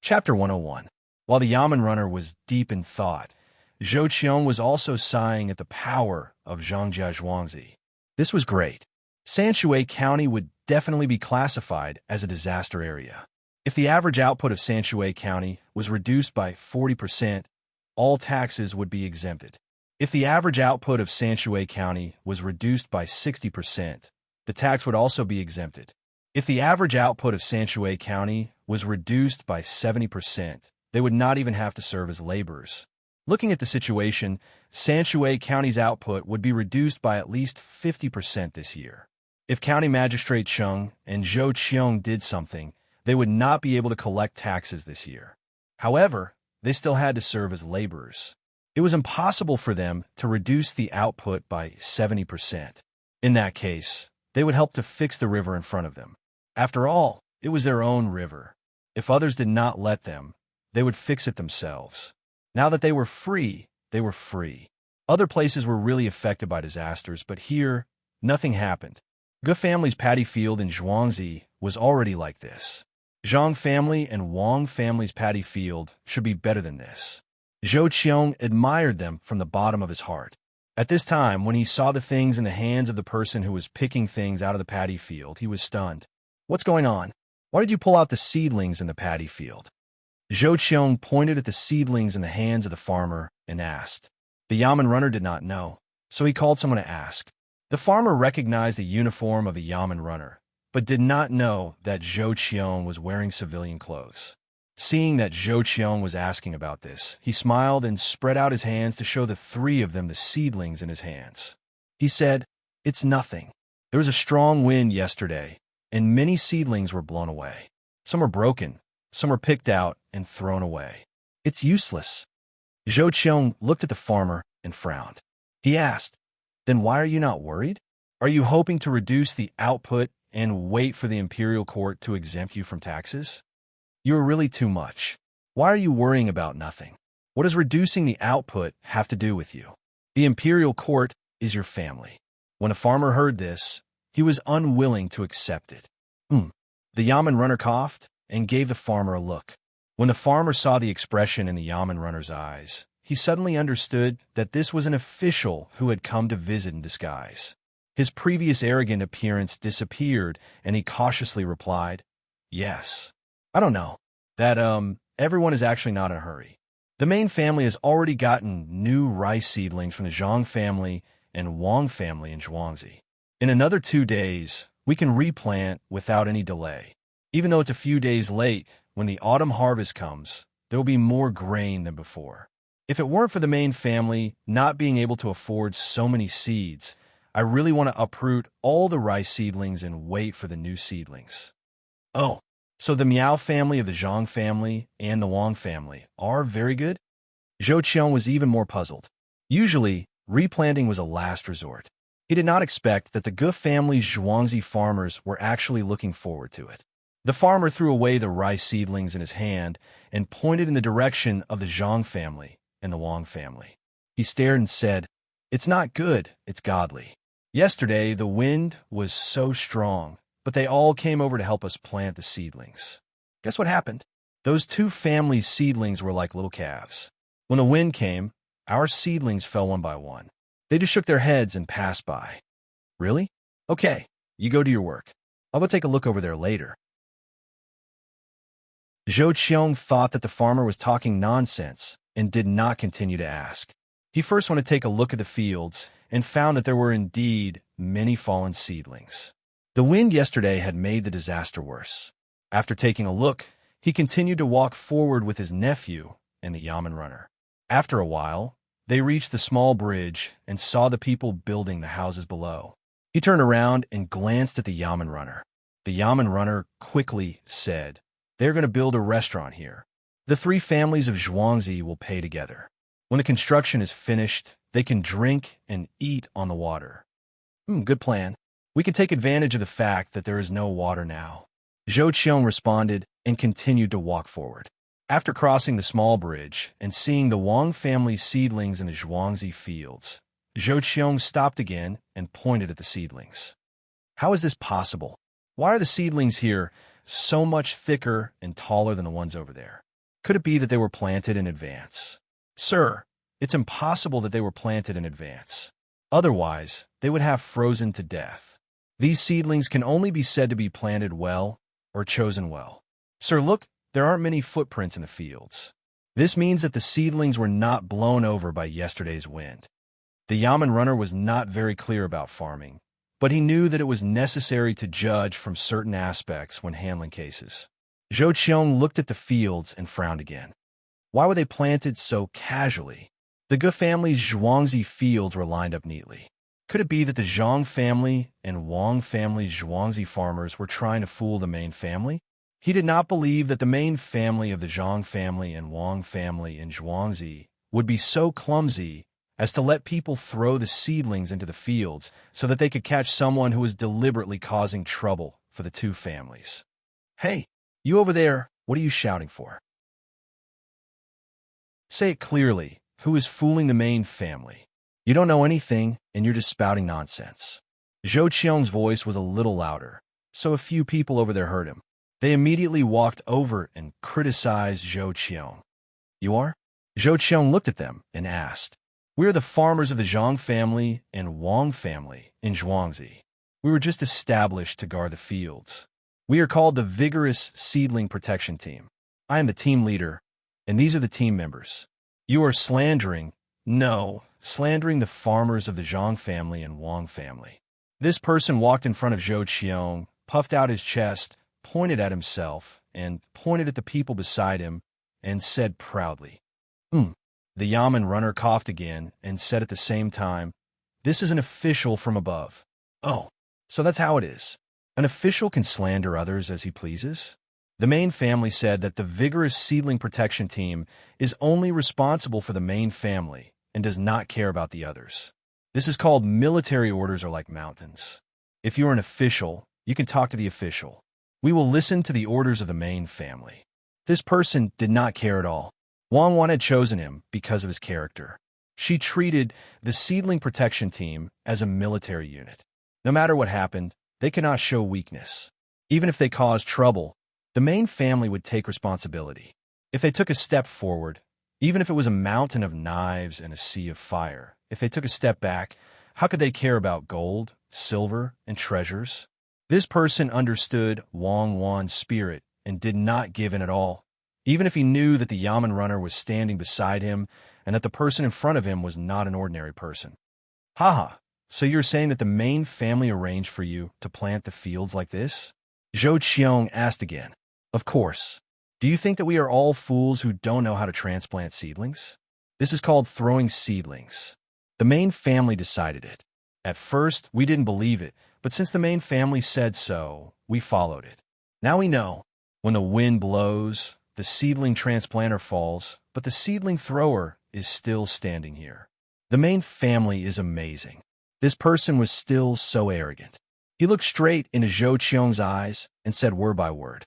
Chapter 101. While the Yamen runner was deep in thought, Zhou Qiong was also sighing at the power of Zhangjia Zhuangzi. This was great. Sanshui County would definitely be classified as a disaster area. If the average output of Sanshui County was reduced by 40%, all taxes would be exempted. If the average output of Sanshui County was reduced by 60%, the tax would also be exempted. If the average output of Sanshui County was reduced by 70%, they would not even have to serve as laborers. Looking at the situation, Sanshui County's output would be reduced by at least 50% this year. If County Magistrate Cheng and Zhou Qiong did something, they would not be able to collect taxes this year. However, they still had to serve as laborers. It was impossible for them to reduce the output by 70%. In that case, they would help to fix the river in front of them. After all, it was their own river. If others did not let them, they would fix it themselves. Now that they were free, they were free. Other places were really affected by disasters, but here, nothing happened. Ge family's paddy field in Zhuangzi was already like this. Zhang family and Wang family's paddy field should be better than this. Zhou Qiong admired them from the bottom of his heart. At this time, when he saw the things in the hands of the person who was picking things out of the paddy field, he was stunned. What's going on? Why did you pull out the seedlings in the paddy field? Zhou Qiong pointed at the seedlings in the hands of the farmer and asked. The Yamen runner did not know, so he called someone to ask. The farmer recognized the uniform of the Yamen runner, but did not know that Zhou Qiong was wearing civilian clothes. Seeing that Zhou Qiong was asking about this, he smiled and spread out his hands to show the three of them the seedlings in his hands. He said, "It's nothing. There was a strong wind yesterday, and many seedlings were blown away. Some are broken, some were picked out and thrown away. It's useless." Zhou Qiong looked at the farmer and frowned. He asked, "Then why are you not worried? Are you hoping to reduce the output and wait for the imperial court to exempt you from taxes? You are really too much. Why are you worrying about nothing? What does reducing the output have to do with you? The imperial court is your family." When the farmer heard this, he was unwilling to accept it. The Yamen runner coughed and gave the farmer a look. When the farmer saw the expression in the Yamen runner's eyes, he suddenly understood that this was an official who had come to visit in disguise. His previous arrogant appearance disappeared, and he cautiously replied, "Yes. I don't know. Everyone is actually not in a hurry. The main family has already gotten new rice seedlings from the Zhang family and Wang family in Zhuangzi. In another 2 days, we can replant without any delay. Even though it's a few days late, when the autumn harvest comes, there will be more grain than before. If it weren't for the main family not being able to afford so many seeds, I really want to uproot all the rice seedlings and wait for the new seedlings." "Oh, so the Miao family of the Zhang family and the Wang family are very good?" Zhou Qiong was even more puzzled. Usually, replanting was a last resort. He did not expect that the Ge family's Zhuangzi farmers were actually looking forward to it. The farmer threw away the rice seedlings in his hand and pointed in the direction of the Zhang family and the Wang family. He stared and said, "It's not good, it's godly. Yesterday, the wind was so strong, but they all came over to help us plant the seedlings. Guess what happened? Those two families' seedlings were like little calves. When the wind came, our seedlings fell one by one. They just shook their heads and passed by." "Really? Okay, you go do your work. I'll go take a look over there later." Zhou Qiong thought that the farmer was talking nonsense and did not continue to ask. He first went to take a look at the fields and found that there were indeed many fallen seedlings. The wind yesterday had made the disaster worse. After taking a look, he continued to walk forward with his nephew and the Yamen runner. After a while, they reached the small bridge and saw the people building the houses below. He turned around and glanced at the Yamen runner. The Yamen runner quickly said, "They're going to build a restaurant here. The 3 families of Zhuangzi will pay together. When the construction is finished, they can drink and eat on the water." Good plan. We can take advantage of the fact that there is no water now." Zhou Qiong responded and continued to walk forward. After crossing the small bridge and seeing the Wang family's seedlings in the Zhuangzi fields, Zhou Qiong stopped again and pointed at the seedlings. "How is this possible? Why are the seedlings here so much thicker and taller than the ones over there? Could it be that they were planted in advance? Sir, it's impossible that they were planted in advance. Otherwise, they would have frozen to death. These seedlings can only be said to be planted well or chosen well. Sir, look, there aren't many footprints in the fields. This means that the seedlings were not blown over by yesterday's wind. The Yamen runner was not very clear about farming, but he knew that it was necessary to judge from certain aspects when handling cases. Zhou Qiong looked at the fields and frowned again. Why were they planted so casually? The Gu family's Zhuangzi fields were lined up neatly. Could it be that the Zhang family and Wang family's Zhuangzi farmers were trying to fool the main family? He did not believe that the main family of the Zhang family and Wang family in Zhuangzi would be so clumsy as to let people throw the seedlings into the fields so that they could catch someone who was deliberately causing trouble for the two families. Hey, you over there, what are you shouting for? Say it clearly. Who is fooling the main family? You don't know anything, and you're just spouting nonsense. Zhou Qiong's voice was a little louder, so a few people over there heard him. They immediately walked over and criticized Zhou Qiong. You are? Zhou Qiong looked at them and asked. We are the farmers of the Zhang family and Wang family in Zhuangzi. We were just established to guard the fields. We are called the Vigorous Seedling Protection Team. I am the team leader, and these are the team members. You are slandering the farmers of the Zhang family and Wang family. This person walked in front of Zhou Qiong, puffed out his chest, pointed at himself, and pointed at the people beside him, and said proudly, The Yamen runner coughed again and said at the same time, This is an official from above. Oh, so that's how it is. An official can slander others as he pleases? The main family said that the Vigorous Seedling Protection Team is only responsible for the main family and does not care about the others. This is called military orders are like mountains. If you are an official, you can talk to the official. We will listen to the orders of the main family. This person did not care at all. Wang Wan had chosen him because of his character. She treated the Seedling Protection Team as a military unit. No matter what happened, they could not show weakness. Even if they caused trouble, the main family would take responsibility. If they took a step forward, even if it was a mountain of knives and a sea of fire, if they took a step back, how could they care about gold, silver, and treasures? This person understood Wang Wan's spirit and did not give in at all, even if he knew that the Yamen runner was standing beside him and that the person in front of him was not an ordinary person. Haha, so you're saying that the main family arranged for you to plant the fields like this? Zhou Qiong asked again. Of course. Do you think that we are all fools who don't know how to transplant seedlings? This is called throwing seedlings. The main family decided it. At first, we didn't believe it, but since the main family said so, we followed it. Now we know. When the wind blows, the seedling transplanter falls, but the seedling thrower is still standing here. The main family is amazing. This person was still so arrogant. He looked straight into Zhou Qiong's eyes and said word by word.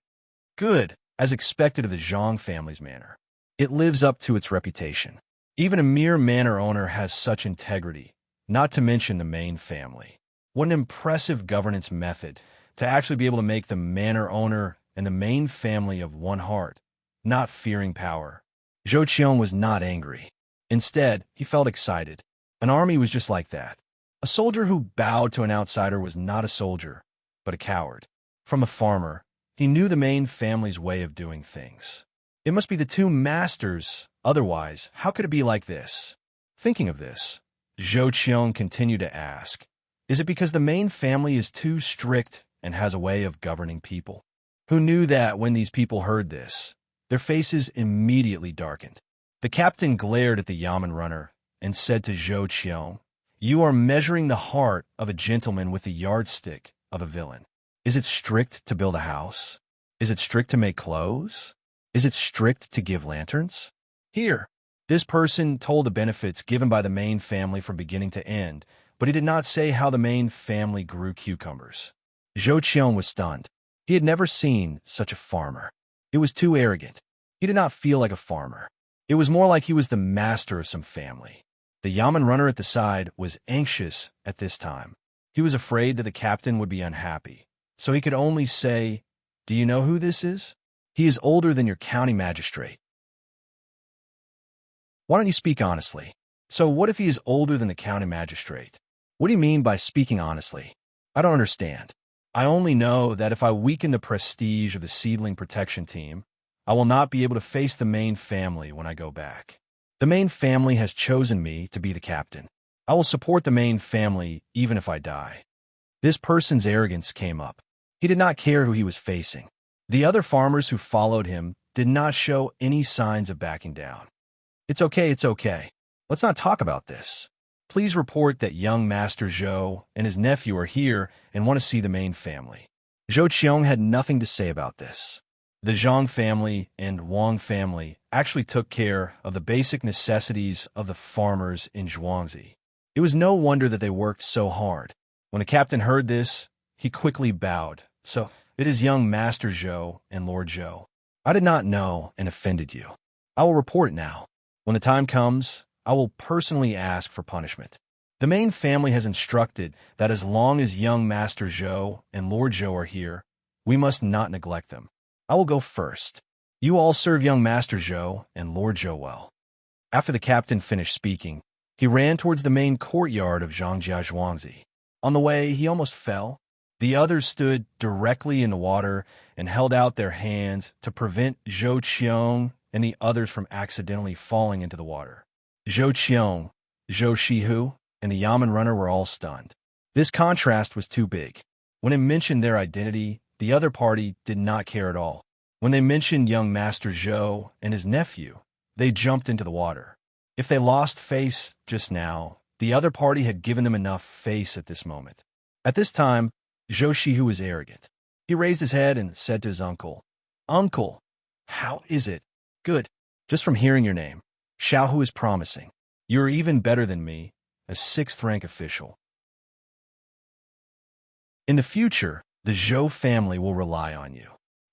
Good, as expected of the Zhang family's manor. It lives up to its reputation. Even a mere manor owner has such integrity, not to mention the main family. What an impressive governance method to actually be able to make the manor owner and the main family of one heart, not fearing power. Zhou Qiong was not angry. Instead, he felt excited. An army was just like that. A soldier who bowed to an outsider was not a soldier, but a coward. From a farmer, he knew the main family's way of doing things. It must be the two masters, otherwise, how could it be like this? Thinking of this, Zhou Qiong continued to ask, is it because the main family is too strict and has a way of governing people? Who knew that when these people heard this, their faces immediately darkened? The captain glared at the Yamen runner and said to Zhou Qiong, You are measuring the heart of a gentleman with the yardstick of a villain. Is it strict to build a house? Is it strict to make clothes? Is it strict to give lanterns? Here, this person told the benefits given by the main family from beginning to end, but he did not say how the main family grew cucumbers. Zhou Qiong was stunned. He had never seen such a farmer. It was too arrogant. He did not feel like a farmer. It was more like he was the master of some family. The Yamen runner at the side was anxious at this time. He was afraid that the captain would be unhappy, so he could only say, Do you know who this is? He is older than your county magistrate. Why don't you speak honestly? So what if he is older than the county magistrate? What do you mean by speaking honestly? I don't understand. I only know that if I weaken the prestige of the seedling protection team, I will not be able to face the main family when I go back. The main family has chosen me to be the captain. I will support the main family even if I die. This person's arrogance came up. He did not care who he was facing. The other farmers who followed him did not show any signs of backing down. It's okay. Let's not talk about this. Please report that young Master Zhou and his nephew are here and want to see the main family. Zhou Qiong had nothing to say about this. The Zhang family and Wang family actually took care of the basic necessities of the farmers in Zhuangzi. It was no wonder that they worked so hard. When the captain heard this, he quickly bowed. So, it is young Master Zhou and Lord Zhou. I did not know and offended you. I will report it now. When the time comes, I will personally ask for punishment. The main family has instructed that as long as young Master Zhou and Lord Zhou are here, we must not neglect them. I will go first. You all serve young Master Zhou and Lord Zhou well. After the captain finished speaking, he ran towards the main courtyard of Zhangjia Zhuangzi. On the way, he almost fell. The others stood directly in the water and held out their hands to prevent Zhou Qiong and the others from accidentally falling into the water. Zhou Qiong, Zhou Shihu, and the Yamen runner were all stunned. This contrast was too big. When it mentioned their identity, the other party did not care at all. When they mentioned young Master Zhou and his nephew, they jumped into the water. If they lost face just now, the other party had given them enough face at this moment. At this time, Zhou Shihu was arrogant. He raised his head and said to his uncle, "Uncle, how is it? Good. Just from hearing your name, Xiaohu is promising. You are even better than me, a 6th rank official. In the future, the Zhou family will rely on you."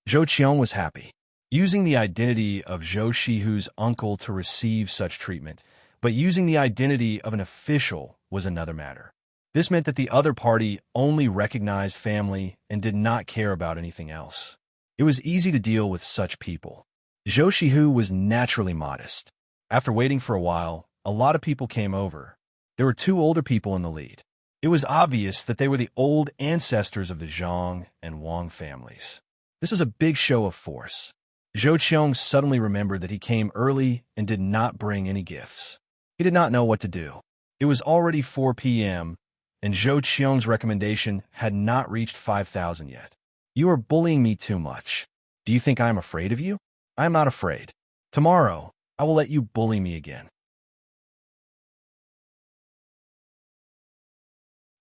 Zhou Qiong was happy, using the identity of Zhou Shihu's uncle to receive such treatment, but using the identity of an official was another matter. This meant that the other party only recognized family and did not care about anything else. It was easy to deal with such people. Zhou Shihu was naturally modest. After waiting for a while, a lot of people came over. There were 2 older people in the lead. It was obvious that they were the old ancestors of the Zhang and Wang families. This was a big show of force. Zhou Qiong suddenly remembered that he came early and did not bring any gifts. He did not know what to do. It was already 4 p.m., and Zhou Qiong's recommendation had not reached 5,000 yet. You are bullying me too much. Do you think I am afraid of you? I am not afraid. Tomorrow, I will let you bully me again.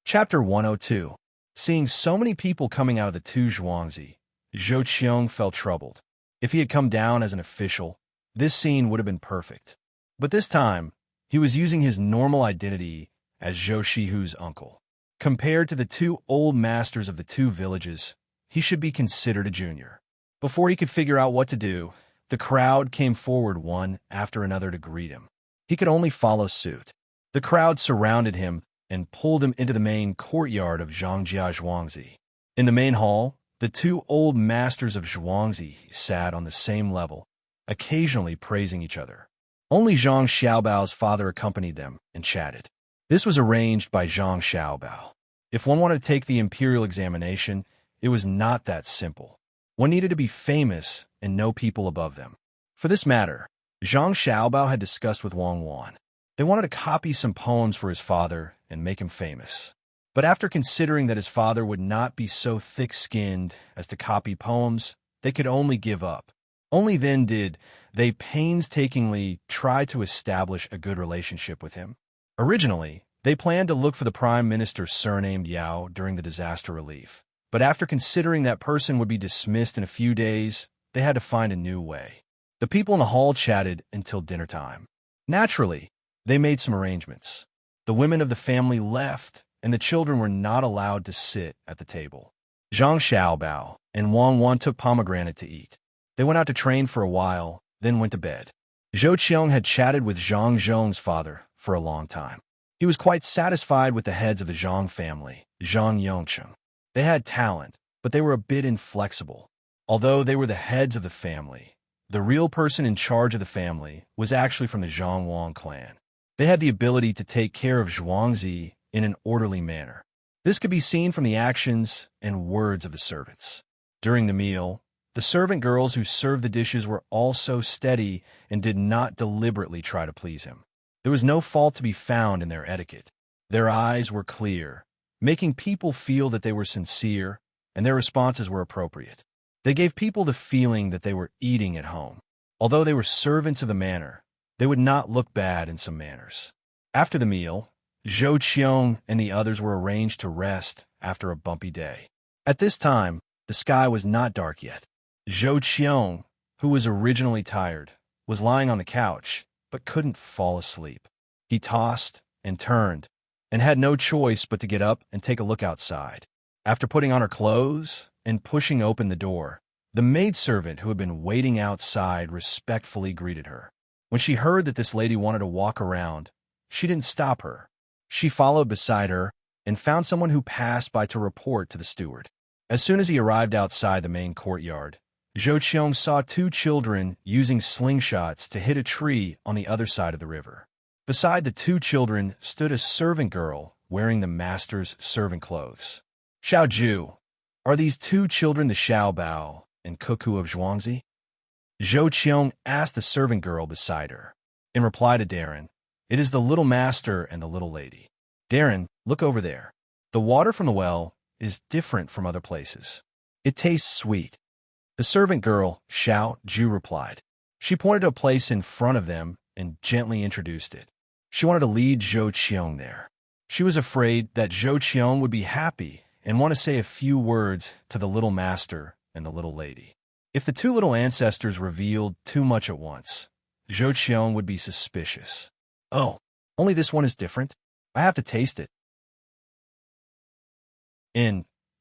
Chapter 102. Seeing so many people coming out of the 2 Zhuangzi, Zhou Qiong felt troubled. If he had come down as an official, this scene would have been perfect. But this time, he was using his normal identity as Zhou Shihu's uncle. Compared to the 2 old masters of the 2 villages, he should be considered a junior. Before he could figure out what to do, the crowd came forward one after another to greet him. He could only follow suit. The crowd surrounded him and pulled him into the main courtyard of Zhangjia Zhuangzi. In the main hall, the 2 old masters of Zhuangzi sat on the same level, occasionally praising each other. Only Zhang Xiaobao's father accompanied them and chatted. This was arranged by Zhang Xiaobao. If one wanted to take the imperial examination, it was not that simple. One needed to be famous and know people above them. For this matter, Zhang Xiaobao had discussed with Wang Wan. They wanted to copy some poems for his father and make him famous. But after considering that his father would not be so thick-skinned as to copy poems, they could only give up. Only then did they painstakingly try to establish a good relationship with him. Originally, they planned to look for the prime minister surnamed Yao during the disaster relief. But after considering that person would be dismissed in a few days, they had to find a new way. The people in the hall chatted until dinner time. Naturally, they made some arrangements. The women of the family left, and the children were not allowed to sit at the table. Zhang Xiaobao and Wang Wan took pomegranate to eat. They went out to train for a while, then went to bed. Zhou Qiong had chatted with Zhang Zhong's father for a long time. He was quite satisfied with the heads of the Zhang family, Zhang Yongcheng. They had talent, but they were a bit inflexible. Although they were the heads of the family, The real person in charge of the family was actually from the Zhongwang clan. They had the ability to take care of Zhuangzi in an orderly manner. This could be seen from the actions and words of the servants. During the meal, the servant girls who served the dishes were also steady and did not deliberately try to please him. There was no fault to be found in their etiquette. Their eyes were clear, making people feel that they were sincere, and their responses were appropriate. They gave people the feeling that they were eating at home. Although they were servants of the manor, they would not look bad in some manners. After the meal, Zhou Qiong and the others were arranged to rest after a bumpy day. At this time, the sky was not dark yet. Zhou Qiong, who was originally tired, was lying on the couch, but couldn't fall asleep. He tossed and turned, and had no choice but to get up and take a look outside. After putting on her clothes and pushing open the door, the maidservant who had been waiting outside respectfully greeted her. When she heard that this lady wanted to walk around, she didn't stop her. She followed beside her and found someone who passed by to report to the steward. As soon as he arrived outside the main courtyard, Zhou Qiong saw two children using slingshots to hit a tree on the other side of the river. Beside the two children stood a servant girl wearing the master's servant clothes. Xiao Ju, are these two children the Xiao Bao and Cuckoo of Zhuangzi? Zhou Qiong asked the servant girl beside her. In reply to Darren, it is the little master and the little lady. Darren, look over there. The water from the well is different from other places. It tastes sweet. The servant girl, Xiao Ju, replied. She pointed to a place in front of them and gently introduced it. She wanted to lead Zhou Qiong there. She was afraid that Zhou Qiong would be happy and want to say a few words to the little master and the little lady. If the two little ancestors revealed too much at once, Zhou Qiong would be suspicious. Oh, only this one is different? I have to taste it.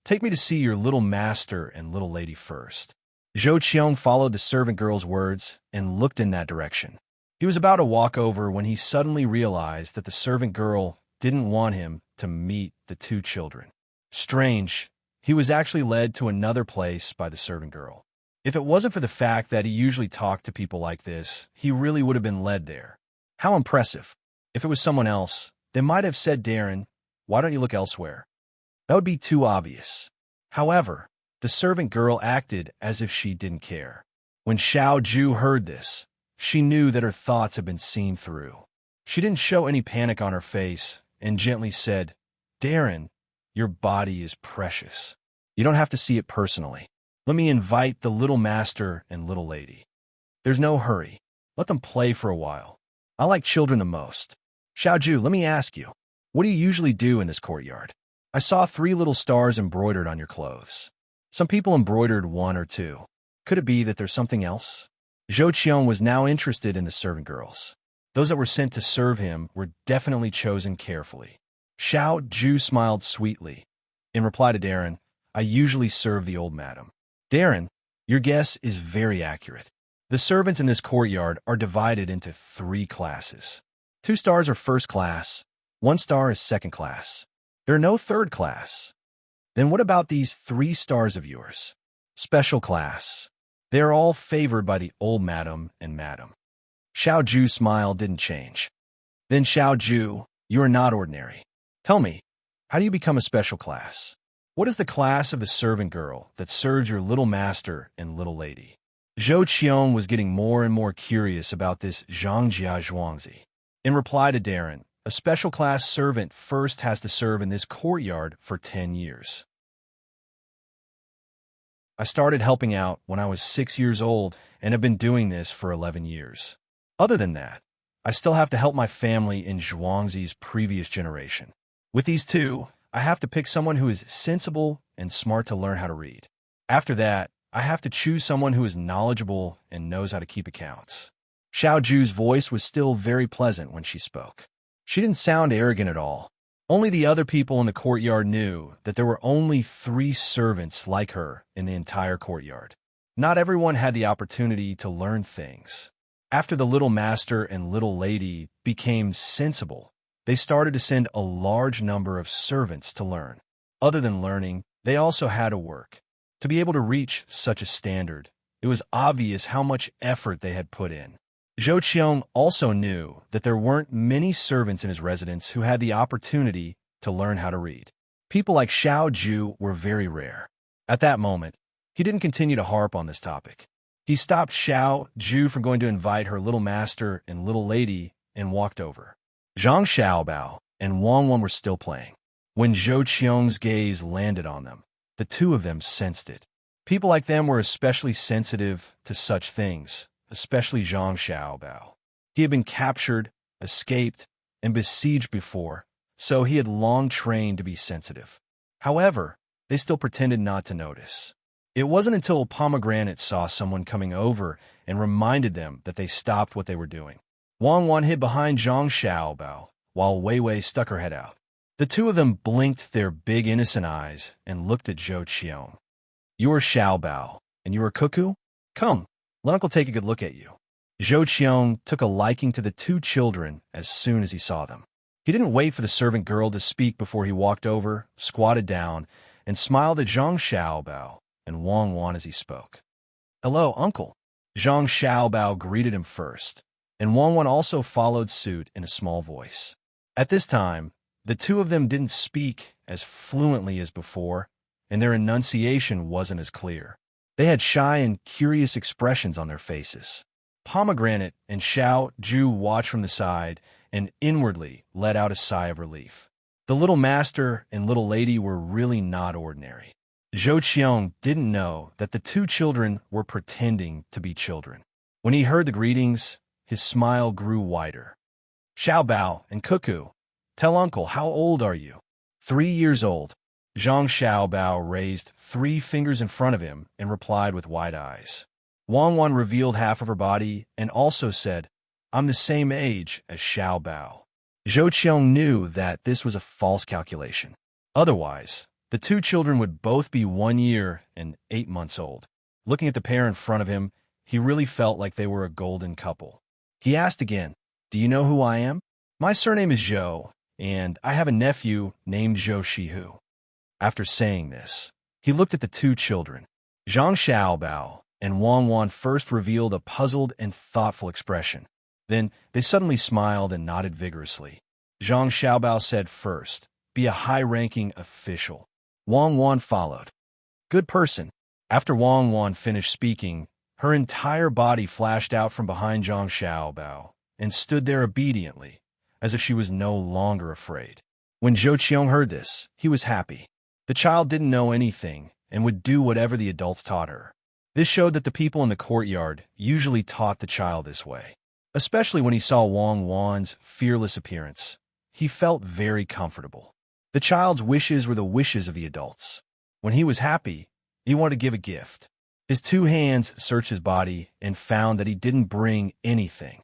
Take me to see your little master and little lady first. Zhou Qiong followed the servant girl's words and looked in that direction. He was about to walk over when he suddenly realized that the servant girl didn't want him to meet the two children. Strange, he was actually led to another place by the servant girl. If it wasn't for the fact that he usually talked to people like this, he really would have been led there. How impressive. If it was someone else, they might have said, Darren, why don't you look elsewhere? That would be too obvious. However, the servant girl acted as if she didn't care. When Xiao Ju heard this, she knew that her thoughts had been seen through. She didn't show any panic on her face and gently said, Darren, your body is precious. You don't have to see it personally. Let me invite the little master and little lady. There's no hurry. Let them play for a while. I like children the most. Xiao Ju, let me ask you, what do you usually do in this courtyard? I saw 3 little stars embroidered on your clothes. Some people embroidered 1 or 2. Could it be that there's something else? Zhou Qiong was now interested in the servant girls. Those that were sent to serve him were definitely chosen carefully. Xiao Ju smiled sweetly. In reply to Darren, I usually serve the old madam. Darren, your guess is very accurate. The servants in this courtyard are divided into 3 classes. 2 stars are first class, 1 star is second class. There are no third class. Then what about these 3 stars of yours? Special class. They are all favored by the old madam and madam. Xiao Ju's smile didn't change. Then Xiao Ju, you are not ordinary. Tell me, how do you become a special class? What is the class of the servant girl that serves your little master and little lady? Zhou Qiong was getting more and more curious about this Zhangjia Zhuangzi. In reply to Darren, a special class servant first has to serve in this courtyard for 10 years. I started helping out when I was 6 years old and have been doing this for 11 years. Other than that, I still have to help my family in Zhuangzi's previous generation. With these 2, I have to pick someone who is sensible and smart to learn how to read. After that, I have to choose someone who is knowledgeable and knows how to keep accounts. Xiao Ju's voice was still very pleasant when she spoke. She didn't sound arrogant at all. Only the other people in the courtyard knew that there were only 3 servants like her in the entire courtyard. Not everyone had the opportunity to learn things. After the little master and little lady became sensible, they started to send a large number of servants to learn. Other than learning, they also had to work. To be able to reach such a standard, It was obvious how much effort they had put in. Zhou Qiong also knew that there weren't many servants in his residence who had the opportunity to learn how to read. People like Xiao Ju were very rare. At that moment, he didn't continue to harp on this topic. He stopped Xiao Ju from going to invite her little master and little lady and walked over. Zhang Xiaobao and Wang Wan were still playing. When Zhou Qiong's gaze landed on them, the two of them sensed it. People like them were especially sensitive to such things, especially Zhang Xiaobao. He had been captured, escaped, and besieged before, so he had long trained to be sensitive. However, they still pretended not to notice. It wasn't until Pomegranate saw someone coming over and reminded them that they stopped what they were doing. Wang Wan hid behind Zhang Xiaobao, while Wei Wei stuck her head out. The two of them blinked their big innocent eyes and looked at Zhou Qiong. "You are Xiaobao, and you are Cuckoo? Come, let Uncle take a good look at you." Zhou Qiong took a liking to the two children as soon as he saw them. He didn't wait for the servant girl to speak before he walked over, squatted down, and smiled at Zhang Xiaobao and Wang Wan as he spoke. "Hello, Uncle." Zhang Xiaobao greeted him first, and Wang Wan also followed suit in a small voice. At this time, the two of them didn't speak as fluently as before, and their enunciation wasn't as clear. They had shy and curious expressions on their faces. Pomegranate and Xiao Ju watched from the side and inwardly let out a sigh of relief. The little master and little lady were really not ordinary. Zhou Qiong didn't know that the two children were pretending to be children. When he heard the greetings, his smile grew wider. "Xiaobao and Cuckoo, tell Uncle, how old are you?" 3 years old. Zhang Xiaobao raised 3 fingers in front of him and replied with wide eyes. Wang Wan revealed half of her body and also said, "I'm the same age as Xiaobao." Zhou Qiong knew that this was a false calculation. Otherwise, the two children would both be 1 year and 8 months old. Looking at the pair in front of him, he really felt like they were a golden couple. He asked again, "Do you know who I am?" "My surname is Zhou, and I have a nephew named Zhou Shihu." After saying this, he looked at the two children. Zhang Xiaobao and Wang Wan first revealed a puzzled and thoughtful expression. Then they suddenly smiled and nodded vigorously. Zhang Xiaobao said first, "Be a high-ranking official." Wang Wan followed. "Good person." After Wang Wan finished speaking, her entire body flashed out from behind Zhang Xiaobao and stood there obediently, as if she was no longer afraid. When Zhou Qiong heard this, he was happy. The child didn't know anything and would do whatever the adults taught her. This showed that the people in the courtyard usually taught the child this way. Especially when he saw Wang Wan's fearless appearance, he felt very comfortable. The child's wishes were the wishes of the adults. When he was happy, he wanted to give a gift. His 2 hands searched his body and found that he didn't bring anything.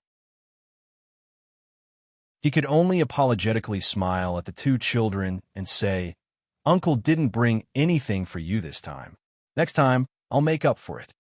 He could only apologetically smile at the two children and say, "Uncle didn't bring anything for you this time. Next time, I'll make up for it."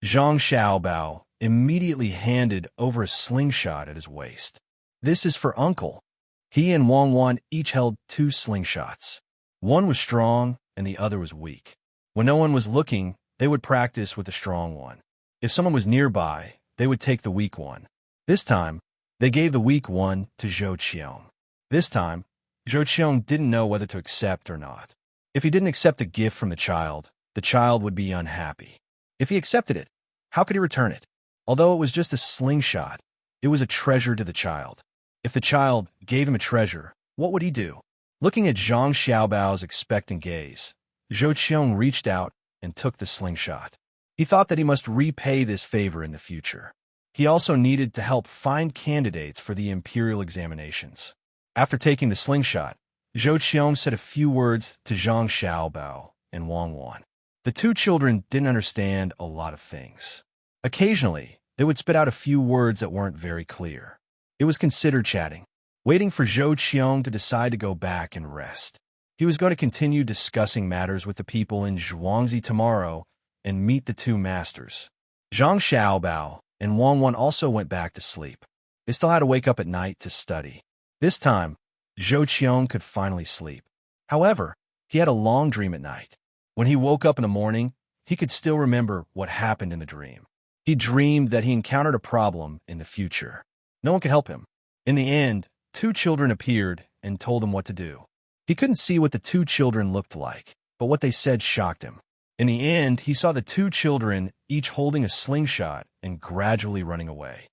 Zhang Xiaobao immediately handed over a slingshot at his waist. "This is for Uncle." He and Wang Wan each held 2 slingshots. One was strong and the other was weak. When no one was looking, they would practice with the strong one. If someone was nearby, they would take the weak one. This time, they gave the weak one to Zhou Qiong. This time, Zhou Qiong didn't know whether to accept or not. If he didn't accept the gift from the child would be unhappy. If he accepted it, how could he return it? Although it was just a slingshot, it was a treasure to the child. If the child gave him a treasure, what would he do? Looking at Zhang Xiaobao's expectant gaze, Zhou Qiong reached out and took the slingshot. He thought that he must repay this favor in the future. He also needed to help find candidates for the imperial examinations. After taking the slingshot, Zhou Qiong said a few words to Zhang Xiaobao and Wang Wan. The two children didn't understand a lot of things. Occasionally, they would spit out a few words that weren't very clear. It was considered chatting, waiting for Zhou Qiong to decide to go back and rest. He was going to continue discussing matters with the people in Zhuangzi tomorrow and meet the 2 masters. Zhang Xiaobao and Wang Wan also went back to sleep. They still had to wake up at night to study. This time, Zhou Qiong could finally sleep. However, he had a long dream at night. When he woke up in the morning, he could still remember what happened in the dream. He dreamed that he encountered a problem in the future. No one could help him. In the end, two children appeared and told him what to do. He couldn't see what the two children looked like, but what they said shocked him. In the end, he saw the two children each holding a slingshot and gradually running away.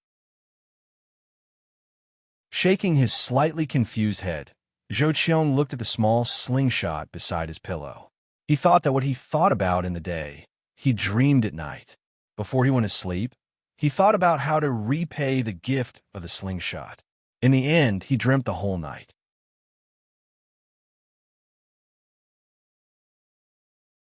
Shaking his slightly confused head, Zhou Qiong looked at the small slingshot beside his pillow. He thought that what he thought about in the day, he dreamed at night. Before he went to sleep, he thought about how to repay the gift of the slingshot. In the end, he dreamt the whole night.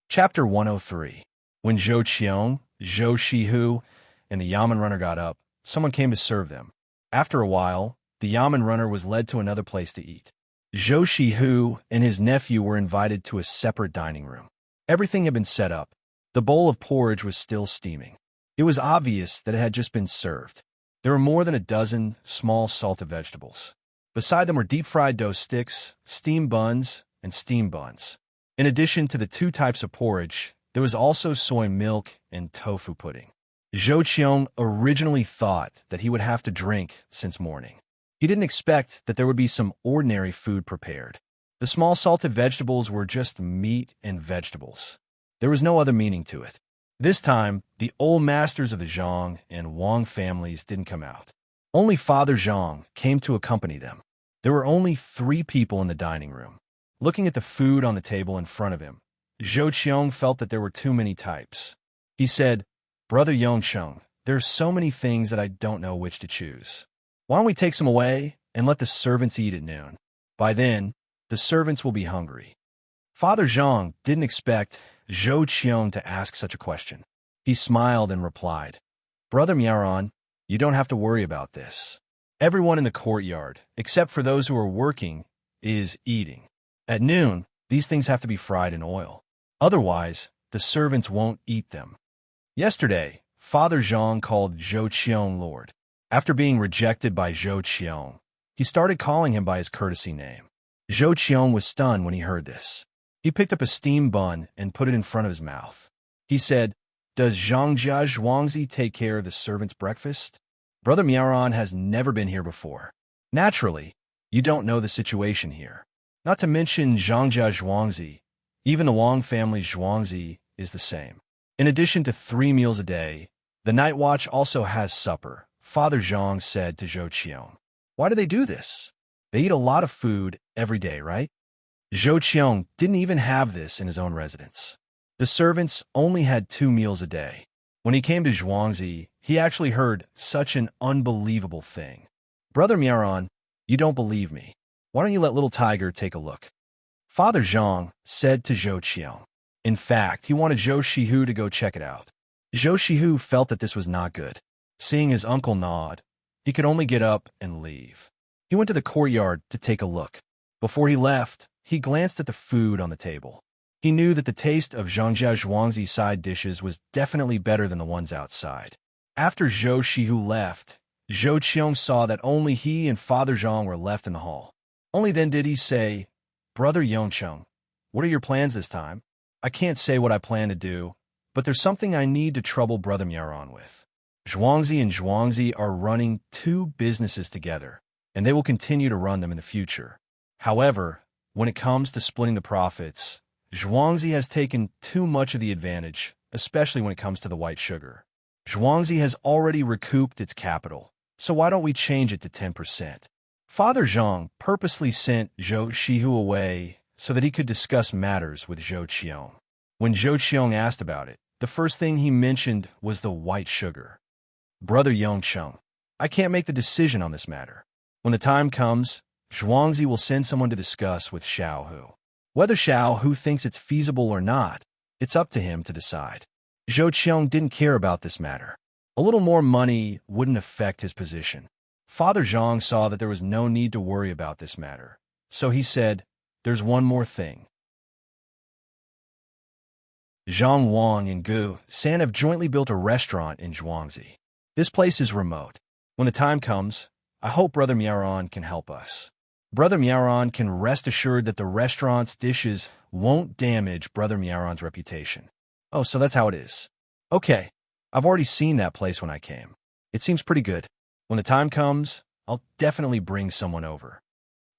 Chapter 103. When Zhou Qiong, Zhou Shihu, and the Yamen runner got up, someone came to serve them. After a while, the Yamen runner was led to another place to eat. Zhou Shihu and his nephew were invited to a separate dining room. Everything had been set up. The bowl of porridge was still steaming. It was obvious that it had just been served. There were more than a dozen small salted vegetables. Beside them were deep-fried dough sticks, steamed buns, and steamed buns. In addition to the two types of porridge, there was also soy milk and tofu pudding. Zhou Qiong originally thought that he would have to drink since morning. He didn't expect that there would be some ordinary food prepared. The small salted vegetables were just meat and vegetables. There was no other meaning to it. This time, the old masters of the Zhang and Wang families didn't come out. Only Father Zhang came to accompany them. There were only 3 people in the dining room. Looking at the food on the table in front of him, Zhou Qiong felt that there were too many types. He said, "Brother Yongcheng, there are so many things that I don't know which to choose. Why don't we take some away and let the servants eat at noon? By then, the servants will be hungry." Father Zhang didn't expect Zhou Qiong to ask such a question. He smiled and replied, "Brother Miaoran, you don't have to worry about this. Everyone in the courtyard, except for those who are working, is eating. At noon, these things have to be fried in oil. Otherwise, the servants won't eat them." Yesterday, Father Zhang called Zhou Qiong Lord. After being rejected by Zhou Qiong, he started calling him by his courtesy name. Zhou Qiong was stunned when he heard this. He picked up a steamed bun and put it in front of his mouth. He said, "Does Zhangjia Zhuangzi take care of the servants' breakfast? Brother Miaoran has never been here before. Naturally, you don't know the situation here. Not to mention Zhangjia Zhuangzi, even the Wang family's Zhuangzi is the same. In addition to 3 meals a day, the night watch also has supper," Father Zhang said to Zhou Qiong. "Why do they do this? They eat a lot of food every day, right?" Zhou Qiong didn't even have this in his own residence. The servants only had 2 meals a day. When he came to Zhuangzi, he actually heard such an unbelievable thing. "Brother Miaoran, you don't believe me. Why don't you let little Tiger take a look?" Father Zhang said to Zhou Qiong. In fact, he wanted Zhou Shihu to go check it out. Zhou Shihu felt that this was not good. Seeing his uncle nod, he could only get up and leave. He went to the courtyard to take a look. Before he left, he glanced at the food on the table. He knew that the taste of Zhangjia Zhuangzi's side dishes was definitely better than the ones outside. After Zhou Shihu left, Zhou Qiong saw that only he and Father Zhang were left in the hall. Only then did he say, "Brother Yongcheng, what are your plans this time?" "I can't say what I plan to do, but there's something I need to trouble Brother Miaoran with. Zhuangzi and Zhuangzi are running 2 businesses together, and they will continue to run them in the future. However, when it comes to splitting the profits, Zhuangzi has taken too much of the advantage, especially when it comes to the white sugar. Zhuangzi has already recouped its capital, so why don't we change it to 10%? Father Zhang purposely sent Zhou Shihu away so that he could discuss matters with Zhou Qiong. When Zhou Qiong asked about it, the first thing he mentioned was the white sugar. "Brother Yongcheng, I can't make the decision on this matter. When the time comes, Zhuangzi will send someone to discuss with Xiaohu. Whether Xiaohu thinks it's feasible or not, it's up to him to decide." Zhou Qiong didn't care about this matter. A little more money wouldn't affect his position. Father Zhang saw that there was no need to worry about this matter, so he said, "There's one more thing. Zhang Wang and Gu San have jointly built a restaurant in Zhuangzi. This place is remote. When the time comes, I hope Brother Miaoran can help us. Brother Miaoran can rest assured that the restaurant's dishes won't damage Brother Miaoran's reputation. Oh, so that's how it is. Okay, I've already seen that place when I came. It seems pretty good. When the time comes, I'll definitely bring someone over.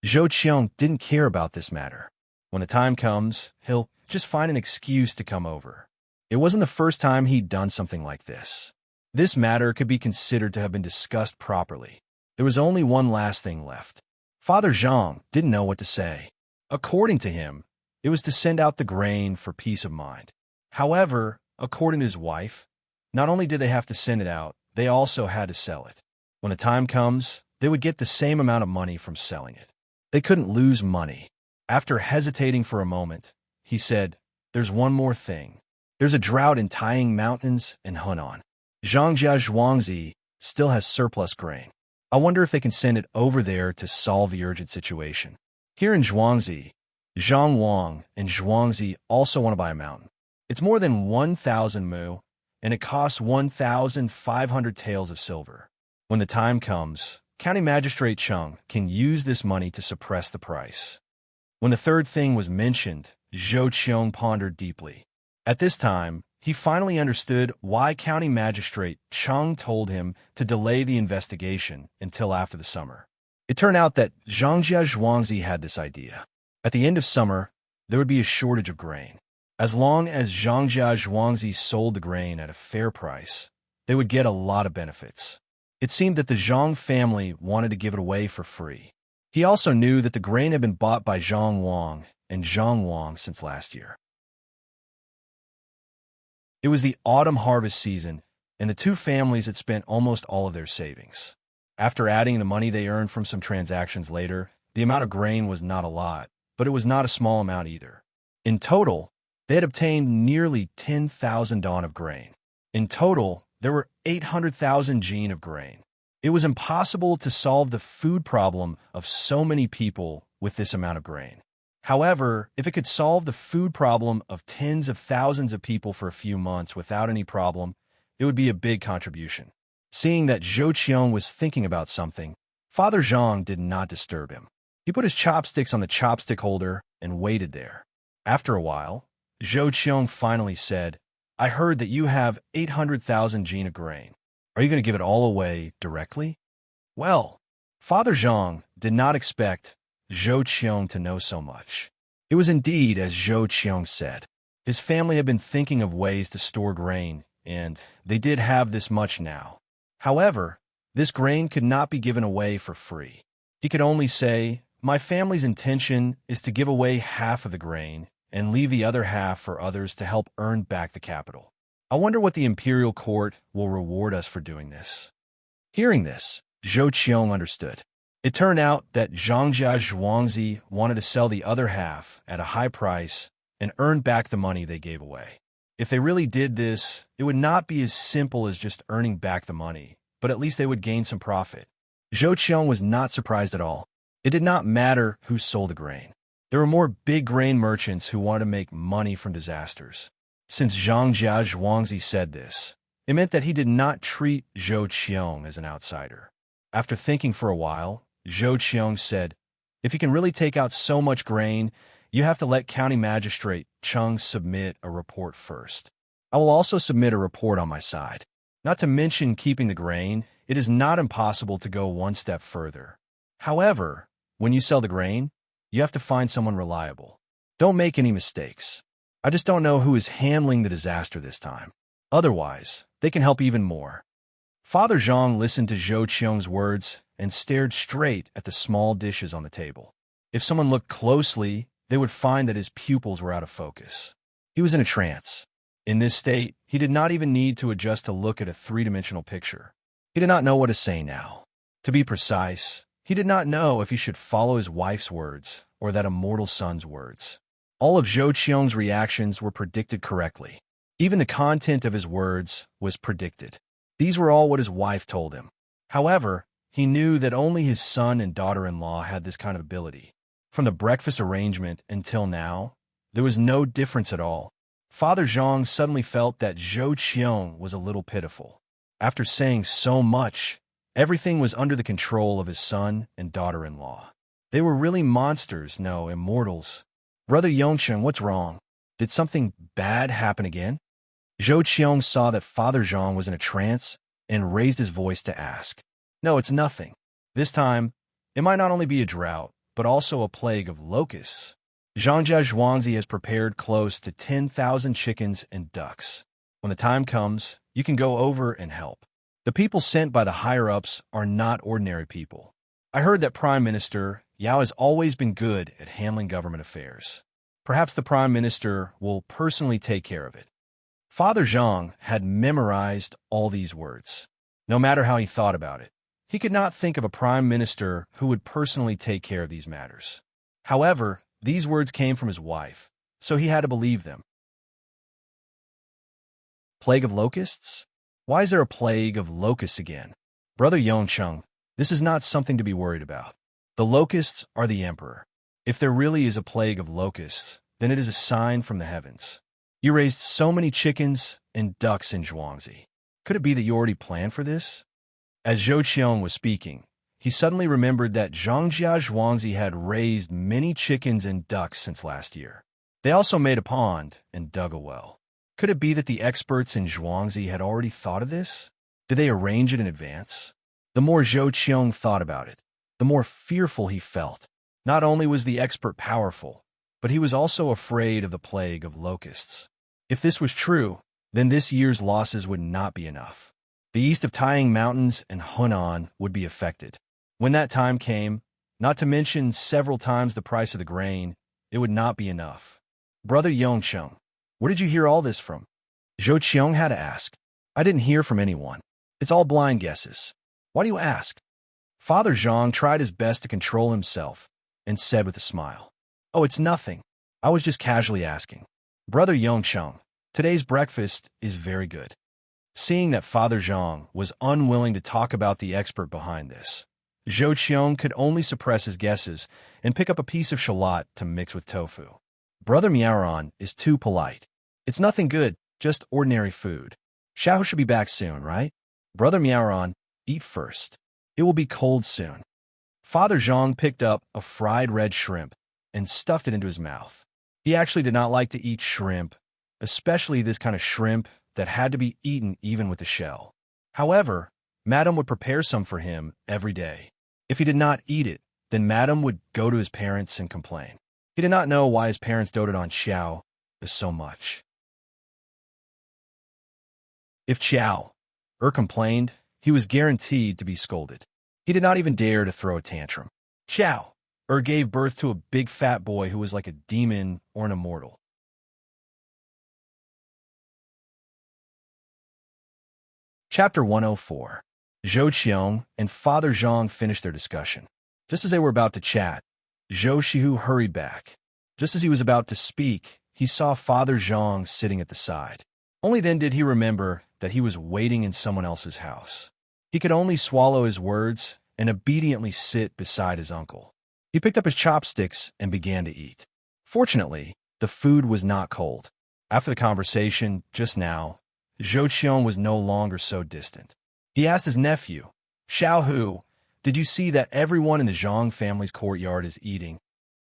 Zhou Qiong didn't care about this matter. When the time comes, he'll just find an excuse to come over. It wasn't the first time he'd done something like this. This matter could be considered to have been discussed properly. There was only one last thing left. Father Zhang didn't know what to say. According to him, it was to send out the grain for peace of mind. However, according to his wife, not only did they have to send it out, they also had to sell it. When the time comes, they would get the same amount of money from selling it. They couldn't lose money. After hesitating for a moment, he said, "There's one more thing. There's a drought in Tang Mountains and Hunan. Zhangjia Zhuangzi still has surplus grain. I wonder if they can send it over there to solve the urgent situation." Here in Zhuangzi, Zhang Wang and Zhuangzi also want to buy a mountain. It's more than 1,000 mu, and it costs 1,500 taels of silver. When the time comes, County Magistrate Cheng can use this money to suppress the price. When the third thing was mentioned, Zhou Qiong pondered deeply. At this time, he finally understood why County Magistrate Cheng told him to delay the investigation until after the summer. It turned out that Zhangjia Zhuangzi had this idea. At the end of summer, there would be a shortage of grain. As long as Zhangjia Zhuangzi sold the grain at a fair price, they would get a lot of benefits. It seemed that the Zhang family wanted to give it away for free. He also knew that the grain had been bought by Zhang Wang and Zhang Wang since last year. It was the autumn harvest season, and the two families had spent almost all of their savings. After adding the money they earned from some transactions later, the amount of grain was not a lot, but it was not a small amount either. In total, they had obtained nearly 10,000 don of grain. In total, there were 800,000 jin of grain. It was impossible to solve the food problem of so many people with this amount of grain. However, if it could solve the food problem of tens of thousands of people for a few months without any problem, it would be a big contribution. Seeing that Zhou Qiong was thinking about something, Father Zhang did not disturb him. He put his chopsticks on the chopstick holder and waited there. After a while, Zhou Qiong finally said, "I heard that you have 800,000 jin of grain. Are you going to give it all away directly?" Well, Father Zhang did not expect Zhou Qiong to know so much. It was indeed as Zhou Qiong said. His family had been thinking of ways to store grain, and they did have this much now. However, this grain could not be given away for free. He could only say, "My family's intention is to give away half of the grain and leave the other half for others to help earn back the capital. I wonder what the imperial court will reward us for doing this." Hearing this, Zhou Qiong understood. It turned out that Zhangjia Zhuangzi wanted to sell the other half at a high price and earn back the money they gave away. If they really did this, it would not be as simple as just earning back the money, but at least they would gain some profit. Zhou Qiong was not surprised at all. It did not matter who sold the grain. There were more big grain merchants who wanted to make money from disasters. Since Zhangjia Zhuangzi said this, it meant that he did not treat Zhou Qiong as an outsider. After thinking for a while, Zhou Qiong said, "If you can really take out so much grain, you have to let County Magistrate Cheng submit a report first. I will also submit a report on my side. Not to mention keeping the grain, it is not impossible to go one step further. However, when you sell the grain, you have to find someone reliable. Don't make any mistakes. I just don't know who is handling the disaster this time. Otherwise, they can help even more." Father Zhang listened to Zhou Qiong's words and stared straight at the small dishes on the table. If someone looked closely, they would find that his pupils were out of focus. He was in a trance. In this state, he did not even need to adjust to look at a three-dimensional picture. He did not know what to say now. To be precise, he did not know if he should follow his wife's words or that immortal son's words. All of Zhou Qiong's reactions were predicted correctly. Even the content of his words was predicted. These were all what his wife told him. However, he knew that only his son and daughter-in-law had this kind of ability. From the breakfast arrangement until now, there was no difference at all. Father Zhang suddenly felt that Zhou Qiong was a little pitiful. After saying so much, everything was under the control of his son and daughter-in-law. They were really monsters, no, immortals. "Brother Yongchen, what's wrong? Did something bad happen again?" Zhou Qiong saw that Father Zhang was in a trance and raised his voice to ask. No, it's nothing. This time, it might not only be a drought, but also a plague of locusts. Zhangjia Zhuangzi has prepared close to 10,000 chickens and ducks. When the time comes, you can go over and help. The people sent by the higher-ups are not ordinary people. I heard that Prime Minister Yao has always been good at handling government affairs. Perhaps the Prime Minister will personally take care of it. Father Zhang had memorized all these words. No matter how he thought about it, he could not think of a Prime Minister who would personally take care of these matters. However, these words came from his wife, so he had to believe them. Plague of locusts? Why is there a plague of locusts again? Brother Yongcheng, this is not something to be worried about. The locusts are the emperor. If there really is a plague of locusts, then it is a sign from the heavens. You raised so many chickens and ducks in Zhuangzi. Could it be that you already planned for this? As Zhou Qiong was speaking, he suddenly remembered that Zhangjia Zhuangzi had raised many chickens and ducks since last year. They also made a pond and dug a well. Could it be that the experts in Zhuangzi had already thought of this? Did they arrange it in advance? The more Zhou Qiong thought about it, the more fearful he felt. Not only was the expert powerful, but he was also afraid of the plague of locusts. If this was true, then this year's losses would not be enough. The east of Tang Mountains and Hunan would be affected. When that time came, not to mention several times the price of the grain, it would not be enough. Brother Yongcheng, where did you hear all this from? Zhou Qiong had to ask. I didn't hear from anyone. It's all blind guesses. Why do you ask? Father Zhang tried his best to control himself and said with a smile. Oh, it's nothing. I was just casually asking. Brother Yongcheng, today's breakfast is very good. Seeing that Father Zhang was unwilling to talk about the expert behind this, Zhou Qiong could only suppress his guesses and pick up a piece of shallot to mix with tofu. Brother Miaoran is too polite. It's nothing good, just ordinary food. Xiao should be back soon, right? Brother Miaoran, eat first. It will be cold soon. Father Zhang picked up a fried red shrimp and stuffed it into his mouth. He actually did not like to eat shrimp, especially this kind of shrimp that had to be eaten even with the shell. However, Madame would prepare some for him every day. If he did not eat it, then Madame would go to his parents and complain. He did not know why his parents doted on Xiao so much. If Xiao complained, he was guaranteed to be scolded. He did not even dare to throw a tantrum. Xiao gave birth to a big fat boy who was like a demon or an immortal. Chapter 104. Zhou Qiong and Father Zhang finished their discussion. Just as they were about to chat, Zhou Shihu hurried back. Just as he was about to speak, he saw Father Zhang sitting at the side. Only then did he remember that he was waiting in someone else's house. He could only swallow his words and obediently sit beside his uncle. He picked up his chopsticks and began to eat. Fortunately, the food was not cold. After the conversation just now, Zhou Qiong was no longer so distant. He asked his nephew, Xiao Hu, did you see that everyone in the Zhang family's courtyard is eating?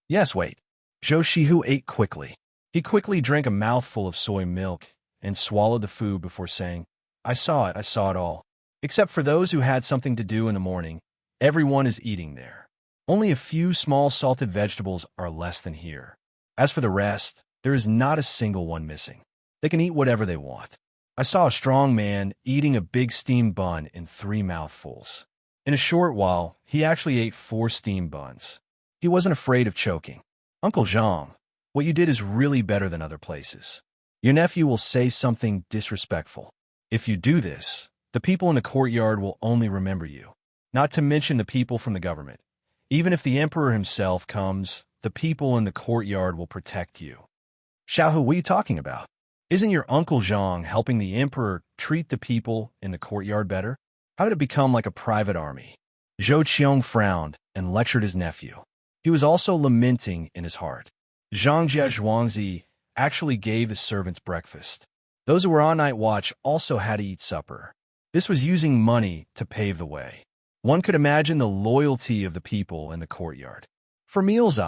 Yes, wait. Zhou Shihu ate quickly. He quickly drank a mouthful of soy milk and swallowed the food before saying, I saw it all. Except for those who had something to do in the morning, everyone is eating there. Only a few small salted vegetables are less than here. As for the rest, there is not a single one missing. They can eat whatever they want. I saw a strong man eating a big steamed bun in 3 mouthfuls. In a short while, he actually ate 4 steamed buns. He wasn't afraid of choking. Uncle Zhang, what you did is really better than other places. Your nephew will say something disrespectful. If you do this, the people in the courtyard will only remember you. Not to mention the people from the government. Even if the emperor himself comes, the people in the courtyard will protect you. Xiaohu, what are you talking about? Isn't your Uncle Zhang helping the emperor treat the people in the courtyard better? How did it become like a private army? Zhou Qiong frowned and lectured his nephew. He was also lamenting in his heart. Zhangjia Zhuangzi actually gave his servants breakfast. Those who were on night watch also had to eat supper. This was using money to pave the way. One could imagine the loyalty of the people in the courtyard. For meals,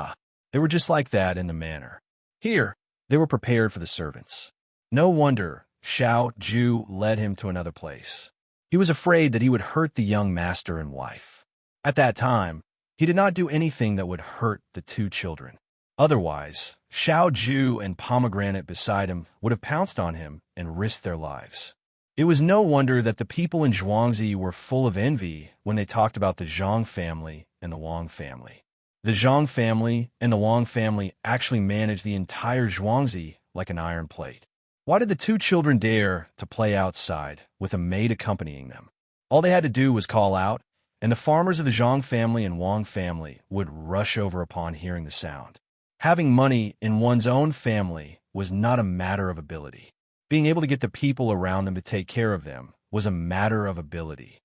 they were just like that in the manor. Here, they were prepared for the servants. No wonder Xiao Ju led him to another place. He was afraid that he would hurt the young master and wife. At that time, he did not do anything that would hurt the two children. Otherwise, Xiao Ju and Pomegranate beside him would have pounced on him and risked their lives. It was no wonder that the people in Zhuangzi were full of envy when they talked about the Zhang family and the Wang family. The Zhang family and the Wang family actually managed the entire Zhuangzi like an iron plate. Why did the two children dare to play outside with a maid accompanying them? All they had to do was call out, and the farmers of the Zhang family and Wang family would rush over upon hearing the sound. Having money in one's own family was not a matter of ability. Being able to get the people around them to take care of them was a matter of ability.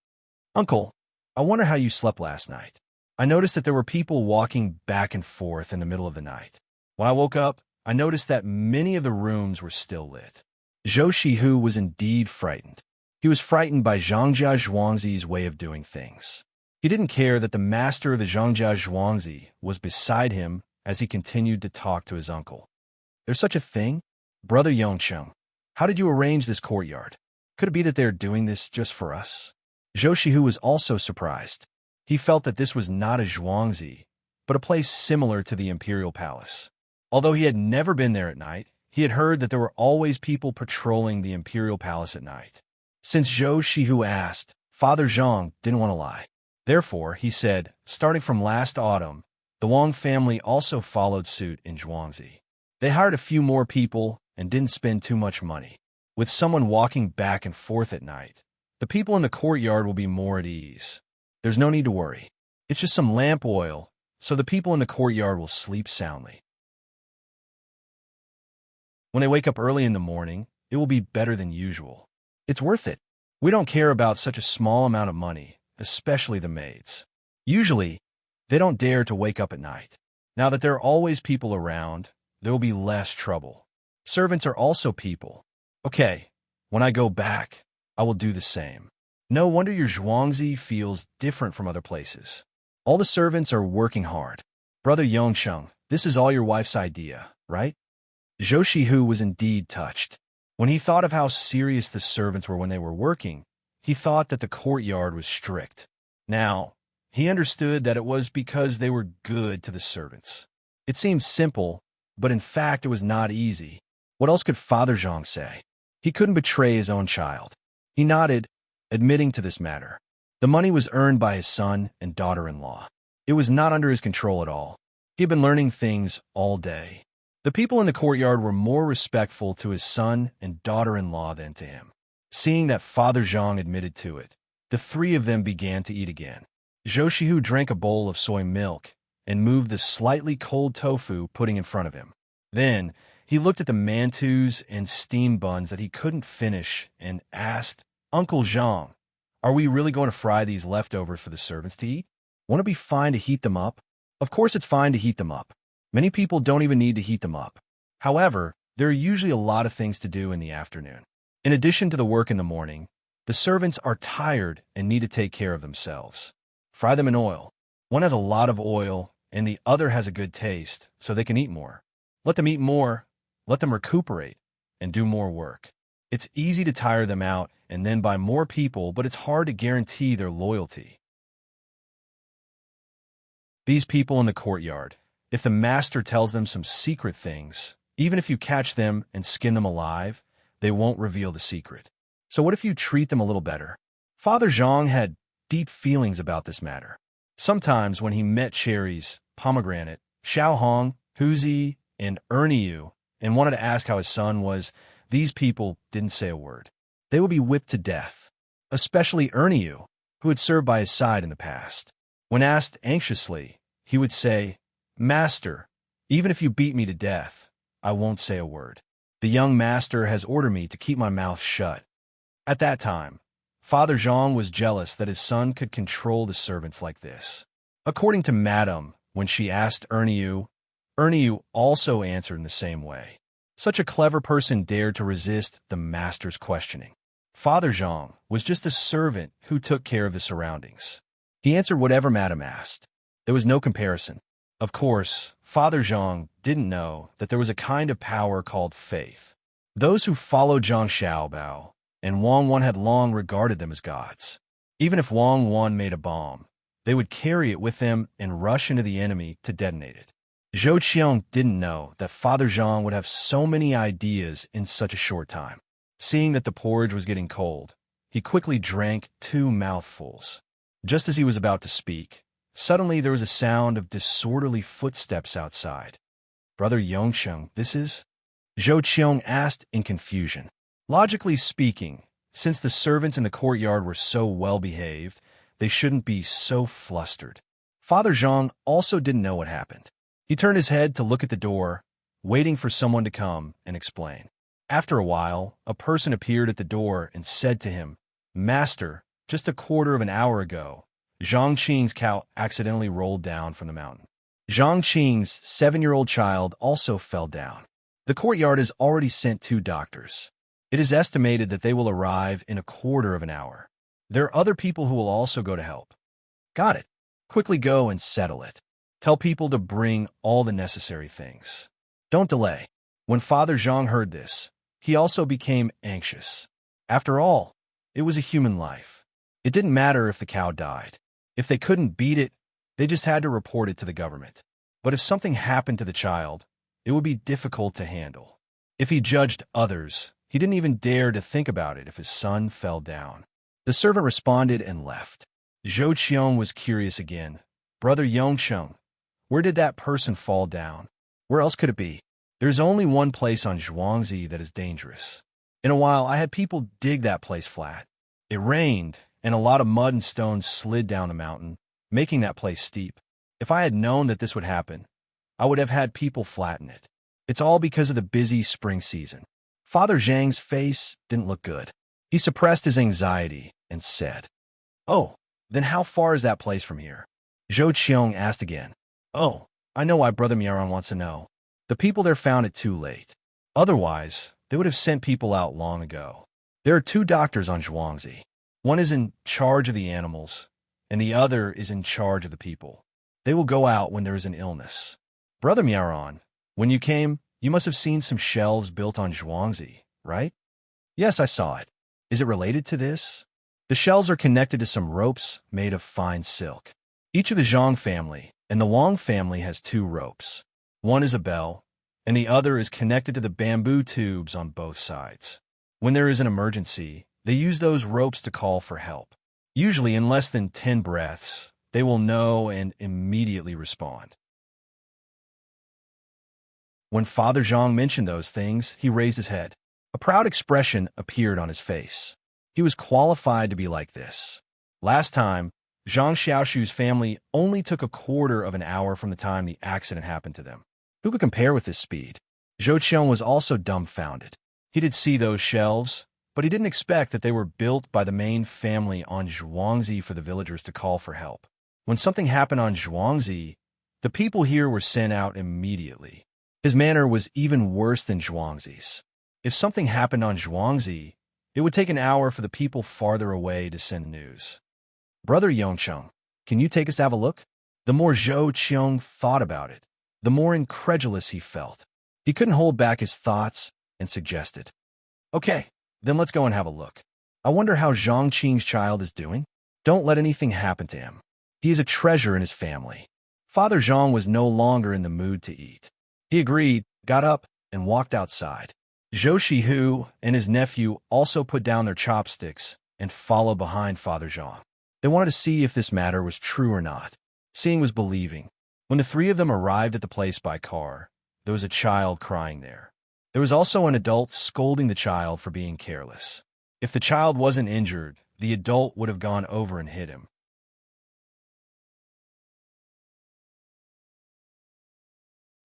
Uncle, I wonder how you slept last night. I noticed that there were people walking back and forth in the middle of the night. When I woke up, I noticed that many of the rooms were still lit. Zhou Shihu was indeed frightened. He was frightened by Zhangjia Zhuangzi's way of doing things. He didn't care that the master of the Zhangjia Zhuangzi was beside him as he continued to talk to his uncle. There's such a thing? Brother Yongcheng, how did you arrange this courtyard? Could it be that they're doing this just for us? Zhou Shihu was also surprised. He felt that this was not a Zhuangzi, but a place similar to the imperial palace. Although he had never been there at night, he had heard that there were always people patrolling the imperial palace at night. Since Zhou Shihu asked, Father Zhang didn't want to lie. Therefore, he said, starting from last autumn, the Wang family also followed suit in Zhuangzi. They hired a few more people and didn't spend too much money. With someone walking back and forth at night, the people in the courtyard will be more at ease. There's no need to worry. It's just some lamp oil, so the people in the courtyard will sleep soundly. When they wake up early in the morning, it will be better than usual. It's worth it. We don't care about such a small amount of money, especially the maids. Usually, they don't dare to wake up at night. Now that there are always people around, there will be less trouble. Servants are also people. Okay, when I go back, I will do the same. No wonder your Zhuangzi feels different from other places. All the servants are working hard. Brother Yongcheng, this is all your wife's idea, right? Zhou Shihu was indeed touched. When he thought of how serious the servants were when they were working, he thought that the courtyard was strict. Now, he understood that it was because they were good to the servants. It seemed simple, but in fact it was not easy. What else could Father Zhang say? He couldn't betray his own child. He nodded, admitting to this matter. The money was earned by his son and daughter-in-law. It was not under his control at all. He had been learning things all day. The people in the courtyard were more respectful to his son and daughter-in-law than to him. Seeing that Father Zhang admitted to it, the three of them began to eat again. Zhou Shihu drank a bowl of soy milk and moved the slightly cold tofu pudding in front of him. Then, he looked at the mantus and steamed buns that he couldn't finish and asked, Uncle Zhang, are we really going to fry these leftovers for the servants to eat? Won't it be fine to heat them up? Of course it's fine to heat them up. Many people don't even need to heat them up. However, there are usually a lot of things to do in the afternoon. In addition to the work in the morning, the servants are tired and need to take care of themselves. Fry them in oil. One has a lot of oil, and the other has a good taste, so they can eat more. Let them eat more, let them recuperate, and do more work. It's easy to tire them out and then buy more people, but it's hard to guarantee their loyalty. These people in the courtyard, if the master tells them some secret things, even if you catch them and skin them alive, they won't reveal the secret. So what if you treat them a little better? Father Zhang had deep feelings about this matter. Sometimes when he met Cherries, Pomegranate, Xiaohong, Huzi, and Erniu, and wanted to ask how his son was, these people didn't say a word. They would be whipped to death, especially Erniu, who had served by his side in the past. When asked anxiously, he would say, Master, even if you beat me to death, I won't say a word. The young master has ordered me to keep my mouth shut. At that time, Father Zhang was jealous that his son could control the servants like this. According to Madame, when she asked Erniu also answered in the same way. Such a clever person dared to resist the master's questioning. Father Zhang was just a servant who took care of the surroundings. He answered whatever Madame asked. There was no comparison. Of course, Father Zhang didn't know that there was a kind of power called faith. Those who followed Zhang Xiaobao and Wang Wan had long regarded them as gods. Even if Wang Wan made a bomb, they would carry it with them and rush into the enemy to detonate it. Zhou Qiong didn't know that Father Zhang would have so many ideas in such a short time. Seeing that the porridge was getting cold, he quickly drank 2 mouthfuls. Just as he was about to speak, suddenly there was a sound of disorderly footsteps outside. "Brother Yongsheng, this is?" Zhou Qiong asked in confusion. Logically speaking, since the servants in the courtyard were so well-behaved, they shouldn't be so flustered. Father Zhang also didn't know what happened. He turned his head to look at the door, waiting for someone to come and explain. After a while, a person appeared at the door and said to him, "Master, just a quarter of an hour ago, Zhang Qing's cow accidentally rolled down from the mountain. Zhang Qing's 7-year-old child also fell down. The courtyard has already sent 2 doctors. It is estimated that they will arrive in a quarter of an hour. There are other people who will also go to help." "Got it. Quickly go and settle it. Tell people to bring all the necessary things. Don't delay." When Father Zhang heard this, he also became anxious. After all, it was a human life. It didn't matter if the cow died. If they couldn't beat it, they just had to report it to the government. But if something happened to the child, it would be difficult to handle. If he judged others, he didn't even dare to think about it if his son fell down. The servant responded and left. Zhou Qiong was curious again. "Brother Yongsheng, where did that person fall down? Where else could it be? There's only one place on Zhuangzi that is dangerous. In a while, I had people dig that place flat. It rained, and a lot of mud and stones slid down the mountain, making that place steep. If I had known that this would happen, I would have had people flatten it. It's all because of the busy spring season." Father Zhang's face didn't look good. He suppressed his anxiety and said, "Oh, then how far is that place from here?" Zhou Qiong asked again. "Oh, I know why Brother Miaron wants to know. The people there found it too late. Otherwise, they would have sent people out long ago. There are 2 doctors on Zhuangzi. One is in charge of the animals, and the other is in charge of the people. They will go out when there is an illness. Brother Miaron, when you came, you must have seen some shelves built on Zhuangzi, right?" "Yes, I saw it. Is it related to this?" "The shelves are connected to some ropes made of fine silk. Each of the Zhang family and the Wang family has 2 ropes. One is a bell, and the other is connected to the bamboo tubes on both sides. When there is an emergency, they use those ropes to call for help. Usually in less than 10 breaths, they will know and immediately respond." When Father Zhang mentioned those things, he raised his head. A proud expression appeared on his face. He was qualified to be like this. Last time, Zhang Xiaoshu's family only took a quarter of an hour from the time the accident happened to them. Who could compare with this speed? Zhou Qiong was also dumbfounded. He did see those shelves, but he didn't expect that they were built by the main family on Zhuangzi for the villagers to call for help. When something happened on Zhuangzi, the people here were sent out immediately. His manner was even worse than Zhuangzi's. If something happened on Zhuangzi, it would take an hour for the people farther away to send news. "Brother Yongsheng, can you take us to have a look?" The more Zhou Qiong thought about it, the more incredulous he felt. He couldn't hold back his thoughts and suggested, "Okay, then let's go and have a look. I wonder how Zhang Qing's child is doing. Don't let anything happen to him. He is a treasure in his family." Father Zhang was no longer in the mood to eat. He agreed, got up, and walked outside. Zhou Shihu and his nephew also put down their chopsticks and followed behind Father Zhang. They wanted to see if this matter was true or not. Seeing was believing. When the 3 of them arrived at the place by car, there was a child crying there. There was also an adult scolding the child for being careless. If the child wasn't injured, the adult would have gone over and hit him.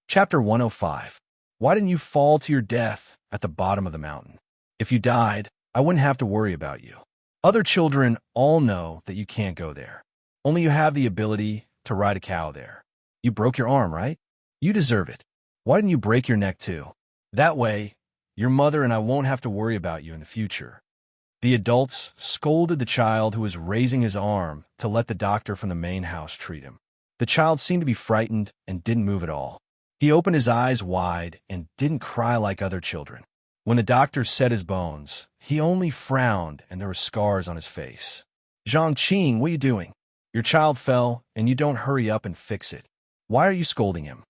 Chapter 105. Why didn't you fall to your death at the bottom of the mountain? If you died, I wouldn't have to worry about you. Other children all know that you can't go there. Only you have the ability to ride a cow there. You broke your arm, right? You deserve it. Why didn't you break your neck too? That way, your mother and I won't have to worry about you in the future." The adults scolded the child who was raising his arm to let the doctor from the main house treat him. The child seemed to be frightened and didn't move at all. He opened his eyes wide and didn't cry like other children. When the doctor set his bones, he only frowned and there were scars on his face. Zhang Qing, what are you doing? Your child fell, and you don't hurry up and fix it. Why are you scolding him?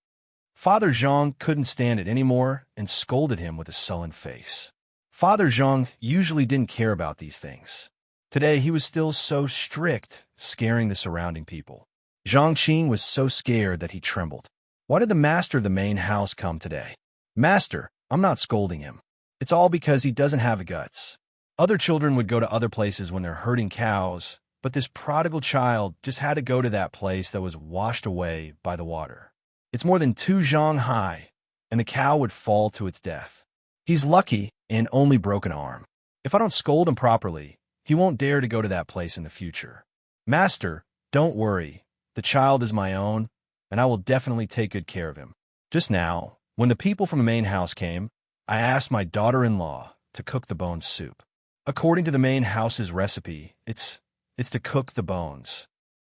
Father Zhang couldn't stand it anymore and scolded him with a sullen face. Father Zhang usually didn't care about these things. Today he was still so strict, scaring the surrounding people. Zhang Qing was so scared that he trembled. Why did the master of the main house come today? Master, I'm not scolding him. It's all because he doesn't have the guts. Other children would go to other places when they're herding cows, but this prodigal child just had to go to that place that was washed away by the water. It's more than 2 zhang high, and the cow would fall to its death. He's lucky and only broke an arm. If I don't scold him properly, he won't dare to go to that place in the future. Master, don't worry. The child is my own, and I will definitely take good care of him. Just now, when the people from the main house came, I asked my daughter-in-law to cook the bones soup. According to the main house's recipe, it's to cook the bones.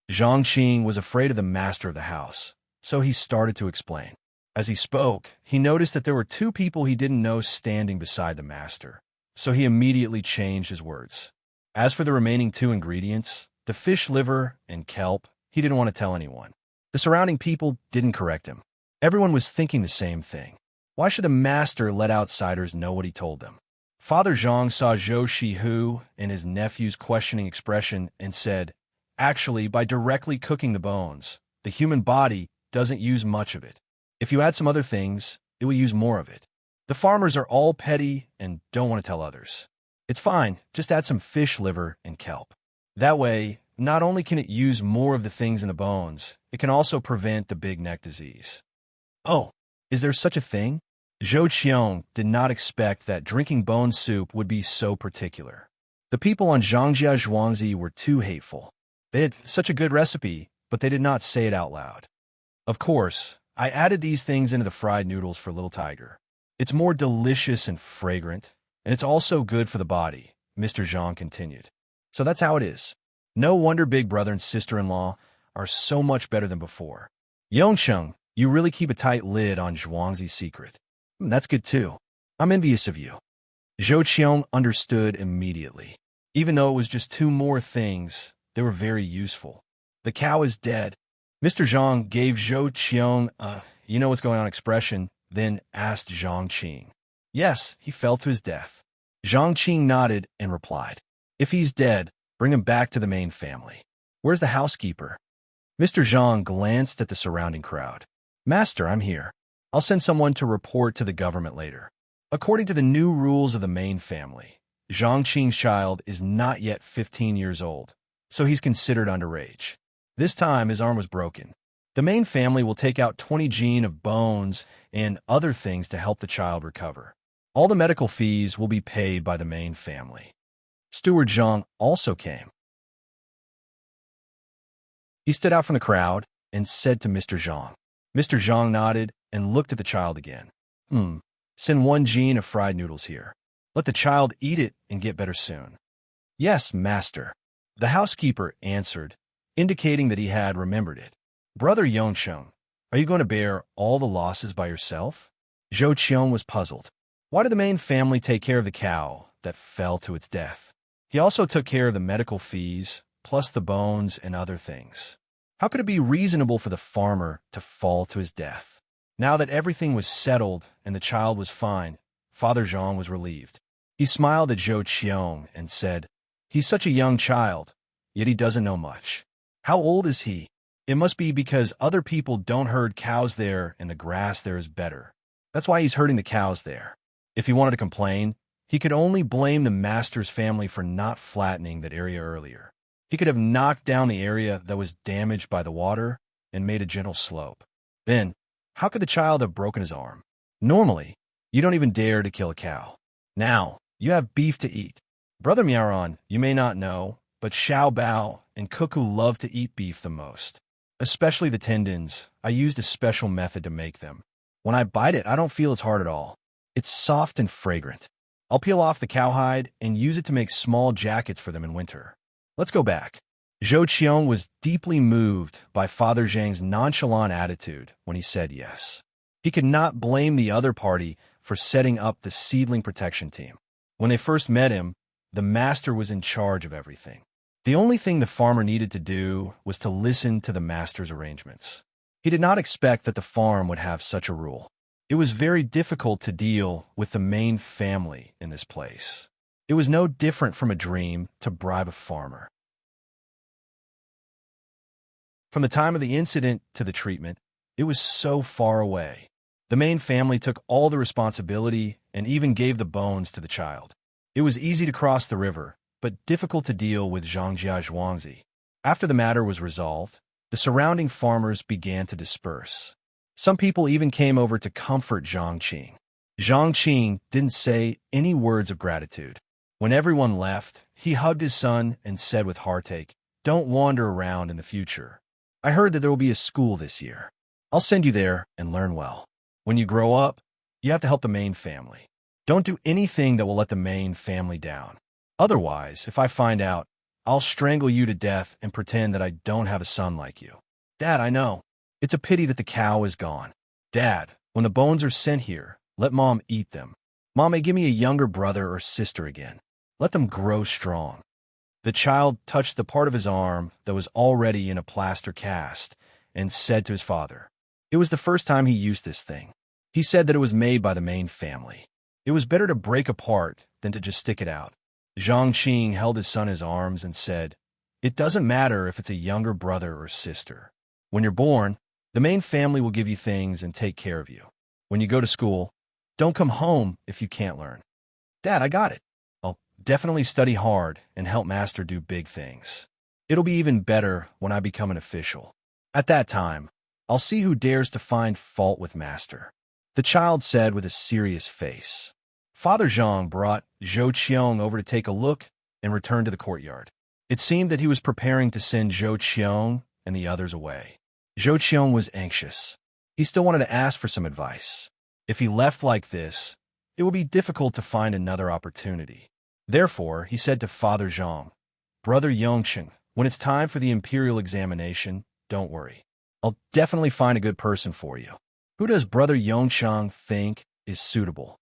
Zhang Qing was afraid of the master of the house, so he started to explain. As he spoke, he noticed that there were 2 people he didn't know standing beside the master, so he immediately changed his words. As for the remaining 2 ingredients, the fish liver and kelp, he didn't want to tell anyone. The surrounding people didn't correct him. Everyone was thinking the same thing. Why should the master let outsiders know what he told them? Father Zhang saw Zhou Shihu and his nephew's questioning expression and said, actually, by directly cooking the bones, the human body doesn't use much of it. If you add some other things, it will use more of it. The farmers are all petty and don't want to tell others. It's fine, just add some fish liver and kelp. That way, not only can it use more of the things in the bones, it can also prevent the big neck disease. Oh, is there such a thing? Zhou Qiong did not expect that drinking bone soup would be so particular. The people on Zhangjia Zhuangzi were too hateful. They had such a good recipe, but they did not say it out loud. Of course, I added these things into the fried noodles for Little Tiger. It's more delicious and fragrant, and it's also good for the body, Mr. Zhang continued. So that's how it is. No wonder big brother and sister-in-law are so much better than before. Yongsheng, you really keep a tight lid on Zhuangzi's secret. That's good too. I'm envious of you. Zhou Qiong understood immediately. Even though it was just 2 more things, they were very useful. The cow is dead. Mr. Zhang gave Zhou Qiong a you know what's going on expression, then asked Zhang Qing. Yes, he fell to his death. Zhang Qing nodded and replied, if he's dead, bring him back to the main family. Where's the housekeeper? Mr. Zhang glanced at the surrounding crowd. Master, I'm here. I'll send someone to report to the government later. According to the new rules of the main family, Zhang Qing's child is not yet 15 years old, so he's considered underage. This time, his arm was broken. The main family will take out 20 gene of bones and other things to help the child recover. All the medical fees will be paid by the main family. Steward Zhang also came. He stood out from the crowd and said to Mr. Zhang. Mr. Zhang nodded and looked at the child again. Send 1 gene of fried noodles here. Let the child eat it and get better soon. Yes, master. The housekeeper answered, indicating that he had remembered it. Brother Yongsheng, are you going to bear all the losses by yourself? Zhou Qiong was puzzled. Why did the main family take care of the cow that fell to its death? He also took care of the medical fees, plus the bones and other things. How could it be reasonable for the farmer to fall to his death? Now that everything was settled and the child was fine, Father Zhang was relieved. He smiled at Zhou Qiong and said, he's such a young child, yet he doesn't know much. How old is he? It must be because other people don't herd cows there and the grass there is better. That's why he's herding the cows there. If he wanted to complain, he could only blame the master's family for not flattening that area earlier. He could have knocked down the area that was damaged by the water and made a gentle slope. Then, how could the child have broken his arm? Normally, you don't even dare to kill a cow. Now, you have beef to eat. Brother Miaoran, you may not know, but Xiao Bao and Cuckoo love to eat beef the most. Especially the tendons. I used a special method to make them. When I bite it, I don't feel it's hard at all. It's soft and fragrant. I'll peel off the cowhide and use it to make small jackets for them in winter. Let's go back. Zhou Qiong was deeply moved by Father Zhang's nonchalant attitude when he said yes. He could not blame the other party for setting up the seedling protection team. When they first met him, the master was in charge of everything. The only thing the farmer needed to do was to listen to the master's arrangements. He did not expect that the farm would have such a rule. It was very difficult to deal with the main family in this place. It was no different from a dream to bribe a farmer. From the time of the incident to the treatment, it was so far away. The main family took all the responsibility and even gave the bones to the child. It was easy to cross the river, but difficult to deal with Zhangjia Zhuangzi. After the matter was resolved, the surrounding farmers began to disperse. Some people even came over to comfort Zhang Qing. Zhang Qing didn't say any words of gratitude. When everyone left, he hugged his son and said with heartache, "Don't wander around in the future. I heard that there will be a school this year. I'll send you there and learn well. When you grow up, you have to help the main family. Don't do anything that will let the main family down. Otherwise, if I find out, I'll strangle you to death and pretend that I don't have a son like you." "Dad, I know. It's a pity that the cow is gone." "Dad, when the bones are sent here, let Mom eat them. Mom may give me a younger brother or sister again. Let them grow strong." The child touched the part of his arm that was already in a plaster cast and said to his father, it was the first time he used this thing. He said that it was made by the main family. It was better to break apart than to just stick it out. Zhang Qing held his son in his arms and said, "It doesn't matter if it's a younger brother or sister. When you're born, the main family will give you things and take care of you. When you go to school, don't come home if you can't learn." "Dad, I got it. I'll definitely study hard and help Master do big things. It'll be even better when I become an official. At that time, I'll see who dares to find fault with Master," the child said with a serious face. Father Zhang brought Zhou Qiong over to take a look and returned to the courtyard. It seemed that he was preparing to send Zhou Qiong and the others away. Zhou Qiong was anxious. He still wanted to ask for some advice. If he left like this, it would be difficult to find another opportunity. Therefore, he said to Father Zhang, "Brother Yongqing, when it's time for the imperial examination, don't worry. I'll definitely find a good person for you. Who does Brother Yongqing think is suitable?"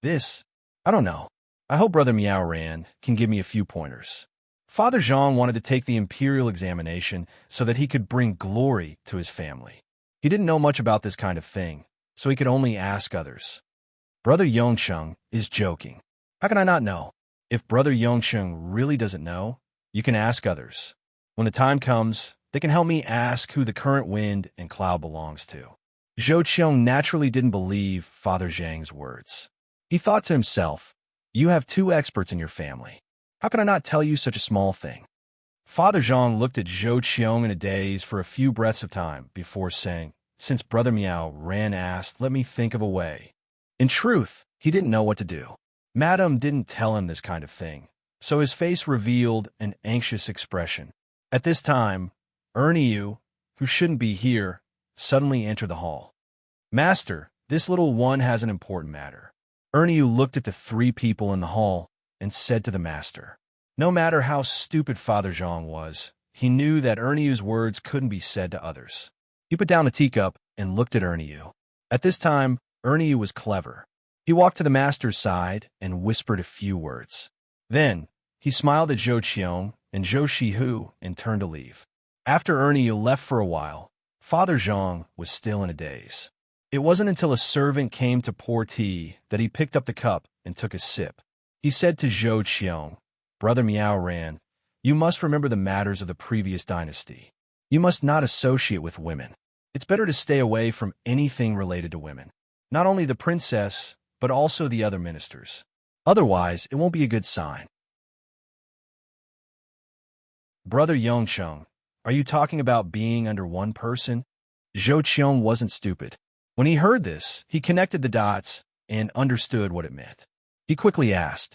"This? I don't know. I hope Brother Miao Ran can give me a few pointers." Father Zhang wanted to take the imperial examination so that he could bring glory to his family. He didn't know much about this kind of thing, so he could only ask others. Brother Yongqing is joking. How can I not know? If Brother Yongqing really doesn't know, you can ask others. When the time comes, they can help me ask who the current wind and cloud belongs to. Zhou Qiong naturally didn't believe Father Zhang's words. He thought to himself, "You have 2 experts in your family. How can I not tell you such a small thing?" Father Zhang looked at Zhou Qiong in a daze for a few breaths of time before saying, "Since Brother Miao Ran asked, let me think of a way." In truth, he didn't know what to do. Madame didn't tell him this kind of thing, so his face revealed an anxious expression. At this time, Ernie Yu, who shouldn't be here, suddenly entered the hall. "Master, this little one has an important matter." Ernie Yu looked at the 3 people in the hall and said to the master. No matter how stupid Father Zhang was, he knew that Ernie Yu's words couldn't be said to others. He put down the teacup and looked at Ernie Yu. At this time, Ernie Yu was clever. He walked to the master's side and whispered a few words. Then, he smiled at Zhou Qiong and Zhou Shihu and turned to leave. After Ernie Yu left for a while, Father Zhang was still in a daze. It wasn't until a servant came to pour tea that he picked up the cup and took a sip. He said to Zhou Qiong, "Brother Miao Ran, you must remember the matters of the previous dynasty. You must not associate with women. It's better to stay away from anything related to women. Not only the princess, but also the other ministers. Otherwise, it won't be a good sign." "Brother Yongqing, are you talking about being under one person?" Zhou Qiong wasn't stupid. When he heard this, he connected the dots and understood what it meant. He quickly asked,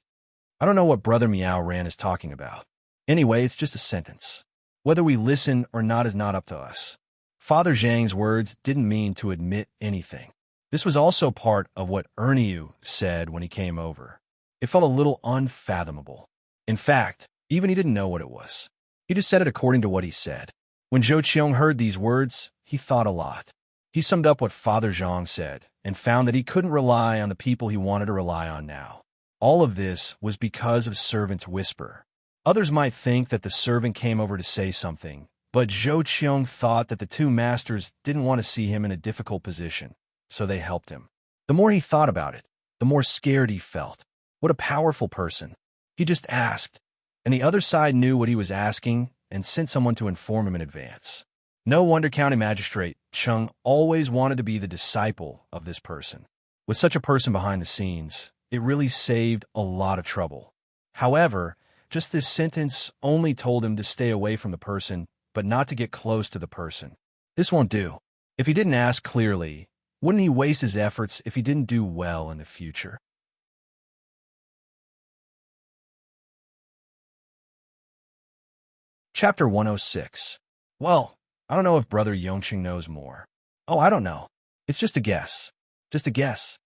"I don't know what Brother Miao Ran is talking about. Anyway, it's just a sentence. Whether we listen or not is not up to us." Father Zhang's words didn't mean to admit anything. This was also part of what Ernie Yu said when he came over. It felt a little unfathomable. In fact, even he didn't know what it was. He just said it according to what he said. When Zhou Qiong heard these words, he thought a lot. He summed up what Father Zhang said and found that he couldn't rely on the people he wanted to rely on now. All of this was because of servant's whisper. Others might think that the servant came over to say something, but Zhou Qiong thought that the two masters didn't want to see him in a difficult position, so they helped him. The more he thought about it, the more scared he felt. What a powerful person. He just asked, and the other side knew what he was asking and sent someone to inform him in advance. No wonder County Magistrate Chung always wanted to be the disciple of this person. With such a person behind the scenes, it really saved a lot of trouble. However, just this sentence only told him to stay away from the person, but not to get close to the person. This won't do. If he didn't ask clearly, wouldn't he waste his efforts if he didn't do well in the future? Chapter 106. Well, I don't know if Brother Yongqing knows more. Oh, I don't know. It's just a guess. Just a guess.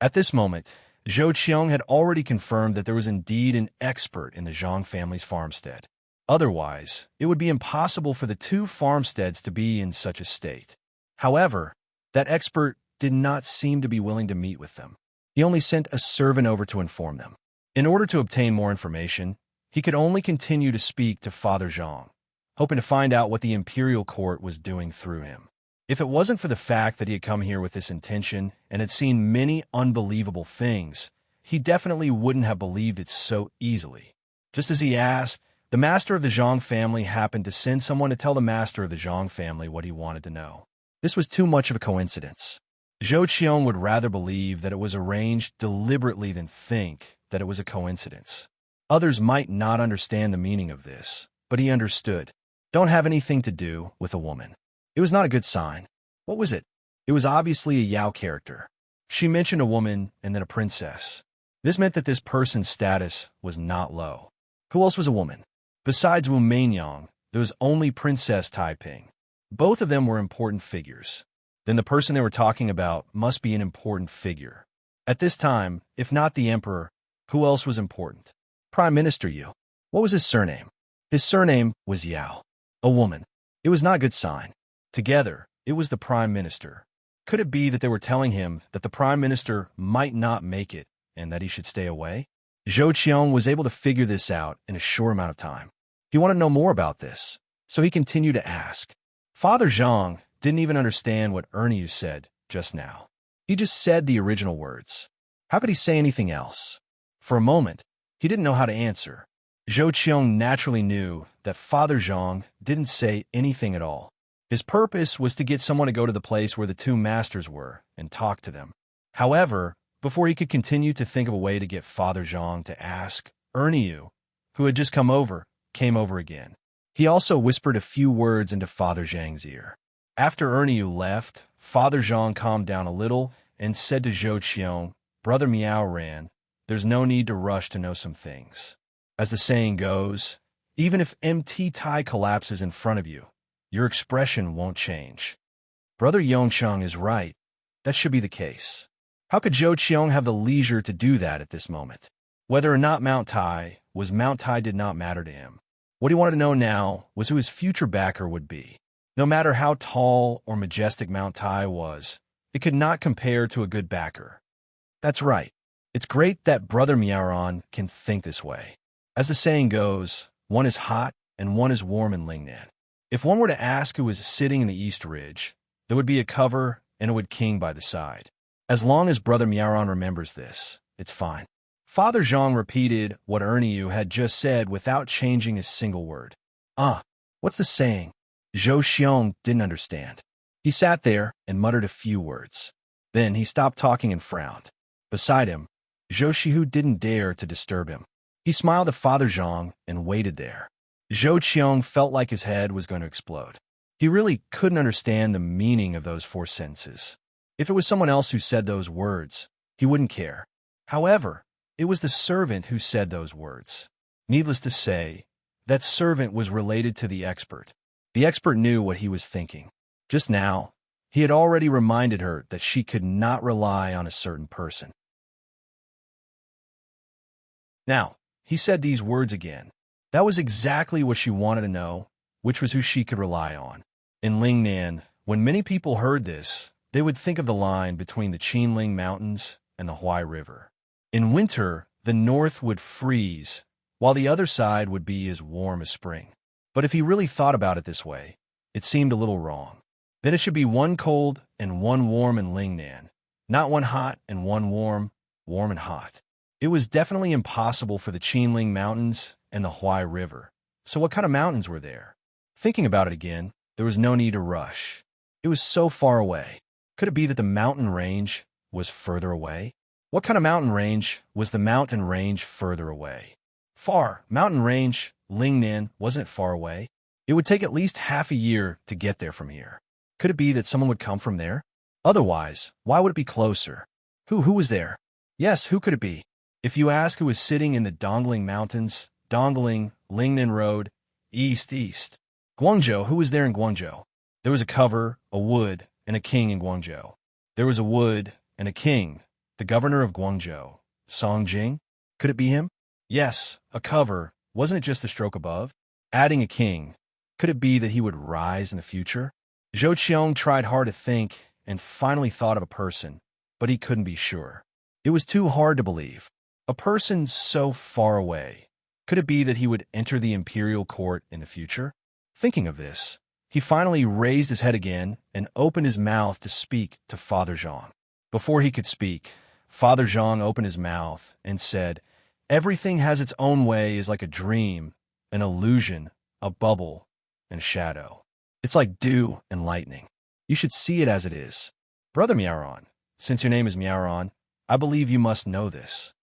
At this moment, Zhou Qiong had already confirmed that there was indeed an expert in the Zhang family's farmstead. Otherwise, it would be impossible for the two farmsteads to be in such a state. However, that expert did not seem to be willing to meet with them. He only sent a servant over to inform them. In order to obtain more information, he could only continue to speak to Father Zhang, hoping to find out what the imperial court was doing through him. If it wasn't for the fact that he had come here with this intention and had seen many unbelievable things, he definitely wouldn't have believed it so easily. Just as he asked, the master of the Zhang family happened to send someone to tell the master of the Zhang family what he wanted to know. This was too much of a coincidence. Zhou Qiong would rather believe that it was arranged deliberately than think that it was a coincidence. Others might not understand the meaning of this, but he understood. Don't have anything to do with a woman. It was not a good sign. What was it? It was obviously a Yao character. She mentioned a woman and then a princess. This meant that this person's status was not low. Who else was a woman? Besides Wu Meinyang, there was only Princess Taiping. Both of them were important figures. Then the person they were talking about must be an important figure. At this time, if not the emperor, who else was important? Prime Minister Yu. What was his surname? His surname was Yao. A woman. It was not a good sign. Together, it was the prime minister. Could it be that they were telling him that the prime minister might not make it and that he should stay away? Zhou Qiong was able to figure this out in a short amount of time. He wanted to know more about this, so he continued to ask. Father Zhang didn't even understand what Ernie said just now. He just said the original words. How could he say anything else? For a moment, he didn't know how to answer. Zhou Qiong naturally knew that Father Zhang didn't say anything at all. His purpose was to get someone to go to the place where the two masters were and talk to them. However, before he could continue to think of a way to get Father Zhang to ask, Ernie, who had just come over, came over again. He also whispered a few words into Father Zhang's ear. After Ernie left, Father Zhang calmed down a little and said to Zhou Qiong, Brother Miao Ran, there's no need to rush to know some things. As the saying goes, even if MT Tai collapses in front of you, your expression won't change. Brother Yongchang is right. That should be the case. How could Zhou Qiong have the leisure to do that at this moment? Whether or not Mount Tai did not matter to him. What he wanted to know now was who his future backer would be. No matter how tall or majestic Mount Tai was, it could not compare to a good backer. That's right. It's great that Brother Miaoran can think this way. As the saying goes, one is hot and one is warm in Lingnan. If one were to ask who was sitting in the East Ridge, there would be a cover and a wood king by the side. As long as Brother Miaoran remembers this, it's fine. Father Zhang repeated what Ernie had just said without changing a single word. What's the saying? Zhou Qiong didn't understand. He sat there and muttered a few words. Then he stopped talking and frowned. Beside him, Zhou Shihu didn't dare to disturb him. He smiled at Father Zhang and waited there. Zhou Qiong felt like his head was going to explode. He really couldn't understand the meaning of those 4 sentences. If it was someone else who said those words, he wouldn't care. However, it was the servant who said those words. Needless to say, that servant was related to the expert. The expert knew what he was thinking. Just now, he had already reminded her that she could not rely on a certain person. Now, he said these words again. That was exactly what she wanted to know, which was who she could rely on. In Lingnan, when many people heard this, they would think of the line between the Qinling Mountains and the Huai River. In winter, the north would freeze, while the other side would be as warm as spring. But if he really thought about it this way, it seemed a little wrong. Then it should be one cold and one warm in Lingnan, not one hot and one warm, warm and hot. It was definitely impossible for the Qinling Mountains and the Huai River. So what kind of mountains were there? Thinking about it again, there was no need to rush. It was so far away. Could it be that the mountain range was further away? What kind of mountain range was the mountain range further away? Far. Mountain range, Lingnan, wasn't it far away? It would take at least half a year to get there from here. Could it be that someone would come from there? Otherwise, why would it be closer? Who was there? Yes, who could it be? If you ask who was sitting in the Dongling Mountains, Dongling, Lingnan Road, east. Guangzhou, who was there in Guangzhou? There was a cover, a wood, and a king in Guangzhou. There was a wood and a king, the governor of Guangzhou, Song Jing. Could it be him? Yes, a cover. Wasn't it just the stroke above? Adding a king. Could it be that he would rise in the future? Zhou Qiong tried hard to think and finally thought of a person, but he couldn't be sure. It was too hard to believe. A person so far away. Could it be that he would enter the imperial court in the future? Thinking of this, he finally raised his head again and opened his mouth to speak to Father Zhang. Before he could speak, Father Zhang opened his mouth and said, "Everything has its own way is like a dream, an illusion, a bubble, and shadow. It's like dew and lightning. You should see it as it is. Brother Miaoran, since your name is Miaoran, I believe you must know this."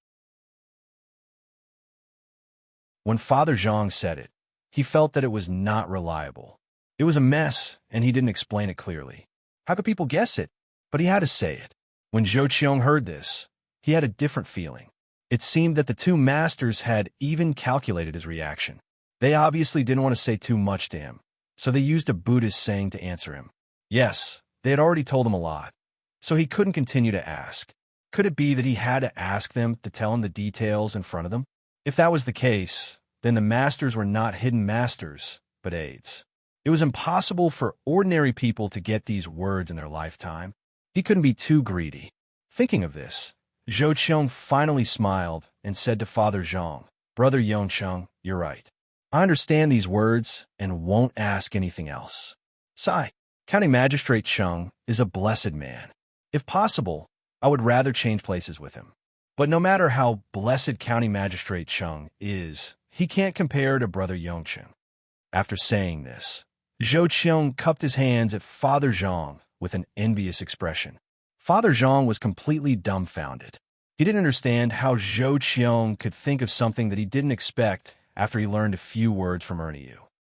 When Father Zhang said it, he felt that it was not reliable. It was a mess, and he didn't explain it clearly. How could people guess it? But he had to say it. When Zhou Qiong heard this, he had a different feeling. It seemed that the two masters had even calculated his reaction. They obviously didn't want to say too much to him, so they used a Buddhist saying to answer him. Yes, they had already told him a lot, so he couldn't continue to ask. Could it be that he had to ask them to tell him the details in front of them? If that was the case, then the masters were not hidden masters, but aides. It was impossible for ordinary people to get these words in their lifetime. He couldn't be too greedy. Thinking of this, Zhou Qiong finally smiled and said to Father Zhang, "Brother Yongcheng, you're right. I understand these words and won't ask anything else." Sigh. County Magistrate Cheng is a blessed man. If possible, I would rather change places with him. But no matter how blessed County Magistrate Cheng is, he can't compare to Brother Yongcheng. After saying this, Zhou Qiong cupped his hands at Father Zhang with an envious expression. Father Zhang was completely dumbfounded. He didn't understand how Zhou Qiong could think of something that he didn't expect after he learned a few words from Ernie.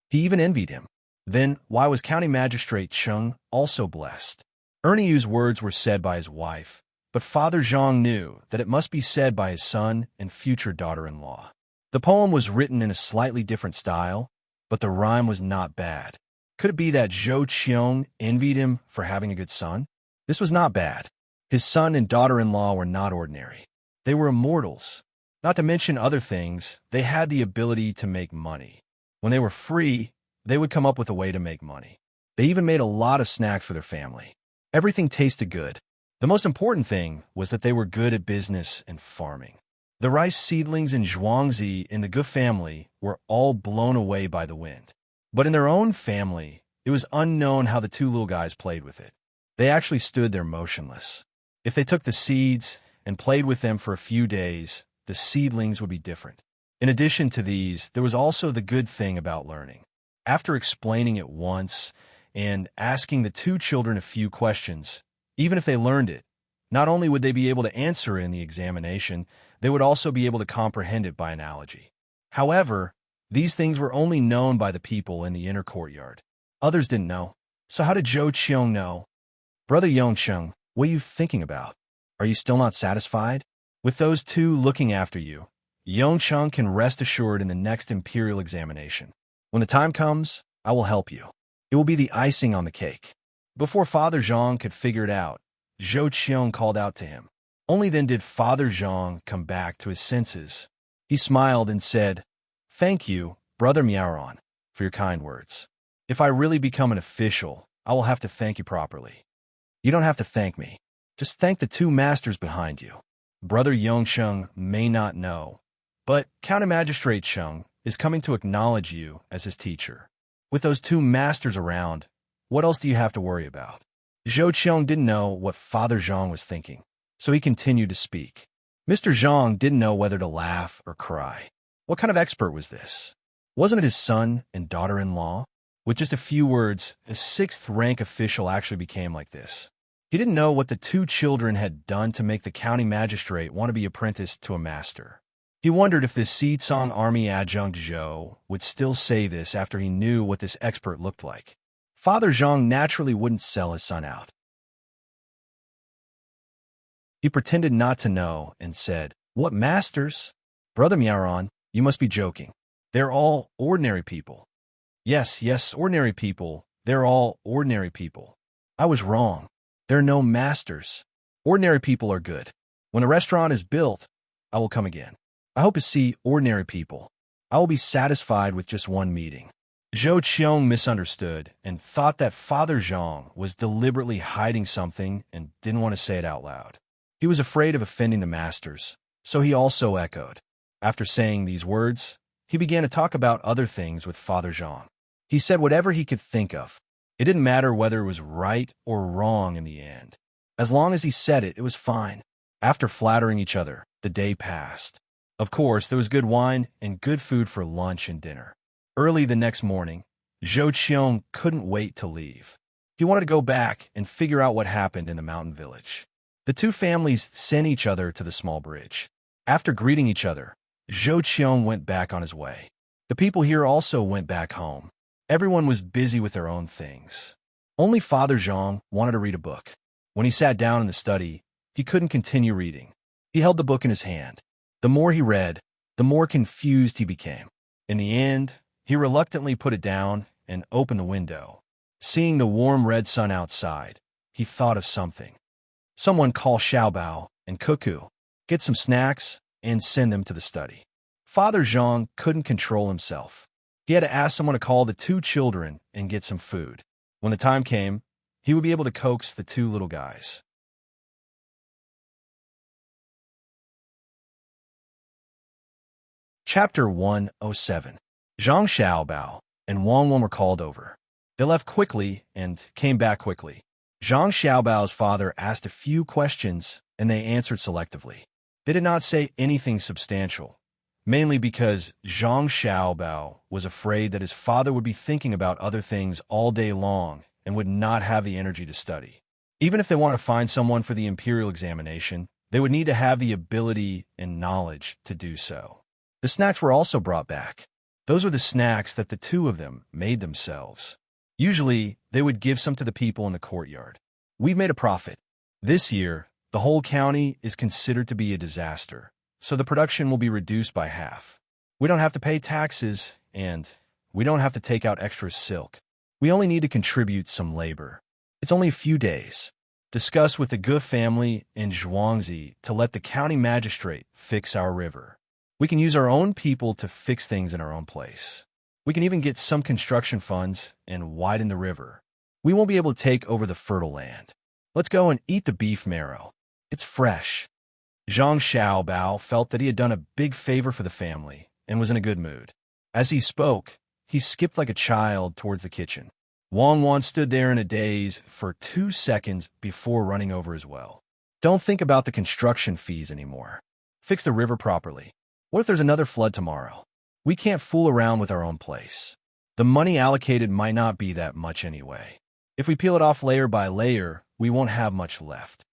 He even envied him. Then, why was County Magistrate Cheng also blessed? Ernie's words were said by his wife, but Father Zhang knew that it must be said by his son and future daughter-in-law. The poem was written in a slightly different style, but the rhyme was not bad. Could it be that Zhou Qiong envied him for having a good son? This was not bad. His son and daughter-in-law were not ordinary. They were immortals. Not to mention other things, they had the ability to make money. When they were free, they would come up with a way to make money. They even made a lot of snacks for their family. Everything tasted good. The most important thing was that they were good at business and farming. The rice seedlings in Zhuangzi in the Gu family were all blown away by the wind. But in their own family, it was unknown how the two little guys played with it. They actually stood there motionless. If they took the seeds and played with them for a few days, the seedlings would be different. In addition to these, there was also the good thing about learning. After explaining it once and asking the two children a few questions, even if they learned it, not only would they be able to answer it in the examination, they would also be able to comprehend it by analogy. However, these things were only known by the people in the inner courtyard. Others didn't know. So how did Zhou Qiong know? Brother Yongcheng, what are you thinking about? Are you still not satisfied? With those two looking after you, Yongcheng can rest assured in the next imperial examination. When the time comes, I will help you. It will be the icing on the cake. Before Father Zhang could figure it out, Zhou Qiong called out to him. Only then did Father Zhang come back to his senses. He smiled and said, "Thank you, Brother Miaoran, for your kind words. If I really become an official, I will have to thank you properly." You don't have to thank me. Just thank the two masters behind you. Brother Yongsheng may not know, but County Magistrate Sheng is coming to acknowledge you as his teacher. With those two masters around, what else do you have to worry about? Zhou Qiong didn't know what Father Zhang was thinking, so he continued to speak. Mr. Zhang didn't know whether to laugh or cry. What kind of expert was this? Wasn't it his son and daughter-in-law? With just a few words, a sixth-rank official actually became like this. He didn't know what the two children had done to make the county magistrate want to be apprenticed to a master. He wondered if this Sitsong Army adjunct Zhou would still say this after he knew what this expert looked like. Father Zhang naturally wouldn't sell his son out. He pretended not to know and said, "What masters? Brother Miaoran, you must be joking. They're all ordinary people." Yes, ordinary people. They're all ordinary people. I was wrong. There are no masters. Ordinary people are good. When the restaurant is built, I will come again. I hope to see ordinary people. I will be satisfied with just one meeting. Zhou Qiong misunderstood and thought that Father Zhang was deliberately hiding something and didn't want to say it out loud. He was afraid of offending the masters, so he also echoed. After saying these words, he began to talk about other things with Father Zhang. He said whatever he could think of. It didn't matter whether it was right or wrong in the end. As long as he said it, it was fine. After flattering each other, the day passed. Of course, there was good wine and good food for lunch and dinner. Early the next morning, Zhou Qiong couldn't wait to leave. He wanted to go back and figure out what happened in the mountain village. The two families sent each other to the small bridge. After greeting each other, Zhou Qiong went back on his way. The people here also went back home. Everyone was busy with their own things. Only Father Zhang wanted to read a book. When he sat down in the study, he couldn't continue reading. He held the book in his hand. The more he read, the more confused he became. In the end, he reluctantly put it down and opened the window. Seeing the warm red sun outside, he thought of something. Someone call Xiaobao and Cuckoo, get some snacks, and send them to the study. Father Zhang couldn't control himself. He had to ask someone to call the two children and get some food. When the time came, he would be able to coax the two little guys. Chapter 107. Zhang Xiaobao and Wang Wen were called over. They left quickly and came back quickly. Zhang Xiaobao's father asked a few questions, and they answered selectively. They did not say anything substantial, mainly because Zhang Xiaobao was afraid that his father would be thinking about other things all day long and would not have the energy to study. Even if they want to find someone for the imperial examination, they would need to have the ability and knowledge to do so. The snacks were also brought back. Those were the snacks that the two of them made themselves. Usually, they would give some to the people in the courtyard. We've made a profit. This year, the whole county is considered to be a disaster, so the production will be reduced by half. We don't have to pay taxes, and we don't have to take out extra silk. We only need to contribute some labor. It's only a few days. Discuss with the Gu family in Zhuangzi to let the county magistrate fix our river. We can use our own people to fix things in our own place. We can even get some construction funds and widen the river. We won't be able to take over the fertile land. Let's go and eat the beef marrow. It's fresh. Zhang Xiaobao felt that he had done a big favor for the family and was in a good mood. As he spoke, he skipped like a child towards the kitchen. Wang Wan stood there in a daze for 2 seconds before running over as well. Don't think about the construction fees anymore. Fix the river properly. What if there's another flood tomorrow? We can't fool around with our own place. The money allocated might not be that much anyway. If we peel it off layer by layer, we won't have much left.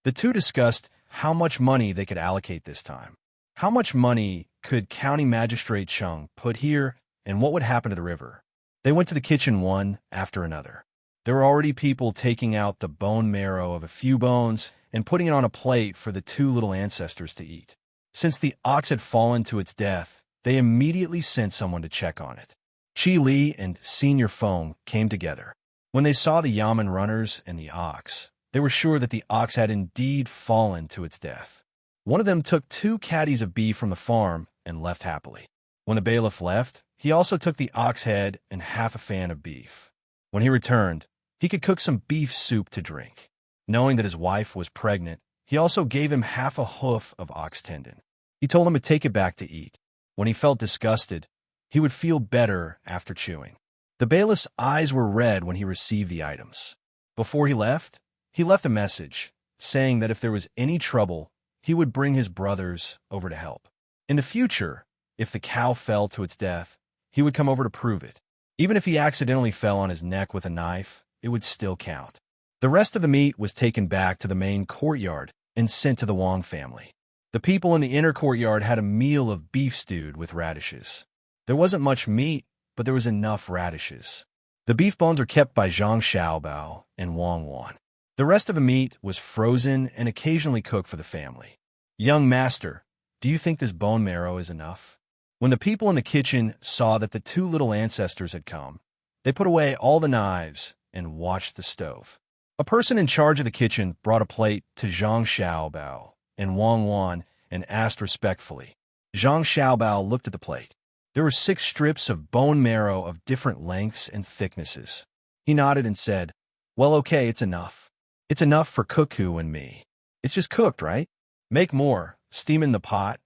The two discussed how much money they could allocate this time. How much money could County Magistrate Chung put here, and what would happen to the river? They went to the kitchen one after another. There were already people taking out the bone marrow of a few bones and putting it on a plate for the two little ancestors to eat. Since the ox had fallen to its death, they immediately sent someone to check on it. Qi Li and Senior Feng came together. When they saw the Yamen runners and the ox, they were sure that the ox had indeed fallen to its death. One of them took 2 caddies of beef from the farm and left happily. When the bailiff left, he also took the ox head and half a fan of beef. When he returned, he could cook some beef soup to drink. Knowing that his wife was pregnant, he also gave him half a hoof of ox tendon. He told him to take it back to eat. When he felt disgusted, he would feel better after chewing. The bailiff's eyes were red when he received the items. Before he left a message, saying that if there was any trouble, he would bring his brothers over to help. In the future, if the cow fell to its death, he would come over to prove it. Even if he accidentally fell on his neck with a knife, it would still count. The rest of the meat was taken back to the main courtyard and sent to the Wang family. The people in the inner courtyard had a meal of beef stewed with radishes. There wasn't much meat, but there was enough radishes. The beef bones are kept by Zhang Xiaobao and Wang Wan. The rest of the meat was frozen and occasionally cooked for the family. Young master, do you think this bone marrow is enough? When the people in the kitchen saw that the two little ancestors had come, they put away all the knives and watched the stove. A person in charge of the kitchen brought a plate to Zhang Xiaobao and Wang Wan and asked respectfully. Zhang Xiaobao looked at the plate. There were 6 strips of bone marrow of different lengths and thicknesses. He nodded and said, "Well, okay, it's enough. It's enough for Cuckoo and me. It's just cooked, right? Make more, steam in the pot,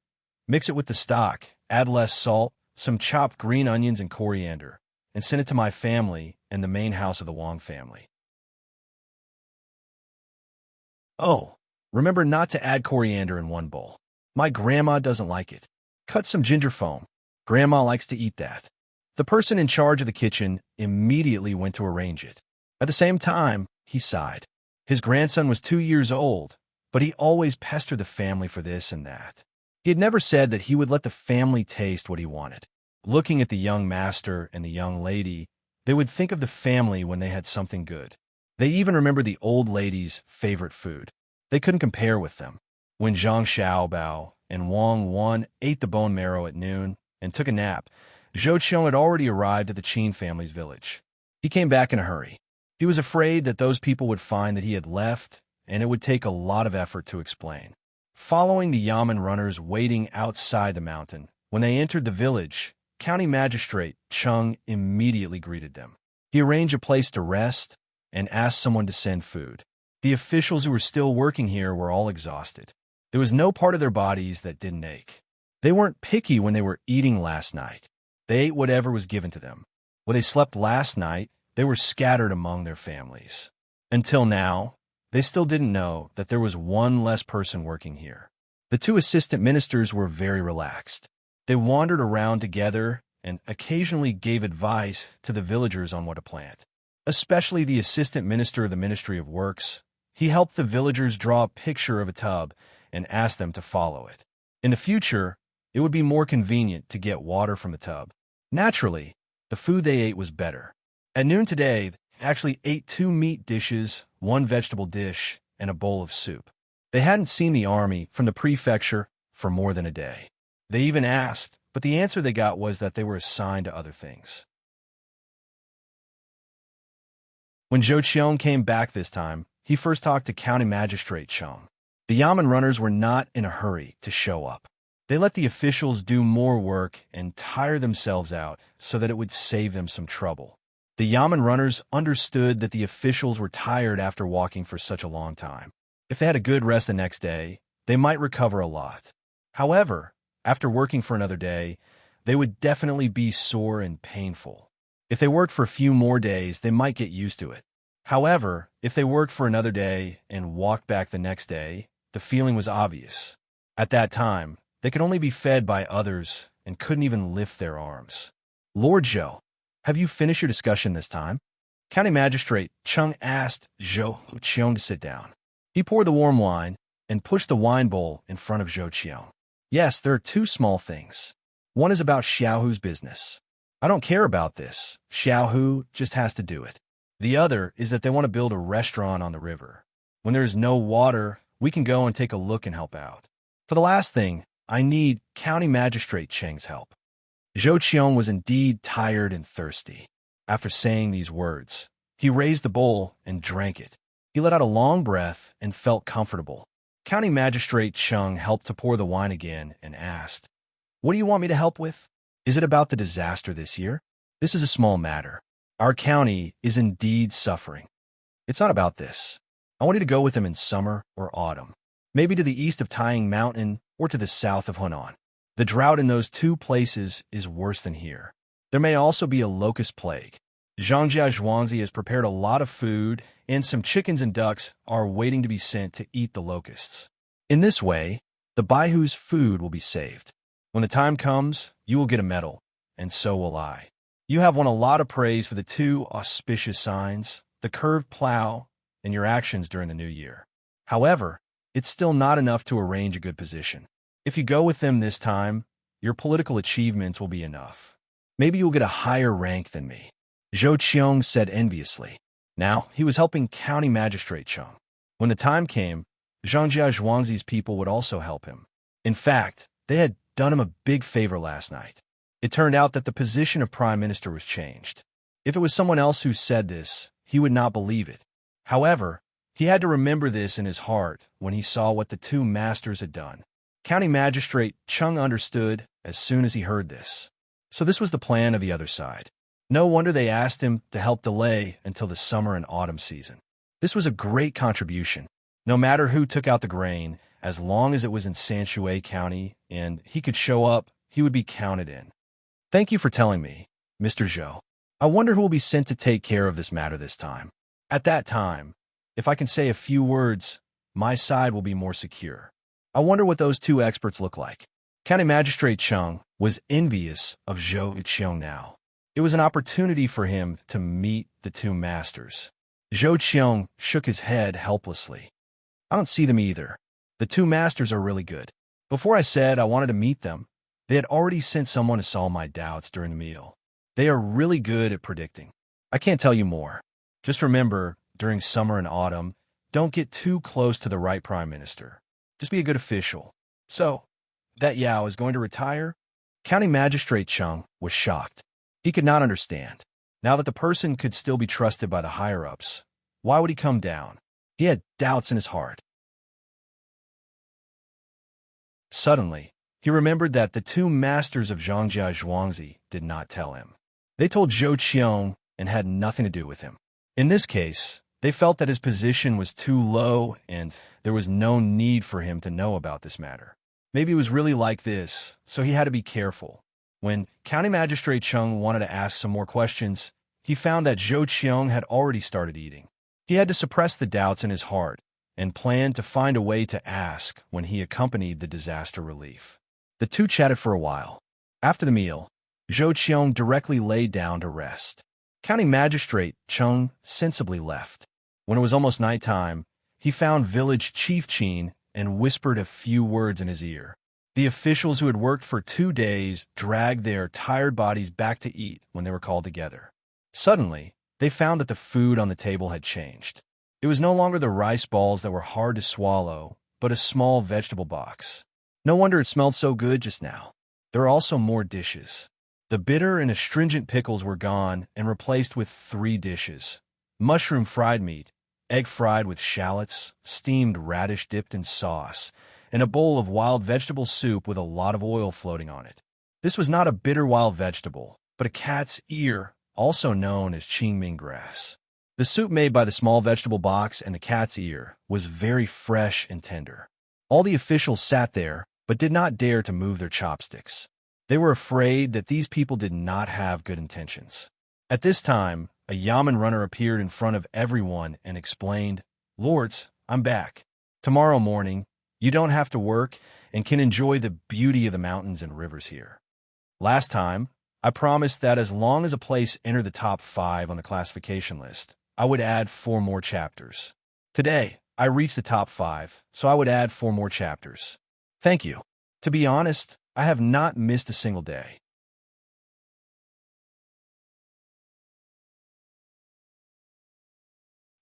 mix it with the stock, add less salt, some chopped green onions and coriander, and send it to my family and the main house of the Wang family. Oh, remember not to add coriander in one bowl. My grandma doesn't like it. Cut some ginger foam. Grandma likes to eat that." The person in charge of the kitchen immediately went to arrange it. At the same time, he sighed. His grandson was 2 years old, but he always pestered the family for this and that. He had never said that he would let the family taste what he wanted. Looking at the young master and the young lady, they would think of the family when they had something good. They even remembered the old lady's favorite food. They couldn't compare with them. When Zhang Xiaobao and Wang Wan ate the bone marrow at noon and took a nap, Zhou Qiong had already arrived at the Qin family's village. He came back in a hurry. He was afraid that those people would find that he had left, and it would take a lot of effort to explain. Following the Yamen runners waiting outside the mountain, when they entered the village, County Magistrate Chung immediately greeted them. He arranged a place to rest and asked someone to send food. The officials who were still working here were all exhausted. There was no part of their bodies that didn't ache. They weren't picky when they were eating last night. They ate whatever was given to them. When they slept last night, they were scattered among their families. Until now, they still didn't know that there was one less person working here. The 2 assistant ministers were very relaxed. They wandered around together and occasionally gave advice to the villagers on what to plant. Especially the assistant minister of the Ministry of Works. He helped the villagers draw a picture of a tub and asked them to follow it. In the future, it would be more convenient to get water from the tub. Naturally, the food they ate was better. At noon today, they actually ate 2 meat dishes, 1 vegetable dish, and a bowl of soup. They hadn't seen the army from the prefecture for more than a day. They even asked, but the answer they got was that they were assigned to other things. When Zhou Qiong came back this time, he first talked to County Magistrate Chung. The Yamen runners were not in a hurry to show up. They let the officials do more work and tire themselves out so that it would save them some trouble. The Yamen runners understood that the officials were tired after walking for such a long time. If they had a good rest the next day, they might recover a lot. However, after working for another day, they would definitely be sore and painful. If they worked for a few more days, they might get used to it. However, if they worked for another day and walked back the next day, the feeling was obvious. At that time, they could only be fed by others and couldn't even lift their arms. "Lord Zhou, have you finished your discussion this time?" County Magistrate Chung asked Zhou Qiong to sit down. He poured the warm wine and pushed the wine bowl in front of Zhou Qiong. "Yes, there are 2 small things. One is about Xiaohu's business. I don't care about this. Xiaohu just has to do it. The other is that they want to build a restaurant on the river. When there is no water, we can go and take a look and help out. For the last thing, I need County Magistrate Cheng's help." Zhou Qiong was indeed tired and thirsty. After saying these words, he raised the bowl and drank it. He let out a long breath and felt comfortable. County Magistrate Chung helped to pour the wine again and asked, "What do you want me to help with? Is it about the disaster this year? This is a small matter. Our county is indeed suffering. It's not about this. I want you to go with him in summer or autumn, maybe to the east of Tang Mountain or to the south of Hunan. The drought in those two places is worse than here. There may also be a locust plague. Zhangjia Zhuangzi has prepared a lot of food, and some chickens and ducks are waiting to be sent to eat the locusts. In this way, the Baihu's food will be saved. When the time comes, you will get a medal, and so will I. You have won a lot of praise for the two auspicious signs, the curved plow, and your actions during the new year. However, it's still not enough to arrange a good position. If you go with them this time, your political achievements will be enough. Maybe you'll get a higher rank than me. Zhou Qiong said enviously. Now, he was helping County Magistrate Cheng. When the time came, Zhangjia Zhuangzi's people would also help him. In fact, they had done him a big favor last night. It turned out that the position of Prime Minister was changed. If it was someone else who said this, he would not believe it. However, he had to remember this in his heart when he saw what the two masters had done. County Magistrate Cheng understood as soon as he heard this. So this was the plan of the other side. No wonder they asked him to help delay until the summer and autumn season. This was a great contribution. No matter who took out the grain, as long as it was in Sanshui County and he could show up, he would be counted in. Thank you for telling me, Mr. Zhou. I wonder who will be sent to take care of this matter this time. At that time, if I can say a few words, my side will be more secure. I wonder what those two experts look like. County Magistrate Cheng was envious of Zhou Qiong now. It was an opportunity for him to meet the two masters. Zhou Qiong shook his head helplessly. I don't see them either. The two masters are really good. Before I said I wanted to meet them, they had already sent someone to solve my doubts during the meal. They are really good at predicting. I can't tell you more. Just remember, during summer and autumn, don't get too close to the right prime minister. Just be a good official. So, that Yao is going to retire? County Magistrate Cheng was shocked. He could not understand. Now that the person could still be trusted by the higher-ups, why would he come down? He had doubts in his heart. Suddenly, he remembered that the two masters of Zhangjia Zhuangzi did not tell him. They told Zhou Qiong and had nothing to do with him. In this case, they felt that his position was too low and there was no need for him to know about this matter. Maybe it was really like this, so he had to be careful. When County Magistrate Cheng wanted to ask some more questions, he found that Zhou Qiong had already started eating. He had to suppress the doubts in his heart and planned to find a way to ask when he accompanied the disaster relief. The two chatted for a while. After the meal, Zhou Qiong directly lay down to rest. County Magistrate Cheng sensibly left. When it was almost nighttime, he found Village Chief Qin and whispered a few words in his ear. The officials who had worked for 2 days dragged their tired bodies back to eat when they were called together. Suddenly, they found that the food on the table had changed. It was no longer the rice balls that were hard to swallow, but a small vegetable box. No wonder it smelled so good just now. There were also more dishes. The bitter and astringent pickles were gone and replaced with 3 dishes. Mushroom fried meat, egg fried with shallots, steamed radish dipped in sauce, and a bowl of wild vegetable soup with a lot of oil floating on it. This was not a bitter wild vegetable, but a cat's ear, also known as qingming grass. The soup made by the small vegetable box and the cat's ear was very fresh and tender. All the officials sat there, but did not dare to move their chopsticks. They were afraid that these people did not have good intentions. At this time, a yamen runner appeared in front of everyone and explained, "Lords, I'm back. Tomorrow morning, you don't have to work and can enjoy the beauty of the mountains and rivers here. Last time, I promised that as long as a place entered the top 5 on the classification list, I would add 4 more chapters. Today, I reached the top 5, so I would add 4 more chapters. Thank you. To be honest, I have not missed a single day."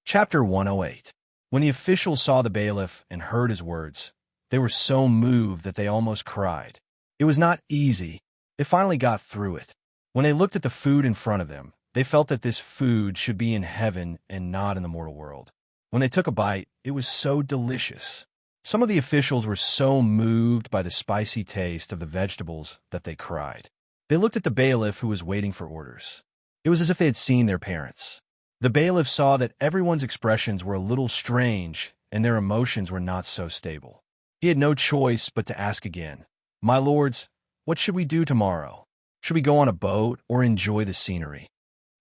Chapter 108. When the officials saw the bailiff and heard his words, they were so moved that they almost cried. It was not easy. They finally got through it. When they looked at the food in front of them, they felt that this food should be in heaven and not in the mortal world. When they took a bite, it was so delicious. Some of the officials were so moved by the spicy taste of the vegetables that they cried. They looked at the bailiff who was waiting for orders. It was as if they had seen their parents. The bailiff saw that everyone's expressions were a little strange and their emotions were not so stable. He had no choice but to ask again, "My lords, what should we do tomorrow? Should we go on a boat or enjoy the scenery?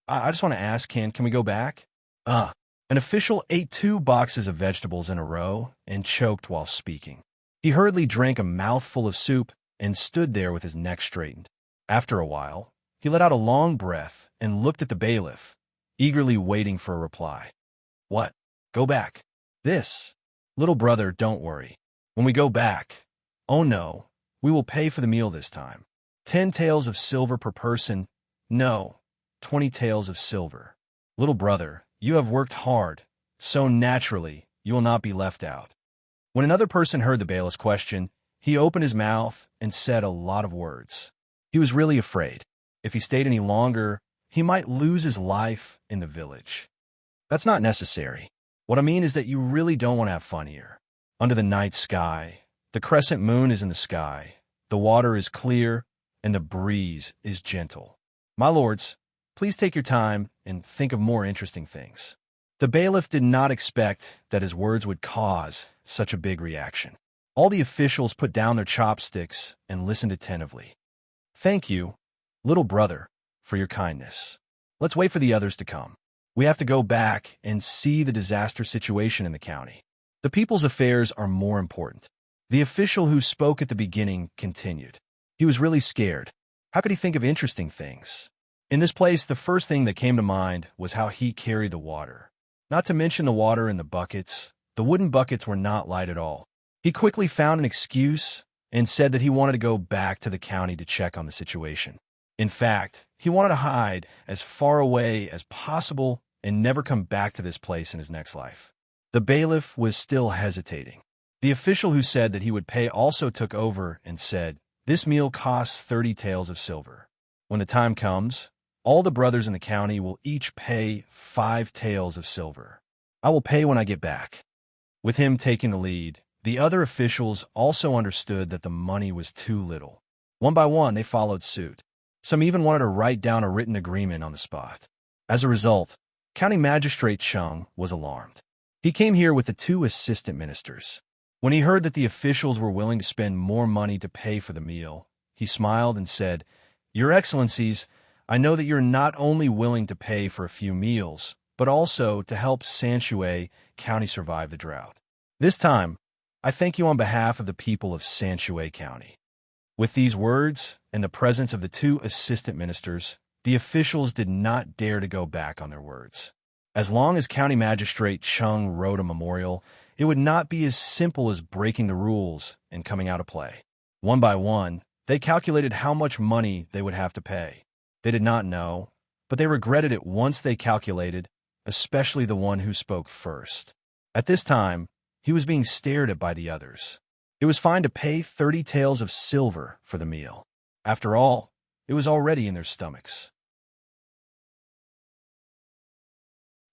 I just want to ask, can we go back?" An official ate 2 boxes of vegetables in a row and choked while speaking. He hurriedly drank a mouthful of soup and stood there with his neck straightened. After a while, he let out a long breath and looked at the bailiff, eagerly waiting for a reply. "What? Go back? This? Little brother, don't worry. When we go back, oh no, we will pay for the meal this time. 10 taels of silver per person. No, 20 taels of silver. Little brother, you have worked hard, so naturally you will not be left out." When another person heard the bailiff's question, he opened his mouth and said a lot of words. He was really afraid. If he stayed any longer, he might lose his life in the village. That's not necessary. What I mean is that you really don't want to have fun here. Under the night sky, the crescent moon is in the sky, the water is clear, and the breeze is gentle. My lords, please take your time and think of more interesting things. The bailiff did not expect that his words would cause such a big reaction. All the officials put down their chopsticks and listened attentively. "Thank you, little brother, for your kindness. Let's wait for the others to come. We have to go back and see the disaster situation in the county. The people's affairs are more important." The official who spoke at the beginning continued. He was really scared. How could he think of interesting things? In this place, the first thing that came to mind was how he carried the water. Not to mention the water in the buckets. The wooden buckets were not light at all. He quickly found an excuse and said that he wanted to go back to the county to check on the situation. In fact, he wanted to hide as far away as possible and never come back to this place in his next life. The bailiff was still hesitating. The official who said that he would pay also took over and said, "This meal costs 30 taels of silver. When the time comes, all the brothers in the county will each pay 5 taels of silver. I will pay when I get back." With him taking the lead, the other officials also understood that the money was too little. One by one, they followed suit. Some even wanted to write down a written agreement on the spot. As a result, County Magistrate Chung was alarmed. He came here with the 2 assistant ministers. When he heard that the officials were willing to spend more money to pay for the meal, he smiled and said, "Your Excellencies, I know that you're not only willing to pay for a few meals, but also to help Sanshui County survive the drought. This time, I thank you on behalf of the people of Sanshui County." With these words and the presence of the 2 assistant ministers, the officials did not dare to go back on their words. As long as County Magistrate Chung wrote a memorial, it would not be as simple as breaking the rules and coming out of play. One by one, they calculated how much money they would have to pay. They did not know, but they regretted it once they calculated, especially the one who spoke first. At this time, he was being stared at by the others. It was fine to pay 30 taels of silver for the meal. After all, it was already in their stomachs.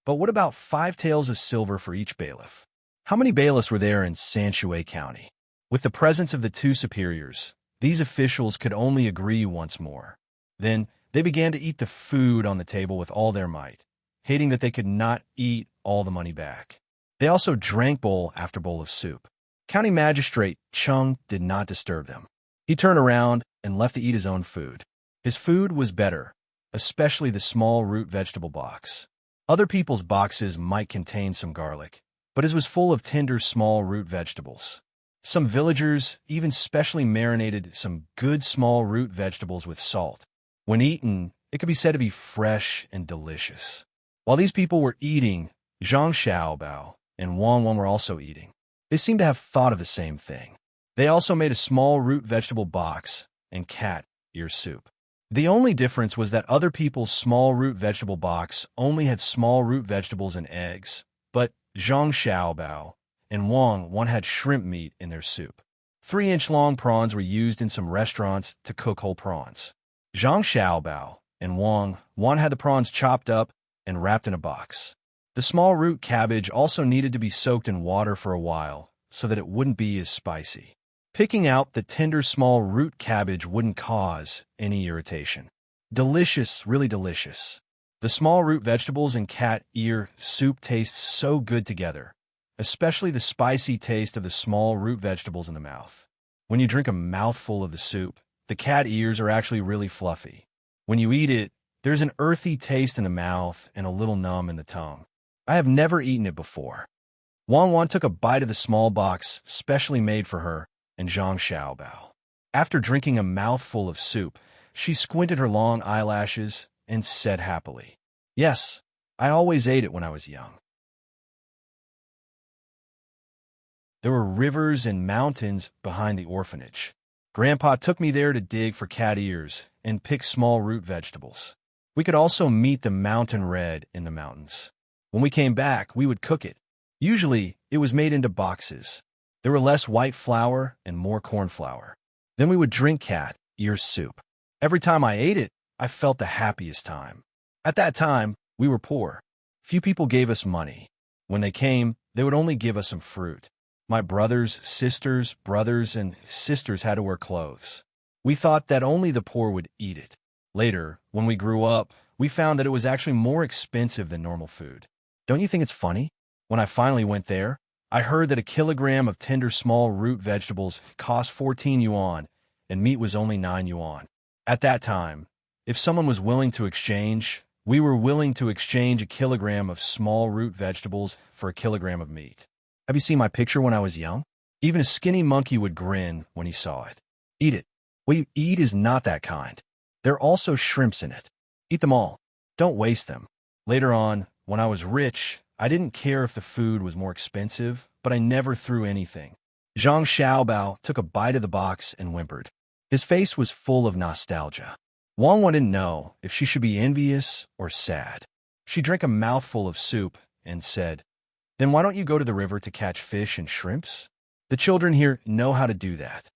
But what about 5 taels of silver for each bailiff? How many bailiffs were there in Sanshui County? With the presence of the 2 superiors, these officials could only agree once more. Then, they began to eat the food on the table with all their might, hating that they could not eat all the money back. They also drank bowl after bowl of soup. County Magistrate Chung did not disturb them. He turned around and left to eat his own food. His food was better, especially the small root vegetable box. Other people's boxes might contain some garlic, but his was full of tender small root vegetables. Some villagers even specially marinated some good small root vegetables with salt. When eaten, it could be said to be fresh and delicious. While these people were eating, Zhang Xiaobao and Wang Wang were also eating. They seemed to have thought of the same thing. They also made a small root vegetable box and cat ear soup. The only difference was that other people's small root vegetable box only had small root vegetables and eggs, but Zhang Xiaobao and Wang Wang had shrimp meat in their soup. 3-inch long prawns were used in some restaurants to cook whole prawns. Zhang Xiaobao and Wang Wang had the prawns chopped up and wrapped in a box. The small root cabbage also needed to be soaked in water for a while so that it wouldn't be as spicy. Picking out the tender small root cabbage wouldn't cause any irritation. Delicious, really delicious. The small root vegetables and cat ear soup taste so good together, especially the spicy taste of the small root vegetables in the mouth. When you drink a mouthful of the soup, the cat ears are actually really fluffy. When you eat it, there's an earthy taste in the mouth and a little numb in the tongue. I have never eaten it before. Wang Wan took a bite of the small box specially made for her, and Zhang Xiaobao. After drinking a mouthful of soup, she squinted her long eyelashes and said happily, "Yes, I always ate it when I was young." There were rivers and mountains behind the orphanage. Grandpa took me there to dig for cat ears and pick small root vegetables. We could also meet the mountain red in the mountains. When we came back, we would cook it. Usually, it was made into boxes. There were less white flour and more corn flour. Then we would drink cat ear soup. Every time I ate it, I felt the happiest time. At that time, we were poor. Few people gave us money. When they came, they would only give us some fruit. My brothers, brothers, and sisters had to wear clothes. We thought that only the poor would eat it. Later, when we grew up, we found that it was actually more expensive than normal food. Don't you think it's funny? When I finally went there, I heard that a kilogram of tender small root vegetables cost 14 yuan, and meat was only 9 yuan. At that time, if someone was willing to exchange, we were willing to exchange a kilogram of small root vegetables for a kilogram of meat. Have you seen my picture when I was young? Even a skinny monkey would grin when he saw it. Eat it. What you eat is not that kind. There are also shrimps in it. Eat them all. Don't waste them. Later on, when I was rich, I didn't care if the food was more expensive, but I never threw anything. Zhang Xiaobao took a bite of the box and whimpered. His face was full of nostalgia. Wang Wan didn't know if she should be envious or sad. She drank a mouthful of soup and said, "Then why don't you go to the river to catch fish and shrimps? The children here know how to do that."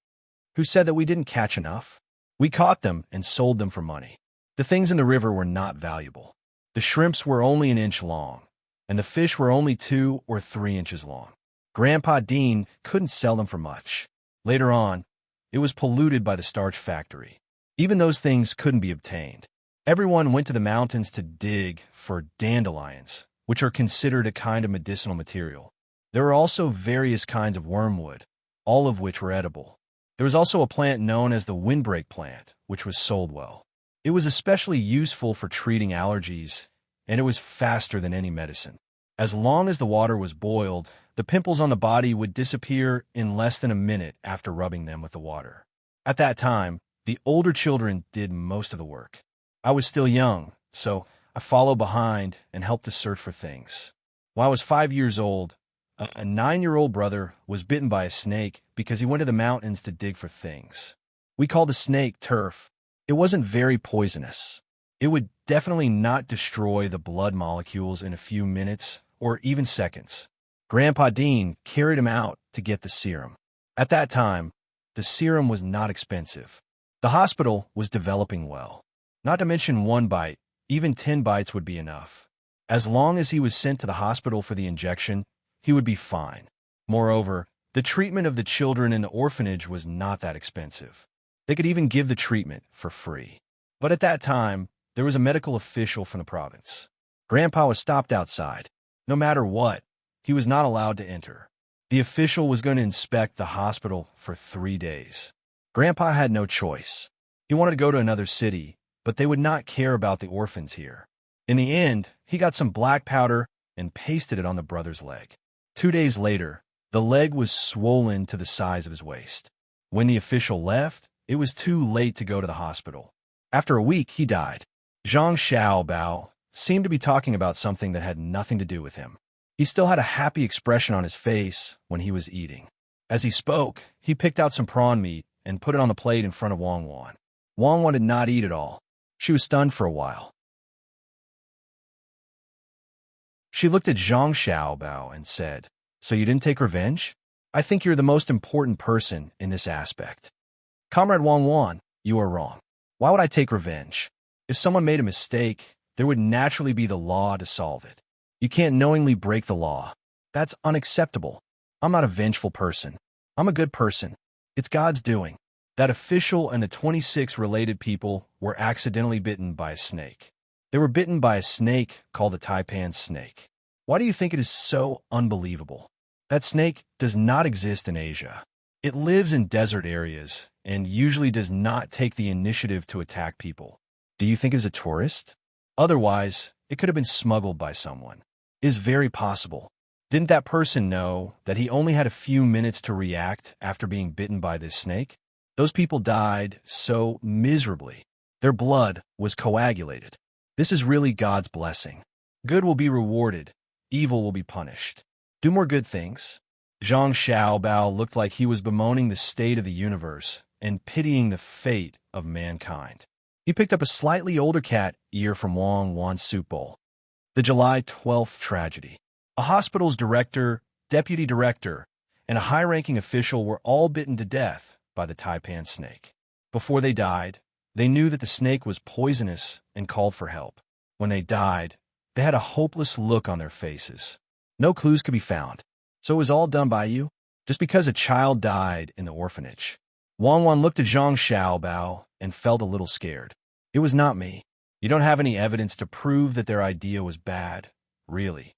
Who said that we didn't catch enough? We caught them and sold them for money. The things in the river were not valuable. The shrimps were only an inch long, and the fish were only 2 or 3 inches long. Grandpa Dean couldn't sell them for much. Later on, it was polluted by the starch factory. Even those things couldn't be obtained. Everyone went to the mountains to dig for dandelions, which are considered a kind of medicinal material. There were also various kinds of wormwood, all of which were edible. There was also a plant known as the windbreak plant, which was sold well. It was especially useful for treating allergies, and it was faster than any medicine. As long as the water was boiled, the pimples on the body would disappear in less than a minute after rubbing them with the water. At that time, the older children did most of the work. I was still young, so I followed behind and helped to search for things. When I was 5 years old, a 9-year-old brother was bitten by a snake because he went to the mountains to dig for things. We called the snake turf. It wasn't very poisonous. It would definitely not destroy the blood molecules in a few minutes or even seconds. Grandpa Dean carried him out to get the serum. At that time, the serum was not expensive. The hospital was developing well. Not to mention 1 bite, even 10 bites would be enough. As long as he was sent to the hospital for the injection, he would be fine. Moreover, the treatment of the children in the orphanage was not that expensive. They could even give the treatment for free. But at that time, there was a medical official from the province. Grandpa was stopped outside. No matter what, he was not allowed to enter. The official was going to inspect the hospital for 3 days. Grandpa had no choice. He wanted to go to another city, but they would not care about the orphans here. In the end, he got some black powder and pasted it on the brother's leg. 2 days later, the leg was swollen to the size of his waist. When the official left, it was too late to go to the hospital. After a week, he died. Zhang Xiaobao seemed to be talking about something that had nothing to do with him. He still had a happy expression on his face when he was eating. As he spoke, he picked out some prawn meat and put it on the plate in front of Wang Wan. Wang Wan did not eat it all. She was stunned for a while. She looked at Zhang Xiaobao and said, "So you didn't take revenge? I think you're the most important person in this aspect." "Comrade Wang Wan, you are wrong. Why would I take revenge? If someone made a mistake, there would naturally be the law to solve it. You can't knowingly break the law. That's unacceptable. I'm not a vengeful person. I'm a good person. It's God's doing." That official and the 26 related people were accidentally bitten by a snake. They were bitten by a snake called the taipan snake. Why do you think it is so unbelievable? That snake does not exist in Asia. It lives in desert areas and usually does not take the initiative to attack people. Do you think it is a tourist? Otherwise, it could have been smuggled by someone. It is very possible. Didn't that person know that he only had a few minutes to react after being bitten by this snake? Those people died so miserably. Their blood was coagulated. This is really God's blessing. Good will be rewarded, evil will be punished. Do more good things. Zhang Xiaobao looked like he was bemoaning the state of the universe and pitying the fate of mankind. He picked up a slightly older cat ear from Wang Wan's soup bowl. The July 12th tragedy. A hospital's director, deputy director, and a high-ranking official were all bitten to death by the taipan snake. Before they died, they knew that the snake was poisonous and called for help. When they died, they had a hopeless look on their faces. No clues could be found. So it was all done by you? Just because a child died in the orphanage. Wang Wan looked at Zhang Xiaobao and felt a little scared. It was not me. You don't have any evidence to prove that their idea was bad, really.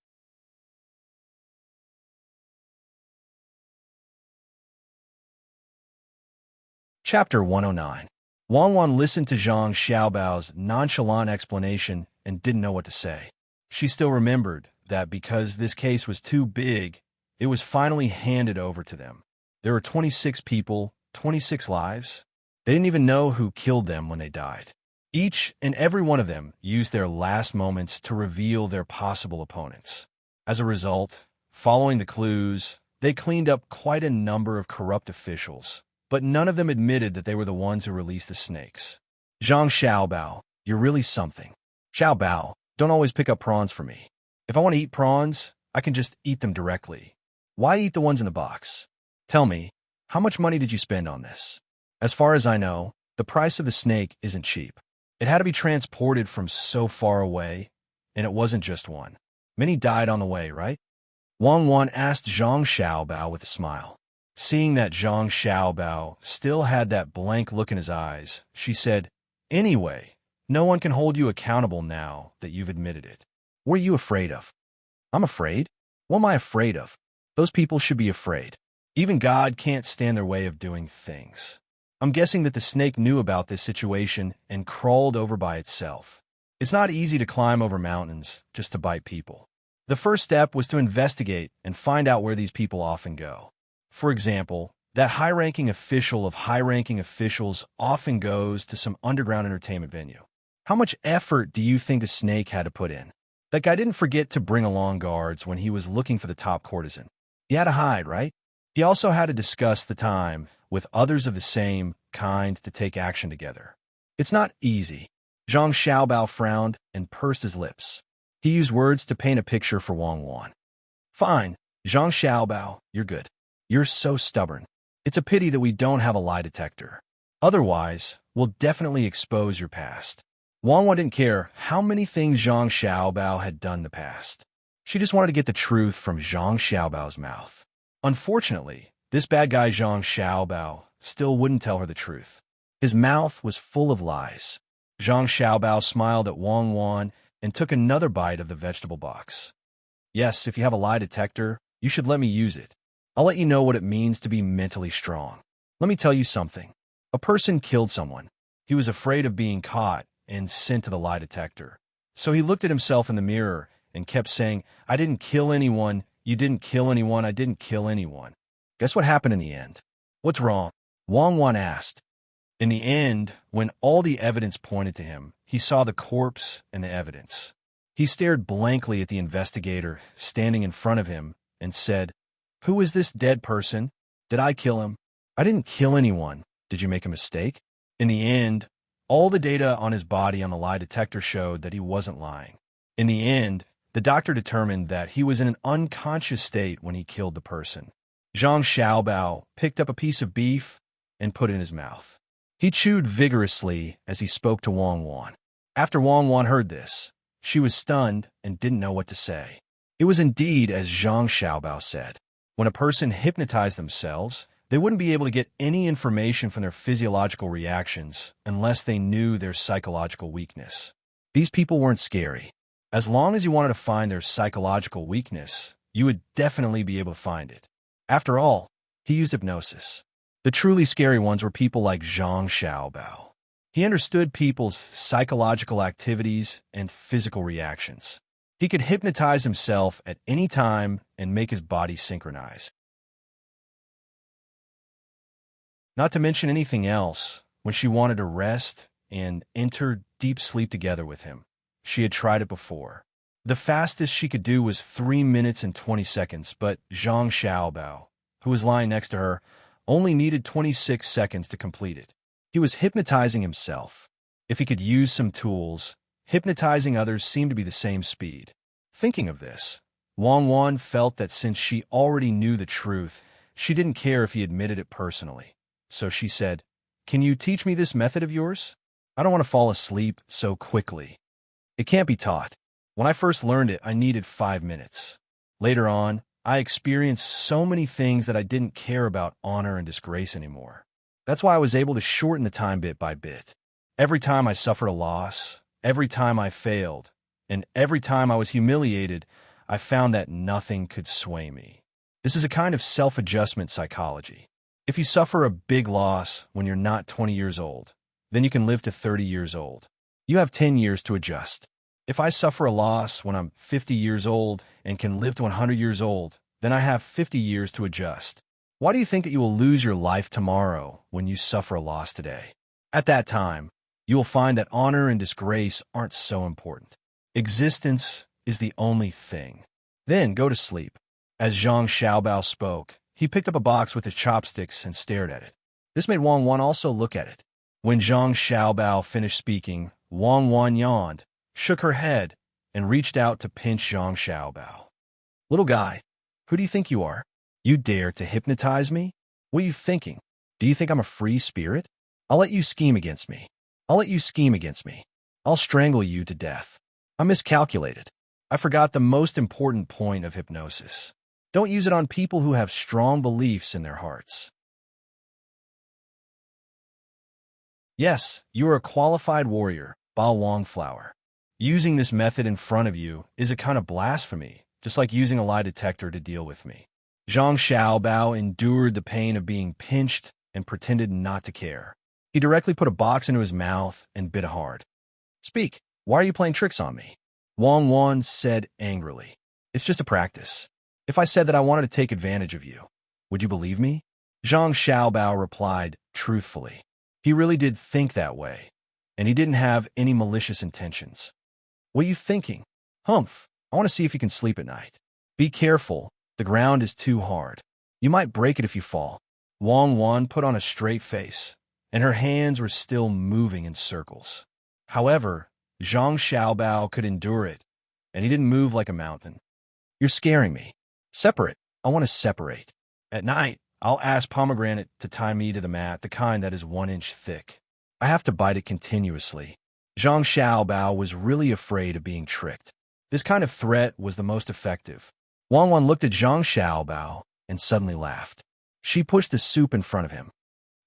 Chapter 109. Wang Wan listened to Zhang Xiaobao's nonchalant explanation and didn't know what to say. She still remembered that because this case was too big, it was finally handed over to them. There were 26 people, 26 lives. They didn't even know who killed them when they died. Each and every one of them used their last moments to reveal their possible opponents. As a result, following the clues, they cleaned up quite a number of corrupt officials, but none of them admitted that they were the ones who released the snakes. Zhang Xiaobao, you're really something. Xiaobao, don't always pick up prawns for me. If I want to eat prawns, I can just eat them directly. Why eat the ones in the box? Tell me, how much money did you spend on this? As far as I know, the price of the snake isn't cheap. It had to be transported from so far away, and it wasn't just one. Many died on the way, right? Wang Wan asked Zhang Xiaobao with a smile. Seeing that Zhang Xiaobao still had that blank look in his eyes, she said, Anyway, no one can hold you accountable now that you've admitted it. What are you afraid of? I'm afraid? What am I afraid of? Those people should be afraid. Even God can't stand their way of doing things. I'm guessing that the snake knew about this situation and crawled over by itself. It's not easy to climb over mountains just to bite people. The first step was to investigate and find out where these people often go. For example, that high-ranking official of high-ranking officials often goes to some underground entertainment venue. How much effort do you think a snake had to put in? That guy didn't forget to bring along guards when he was looking for the top courtesan. He had to hide, right? He also had to discuss the time with others of the same kind to take action together. It's not easy. Zhang Xiaobao frowned and pursed his lips. He used words to paint a picture for Wang Wan. Fine, Zhang Xiaobao, you're good. You're so stubborn. It's a pity that we don't have a lie detector. Otherwise, we'll definitely expose your past. Wang Wan didn't care how many things Zhang Xiaobao had done in the past. She just wanted to get the truth from Zhang Xiaobao's mouth. Unfortunately, this bad guy Zhang Xiaobao still wouldn't tell her the truth. His mouth was full of lies. Zhang Xiaobao smiled at Wang Wan and took another bite of the vegetable box. Yes, if you have a lie detector, you should let me use it. I'll let you know what it means to be mentally strong. Let me tell you something. A person killed someone. He was afraid of being caught and sent to the lie detector. So he looked at himself in the mirror and kept saying, I didn't kill anyone, you didn't kill anyone, I didn't kill anyone. Guess what happened in the end? What's wrong? Wang Wan asked. In the end, when all the evidence pointed to him, he saw the corpse and the evidence. He stared blankly at the investigator standing in front of him and said, Who is this dead person? Did I kill him? I didn't kill anyone. Did you make a mistake? In the end, all the data on his body on the lie detector showed that he wasn't lying. In the end, the doctor determined that he was in an unconscious state when he killed the person. Zhang Xiaobao picked up a piece of beef and put it in his mouth. He chewed vigorously as he spoke to Wang Wan. After Wang Wan heard this, she was stunned and didn't know what to say. It was indeed as Zhang Xiaobao said. When a person hypnotized themselves, they wouldn't be able to get any information from their physiological reactions unless they knew their psychological weakness. These people weren't scary. As long as you wanted to find their psychological weakness, you would definitely be able to find it. After all, he used hypnosis. The truly scary ones were people like Zhang Xiaobao. He understood people's psychological activities and physical reactions. He could hypnotize himself at any time and make his body synchronize. Not to mention anything else, when she wanted to rest and enter deep sleep together with him. She had tried it before. The fastest she could do was 3 minutes and 20 seconds, but Zhang Xiaobao, who was lying next to her, only needed 26 seconds to complete it. He was hypnotizing himself. If he could use some tools, hypnotizing others seemed to be the same speed. Thinking of this, Wang Wan felt that since she already knew the truth, she didn't care if he admitted it personally. So she said, "Can you teach me this method of yours? I don't want to fall asleep so quickly." "It can't be taught. When I first learned it, I needed 5 minutes. Later on, I experienced so many things that I didn't care about honor and disgrace anymore. That's why I was able to shorten the time bit by bit. Every time I suffered a loss, every time I failed, and every time I was humiliated, I found that nothing could sway me. This is a kind of self-adjustment psychology. If you suffer a big loss when you're not 20 years old, then you can live to 30 years old. You have 10 years to adjust. If I suffer a loss when I'm 50 years old and can live to 100 years old, then I have 50 years to adjust. Why do you think that you will lose your life tomorrow when you suffer a loss today? At that time, you will find that honor and disgrace aren't so important. Existence is the only thing. Then go to sleep." As Zhang Xiaobao spoke, he picked up a box with his chopsticks and stared at it. This made Wang Wan also look at it. When Zhang Xiaobao finished speaking, Wang Wan yawned, shook her head, and reached out to pinch Zhang Xiaobao. "Little guy, who do you think you are? You dare to hypnotize me? What are you thinking? Do you think I'm a free spirit? I'll let you scheme against me. I'll strangle you to death. I miscalculated. I forgot the most important point of hypnosis. Don't use it on people who have strong beliefs in their hearts." Yes, you are a qualified warrior, Bao Wang Flower. Using this method in front of you is a kind of blasphemy, just like using a lie detector to deal with me. Zhang Xiaobao endured the pain of being pinched and pretended not to care. He directly put a box into his mouth and bit hard. "Speak, why are you playing tricks on me?" Wang Wan said angrily. "It's just a practice. If I said that I wanted to take advantage of you, would you believe me?" Zhang Xiaobao replied truthfully. He really did think that way, and he didn't have any malicious intentions. "What are you thinking? Humph, I want to see if you can sleep at night. Be careful, the ground is too hard. You might break it if you fall." Wang Wan put on a straight face, and her hands were still moving in circles. However, Zhang Xiaobao could endure it, and he didn't move like a mountain. "You're scaring me. Separate. I want to separate. At night, I'll ask Pomegranate to tie me to the mat, the kind that is 1 inch thick. I have to bite it continuously." Zhang Xiaobao was really afraid of being tricked. This kind of threat was the most effective. Wang Wan looked at Zhang Xiaobao and suddenly laughed. She pushed the soup in front of him.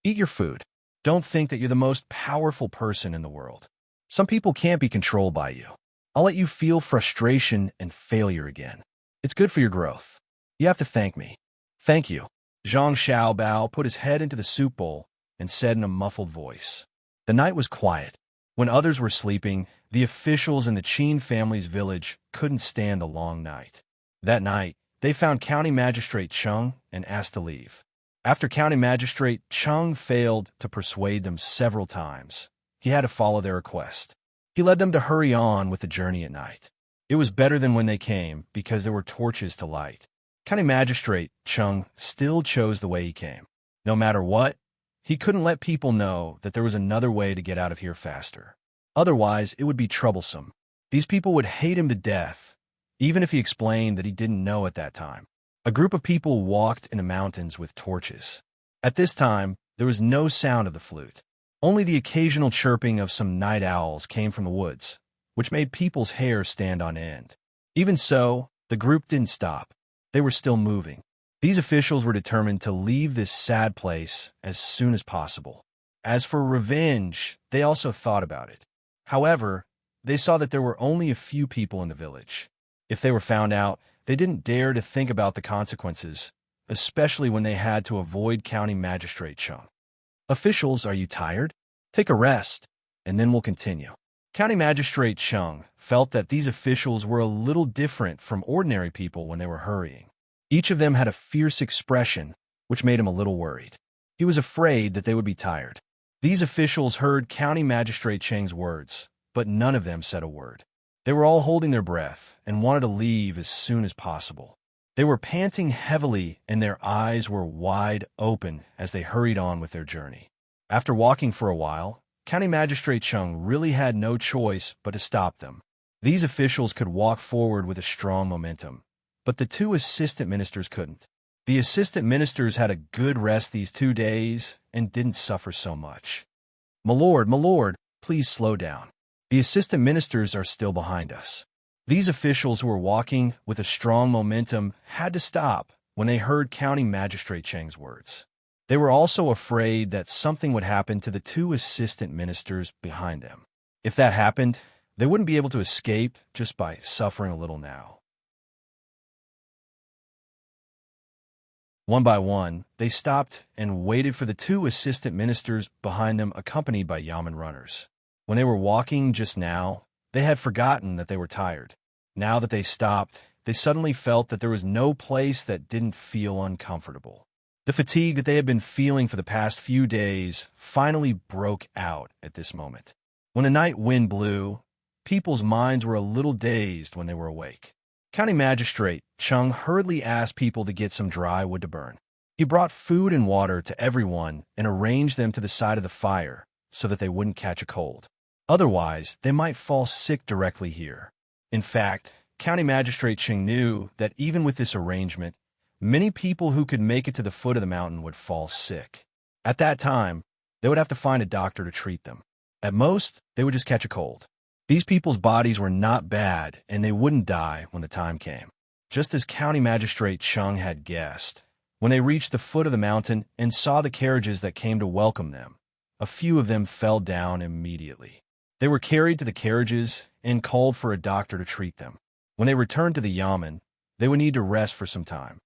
"Eat your food. Don't think that you're the most powerful person in the world. Some people can't be controlled by you. I'll let you feel frustration and failure again. It's good for your growth. You have to thank me." "Thank you." Zhang Xiaobao put his head into the soup bowl and said in a muffled voice. The night was quiet. When others were sleeping, the officials in the Qin family's village couldn't stand the long night. That night, they found County Magistrate Cheng and asked to leave. After County Magistrate Cheng failed to persuade them several times, he had to follow their request. He led them to hurry on with the journey at night. It was better than when they came because there were torches to light. County Magistrate Cheng still chose the way he came. No matter what, he couldn't let people know that there was another way to get out of here faster. Otherwise, it would be troublesome. These people would hate him to death, even if he explained that he didn't know at that time. A group of people walked in the mountains with torches. At this time, there was no sound of the flute. Only the occasional chirping of some night owls came from the woods, which made people's hair stand on end. Even so, the group didn't stop. They were still moving. These officials were determined to leave this sad place as soon as possible. As for revenge, they also thought about it. However, they saw that there were only a few people in the village. If they were found out, they didn't dare to think about the consequences, especially when they had to avoid County Magistrate Chung. Officials, are you tired? Take a rest, and then we'll continue. County Magistrate Chung felt that these officials were a little different from ordinary people when they were hurrying. Each of them had a fierce expression, which made him a little worried. He was afraid that they would be tired. These officials heard County Magistrate Cheng's words, but none of them said a word. They were all holding their breath and wanted to leave as soon as possible. They were panting heavily and their eyes were wide open as they hurried on with their journey. After walking for a while, County Magistrate Chung really had no choice but to stop them. These officials could walk forward with a strong momentum, but the two assistant ministers couldn't. The assistant ministers had a good rest these 2 days and didn't suffer so much. My lord, please slow down. The assistant ministers are still behind us. These officials who were walking with a strong momentum had to stop when they heard County Magistrate Cheng's words. They were also afraid that something would happen to the two assistant ministers behind them. If that happened, they wouldn't be able to escape just by suffering a little now. One by one, they stopped and waited for the two assistant ministers behind them, accompanied by yamen runners. When they were walking just now, they had forgotten that they were tired. Now that they stopped, they suddenly felt that there was no place that didn't feel uncomfortable. The fatigue that they had been feeling for the past few days finally broke out at this moment. When a night wind blew, people's minds were a little dazed when they were awake. County Magistrate Chung hurriedly asked people to get some dry wood to burn. He brought food and water to everyone and arranged them to the side of the fire so that they wouldn't catch a cold. Otherwise, they might fall sick directly here. In fact, County Magistrate Chung knew that even with this arrangement, many people who could make it to the foot of the mountain would fall sick. At that time, they would have to find a doctor to treat them. At most, they would just catch a cold. These people's bodies were not bad, and they wouldn't die when the time came. Just as County Magistrate Chung had guessed, when they reached the foot of the mountain and saw the carriages that came to welcome them, a few of them fell down immediately. They were carried to the carriages and called for a doctor to treat them. When they returned to the yamen, they would need to rest for some time.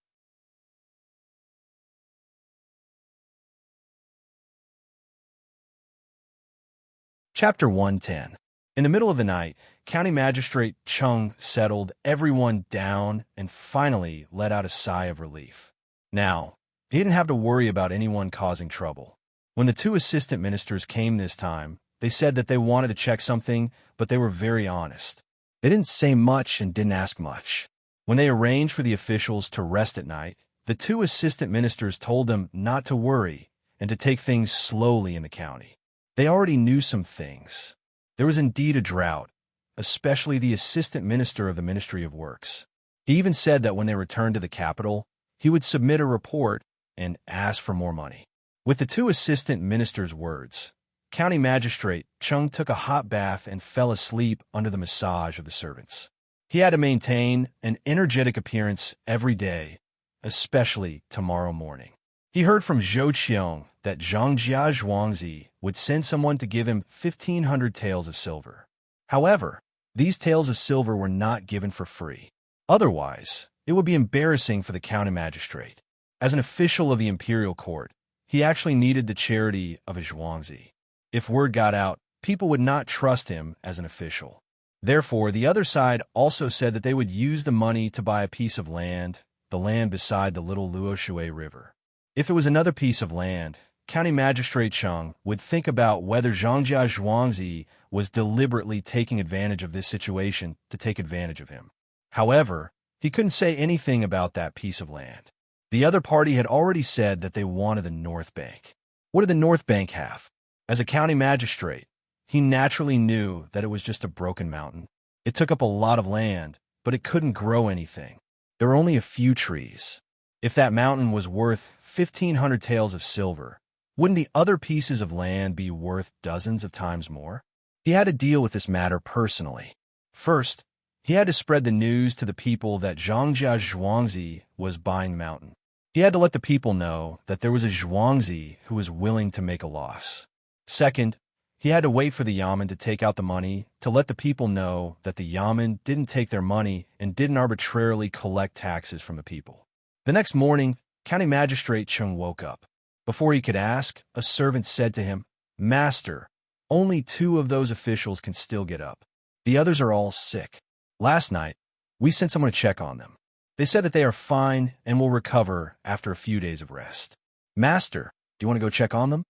Chapter 110. In the middle of the night, County Magistrate Chung settled everyone down and finally let out a sigh of relief. Now, he didn't have to worry about anyone causing trouble. When the two assistant ministers came this time, they said that they wanted to check something, but they were very honest. They didn't say much and didn't ask much. When they arranged for the officials to rest at night, the two assistant ministers told them not to worry and to take things slowly in the county. They already knew some things. There was indeed a drought, especially the assistant minister of the Ministry of Works. He even said that when they returned to the capital, he would submit a report and ask for more money. With the two assistant ministers' words, County Magistrate Chung took a hot bath and fell asleep under the massage of the servants. He had to maintain an energetic appearance every day, especially tomorrow morning. He heard from Zhou Qiong that Zhangjia Zhuangzi would send someone to give him 1,500 taels of silver. However, these taels of silver were not given for free. Otherwise, it would be embarrassing for the county magistrate. As an official of the imperial court, he actually needed the charity of a Zhuangzi. If word got out, people would not trust him as an official. Therefore, the other side also said that they would use the money to buy a piece of land, the land beside the little Luoshui River. If it was another piece of land, County Magistrate Chung would think about whether Zhangjia Zhuangzi was deliberately taking advantage of this situation to take advantage of him. However, he couldn't say anything about that piece of land. The other party had already said that they wanted the North Bank. What did the North Bank have? As a county magistrate, he naturally knew that it was just a broken mountain. It took up a lot of land, but it couldn't grow anything. There were only a few trees. If that mountain was worth 1,500 taels of silver, wouldn't the other pieces of land be worth dozens of times more? He had to deal with this matter personally. First, he had to spread the news to the people that Zhangjia Zhuangzi was buying the mountain. He had to let the people know that there was a Zhuangzi who was willing to make a loss. Second, He had to wait for the Yamen to take out the money to let the people know that the Yamen didn't take their money and didn't arbitrarily collect taxes from the people. The next morning, County Magistrate Chung woke up. Before he could ask, a servant said to him, "Master, only 2 of those officials can still get up. The others are all sick. Last night, we sent someone to check on them. They said that they are fine and will recover after a few days of rest. Master, do you want to go check on them?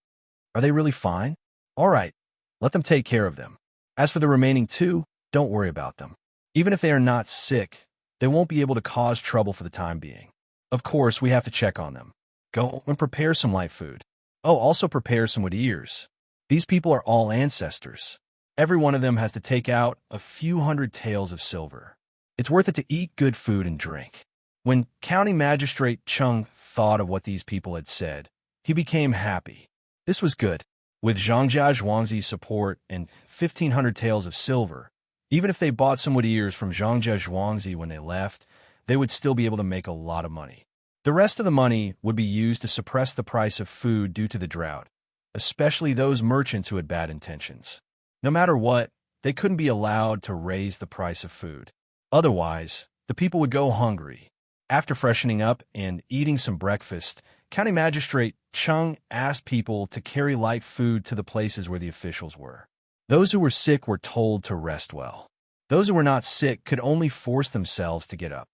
Are they really fine? All right, let them take care of them. As for the remaining 2, don't worry about them. Even if they are not sick, they won't be able to cause trouble for the time being. Of course, we have to check on them. Go and prepare some light food. Oh, also prepare some wood ears. These people are all ancestors. Every one of them has to take out a few hundred taels of silver. It's worth it to eat good food and drink." When County Magistrate Chung thought of what these people had said, he became happy. This was good. With Zhangjia Zhuangzi's support and 1,500 taels of silver, even if they bought some wood ears from Zhangjia Zhuangzi when they left, they would still be able to make a lot of money. The rest of the money would be used to suppress the price of food due to the drought, especially those merchants who had bad intentions. No matter what, they couldn't be allowed to raise the price of food. Otherwise, the people would go hungry. After freshening up and eating some breakfast, County Magistrate Chung asked people to carry light food to the places where the officials were. Those who were sick were told to rest well. Those who were not sick could only force themselves to get up.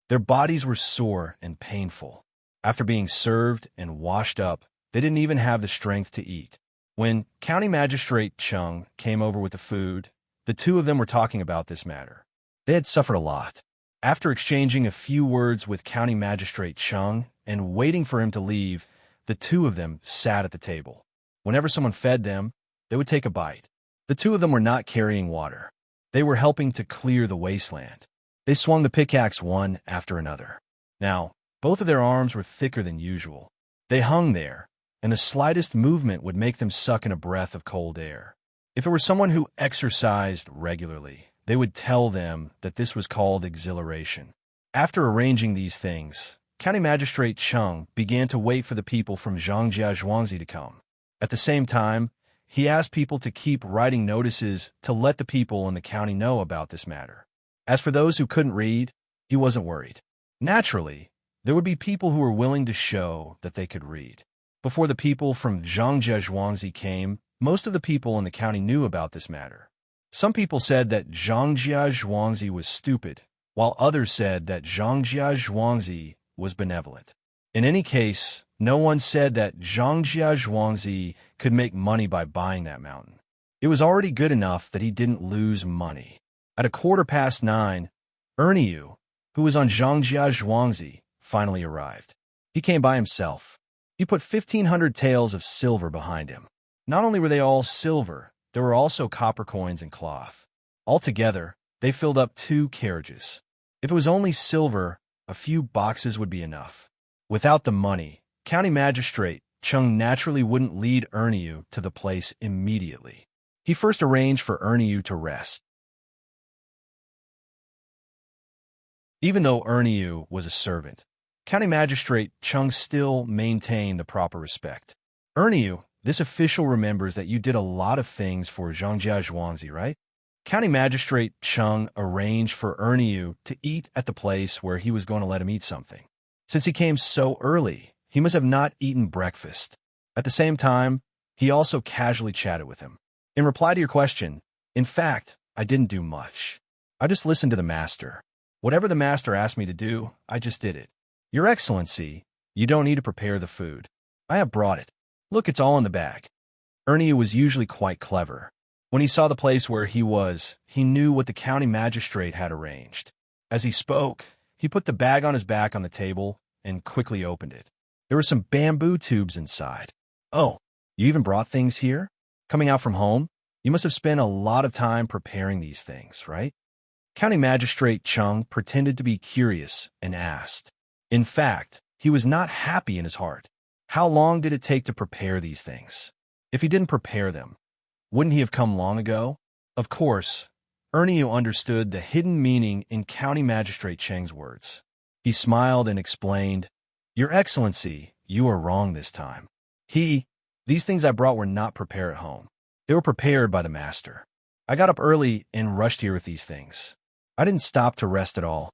Their bodies were sore and painful. After being served and washed up, they didn't even have the strength to eat. When County Magistrate Chung came over with the food, the 2 of them were talking about this matter. They had suffered a lot. After exchanging a few words with County Magistrate Chung and waiting for him to leave, the 2 of them sat at the table. Whenever someone fed them, they would take a bite. The 2 of them were not carrying water. They were helping to clear the wasteland. They swung the pickaxe one after another. Now, both of their arms were thicker than usual. They hung there, and the slightest movement would make them suck in a breath of cold air. If it were someone who exercised regularly, they would tell them that this was called exhilaration. After arranging these things, County Magistrate Chung began to wait for the people from Zhangjia Zhuangzi to come. At the same time, he asked people to keep writing notices to let the people in the county know about this matter. As for those who couldn't read, he wasn't worried. Naturally, there would be people who were willing to show that they could read. Before the people from Zhangjia Zhuangzi came, most of the people in the county knew about this matter. Some people said that Zhangjia Zhuangzi was stupid, while others said that Zhangjia Zhuangzi was benevolent. In any case, no one said that Zhangjia Zhuangzi could make money by buying that mountain. It was already good enough that he didn't lose money. At 9:15, Erniu, who was on Zhangjia Zhuangzi, finally arrived. He came by himself. He put 1,500 taels of silver behind him. Not only were they all silver, there were also copper coins and cloth. Altogether, they filled up 2 carriages. If it was only silver, a few boxes would be enough. Without the money, County Magistrate Chung naturally wouldn't lead Erniu to the place immediately. He first arranged for Erniu to rest. Even though Erniu was a servant, County Magistrate Chung still maintained the proper respect. Erniu, this official remembers that you did a lot of things for Zhangjia Zhuangzi, right? County Magistrate Chung arranged for Erniu to eat at the place where he was going to let him eat something. Since he came so early, he must have not eaten breakfast. At the same time, he also casually chatted with him. In reply to your question, in fact, I didn't do much. I just listened to the master. Whatever the master asked me to do, I just did it. Your Excellency, you don't need to prepare the food. I have brought it. Look, it's all in the bag. Ernie was usually quite clever. When he saw the place where he was, he knew what the county magistrate had arranged. As he spoke, he put the bag on his back on the table and quickly opened it. There were some bamboo tubes inside. Oh, you even brought things here? Coming out from home? You must have spent a lot of time preparing these things, right? County Magistrate Chung pretended to be curious and asked. In fact, he was not happy in his heart. How long did it take to prepare these things? If he didn't prepare them, wouldn't he have come long ago? Of course, Ernie understood the hidden meaning in County Magistrate Cheng's words. He smiled and explained, Your Excellency, you are wrong this time. He These things I brought were not prepared at home. They were prepared by the master. I got up early and rushed here with these things. I didn't stop to rest at all.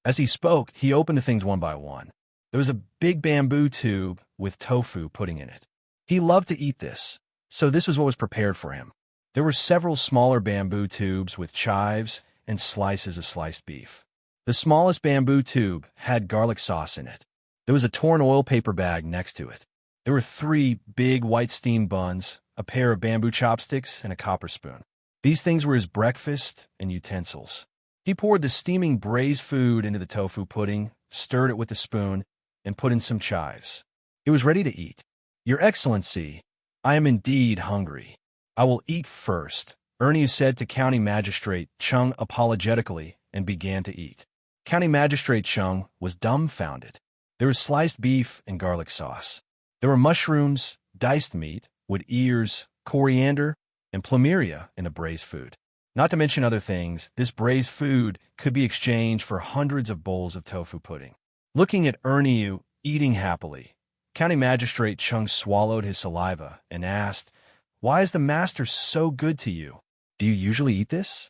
As he spoke, he opened the things one by one. There was a big bamboo tube with tofu pudding in it. He loved to eat this, so this was what was prepared for him. There were several smaller bamboo tubes with chives and slices of sliced beef. The smallest bamboo tube had garlic sauce in it. There was a torn oil paper bag next to it. There were 3 big white steamed buns, a pair of bamboo chopsticks, and a copper spoon. These things were his breakfast and utensils. He poured the steaming braised food into the tofu pudding, stirred it with a spoon, and put in some chives. It was ready to eat. "Your Excellency, I am indeed hungry. I will eat first," Ernie said to County Magistrate Chung apologetically, and began to eat. County Magistrate Chung was dumbfounded. There was sliced beef and garlic sauce. There were mushrooms, diced meat, with ears, coriander, and plumeria in the braised food. Not to mention other things, this braised food could be exchanged for hundreds of bowls of tofu pudding. Looking at Ernie eating happily, County Magistrate Chung swallowed his saliva and asked, "Why is the master so good to you? Do you usually eat this?"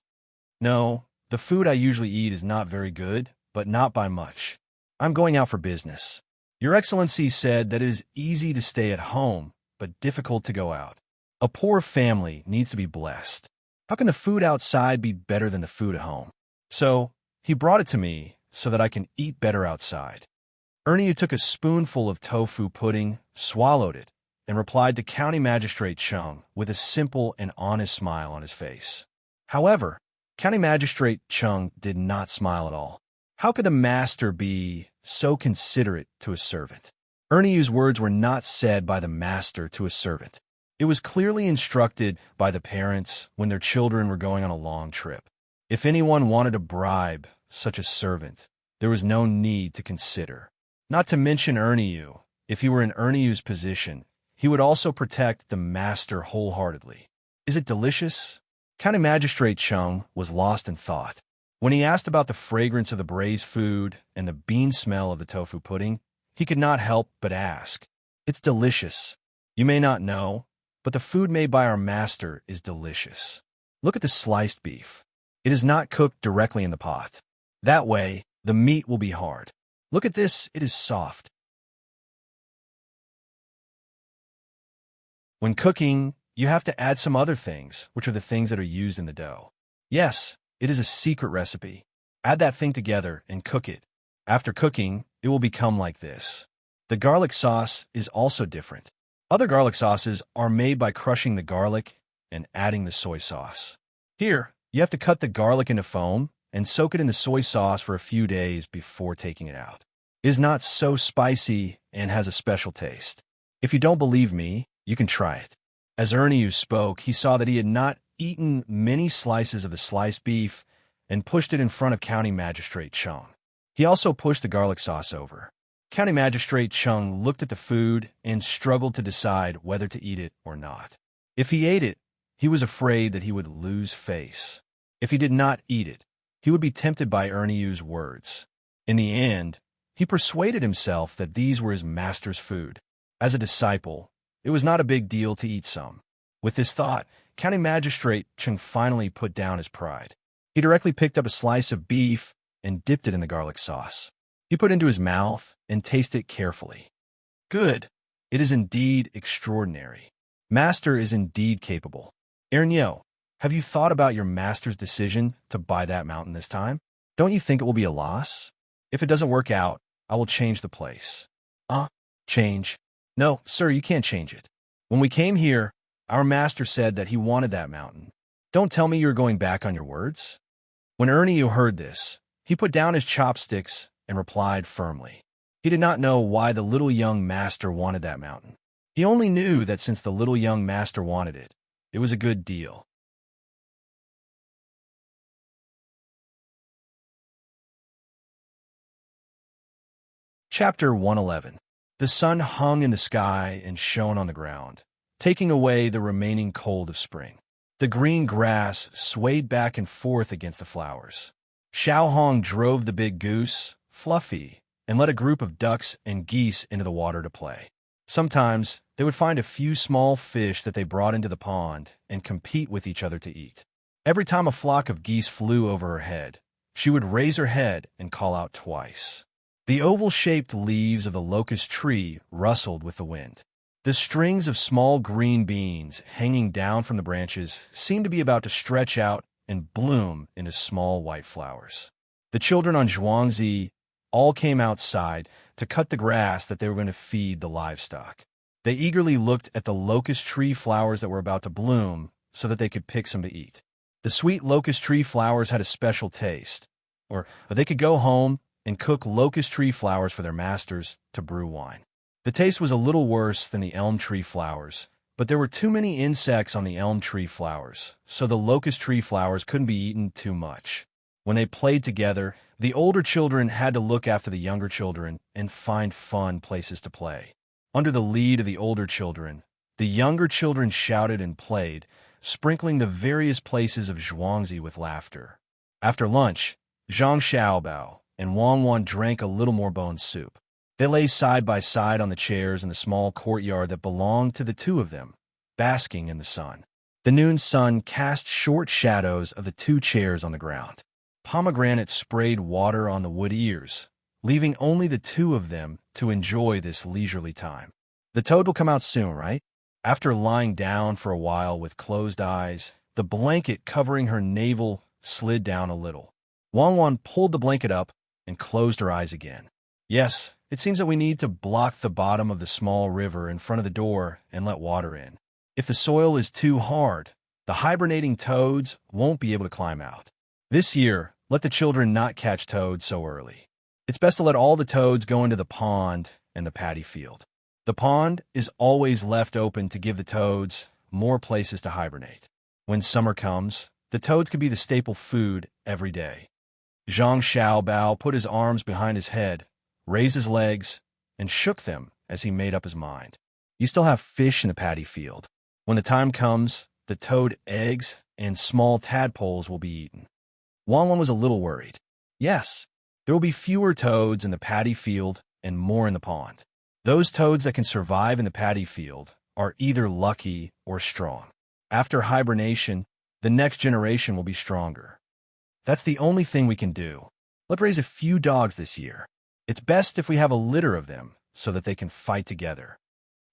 "No, the food I usually eat is not very good, but not by much. I'm going out for business. Your Excellency said that it is easy to stay at home, but difficult to go out. A poor family needs to be blessed. How can the food outside be better than the food at home? So he brought it to me so that I can eat better outside." Ernie took a spoonful of tofu pudding, swallowed it, and replied to County Magistrate Chung with a simple and honest smile on his face. However, County Magistrate Chung did not smile at all. How could the master be so considerate to a servant? Ernie's words were not said by the master to a servant. It was clearly instructed by the parents when their children were going on a long trip. If anyone wanted to bribe such a servant, there was no need to consider. Not to mention Ernie, if he were in Ernie's position, he would also protect the master wholeheartedly. "Is it delicious?" County Magistrate Chung was lost in thought. When he asked about the fragrance of the braised food and the bean smell of the tofu pudding, he could not help but ask. "It's delicious. You may not know, but the food made by our master is delicious. Look at the sliced beef. It is not cooked directly in the pot. That way, the meat will be hard. Look at this, it is soft." When cooking, you have to add some other things, which are the things that are used in the dough. Yes, it is a secret recipe. Add that thing together and cook it. After cooking, it will become like this. The garlic sauce is also different. Other garlic sauces are made by crushing the garlic and adding the soy sauce. Here, you have to cut the garlic into foam and soak it in the soy sauce for a few days before taking it out. It is not so spicy and has a special taste. If you don't believe me, you can try it. As Ernie spoke, he saw that he had not eaten many slices of the sliced beef and pushed it in front of County Magistrate Chung. He also pushed the garlic sauce over. County Magistrate Chung looked at the food and struggled to decide whether to eat it or not. If he ate it, he was afraid that he would lose face. If he did not eat it, he would be tempted by Ernie's words. In the end, he persuaded himself that these were his master's food. As a disciple, it was not a big deal to eat some. With this thought, County Magistrate Chung finally put down his pride. He directly picked up a slice of beef and dipped it in the garlic sauce. He put it into his mouth and tasted it carefully. Good. It is indeed extraordinary. Master is indeed capable. Ernyo, have you thought about your master's decision to buy that mountain this time? Don't you think it will be a loss? If it doesn't work out, I will change the place. Change? No, sir, you can't change it. When we came here, our master said that he wanted that mountain. Don't tell me you're going back on your words. When Ernie heard this, he put down his chopsticks and replied firmly. He did not know why the little young master wanted that mountain. He only knew that since the little young master wanted it, it was a good deal. Chapter 111. The sun hung in the sky and shone on the ground, taking away the remaining cold of spring. The green grass swayed back and forth against the flowers. Xiao Hong drove the big goose, Fluffy, and let a group of ducks and geese into the water to play. Sometimes they would find a few small fish that they brought into the pond and compete with each other to eat. Every time a flock of geese flew over her head, she would raise her head and call out twice. The oval-shaped leaves of the locust tree rustled with the wind. The strings of small green beans hanging down from the branches seemed to be about to stretch out and bloom into small white flowers. The children on Zhuangzi all came outside to cut the grass that they were going to feed the livestock. They eagerly looked at the locust tree flowers that were about to bloom so that they could pick some to eat. The sweet locust tree flowers had a special taste, or they could go home and cook locust tree flowers for their masters to brew wine. The taste was a little worse than the elm tree flowers, but there were too many insects on the elm tree flowers, so the locust tree flowers couldn't be eaten too much. When they played together, the older children had to look after the younger children and find fun places to play. Under the lead of the older children, the younger children shouted and played, sprinkling the various places of Zhuangzi with laughter. After lunch, Zhang Xiaobao and Wang Wan drank a little more bone soup. They lay side by side on the chairs in the small courtyard that belonged to the two of them, basking in the sun. The noon sun cast short shadows of the two chairs on the ground. Pomegranate sprayed water on the wood ears, leaving only the two of them to enjoy this leisurely time. The toad will come out soon, right? After lying down for a while with closed eyes, the blanket covering her navel slid down a little. Wang Wan pulled the blanket up and closed her eyes again. Yes, it seems that we need to block the bottom of the small river in front of the door and let water in. If the soil is too hard, the hibernating toads won't be able to climb out. This year, let the children not catch toads so early. It's best to let all the toads go into the pond and the paddy field. The pond is always left open to give the toads more places to hibernate. When summer comes, the toads can be the staple food every day. Zhang Xiaobao put his arms behind his head, raised his legs, and shook them as he made up his mind. You still have fish in the paddy field. When the time comes, the toad eggs and small tadpoles will be eaten. Wang Wan was a little worried. Yes, there will be fewer toads in the paddy field and more in the pond. Those toads that can survive in the paddy field are either lucky or strong. After hibernation, the next generation will be stronger. That's the only thing we can do. Let's raise a few dogs this year. It's best if we have a litter of them so that they can fight together.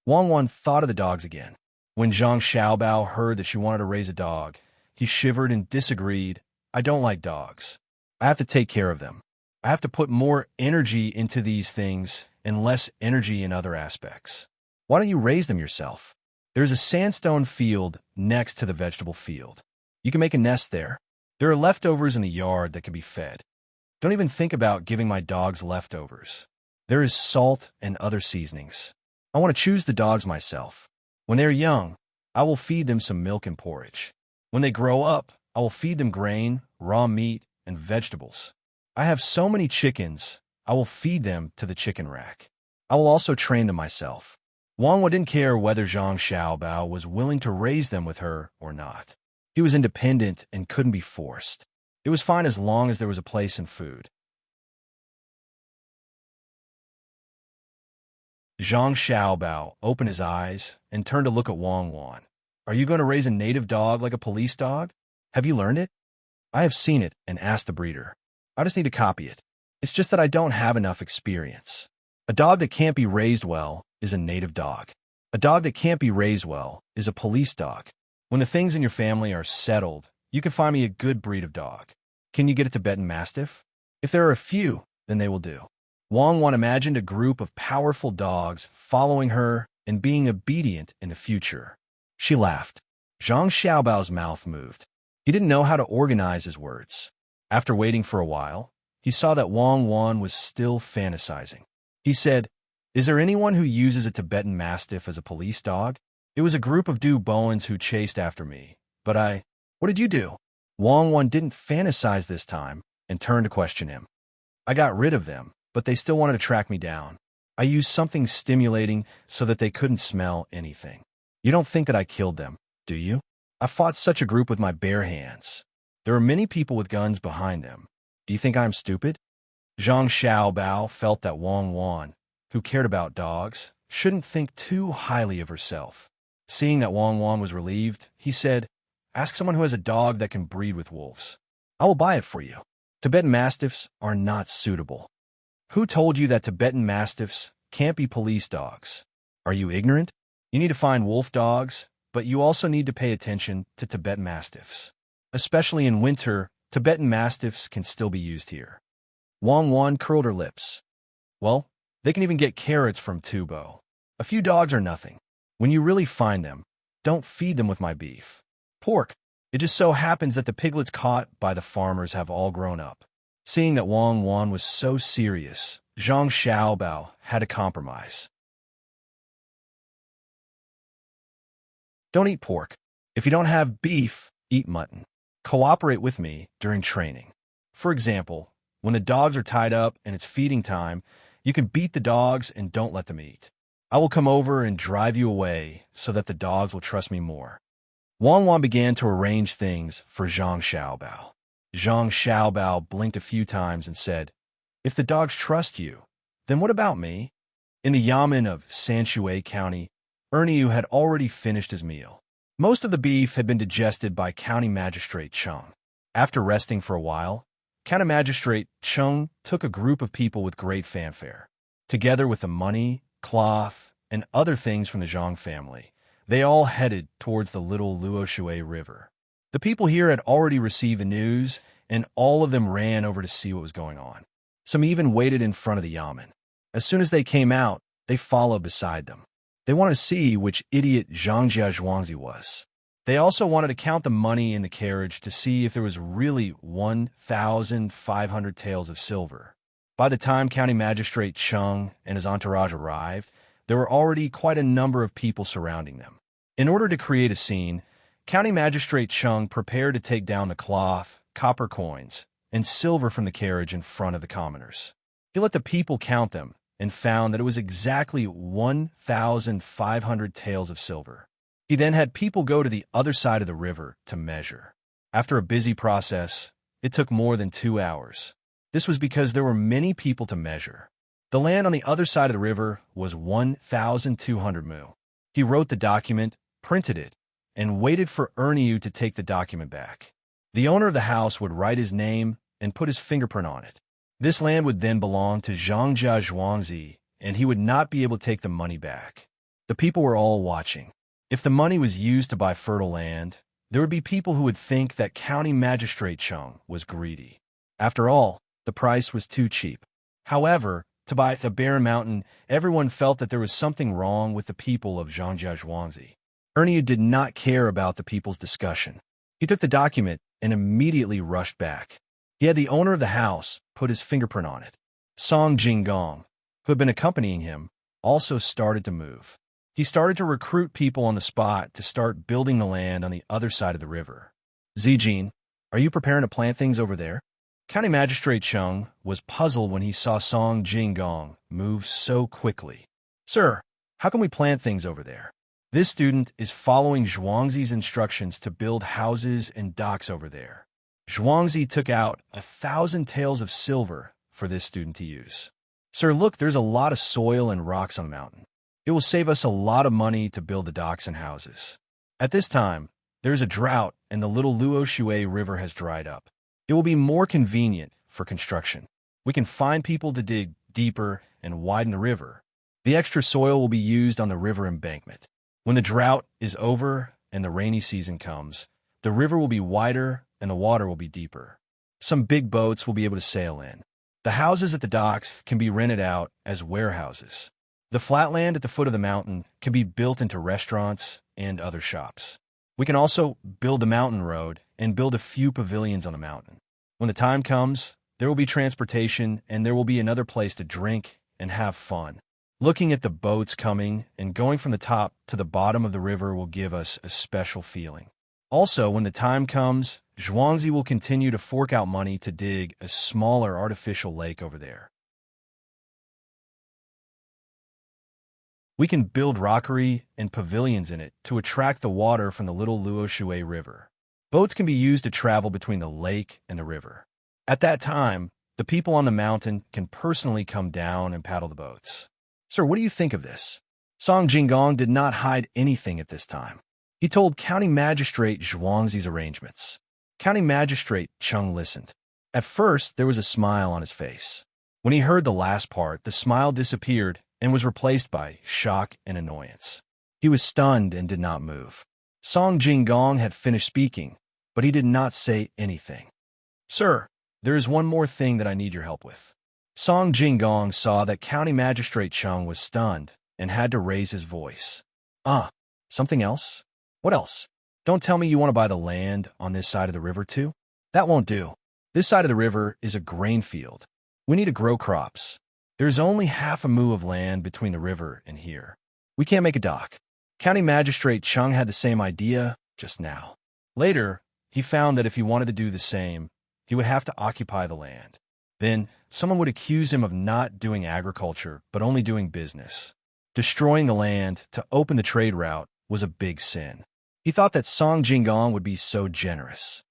Wang Wan thought of the dogs again. When Zhang Xiaobao heard that she wanted to raise a dog, he shivered and disagreed. I don't like dogs. I have to take care of them. I have to put more energy into these things and less energy in other aspects. Why don't you raise them yourself? There's a sandstone field next to the vegetable field. You can make a nest there. There are leftovers in the yard that can be fed. Don't even think about giving my dogs leftovers. There is salt and other seasonings. I want to choose the dogs myself. When they are young, I will feed them some milk and porridge. When they grow up, I will feed them grain, raw meat, and vegetables. I have so many chickens, I will feed them to the chicken rack. I will also train them myself. Wang Wan didn't care whether Zhang Xiaobao was willing to raise them with her or not. He was independent and couldn't be forced. It was fine as long as there was a place and food. Zhang Xiaobao opened his eyes and turned to look at Wang Wan. Are you going to raise a native dog like a police dog? Have you learned it? I have seen it and asked the breeder. I just need to copy it. It's just that I don't have enough experience. A dog that can't be raised well is a native dog. A dog that can't be raised well is a police dog. When the things in your family are settled, you can find me a good breed of dog. Can you get a Tibetan Mastiff? If there are a few, then they will do. Wang Wan imagined a group of powerful dogs following her and being obedient in the future. She laughed. Zhang Xiaobao's mouth moved. He didn't know how to organize his words. After waiting for a while, he saw that Wang Wan was still fantasizing. He said, Is there anyone who uses a Tibetan Mastiff as a police dog? It was a group of Du Boans who chased after me, but What did you do? Wang Wan didn't fantasize this time and turned to question him. I got rid of them, but they still wanted to track me down. I used something stimulating so that they couldn't smell anything. You don't think that I killed them, do you? I fought such a group with my bare hands. There are many people with guns behind them. Do you think I'm stupid? Zhang Xiaobao felt that Wang Wan, who cared about dogs, shouldn't think too highly of herself. Seeing that Wang Wan was relieved, he said, "Ask someone who has a dog that can breed with wolves. I will buy it for you. Tibetan Mastiffs are not suitable." "Who told you that Tibetan Mastiffs can't be police dogs? Are you ignorant? You need to find wolf dogs, but you also need to pay attention to Tibetan Mastiffs. Especially in winter, Tibetan Mastiffs can still be used here." Wang Wan curled her lips. "Well, they can even get carrots from Tubo. A few dogs are nothing. When you really find them, don't feed them with my beef. Pork. It just so happens that the piglets caught by the farmers have all grown up." Seeing that Wang Wan was so serious, Zhang Xiaobao had a compromise. "Don't eat pork. If you don't have beef, eat mutton. Cooperate with me during training. For example, when the dogs are tied up and it's feeding time, you can beat the dogs and don't let them eat. I will come over and drive you away so that the dogs will trust me more." Wang Wan began to arrange things for Zhang Xiaobao. Zhang Xiaobao blinked a few times and said, "If the dogs trust you, then what about me?" In the yamen of Sanshui County, Erniu had already finished his meal. Most of the beef had been digested by County Magistrate Chung. After resting for a while, County Magistrate Chung took a group of people with great fanfare. Together with the money, cloth, and other things from the Zhang family, they all headed towards the little Luoshui River. The people here had already received the news, and all of them ran over to see what was going on. Some even waited in front of the yamen. As soon as they came out, they followed beside them. They wanted to see which idiot Zhang Jiazhuangzi was. They also wanted to count the money in the carriage to see if there was really 1,500 taels of silver. By the time County Magistrate Chung and his entourage arrived, there were already quite a number of people surrounding them. In order to create a scene, County Magistrate Chung prepared to take down the cloth, copper coins, and silver from the carriage in front of the commoners. He let the people count them and found that it was exactly 1,500 taels of silver. He then had people go to the other side of the river to measure. After a busy process, it took more than 2 hours. This was because there were many people to measure. The land on the other side of the river was 1,200 mu. He wrote the document, printed it, and waited for Erniu to take the document back. The owner of the house would write his name and put his fingerprint on it. This land would then belong to Zhang Jiazhuangzi, and he would not be able to take the money back. The people were all watching. If the money was used to buy fertile land, there would be people who would think that County Magistrate Chung was greedy. After all, the price was too cheap. However, to buy the barren mountain, everyone felt that there was something wrong with the people of Zhang Jiazhuangzi. Erniu did not care about the people's discussion. He took the document and immediately rushed back. He had the owner of the house put his fingerprint on it. Song Jinggong, who had been accompanying him, also started to move. He started to recruit people on the spot to start building the land on the other side of the river. "Zijin, are you preparing to plant things over there?" County Magistrate Chung was puzzled when he saw Song Jinggong move so quickly. "Sir, how can we plant things over there? This student is following Zhuangzi's instructions to build houses and docks over there. Zhuangzi took out 1,000 taels of silver for this student to use. Sir, look, there's a lot of soil and rocks on the mountain. It will save us a lot of money to build the docks and houses. At this time, there's a drought and the little Luoshui River has dried up. It will be more convenient for construction. We can find people to dig deeper and widen the river. The extra soil will be used on the river embankment. When the drought is over and the rainy season comes, the river will be wider and the water will be deeper. Some big boats will be able to sail in. The houses at the docks can be rented out as warehouses. The flat land at the foot of the mountain can be built into restaurants and other shops. We can also build the mountain road and build a few pavilions on the mountain. When the time comes, there will be transportation and there will be another place to drink and have fun. Looking at the boats coming and going from the top to the bottom of the river will give us a special feeling. Also, when the time comes, Zhuangzi will continue to fork out money to dig a smaller artificial lake over there. We can build rockery and pavilions in it to attract the water from the little Luoshui River. Boats can be used to travel between the lake and the river. At that time, the people on the mountain can personally come down and paddle the boats. Sir, what do you think of this? Song Jinggong did not hide anything at this time. He told County Magistrate Zhuangzi's arrangements. County Magistrate Cheng listened. At first, there was a smile on his face. When he heard the last part, the smile disappeared and was replaced by shock and annoyance. He was stunned and did not move. Song Jinggong had finished speaking, but he did not say anything. Sir, there is one more thing that I need your help with. Song Jinggong saw that County Magistrate Cheng was stunned and had to raise his voice. Something else? What else? Don't tell me you want to buy the land on this side of the river too? That won't do. This side of the river is a grain field. We need to grow crops. There's only half a mu of land between the river and here. We can't make a dock. County Magistrate Cheng had the same idea just now. Later, he found that if he wanted to do the same, he would have to occupy the land. Then, someone would accuse him of not doing agriculture, but only doing business. Destroying the land to open the trade route was a big sin. He thought that Song Jinggong would be so generous.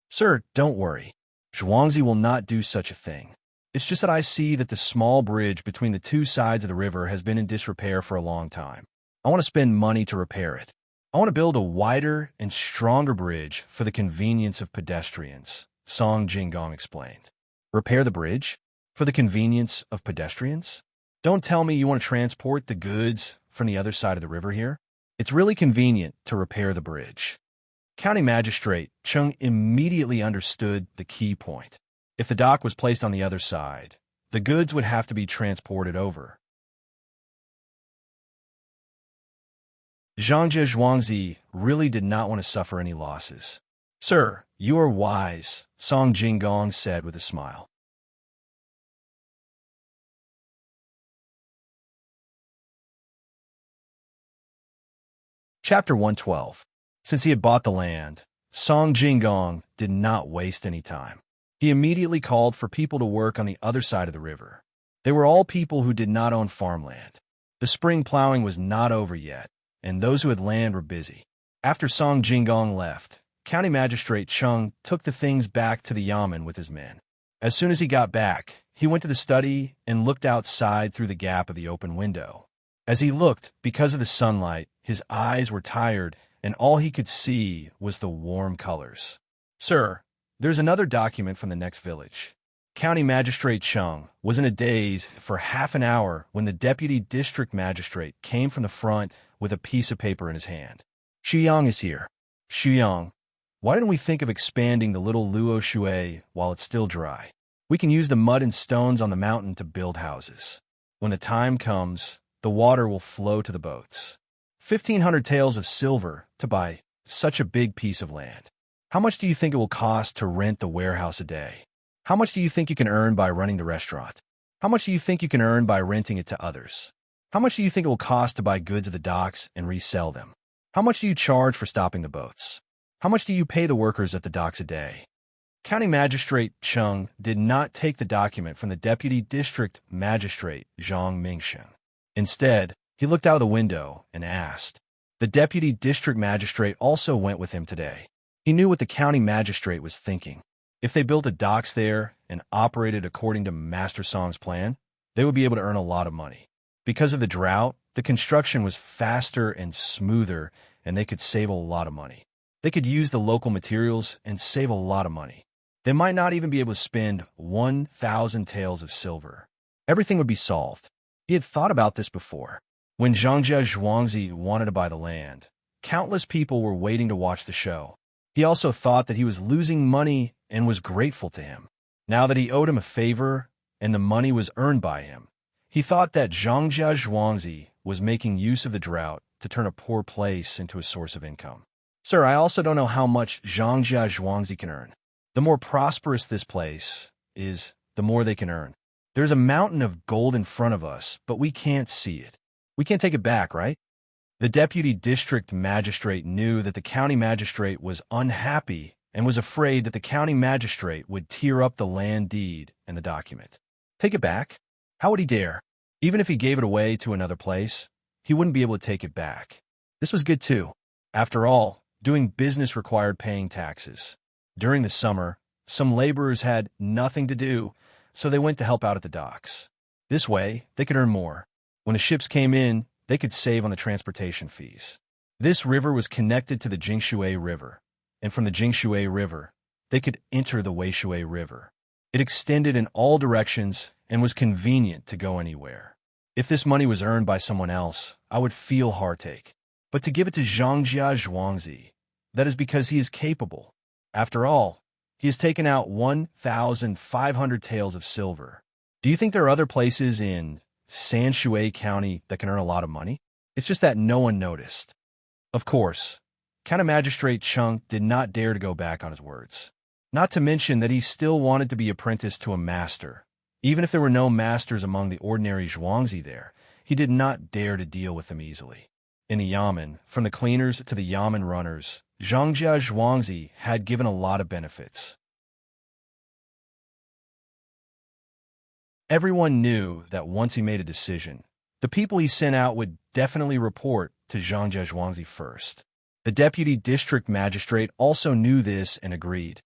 Sir, don't worry. Zhuangzi will not do such a thing. It's just that I see that the small bridge between the two sides of the river has been in disrepair for a long time. I want to spend money to repair it. I want to build a wider and stronger bridge for the convenience of pedestrians, Song Jinggong explained. Repair the bridge? For the convenience of pedestrians? Don't tell me you want to transport the goods from the other side of the river here? It's really convenient to repair the bridge. County Magistrate Cheng immediately understood the key point. If the dock was placed on the other side, the goods would have to be transported over. Zhangjie Zhuangzi really did not want to suffer any losses. Sir, you are wise, Song Jinggong said with a smile. Chapter 112. Since he had bought the land, Song Jinggong did not waste any time. He immediately called for people to work on the other side of the river. They were all people who did not own farmland. The spring plowing was not over yet, and those who had land were busy. After Song Jinggong left, County Magistrate Cheng took the things back to the yamen with his men. As soon as he got back, he went to the study and looked outside through the gap of the open window. As he looked, because of the sunlight, his eyes were tired, and all he could see was the warm colors. Sir, there's another document from the next village. County Magistrate Cheng was in a daze for half an hour when the Deputy District Magistrate came from the front with a piece of paper in his hand. Xuyang is here. Xuyang, why didn't we think of expanding the little Luo Shui while it's still dry? We can use the mud and stones on the mountain to build houses. When the time comes, the water will flow to the boats. 1,500 taels of silver to buy such a big piece of land. How much do you think it will cost to rent the warehouse a day? How much do you think you can earn by running the restaurant? How much do you think you can earn by renting it to others? How much do you think it will cost to buy goods at the docks and resell them? How much do you charge for stopping the boats? How much do you pay the workers at the docks a day? County Magistrate Cheng did not take the document from the Deputy District Magistrate Zhang Mingsheng. Instead, he looked out of the window and asked. The Deputy District Magistrate also went with him today. He knew what the County Magistrate was thinking. If they built a docks there and operated according to Master Song's plan, they would be able to earn a lot of money. Because of the drought, the construction was faster and smoother, and they could save a lot of money. They could use the local materials and save a lot of money. They might not even be able to spend 1,000 taels of silver. Everything would be solved. He had thought about this before. When Zhangjie Zhuangzi wanted to buy the land, countless people were waiting to watch the show. He also thought that he was losing money and was grateful to him. Now that he owed him a favor and the money was earned by him, he thought that Zhangjie Zhuangzi was making use of the drought to turn a poor place into a source of income. Sir, I also don't know how much Zhangjie Zhuangzi can earn. The more prosperous this place is, the more they can earn. There's a mountain of gold in front of us, but we can't see it. We can't take it back, right? The Deputy District Magistrate knew that the County Magistrate was unhappy and was afraid that the County Magistrate would tear up the land deed and the document. Take it back? How would he dare? Even if he gave it away to another place, he wouldn't be able to take it back. This was good too. After all, doing business required paying taxes. During the summer, some laborers had nothing to do, so they went to help out at the docks. This way, they could earn more. When the ships came in, they could save on the transportation fees. This river was connected to the Jingshui River, and from the Jingshui River, they could enter the Weishui River. It extended in all directions and was convenient to go anywhere. If this money was earned by someone else, I would feel heartache. But to give it to Zhangjia Zhuangzi, that is because he is capable. After all, he has taken out 1,500 taels of silver. Do you think there are other places in Sanshui County that can earn a lot of money? It's just that no one noticed. Of course, County Magistrate Chung did not dare to go back on his words. Not to mention that he still wanted to be apprenticed to a master. Even if there were no masters among the ordinary Zhuangzi there, he did not dare to deal with them easily. In the Yamen, from the cleaners to the Yamen runners, Zhangjia Zhuangzi had given a lot of benefits. Everyone knew that once he made a decision, the people he sent out would definitely report to Zhangjia Zhuangzi first. The deputy district magistrate also knew this and agreed.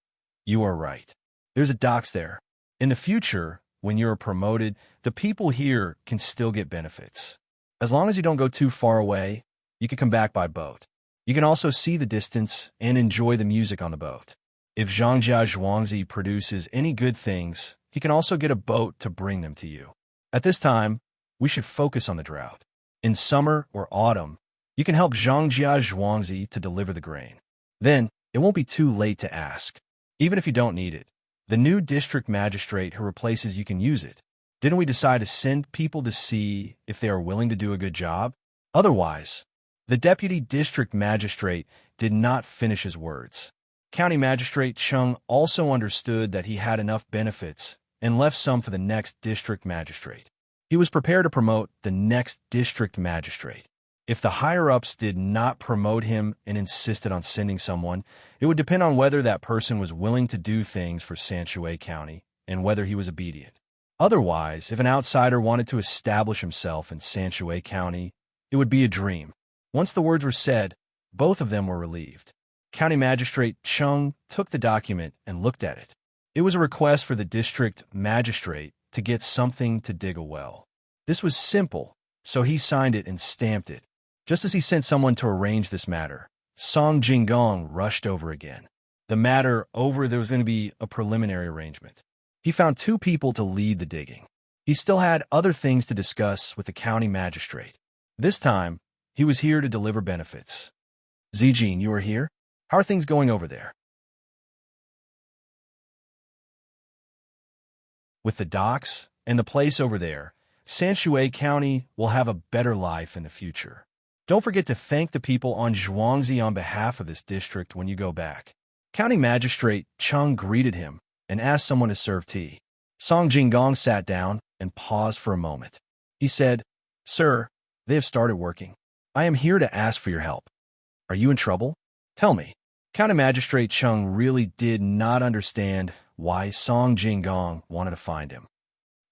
You are right. There's a docks there. In the future, when you're promoted, the people here can still get benefits. As long as you don't go too far away, you can come back by boat. You can also see the distance and enjoy the music on the boat. If Zhangjia Zhuangzi produces any good things, he can also get a boat to bring them to you. At this time, we should focus on the drought. In summer or autumn, you can help Zhangjia Zhuangzi to deliver the grain. Then, it won't be too late to ask. Even if you don't need it, the new district magistrate who replaces you can use it. Didn't we decide to send people to see if they are willing to do a good job? Otherwise, the deputy district magistrate did not finish his words. County Magistrate Chung also understood that he had enough benefits and left some for the next district magistrate. He was prepared to promote the next district magistrate. If the higher-ups did not promote him and insisted on sending someone, it would depend on whether that person was willing to do things for Sanshui County and whether he was obedient. Otherwise, if an outsider wanted to establish himself in Sanshui County, it would be a dream. Once the words were said, both of them were relieved. County Magistrate Chung took the document and looked at it. It was a request for the district magistrate to get something to dig a well. This was simple, so he signed it and stamped it. Just as he sent someone to arrange this matter, Song Jinggong rushed over again. The matter over, there was going to be a preliminary arrangement. He found 2 people to lead the digging. He still had other things to discuss with the county magistrate. This time, he was here to deliver benefits. Zijin, you are here? How are things going over there? With the docks and the place over there, Sanshui County will have a better life in the future. Don't forget to thank the people on Zhuangzi on behalf of this district when you go back. County Magistrate Chung greeted him and asked someone to serve tea. Song Jinggong sat down and paused for a moment. He said, Sir, they have started working. I am here to ask for your help. Are you in trouble? Tell me. County Magistrate Chung really did not understand why Song Jinggong wanted to find him.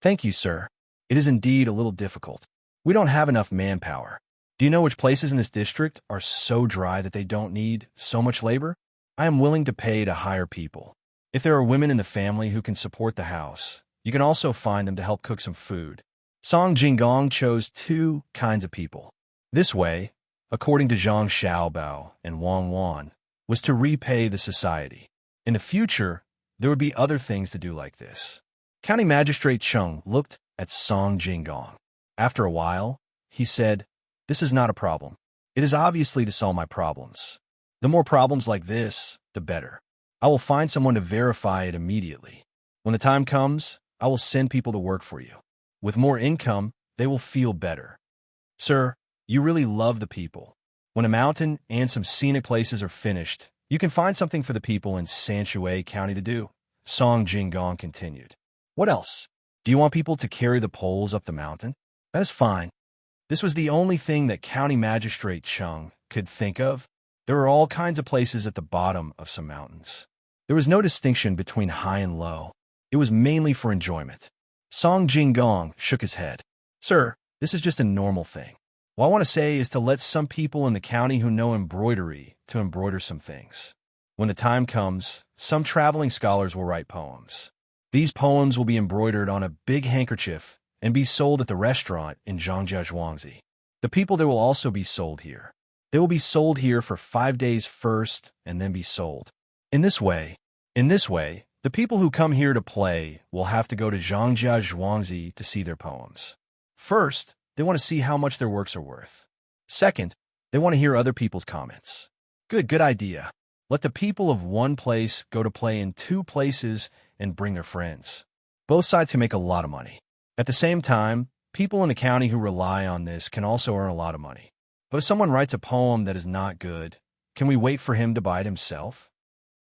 Thank you, sir. It is indeed a little difficult. We don't have enough manpower. Do you know which places in this district are so dry that they don't need so much labor? I am willing to pay to hire people. If there are women in the family who can support the house, you can also find them to help cook some food. Song Jinggong chose 2 kinds of people. This way, according to Zhang Xiaobao and Wang Wan, was to repay the society. In the future, there would be other things to do like this. County Magistrate Chung looked at Song Jinggong. After a while, he said, This is not a problem. It is obviously to solve my problems. The more problems like this, the better. I will find someone to verify it immediately. When the time comes, I will send people to work for you. With more income, they will feel better. Sir, you really love the people. When a mountain and some scenic places are finished, you can find something for the people in Sanshui County to do. Song Jinggong continued. What else? Do you want people to carry the poles up the mountain? That is fine. This was the only thing that County Magistrate Chung could think of. There are all kinds of places at the bottom of some mountains. There was no distinction between high and low. It was mainly for enjoyment. Song Jinggong shook his head. Sir, this is just a normal thing. What I want to say is to let some people in the county who know embroidery to embroider some things. When the time comes, some traveling scholars will write poems. These poems will be embroidered on a big handkerchief and be sold at the restaurant in Zhangjia Zhuangzi. The people there will also be sold here. They will be sold here for 5 days first and then be sold. In this way, the people who come here to play will have to go to Zhangjia Zhuangzi to see their poems. First, they want to see how much their works are worth. Second, they want to hear other people's comments. Good idea. Let the people of one place go to play in 2 places and bring their friends. Both sides can make a lot of money. At the same time, people in the county who rely on this can also earn a lot of money. But if someone writes a poem that is not good, can we wait for him to buy it himself?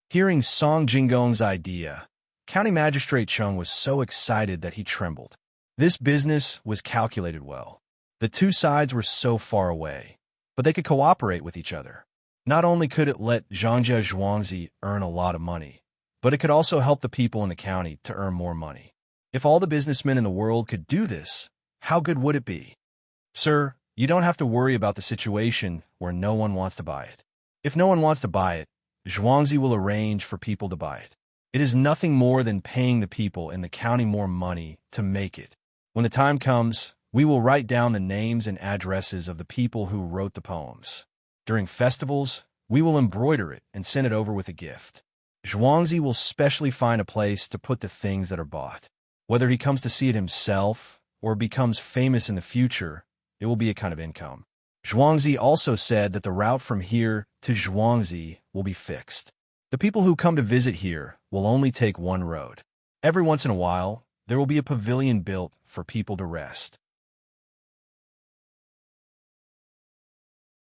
Hearing Song Jinggong's idea, County Magistrate Chung was so excited that he trembled. This business was calculated well. The 2 sides were so far away, but they could cooperate with each other. Not only could it let Zhangjia Zhuangzi earn a lot of money, but it could also help the people in the county to earn more money. If all the businessmen in the world could do this, how good would it be? Sir, you don't have to worry about the situation where no one wants to buy it. If no one wants to buy it, Zhuangzi will arrange for people to buy it. It is nothing more than paying the people in the county more money to make it. When the time comes, we will write down the names and addresses of the people who wrote the poems. During festivals, we will embroider it and send it over with a gift. Zhuangzi will specially find a place to put the things that are bought. Whether he comes to see it himself or becomes famous in the future, it will be a kind of income. Zhuangzi also said that the route from here to Zhuangzi will be fixed. The people who come to visit here will only take one road. Every once in a while, there will be a pavilion built for people to rest.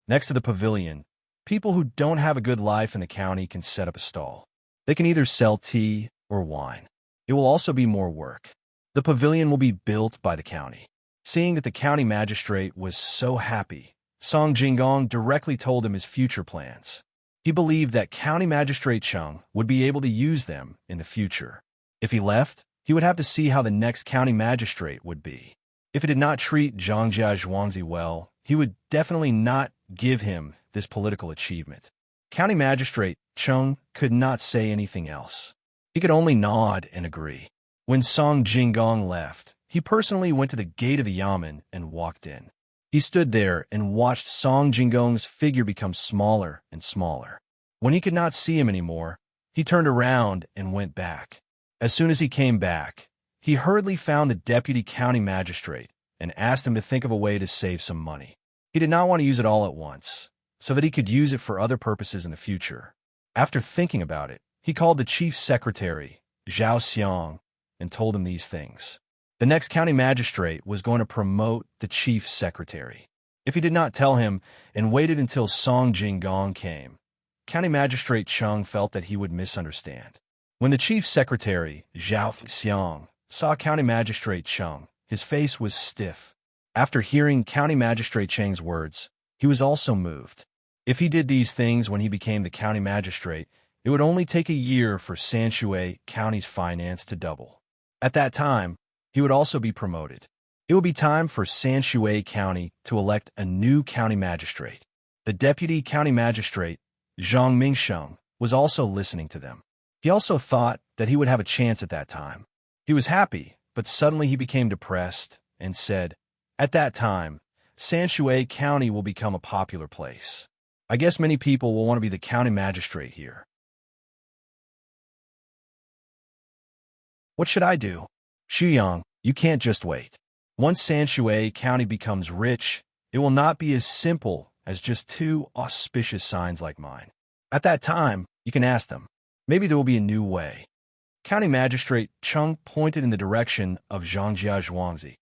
Next to the pavilion, people who don't have a good life in the county can set up a stall. They can either sell tea or wine. It will also be more work. The pavilion will be built by the county. Seeing that the county magistrate was so happy, Song Jinggong directly told him his future plans. He believed that County Magistrate Chung would be able to use them in the future. If he left, he would have to see how the next county magistrate would be. If he did not treat Zhangjia Zhuangzi well, he would definitely not give him this political achievement. County Magistrate Chung could not say anything else. He could only nod and agree. When Song Jinggong left, he personally went to the gate of the yamen and walked in. He stood there and watched Song Jinggong's figure become smaller and smaller. When he could not see him anymore, he turned around and went back. As soon as he came back, he hurriedly found the deputy county magistrate and asked him to think of a way to save some money. He did not want to use it all at once, so that he could use it for other purposes in the future. After thinking about it, he called the chief secretary, Zhao Xiang, and told him these things. The next county magistrate was going to promote the chief secretary. If he did not tell him and waited until Song Jinggong came, County Magistrate Chung felt that he would misunderstand. When the chief secretary, Zhao Xiang, saw County Magistrate Chung, his face was stiff. After hearing County Magistrate Cheng's words, he was also moved. If he did these things when he became the county magistrate, it would only take a year for Sanshui County's finance to double. At that time, he would also be promoted. It would be time for Sanshui County to elect a new county magistrate. The deputy county magistrate, Zhang Mingsheng, was also listening to them. He also thought that he would have a chance at that time. He was happy, but suddenly he became depressed and said, "At that time, Sanshui County will become a popular place. I guess many people will want to be the county magistrate here. What should I do? Xuyang, you can't just wait. Once Sanshui County becomes rich, it will not be as simple as just 2 auspicious signs like mine. At that time, you can ask them. Maybe there will be a new way." County Magistrate Chung pointed in the direction of Zhangjia Zhuangzi.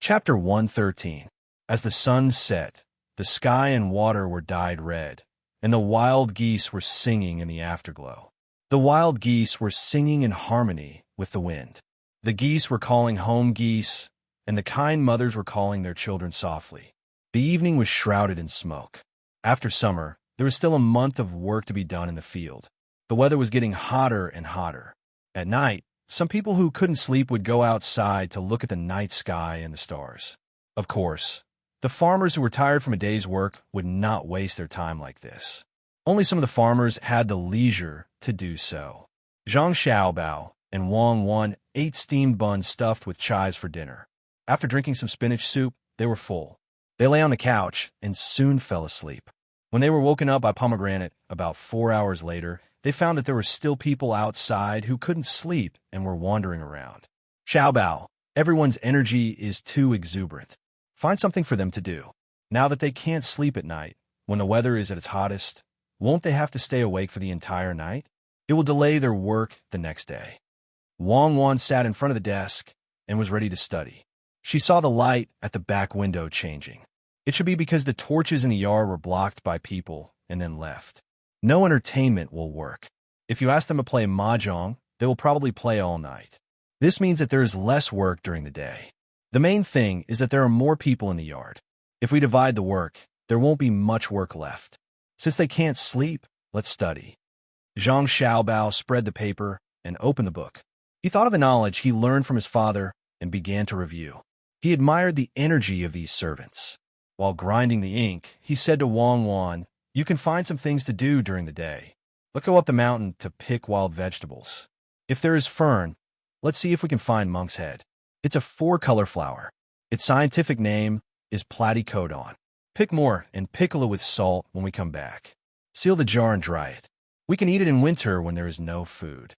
Chapter 113. As the sun set, the sky and water were dyed red, and the wild geese were singing in the afterglow. The wild geese were singing in harmony with the wind. The geese were calling home geese, and the kind mothers were calling their children softly. The evening was shrouded in smoke. After summer, there was still a month of work to be done in the field. The weather was getting hotter and hotter. At night, some people who couldn't sleep would go outside to look at the night sky and the stars. Of course, the farmers who were tired from a day's work would not waste their time like this. Only some of the farmers had the leisure to do so. Zhang Xiaobao and Wang Wan ate steamed buns stuffed with chives for dinner. After drinking some spinach soup, they were full. They lay on the couch and soon fell asleep. When they were woken up by Pomegranate about 4 hours later, they found that there were still people outside who couldn't sleep and were wandering around. Xiaobao, everyone's energy is too exuberant. Find something for them to do. Now that they can't sleep at night, when the weather is at its hottest, won't they have to stay awake for the entire night? It will delay their work the next day. Wang Wan sat in front of the desk and was ready to study. She saw the light at the back window changing. It should be because the torches in the yard were blocked by people and then left. No entertainment will work. If you ask them to play mahjong, they will probably play all night. This means that there is less work during the day. The main thing is that there are more people in the yard. If we divide the work, there won't be much work left. Since they can't sleep, let's study. Zhang Xiaobao spread the paper and opened the book. He thought of the knowledge he learned from his father and began to review. He admired the energy of these servants. While grinding the ink, he said to Wang Wan, "You can find some things to do during the day. Let's go up the mountain to pick wild vegetables. If there is fern, let's see if we can find monk's head. It's a 4-color flower. Its scientific name is platycodon. Pick more and pickle it with salt when we come back. Seal the jar and dry it. We can eat it in winter when there is no food."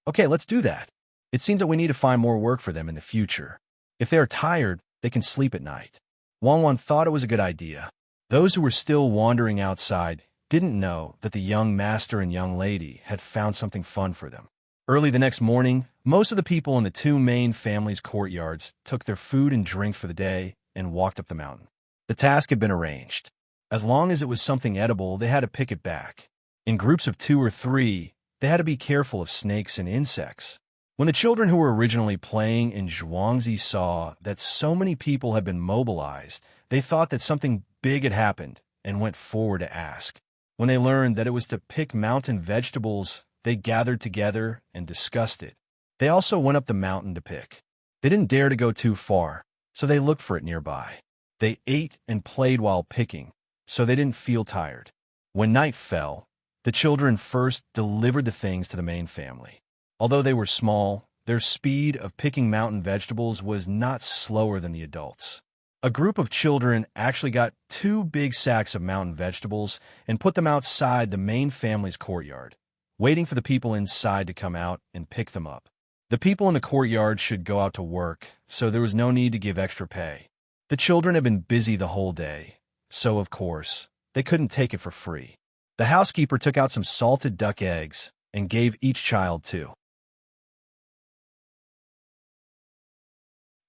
Okay, let's do that. It seems that we need to find more work for them in the future. If they are tired, they can sleep at night. Wang Wan thought it was a good idea. Those who were still wandering outside didn't know that the young master and young lady had found something fun for them. Early the next morning, most of the people in the two main families' courtyards took their food and drink for the day and walked up the mountain. The task had been arranged. As long as it was something edible, they had to pick it back. In groups of 2 or 3, they had to be careful of snakes and insects. When the children who were originally playing in Zhuangzi saw that so many people had been mobilized, they thought that something big had happened and went forward to ask. When they learned that it was to pick mountain vegetables, they gathered together and discussed it. They also went up the mountain to pick. They didn't dare to go too far, so they looked for it nearby. They ate and played while picking, so they didn't feel tired. When night fell, the children first delivered the things to the main family. Although they were small, their speed of picking mountain vegetables was not slower than the adults. A group of children actually got 2 big sacks of mountain vegetables and put them outside the main family's courtyard, waiting for the people inside to come out and pick them up. The people in the courtyard should go out to work, so there was no need to give extra pay. The children had been busy the whole day, so of course, they couldn't take it for free. The housekeeper took out some salted duck eggs and gave each child 2.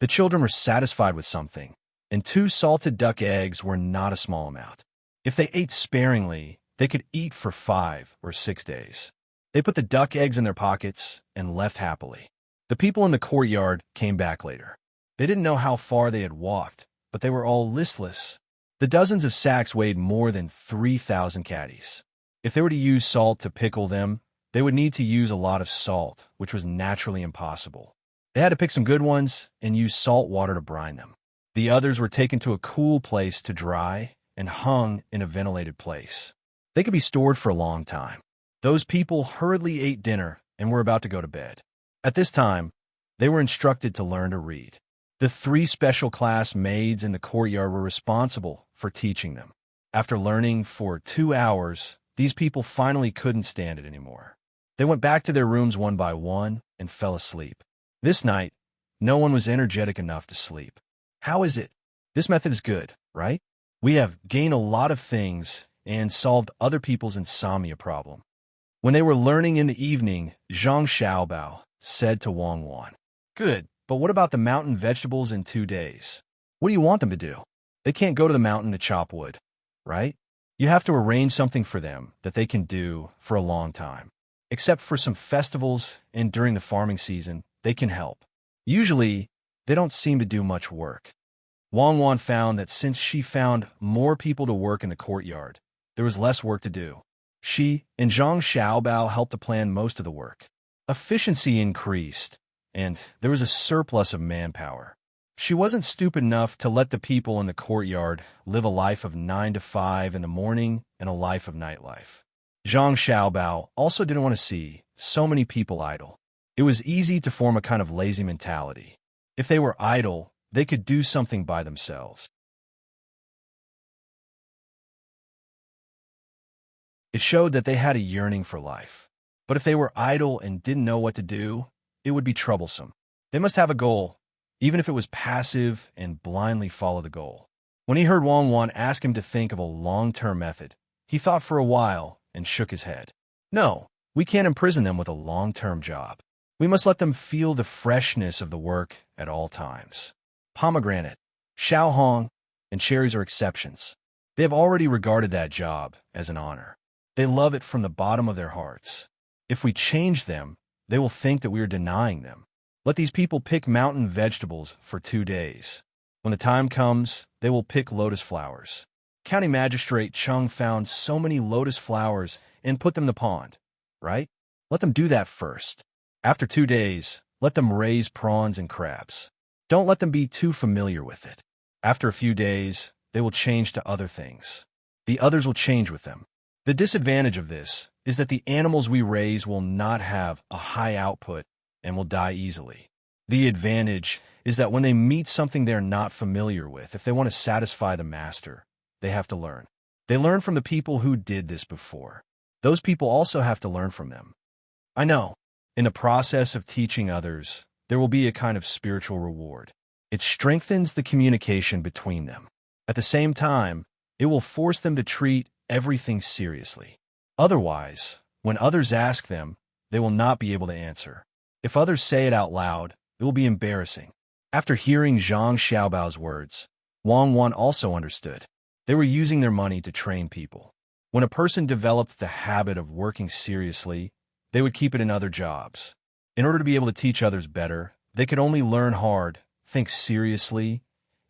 The children were satisfied with something, and 2 salted duck eggs were not a small amount. If they ate sparingly, they could eat for 5 or 6 days. They put the duck eggs in their pockets and left happily. The people in the courtyard came back later. They didn't know how far they had walked, but they were all listless. The dozens of sacks weighed more than 3,000 caddies. If they were to use salt to pickle them, they would need to use a lot of salt, which was naturally impossible. They had to pick some good ones and use salt water to brine them. The others were taken to a cool place to dry and hung in a ventilated place. They could be stored for a long time. Those people hurriedly ate dinner and were about to go to bed. At this time, they were instructed to learn to read. The 3 special class maids in the courtyard were responsible for teaching them. After learning for 2 hours, these people finally couldn't stand it anymore. They went back to their rooms one by one and fell asleep. This night, no one was energetic enough to sleep. How is it? This method is good, right? We have gained a lot of things and solved other people's insomnia problem. When they were learning in the evening, Zhang Xiaobao said to Wang Wan, "Good, but what about the mountain vegetables in 2 days? What do you want them to do? They can't go to the mountain to chop wood, right? You have to arrange something for them that they can do for a long time. Except for some festivals and during the farming season, they can help. Usually, they don't seem to do much work." Wang Wan found that since she found more people to work in the courtyard, there was less work to do. She and Zhang Xiaobao helped to plan most of the work. Efficiency increased, and there was a surplus of manpower. She wasn't stupid enough to let the people in the courtyard live a life of 9 to 5 in the morning and a life of nightlife. Zhang Xiaobao also didn't want to see so many people idle. It was easy to form a kind of lazy mentality. If they were idle, they could do something by themselves. It showed that they had a yearning for life. But if they were idle and didn't know what to do, it would be troublesome. They must have a goal, even if it was passive, and blindly follow the goal. When he heard Wang Wan ask him to think of a long-term method, he thought for a while and shook his head. No, we can't imprison them with a long-term job. We must let them feel the freshness of the work at all times. Pomegranate, xiaohong, and cherries are exceptions. They have already regarded that job as an honor. They love it from the bottom of their hearts. If we change them, they will think that we are denying them. Let these people pick mountain vegetables for 2 days. When the time comes, they will pick lotus flowers. County Magistrate Chung found so many lotus flowers and put them in the pond, right? Let them do that first. After 2 days, let them raise prawns and crabs. Don't let them be too familiar with it. After a few days, they will change to other things. The others will change with them. The disadvantage of this is that the animals we raise will not have a high output and will die easily. The advantage is that when they meet something they're not familiar with, if they want to satisfy the master, they have to learn. They learn from the people who did this before. Those people also have to learn from them. I know, in the process of teaching others, there will be a kind of spiritual reward. It strengthens the communication between them. At the same time, it will force them to treat everything seriously. Otherwise, when others ask them, they will not be able to answer. If others say it out loud, it will be embarrassing. After hearing Zhang Xiaobao's words, Wang Wan also understood. They were using their money to train people. When a person developed the habit of working seriously, they would keep it in other jobs. In order to be able to teach others better, they could only learn hard, think seriously,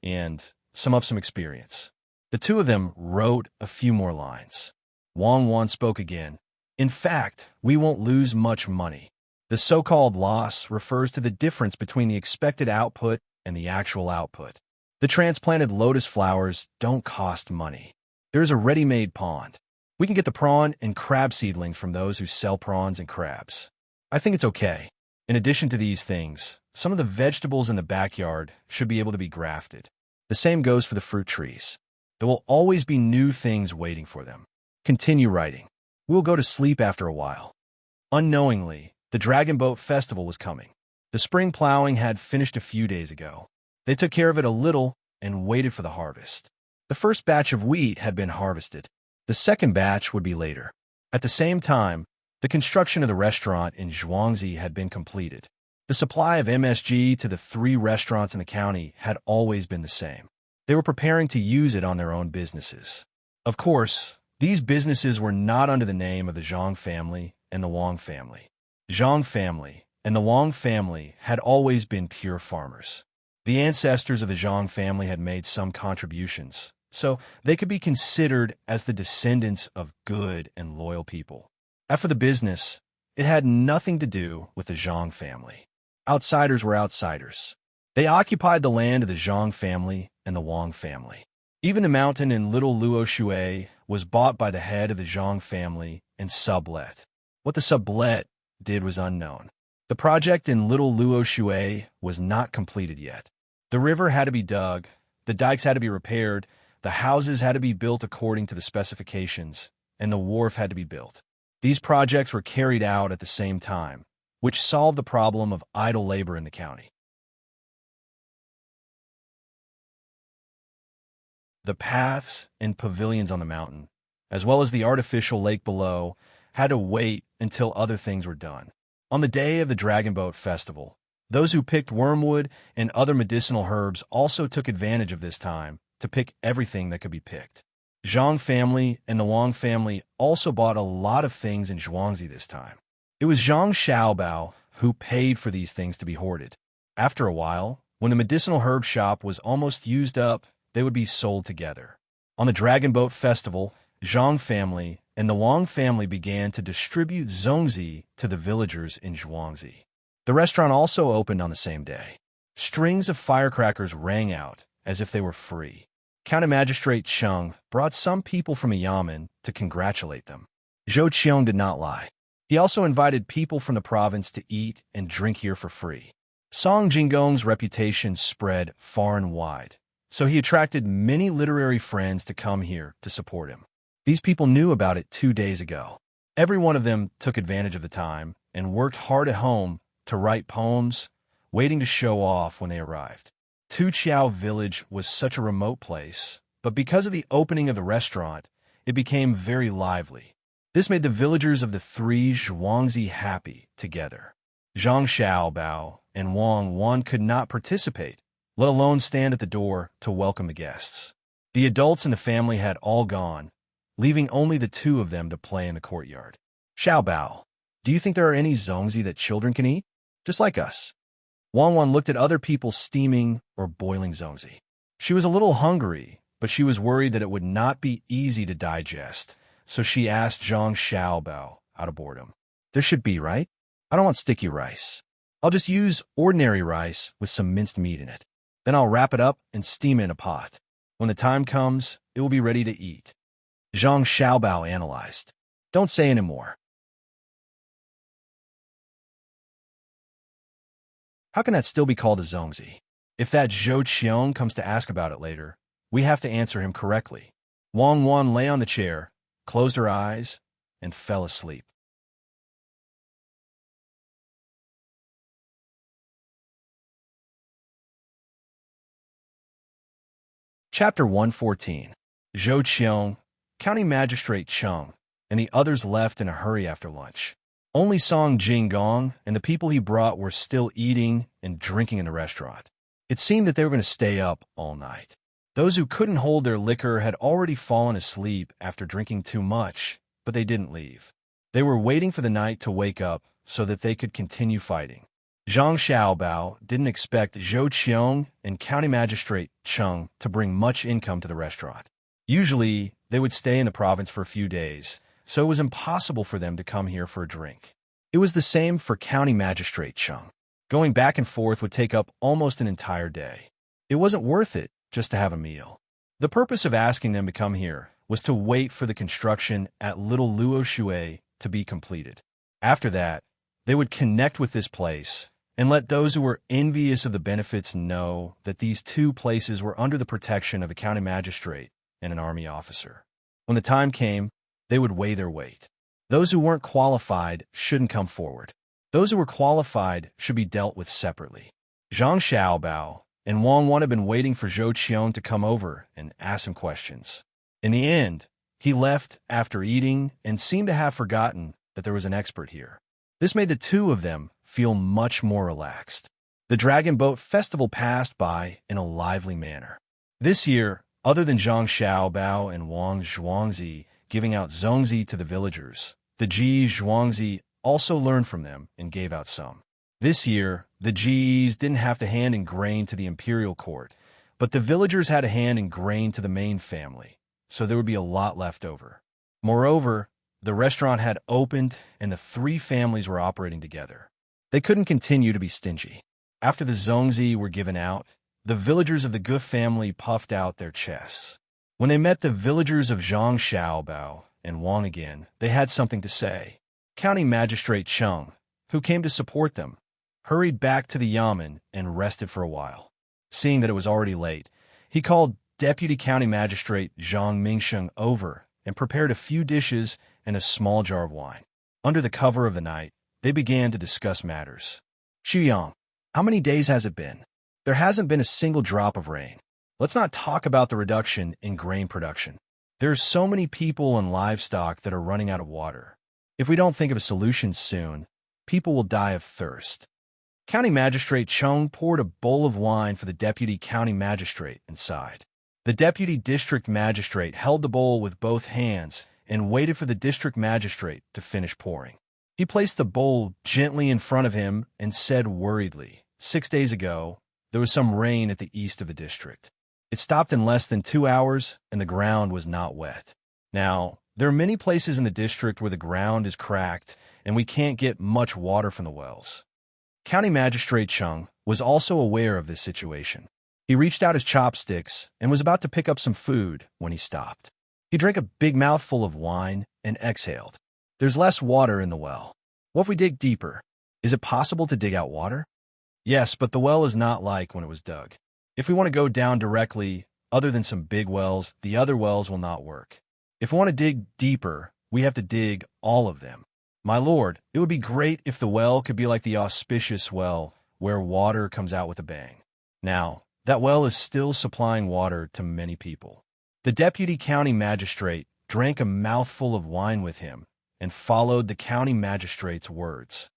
and sum up some experience. The two of them wrote a few more lines. Wang Wan spoke again. In fact, we won't lose much money. The so-called loss refers to the difference between the expected output and the actual output. The transplanted lotus flowers don't cost money. There is a ready-made pond. We can get the prawn and crab seedlings from those who sell prawns and crabs. I think it's okay. In addition to these things, some of the vegetables in the backyard should be able to be grafted. The same goes for the fruit trees. There will always be new things waiting for them. Continue writing. We'll go to sleep after a while. Unknowingly, the Dragon Boat Festival was coming. The spring plowing had finished a few days ago. They took care of it a little and waited for the harvest. The first batch of wheat had been harvested. The second batch would be later. At the same time, the construction of the restaurant in Zhuangzi had been completed. The supply of MSG to the 3 restaurants in the county had always been the same. They were preparing to use it on their own businesses. Of course, these businesses were not under the name of the Zhang family and the Wang family. Zhang family and the Wang family had always been pure farmers. The ancestors of the Zhang family had made some contributions, so they could be considered as the descendants of good and loyal people. As for the business, it had nothing to do with the Zhang family. Outsiders were outsiders. They occupied the land of the Zhang family and the Wang family. Even the mountain in Little Luo Shui was bought by the head of the Zhang family and sublet. What the sublet did was unknown. The project in Little Luo Shui was not completed yet. The river had to be dug, the dikes had to be repaired, the houses had to be built according to the specifications, and the wharf had to be built. These projects were carried out at the same time, which solved the problem of idle labor in the county. The paths and pavilions on the mountain, as well as the artificial lake below, had to wait until other things were done. On the day of the Dragon Boat Festival, those who picked wormwood and other medicinal herbs also took advantage of this time to pick everything that could be picked. Zhang family and the Wang family also bought a lot of things in Zhuangzi this time. It was Zhang Xiaobao who paid for these things to be hoarded. After a while, when the medicinal herb shop was almost used up, they would be sold together. On the Dragon Boat Festival, Zhang family and the Wang family began to distribute zongzi to the villagers in Zhuangzi. The restaurant also opened on the same day. Strings of firecrackers rang out as if they were free. County Magistrate Chung brought some people from a yamen to congratulate them. Zhou Qiong did not lie. He also invited people from the province to eat and drink here for free. Song Jinggong's reputation spread far and wide, so he attracted many literary friends to come here to support him. These people knew about it 2 days ago. Every one of them took advantage of the time and worked hard at home to write poems, waiting to show off when they arrived. Tuqiao village was such a remote place, but because of the opening of the restaurant, it became very lively. This made the villagers of the three Zhuangzi happy together. Zhang Xiaobao and Wang Wan could not participate, let alone stand at the door to welcome the guests. The adults in the family had all gone, leaving only the two of them to play in the courtyard. Xiaobao, do you think there are any zongzi that children can eat? Just like us. Wang Wan looked at other people steaming or boiling zongzi. She was a little hungry, but she was worried that it would not be easy to digest, so she asked Zhang Xiaobao out of boredom. There should be, right? I don't want sticky rice. I'll just use ordinary rice with some minced meat in it. Then I'll wrap it up and steam it in a pot. When the time comes, it will be ready to eat. Zhang Xiaobao analyzed. Don't say any more. How can that still be called a zongzi? If that Zhou Qiong comes to ask about it later, we have to answer him correctly. Wang Wan lay on the chair, closed her eyes, and fell asleep. Chapter 114. Zhou Qiong, County Magistrate Cheng, and the others left in a hurry after lunch. Only Song Jinggong and the people he brought were still eating and drinking in the restaurant. It seemed that they were going to stay up all night. Those who couldn't hold their liquor had already fallen asleep after drinking too much, but they didn't leave. They were waiting for the night to wake up so that they could continue fighting. Zhang Xiaobao didn't expect Zhou Qiong and County Magistrate Cheng to bring much income to the restaurant. Usually, they would stay in the province for a few days, so it was impossible for them to come here for a drink. It was the same for County Magistrate Cheng. Going back and forth would take up almost an entire day. It wasn't worth it just to have a meal. The purpose of asking them to come here was to wait for the construction at Little Luo Shui to be completed. After that, they would connect with this place and let those who were envious of the benefits know that these two places were under the protection of a county magistrate and an army officer. When the time came, they would weigh their weight. Those who weren't qualified shouldn't come forward. Those who were qualified should be dealt with separately. Zhang Xiaobao and Wang Wan had been waiting for Zhou Qiong to come over and ask him questions. In the end, he left after eating and seemed to have forgotten that there was an expert here. This made the two of them feel much more relaxed. The Dragon Boat Festival passed by in a lively manner. This year, other than Zhang Xiaobao and Wang Zhuangzi giving out zongzi to the villagers, the Ji Zhuangzi also learned from them and gave out some. This year, the Jis didn't have to hand in grain to the imperial court, but the villagers had a hand in grain to the main family, so there would be a lot left over. Moreover, the restaurant had opened and the three families were operating together. They couldn't continue to be stingy. After the zongzi were given out, the villagers of the Gu family puffed out their chests. When they met the villagers of Zhang Xiaobao and Wang again, they had something to say. County Magistrate Cheng, who came to support them, hurried back to the yamen and rested for a while. Seeing that it was already late, he called Deputy County Magistrate Zhang Mingsheng over and prepared a few dishes and a small jar of wine. Under the cover of the night, they began to discuss matters. Xuyang, how many days has it been? There hasn't been a single drop of rain. Let's not talk about the reduction in grain production. There are so many people and livestock that are running out of water. If we don't think of a solution soon, people will die of thirst. County Magistrate Cheng poured a bowl of wine for the Deputy County Magistrate and sighed. The Deputy District Magistrate held the bowl with both hands and waited for the District Magistrate to finish pouring. He placed the bowl gently in front of him and said worriedly, 6 days ago, there was some rain at the east of the district. It stopped in less than 2 hours and the ground was not wet. Now, there are many places in the district where the ground is cracked and we can't get much water from the wells. County Magistrate Cheng was also aware of this situation. He reached out his chopsticks and was about to pick up some food when he stopped. He drank a big mouthful of wine and exhaled. There's less water in the well. What if we dig deeper? Is it possible to dig out water? Yes, but the well is not like when it was dug. If we want to go down directly, other than some big wells, the other wells will not work. If we want to dig deeper, we have to dig all of them. My lord, it would be great if the well could be like the auspicious well, where water comes out with a bang. Now, that well is still supplying water to many people. The deputy county magistrate drank a mouthful of wine with him and followed the county magistrate's words.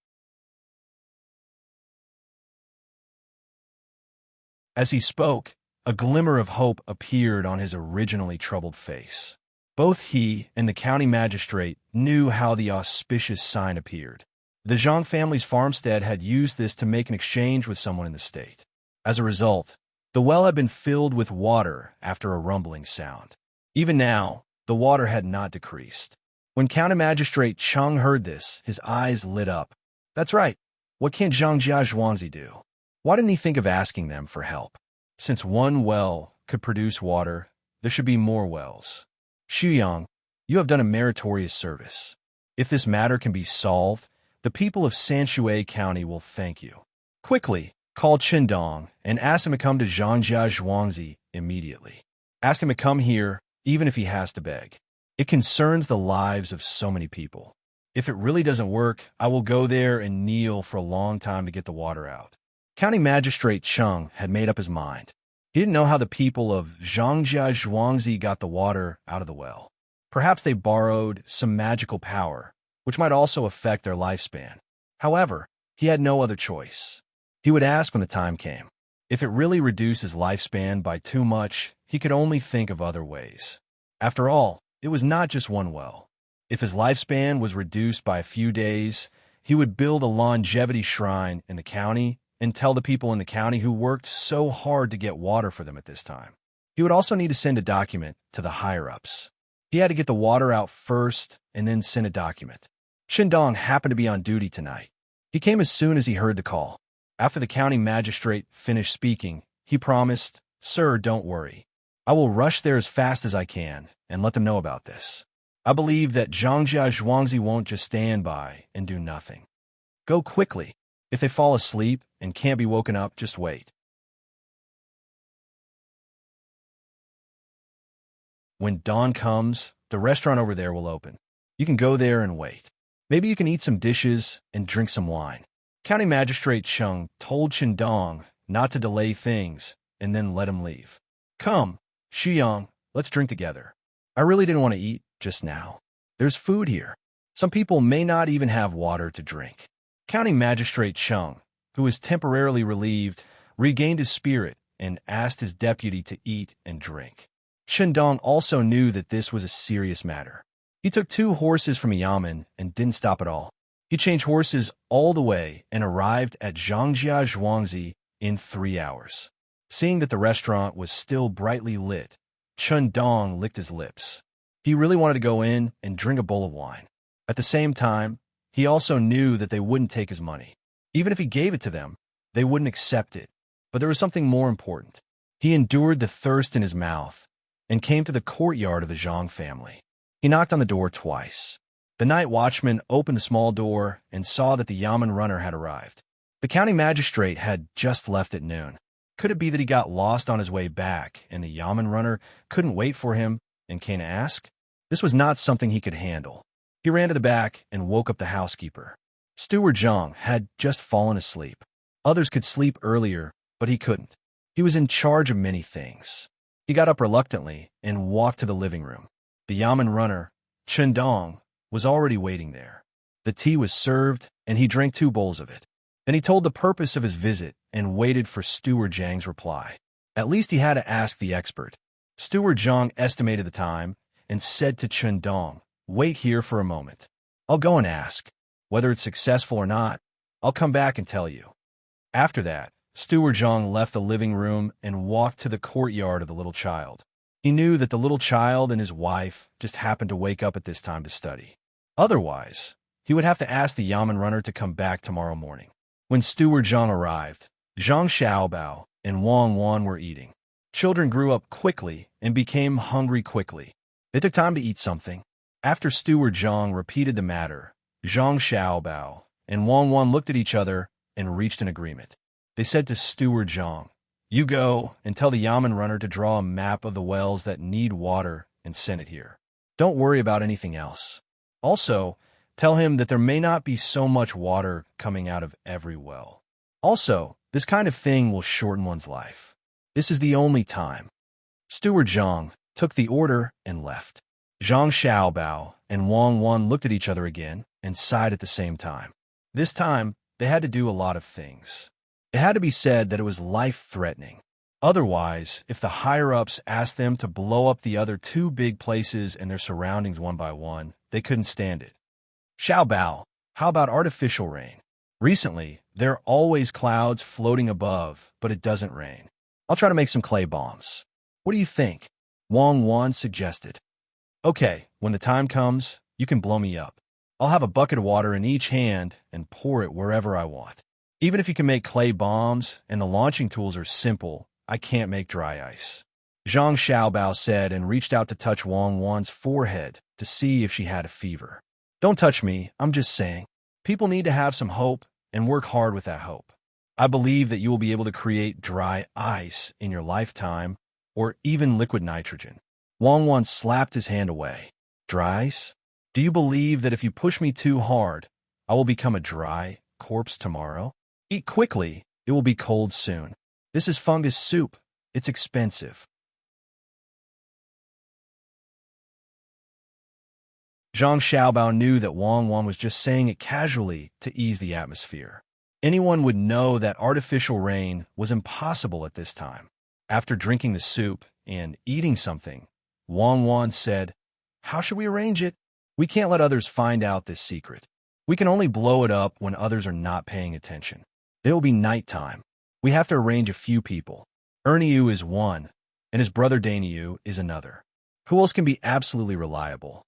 As he spoke, a glimmer of hope appeared on his originally troubled face. Both he and the county magistrate knew how the auspicious sign appeared. The Zhang family's farmstead had used this to make an exchange with someone in the state. As a result, the well had been filled with water after a rumbling sound. Even now, the water had not decreased. When County Magistrate Cheng heard this, his eyes lit up. That's right. What can Zhang Jiazhuangzi do? Why didn't he think of asking them for help? Since one well could produce water, there should be more wells. Xuyang, you have done a meritorious service. If this matter can be solved, the people of Sanshui County will thank you. Quickly, call Qindong and ask him to come to Zhangjia Zhuangzi immediately. Ask him to come here, even if he has to beg. It concerns the lives of so many people. If it really doesn't work, I will go there and kneel for a long time to get the water out. County Magistrate Cheng had made up his mind. He didn't know how the people of Zhangjia Zhuangzi got the water out of the well. Perhaps they borrowed some magical power, which might also affect their lifespan. However, he had no other choice. He would ask when the time came. If it really reduced his lifespan by too much, he could only think of other ways. After all, it was not just one well. If his lifespan was reduced by a few days, he would build a longevity shrine in the county and tell the people in the county who worked so hard to get water for them at this time. He would also need to send a document to the higher-ups. He had to get the water out first and then send a document. Qindong happened to be on duty tonight. He came as soon as he heard the call. After the county magistrate finished speaking, he promised, "Sir, don't worry. I will rush there as fast as I can and let them know about this. I believe that Zhangjia Zhuangzi won't just stand by and do nothing. Go quickly. If they fall asleep and can't be woken up, just wait." When dawn comes, the restaurant over there will open. You can go there and wait. Maybe you can eat some dishes and drink some wine. County Magistrate Cheng told Qindong not to delay things and then let him leave. "Come, Xuyang, let's drink together. I really didn't want to eat just now. There's food here. Some people may not even have water to drink." County Magistrate Cheng, who was temporarily relieved, regained his spirit and asked his deputy to eat and drink. Qindong also knew that this was a serious matter. He took 2 horses from a yamen and didn't stop at all. He changed horses all the way and arrived at Zhangjia Zhuangzi in 3 hours. Seeing that the restaurant was still brightly lit, Qindong licked his lips. He really wanted to go in and drink a bowl of wine. At the same time, he also knew that they wouldn't take his money. Even if he gave it to them, they wouldn't accept it. But there was something more important. He endured the thirst in his mouth and came to the courtyard of the Zhang family. He knocked on the door twice. The night watchman opened the small door and saw that the yamen runner had arrived. The county magistrate had just left at noon. Could it be that he got lost on his way back and the yamen runner couldn't wait for him and came to ask? This was not something he could handle. He ran to the back and woke up the housekeeper. Steward Zhang had just fallen asleep. Others could sleep earlier, but he couldn't. He was in charge of many things. He got up reluctantly and walked to the living room. The yamen runner, Qindong, was already waiting there. The tea was served, and he drank 2 bowls of it. Then he told the purpose of his visit and waited for Steward Zhang's reply. At least he had to ask the expert. Steward Zhang estimated the time and said to Qindong, "Wait here for a moment. I'll go and ask. Whether it's successful or not, I'll come back and tell you." After that, Steward Zhang left the living room and walked to the courtyard of the little child. He knew that the little child and his wife just happened to wake up at this time to study. Otherwise, he would have to ask the yamen runner to come back tomorrow morning. When Steward Zhang arrived, Zhang Xiaobao and Wang Wan were eating. Children grew up quickly and became hungry quickly. They took time to eat something. After Steward Zhang repeated the matter, Zhang Xiaobao and Wang Wan looked at each other and reached an agreement. They said to Steward Zhang, "You go and tell the Yamen runner to draw a map of the wells that need water and send it here. Don't worry about anything else. Also, tell him that there may not be so much water coming out of every well. Also, this kind of thing will shorten one's life. This is the only time." Steward Zhang took the order and left. Zhang Xiaobao and Wang Wan looked at each other again and sighed at the same time. This time, they had to do a lot of things. It had to be said that it was life-threatening. Otherwise, if the higher-ups asked them to blow up the other two big places and their surroundings one by one, they couldn't stand it. Xiaobao, how about artificial rain? Recently, there are always clouds floating above, but it doesn't rain. I'll try to make some clay bombs. What do you think? Wang Wan suggested. Okay, when the time comes, you can blow me up. I'll have a bucket of water in each hand and pour it wherever I want. Even if you can make clay bombs and the launching tools are simple, I can't make dry ice. Zhang Xiaobao said and reached out to touch Wang Wan's forehead to see if she had a fever. Don't touch me, I'm just saying. People need to have some hope and work hard with that hope. I believe that you will be able to create dry ice in your lifetime or even liquid nitrogen. Wang Wan slapped his hand away. Dry ice? Do you believe that if you push me too hard, I will become a dry corpse tomorrow? Eat quickly, it will be cold soon. This is fungus soup. It's expensive. Zhang Xiaobao knew that Wang Wan was just saying it casually to ease the atmosphere. Anyone would know that artificial rain was impossible at this time. After drinking the soup and eating something, Wang Wan said, "How should we arrange it? We can't let others find out this secret. We can only blow it up when others are not paying attention. It will be nighttime. We have to arrange a few people. Erniu is one, and his brother Daniu is another. Who else can be absolutely reliable?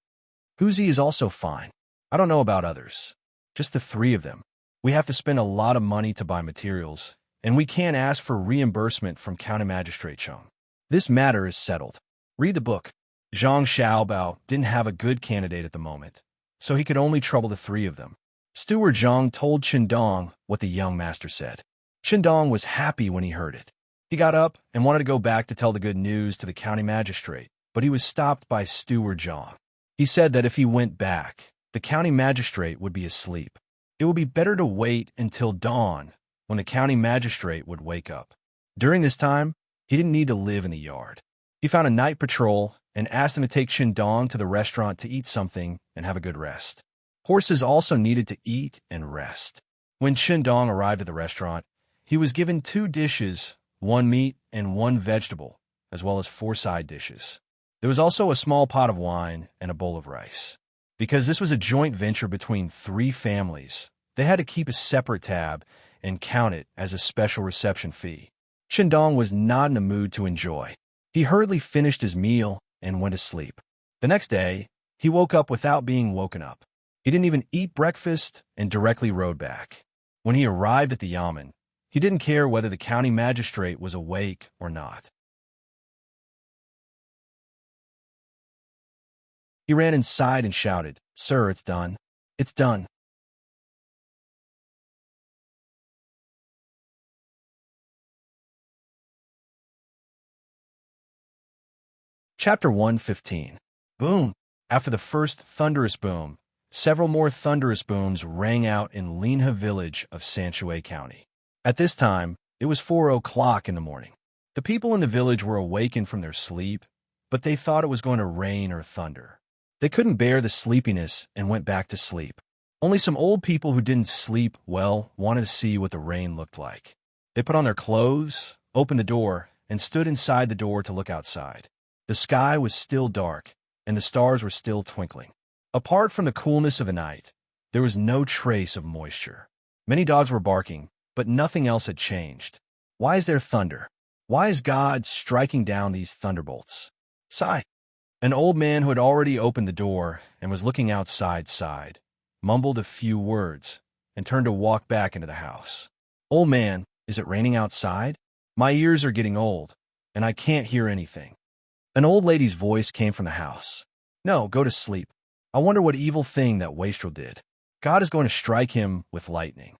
Huzi is also fine. I don't know about others. Just the three of them. We have to spend a lot of money to buy materials, and we can't ask for reimbursement from County Magistrate Chung. This matter is settled. Read the book." Zhang Xiaobao didn't have a good candidate at the moment, so he could only trouble the three of them. Steward Zhang told Qindong what the young master said. Qindong was happy when he heard it. He got up and wanted to go back to tell the good news to the county magistrate, but he was stopped by Steward Zhang. He said that if he went back, the county magistrate would be asleep. It would be better to wait until dawn, when the county magistrate would wake up. During this time, he didn't need to live in the yard. He found a night patrol and asked him to take Qindong to the restaurant to eat something and have a good rest. Horses also needed to eat and rest. When Qindong arrived at the restaurant, he was given 2 dishes, 1 meat and 1 vegetable, as well as 4 side dishes. There was also a small pot of wine and a bowl of rice. Because this was a joint venture between 3 families, they had to keep a separate tab and count it as a special reception fee. Qindong was not in the mood to enjoy. He hurriedly finished his meal and went to sleep. The next day, he woke up without being woken up. He didn't even eat breakfast and directly rode back. When he arrived at the Yamen, he didn't care whether the county magistrate was awake or not. He ran inside and shouted, "Sir, it's done. It's done." Chapter 115. Boom! After the first thunderous boom, several more thunderous booms rang out in Linha village of Sanshui County. At this time, it was 4 o'clock in the morning. The people in the village were awakened from their sleep, but they thought it was going to rain or thunder. They couldn't bear the sleepiness and went back to sleep. Only some old people who didn't sleep well wanted to see what the rain looked like. They put on their clothes, opened the door, and stood inside the door to look outside. The sky was still dark, and the stars were still twinkling. Apart from the coolness of the night, there was no trace of moisture. Many dogs were barking, but nothing else had changed. Why is there thunder? Why is God striking down these thunderbolts? Sigh. An old man who had already opened the door and was looking outside sighed, mumbled a few words, and turned to walk back into the house. "Old man, is it raining outside? My ears are getting old, and I can't hear anything." An old lady's voice came from the house. "No, go to sleep. I wonder what evil thing that wastrel did. God is going to strike him with lightning.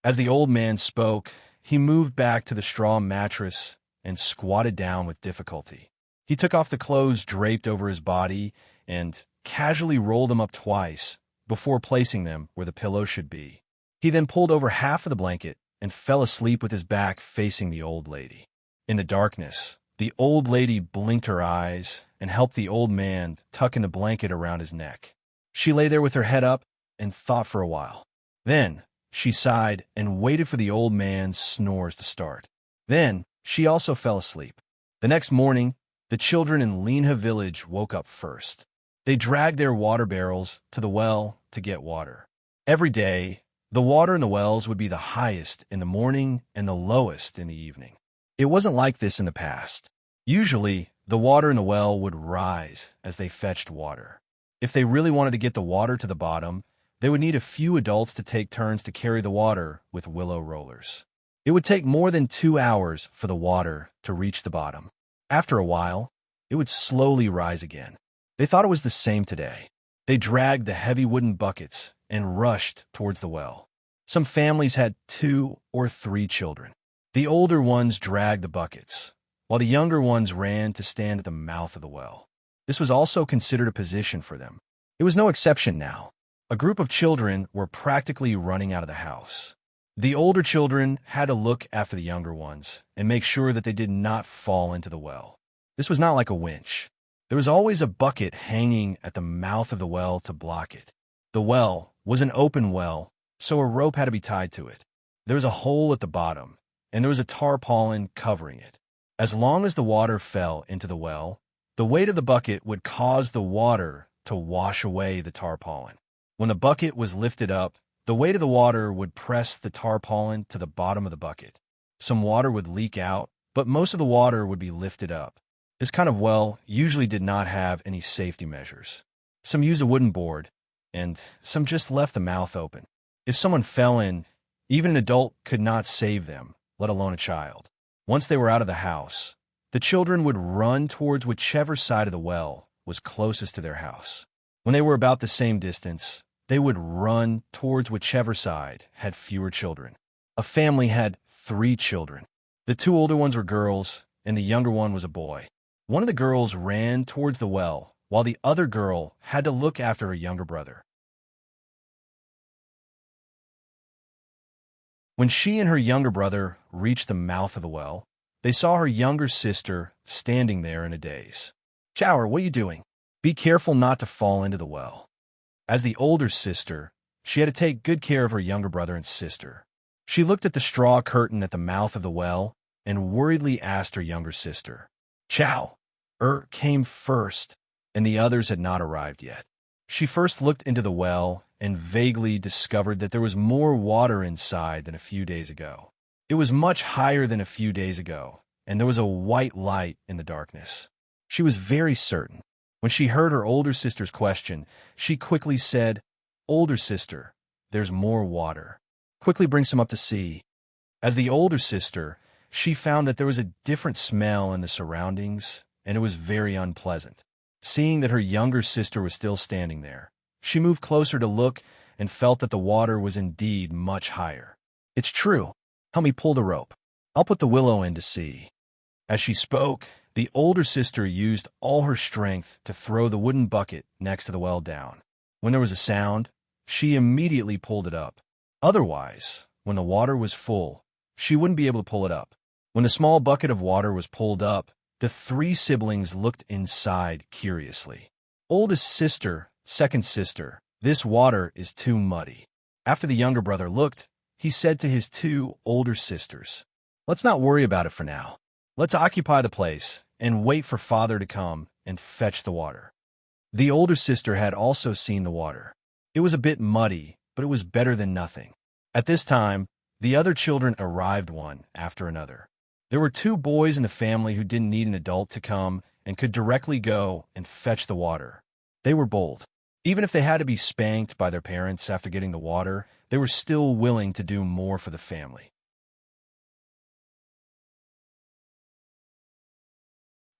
As the old man spoke, he moved back to the straw mattress and squatted down with difficulty. He took off the clothes draped over his body and casually rolled them up twice before placing them where the pillow should be. He then pulled over half of the blanket and fell asleep with his back facing the old lady. In the darkness, the old lady blinked her eyes and helped the old man tuck in the blanket around his neck. She lay there with her head up and thought for a while. Then she sighed and waited for the old man's snores to start. Then she also fell asleep. The next morning, the children in Linha village woke up first. They dragged their water barrels to the well to get water. Every day, the water in the wells would be the highest in the morning and the lowest in the evening. It wasn't like this in the past. Usually, the water in the well would rise as they fetched water. If they really wanted to get the water to the bottom, they would need a few adults to take turns to carry the water with willow rollers. It would take more than 2 hours for the water to reach the bottom. After a while, it would slowly rise again. They thought it was the same today. They dragged the heavy wooden buckets and rushed towards the well. Some families had 2 or 3 children. The older ones dragged the buckets, while the younger ones ran to stand at the mouth of the well. This was also considered a position for them. It was no exception now. A group of children were practically running out of the house. The older children had to look after the younger ones and make sure that they did not fall into the well. This was not like a winch. There was always a bucket hanging at the mouth of the well to block it. The well was an open well, so a rope had to be tied to it. There was a hole at the bottom, and there was a tarpaulin covering it. As long as the water fell into the well, the weight of the bucket would cause the water to wash away the tarpaulin. When the bucket was lifted up, the weight of the water would press the tarpaulin to the bottom of the bucket. Some water would leak out, but most of the water would be lifted up. This kind of well usually did not have any safety measures. Some used a wooden board, and some just left the mouth open. If someone fell in, even an adult could not save them, let alone a child. Once they were out of the house, the children would run towards whichever side of the well was closest to their house. When they were about the same distance, they would run towards whichever side had fewer children. A family had 3 children. The 2 older ones were girls, and the younger one was a boy. One of the girls ran towards the well, while the other girl had to look after her younger brother. When she and her younger brother reached the mouth of the well, they saw her younger sister standing there in a daze. "Chower, what are you doing? Be careful not to fall into the well." As the older sister, she had to take good care of her younger brother and sister. She looked at the straw curtain at the mouth of the well and worriedly asked her younger sister. Chow came first, and the others had not arrived yet. She first looked into the well and vaguely discovered that there was more water inside than a few days ago. It was much higher than a few days ago, and there was a white light in the darkness. She was very certain. When she heard her older sister's question, she quickly said, "Older sister, there's more water. Quickly bring some up to see." As the older sister, she found that there was a different smell in the surroundings, and it was very unpleasant. Seeing that her younger sister was still standing there, she moved closer to look and felt that the water was indeed much higher. "It's true. Help me pull the rope. I'll put the willow in to see." As she spoke, the older sister used all her strength to throw the wooden bucket next to the well down. When there was a sound, she immediately pulled it up. Otherwise, when the water was full, she wouldn't be able to pull it up. When the small bucket of water was pulled up, the 3 siblings looked inside curiously. "Oldest sister, second sister, this water is too muddy." After the younger brother looked, he said to his 2 older sisters, "Let's not worry about it for now. Let's occupy the place and wait for father to come and fetch the water." The older sister had also seen the water. It was a bit muddy, but it was better than nothing. At this time, the other children arrived one after another. There were 2 boys in the family who didn't need an adult to come and could directly go and fetch the water. They were bold. Even if they had to be spanked by their parents after getting the water, they were still willing to do more for the family.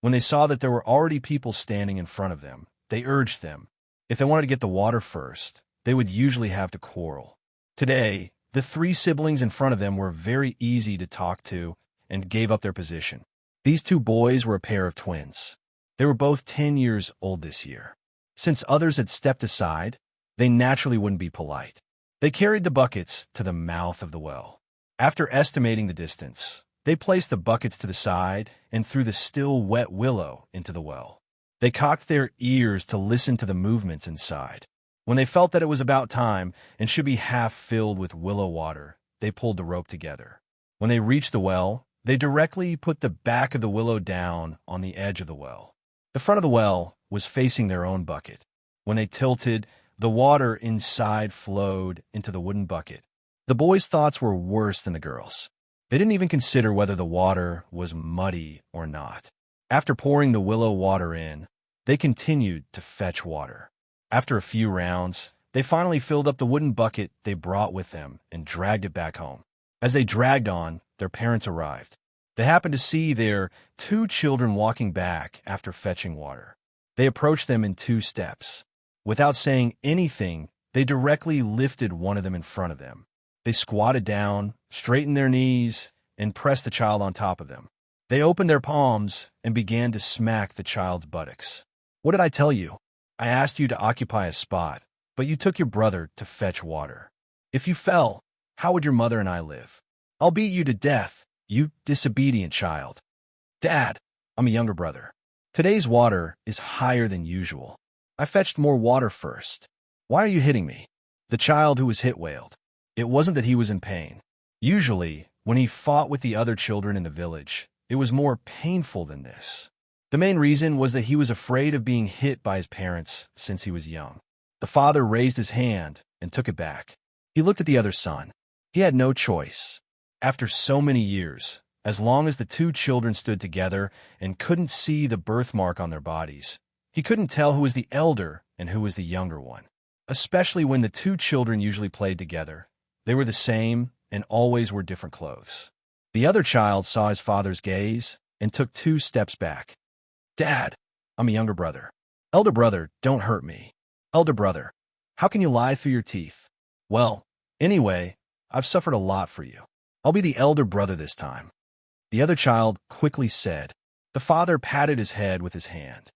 When they saw that there were already people standing in front of them, they urged them. If they wanted to get the water first, they would usually have to quarrel. Today, the three siblings in front of them were very easy to talk to and gave up their position. These two boys were a pair of twins. They were both 10 years old this year. Since others had stepped aside, they naturally wouldn't be polite. They carried the buckets to the mouth of the well. After estimating the distance, they placed the buckets to the side and threw the still wet willow into the well. They cocked their ears to listen to the movements inside. When they felt that it was about time and should be half filled with willow water, they pulled the rope together. When they reached the well, they directly put the back of the willow down on the edge of the well. The front of the well was facing their own bucket. When they tilted, the water inside flowed into the wooden bucket. The boys' thoughts were worse than the girls'. They didn't even consider whether the water was muddy or not. After pouring the willow water in, they continued to fetch water. After a few rounds, they finally filled up the wooden bucket they brought with them and dragged it back home. As they dragged on, their parents arrived. They happened to see their two children walking back after fetching water. They approached them in 2 steps. Without saying anything, they directly lifted one of them in front of them. They squatted down, straightened their knees, and pressed the child on top of them. They opened their palms and began to smack the child's buttocks. "What did I tell you? I asked you to occupy a spot, but you took your brother to fetch water. If you fell, how would your mother and I live? I'll beat you to death, you disobedient child." "Dad, I'm a younger brother. Today's water is higher than usual. I fetched more water first. Why are you hitting me?" The child who was hit wailed. It wasn't that he was in pain. Usually, when he fought with the other children in the village, it was more painful than this. The main reason was that he was afraid of being hit by his parents since he was young. The father raised his hand and took it back. He looked at the other son. He had no choice. After so many years, as long as the two children stood together and couldn't see the birthmark on their bodies, he couldn't tell who was the elder and who was the younger one. Especially when the two children usually played together. They were the same and always wore different clothes. The other child saw his father's gaze and took 2 steps back. "Dad, I'm a younger brother. Elder brother, don't hurt me. Elder brother, how can you lie through your teeth? Well, anyway, I've suffered a lot for you. I'll be the elder brother this time." The other child quickly said. The father patted his head with his hand.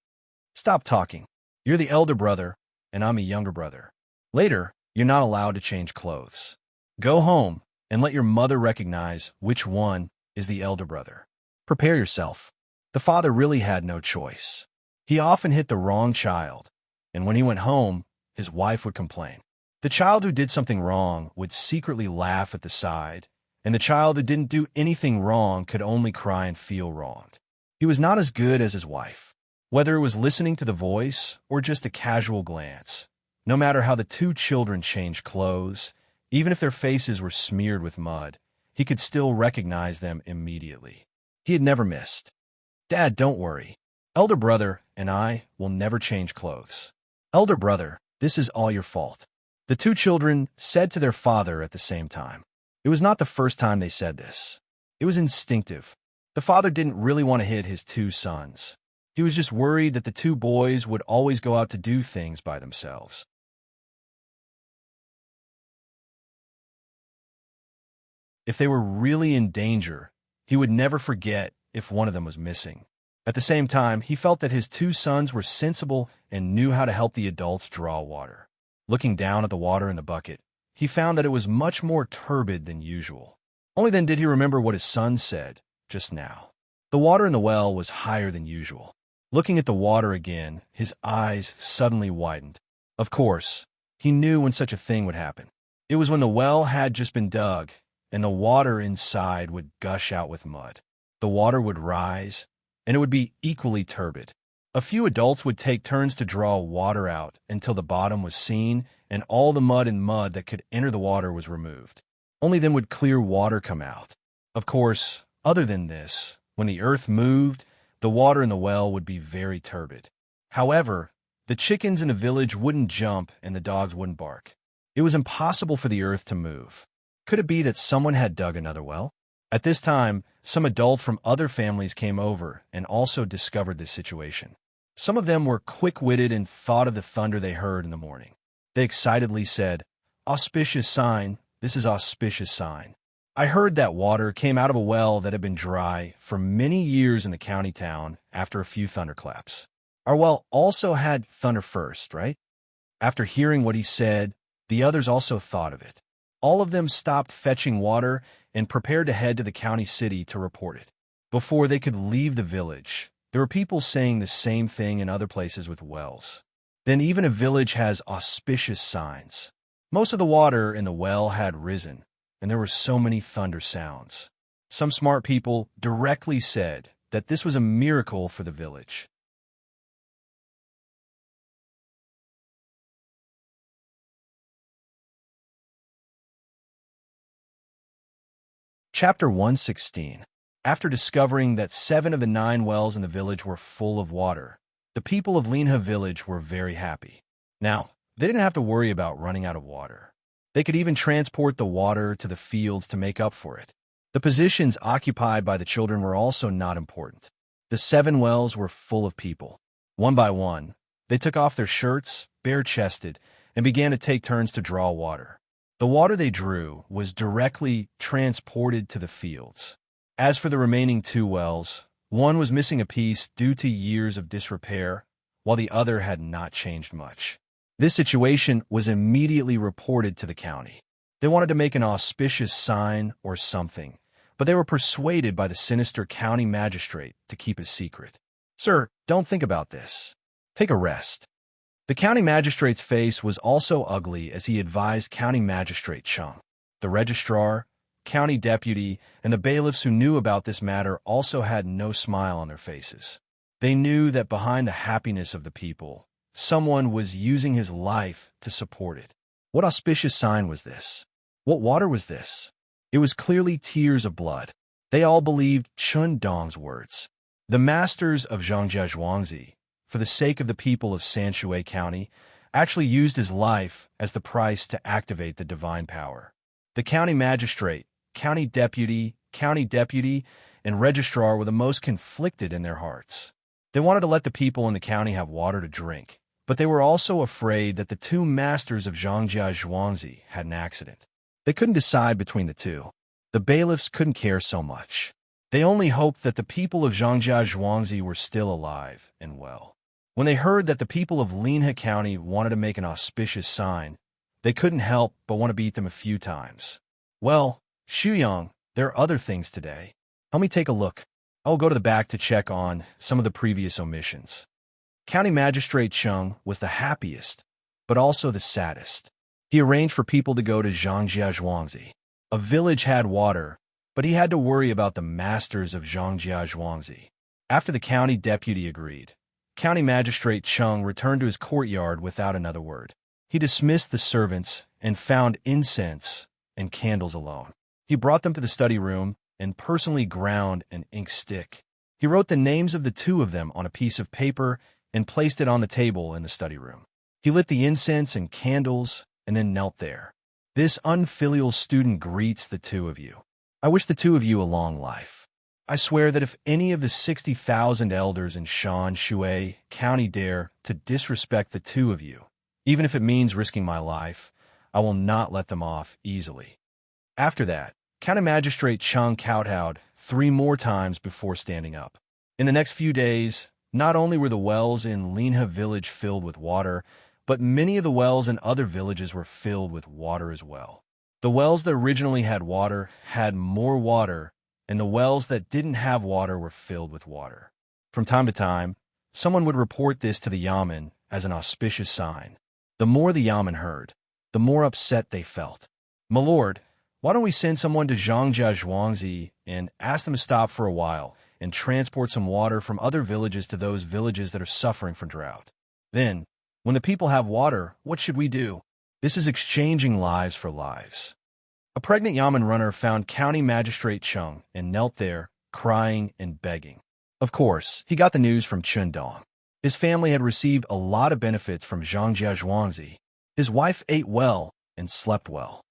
"Stop talking. You're the elder brother, and I'm a younger brother. Later, you're not allowed to change clothes. Go home and let your mother recognize which one is the elder brother. Prepare yourself." The father really had no choice. He often hit the wrong child, and when he went home, his wife would complain. The child who did something wrong would secretly laugh at the side, and the child who didn't do anything wrong could only cry and feel wronged. He was not as good as his wife, whether it was listening to the voice or just a casual glance. No matter how the two children changed clothes, even if their faces were smeared with mud, he could still recognize them immediately. He had never missed. "Dad, don't worry. Elder brother and I will never change clothes. Elder brother, this is all your fault," the two children said to their father at the same time. It was not the first time they said this. It was instinctive. The father didn't really want to hit his 2 sons. He was just worried that the 2 boys would always go out to do things by themselves. If they were really in danger, he would never forget if one of them was missing. At the same time, he felt that his 2 sons were sensible and knew how to help the adults draw water. Looking down at the water in the bucket, he found that it was much more turbid than usual. Only then did he remember what his son said just now. The water in the well was higher than usual. Looking at the water again, his eyes suddenly widened. Of course, he knew when such a thing would happen. It was when the well had just been dug, and the water inside would gush out with mud. The water would rise, and it would be equally turbid. A few adults would take turns to draw water out until the bottom was seen and all the mud that could enter the water was removed. Only then would clear water come out. Of course, other than this, when the earth moved, the water in the well would be very turbid. However, the chickens in the village wouldn't jump and the dogs wouldn't bark. It was impossible for the earth to move. Could it be that someone had dug another well? At this time, some adults from other families came over and also discovered this situation. Some of them were quick-witted and thought of the thunder they heard in the morning. They excitedly said, "Auspicious sign, this is auspicious sign. I heard that water came out of a well that had been dry for many years in the county town after a few thunderclaps. Our well also had thunder first, right?" After hearing what he said, the others also thought of it. All of them stopped fetching water and prepared to head to the county city to report it. Before they could leave the village, there were people saying the same thing in other places with wells. Then even a village has auspicious signs. Most of the water in the well had risen, and there were so many thunder sounds. Some smart people directly said that this was a miracle for the village. Chapter 116. After discovering that 7 of the 9 wells in the village were full of water, the people of Linha village were very happy. Now, they didn't have to worry about running out of water. They could even transport the water to the fields to make up for it. The positions occupied by the children were also not important. The 7 wells were full of people. One by one, they took off their shirts, bare-chested, and began to take turns to draw water. The water they drew was directly transported to the fields. As for the remaining 2 wells, one was missing a piece due to years of disrepair, while the other had not changed much. This situation was immediately reported to the county. They wanted to make an auspicious sign or something, but they were persuaded by the sinister county magistrate to keep it secret. "Sir, don't think about this. Take a rest." The county magistrate's face was also ugly as he advised County Magistrate Chung. The registrar, county deputy, and the bailiffs who knew about this matter also had no smile on their faces. They knew that behind the happiness of the people, someone was using his life to support it. What auspicious sign was this? What water was this? It was clearly tears of blood. They all believed Chun Dong's words. The masters of Zhangjia Zhuangzi, for the sake of the people of Sanshui County, actually used his life as the price to activate the divine power. The county magistrate, county deputy, and registrar were the most conflicted in their hearts. They wanted to let the people in the county have water to drink, but they were also afraid that the 2 masters of Zhangjia Zhuangzi had an accident. They couldn't decide between the 2. The bailiffs couldn't care so much. They only hoped that the people of Zhangjia Zhuangzi were still alive and well. When they heard that the people of Linha County wanted to make an auspicious sign, they couldn't help but want to beat them a few times. "Well, Shuyang, there are other things today. Help me take a look. I will go to the back to check on some of the previous omissions." County Magistrate Chung was the happiest, but also the saddest. He arranged for people to go to Zhangjia Zhuangzi. A village had water, but he had to worry about the masters of Zhangjia Zhuangzi. After the county deputy agreed, County Magistrate Chung returned to his courtyard without another word. He dismissed the servants and found incense and candles alone. He brought them to the study room and personally ground an ink stick. He wrote the names of the 2 of them on a piece of paper and placed it on the table in the study room. He lit the incense and candles and then knelt there. "This unfilial student greets the 2 of you. I wish the 2 of you a long life. I swear that if any of the 60,000 elders in Shan Shui County dare to disrespect the 2 of you, even if it means risking my life, I will not let them off easily." After that, County Magistrate Chung kowtowed 3 more times before standing up. In the next few days, not only were the wells in Linha village filled with water, but many of the wells in other villages were filled with water as well. The wells that originally had more water, and the wells that didn't have water were filled with water. From time to time, someone would report this to the yamen as an auspicious sign. The more the yamen heard, the more upset they felt. "My lord, why don't we send someone to Zhangjia Zhuangzi and ask them to stop for a while and transport some water from other villages to those villages that are suffering from drought? Then, when the people have water, what should we do? This is exchanging lives for lives." A pregnant yamen runner found County Magistrate Chung and knelt there, crying and begging. Of course, he got the news from Chun Dong. His family had received a lot of benefits from Zhangjia Zhuangzi. His wife ate well and slept well.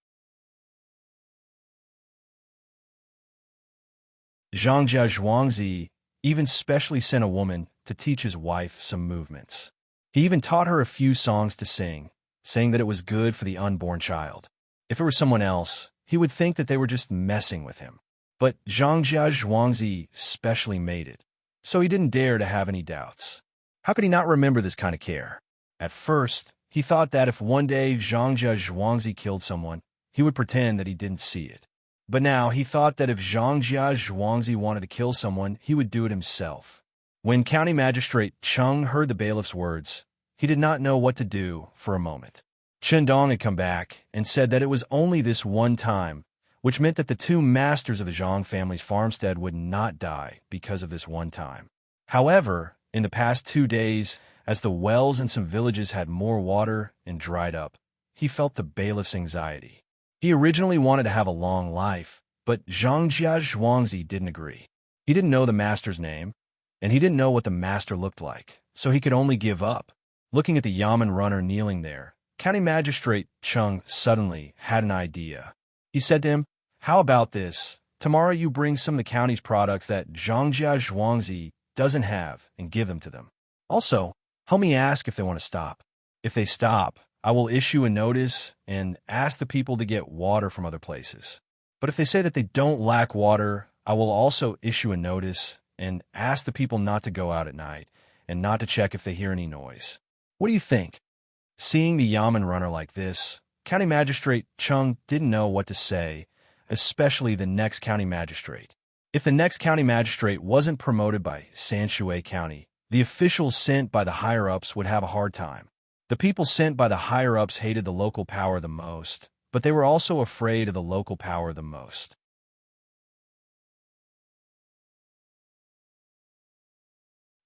Zhangjia Zhuangzi even specially sent a woman to teach his wife some movements. He even taught her a few songs to sing, saying that it was good for the unborn child. If it were someone else, he would think that they were just messing with him. But Zhang Zhuangzi specially made it, so he didn't dare to have any doubts. How could he not remember this kind of care? At first, he thought that if one day Zhang Zhuangzi killed someone, he would pretend that he didn't see it. But now he thought that if Zhang Zhuangzi wanted to kill someone, he would do it himself. When County Magistrate Cheng heard the bailiff's words, he did not know what to do for a moment. Chen Dong had come back and said that it was only this one time, which meant that the two masters of the Zhang family's farmstead would not die because of this one time. However, in the past 2 days, as the wells in some villages had more water and dried up, he felt the bailiff's anxiety. He originally wanted to have a long life, but Zhang Zhuangzi didn't agree. He didn't know the master's name, and he didn't know what the master looked like, so he could only give up. Looking at the Yamen runner kneeling there, County Magistrate Cheng suddenly had an idea. He said to him, "How about this? Tomorrow you bring some of the county's products that Zhang Zhuangzi doesn't have and give them to them. Also, help me ask if they want to stop. If they stop, I will issue a notice and ask the people to get water from other places. But if they say that they don't lack water, I will also issue a notice and ask the people not to go out at night and not to check if they hear any noise. What do you think?" Seeing the Yamen runner like this, County Magistrate Cheng didn't know what to say, especially the next county magistrate. If the next county magistrate wasn't promoted by Sanshui County, the officials sent by the higher-ups would have a hard time. The people sent by the higher-ups hated the local power the most, but they were also afraid of the local power the most.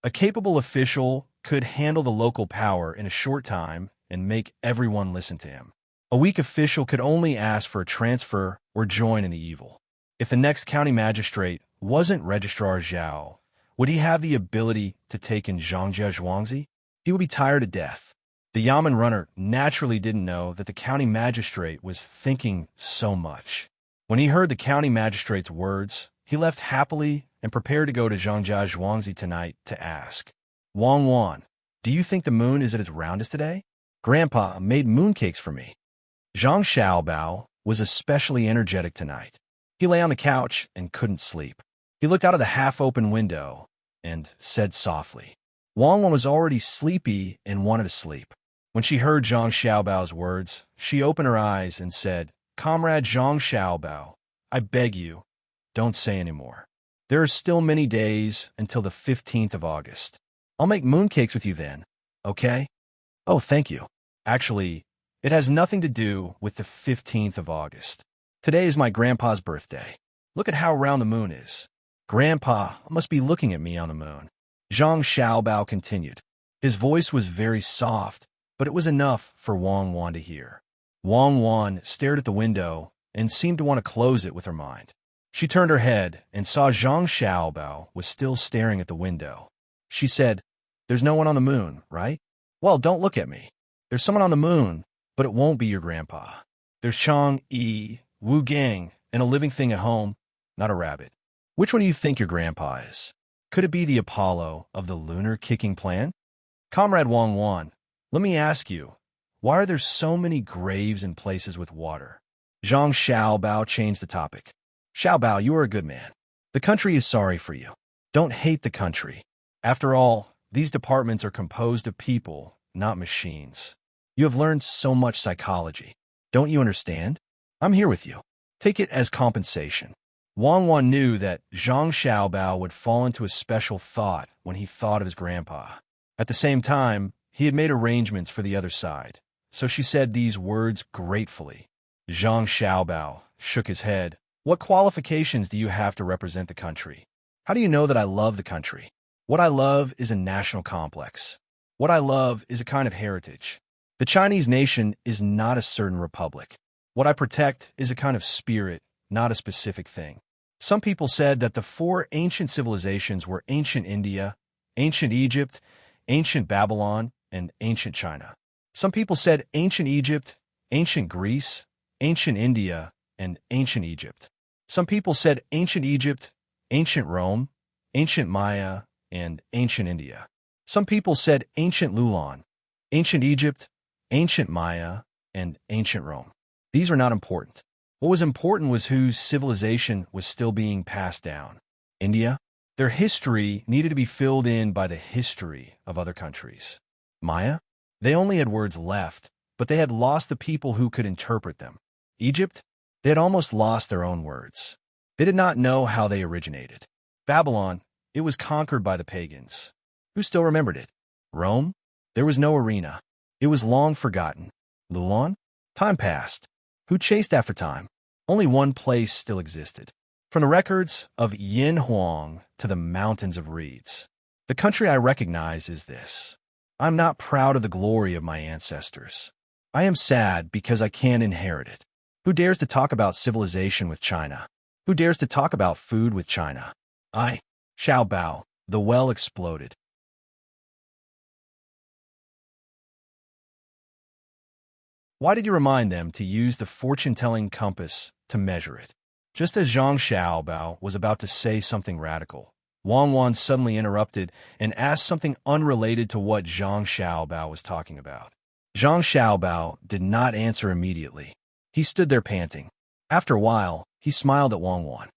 A capable official could handle the local power in a short time and make everyone listen to him. A weak official could only ask for a transfer or join in the evil. If the next county magistrate wasn't Registrar Zhao, would he have the ability to take in Zhang Zhuangzi? He would be tired to death. The Yamen runner naturally didn't know that the county magistrate was thinking so much. When he heard the county magistrate's words, he left happily and prepared to go to Zhang Zhuangzi tonight to ask, "Wang Wan, do you think the moon is at its roundest today? Grandpa made mooncakes for me." Zhang Xiaobao was especially energetic tonight. He lay on the couch and couldn't sleep. He looked out of the half-open window and said softly. Wang Wan was already sleepy and wanted to sleep. When she heard Zhang Xiaobao's words, she opened her eyes and said, "Comrade Zhang Xiaobao, I beg you, don't say any more. There are still many days until the 15th of August. I'll make mooncakes with you then, okay?" "Oh, thank you. Actually, it has nothing to do with the 15th of August. Today is my grandpa's birthday. Look at how round the moon is. Grandpa must be looking at me on the moon." Zhang Xiaobao continued. His voice was very soft, but it was enough for Wang Wan to hear. Wang Wan stared at the window and seemed to want to close it with her mind. She turned her head and saw Zhang Xiaobao was still staring at the window. She said, "There's no one on the moon, right? Well, don't look at me. There's someone on the moon, but it won't be your grandpa. There's Chang Yi, Wu Gang, and a living thing at home, not a rabbit. Which one do you think your grandpa is? Could it be the Apollo of the lunar kicking plan? Comrade Wang Wan, let me ask you, why are there so many graves in places with water?" Zhang Xiaobao changed the topic. "Xiaobao, you are a good man. The country is sorry for you. Don't hate the country. After all, these departments are composed of people, not machines. You have learned so much psychology. Don't you understand? I'm here with you. Take it as compensation." Wang Wan knew that Zhang Xiaobao would fall into a special thought when he thought of his grandpa. At the same time, he had made arrangements for the other side, so she said these words gratefully. Zhang Xiaobao shook his head. "What qualifications do you have to represent the country? How do you know that I love the country? What I love is a national complex. What I love is a kind of heritage. The Chinese nation is not a certain republic. What I protect is a kind of spirit, not a specific thing. Some people said that the 4 ancient civilizations were ancient India, ancient Egypt, ancient Babylon, and ancient China. Some people said ancient Egypt, ancient Greece, ancient India, and ancient Egypt. Some people said ancient Egypt, ancient Rome, ancient Maya, and ancient India. Some people said ancient Lulon, ancient Egypt, ancient Maya, and ancient Rome. These were not important. What was important was whose civilization was still being passed down. India? Their history needed to be filled in by the history of other countries. Maya? They only had words left, but they had lost the people who could interpret them. Egypt? They had almost lost their own words. They did not know how they originated. Babylon? It was conquered by the pagans. Who still remembered it? Rome? There was no arena. It was long forgotten. Lulon? Time passed. Who chased after time? Only one place still existed. From the records of Yin Huang to the mountains of reeds, the country I recognize is this. I'm not proud of the glory of my ancestors. I am sad because I can't inherit it. Who dares to talk about civilization with China? Who dares to talk about food with China? Xiao Bao, the well exploded. Why did you remind them to use the fortune-telling compass to measure it? Just as Zhang Xiaobao was about to say something radical, Wang Wan suddenly interrupted and asked something unrelated to what Zhang Xiaobao was talking about. Zhang Xiaobao did not answer immediately. He stood there panting. After a while, he smiled at Wang Wan.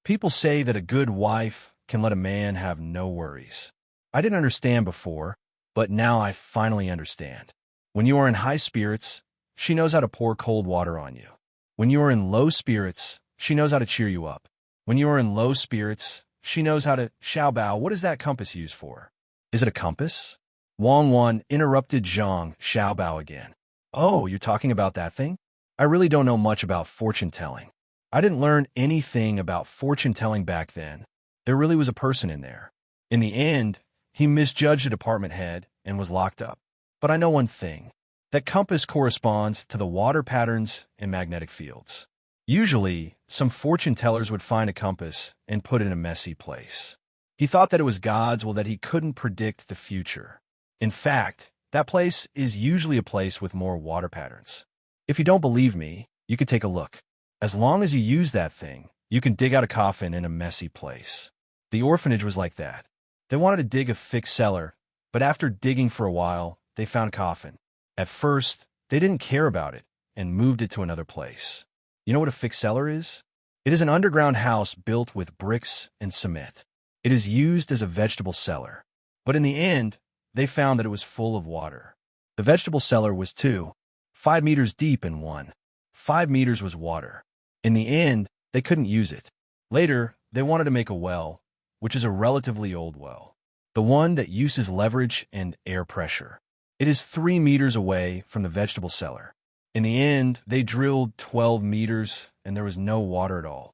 People say that a good wife can let a man have no worries. I didn't understand before, but now I finally understand. When you are in high spirits, she knows how to pour cold water on you. When you are in low spirits, she knows how to cheer you up. When you are in low spirits, she knows how to... Xiaobao, what is that compass used for? Is it a compass? Wang Wan interrupted Zhang Xiaobao again. Oh, you're talking about that thing? I really don't know much about fortune-telling. I didn't learn anything about fortune-telling back then. There really was a person in there. In the end, he misjudged a department head and was locked up. But I know one thing. That compass corresponds to the water patterns in magnetic fields. Usually, some fortune tellers would find a compass and put it in a messy place. He thought that it was God's will that he couldn't predict the future. In fact, that place is usually a place with more water patterns. If you don't believe me, you could take a look. As long as you use that thing, you can dig out a coffin in a messy place. The orphanage was like that. They wanted to dig a fixed cellar, but after digging for a while, they found a coffin. At first, they didn't care about it and moved it to another place. You know what a fixed cellar is? It is an underground house built with bricks and cement. It is used as a vegetable cellar. But in the end, they found that it was full of water. The vegetable cellar was 5 meters deep in one. 5 meters was water. In the end, they couldn't use it. Later, they wanted to make a well, which is a relatively old well. The one that uses leverage and air pressure. It is 3 meters away from the vegetable cellar. In the end, they drilled 12 meters, and there was no water at all.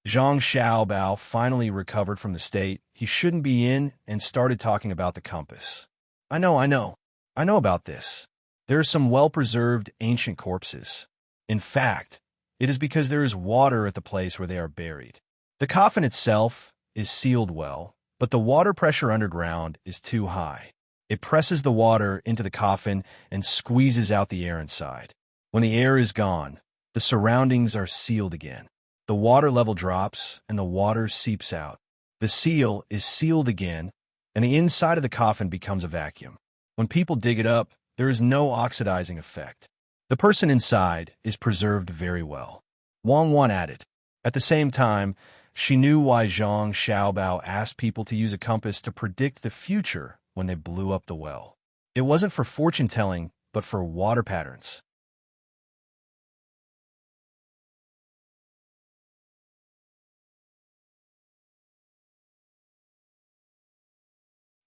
Zhang Xiaobao finally recovered from the state he shouldn't be in and started talking about the compass. I know about this. There are some well-preserved ancient corpses. In fact, it is because there is water at the place where they are buried. The coffin itself is sealed well, but the water pressure underground is too high. It presses the water into the coffin and squeezes out the air inside. When the air is gone, the surroundings are sealed again. The water level drops and the water seeps out. The seal is sealed again, and the inside of the coffin becomes a vacuum. When people dig it up, there is no oxidizing effect. The person inside is preserved very well. Wang Wan added. At the same time, she knew why Zhang Xiaobao asked people to use a compass to predict the future when they blew up the well. It wasn't for fortune-telling, but for water patterns.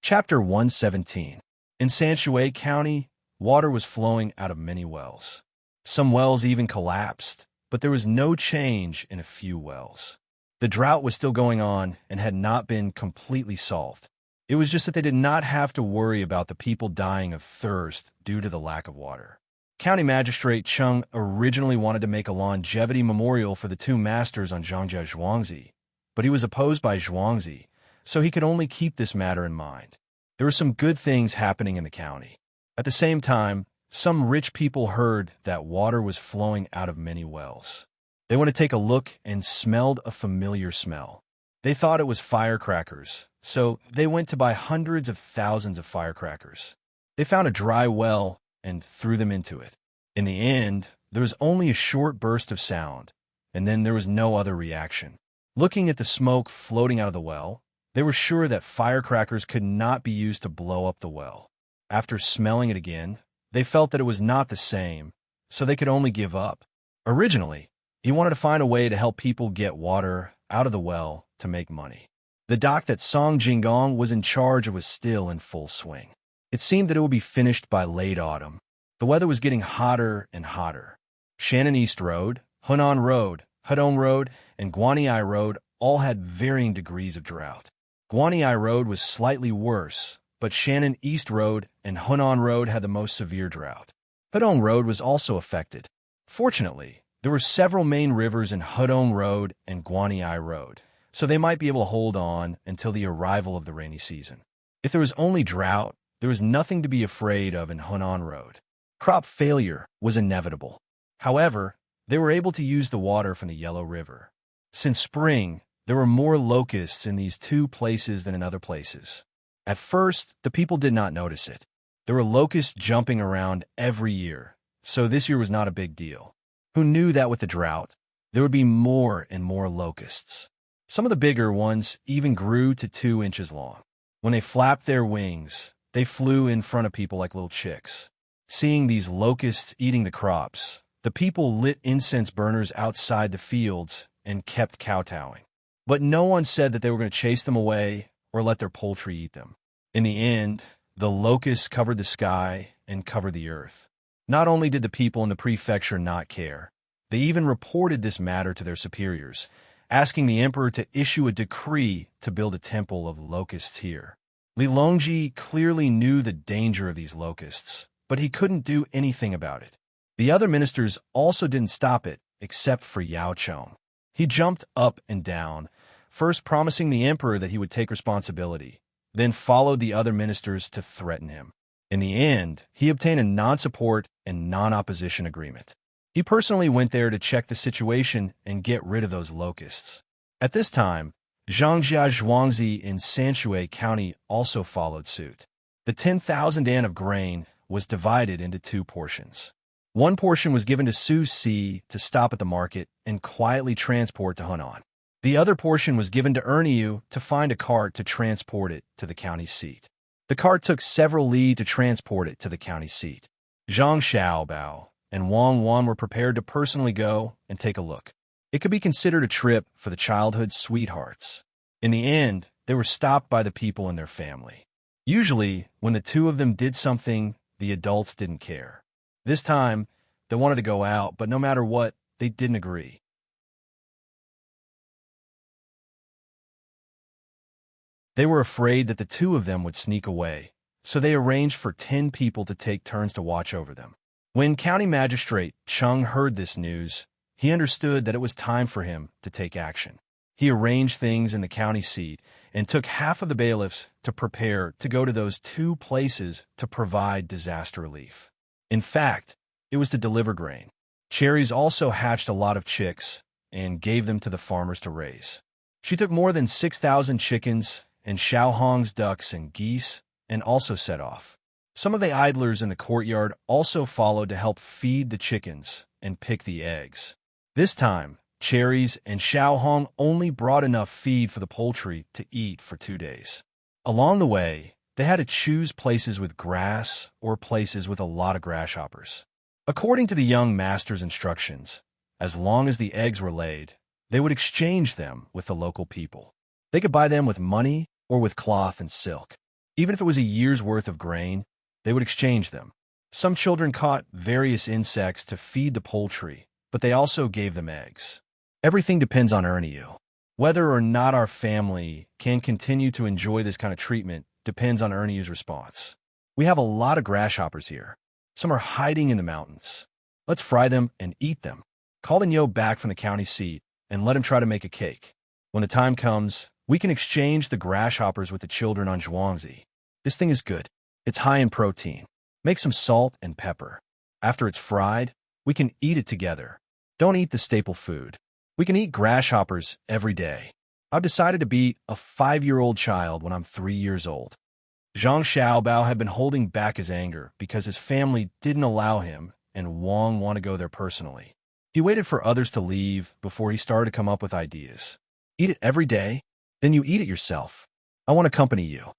Chapter 117. In Sanshui County, water was flowing out of many wells. Some wells even collapsed, but there was no change in a few wells. The drought was still going on and had not been completely solved. It was just that they did not have to worry about the people dying of thirst due to the lack of water. County Magistrate Chung originally wanted to make a longevity memorial for the two masters on Zhangjia Zhuangzi, but he was opposed by Zhuangzi, so he could only keep this matter in mind. There were some good things happening in the county. At the same time, some rich people heard that water was flowing out of many wells. They went to take a look and smelled a familiar smell. They thought it was firecrackers, so they went to buy hundreds of thousands of firecrackers. They found a dry well and threw them into it. In the end, there was only a short burst of sound, and then there was no other reaction. Looking at the smoke floating out of the well, they were sure that firecrackers could not be used to blow up the well. After smelling it again, they felt that it was not the same, so they could only give up. Originally, he wanted to find a way to help people get water out of the well to make money. The dock that Song Jinggong was in charge of was still in full swing. It seemed that it would be finished by late autumn. The weather was getting hotter and hotter. Shannon East Road, Hunan Road, Hudong Road, and Guanyi Road all had varying degrees of drought. Guanyi Road was slightly worse, but Shannon East Road and Hunan Road had the most severe drought. Hudong Road was also affected. Fortunately, there were several main rivers in Hudong Road and Guanyi Road, so they might be able to hold on until the arrival of the rainy season. If there was only drought, there was nothing to be afraid of in Hunan Road. Crop failure was inevitable. However, they were able to use the water from the Yellow River. Since spring, there were more locusts in these two places than in other places. At first, the people did not notice it. There were locusts jumping around every year, so this year was not a big deal. Who knew that with the drought, there would be more and more locusts? Some of the bigger ones even grew to 2 inches long. When they flapped their wings, they flew in front of people like little chicks. Seeing these locusts eating the crops, the people lit incense burners outside the fields and kept kowtowing. But no one said that they were going to chase them away or let their poultry eat them. In the end, the locusts covered the sky and covered the earth. Not only did the people in the prefecture not care, they even reported this matter to their superiors, asking the emperor to issue a decree to build a temple of locusts here. Li Longji clearly knew the danger of these locusts, but he couldn't do anything about it. The other ministers also didn't stop it, except for Yao Chong. He jumped up and down, first promising the emperor that he would take responsibility, then followed the other ministers to threaten him. In the end, he obtained a non-support and non-opposition agreement. He personally went there to check the situation and get rid of those locusts. At this time, Zhangjia Zhuangzi in Sanshui County also followed suit. The 10,000 an of grain was divided into 2 portions. One portion was given to Su Si to stop at the market and quietly transport to Hunan. The other portion was given to Erniu to find a cart to transport it to the county seat. The cart took several li to transport it to the county seat. Zhang Xiaobao and Wang Wan were prepared to personally go and take a look. It could be considered a trip for the childhood sweethearts. In the end, they were stopped by the people in their family. Usually, when the 2 of them did something, the adults didn't care. This time, they wanted to go out, but no matter what, they didn't agree. They were afraid that the 2 of them would sneak away, so they arranged for 10 people to take turns to watch over them. When County Magistrate Chung heard this news, he understood that it was time for him to take action. He arranged things in the county seat and took half of the bailiffs to prepare to go to those 2 places to provide disaster relief. In fact, it was to deliver grain. Cherries also hatched a lot of chicks and gave them to the farmers to raise. She took more than 6,000 chickens and Xiaohong's ducks and geese and also set off. Some of the idlers in the courtyard also followed to help feed the chickens and pick the eggs. This time, Cherries and Xiaohong only brought enough feed for the poultry to eat for 2 days. Along the way, they had to choose places with grass or places with a lot of grasshoppers. According to the young master's instructions, as long as the eggs were laid, they would exchange them with the local people. They could buy them with money or with cloth and silk. Even if it was a year's worth of grain, they would exchange them. Some children caught various insects to feed the poultry, but they also gave them eggs. Everything depends on Erniu. Whether or not our family can continue to enjoy this kind of treatment depends on Erniu's response. We have a lot of grasshoppers here. Some are hiding in the mountains. Let's fry them and eat them. Call the Nyo back from the county seat and let him try to make a cake. When the time comes, we can exchange the grasshoppers with the children on Zhuangzi. This thing is good. It's high in protein. Make some salt and pepper. After it's fried, we can eat it together. Don't eat the staple food. We can eat grasshoppers every day. I've decided to be a 5-year-old child when I'm 3 years old. Zhang Xiaobao had been holding back his anger because his family didn't allow him and Wang wanted to go there personally. He waited for others to leave before he started to come up with ideas. Eat it every day, then you eat it yourself. I want to accompany you.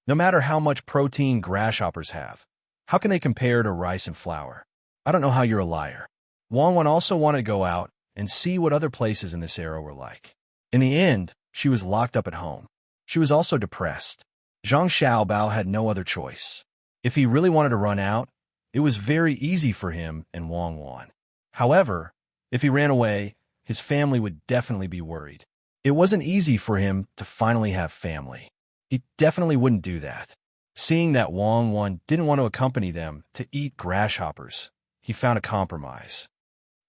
No matter how much protein grasshoppers have, how can they compare to rice and flour? I don't know how you're a liar. Wang also wanted to go out and see what other places in this era were like. In the end, she was locked up at home. She was also depressed. Zhang Xiaobao had no other choice. If he really wanted to run out, it was very easy for him and Wang Wan. However, if he ran away, his family would definitely be worried. It wasn't easy for him to finally have family. He definitely wouldn't do that. Seeing that Wang Wan didn't want to accompany them to eat grasshoppers, he found a compromise.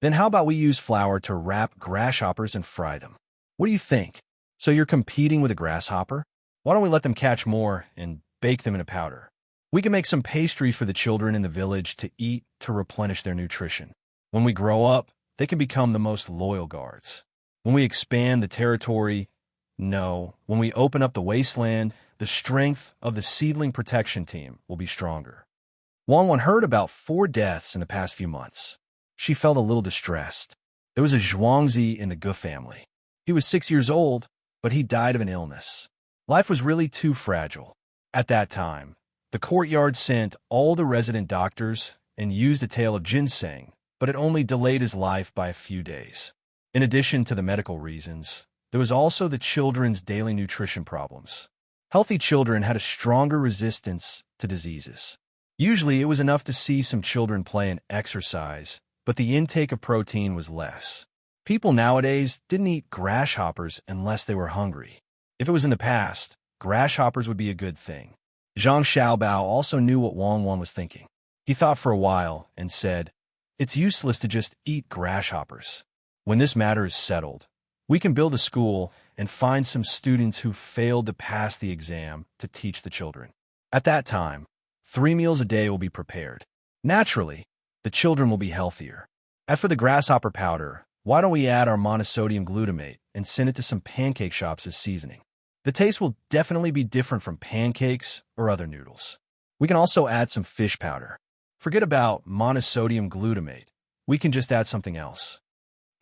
Then how about we use flour to wrap grasshoppers and fry them? What do you think? So you're competing with a grasshopper? Why don't we let them catch more and bake them in a powder? We can make some pastry for the children in the village to eat to replenish their nutrition. When we grow up, they can become the most loyal guards. When we expand the territory, when we open up the wasteland, the strength of the seedling protection team will be stronger. Wang Wan heard about 4 deaths in the past few months. She felt a little distressed. There was a Zhuangzi in the Gu family. He was 6 years old, but he died of an illness. Life was really too fragile. At that time, the courtyard sent all the resident doctors and used a tale of ginseng, but it only delayed his life by a few days. In addition to the medical reasons, there was also the children's daily nutrition problems. Healthy children had a stronger resistance to diseases. Usually, it was enough to see some children play and exercise, but the intake of protein was less. People nowadays didn't eat grasshoppers unless they were hungry. If it was in the past, grasshoppers would be a good thing. Zhang Xiaobao also knew what Wang Wan was thinking. He thought for a while and said, "It's useless to just eat grasshoppers. When this matter is settled, we can build a school and find some students who failed to pass the exam to teach the children. At that time, 3 meals a day will be prepared. Naturally, the children will be healthier. As for the grasshopper powder, why don't we add our monosodium glutamate and send it to some pancake shops as seasoning? The taste will definitely be different from pancakes or other noodles. We can also add some fish powder. Forget about monosodium glutamate. We can just add something else.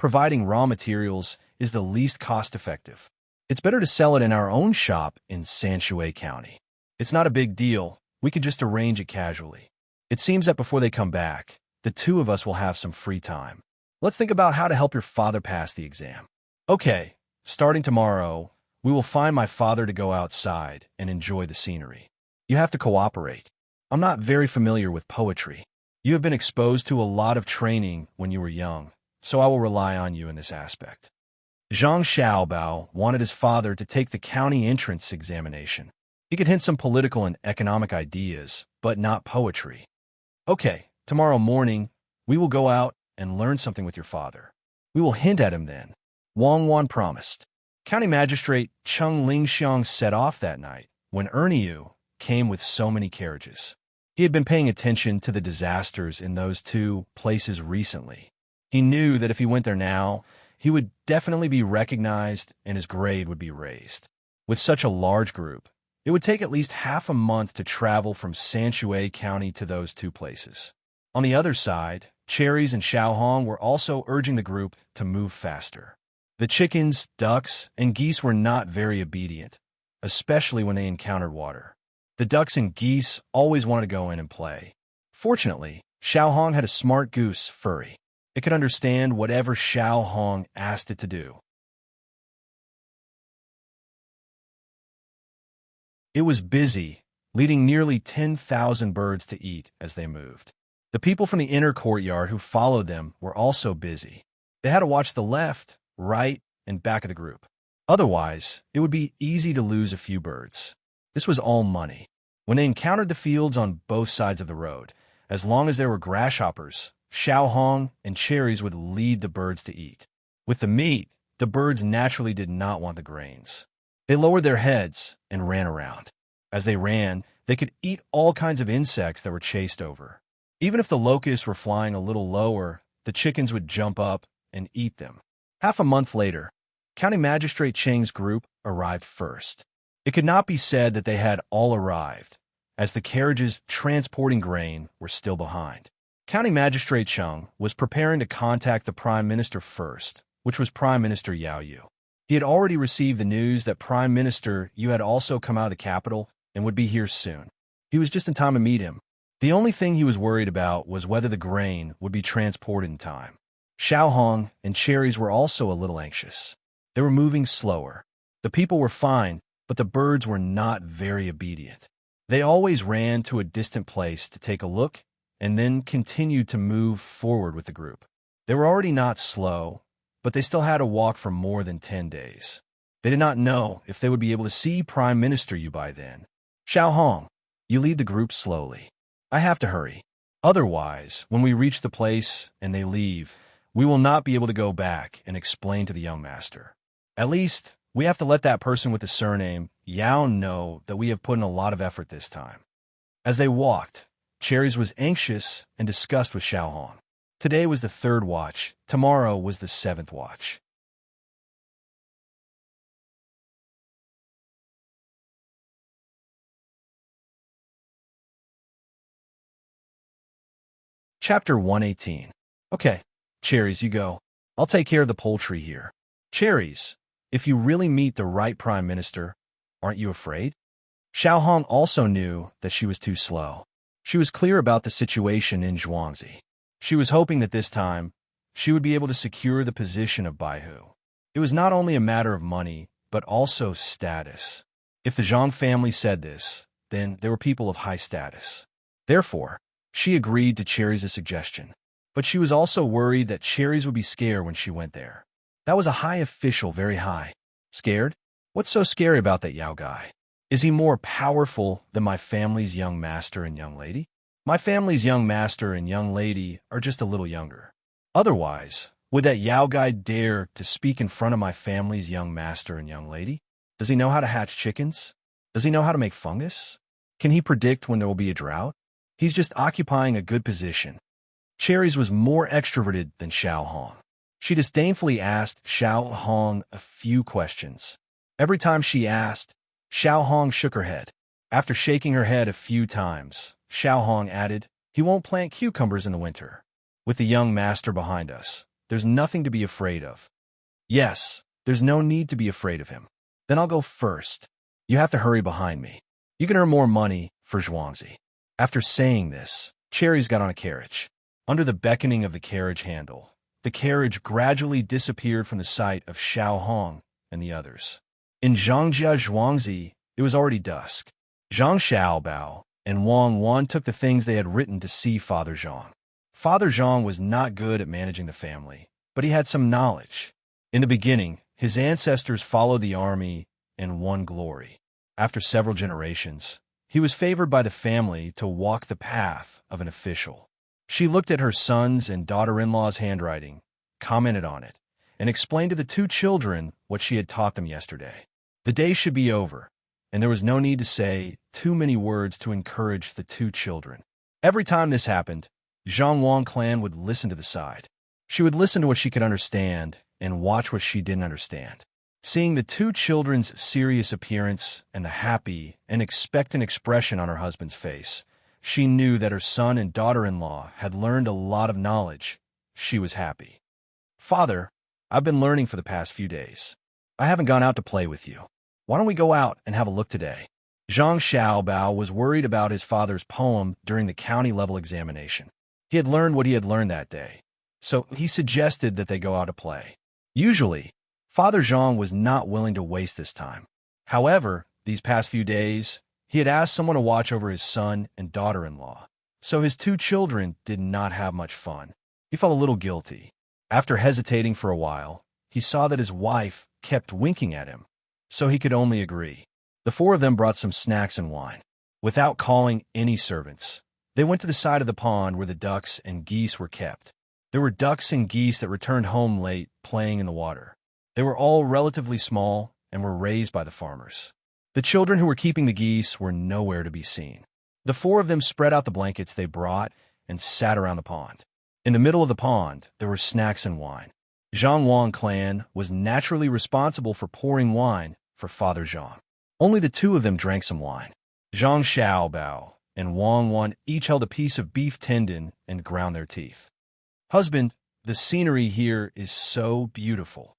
Providing raw materials is the least cost-effective. It's better to sell it in our own shop in Sanshui County. It's not a big deal. We can just arrange it casually. It seems that before they come back, the 2 of us will have some free time. Let's think about how to help your father pass the exam. Okay, starting tomorrow, we will find my father to go outside and enjoy the scenery. You have to cooperate. I'm not very familiar with poetry. You have been exposed to a lot of training when you were young, so I will rely on you in this aspect." Zhang Xiaobao wanted his father to take the county entrance examination. He could hint some political and economic ideas, but not poetry. "Okay, tomorrow morning, we will go out and learn something with your father. We will hint at him then," Wang Wan promised. County Magistrate Cheng Lingxiang set off that night when Erniu came with so many carriages. He had been paying attention to the disasters in those 2 places recently. He knew that if he went there now, he would definitely be recognized and his grade would be raised. With such a large group, it would take at least half a month to travel from Sanshui County to those 2 places. On the other side, Cherries and Xiaohong were also urging the group to move faster. The chickens, ducks, and geese were not very obedient, especially when they encountered water. The ducks and geese always wanted to go in and play. Fortunately, Xiaohong had a smart goose, Furry. It could understand whatever Xiaohong asked it to do. It was busy, leading nearly 10,000 birds to eat as they moved. The people from the inner courtyard who followed them were also busy. They had to watch the left, right, and back of the group. Otherwise, it would be easy to lose a few birds. This was all money. When they encountered the fields on both sides of the road, as long as there were grasshoppers, Xiaohong and Cherries would lead the birds to eat. With the meat, the birds naturally did not want the grains. They lowered their heads and ran around. As they ran, they could eat all kinds of insects that were chased over. Even if the locusts were flying a little lower, the chickens would jump up and eat them. Half a month later, County Magistrate Cheng's group arrived first. It could not be said that they had all arrived, as the carriages transporting grain were still behind. County Magistrate Cheng was preparing to contact the Prime Minister first, which was Prime Minister Yao Yu. He had already received the news that Prime Minister Yu had also come out of the capital and would be here soon. He was just in time to meet him. The only thing he was worried about was whether the grain would be transported in time. Xiao Hong and Cherries were also a little anxious. They were moving slower. The people were fine, but the birds were not very obedient. They always ran to a distant place to take a look and then continued to move forward with the group. They were already not slow, but they still had to walk for more than 10 days. They did not know if they would be able to see Prime Minister Yu by then. Xiao Hong, you lead the group slowly. I have to hurry. Otherwise, when we reach the place and they leave, we will not be able to go back and explain to the young master. At least, we have to let that person with the surname Yao know that we have put in a lot of effort this time. As they walked, Cherries was anxious and discussed with Xiao Hong. Today was the 3rd watch. Tomorrow was the 7th watch. Chapter 118. Okay, Cherries, you go. I'll take care of the poultry here. Cherries, if you really meet the right Prime Minister, aren't you afraid? Xiao Hong also knew that she was too slow. She was clear about the situation in Zhuangzi. She was hoping that this time, she would be able to secure the position of Baihu. It was not only a matter of money, but also status. If the Zhang family said this, then they were people of high status. Therefore, she agreed to Cherries' suggestion. But she was also worried that Cherries would be scared when she went there. That was a high official, very high. Scared? What's so scary about that Yao guy? Is he more powerful than my family's young master and young lady? My family's young master and young lady are just a little younger. Otherwise, would that Yao guy dare to speak in front of my family's young master and young lady? Does he know how to hatch chickens? Does he know how to make fungus? Can he predict when there will be a drought? He's just occupying a good position. Cherries was more extroverted than Xiao Hong. She disdainfully asked Xiao Hong a few questions. Every time she asked, Xiao Hong shook her head. After shaking her head a few times, Xiao Hong added, he won't plant cucumbers in the winter. With the young master behind us, there's nothing to be afraid of. Yes, there's no need to be afraid of him. Then I'll go first. You have to hurry behind me. You can earn more money for Zhuangzi. After saying this, Cherries got on a carriage. Under the beckoning of the carriage handle, the carriage gradually disappeared from the sight of Xiao Hong and the others. In Zhangjia Zhuangzi, it was already dusk. Zhang Xiaobao and Wang Wan took the things they had written to see Father Zhang. Father Zhang was not good at managing the family, but he had some knowledge. In the beginning, his ancestors followed the army and won glory. After several generations, he was favored by the family to walk the path of an official. She looked at her son's and daughter-in-law's handwriting, commented on it, and explained to the 2 children what she had taught them yesterday. The day should be over, and there was no need to say too many words to encourage the 2 children. Every time this happened, Zhang Wang clan would listen to the side. She would listen to what she could understand and watch what she didn't understand. Seeing the 2 children's serious appearance and the happy and expectant expression on her husband's face, she knew that her son and daughter-in-law had learned a lot of knowledge. She was happy. Father, I've been learning for the past few days. I haven't gone out to play with you. Why don't we go out and have a look today? Zhang Xiaobao was worried about his father's poem during the county-level examination. He had learned what he had learned that day, so he suggested that they go out to play. Usually, Father Zhang was not willing to waste this time. However, these past few days, he had asked someone to watch over his son and daughter-in-law, so his 2 children did not have much fun. He felt a little guilty. After hesitating for a while, he saw that his wife kept winking at him, so he could only agree. The 4 of them brought some snacks and wine. Without calling any servants, they went to the side of the pond where the ducks and geese were kept. There were ducks and geese that returned home late, playing in the water. They were all relatively small and were raised by the farmers. The children who were keeping the geese were nowhere to be seen. The 4 of them spread out the blankets they brought and sat around the pond. In the middle of the pond, there were snacks and wine. Zhang Wang clan was naturally responsible for pouring wine for Father Zhang. Only the two of them drank some wine. Zhang Xiaobao and Wang Wan each held a piece of beef tendon and ground their teeth. Husband, the scenery here is so beautiful.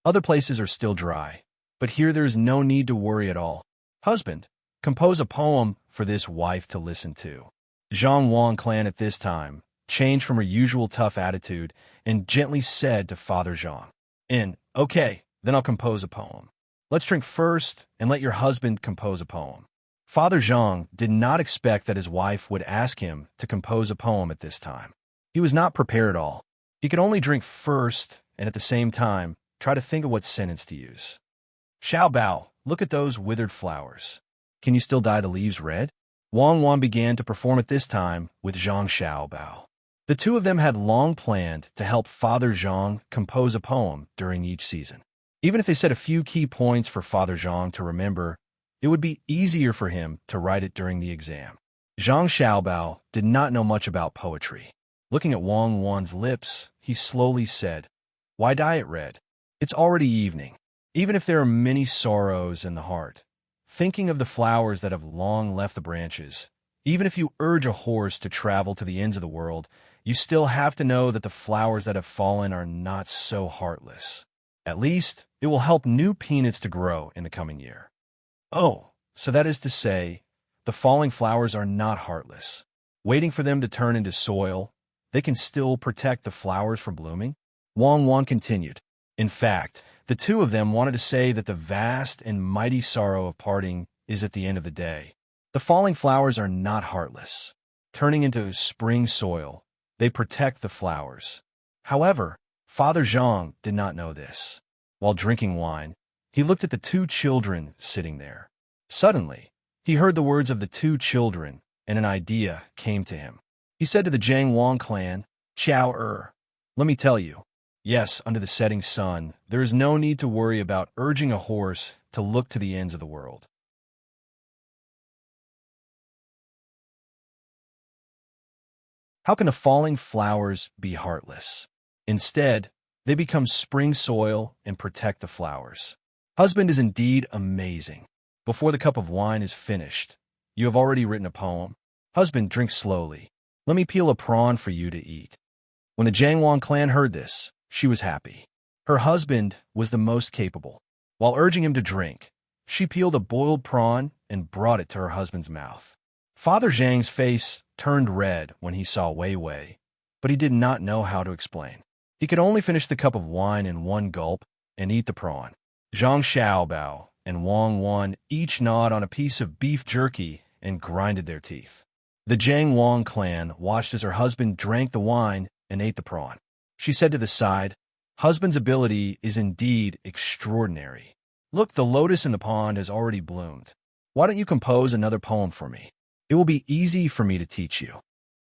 Other places are still dry, but here there is no need to worry at all. Husband, compose a poem for this wife to listen to. Zhang Wang clan at this time changed from her usual tough attitude and gently said to Father Zhang, Okay, then I'll compose a poem. Let's drink first and let your husband compose a poem. Father Zhang did not expect that his wife would ask him to compose a poem at this time. He was not prepared at all. He could only drink first and at the same time try to think of what sentence to use. Xiao Bao, look at those withered flowers. Can you still dye the leaves red? Wang Wan began to perform at this time with Zhang Xiao Bao. The two of them had long planned to help Father Zhang compose a poem during each season. Even if they set a few key points for Father Zhang to remember, it would be easier for him to write it during the exam. Zhang Xiaobao did not know much about poetry. Looking at Wang Wan's lips, he slowly said, "Why dye it red? It's already evening. Even if there are many sorrows in the heart, thinking of the flowers that have long left the branches, even if you urge a horse to travel to the ends of the world, you still have to know that the flowers that have fallen are not so heartless. At least, it will help new peanuts to grow in the coming year." Oh, so that is to say, the falling flowers are not heartless. Waiting for them to turn into soil, they can still protect the flowers from blooming? Wang Wan continued. In fact, the two of them wanted to say that the vast and mighty sorrow of parting is at the end of the day. The falling flowers are not heartless. Turning into spring soil, they protect the flowers. However, Father Zhang did not know this. While drinking wine, he looked at the two children sitting there. Suddenly, he heard the words of the two children, and an idea came to him. He said to the Zhang Wang clan, "Chao let me tell you, yes, under the setting sun, there is no need to worry about urging a horse to look to the ends of the world. How can the falling flowers be heartless? Instead, they become spring soil and protect the flowers. Husband is indeed amazing. Before the cup of wine is finished, you have already written a poem. Husband, drink slowly. Let me peel a prawn for you to eat." When the Jiangwang clan heard this, she was happy. Her husband was the most capable. While urging him to drink, she peeled a boiled prawn and brought it to her husband's mouth. Father Zhang's face turned red when he saw Wei Wei, but he did not know how to explain. He could only finish the cup of wine in one gulp and eat the prawn. Zhang Xiaobao and Wang Wan each gnawed on a piece of beef jerky and grinded their teeth. The Jiang Wang clan watched as her husband drank the wine and ate the prawn. She said to the side, "Husband's ability is indeed extraordinary. Look, the lotus in the pond has already bloomed. Why don't you compose another poem for me? It will be easy for me to teach you."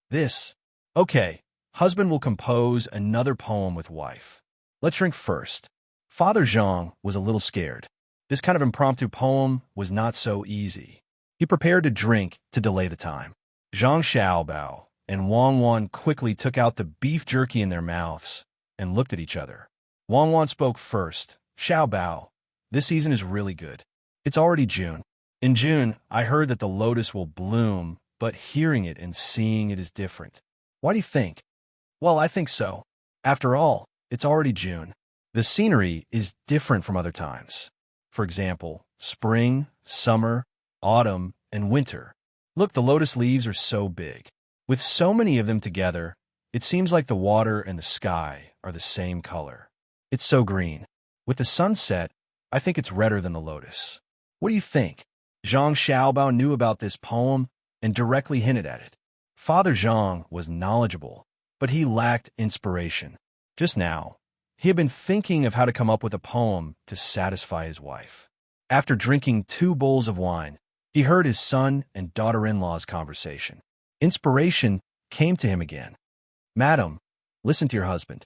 This. Okay, husband will compose another poem with wife. Let's drink first. Father Zhang was a little scared. This kind of impromptu poem was not so easy. He prepared to drink to delay the time. Zhang Xiaobao and Wang Wan quickly took out the beef jerky in their mouths and looked at each other. Wang Wan spoke first. "Xiaobao, this season is really good. It's already June. In June, I heard that the lotus will bloom, but hearing it and seeing it is different. Why do you think?" "Well, I think so. After all, it's already June. The scenery is different from other times. For example, spring, summer, autumn, and winter. Look, the lotus leaves are so big. With so many of them together, it seems like the water and the sky are the same color. It's so green. With the sunset, I think it's redder than the lotus. What do you think?" Zhang Xiaobao knew about this poem and directly hinted at it. Father Zhang was knowledgeable, but he lacked inspiration. Just now, he had been thinking of how to come up with a poem to satisfy his wife. After drinking 2 bowls of wine, he heard his son and daughter-in-law's conversation. Inspiration came to him again. "Madam, listen to your husband.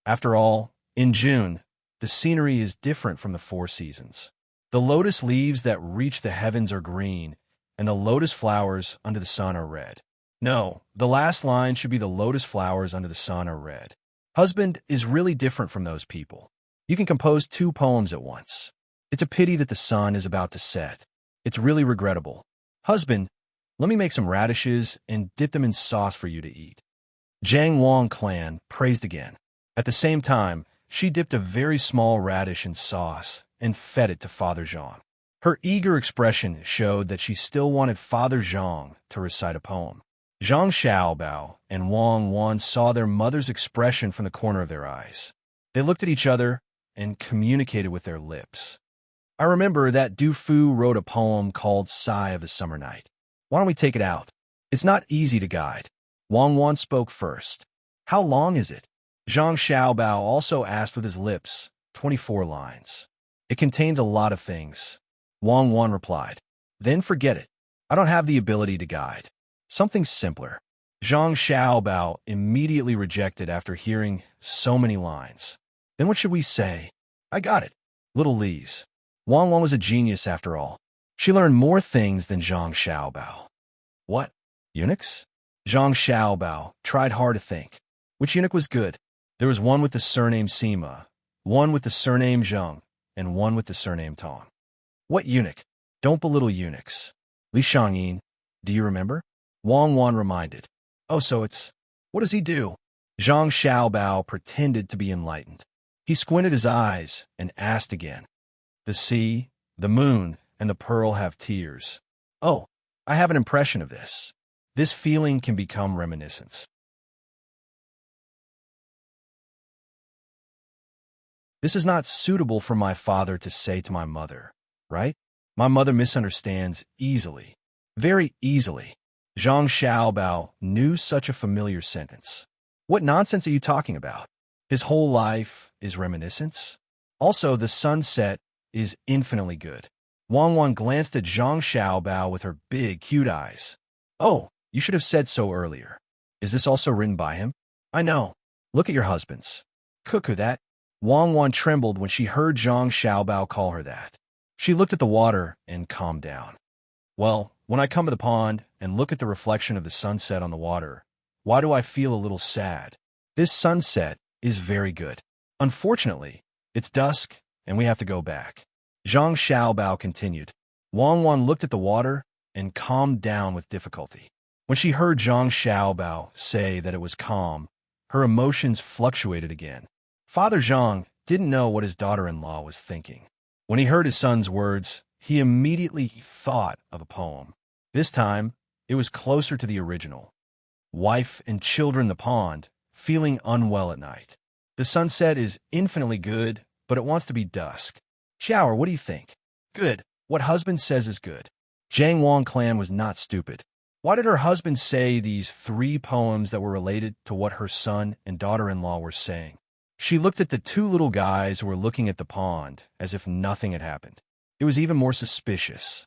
After all, in June, the scenery is different from the 4 seasons. The lotus leaves that reach the heavens are green, and the lotus flowers under the sun are red. No, the last line should be the lotus flowers under the sun are red. Husband is really different from those people. You can compose 2 poems at once. It's a pity that the sun is about to set. It's really regrettable. Husband, let me make some radishes and dip them in sauce for you to eat. Jiang Wang clan praised again. At the same time, she dipped a very small radish in sauce and fed it to Father Zhang. Her eager expression showed that she still wanted Father Zhang to recite a poem. Zhang Xiaobao and Wang Wan saw their mother's expression from the corner of their eyes. They looked at each other and communicated with their lips. I remember that Du Fu wrote a poem called Sigh of the Summer Night. Why don't we take it out? It's not easy to guide. Wang Wan spoke first. How long is it? Zhang Xiaobao also asked with his lips. 24 lines. It contains a lot of things. Wang Wan replied. Then forget it. I don't have the ability to guide. Something simpler. Zhang Xiaobao immediately rejected after hearing so many lines. Then what should we say? I got it. Little Lise. Wang Wan was a genius after all. She learned more things than Zhang Xiaobao. What? Eunuchs? Zhang Xiaobao tried hard to think. Which eunuch was good? There was one with the surname Sima, one with the surname Zheng, and one with the surname Tang. What eunuch? Don't belittle eunuchs. Li Shangyin, do you remember? Wang Wan reminded. Oh, so it's... What does he do? Zhang Xiaobao pretended to be enlightened. He squinted his eyes and asked again. The sea, the moon, and the pearl have tears. Oh, I have an impression of this. This feeling can become reminiscence. This is not suitable for my father to say to my mother, right? My mother misunderstands easily, very easily. Zhang Xiaobao knew such a familiar sentence. What nonsense are you talking about? His whole life is reminiscence? Also, the sunset is infinitely good. Wang Wan glanced at Zhang Xiaobao with her big, cute eyes. Oh, you should have said so earlier. Is this also written by him? I know. Look at your husbands. Cuckoo that. Wang Wan trembled when she heard Zhang Xiaobao call her that. She looked at the water and calmed down. Well, when I come to the pond and look at the reflection of the sunset on the water, why do I feel a little sad? This sunset is very good. Unfortunately, it's dusk and we have to go back. Zhang Xiaobao continued. Wang Wan looked at the water and calmed down with difficulty. When she heard Zhang Xiaobao say that it was calm, her emotions fluctuated again. Father Zhang didn't know what his daughter-in-law was thinking. When he heard his son's words, he immediately thought of a poem. This time, it was closer to the original. Wife and children in the pond, feeling unwell at night. The sunset is infinitely good, but it wants to be dusk. Shower, what do you think? Good. What husband says is good. Jiang Wang clan was not stupid. Why did her husband say these 3 poems that were related to what her son and daughter-in-law were saying? She looked at the 2 little guys who were looking at the pond as if nothing had happened. It was even more suspicious.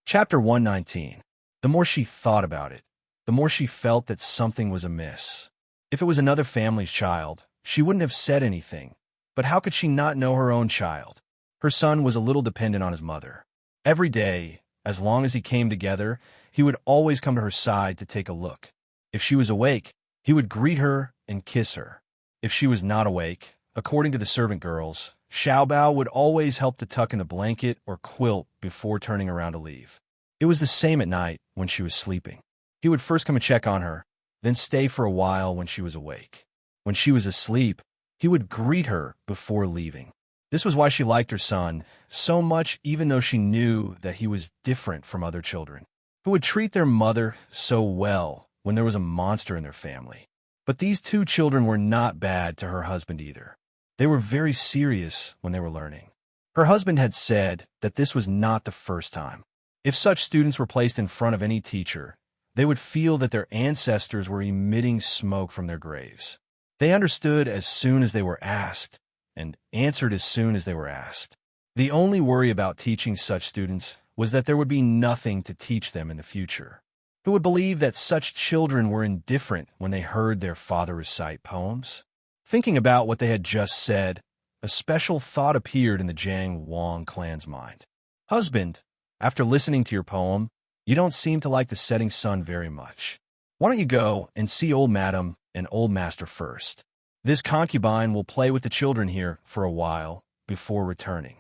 Chapter 119. The more she thought about it, the more she felt that something was amiss. If it was another family's child, she wouldn't have said anything. But how could she not know her own child? Her son was a little dependent on his mother. Every day, as long as he came together, he would always come to her side to take a look. If she was awake, he would greet her and kiss her. If she was not awake, according to the servant girls, Xiaobao would always help to tuck in the blanket or quilt before turning around to leave. It was the same at night when she was sleeping. He would first come and check on her, then stay for a while when she was awake. When she was asleep, he would greet her before leaving. This was why she liked her son so much, even though she knew that he was different from other children, who would treat their mother so well when there was a monster in their family. But these 2 children were not bad to her husband either. They were very serious when they were learning. Her husband had said that this was not the first time. If such students were placed in front of any teacher, they would feel that their ancestors were emitting smoke from their graves. They understood as soon as they were asked, and answered as soon as they were asked. The only worry about teaching such students was that there would be nothing to teach them in the future. Who would believe that such children were indifferent when they heard their father recite poems? Thinking about what they had just said, a special thought appeared in the Jiang Wang clan's mind. Husband, after listening to your poem, you don't seem to like the setting sun very much. Why don't you go and see old madam and old master first? This concubine will play with the children here for a while before returning.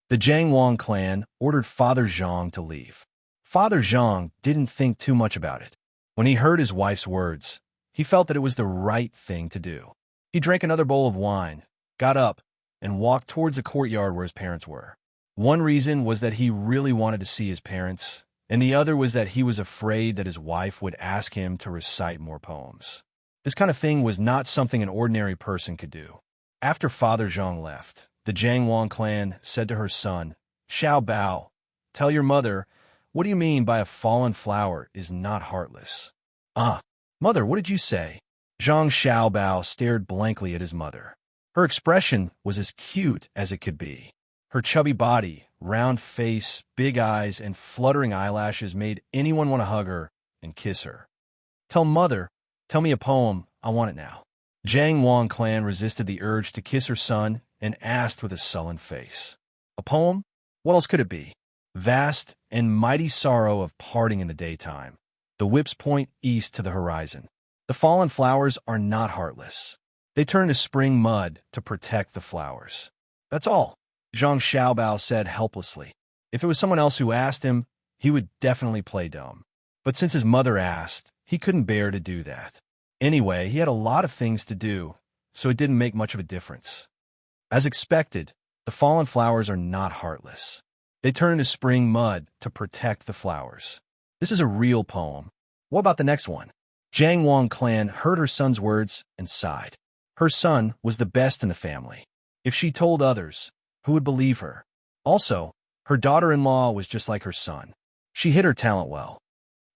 The Jiang Wang clan ordered Father Zhang to leave. Father Zhang didn't think too much about it. When he heard his wife's words, he felt that it was the right thing to do. He drank another bowl of wine, got up, and walked towards the courtyard where his parents were. One reason was that he really wanted to see his parents, and the other was that he was afraid that his wife would ask him to recite more poems. This kind of thing was not something an ordinary person could do. After Father Zhang left, the Jiang Wang clan said to her son, Xiao Bao, tell your mother, what do you mean by a fallen flower is not heartless? Mother, what did you say? Zhang Xiaobao stared blankly at his mother. Her expression was as cute as it could be. Her chubby body, round face, big eyes, and fluttering eyelashes made anyone want to hug her and kiss her. Tell mother, tell me a poem, I want it now. Jiang Wang clan resisted the urge to kiss her son and asked with a sullen face. A poem? What else could it be? Vast and mighty sorrow of parting in the daytime. The whips point east to the horizon. The fallen flowers are not heartless. They turn to spring mud to protect the flowers. That's all, Zhang Xiaobao said helplessly. If it was someone else who asked him, he would definitely play dumb. But since his mother asked, he couldn't bear to do that. Anyway, he had a lot of things to do, so it didn't make much of a difference. As expected, the fallen flowers are not heartless. They turn into spring mud to protect the flowers. This is a real poem. What about the next one? Jiang Wang clan heard her son's words and sighed. Her son was the best in the family. If she told others, who would believe her? Also, her daughter-in-law was just like her son. She hid her talent well.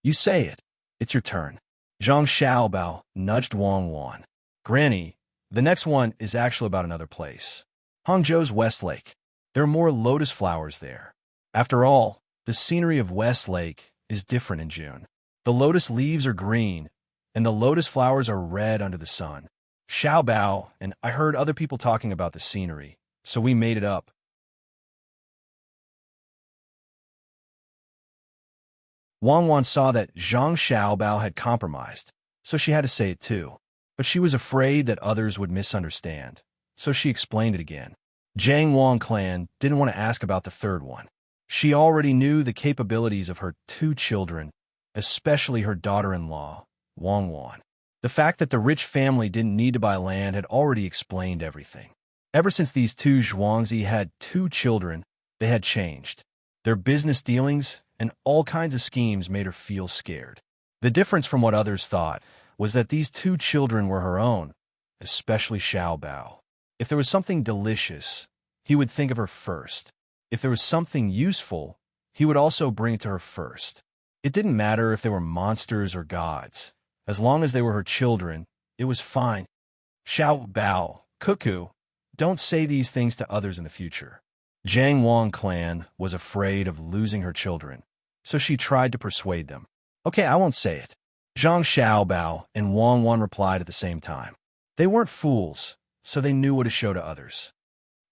You say it. It's your turn. Zhang Xiaobao nudged Wang Wan. Granny, the next one is actually about another place. Hangzhou's West Lake. There are more lotus flowers there. After all, the scenery of West Lake is different in June. The lotus leaves are green, and the lotus flowers are red under the sun. Xiaobao and I heard other people talking about the scenery, so we made it up. Wang Wan saw that Zhang Xiaobao had compromised, so she had to say it too. But she was afraid that others would misunderstand, so she explained it again. Jiang Wang clan didn't want to ask about the third one. She already knew the capabilities of her two children, especially her daughter-in-law, Wang Wan. The fact that the rich family didn't need to buy land had already explained everything. Ever since these two Zhuangzi had two children, they had changed. Their business dealings and all kinds of schemes made her feel scared. The difference from what others thought was that these two children were her own, especially Xiao Bao. If there was something delicious, he would think of her first. If there was something useful, he would also bring it to her first. It didn't matter if they were monsters or gods. As long as they were her children, it was fine. Xiao Bao, cuckoo, don't say these things to others in the future. Jiang Wang clan was afraid of losing her children, so she tried to persuade them. Okay, I won't say it. Zhang Xiaobao and Wang Wan replied at the same time. They weren't fools, so they knew what to show to others.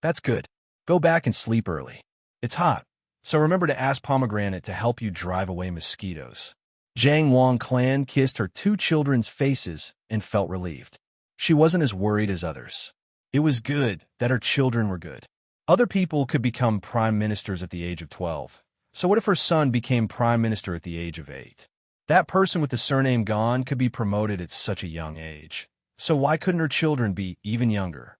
That's good. Go back and sleep early. It's hot, so remember to ask Pomegranate to help you drive away mosquitoes. Jiang Wang clan kissed her two children's faces and felt relieved. She wasn't as worried as others. It was good that her children were good. Other people could become prime ministers at the age of 12. So what if her son became prime minister at the age of 8? That person with the surname Gan could be promoted at such a young age. So why couldn't her children be even younger?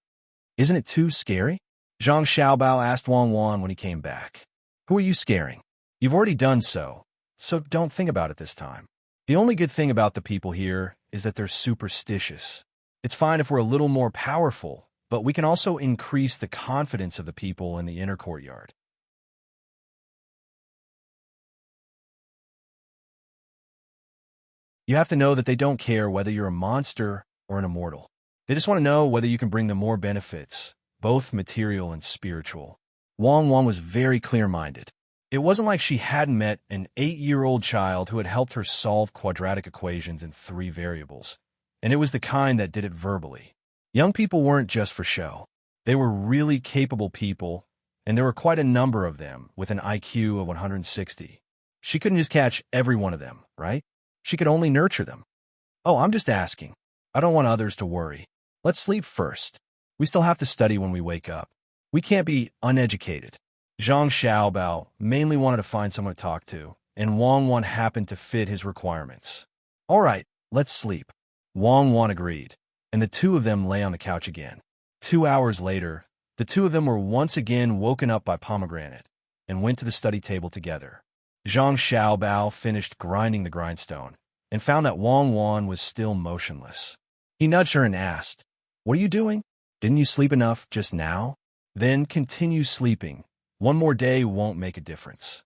Isn't it too scary? Zhang Xiaobao asked Wang Wan when he came back. Who are you scaring? You've already done so don't think about it this time. The only good thing about the people here is that they're superstitious. It's fine if we're a little more powerful, but we can also increase the confidence of the people in the inner courtyard. You have to know that they don't care whether you're a monster or an immortal. They just want to know whether you can bring them more benefits, both material and spiritual. Wang Wan was very clear-minded. It wasn't like she hadn't met an 8-year-old child who had helped her solve quadratic equations in 3 variables, and it was the kind that did it verbally. Young people weren't just for show. They were really capable people, and there were quite a number of them with an IQ of 160. She couldn't just catch every one of them, right? She could only nurture them. Oh, I'm just asking. I don't want others to worry. Let's sleep first. We still have to study when we wake up. We can't be uneducated. Zhang Xiaobao mainly wanted to find someone to talk to, and Wang Wan happened to fit his requirements. All right, let's sleep. Wang Wan agreed, and the two of them lay on the couch again. 2 hours later, the two of them were once again woken up by Pomegranate and went to the study table together. Zhang Xiaobao finished grinding the grindstone and found that Wang Wan was still motionless. He nudged her and asked, "What are you doing? Didn't you sleep enough just now? Then continue sleeping. One more day won't make a difference."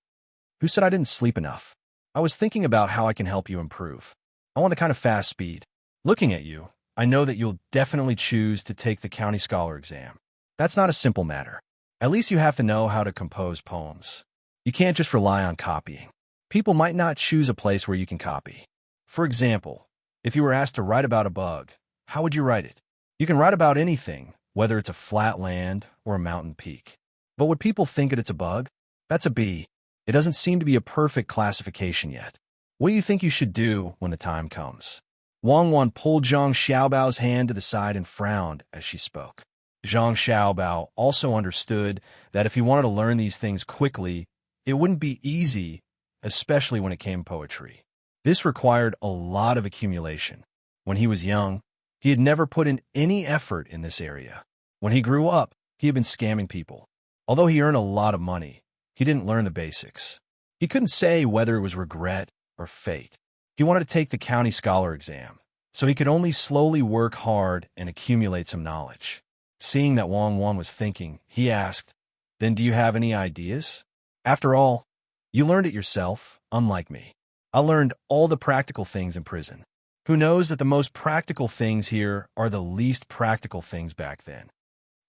"Who said I didn't sleep enough? I was thinking about how I can help you improve. I want the kind of fast speed. Looking at you, I know that you'll definitely choose to take the county scholar exam. That's not a simple matter. At least you have to know how to compose poems. You can't just rely on copying. People might not choose a place where you can copy. For example, if you were asked to write about a bug, how would you write it? You can write about anything, whether it's a flat land or a mountain peak. But would people think that it's a bug? That's a B. It doesn't seem to be a perfect classification yet. What do you think you should do when the time comes?" Wang Wan pulled Zhang Xiaobao's hand to the side and frowned as she spoke. Zhang Xiaobao also understood that if he wanted to learn these things quickly, it wouldn't be easy, especially when it came to poetry. This required a lot of accumulation. When he was young, he had never put in any effort in this area. When he grew up, he had been scamming people. Although he earned a lot of money, he didn't learn the basics. He couldn't say whether it was regret or fate. He wanted to take the county scholar exam, so he could only slowly work hard and accumulate some knowledge. Seeing that Wang Wan was thinking, he asked, "Then do you have any ideas? After all, you learned it yourself, unlike me. I learned all the practical things in prison. Who knows that the most practical things here are the least practical things back then?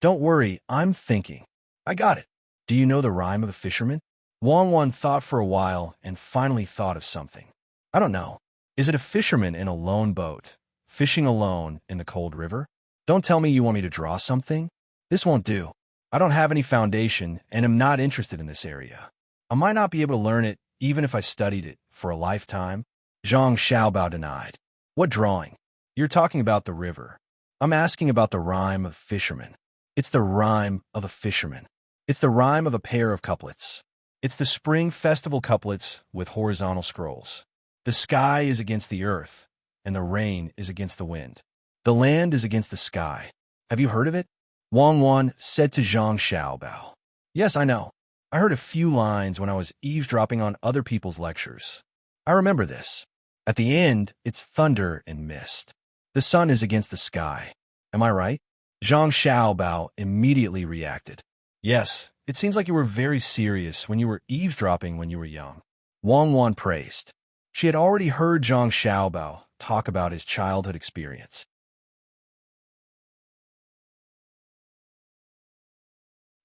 Don't worry, I'm thinking. I got it. Do you know the rhyme of a fisherman?" Wang Wan thought for a while and finally thought of something. "I don't know. Is it a fisherman in a lone boat, fishing alone in the cold river? Don't tell me you want me to draw something. This won't do. I don't have any foundation and am not interested in this area. I might not be able to learn it even if I studied it for a lifetime." Zhang Xiaobao denied. "What drawing? You're talking about the river. I'm asking about the rhyme of fisherman. It's the rhyme of a fisherman. It's the rhyme of a pair of couplets. It's the spring festival couplets with horizontal scrolls. The sky is against the earth, and the rain is against the wind. The land is against the sky. Have you heard of it?" Wang Wan said to Zhang Xiaobao. "Yes, I know. I heard a few lines when I was eavesdropping on other people's lectures. I remember this. At the end, it's thunder and mist. The sun is against the sky. Am I right?" Zhang Xiaobao immediately reacted. "Yes, it seems like you were very serious when you were eavesdropping when you were young." Wang Wan praised. She had already heard Zhang Xiaobao talk about his childhood experience.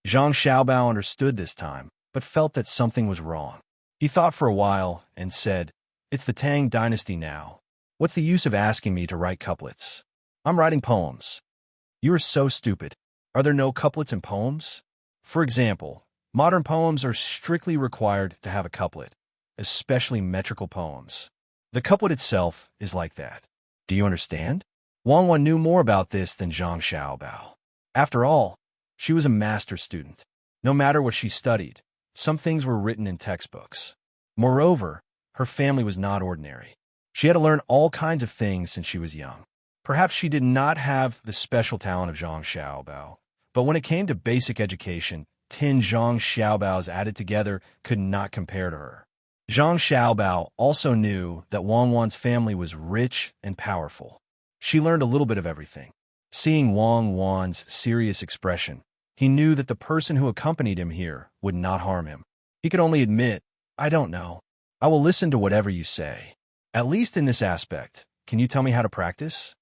Zhang Xiaobao understood this time, but felt that something was wrong. He thought for a while and said, "It's the Tang Dynasty now. What's the use of asking me to write couplets? I'm writing poems." "You are so stupid. Are there no couplets in poems? For example, modern poems are strictly required to have a couplet, especially metrical poems. The couplet itself is like that. Do you understand?" Wang Wan knew more about this than Zhang Xiaobao. After all, she was a master student. No matter what she studied, some things were written in textbooks. Moreover, her family was not ordinary. She had to learn all kinds of things since she was young. Perhaps she did not have the special talent of Zhang Xiaobao, but when it came to basic education, 10 Zhang Xiaobaos added together could not compare to her. Zhang Xiaobao also knew that Wang Wan's family was rich and powerful. She learned a little bit of everything. Seeing Wang Wan's serious expression, he knew that the person who accompanied him here would not harm him. He could only admit, "I don't know. I will listen to whatever you say. At least in this aspect, can you tell me how to practice?"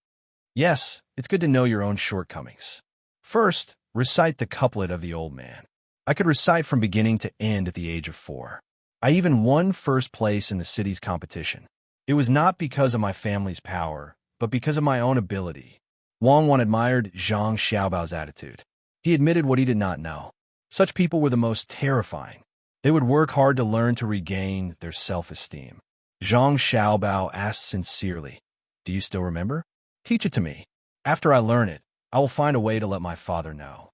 "Yes, it's good to know your own shortcomings. First, recite the couplet of the old man. I could recite from beginning to end at the age of 4. I even won first place in the city's competition. It was not because of my family's power, but because of my own ability. Wang Wan admired Zhang Xiaobao's attitude. He admitted what he did not know. Such people were the most terrifying. They would work hard to learn to regain their self-esteem. Zhang Xiaobao asked sincerely, "Do you still remember? Teach it to me. After I learn it, I will find a way to let my father know."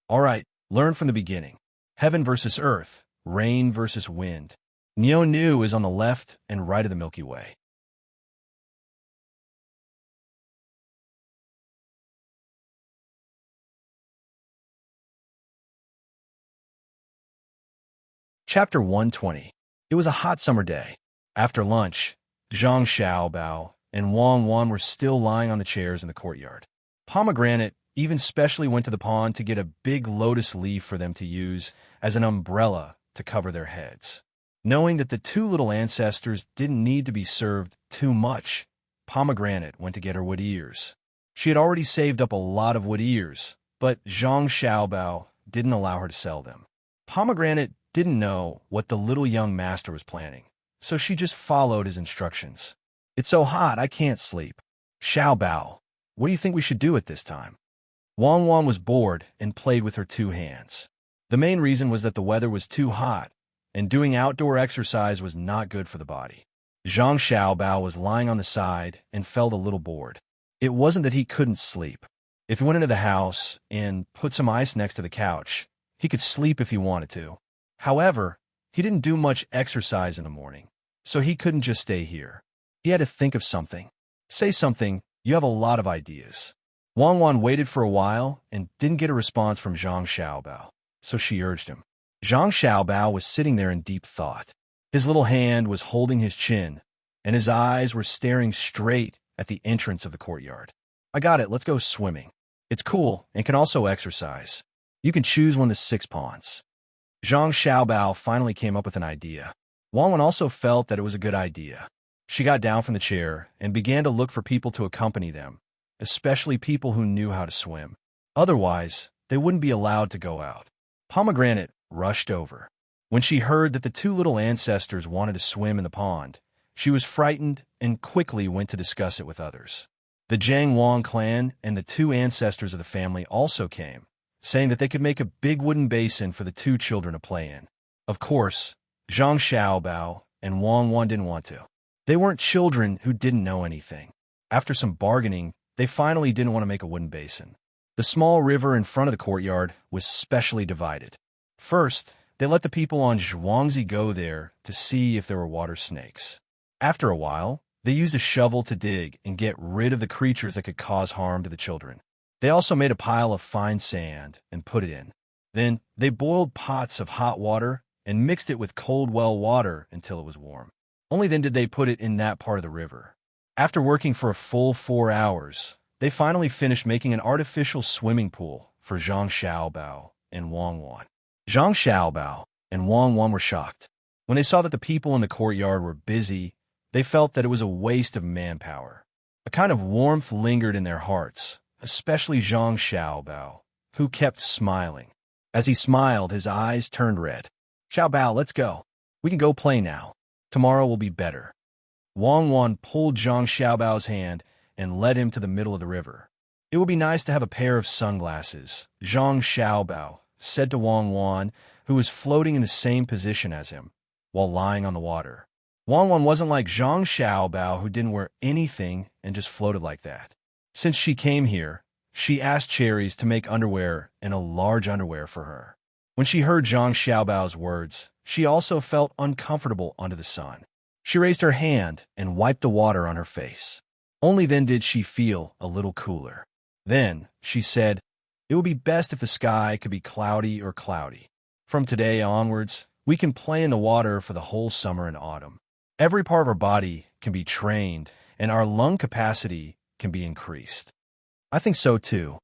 All right, learn from the beginning. Heaven versus earth, rain versus wind. Neo Nu is on the left and right of the Milky Way. Chapter 120. It was a hot summer day. After lunch, Zhang Xiaobao and Wang Wan were still lying on the chairs in the courtyard. Pomegranate even specially went to the pond to get a big lotus leaf for them to use as an umbrella to cover their heads. Knowing that the two little ancestors didn't need to be served too much, Pomegranate went to get her wood ears. She had already saved up a lot of wood ears, but Zhang Xiaobao didn't allow her to sell them. Pomegranate didn't know what the little young master was planning, so she just followed his instructions. "It's so hot, I can't sleep. Xiaobao, what do you think we should do at this time?" Wang Wan was bored and played with her 2 hands. The main reason was that the weather was too hot, and doing outdoor exercise was not good for the body. Zhang Xiaobao was lying on the side and felt a little bored. It wasn't that he couldn't sleep. If he went into the house and put some ice next to the couch, he could sleep if he wanted to. However, he didn't do much exercise in the morning, so he couldn't just stay here. He had to think of something. Say something, you have a lot of ideas. Wang Wan waited for a while and didn't get a response from Zhang Xiaobao, so she urged him. Zhang Xiaobao was sitting there in deep thought. His little hand was holding his chin, and his eyes were staring straight at the entrance of the courtyard. "I got it, let's go swimming. It's cool and can also exercise. You can choose one of the 6 ponds." Zhang Xiaobao finally came up with an idea. Wang Wan also felt that it was a good idea. She got down from the chair and began to look for people to accompany them, especially people who knew how to swim. Otherwise, they wouldn't be allowed to go out. Pomegranate rushed over. When she heard that the 2 little ancestors wanted to swim in the pond, she was frightened and quickly went to discuss it with others. The Zhang Wang clan and the 2 ancestors of the family also came, saying that they could make a big wooden basin for the 2 children to play in. Of course, Zhang Xiaobao and Wang Wan didn't want to. They weren't children who didn't know anything. After some bargaining, they finally didn't want to make a wooden basin. The small river in front of the courtyard was specially divided. First, they let the people on Zhuangzi go there to see if there were water snakes. After a while, they used a shovel to dig and get rid of the creatures that could cause harm to the children. They also made a pile of fine sand and put it in. Then, they boiled pots of hot water and mixed it with cold well water until it was warm. Only then did they put it in that part of the river. After working for a full 4 hours, they finally finished making an artificial swimming pool for Zhang Xiaobao and Wang Wan. Zhang Xiaobao and Wang Wan were shocked. When they saw that the people in the courtyard were busy, they felt that it was a waste of manpower. A kind of warmth lingered in their hearts, especially Zhang Xiaobao, who kept smiling. As he smiled, his eyes turned red. "Xiaobao, let's go. We can go play now. Tomorrow will be better." Wang Wan pulled Zhang Xiaobao's hand and led him to the middle of the river. "It would be nice to have a pair of sunglasses," Zhang Xiaobao said to Wang Wan, who was floating in the same position as him, while lying on the water. Wang Wan wasn't like Zhang Xiaobao, who didn't wear anything and just floated like that. Since she came here, she asked Cherries to make underwear and a large underwear for her. When she heard Zhang Xiaobao's words, she also felt uncomfortable under the sun. She raised her hand and wiped the water on her face. Only then did she feel a little cooler. Then, she said, "It would be best if the sky could be cloudy or cloudy. From today onwards, we can play in the water for the whole summer and autumn. Every part of our body can be trained, and our lung capacity can be increased." "I think so too."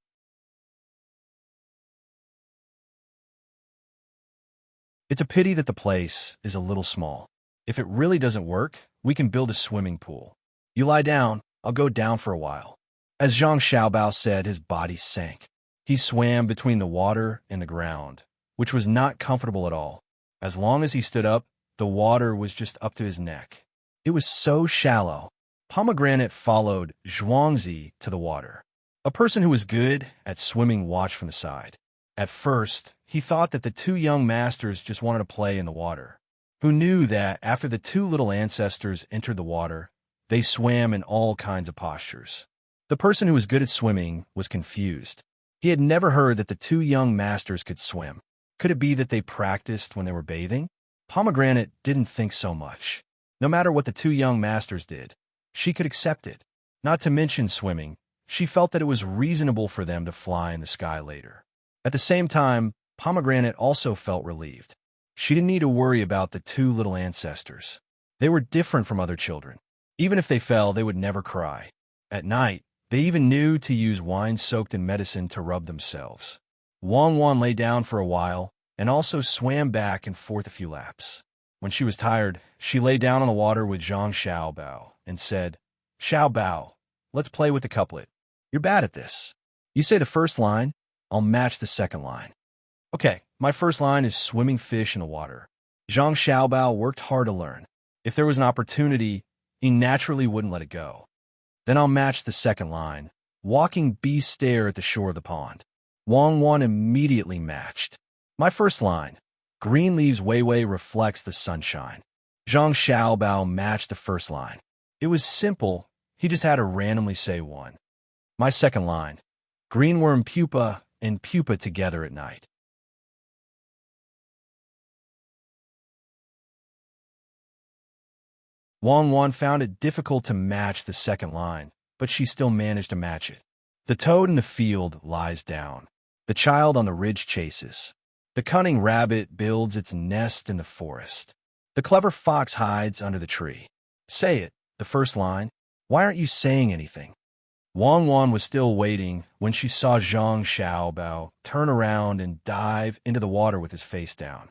It's a pity that the place is a little small. If it really doesn't work, we can build a swimming pool. You lie down, I'll go down for a while. As Zhang Xiaobao said, his body sank. He swam between the water and the ground, which was not comfortable at all. As long as he stood up, the water was just up to his neck. It was so shallow. Pomegranate followed Zhuangzi to the water. A person who was good at swimming watched from the side. At first, he thought that the two young masters just wanted to play in the water. Who knew that after the two little ancestors entered the water, they swam in all kinds of postures. The person who was good at swimming was confused. He had never heard that the two young masters could swim. Could it be that they practiced when they were bathing? Pomegranate didn't think so much. No matter what the two young masters did, she could accept it. Not to mention swimming, she felt that it was reasonable for them to fly in the sky later. At the same time, Pomegranate also felt relieved. She didn't need to worry about the two little ancestors. They were different from other children. Even if they fell, they would never cry. At night, they even knew to use wine soaked in medicine to rub themselves. Wang Wan lay down for a while and also swam back and forth a few laps. When she was tired, she lay down on the water with Zhang Xiaobao and said, "Xiaobao, let's play with the couplet. You're bad at this. You say the first line, I'll match the second line." Okay, my first line is swimming fish in the water. Zhang Xiaobao worked hard to learn. If there was an opportunity, he naturally wouldn't let it go. Then I'll match the second line, walking bees stare at the shore of the pond. Wang Wan immediately matched. My first line, green leaves Weiwei reflects the sunshine. Zhang Xiaobao matched the first line. It was simple, he just had to randomly say one. My second line, greenworm pupa and pupa together at night. Wang Wan found it difficult to match the second line, but she still managed to match it. The toad in the field lies down. The child on the ridge chases. The cunning rabbit builds its nest in the forest. The clever fox hides under the tree. Say it, the first line. Why aren't you saying anything? Wang Wan was still waiting when she saw Zhang Xiaobao turn around and dive into the water with his face down.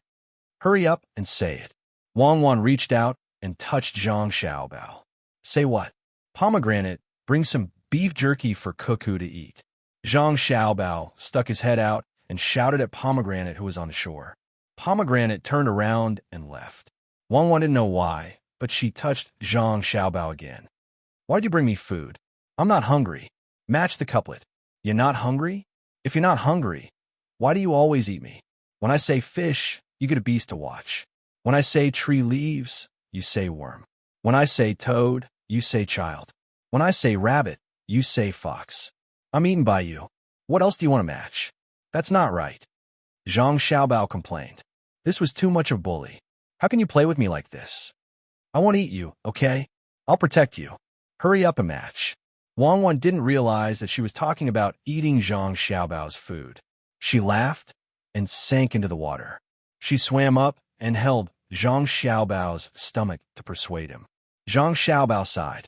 Hurry up and say it. Wang Wan reached out and touched Zhang Xiaobao. Say what? Pomegranate, bring some beef jerky for Cuckoo to eat. Zhang Xiaobao stuck his head out and shouted at Pomegranate, who was on the shore. Pomegranate turned around and left. Wang Wan didn't know why, but she touched Zhang Xiaobao again. Why'd you bring me food? I'm not hungry. Match the couplet. You're not hungry? If you're not hungry, why do you always eat me? When I say fish, you get a beast to watch. When I say tree leaves, you say worm. When I say toad, you say child. When I say rabbit, you say fox. I'm eaten by you. What else do you want to match? That's not right. Zhang Xiaobao complained. This was too much of bully. How can you play with me like this? I won't eat you, okay? I'll protect you. Hurry up and match. Wang Wan didn't realize that she was talking about eating Zhang Xiaobao's food. She laughed and sank into the water. She swam up and held Zhang Xiaobao's stomach to persuade him. Zhang Xiaobao sighed.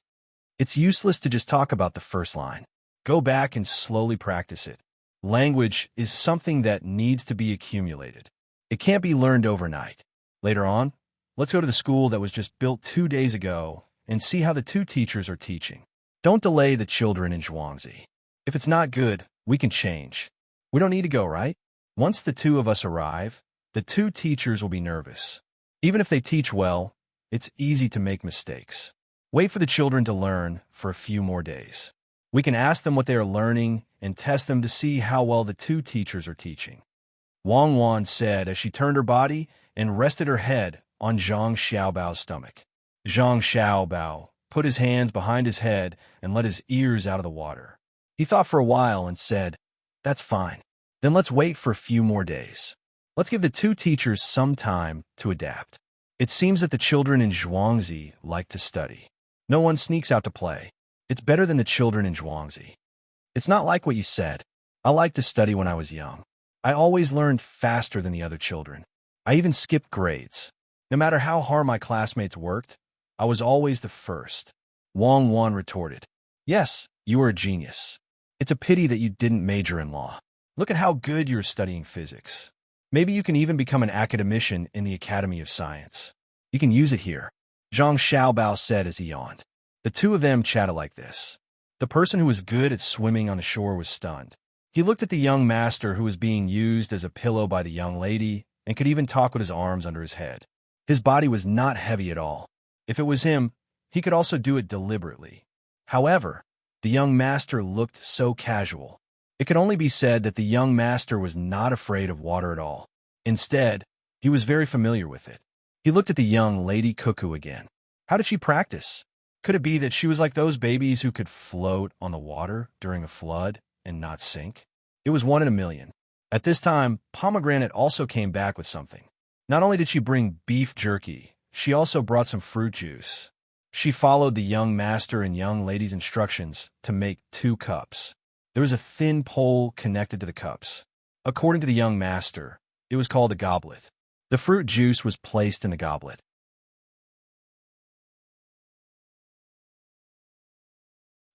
It's useless to just talk about the first line. Go back and slowly practice it. Language is something that needs to be accumulated. It can't be learned overnight. Later on, let's go to the school that was just built 2 days ago and see how the two teachers are teaching. Don't delay the children in Zhuangzi. If it's not good, we can change. We don't need to go, right? Once the two of us arrive, the two teachers will be nervous. Even if they teach well, it's easy to make mistakes. Wait for the children to learn for a few more days. We can ask them what they are learning and test them to see how well the two teachers are teaching. Wang Wan said as she turned her body and rested her head on Zhang Xiaobao's stomach. Zhang Xiaobao put his hands behind his head and let his ears out of the water. He thought for a while and said, "That's fine. Then let's wait for a few more days. Let's give the two teachers some time to adapt." It seems that the children in Zhuangzi like to study. No one sneaks out to play. It's better than the children in Zhuangzi. It's not like what you said. I liked to study when I was young. I always learned faster than the other children. I even skipped grades. No matter how hard my classmates worked, I was always the first. Wang Wan retorted. Yes, you are a genius. It's a pity that you didn't major in law. Look at how good you're studying physics. Maybe you can even become an academician in the Academy of Science. You can use it here. Zhang Xiaobao said as he yawned. The two of them chatted like this. The person who was good at swimming on the shore was stunned. He looked at the young master who was being used as a pillow by the young lady and could even talk with his arms under his head. His body was not heavy at all. If it was him, he could also do it deliberately. However, the young master looked so casual. It could only be said that the young master was not afraid of water at all. Instead, he was very familiar with it. He looked at the young lady cuckoo again. How did she practice? Could it be that she was like those babies who could float on the water during a flood and not sink? It was 1 in a million. At this time, Pomegranate also came back with something. Not only did she bring beef jerky, she also brought some fruit juice. She followed the young master and young lady's instructions to make 2 cups. There was a thin pole connected to the cups. According to the young master, it was called a goblet. The fruit juice was placed in the goblet.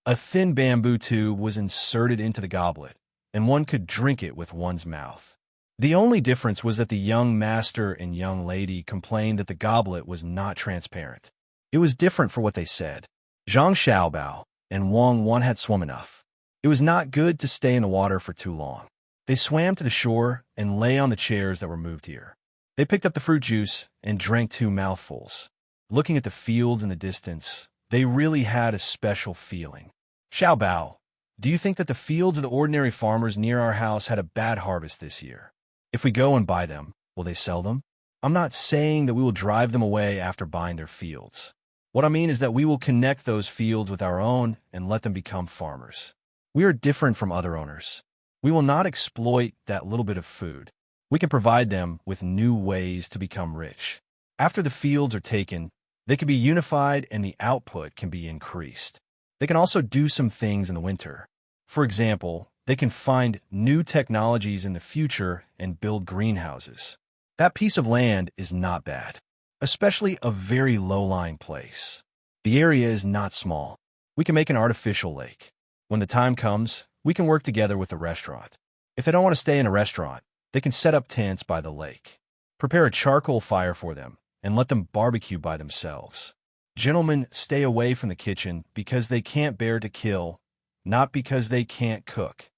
A thin bamboo tube was inserted into the goblet, and one could drink it with one's mouth. The only difference was that the young master and young lady complained that the goblet was not transparent. It was different for what they said. Zhang Xiaobao and Wang Wan had swum enough. It was not good to stay in the water for too long. They swam to the shore and lay on the chairs that were moved here. They picked up the fruit juice and drank 2 mouthfuls. Looking at the fields in the distance, they really had a special feeling. Xiaobao, do you think that the fields of the ordinary farmers near our house had a bad harvest this year? If we go and buy them, will they sell them? I'm not saying that we will drive them away after buying their fields. What I mean is that we will connect those fields with our own and let them become farmers. We are different from other owners. We will not exploit that little bit of food. We can provide them with new ways to become rich. After the fields are taken, they can be unified and the output can be increased. They can also do some things in the winter. For example, they can find new technologies in the future and build greenhouses. That piece of land is not bad, especially a very low-lying place. The area is not small. We can make an artificial lake. When the time comes, we can work together with the restaurant. If they don't want to stay in a restaurant, they can set up tents by the lake. Prepare a charcoal fire for them and let them barbecue by themselves. Gentlemen stay away from the kitchen because they can't bear to kill, not because they can't cook.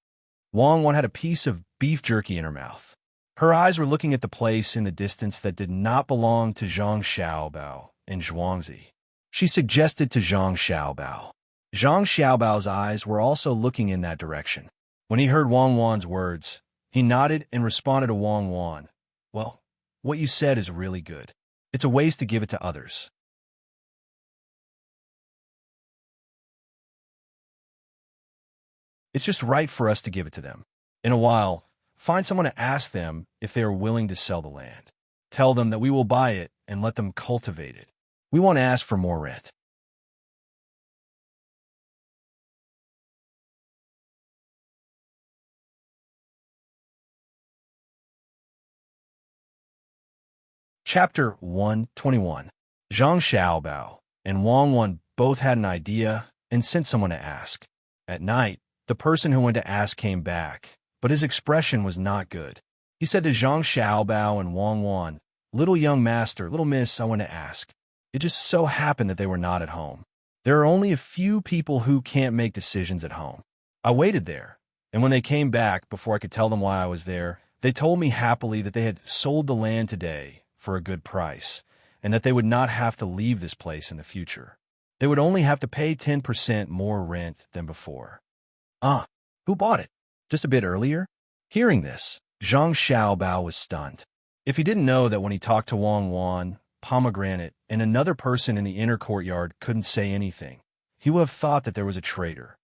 Wang Wan had a piece of beef jerky in her mouth. Her eyes were looking at the place in the distance that did not belong to Zhang Xiaobao and Zhuangzi. She suggested to Zhang Xiaobao. Zhang Xiaobao's eyes were also looking in that direction. When he heard Wang Wan's words, he nodded and responded to Wang Wan. Well, what you said is really good. It's a waste to give it to others. It's just right for us to give it to them. In a while, find someone to ask them if they are willing to sell the land. Tell them that we will buy it and let them cultivate it. We won't ask for more rent. Chapter 121. Zhang Xiaobao and Wang Wan both had an idea and sent someone to ask. At night, the person who went to ask came back, but his expression was not good. He said to Zhang Xiaobao and Wang Wan, "Little young master, little miss, I want to ask." It just so happened that they were not at home. There are only a few people who can't make decisions at home. I waited there, and when they came back, before I could tell them why I was there, they told me happily that they had sold the land today for a good price, and that they would not have to leave this place in the future. They would only have to pay 10% more rent than before. Who bought it? Just a bit earlier? Hearing this, Zhang Xiaobao was stunned. If he didn't know that when he talked to Wang Wan, Pomegranate, and another person in the inner courtyard couldn't say anything, he would have thought that there was a traitor.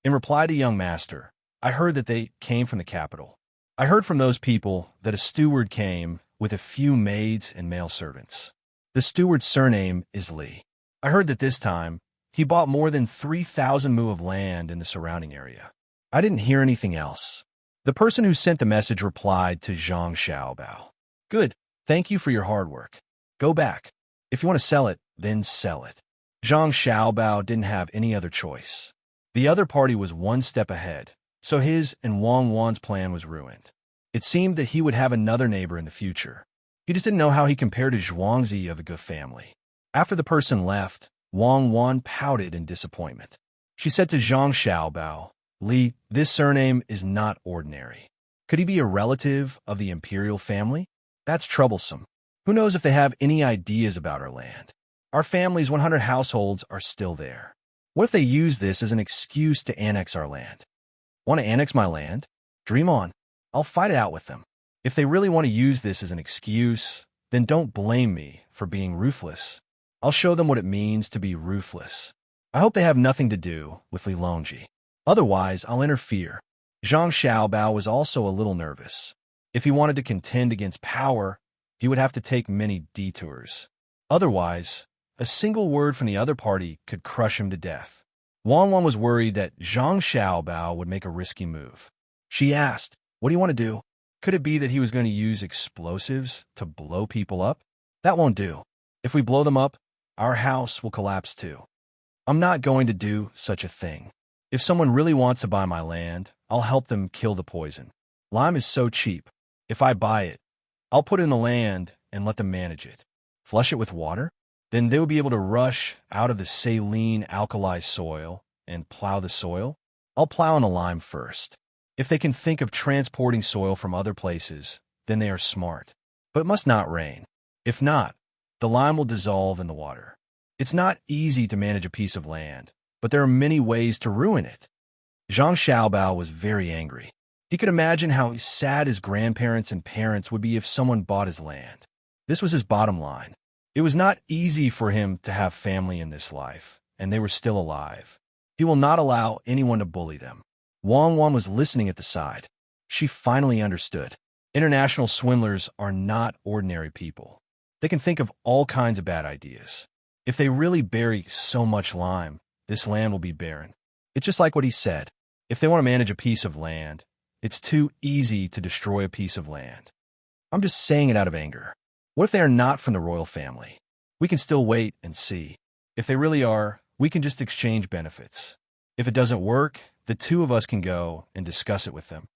In reply to young master, I heard that they came from the capital. I heard from those people that a steward came with a few maids and male servants. The steward's surname is Li. I heard that this time, he bought more than 3,000 mu of land in the surrounding area. I didn't hear anything else. The person who sent the message replied to Zhang Xiaobao. Good, thank you for your hard work. Go back. If you want to sell it, then sell it. Zhang Xiaobao didn't have any other choice. The other party was one step ahead, so his and Wang Wan's plan was ruined. It seemed that he would have another neighbor in the future. He just didn't know how he compared to Zhuangzi of a good family. After the person left, Wang Wan pouted in disappointment. She said to Zhang Xiaobao, Li, this surname is not ordinary. Could he be a relative of the imperial family? That's troublesome. Who knows if they have any ideas about our land? Our family's 100 households are still there. What if they use this as an excuse to annex our land? Want to annex my land? Dream on. I'll fight it out with them. If they really want to use this as an excuse, then don't blame me for being ruthless. I'll show them what it means to be ruthless. I hope they have nothing to do with Li Longji. Otherwise, I'll interfere. Zhang Xiaobao was also a little nervous. If he wanted to contend against power, he would have to take many detours. Otherwise, a single word from the other party could crush him to death. Wang Wan was worried that Zhang Xiaobao would make a risky move. She asked, "What do you want to do?" Could it be that he was going to use explosives to blow people up? That won't do. If we blow them up, our house will collapse too. I'm not going to do such a thing. If someone really wants to buy my land, I'll help them kill the poison. Lime is so cheap. If I buy it, I'll put it in the land and let them manage it. Flush it with water? Then they will be able to rush out of the saline alkali soil and plow the soil. I'll plow in the lime first. If they can think of transporting soil from other places, then they are smart. But it must not rain. If not, the lime will dissolve in the water. It's not easy to manage a piece of land, but there are many ways to ruin it. Zhang Xiaobao was very angry. He could imagine how sad his grandparents and parents would be if someone bought his land. This was his bottom line. It was not easy for him to have family in this life, and they were still alive. He will not allow anyone to bully them. Wang Wan was listening at the side. She finally understood. International swindlers are not ordinary people. They can think of all kinds of bad ideas. If they really bury so much lime, this land will be barren. It's just like what he said. If they want to manage a piece of land, it's too easy to destroy a piece of land. I'm just saying it out of anger. What if they are not from the royal family? We can still wait and see. If they really are, we can just exchange benefits. If it doesn't work, the two of us can go and discuss it with them.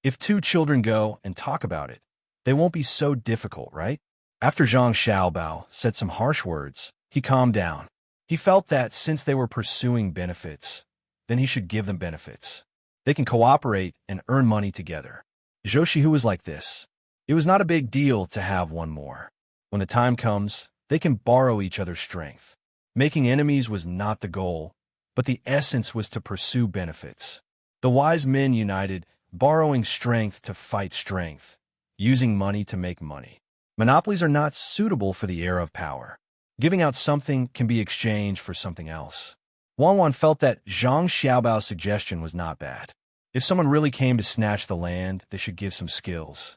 If two children go and talk about it, they won't be so difficult, right? After Zhang Xiaobao said some harsh words, he calmed down. He felt that since they were pursuing benefits, then he should give them benefits. They can cooperate and earn money together. Zhou Shihu was like this. It was not a big deal to have one more. When the time comes, they can borrow each other's strength. Making enemies was not the goal, but the essence was to pursue benefits. The wise men united, borrowing strength to fight strength, using money to make money. Monopolies are not suitable for the era of power. Giving out something can be exchanged for something else. Wang Wan felt that Zhang Xiaobao's suggestion was not bad. If someone really came to snatch the land, they should give some skills.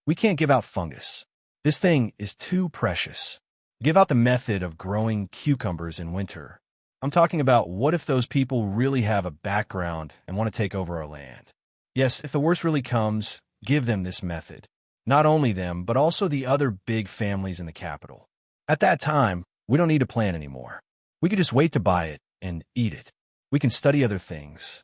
We can't give out fungus. This thing is too precious. Give out the method of growing cucumbers in winter. I'm talking about what if those people really have a background and want to take over our land. Yes, if the worst really comes, give them this method. Not only them, but also the other big families in the capital. At that time, we don't need to plan anymore. We could just wait to buy it and eat it. We can study other things.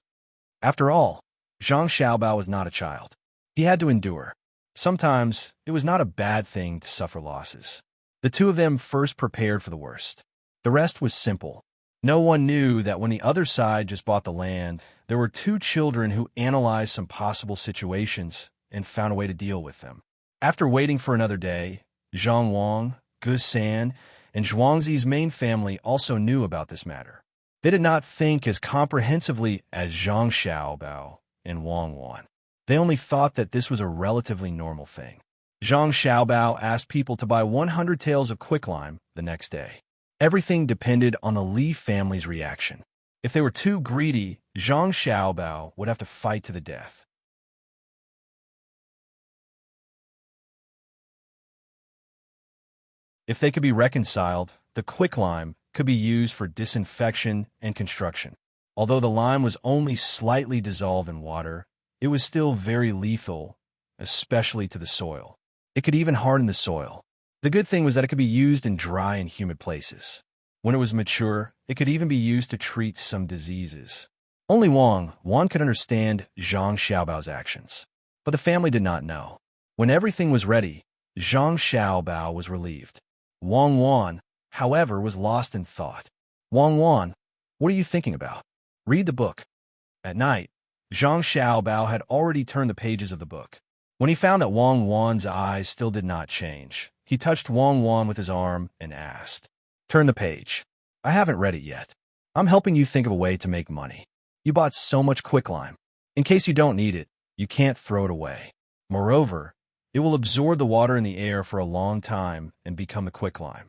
After all, Zhang Xiaobao was not a child. He had to endure. Sometimes, it was not a bad thing to suffer losses. The two of them first prepared for the worst. The rest was simple. No one knew that when the other side just bought the land, there were two children who analyzed some possible situations and found a way to deal with them. After waiting for another day, Zhang Wang, Gu San, and Zhuangzi's main family also knew about this matter. They did not think as comprehensively as Zhang Xiaobao and Wang Wan. They only thought that this was a relatively normal thing. Zhang Xiaobao asked people to buy 100 taels of quicklime the next day. Everything depended on the Li family's reaction. If they were too greedy, Zhang Xiaobao would have to fight to the death. If they could be reconciled, the quicklime could be used for disinfection and construction. Although the lime was only slightly dissolved in water, it was still very lethal, especially to the soil. It could even harden the soil. The good thing was that it could be used in dry and humid places. When it was mature, it could even be used to treat some diseases. Only Wang could understand Zhang Xiaobao's actions. But the family did not know. When everything was ready, Zhang Xiaobao was relieved. Wang Wan, however, was lost in thought. Wang Wan, what are you thinking about? Read the book. At night, Zhang Xiaobao had already turned the pages of the book. When he found that Wang Wan's eyes still did not change, he touched Wang Wan with his arm and asked, "Turn the page. I haven't read it yet. I'm helping you think of a way to make money. You bought so much quicklime. In case you don't need it, you can't throw it away. Moreover, it will absorb the water in the air for a long time and become the quicklime."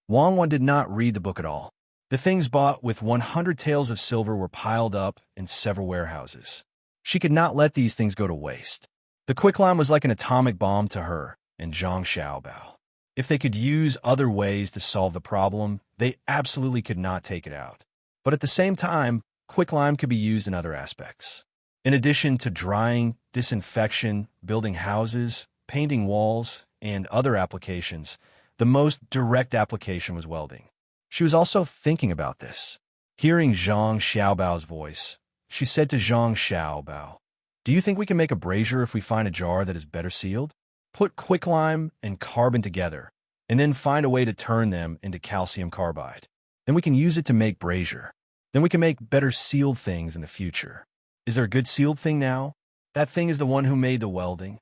Wang Wan did not read the book at all. The things bought with 100 taels of silver were piled up in several warehouses. She could not let these things go to waste. The quicklime was like an atomic bomb to her and Zhang Xiaobao. If they could use other ways to solve the problem, they absolutely could not take it out. But at the same time, quicklime could be used in other aspects. In addition to drying, disinfection, building houses, painting walls, and other applications, the most direct application was welding. She was also thinking about this. Hearing Zhang Xiaobao's voice, she said to Zhang Xiaobao, "Do you think we can make a brazier if we find a jar that is better sealed? Put quicklime and carbon together, and then find a way to turn them into calcium carbide. Then we can use it to make brazier. Then we can make better sealed things in the future. Is there a good sealed thing now? That thing is the one who made the welding."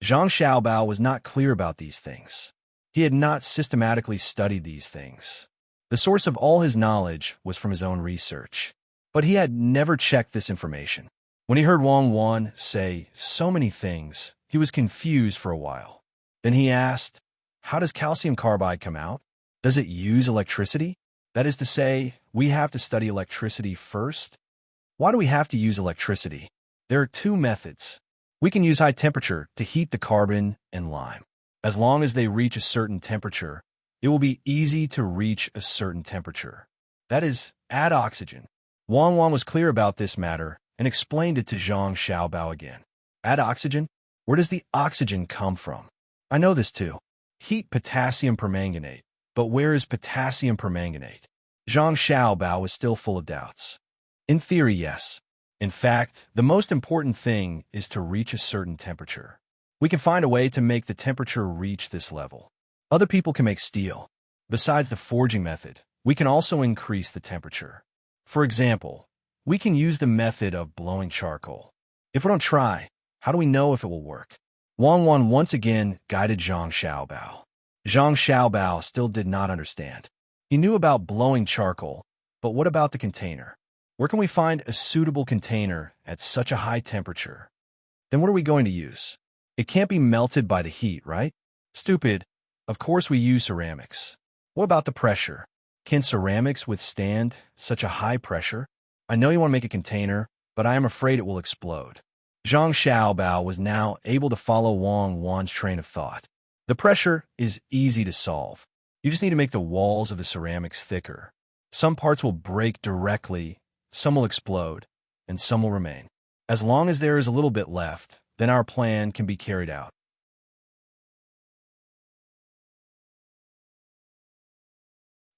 Zhang Xiaobao was not clear about these things. He had not systematically studied these things. The source of all his knowledge was from his own research. But he had never checked this information. When he heard Wang Wan say so many things, he was confused for a while. Then he asked, "How does calcium carbide come out? Does it use electricity? That is to say, we have to study electricity first? Why do we have to use electricity? There are two methods. We can use high temperature to heat the carbon and lime. As long as they reach a certain temperature, it will be easy to reach a certain temperature. That is, add oxygen." Wang Wan was clear about this matter and explained it to Zhang Xiaobao again. "Add oxygen? Where does the oxygen come from? I know this too. Heat potassium permanganate. But where is potassium permanganate?" Zhang Xiaobao was still full of doubts. "In theory, yes. In fact, the most important thing is to reach a certain temperature. We can find a way to make the temperature reach this level. Other people can make steel. Besides the forging method, we can also increase the temperature. For example, we can use the method of blowing charcoal. If we don't try, how do we know if it will work?" Wang Wan once again guided Zhang Xiaobao. Zhang Xiaobao still did not understand. He knew about blowing charcoal, but what about the container? Where can we find a suitable container at such a high temperature? Then what are we going to use? It can't be melted by the heat, right? Stupid. Of course we use ceramics. What about the pressure? Can ceramics withstand such a high pressure? I know you want to make a container, but I am afraid it will explode. Zhang Xiaobao was now able to follow Wang Wan's train of thought. The pressure is easy to solve. You just need to make the walls of the ceramics thicker. Some parts will break directly, some will explode, and some will remain. As long as there is a little bit left, then our plan can be carried out.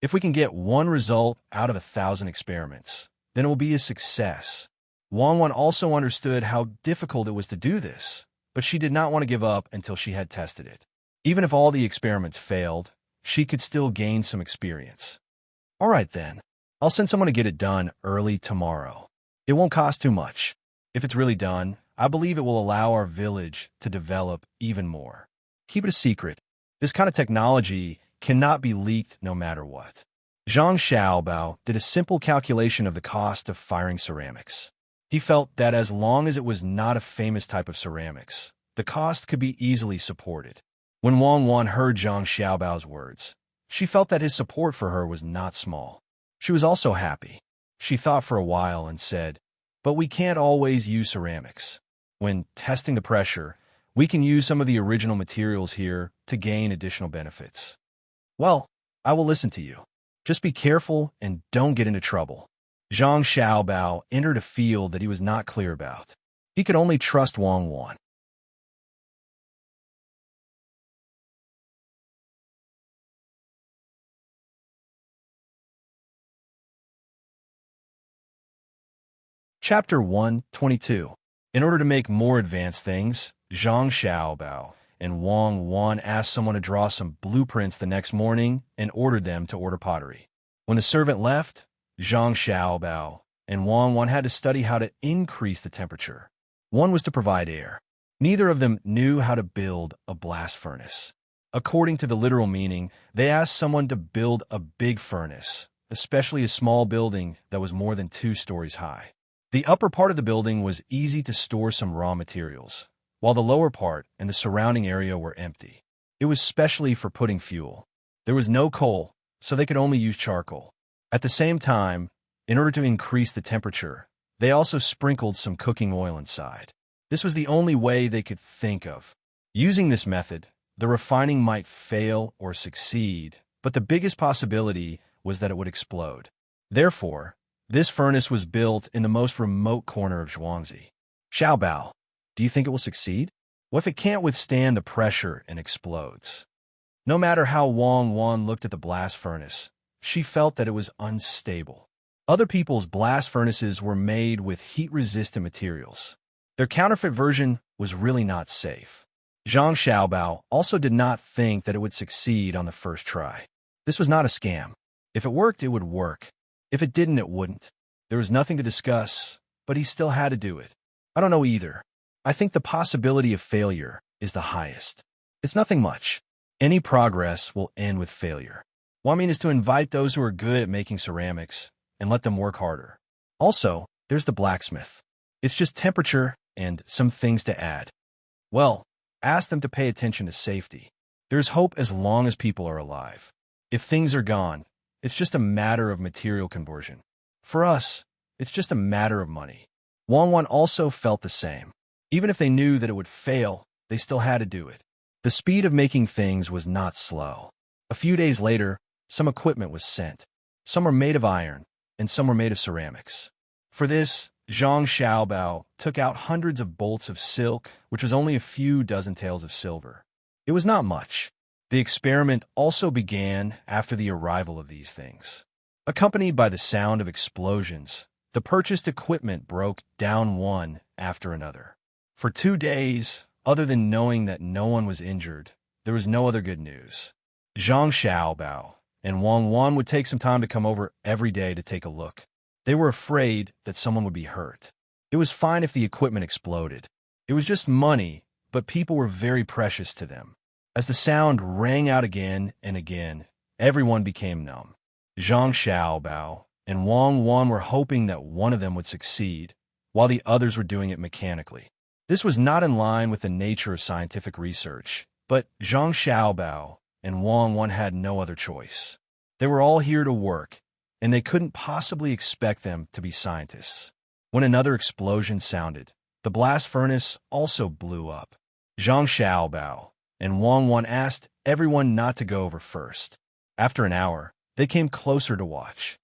If we can get one result out of 1,000 experiments, then it will be a success. Wang Wan also understood how difficult it was to do this, but she did not want to give up until she had tested it. Even if all the experiments failed, she could still gain some experience. "All right then, I'll send someone to get it done early tomorrow. It won't cost too much. If it's really done, I believe it will allow our village to develop even more. Keep it a secret. This kind of technology cannot be leaked no matter what." Zhang Xiaobao did a simple calculation of the cost of firing ceramics. He felt that as long as it was not a famous type of ceramics, the cost could be easily supported. When Wang Wan heard Zhang Xiaobao's words, she felt that his support for her was not small. She was also happy. She thought for a while and said, "But we can't always use ceramics. When testing the pressure, we can use some of the original materials here to gain additional benefits." "Well, I will listen to you. Just be careful and don't get into trouble." Zhang Xiaobao entered a field that he was not clear about. He could only trust Wang Wan. Chapter 122. In order to make more advanced things, Zhang Xiaobao and Wang Wan asked someone to draw some blueprints the next morning and ordered them to order pottery. When the servant left, Zhang Xiaobao and Wang Wan had to study how to increase the temperature. One was to provide air. Neither of them knew how to build a blast furnace. According to the literal meaning, they asked someone to build a big furnace, especially a small building that was more than 2 stories high. The upper part of the building was easy to store some raw materials, while the lower part and the surrounding area were empty. It was specially for putting fuel. There was no coal, so they could only use charcoal. At the same time, in order to increase the temperature, they also sprinkled some cooking oil inside. This was the only way they could think of. Using this method, the refining might fail or succeed, but the biggest possibility was that it would explode. Therefore, this furnace was built in the most remote corner of Zhuangzi. Xiaobao, do you think it will succeed? What if it can't withstand the pressure and explodes? No matter how Wang Wan looked at the blast furnace, she felt that it was unstable. Other people's blast furnaces were made with heat-resistant materials. Their counterfeit version was really not safe. Zhang Xiaobao also did not think that it would succeed on the first try. This was not a scam. If it worked, it would work. If it didn't, it wouldn't. There was nothing to discuss, but he still had to do it. I don't know either. I think the possibility of failure is the highest. It's nothing much. Any progress will end with failure. What I mean is to invite those who are good at making ceramics and let them work harder. Also, there's the blacksmith. It's just temperature and some things to add. Well, ask them to pay attention to safety. There's hope as long as people are alive. If things are gone, it's just a matter of material conversion. For us, it's just a matter of money. Wang Wan also felt the same. Even if they knew that it would fail, they still had to do it. The speed of making things was not slow. A few days later, some equipment was sent. Some were made of iron, and some were made of ceramics. For this, Zhang Xiaobao took out hundreds of bolts of silk, which was only a few dozen taels of silver. It was not much. The experiment also began after the arrival of these things. Accompanied by the sound of explosions, the purchased equipment broke down one after another. For 2 days, other than knowing that no one was injured, there was no other good news. Zhang Xiaobao and Wang Wan would take some time to come over every day to take a look. They were afraid that someone would be hurt. It was fine if the equipment exploded. It was just money, but people were very precious to them. As the sound rang out again and again, everyone became numb. Zhang Xiaobao and Wang Wan were hoping that one of them would succeed, while the others were doing it mechanically. This was not in line with the nature of scientific research, but Zhang Xiaobao and Wang Wan had no other choice. They were all here to work, and they couldn't possibly expect them to be scientists. When another explosion sounded, the blast furnace also blew up. Zhang Xiaobao and Wang Wan asked everyone not to go over first. After an hour, they came closer to watch.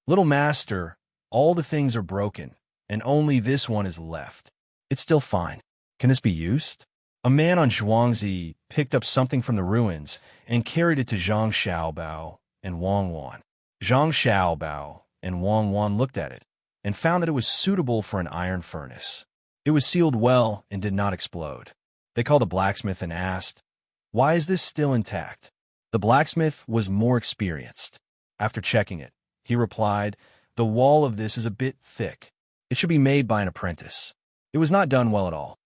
"Little master, all the things are broken, and only this one is left. It's still fine. Can this be used?" A man on Zhuangzi picked up something from the ruins and carried it to Zhang Xiaobao and Wang Wan. Zhang Xiaobao and Wang Wan looked at it and found that it was suitable for an iron furnace. It was sealed well and did not explode. They called a blacksmith and asked, "Why is this still intact?" The blacksmith was more experienced. After checking it, he replied, "The wall of this is a bit thick. It should be made by an apprentice." It was not done well at all.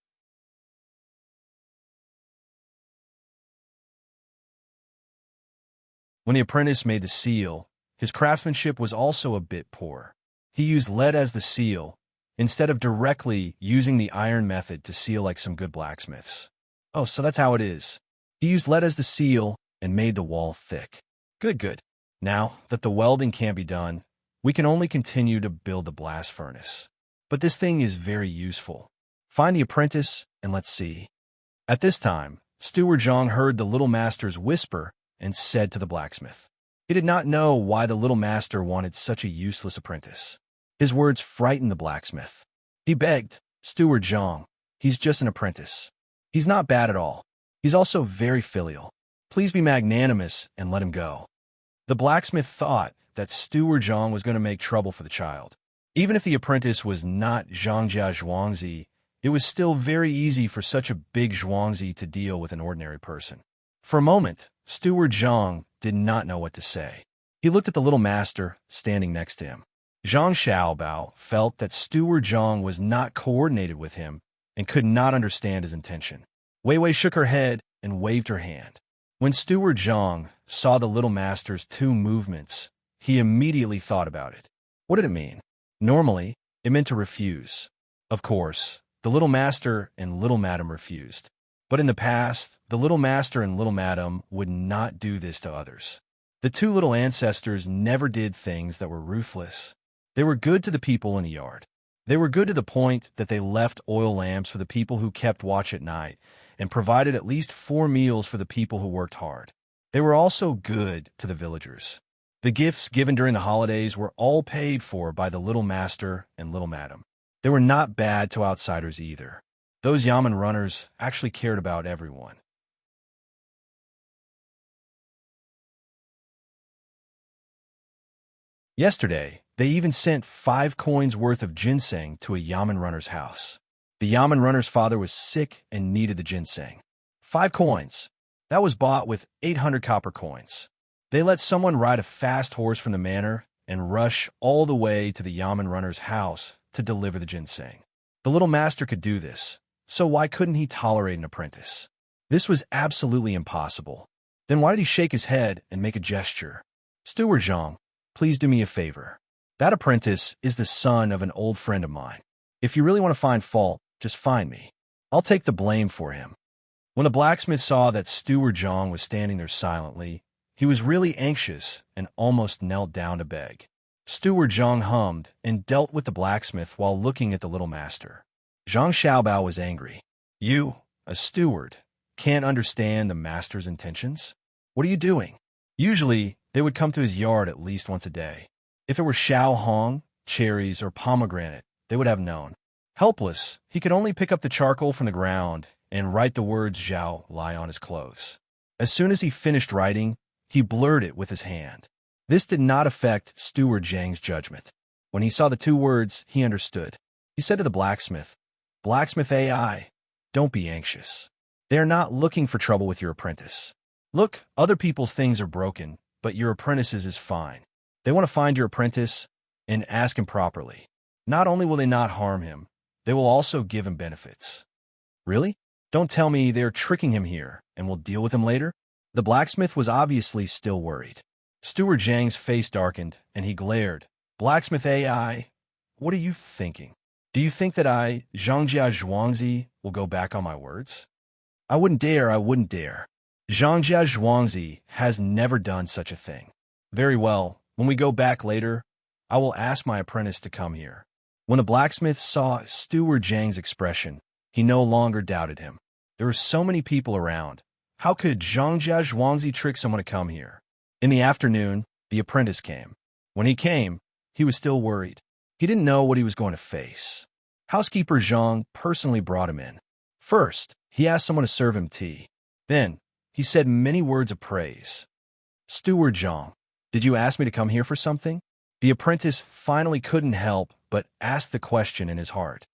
When the apprentice made the seal, his craftsmanship was also a bit poor. He used lead as the seal, instead of directly using the iron method to seal like some good blacksmiths. Oh, so that's how it is. He used lead as the seal and made the wall thick. Good. Now that the welding can't be done, we can only continue to build the blast furnace. But this thing is very useful. Find the apprentice and let's see. At this time, Steward Zhang heard the little master's whisper and said to the blacksmith. He did not know why the little master wanted such a useless apprentice. His words frightened the blacksmith. He begged, "Steward Zhang, he's just an apprentice. He's not bad at all. He's also very filial. Please be magnanimous and let him go." The blacksmith thought that Steward Zhang was going to make trouble for the child. Even if the apprentice was not Zhangjia Zhuangzi, it was still very easy for such a big Zhuangzi to deal with an ordinary person. For a moment, Steward Zhang did not know what to say. He looked at the little master standing next to him. Zhang Xiaobao felt that Steward Zhang was not coordinated with him and could not understand his intention. Wei Wei shook her head and waved her hand. When Steward Zhang saw the little master's two movements, he immediately thought about it. What did it mean? Normally, it meant to refuse. Of course, the little master and little madam refused. But in the past, the little master and little madam would not do this to others. The two little ancestors never did things that were ruthless. They were good to the people in the yard. They were good to the point that they left oil lamps for the people who kept watch at night and provided at least 4 meals for the people who worked hard. They were also good to the villagers. The gifts given during the holidays were all paid for by the little master and little madam. They were not bad to outsiders either. Those yamen runners actually cared about everyone. Yesterday, they even sent 5 coins worth of ginseng to a yamen runner's house. The yamen runner's father was sick and needed the ginseng. 5 coins. That was bought with 800 copper coins. They let someone ride a fast horse from the manor and rush all the way to the yamen runner's house to deliver the ginseng. The little master could do this, so why couldn't he tolerate an apprentice? This was absolutely impossible. Then why did he shake his head and make a gesture? Steward Zhang, please do me a favor. That apprentice is the son of an old friend of mine. If you really want to find fault, just find me. I'll take the blame for him. When the blacksmith saw that Steward Zhang was standing there silently, he was really anxious and almost knelt down to beg. Steward Zhang hummed and dealt with the blacksmith while looking at the little master. Zhang Xiaobao was angry. You, a steward, can't understand the master's intentions? What are you doing? Usually, they would come to his yard at least once a day. If it were Xiao Hong, cherries, or pomegranate, they would have known. Helpless, he could only pick up the charcoal from the ground and write the words Zhao lie on his clothes. As soon as he finished writing, he blurred it with his hand. This did not affect Steward Zhang's judgment. When he saw the 2 words, he understood. He said to the blacksmith, Blacksmith AI, don't be anxious. They are not looking for trouble with your apprentice. Look, other people's things are broken, but your apprentice's is fine. They want to find your apprentice and ask him properly. Not only will they not harm him, they will also give him benefits. Really? Don't tell me they're tricking him here and will deal with him later? The blacksmith was obviously still worried. Steward Zhang's face darkened, and he glared. Blacksmith AI, what are you thinking? Do you think that I, Zhangjia Zhuangzi, will go back on my words? I wouldn't dare. Zhangjia Zhuangzi has never done such a thing. Very well, when we go back later, I will ask my apprentice to come here. When the blacksmith saw Steward Zhang's expression, he no longer doubted him. There were so many people around. How could Zhangjia Zhuangzi trick someone to come here? In the afternoon, the apprentice came. When he came, he was still worried. He didn't know what he was going to face. Housekeeper Zhang personally brought him in. First, he asked someone to serve him tea. Then, he said many words of praise. Steward Zhang, did you ask me to come here for something? The apprentice finally couldn't help but ask the question in his heart.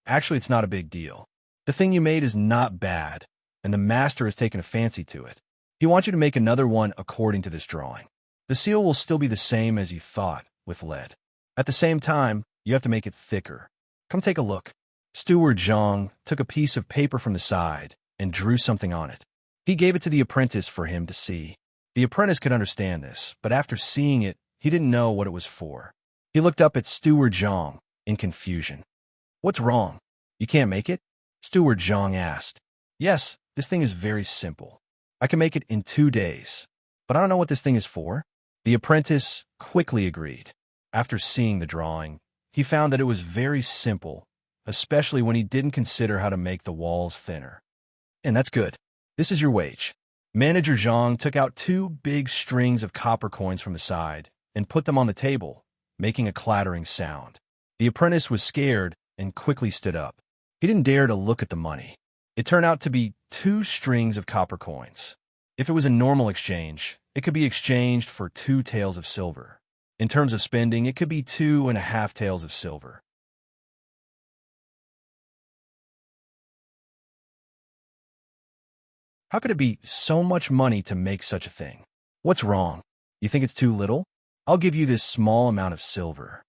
Actually, it's not a big deal. The thing you made is not bad, and the master has taken a fancy to it. He wants you to make another one according to this drawing. The seal will still be the same as you thought, with lead. At the same time, you have to make it thicker. Come take a look. Steward Zhang took a piece of paper from the side and drew something on it. He gave it to the apprentice for him to see. The apprentice could understand this, but after seeing it, he didn't know what it was for. He looked up at Steward Zhang in confusion. What's wrong? You can't make it? Steward Zhang asked. Yes, this thing is very simple. I can make it in 2 days, but I don't know what this thing is for. The apprentice quickly agreed. After seeing the drawing, he found that it was very simple, especially when he didn't consider how to make the walls thinner. And that's good. This is your wage. Manager Zhang took out 2 big strings of copper coins from the side and put them on the table, making a clattering sound. The apprentice was scared and quickly stood up. He didn't dare to look at the money. It turned out to be 2 strings of copper coins. If it was a normal exchange, it could be exchanged for 2 taels of silver. In terms of spending, it could be 2.5 taels of silver. How could it be so much money to make such a thing? What's wrong? You think it's too little? I'll give you this small amount of silver.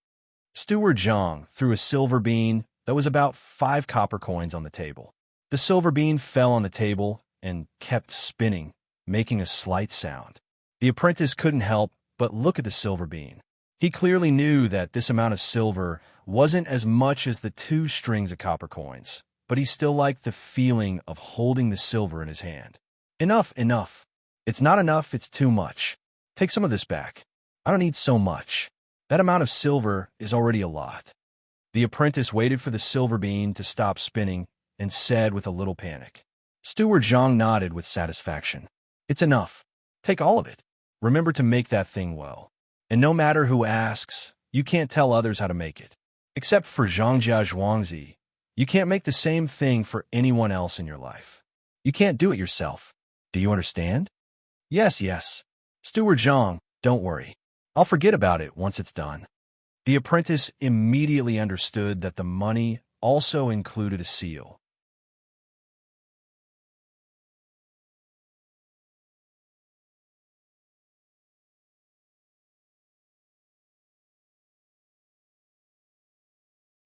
Steward Zhang threw a silver bean that was about 5 copper coins on the table. The silver bean fell on the table and kept spinning, making a slight sound. The apprentice couldn't help but look at the silver bean. He clearly knew that this amount of silver wasn't as much as the 2 strings of copper coins, but he still liked the feeling of holding the silver in his hand. Enough, enough. It's not enough, it's too much. Take some of this back. I don't need so much. That amount of silver is already a lot. The apprentice waited for the silver bean to stop spinning and said with a little panic. Steward Zhang nodded with satisfaction. It's enough. Take all of it. Remember to make that thing well. And no matter who asks, you can't tell others how to make it. Except for Zhangjia Zhuangzi, you can't make the same thing for anyone else in your life. You can't do it yourself. Do you understand? Yes, yes. Steward Zhang, don't worry. I'll forget about it once it's done. The apprentice immediately understood that the money also included a seal.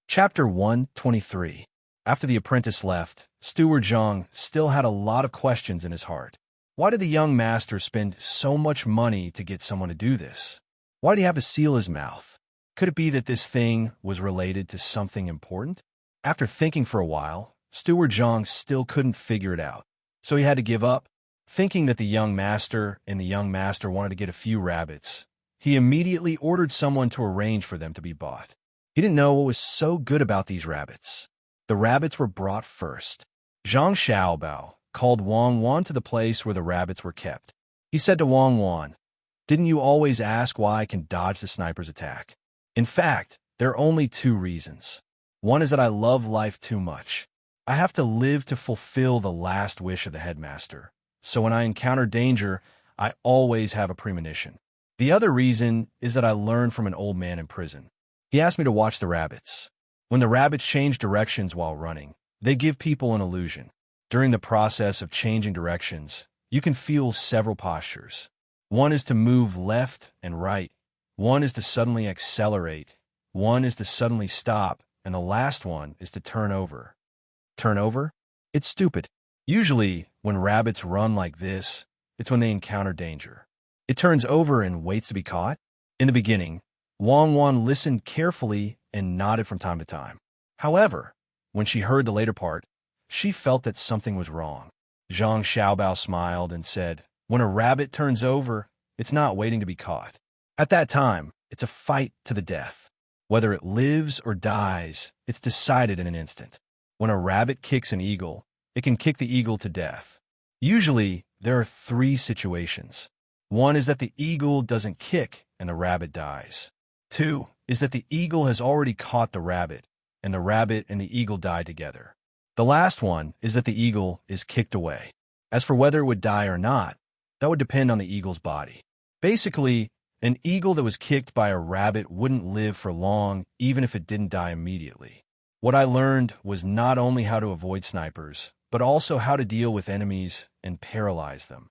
Chapter 123. After the apprentice left, Steward Zhang still had a lot of questions in his heart. Why did the young master spend so much money to get someone to do this? Why did he have to seal his mouth? Could it be that this thing was related to something important? After thinking for a while, Steward Zhang still couldn't figure it out, so he had to give up. Thinking that the young master wanted to get a few rabbits, he immediately ordered someone to arrange for them to be bought. He didn't know what was so good about these rabbits. The rabbits were brought first. Zhang Xiaobao called Wang Wan to the place where the rabbits were kept. He said to Wang Wan, "Didn't you always ask why I can dodge the sniper's attack? In fact, there are only 2 reasons. One is that I love life too much. I have to live to fulfill the last wish of the headmaster. So when I encounter danger, I always have a premonition. The other reason is that I learned from an old man in prison. He asked me to watch the rabbits. When the rabbits change directions while running, they give people an illusion. During the process of changing directions, you can feel several postures. One is to move left and right. One is to suddenly accelerate. One is to suddenly stop. And the last one is to turn over. Turn over? It's stupid. Usually, when rabbits run like this, it's when they encounter danger. It turns over and waits to be caught. In the beginning, Wang Wan listened carefully and nodded from time to time. However, when she heard the later part, she felt that something was wrong. Zhang Xiaobao smiled and said, "When a rabbit turns over, it's not waiting to be caught. At that time, it's a fight to the death. Whether it lives or dies, it's decided in an instant. When a rabbit kicks an eagle, it can kick the eagle to death. Usually, there are 3 situations. One is that the eagle doesn't kick and the rabbit dies. 2 is that the eagle has already caught the rabbit and the eagle die together. The last one is that the eagle is kicked away. As for whether it would die or not, that would depend on the eagle's body. Basically, an eagle that was kicked by a rabbit wouldn't live for long even if it didn't die immediately. What I learned was not only how to avoid snipers, but also how to deal with enemies and paralyze them."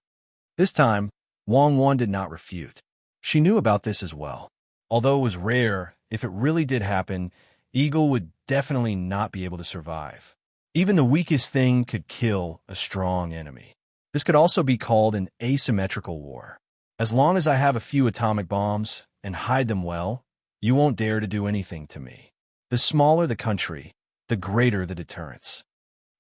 This time, Wang Wan did not refute. She knew about this as well. Although it was rare, if it really did happen, eagle would definitely not be able to survive. Even the weakest thing could kill a strong enemy. This could also be called an asymmetrical war. As long as I have a few atomic bombs and hide them well, you won't dare to do anything to me. The smaller the country, the greater the deterrence.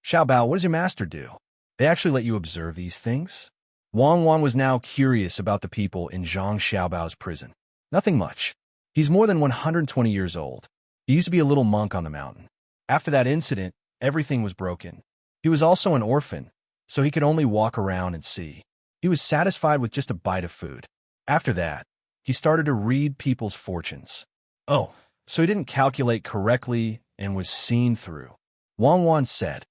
Xiaobao, what does your master do? They actually let you observe these things? Wang Wan was now curious about the people in Zhang Xiaobao's prison. Nothing much. He's more than 120 years old. He used to be a little monk on the mountain. After that incident, everything was broken. He was also an orphan, so he could only walk around and see. He was satisfied with just a bite of food. After that, he started to read people's fortunes. Oh, so he didn't calculate correctly and was seen through. Wang Wan said,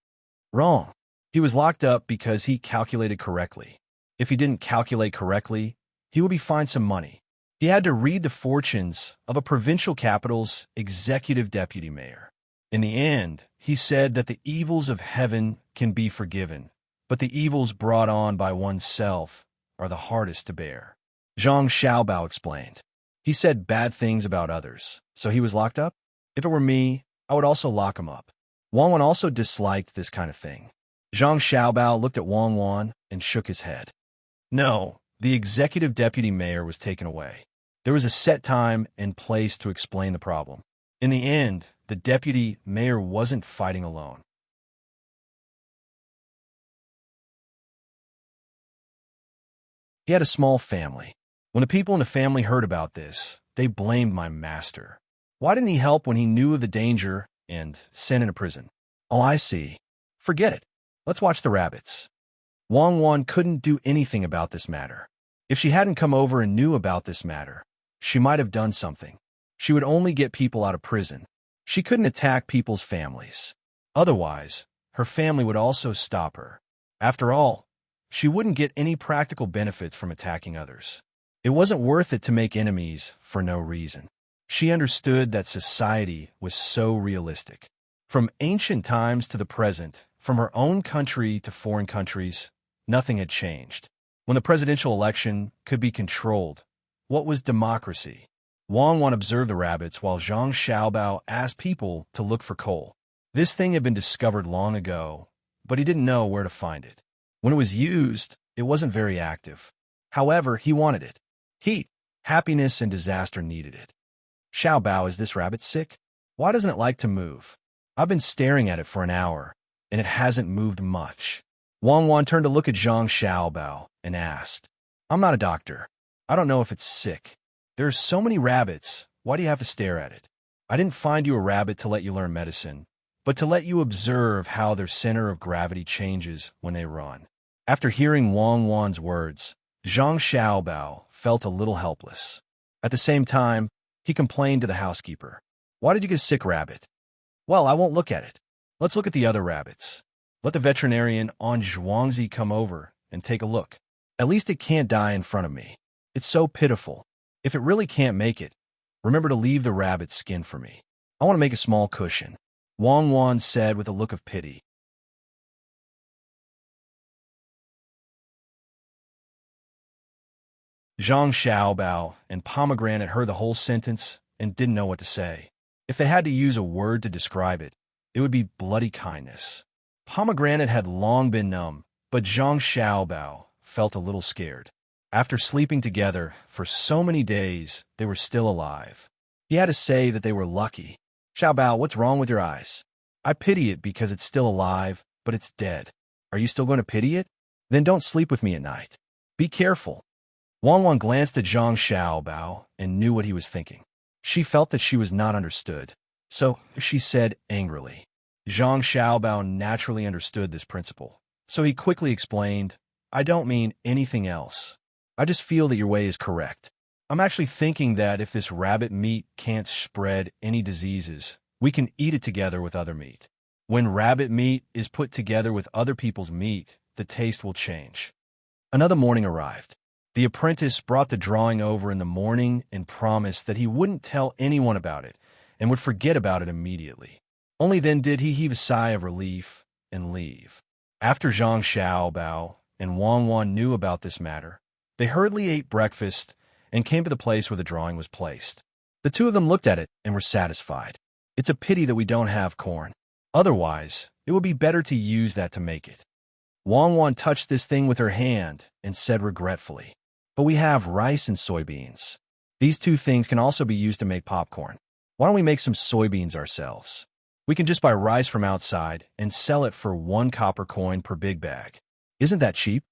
"Wrong. He was locked up because he calculated correctly. If he didn't calculate correctly, he would be fined some money. He had to read the fortunes of a provincial capital's executive deputy mayor. In the end, he said that the evils of heaven can be forgiven, but the evils brought on by oneself are the hardest to bear. Zhang Xiaobao explained. He said bad things about others, so he was locked up? If it were me, I would also lock him up. Wang Wan also disliked this kind of thing. Zhang Xiaobao looked at Wang Wan and shook his head. No, the executive deputy mayor was taken away. There was a set time and place to explain the problem. In the end, the deputy mayor wasn't fighting alone. He had a small family. When the people in the family heard about this, they blamed my master. Why didn't he help when he knew of the danger and sent into prison? Oh, I see. Forget it. Let's watch the rabbits. Wang Wan couldn't do anything about this matter. If she hadn't come over and knew about this matter, she might have done something. She would only get people out of prison. She couldn't attack people's families. Otherwise, her family would also stop her. After all, she wouldn't get any practical benefits from attacking others. It wasn't worth it to make enemies for no reason. She understood that society was so realistic. From ancient times to the present, from her own country to foreign countries, nothing had changed. When the presidential election could be controlled, what was democracy? Wang Wan observed the rabbits while Zhang Xiaobao asked people to look for coal. This thing had been discovered long ago, but he didn't know where to find it. When it was used, it wasn't very active. However, he wanted it. Heat, happiness, and disaster needed it. Xiaobao, is this rabbit sick? Why doesn't it like to move? I've been staring at it for an hour, and it hasn't moved much. Wang Wan turned to look at Zhang Xiaobao and asked, I'm not a doctor. I don't know if it's sick. There are so many rabbits. Why do you have to stare at it? I didn't find you a rabbit to let you learn medicine, but to let you observe how their center of gravity changes when they run. After hearing Wang Wan's words, Zhang Xiaobao felt a little helpless. At the same time, he complained to the housekeeper. Why did you get a sick rabbit? Well, I won't look at it. Let's look at the other rabbits. Let the veterinarian on Zhuangzi come over and take a look. At least it can't die in front of me. It's so pitiful. If it really can't make it, remember to leave the rabbit's skin for me. I want to make a small cushion, Wang Wan said with a look of pity. Zhang Xiaobao and Pomegranate heard the whole sentence and didn't know what to say. If they had to use a word to describe it, it would be bloody kindness. Pomegranate had long been numb, but Zhang Xiaobao felt a little scared. After sleeping together for so many days, they were still alive. He had to say that they were lucky. Xiaobao, what's wrong with your eyes? I pity it because it's still alive, but it's dead. Are you still going to pity it? Then don't sleep with me at night. Be careful. Wang Wan glanced at Zhang Xiaobao and knew what he was thinking. She felt that she was not understood, so she said angrily. Zhang Xiaobao naturally understood this principle, so he quickly explained, I don't mean anything else. I just feel that your way is correct. I'm actually thinking that if this rabbit meat can't spread any diseases, we can eat it together with other meat. When rabbit meat is put together with other people's meat, the taste will change. Another morning arrived. The apprentice brought the drawing over in the morning and promised that he wouldn't tell anyone about it and would forget about it immediately. Only then did he heave a sigh of relief and leave. After Zhang Xiaobao and Wang Wan knew about this matter, they hurriedly ate breakfast and came to the place where the drawing was placed. The two of them looked at it and were satisfied. It's a pity that we don't have corn. Otherwise, it would be better to use that to make it. Wang Wan touched this thing with her hand and said regretfully, but we have rice and soybeans. These two things can also be used to make popcorn. Why don't we make some soybeans ourselves? We can just buy rice from outside and sell it for 1 copper coin per big bag. Isn't that cheap?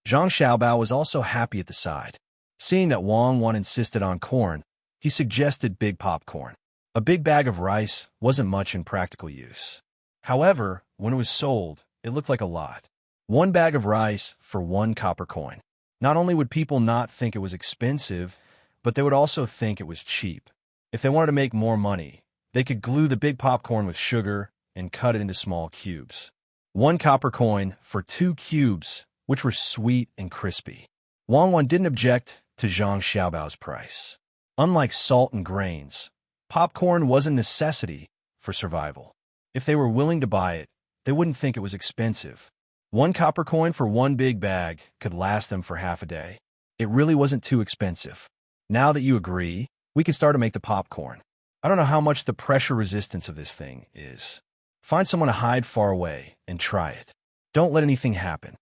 Zhang Xiaobao was also happy at the side. Seeing that Wang Wan insisted on corn, he suggested big popcorn. A big bag of rice wasn't much in practical use. However, when it was sold, it looked like a lot. 1 bag of rice for 1 copper coin. Not only would people not think it was expensive, but they would also think it was cheap. If they wanted to make more money, they could glue the big popcorn with sugar and cut it into small cubes. 1 copper coin for 2 cubes, which were sweet and crispy. Wang Wan didn't object to Zhang Xiaobao's price. Unlike salt and grains, popcorn was a necessity for survival. If they were willing to buy it, they wouldn't think it was expensive. 1 copper coin for 1 big bag could last them for half a day. It really wasn't too expensive. Now that you agree, we can start to make the popcorn. I don't know how much the pressure resistance of this thing is. Find someone to hide far away and try it. Don't let anything happen.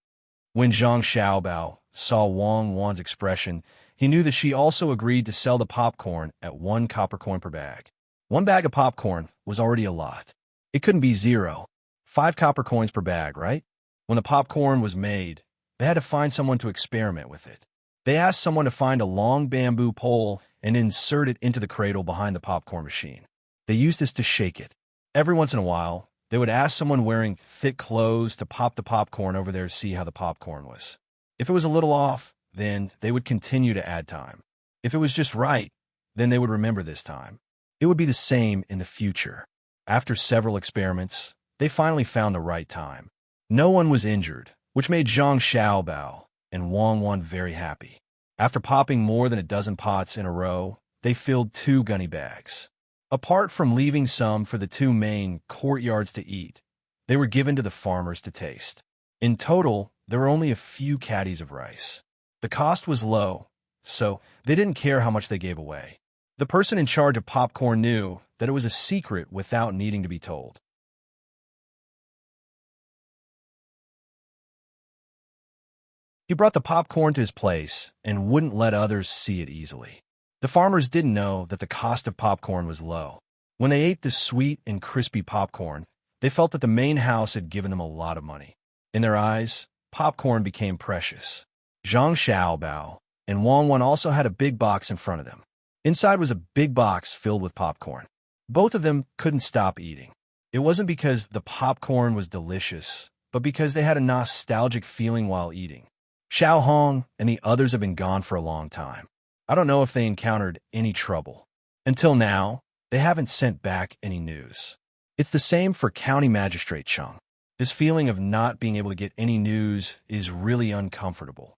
When Zhang Xiaobao saw Wang Wan's expression, he knew that she also agreed to sell the popcorn at 1 copper coin per bag. 1 bag of popcorn was already a lot. It couldn't be 0. 5 copper coins per bag, right? When the popcorn was made, they had to find someone to experiment with it. They asked someone to find a long bamboo pole and insert it into the cradle behind the popcorn machine. They used this to shake it. Every once in a while, they would ask someone wearing thick clothes to pop the popcorn over there to see how the popcorn was. If it was a little off, then they would continue to add time. If it was just right, then they would remember this time. It would be the same in the future. After several experiments, they finally found the right time. No one was injured, which made Zhang Xiaobao and Wang Wan very happy. After popping more than a dozen pots in a row, they filled 2 gunny bags. Apart from leaving some for the 2 main courtyards to eat, they were given to the farmers to taste. In total, there were only a few caddies of rice. The cost was low, so they didn't care how much they gave away. The person in charge of popcorn knew that it was a secret without needing to be told. He brought the popcorn to his place and wouldn't let others see it easily. The farmers didn't know that the cost of popcorn was low. When they ate the sweet and crispy popcorn, they felt that the main house had given them a lot of money. In their eyes, popcorn became precious. Zhang Xiaobao and Wang Wan also had a big box in front of them. Inside was a big box filled with popcorn. Both of them couldn't stop eating. It wasn't because the popcorn was delicious, but because they had a nostalgic feeling while eating. Xiao Hong and the others have been gone for a long time. I don't know if they encountered any trouble. Until now, they haven't sent back any news. It's the same for County Magistrate Chung. This feeling of not being able to get any news is really uncomfortable.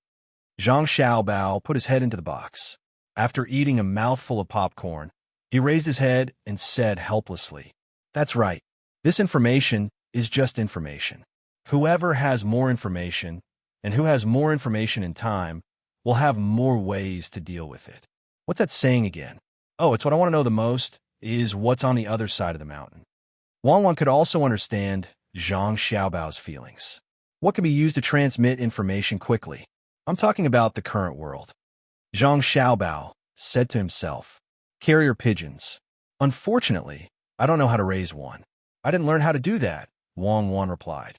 Zhang Xiaobao put his head into the box. After eating a mouthful of popcorn, he raised his head and said helplessly, "That's right. This information is just information. Whoever has more information, and who has more information in time, will have more ways to deal with it." What's that saying again? Oh, it's what I want to know the most is what's on the other side of the mountain. Wang Wan could also understand Zhang Xiaobao's feelings. What can be used to transmit information quickly? I'm talking about the current world. Zhang Xiaobao said to himself, "Carrier pigeons. Unfortunately, I don't know how to raise one." "I didn't learn how to do that," Wang Wan replied.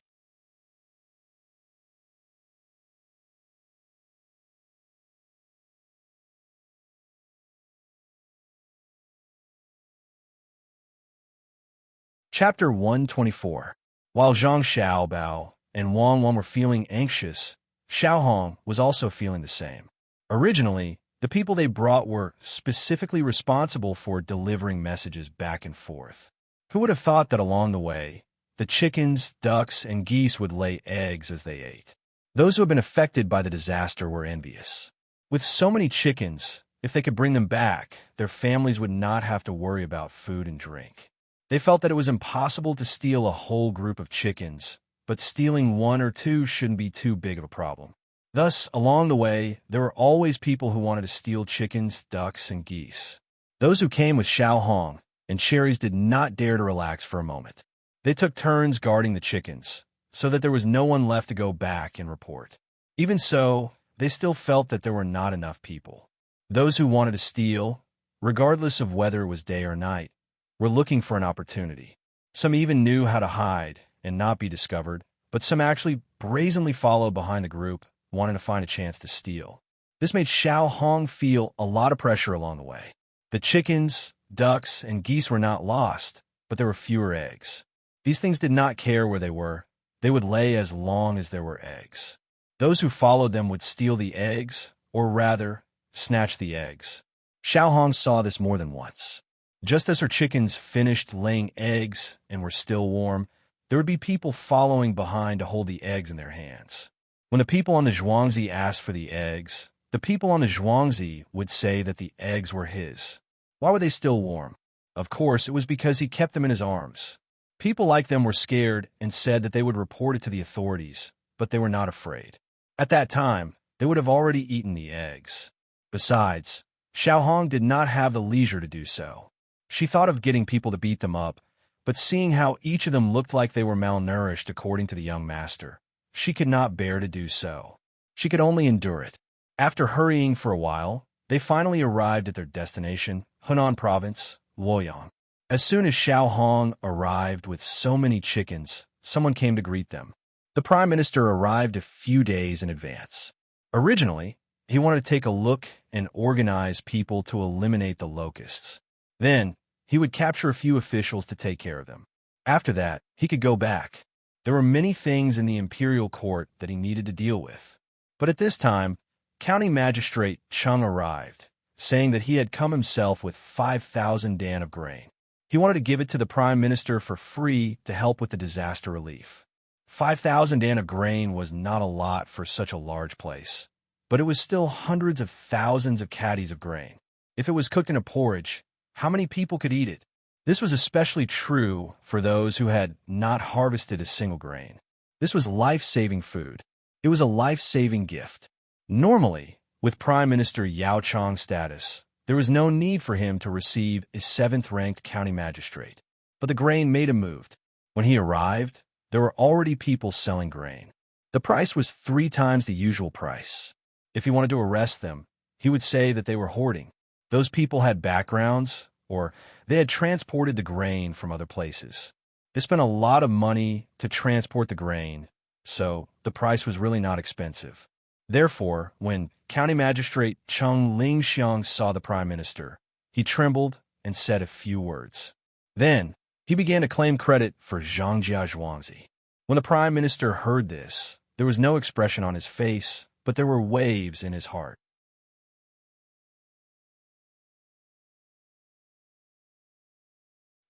Chapter 124. While Zhang Xiaobao and Wang Wan were feeling anxious, Xiao Hong was also feeling the same. Originally, the people they brought were specifically responsible for delivering messages back and forth. Who would have thought that along the way, the chickens, ducks, and geese would lay eggs as they ate? Those who had been affected by the disaster were envious. With so many chickens, if they could bring them back, their families would not have to worry about food and drink. They felt that it was impossible to steal a whole group of chickens, but stealing 1 or 2 shouldn't be too big of a problem. Thus, along the way, there were always people who wanted to steal chickens, ducks, and geese. Those who came with Xiao Hong and Cherries did not dare to relax for a moment. They took turns guarding the chickens, so that there was no one left to go back and report. Even so, they still felt that there were not enough people. Those who wanted to steal, regardless of whether it was day or night, were looking for an opportunity. Some even knew how to hide and not be discovered, but some actually brazenly followed behind the group, wanting to find a chance to steal. This made Xiao Hong feel a lot of pressure along the way. The chickens, ducks, and geese were not lost, but there were fewer eggs. These things did not care where they were. They would lay as long as there were eggs. Those who followed them would steal the eggs, or rather, snatch the eggs. Xiao Hong saw this more than once. Just as her chickens finished laying eggs and were still warm, there would be people following behind to hold the eggs in their hands. When the people on the Zhuangzi asked for the eggs, the people on the Zhuangzi would say that the eggs were his. Why were they still warm? Of course, it was because he kept them in his arms. People like them were scared and said that they would report it to the authorities, but they were not afraid. At that time, they would have already eaten the eggs. Besides, Xiaohong did not have the leisure to do so. She thought of getting people to beat them up, but seeing how each of them looked like they were malnourished according to the young master, she could not bear to do so. She could only endure it. After hurrying for a while, they finally arrived at their destination, Hunan Province, Luoyang. As soon as Xiaohong arrived with so many chickens, someone came to greet them. The Prime Minister arrived a few days in advance. Originally, he wanted to take a look and organize people to eliminate the locusts. Then, he would capture a few officials to take care of them. After that, he could go back. There were many things in the imperial court that he needed to deal with. But at this time, County Magistrate Chung arrived, saying that he had come himself with 5,000 dan of grain. He wanted to give it to the Prime Minister for free to help with the disaster relief. 5,000 dan of grain was not a lot for such a large place, but it was still hundreds of thousands of caddies of grain. If it was cooked in a porridge, how many people could eat it? This was especially true for those who had not harvested a single grain. This was life-saving food. It was a life-saving gift. Normally, with Prime Minister Yao Chang's status, there was no need for him to receive a 7th-ranked county magistrate. But the grain made him moved. When he arrived, there were already people selling grain. The price was 3 times the usual price. If he wanted to arrest them, he would say that they were hoarding. Those people had backgrounds, or they had transported the grain from other places. They spent a lot of money to transport the grain, so the price was really not expensive. Therefore, when County Magistrate Chung Lingxiang saw the Prime Minister, he trembled and said a few words. Then, he began to claim credit for Zhangjia Zhuangzi. When the Prime Minister heard this, there was no expression on his face, but there were waves in his heart.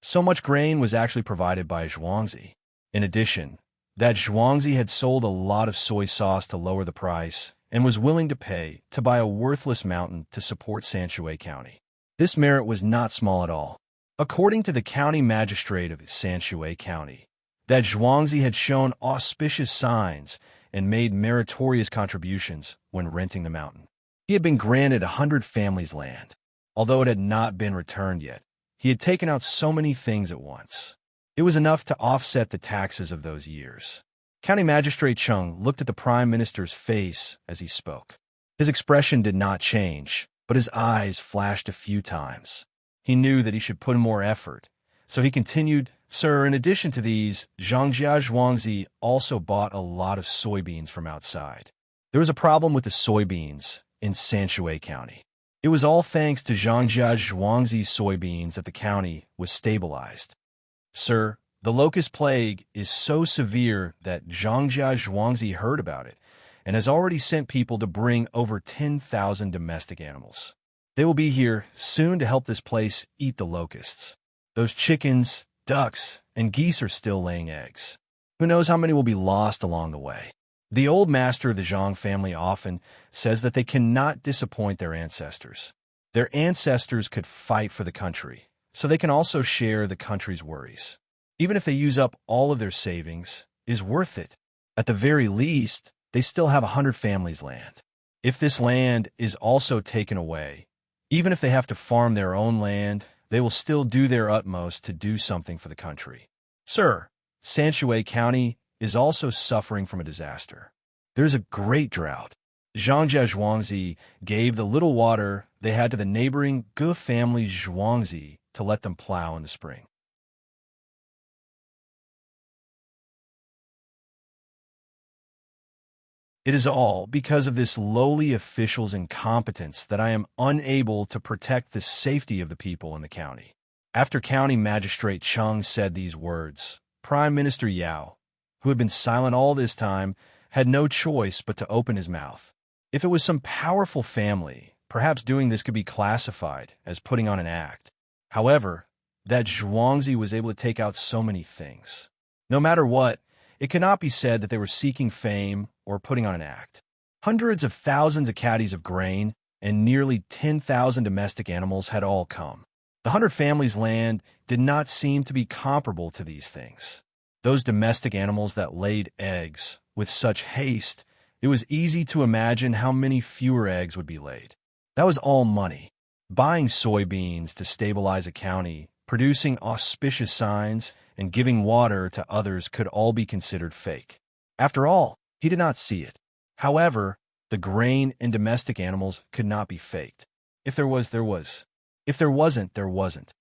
So much grain was actually provided by Zhuangzi. In addition, that Zhuangzi had sold a lot of soy sauce to lower the price and was willing to pay to buy a worthless mountain to support Sanshui County. This merit was not small at all. According to the county magistrate of Sanshui County, that Zhuangzi had shown auspicious signs and made meritorious contributions when renting the mountain. He had been granted 100 families' land. Although it had not been returned yet, he had taken out so many things at once. It was enough to offset the taxes of those years. County Magistrate Chung looked at the Prime Minister's face as he spoke. His expression did not change, but his eyes flashed a few times. He knew that he should put in more effort, so he continued, "Sir, in addition to these, Zhangjia Zhuangzi also bought a lot of soybeans from outside. There was a problem with the soybeans in Sanshui County. It was all thanks to Zhangjia Zhuangzi's soybeans that the county was stabilized. Sir, the locust plague is so severe that Zhangjia Zhuangzi heard about it and has already sent people to bring over 10,000 domestic animals. They will be here soon to help this place eat the locusts. Those chickens, ducks, and geese are still laying eggs. Who knows how many will be lost along the way." The old master of the Zhang family often says that they cannot disappoint their ancestors. Their ancestors could fight for the country, so they can also share the country's worries. Even if they use up all of their savings, it is worth it. At the very least, they still have 100 families' land. If this land is also taken away, even if they have to farm their own land, they will still do their utmost to do something for the country. Sir, Sanshui County is also suffering from a disaster. There is a great drought. Zhangjia Zhuangzi gave the little water they had to the neighboring Ge family Zhuangzi to let them plow in the spring. It is all because of this lowly official's incompetence that I am unable to protect the safety of the people in the county. After County Magistrate Chung said these words, Prime Minister Yao, who had been silent all this time, had no choice but to open his mouth. If it was some powerful family, perhaps doing this could be classified as putting on an act. However, that Zhuangzi was able to take out so many things. No matter what, it cannot be said that they were seeking fame or putting on an act. Hundreds of thousands of caddies of grain and nearly 10,000 domestic animals had all come. The 100 families' land did not seem to be comparable to these things. Those domestic animals that laid eggs with such haste, it was easy to imagine how many fewer eggs would be laid. That was all money. Buying soybeans to stabilize a county, producing auspicious signs, and giving water to others could all be considered fake. After all, he did not see it. However, the grain and domestic animals could not be faked. If there was, there was. If there wasn't, there wasn't.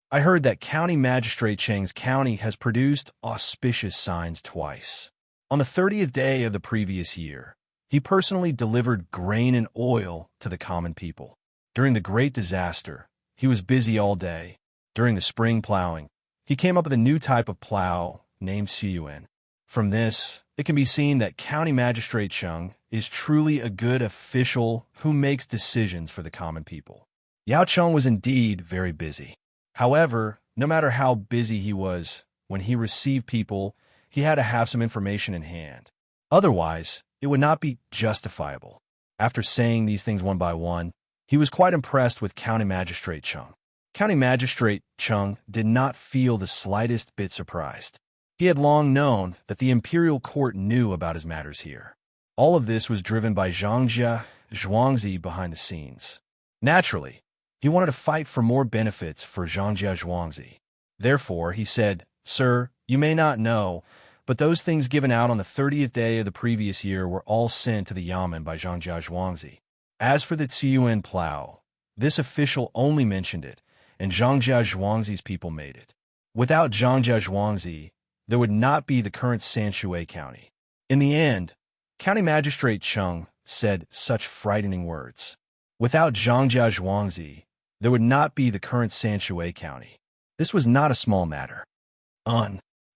I heard that County Magistrate Chang's county has produced auspicious signs twice. On the 30th day of the previous year, he personally delivered grain and oil to the common people. During the Great Disaster, he was busy all day. During the spring plowing, he came up with a new type of plow named Siyuan. From this, it can be seen that County Magistrate Cheng is truly a good official who makes decisions for the common people. Yao Cheng was indeed very busy. However, no matter how busy he was, when he received people, he had to have some information in hand. Otherwise, it would not be justifiable. After saying these things one by one, he was quite impressed with County Magistrate Cheng. County Magistrate Cheng did not feel the slightest bit surprised. He had long known that the imperial court knew about his matters here. All of this was driven by Zhangjia Zhuangzi behind the scenes. Naturally, he wanted to fight for more benefits for Zhangjia Zhuangzi. Therefore, he said, "Sir, you may not know, but those things given out on the 30th day of the previous year were all sent to the Yamen by Zhangjia Zhuangzi. As for the Tsiyuan plow, this official only mentioned it, and Zhangjia Zhuangzi's people made it. Without Zhangjia Zhuangzi, there would not be the current Sanshui County." In the end, County Magistrate Cheng said such frightening words. Without Zhangjia Zhuangzi, there would not be the current Sanshui County. This was not a small matter.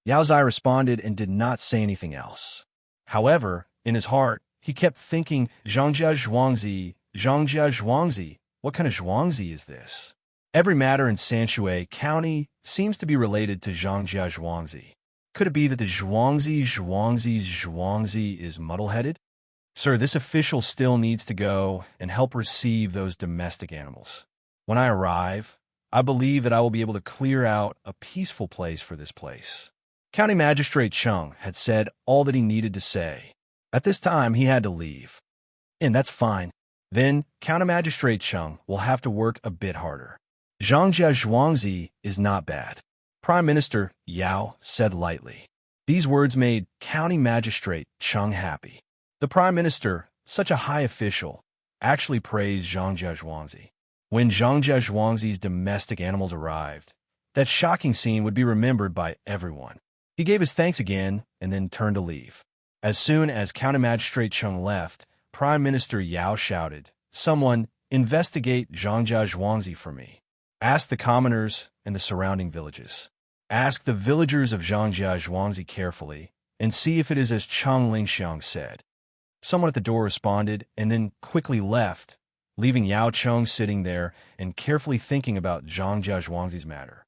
Yao Zai responded and did not say anything else. However, in his heart, he kept thinking, Zhangjia Zhuangzi, what kind of Zhuangzi is this? Every matter in Sanshui County seems to be related to Zhangjia Zhuangzi. Could it be that the Zhuangzi is muddle-headed? Sir, this official still needs to go and help receive those domestic animals. When I arrive, I believe that I will be able to clear out a peaceful place for this place. County Magistrate Cheng had said all that he needed to say. At this time, he had to leave. And that's fine. Then, County Magistrate Cheng will have to work a bit harder. Zhangjia Zhuangzi is not bad. Prime Minister Yao said lightly. These words made County Magistrate Cheng happy. The Prime Minister, such a high official, actually praised Zhangjia Zhuangzi. When Zhangjia Zhuangzi's domestic animals arrived, that shocking scene would be remembered by everyone. He gave his thanks again and then turned to leave. As soon as County Magistrate Cheng left, Prime Minister Yao shouted, "Someone, investigate Zhangjia Zhuangzi for me. Ask the commoners and the surrounding villages. Ask the villagers of Zhangjia Zhuangzi carefully and see if it is as Cheng Lingxiang said." Someone at the door responded and then quickly left, leaving Yao Cheng sitting there and carefully thinking about Zhangjia Zhuangzi's matter.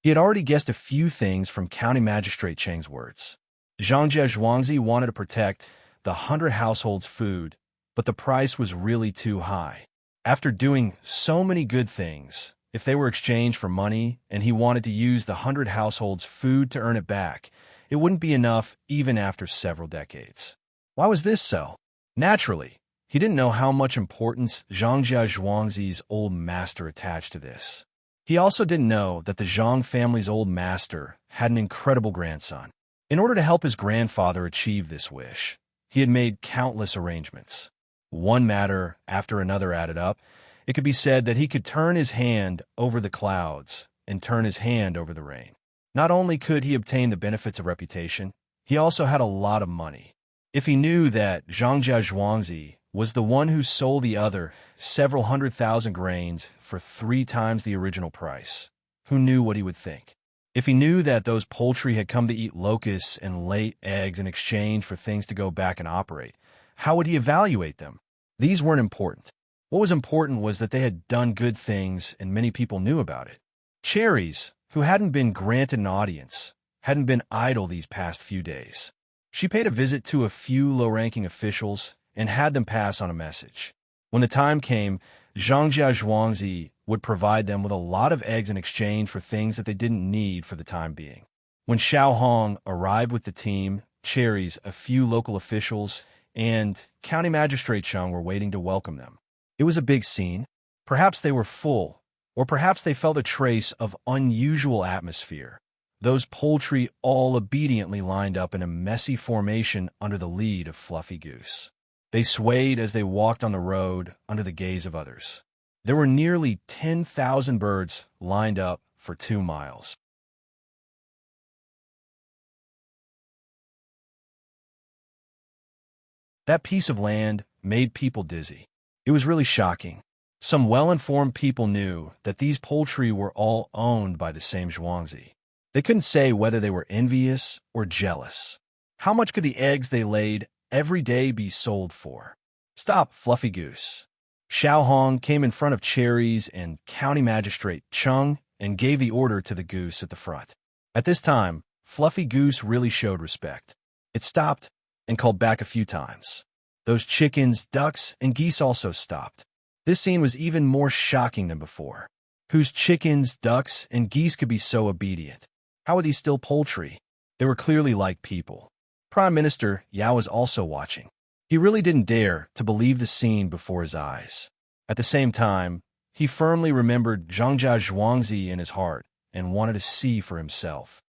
He had already guessed a few things from County Magistrate Cheng's words. Zhangjia Zhuangzi wanted to protect the 100 households' food, but the price was really too high. After doing so many good things, if they were exchanged for money and he wanted to use the 100 households' food to earn it back, it wouldn't be enough even after several decades. Why was this so? Naturally, he didn't know how much importance Zhangjia Zhuangzi's old master attached to this. He also didn't know that the Zhang family's old master had an incredible grandson. In order to help his grandfather achieve this wish, he had made countless arrangements. One matter after another added up. It could be said that he could turn his hand over the clouds and turn his hand over the rain. Not only could he obtain the benefits of reputation, he also had a lot of money. If he knew that Zhangjia Zhuangzi was the one who sold the other several 100,000 grains for 3 times the original price, who knew what he would think? If he knew that those poultry had come to eat locusts and lay eggs in exchange for things to go back and operate, how would he evaluate them? These weren't important. What was important was that they had done good things and many people knew about it. Cherries, who hadn't been granted an audience, hadn't been idle these past few days. She paid a visit to a few low-ranking officials and had them pass on a message. When the time came, Zhangjia Zhuangzi would provide them with a lot of eggs in exchange for things that they didn't need for the time being. When Xiao Hong arrived with the team, cherries, a few local officials, and County Magistrate Chung were waiting to welcome them. It was a big scene. Perhaps they were full, or perhaps they felt a trace of unusual atmosphere. Those poultry all obediently lined up in a messy formation under the lead of Fluffy Goose. They swayed as they walked on the road under the gaze of others. There were nearly 10,000 birds lined up for 2 miles. That piece of land made people dizzy. It was really shocking. Some well-informed people knew that these poultry were all owned by the same Zhuangzi. They couldn't say whether they were envious or jealous. How much could the eggs they laid every day be sold for? Stop, Fluffy Goose. Xiao Hong came in front of Cherries and County Magistrate Chung and gave the order to the goose at the front. At this time, Fluffy Goose really showed respect. It stopped and called back a few times. Those chickens, ducks, and geese also stopped. This scene was even more shocking than before. Whose chickens, ducks, and geese could be so obedient? How were these still poultry? They were clearly like people. Prime Minister Yao was also watching. He really didn't dare to believe the scene before his eyes. At the same time, he firmly remembered Zhangjia Zhuangzi in his heart and wanted to see for himself.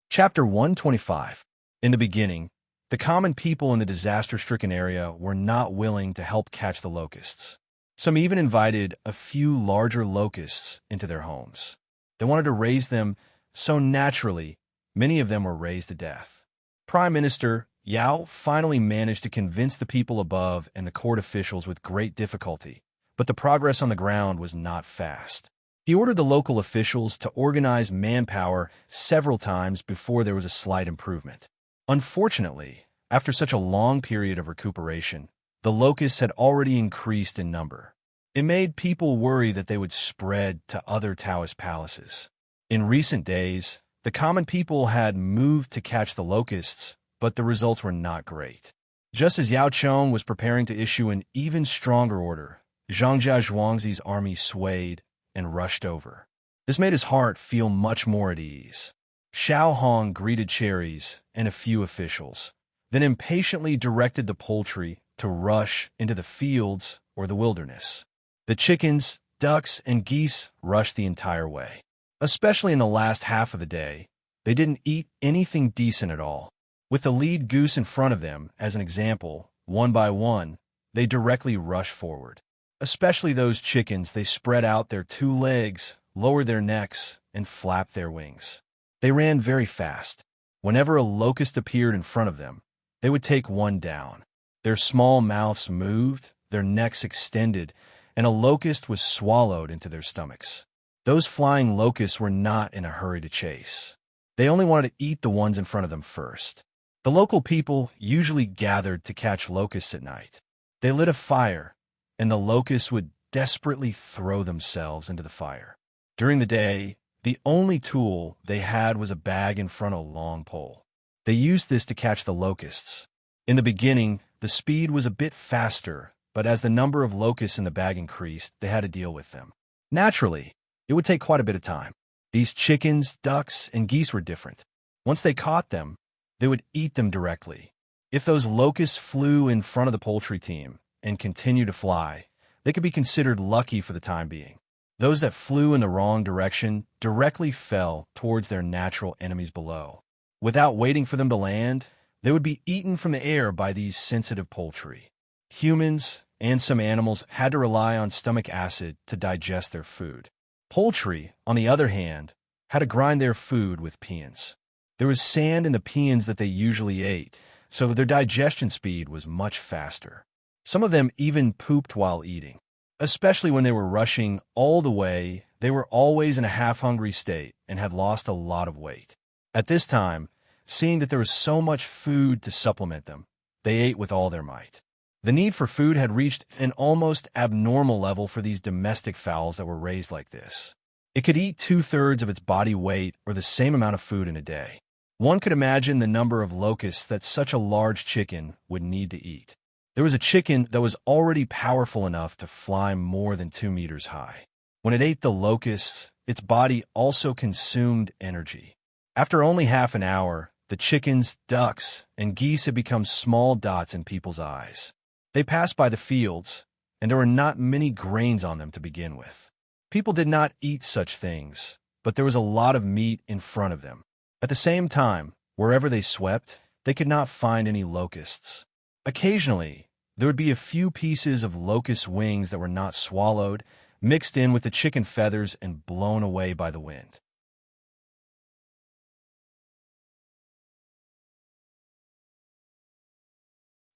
Chapter 125. In the beginning, the common people in the disaster-stricken area were not willing to help catch the locusts. Some even invited a few larger locusts into their homes. They wanted to raise them so naturally, many of them were raised to death. Prime Minister Yao finally managed to convince the people above and the court officials with great difficulty, but the progress on the ground was not fast. He ordered the local officials to organize manpower several times before there was a slight improvement. Unfortunately, after such a long period of recuperation, the locusts had already increased in number. It made people worry that they would spread to other Taoist palaces. In recent days, the common people had moved to catch the locusts, but the results were not great. Just as Yao Chong was preparing to issue an even stronger order, Zhangjia Zhuangzi's army swayed and rushed over. This made his heart feel much more at ease. Xiao Hong greeted Cherries and a few officials, then impatiently directed the poultry to rush into the fields or the wilderness. The chickens, ducks, and geese rushed the entire way. Especially in the last half of the day, they didn't eat anything decent at all. With the lead goose in front of them, as an example, one by one, they directly rushed forward. Especially those chickens, they spread out their 2 legs, lowered their necks, and flapped their wings. They ran very fast. Whenever a locust appeared in front of them, they would take one down. Their small mouths moved, their necks extended, and a locust was swallowed into their stomachs. Those flying locusts were not in a hurry to chase. They only wanted to eat the ones in front of them first. The local people usually gathered to catch locusts at night. They lit a fire, and the locusts would desperately throw themselves into the fire. During the day, the only tool they had was a bag in front of a long pole. They used this to catch the locusts. In the beginning, the speed was a bit faster, but as the number of locusts in the bag increased, they had to deal with them. Naturally, it would take quite a bit of time. These chickens, ducks, and geese were different. Once they caught them, they would eat them directly. If those locusts flew in front of the poultry team and continued to fly, they could be considered lucky for the time being. Those that flew in the wrong direction directly fell towards their natural enemies below. Without waiting for them to land, they would be eaten from the air by these sensitive poultry. Humans and some animals had to rely on stomach acid to digest their food. Poultry, on the other hand, had to grind their food with peons. There was sand in the peons that they usually ate, so their digestion speed was much faster. Some of them even pooped while eating. Especially when they were rushing all the way, they were always in a half-hungry state and had lost a lot of weight. At this time, seeing that there was so much food to supplement them, they ate with all their might. The need for food had reached an almost abnormal level for these domestic fowls that were raised like this. It could eat 2/3 of its body weight or the same amount of food in a day. One could imagine the number of locusts that such a large chicken would need to eat. There was a chicken that was already powerful enough to fly more than 2 meters high. When it ate the locusts, its body also consumed energy. After only half an hour, the chickens, ducks, and geese had become small dots in people's eyes. They passed by the fields, and there were not many grains on them to begin with. People did not eat such things, but there was a lot of meat in front of them. At the same time, wherever they swept, they could not find any locusts. Occasionally, there would be a few pieces of locust wings that were not swallowed, mixed in with the chicken feathers and blown away by the wind.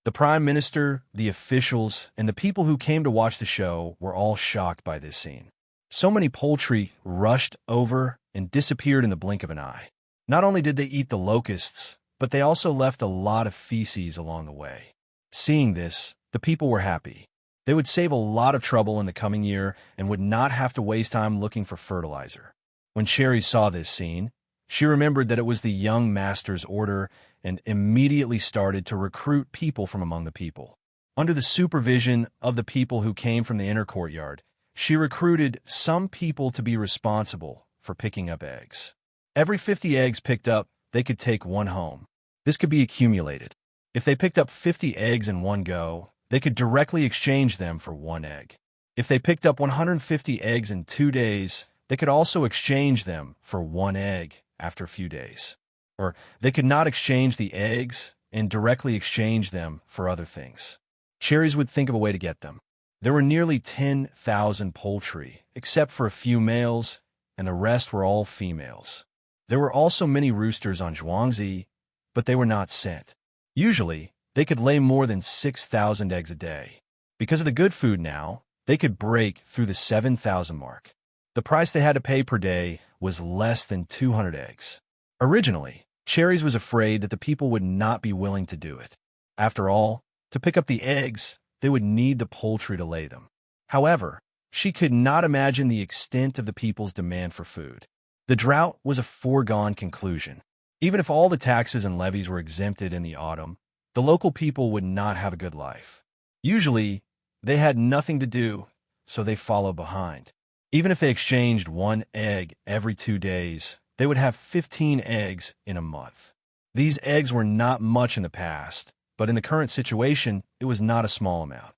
The Prime Minister, the officials, and the people who came to watch the show were all shocked by this scene. So many poultry rushed over and disappeared in the blink of an eye. Not only did they eat the locusts, but they also left a lot of feces along the way. Seeing this, the people were happy. They would save a lot of trouble in the coming year and would not have to waste time looking for fertilizer. When Cherry saw this scene, she remembered that it was the young master's order and immediately started to recruit people from among the people. Under the supervision of the people who came from the inner courtyard, she recruited some people to be responsible for picking up eggs. Every 50 eggs picked up, they could take one home. This could be accumulated. If they picked up 50 eggs in one go, they could directly exchange them for one egg. If they picked up 150 eggs in 2 days, they could also exchange them for one egg after a few days. Or they could not exchange the eggs and directly exchange them for other things. Cherries would think of a way to get them. There were nearly 10,000 poultry, except for a few males, and the rest were all females. There were also many roosters on Zhuangzi, but they were not sent. Usually, they could lay more than 6,000 eggs a day. Because of the good food now, they could break through the 7,000 mark. The price they had to pay per day was less than 200 eggs. Originally, Cherries was afraid that the people would not be willing to do it. After all, to pick up the eggs, they would need the poultry to lay them. However, she could not imagine the extent of the people's demand for food. The drought was a foregone conclusion. Even if all the taxes and levies were exempted in the autumn, the local people would not have a good life. Usually, they had nothing to do, so they followed behind. Even if they exchanged one egg every 2 days, they would have 15 eggs in a month. These eggs were not much in the past, but in the current situation, it was not a small amount.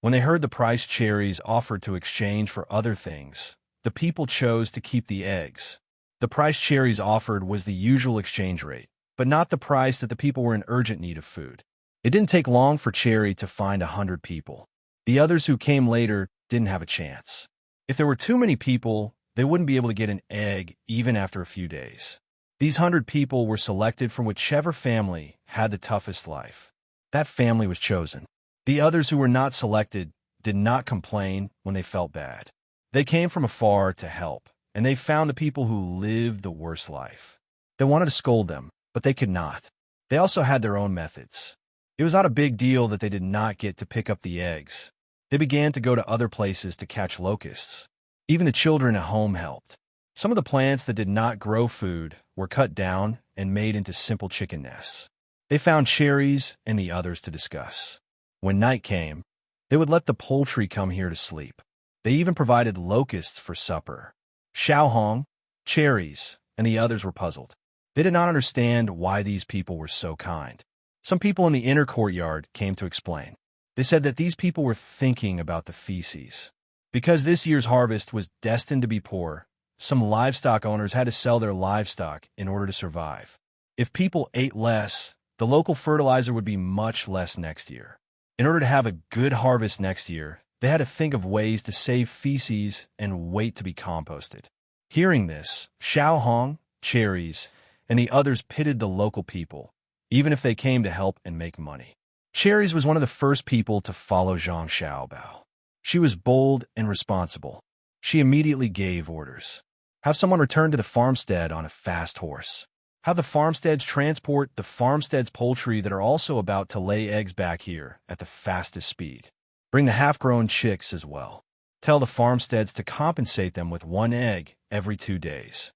When they heard the price Cherries offered to exchange for other things, the people chose to keep the eggs. The price Cherries offered was the usual exchange rate, but not the price that the people were in urgent need of food. It didn't take long for Cherry to find 100 people. The others who came later didn't have a chance. If there were too many people, they wouldn't be able to get an egg even after a few days. These 100 people were selected from whichever family had the toughest life. That family was chosen. The others who were not selected did not complain when they felt bad. They came from afar to help, and they found the people who lived the worst life. They wanted to scold them, but they could not. They also had their own methods. It was not a big deal that they did not get to pick up the eggs. They began to go to other places to catch locusts. Even the children at home helped. Some of the plants that did not grow food were cut down and made into simple chicken nests. They found Cherries and the others to discuss. When night came, they would let the poultry come here to sleep. They even provided locusts for supper. Xiaohong, Cherries, and the others were puzzled. They did not understand why these people were so kind. Some people in the inner courtyard came to explain. They said that these people were thinking about the feces. Because this year's harvest was destined to be poor, some livestock owners had to sell their livestock in order to survive. If people ate less, the local fertilizer would be much less next year. In order to have a good harvest next year, they had to think of ways to save feces and wait to be composted. Hearing this, Xiaohong, Cherries, and the others pitted the local people, even if they came to help and make money. Cherries was one of the first people to follow Zhang Xiaobao. She was bold and responsible. She immediately gave orders. Have someone return to the farmstead on a fast horse. Have the farmsteads transport the farmstead's poultry that are also about to lay eggs back here at the fastest speed. Bring the half-grown chicks as well. Tell the farmsteads to compensate them with 1 egg every 2 days.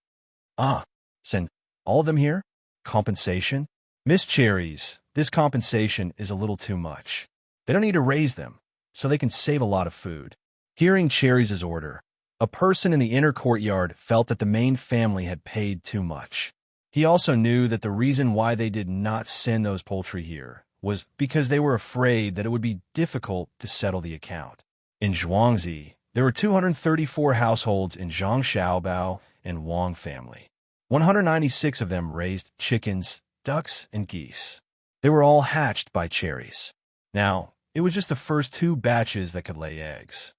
Send all of them here? Compensation? Miss Cherries, this compensation is a little too much. They don't need to raise them, so they can save a lot of food. Hearing Cherries' order, a person in the inner courtyard felt that the main family had paid too much. He also knew that the reason why they did not send those poultry here was because they were afraid that it would be difficult to settle the account. In Zhuangzi, there were 234 households in Zhang Xiaobao and Wang family. 196 of them raised chickens, ducks, and geese. They were all hatched by Cherries. Now, it was just the first 2 batches that could lay eggs.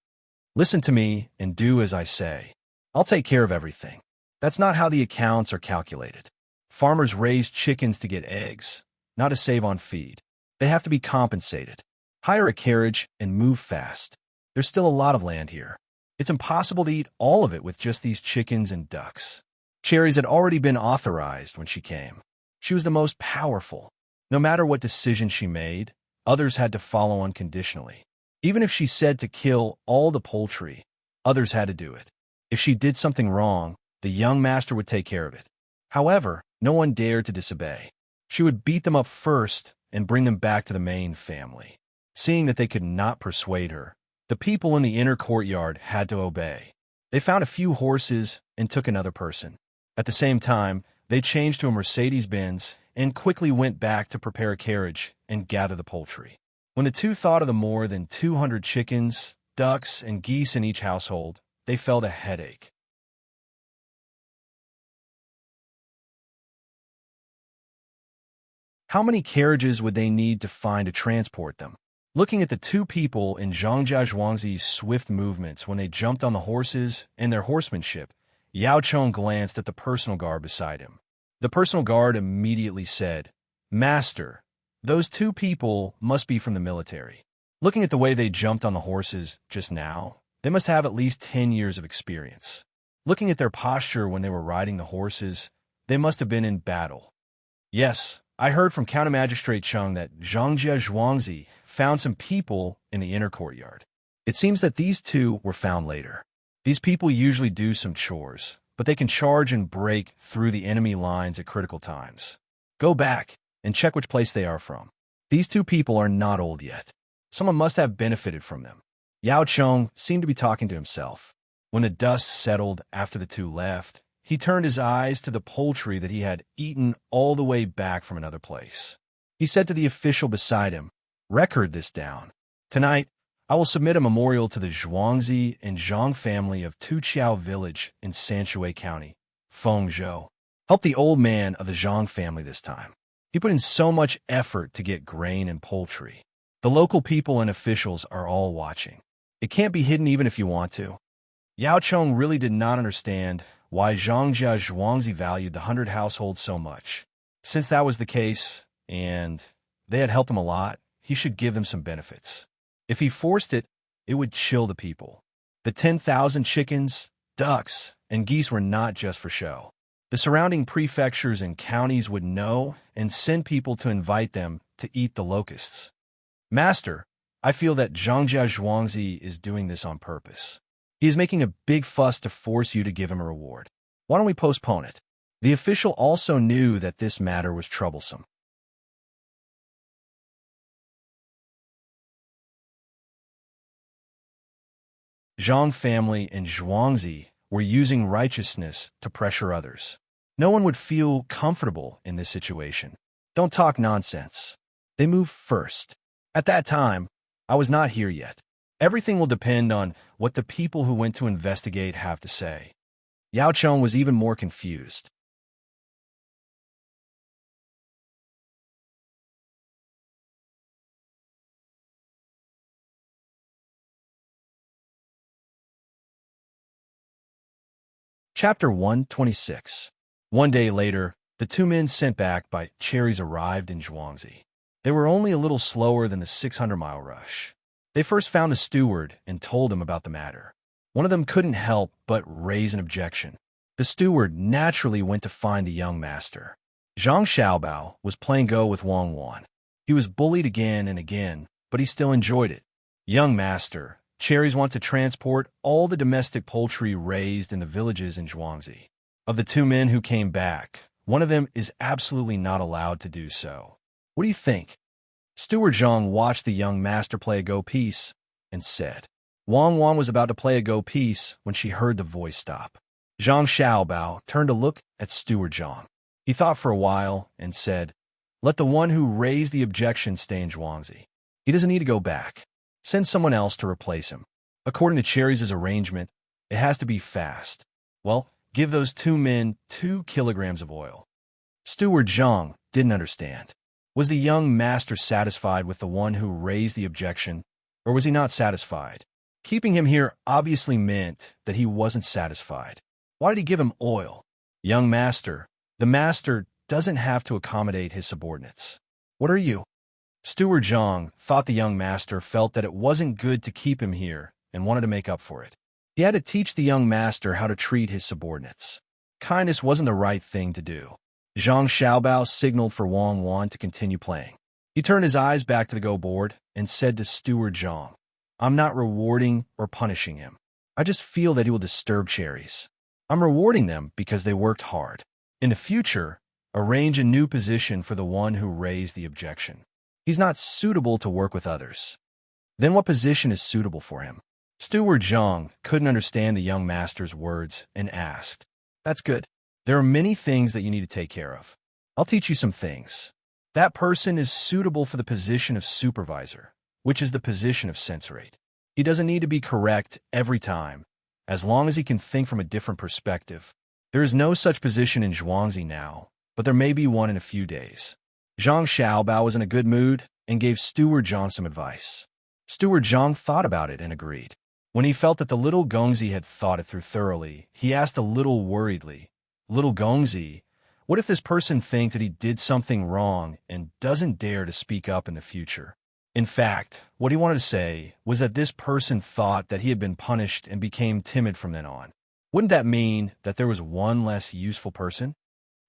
Listen to me and do as I say. I'll take care of everything. That's not how the accounts are calculated. Farmers raise chickens to get eggs, not to save on feed. They have to be compensated. Hire a carriage and move fast. There's still a lot of land here. It's impossible to eat all of it with just these chickens and ducks. Cherries had already been authorized when she came. She was the most powerful. No matter what decision she made, others had to follow unconditionally. Even if she said to kill all the poultry, others had to do it. If she did something wrong, the young master would take care of it. However, no one dared to disobey. She would beat them up first and bring them back to the main family. Seeing that they could not persuade her, the people in the inner courtyard had to obey. They found a few horses and took another person. At the same time, they changed to a Mercedes-Benz and quickly went back to prepare a carriage and gather the poultry. When the 2 thought of the more than 200 chickens, ducks, and geese in each household, they felt a headache. How many carriages would they need to find to transport them? Looking at the 2 people in Zhangjia Zhuangzi's swift movements when they jumped on the horses and their horsemanship, Yao Chong glanced at the personal guard beside him. The personal guard immediately said, "Master, those 2 people must be from the military." Looking at the way they jumped on the horses just now, they must have at least 10 years of experience. Looking at their posture when they were riding the horses, they must have been in battle. Yes, I heard from Counter Magistrate Chung that Zhangjia Zhuangzi found some people in the inner courtyard. It seems that these 2 were found later. These people usually do some chores, but they can charge and break through the enemy lines at critical times. Go back and check which place they are from. These 2 people are not old yet. Someone must have benefited from them. Yao Chong seemed to be talking to himself. When the dust settled after the 2 left, he turned his eyes to the poultry that he had eaten all the way back from another place. He said to the official beside him, "Record this down. Tonight, I will submit a memorial to the Zhuangzi and Zhang family of Tuqiao village in Sanshui County, Fengzhou. Help the old man of the Zhang family this time. He put in so much effort to get grain and poultry. The local people and officials are all watching. It can't be hidden even if you want to." Yao Chong really did not understand why Zhangjia Zhuangzi valued the 100 households so much. Since that was the case, and they had helped him a lot, he should give them some benefits. If he forced it, it would chill the people. The 10,000 chickens, ducks, and geese were not just for show. The surrounding prefectures and counties would know and send people to invite them to eat the locusts. "Master, I feel that Zhangjia Zhuangzi is doing this on purpose. He is making a big fuss to force you to give him a reward. Why don't we postpone it?" The official also knew that this matter was troublesome. Zhang family and Zhuangzi were using righteousness to pressure others. No one would feel comfortable in this situation. Don't talk nonsense. They moved first. At that time, I was not here yet. Everything will depend on what the people who went to investigate have to say. Yao Chong was even more confused. Chapter 126. One day later, the 2 men sent back by Cherries arrived in Zhuangzi. They were only a little slower than the 600-mile rush. They first found the steward and told him about the matter. One of them couldn't help but raise an objection. The steward naturally went to find the young master. Zhang Xiaobao was playing Go with Wang Wan. He was bullied again and again, but he still enjoyed it. Young master, cherries want to transport all the domestic poultry raised in the villages in Zhuangzi. Of the two men who came back, one of them is absolutely not allowed to do so. What do you think? Steward Zhang watched the young master play a go piece and said. Wang Wan was about to play a go piece when she heard the voice stop. Zhang Xiaobao turned to look at Steward Zhang. He thought for a while and said, let the one who raised the objection stay in Zhuangzi. He doesn't need to go back. Send someone else to replace him. According to Cherry's arrangement, it has to be fast. Well, give those two men 2 kilograms of oil. Steward Zhang didn't understand. Was the young master satisfied with the one who raised the objection, or was he not satisfied? Keeping him here obviously meant that he wasn't satisfied. Why did he give him oil? Young master, the master doesn't have to accommodate his subordinates. What are you? Steward Zhang thought the young master felt that it wasn't good to keep him here and wanted to make up for it. He had to teach the young master how to treat his subordinates. Kindness wasn't the right thing to do. Zhang Xiaobao signaled for Wang Wan to continue playing. He turned his eyes back to the go board and said to Steward Zhang, I'm not rewarding or punishing him. I just feel that he will disturb cherries. I'm rewarding them because they worked hard. In the future, arrange a new position for the one who raised the objection. He's not suitable to work with others. Then what position is suitable for him? Steward Zhang couldn't understand the young master's words and asked, That's good. There are many things that you need to take care of. I'll teach you some things. That person is suitable for the position of supervisor, which is the position of censorate. He doesn't need to be correct every time, as long as he can think from a different perspective. There is no such position in Zhuangzi now, but there may be one in a few days. Zhang Xiaobao was in a good mood and gave Steward Zhang some advice. Steward Zhang thought about it and agreed. When he felt that the little Gongzi had thought it through thoroughly, he asked a little worriedly, Little Gongzi, what if this person thinks that he did something wrong and doesn't dare to speak up in the future? In fact, what he wanted to say was that this person thought that he had been punished and became timid from then on. Wouldn't that mean that there was one less useful person?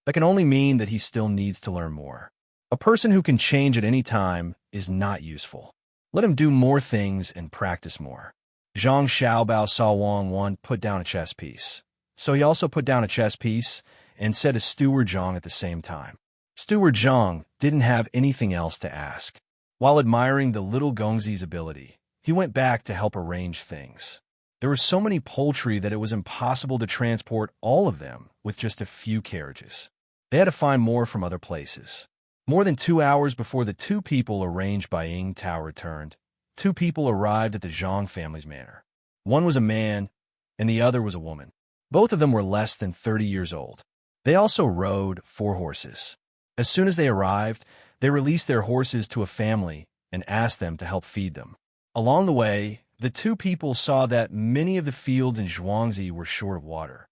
That can only mean that he still needs to learn more. A person who can change at any time is not useful. Let him do more things and practice more. Zhang Xiaobao saw Wang Wan put down a chess piece. So he also put down a chess piece and said to Steward Zhang at the same time. Steward Zhang didn't have anything else to ask. While admiring the little Gongzi's ability, he went back to help arrange things. There were so many poultry that it was impossible to transport all of them with just a few carriages. They had to find more from other places. More than 2 hours before the two people arranged by Ying Tao returned, 2 people arrived at the Zhang family's manor. One was a man, and the other was a woman. Both of them were less than 30 years old. They also rode 4 horses. As soon as they arrived, they released their horses to a family and asked them to help feed them. Along the way, the 2 people saw that many of the fields in Zhuangzi were short of water.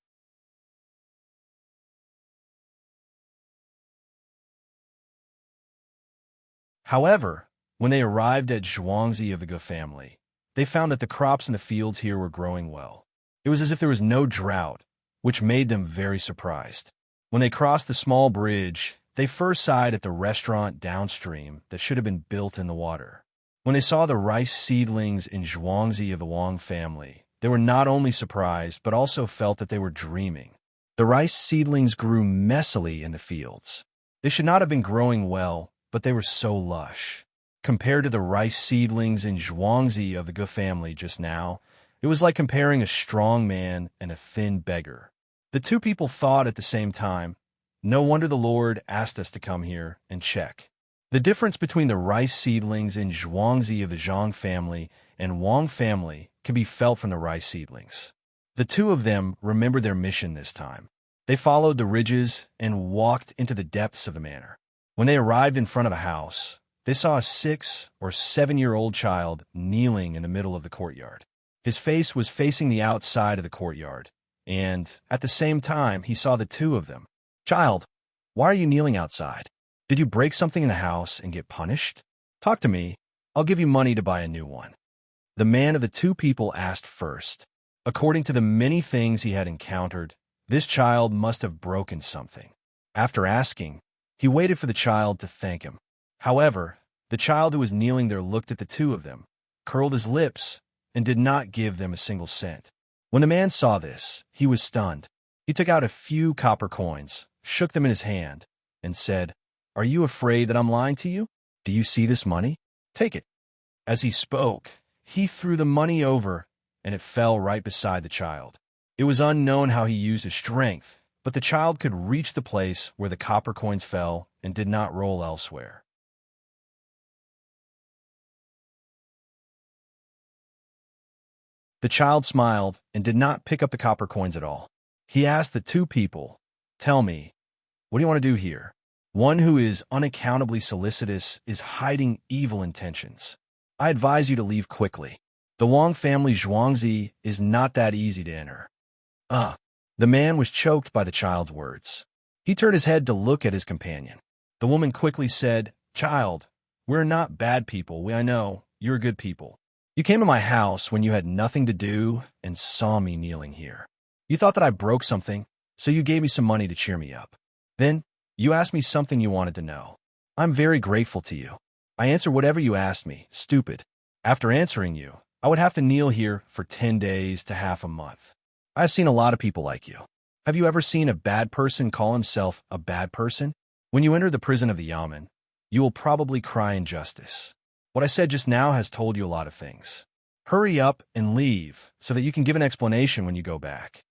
However, when they arrived at Zhuangzi of the Ge family, they found that the crops in the fields here were growing well. It was as if there was no drought, which made them very surprised. When they crossed the small bridge, they first sighed at the restaurant downstream that should have been built in the water. When they saw the rice seedlings in Zhuangzi of the Wang family, they were not only surprised, but also felt that they were dreaming. The rice seedlings grew messily in the fields. They should not have been growing well, but they were so lush. Compared to the rice seedlings in Zhuangzi of the Ge family just now, it was like comparing a strong man and a thin beggar. The 2 people thought at the same time, no wonder the Lord asked us to come here and check. The difference between the rice seedlings in Zhuangzi of the Zhang family and Wang family can be felt from the rice seedlings. The 2 of them remembered their mission this time. They followed the ridges and walked into the depths of the manor. When they arrived in front of a house, they saw a 6 or 7-year-old child kneeling in the middle of the courtyard. His face was facing the outside of the courtyard, and at the same time, he saw the 2 of them. Child, why are you kneeling outside? Did you break something in the house and get punished? Talk to me. I'll give you money to buy a new one. The man of the 2 people asked first. According to the many things he had encountered, this child must have broken something. After asking, he waited for the child to thank him. However, the child who was kneeling there looked at the 2 of them, curled his lips, and did not give them a single cent. When the man saw this, he was stunned. He took out a few copper coins, shook them in his hand, and said, "Are you afraid that I'm lying to you? Do you see this money? Take it." As he spoke, he threw the money over, and it fell right beside the child. It was unknown how he used his strength, but the child could reach the place where the copper coins fell and did not roll elsewhere. The child smiled and did not pick up the copper coins at all. He asked the two people, "Tell me, what do you want to do here?" One who is unaccountably solicitous is hiding evil intentions. I advise you to leave quickly. The Wang family Zhuangzi is not that easy to enter. The man was choked by the child's words. He turned his head to look at his companion. The woman quickly said, "Child, we're not bad people. I know, you're good people. You came to my house when you had nothing to do and saw me kneeling here. You thought that I broke something, so you gave me some money to cheer me up. Then, you asked me something you wanted to know. I'm very grateful to you. I answered whatever you asked me, stupid. After answering you, I would have to kneel here for 10 days to half a month. I've seen a lot of people like you. Have you ever seen a bad person call himself a bad person? When you enter the prison of the Yamen, you will probably cry injustice. What I said just now has told you a lot of things. Hurry up and leave so that you can give an explanation when you go back."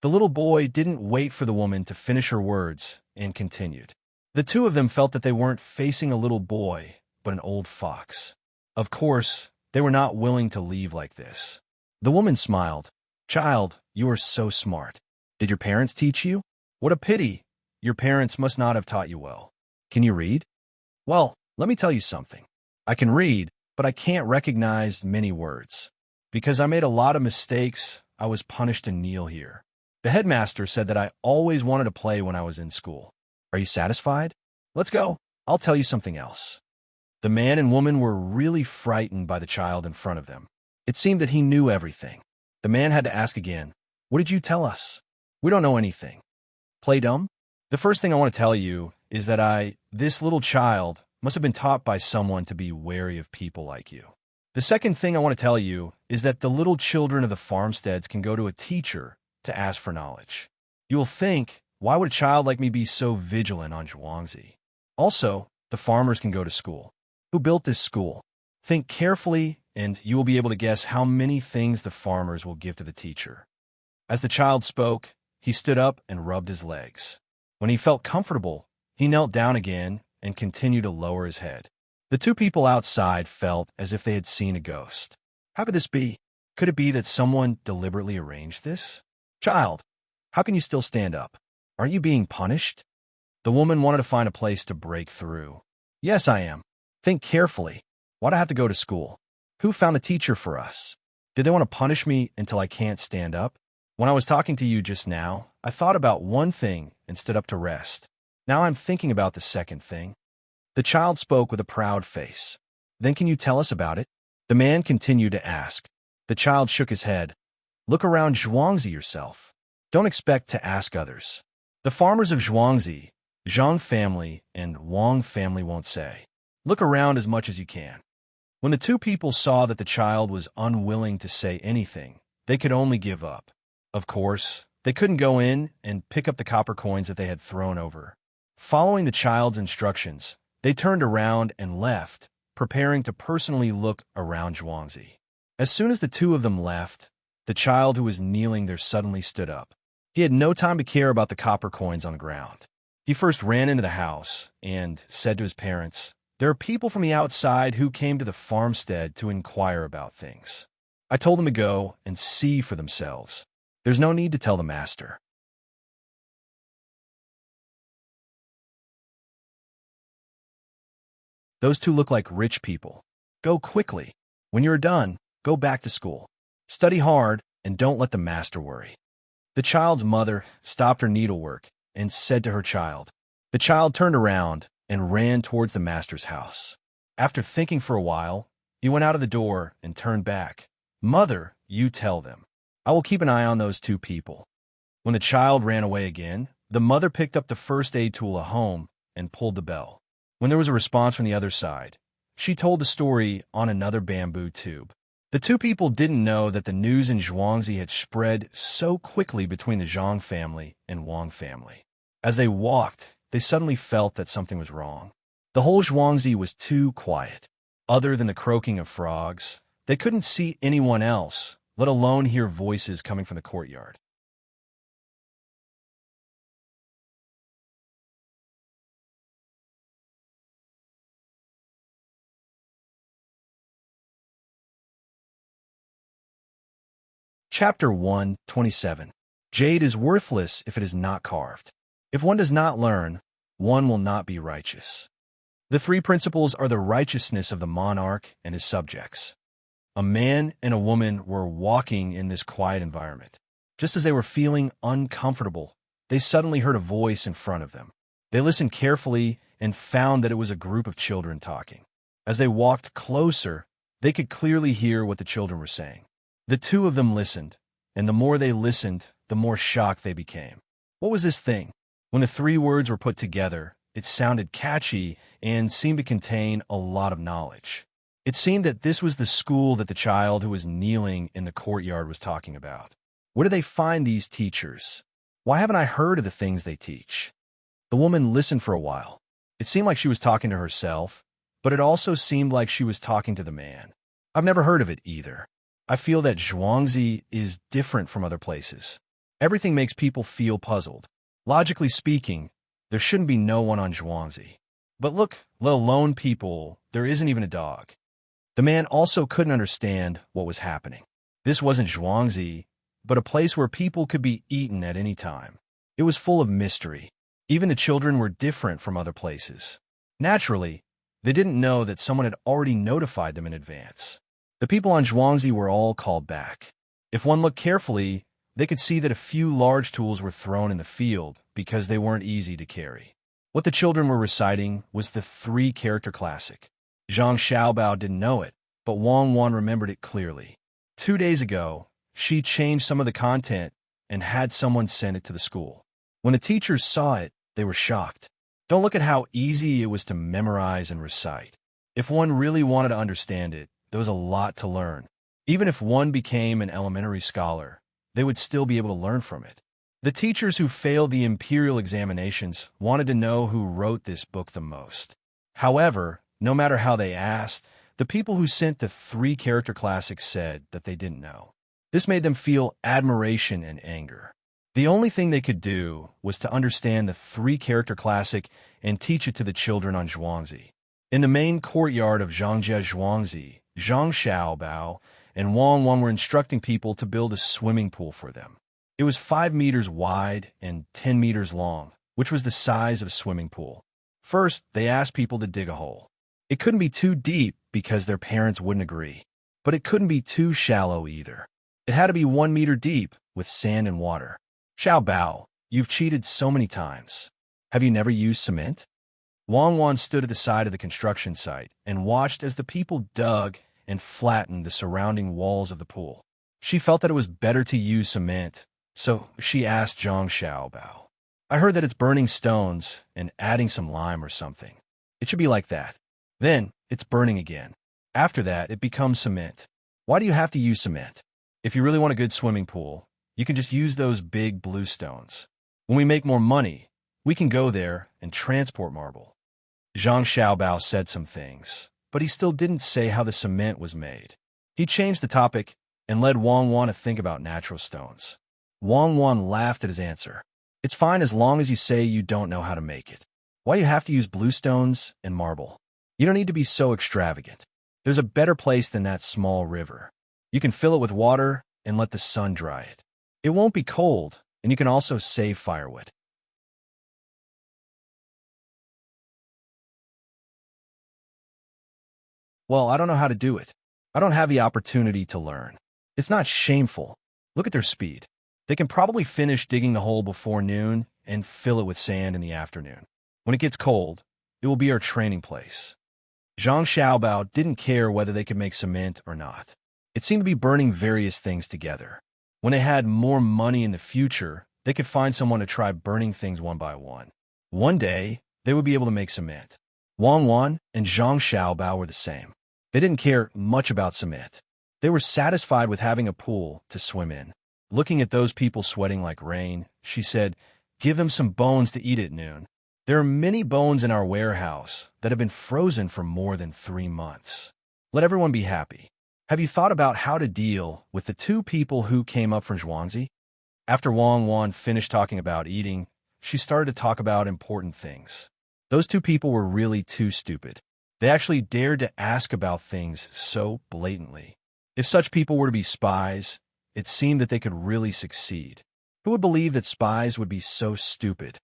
The little boy didn't wait for the woman to finish her words and continued. The two of them felt that they weren't facing a little boy, but an old fox. Of course, they were not willing to leave like this. The woman smiled. "Child, you are so smart. Did your parents teach you? What a pity. Your parents must not have taught you well. Can you read? Well, let me tell you something. I can read, but I can't recognize many words. Because I made a lot of mistakes, I was punished to kneel here. The headmaster said that I always wanted to play when I was in school. Are you satisfied? Let's go. I'll tell you something else." The man and woman were really frightened by the child in front of them. It seemed that he knew everything. The man had to ask again, "What did you tell us? We don't know anything. Play dumb? The first thing I want to tell you is that this little child, must have been taught by someone to be wary of people like you. The second thing I want to tell you is that the little children of the farmsteads can go to a teacher to ask for knowledge. You will think, why would a child like me be so vigilant on Zhuangzi? Also, the farmers can go to school. Who built this school? Think carefully, and you will be able to guess how many things the farmers will give to the teacher." As the child spoke, he stood up and rubbed his legs. When he felt comfortable, he knelt down again and continued to lower his head. The two people outside felt as if they had seen a ghost. How could this be? Could it be that someone deliberately arranged this? "Child, how can you still stand up? Aren't you being punished?" The woman wanted to find a place to break through. "Yes, I am. Think carefully. Why'd I have to go to school? Who found a teacher for us? Did they want to punish me until I can't stand up? When I was talking to you just now, I thought about one thing and stood up to rest. Now I'm thinking about the second thing." The child spoke with a proud face. "Then can you tell us about it?" The man continued to ask. The child shook his head. "Look around Zhuangzi yourself. Don't expect to ask others. The farmers of Zhuangzi, Zhang family, and Wang family won't say. Look around as much as you can." When the two people saw that the child was unwilling to say anything, they could only give up. Of course, they couldn't go in and pick up the copper coins that they had thrown over. Following the child's instructions, they turned around and left, preparing to personally look around Zhuangzi. As soon as the two of them left, the child who was kneeling there suddenly stood up. He had no time to care about the copper coins on the ground. He first ran into the house and said to his parents, "There are people from the outside who came to the farmstead to inquire about things. I told them to go and see for themselves. There's no need to tell the master." Those two look like rich people. Go quickly. When you're done, go back to school. Study hard and don't let the master worry. The child's mother stopped her needlework and said to her child. The child turned around and ran towards the master's house. After thinking for a while, he went out of the door and turned back. "Mother, you tell them. I will keep an eye on those two people." When the child ran away again, the mother picked up the first aid tool at home and pulled the bell. When there was a response from the other side, she told the story on another bamboo tube. The two people didn't know that the news in Zhuangzi had spread so quickly between the Zhang family and Wang family. As they walked, they suddenly felt that something was wrong. The whole Zhuangzi was too quiet. Other than the croaking of frogs, they couldn't see anyone else, let alone hear voices coming from the courtyard. Chapter 127. Jade is worthless if it is not carved. If one does not learn, one will not be righteous. The three principles are the righteousness of the monarch and his subjects. A man and a woman were walking in this quiet environment. Just as they were feeling uncomfortable, they suddenly heard a voice in front of them. They listened carefully and found that it was a group of children talking. As they walked closer, they could clearly hear what the children were saying. The two of them listened, and the more they listened, the more shocked they became. What was this thing? When the three words were put together, it sounded catchy and seemed to contain a lot of knowledge. It seemed that this was the school that the child who was kneeling in the courtyard was talking about. Where do they find these teachers? Why haven't I heard of the things they teach? The woman listened for a while. It seemed like she was talking to herself, but it also seemed like she was talking to the man. I've never heard of it either. I feel that Zhuangzi is different from other places. Everything makes people feel puzzled. Logically speaking, there shouldn't be no one on Zhuangzi. But look, let alone people, there isn't even a dog. The man also couldn't understand what was happening. This wasn't Zhuangzi, but a place where people could be eaten at any time. It was full of mystery. Even the children were different from other places. Naturally, they didn't know that someone had already notified them in advance. The people on Zhuangzi were all called back. If one looked carefully, they could see that a few large tools were thrown in the field because they weren't easy to carry. What the children were reciting was the three-character classic. Zhang Xiaobao didn't know it, but Wang Wan remembered it clearly. 2 days ago, she changed some of the content and had someone send it to the school. When the teachers saw it, they were shocked. Don't look at how easy it was to memorize and recite. If one really wanted to understand it, there was a lot to learn. Even if one became an elementary scholar, they would still be able to learn from it. The teachers who failed the imperial examinations wanted to know who wrote this book the most. However, no matter how they asked, the people who sent the three-character classic said that they didn't know. This made them feel admiration and anger. The only thing they could do was to understand the three-character classic and teach it to the children on Zhuangzi. In the main courtyard of Zhangjia Zhuangzi, Zhang Xiaobao and Wang Wan were instructing people to build a swimming pool for them. It was 5 meters wide and 10 meters long, which was the size of a swimming pool. First, they asked people to dig a hole. It couldn't be too deep because their parents wouldn't agree, but it couldn't be too shallow either. It had to be 1 meter deep with sand and water. Xiaobao, you've cheated so many times. Have you never used cement? Wang Wan stood at the side of the construction site and watched as the people dug and flattened the surrounding walls of the pool. She felt that it was better to use cement, so she asked Zhang Xiaobao. I heard that it's burning stones and adding some lime or something. It should be like that. Then, it's burning again. After that, it becomes cement. Why do you have to use cement? If you really want a good swimming pool, you can just use those big blue stones. When we make more money, we can go there and transport marble. Zhang Xiaobao said some things, but he still didn't say how the cement was made. He changed the topic and led Wang Wan to think about natural stones. Wang Wan laughed at his answer. It's fine as long as you say you don't know how to make it. Why do you have to use blue stones and marble? You don't need to be so extravagant. There's a better place than that small river. You can fill it with water and let the sun dry it. It won't be cold, and you can also save firewood. Well, I don't know how to do it. I don't have the opportunity to learn. It's not shameful. Look at their speed. They can probably finish digging the hole before noon and fill it with sand in the afternoon. When it gets cold, it will be our training place. Zhang Xiaobao didn't care whether they could make cement or not. It seemed to be burning various things together. When they had more money in the future, they could find someone to try burning things one by one. One day, they would be able to make cement. Wang Wan and Zhang Xiaobao were the same. They didn't care much about cement. They were satisfied with having a pool to swim in. Looking at those people sweating like rain, she said, "Give them some bones to eat at noon. There are many bones in our warehouse that have been frozen for more than 3 months. Let everyone be happy. Have you thought about how to deal with the two people who came up from Zhuangzi?" After Wang Wan finished talking about eating, she started to talk about important things. Those two people were really too stupid. They actually dared to ask about things so blatantly. If such people were to be spies, it seemed that they could really succeed. Who would believe that spies would be so stupid?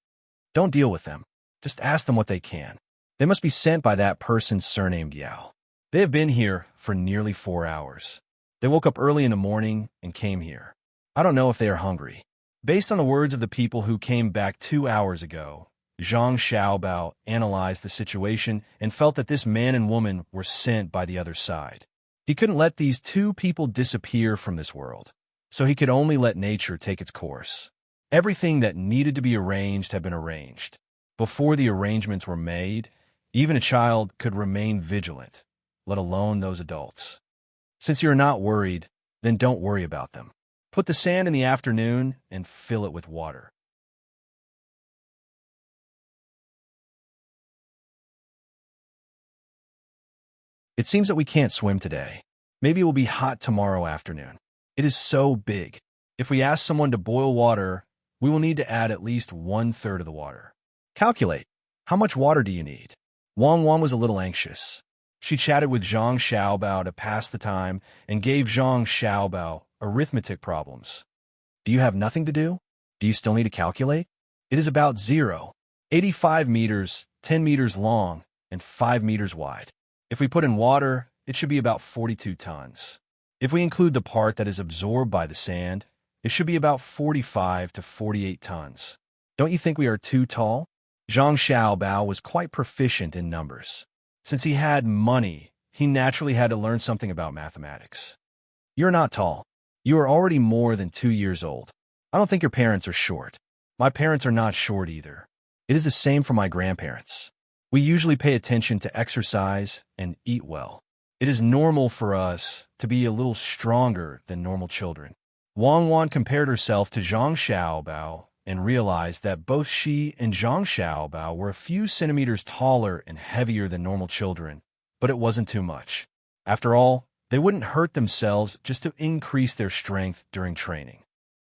Don't deal with them. Just ask them what they can. They must be sent by that person surnamed Yao. They have been here for nearly 4 hours. They woke up early in the morning and came here. I don't know if they are hungry. Based on the words of the people who came back 2 hours ago, Zhang Xiaobao analyzed the situation and felt that this man and woman were sent by the other side. He couldn't let these two people disappear from this world, so he could only let nature take its course. Everything that needed to be arranged had been arranged. Before the arrangements were made, even a child could remain vigilant, let alone those adults. Since you're not worried, then don't worry about them. Put the sand in the afternoon and fill it with water. It seems that we can't swim today. Maybe it will be hot tomorrow afternoon. It is so big. If we ask someone to boil water, we will need to add at least 1/3 of the water. Calculate. How much water do you need? Wang Wan was a little anxious. She chatted with Zhang Xiaobao to pass the time and gave Zhang Xiaobao arithmetic problems. Do you have nothing to do? Do you still need to calculate? It is about 0.85 meters, 10 meters long, and 5 meters wide. If we put in water, it should be about 42 tons. If we include the part that is absorbed by the sand, it should be about 45 to 48 tons. Don't you think we are too tall? Zhang Xiaobao was quite proficient in numbers. Since he had money, he naturally had to learn something about mathematics. You're not tall. You are already more than 2 years old. I don't think your parents are short. My parents are not short either. It is the same for my grandparents. We usually pay attention to exercise and eat well. It is normal for us to be a little stronger than normal children. Wang Wan compared herself to Zhang Xiaobao and realized that both she and Zhang Xiaobao were a few centimeters taller and heavier than normal children, but it wasn't too much. After all, they wouldn't hurt themselves just to increase their strength during training.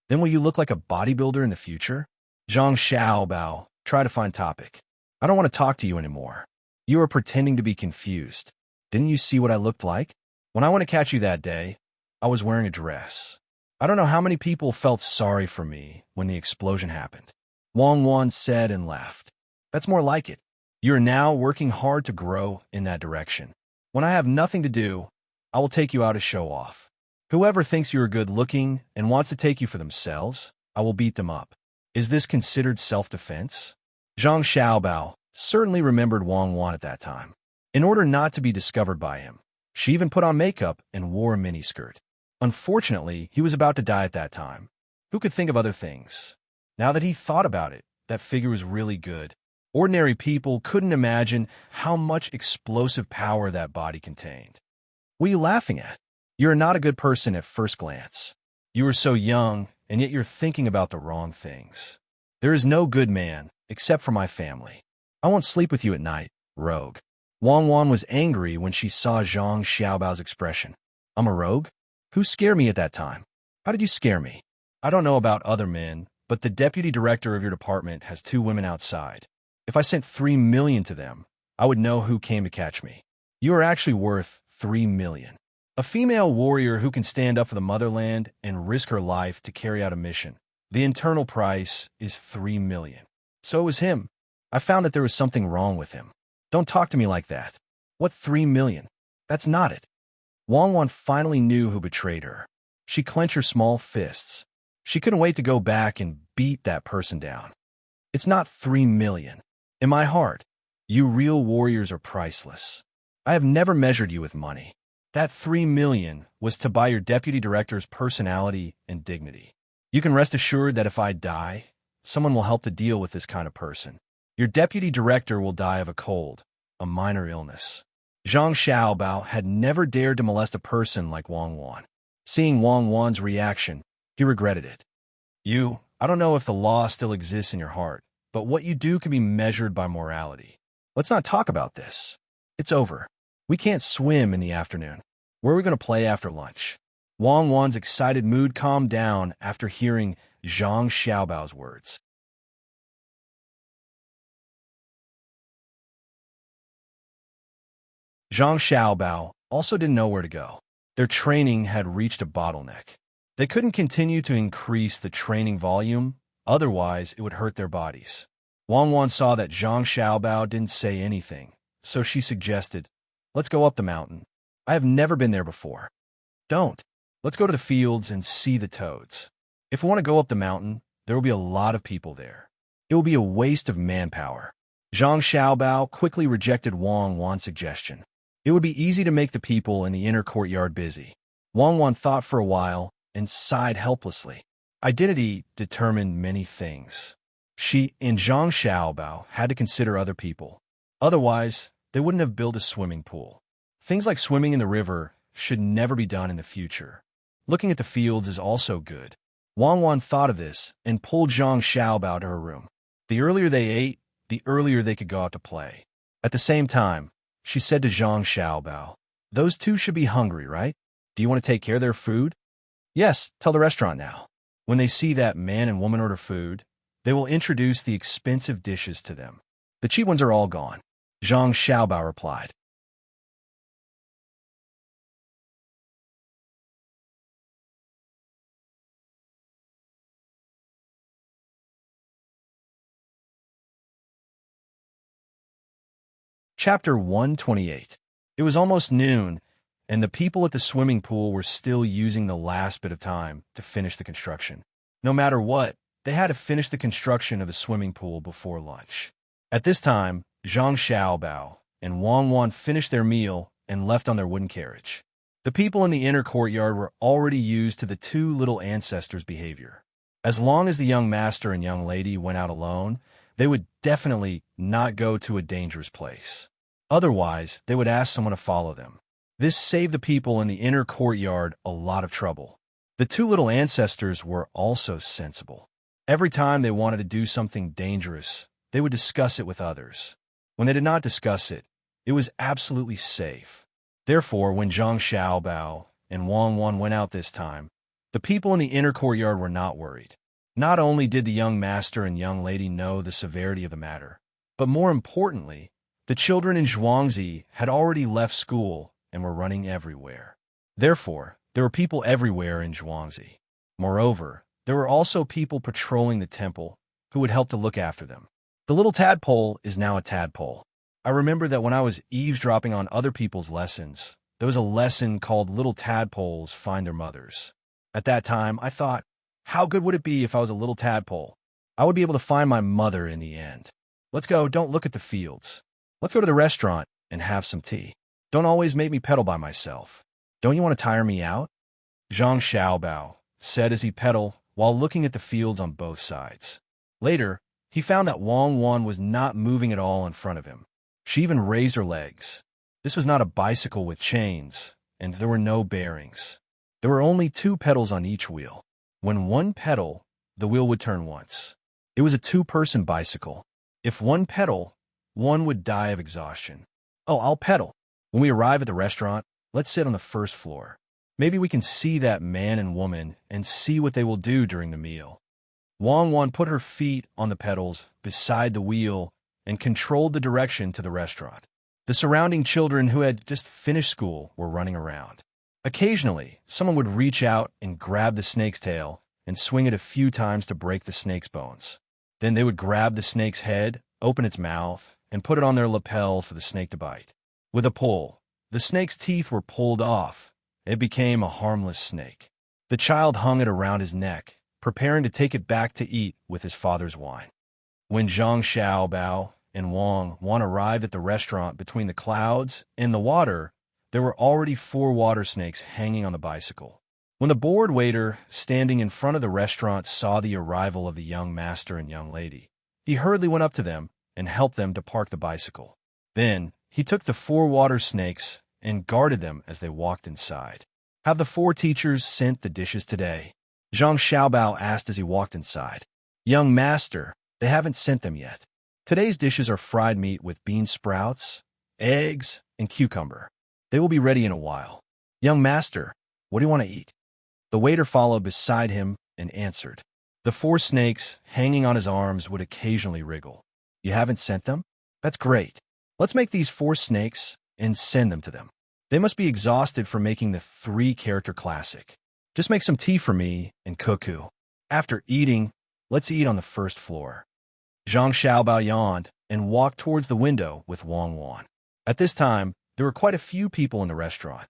Then will you look like a bodybuilder in the future? Zhang Xiaobao, try to find topic. I don't want to talk to you anymore. You are pretending to be confused. Didn't you see what I looked like? When I went to catch you that day, I was wearing a dress. I don't know how many people felt sorry for me when the explosion happened. Wang Wan said and laughed. That's more like it. You are now working hard to grow in that direction. When I have nothing to do, I will take you out to show off. Whoever thinks you are good-looking and wants to take you for themselves, I will beat them up. Is this considered self-defense? Zhang Xiaobao certainly remembered Wang Wan at that time. In order not to be discovered by him, she even put on makeup and wore a miniskirt. Unfortunately, he was about to die at that time. Who could think of other things? Now that he thought about it, that figure was really good. Ordinary people couldn't imagine how much explosive power that body contained. What are you laughing at? You are not a good person at first glance. You are so young, and yet you're thinking about the wrong things. There is no good man, except for my family. I won't sleep with you at night, rogue. Wang Wan was angry when she saw Zhang Xiaobao's expression. I'm a rogue? Who scared me at that time? How did you scare me? I don't know about other men, but the deputy director of your department has 2 women outside. If I sent 3 million to them, I would know who came to catch me. You are actually worth 3 million. A female warrior who can stand up for the motherland and risk her life to carry out a mission. The internal price is 3 million. So it was him. I found that there was something wrong with him. Don't talk to me like that. What 3 million? That's not it. Wang Wan finally knew who betrayed her. She clenched her small fists. She couldn't wait to go back and beat that person down. It's not 3 million. In my heart, you real warriors are priceless. I have never measured you with money. That 3 million was to buy your deputy director's personality and dignity. You can rest assured that if I die, someone will help to deal with this kind of person. Your deputy director will die of a cold, a minor illness. Zhang Xiaobao had never dared to molest a person like Wang Wan. Seeing Wang Wan's reaction, he regretted it. I don't know if the law still exists in your heart, but what you do can be measured by morality. Let's not talk about this. It's over. We can't swim in the afternoon. Where are we going to play after lunch? Wang Wan's excited mood calmed down after hearing Zhang Xiaobao's words. Zhang Xiaobao also didn't know where to go. Their training had reached a bottleneck. They couldn't continue to increase the training volume, otherwise it would hurt their bodies. Wang Wan saw that Zhang Xiaobao didn't say anything, so she suggested, "Let's go up the mountain. I have never been there before." "Don't. Let's go to the fields and see the toads. If we want to go up the mountain, there will be a lot of people there. It will be a waste of manpower." Zhang Xiaobao quickly rejected Wang Wan's suggestion. It would be easy to make the people in the inner courtyard busy. Wang Wan thought for a while and sighed helplessly. Identity determined many things. She and Zhang Xiaobao had to consider other people. Otherwise, they wouldn't have built a swimming pool. Things like swimming in the river should never be done in the future. Looking at the fields is also good. Wang Wan thought of this and pulled Zhang Xiaobao to her room. The earlier they ate, the earlier they could go out to play. At the same time, she said to Zhang Xiaobao, "Those two should be hungry, right? Do you want to take care of their food?" "Yes, tell the restaurant now." When they see that man and woman order food, they will introduce the expensive dishes to them. "The cheap ones are all gone," Zhang Xiaobao replied. Chapter 128. It was almost noon, and the people at the swimming pool were still using the last bit of time to finish the construction. No matter what, they had to finish the construction of the swimming pool before lunch. At this time, Zhang Xiaobao and Wang Wan finished their meal and left on their wooden carriage. The people in the inner courtyard were already used to the two little ancestors' behavior. As long as the young master and young lady went out alone, they would definitely not go to a dangerous place. Otherwise, they would ask someone to follow them. This saved the people in the inner courtyard a lot of trouble. The two little ancestors were also sensible. Every time they wanted to do something dangerous, they would discuss it with others. When they did not discuss it, it was absolutely safe. Therefore, when Zhang Xiaobao and Wang Wan went out this time, the people in the inner courtyard were not worried. Not only did the young master and young lady know the severity of the matter, but more importantly, the children in Zhuangzi had already left school and were running everywhere. Therefore, there were people everywhere in Zhuangzi. Moreover, there were also people patrolling the temple who would help to look after them. The little tadpole is now a tadpole. I remember that when I was eavesdropping on other people's lessons, there was a lesson called Little Tadpoles Find Their Mothers. At that time, I thought, how good would it be if I was a little tadpole? I would be able to find my mother in the end. Let's go, don't look at the fields. Let's go to the restaurant and have some tea. Don't always make me pedal by myself. Don't you want to tire me out? Zhang Xiaobao said as he pedaled while looking at the fields on both sides. Later, he found that Wang Wan was not moving at all in front of him. She even raised her legs. This was not a bicycle with chains, and there were no bearings. There were only two pedals on each wheel. When one pedal, the wheel would turn once. It was a two-person bicycle. If one pedal, one would die of exhaustion. "Oh, I'll pedal. When we arrive at the restaurant, let's sit on the first floor. Maybe we can see that man and woman and see what they will do during the meal." Wang Wan put her feet on the pedals beside the wheel and controlled the direction to the restaurant. The surrounding children who had just finished school were running around. Occasionally, someone would reach out and grab the snake's tail and swing it a few times to break the snake's bones. Then they would grab the snake's head, open its mouth, and put it on their lapels for the snake to bite. With a pull, the snake's teeth were pulled off. It became a harmless snake. The child hung it around his neck, preparing to take it back to eat with his father's wine. When Zhang Xiaobao and Wang Wan arrived at the restaurant between the clouds and the water, there were already 4 water snakes hanging on the bicycle. When the bored waiter standing in front of the restaurant saw the arrival of the young master and young lady, he hurriedly went up to them and helped them to park the bicycle. Then, he took the 4 water snakes and guarded them as they walked inside. Have the 4 teachers sent the dishes today? Zhang Xiaobao asked as he walked inside. Young master, they haven't sent them yet. Today's dishes are fried meat with bean sprouts, eggs, and cucumber. They will be ready in a while. Young master, what do you want to eat? The waiter followed beside him and answered. The 4 snakes hanging on his arms would occasionally wriggle. You haven't sent them? That's great. Let's make these 4 snakes and send them to them. They must be exhausted from making the 3-character classic. Just make some tea for me and Cuckoo. After eating, let's eat on the first floor. Zhang Xiaobao yawned and walked towards the window with Wang Wan. At this time, there were quite a few people in the restaurant.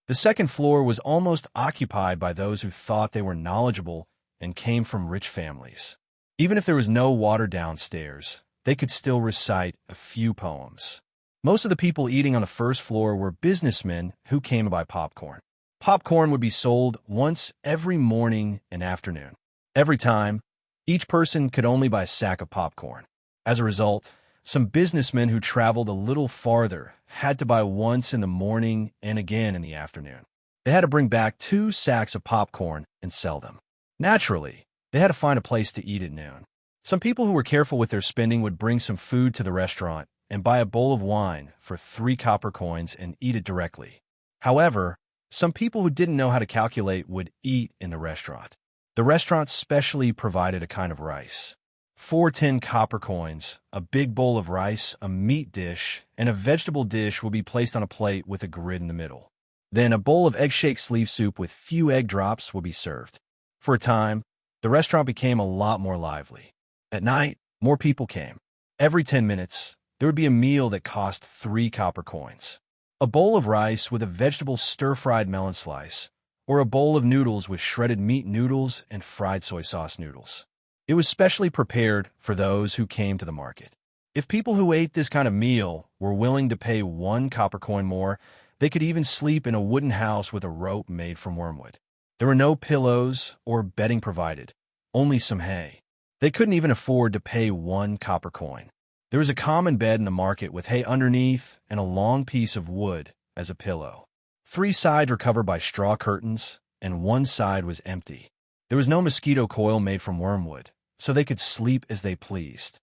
The second floor was almost occupied by those who thought they were knowledgeable and came from rich families. Even if there was no water downstairs, they could still recite a few poems. Most of the people eating on the first floor were businessmen who came to buy popcorn. Popcorn would be sold once every morning and afternoon. Every time, each person could only buy a sack of popcorn. As a result, some businessmen who traveled a little farther had to buy once in the morning and again in the afternoon. They had to bring back 2 sacks of popcorn and sell them. Naturally, they had to find a place to eat at noon. Some people who were careful with their spending would bring some food to the restaurant and buy a bowl of wine for 3 copper coins and eat it directly. However, some people who didn't know how to calculate would eat in the restaurant. The restaurant specially provided a kind of rice. 4 10 copper coins, a big bowl of rice, a meat dish, and a vegetable dish will be placed on a plate with a grid in the middle. Then a bowl of egg shake sleeve soup with few egg drops will be served. For a time, the restaurant became a lot more lively. At night, more people came. Every 10 minutes, there would be a meal that cost 3 copper coins. A bowl of rice with a vegetable stir-fried melon slice, or a bowl of noodles with shredded meat noodles and fried soy sauce noodles. It was specially prepared for those who came to the market. If people who ate this kind of meal were willing to pay 1 copper coin more, they could even sleep in a wooden house with a rope made from wormwood. There were no pillows or bedding provided, only some hay. They couldn't even afford to pay 1 copper coin. There was a common bed in the market with hay underneath and a long piece of wood as a pillow. 3 sides were covered by straw curtains, and 1 side was empty. There was no mosquito coil made from wormwood, so they could sleep as they pleased.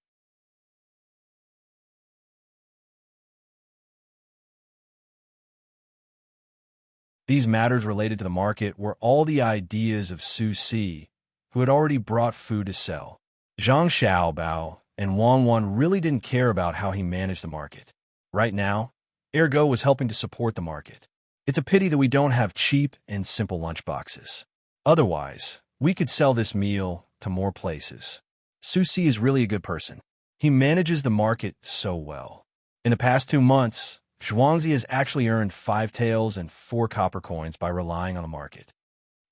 These matters related to the market were all the ideas of Su Si, who had already brought food to sell. Zhang Xiaobao and Wang Wan really didn't care about how he managed the market. Right now, Ergo was helping to support the market. It's a pity that we don't have cheap and simple lunchboxes. Otherwise, we could sell this meal to more places. Su Si is really a good person. He manages the market so well. In the past 2 months, Zhuangzi has actually earned 5 taels and 4 copper coins by relying on the market.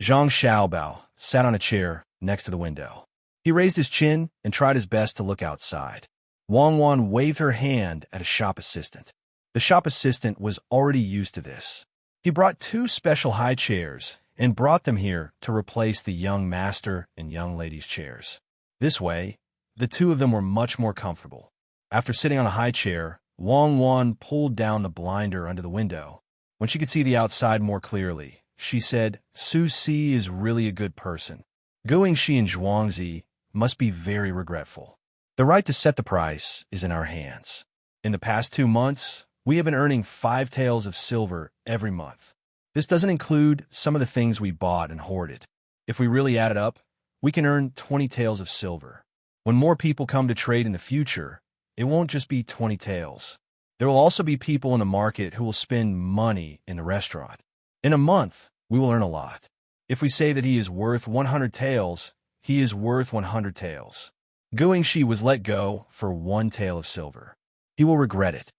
Zhang Xiaobao sat on a chair next to the window. He raised his chin and tried his best to look outside. Wang Wan waved her hand at a shop assistant. The shop assistant was already used to this. He brought 2 special high chairs and brought them here to replace the young master and young lady's chairs. This way, the 2 of them were much more comfortable. After sitting on a high chair, Wang Wan pulled down the blinder under the window. When she could see the outside more clearly, she said, Su Si is really a good person. Guangxi and Zhuangzi must be very regretful. The right to set the price is in our hands. In the past 2 months, we have been earning 5 taels of silver every month. This doesn't include some of the things we bought and hoarded. If we really add it up, we can earn 20 taels of silver. When more people come to trade in the future, it won't just be 20 taels. There will also be people in the market who will spend money in the restaurant. In a month, we will earn a lot. If we say that he is worth 100 taels, he is worth 100 taels. Guangxi was let go for 1 tael of silver. He will regret it.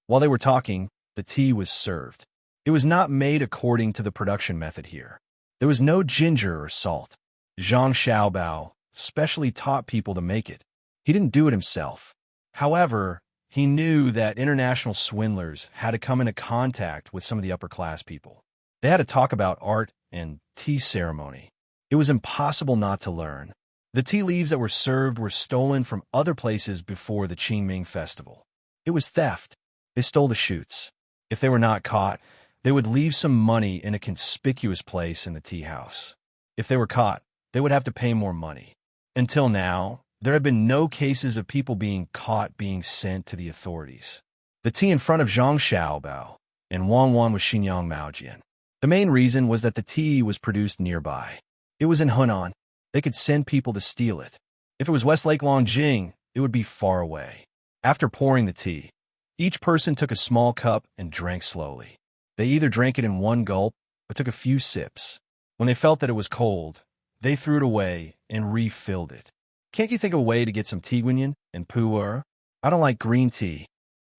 While they were talking, the tea was served. It was not made according to the production method here. There was no ginger or salt. Zhang Xiaobao specially taught people to make it. He didn't do it himself. However, he knew that international swindlers had to come into contact with some of the upper-class people. They had to talk about art and tea ceremony. It was impossible not to learn. The tea leaves that were served were stolen from other places before the Qingming festival. It was theft. They stole the shoots. If they were not caught, they would leave some money in a conspicuous place in the tea house. If they were caught, they would have to pay more money. Until now, there had been no cases of people being caught being sent to the authorities. The tea in front of Zhang Xiaobao and Wang Wan was Xinyang Maojian. The main reason was that the tea was produced nearby. It was in Hunan. They could send people to steal it. If it was Westlake Longjing, it would be far away. After pouring the tea, each person took a small cup and drank slowly. They either drank it in one gulp or took a few sips. When they felt that it was cold, they threw it away and refilled it. Can't you think of a way to get some tea guanyin and pu'er? I don't like green tea.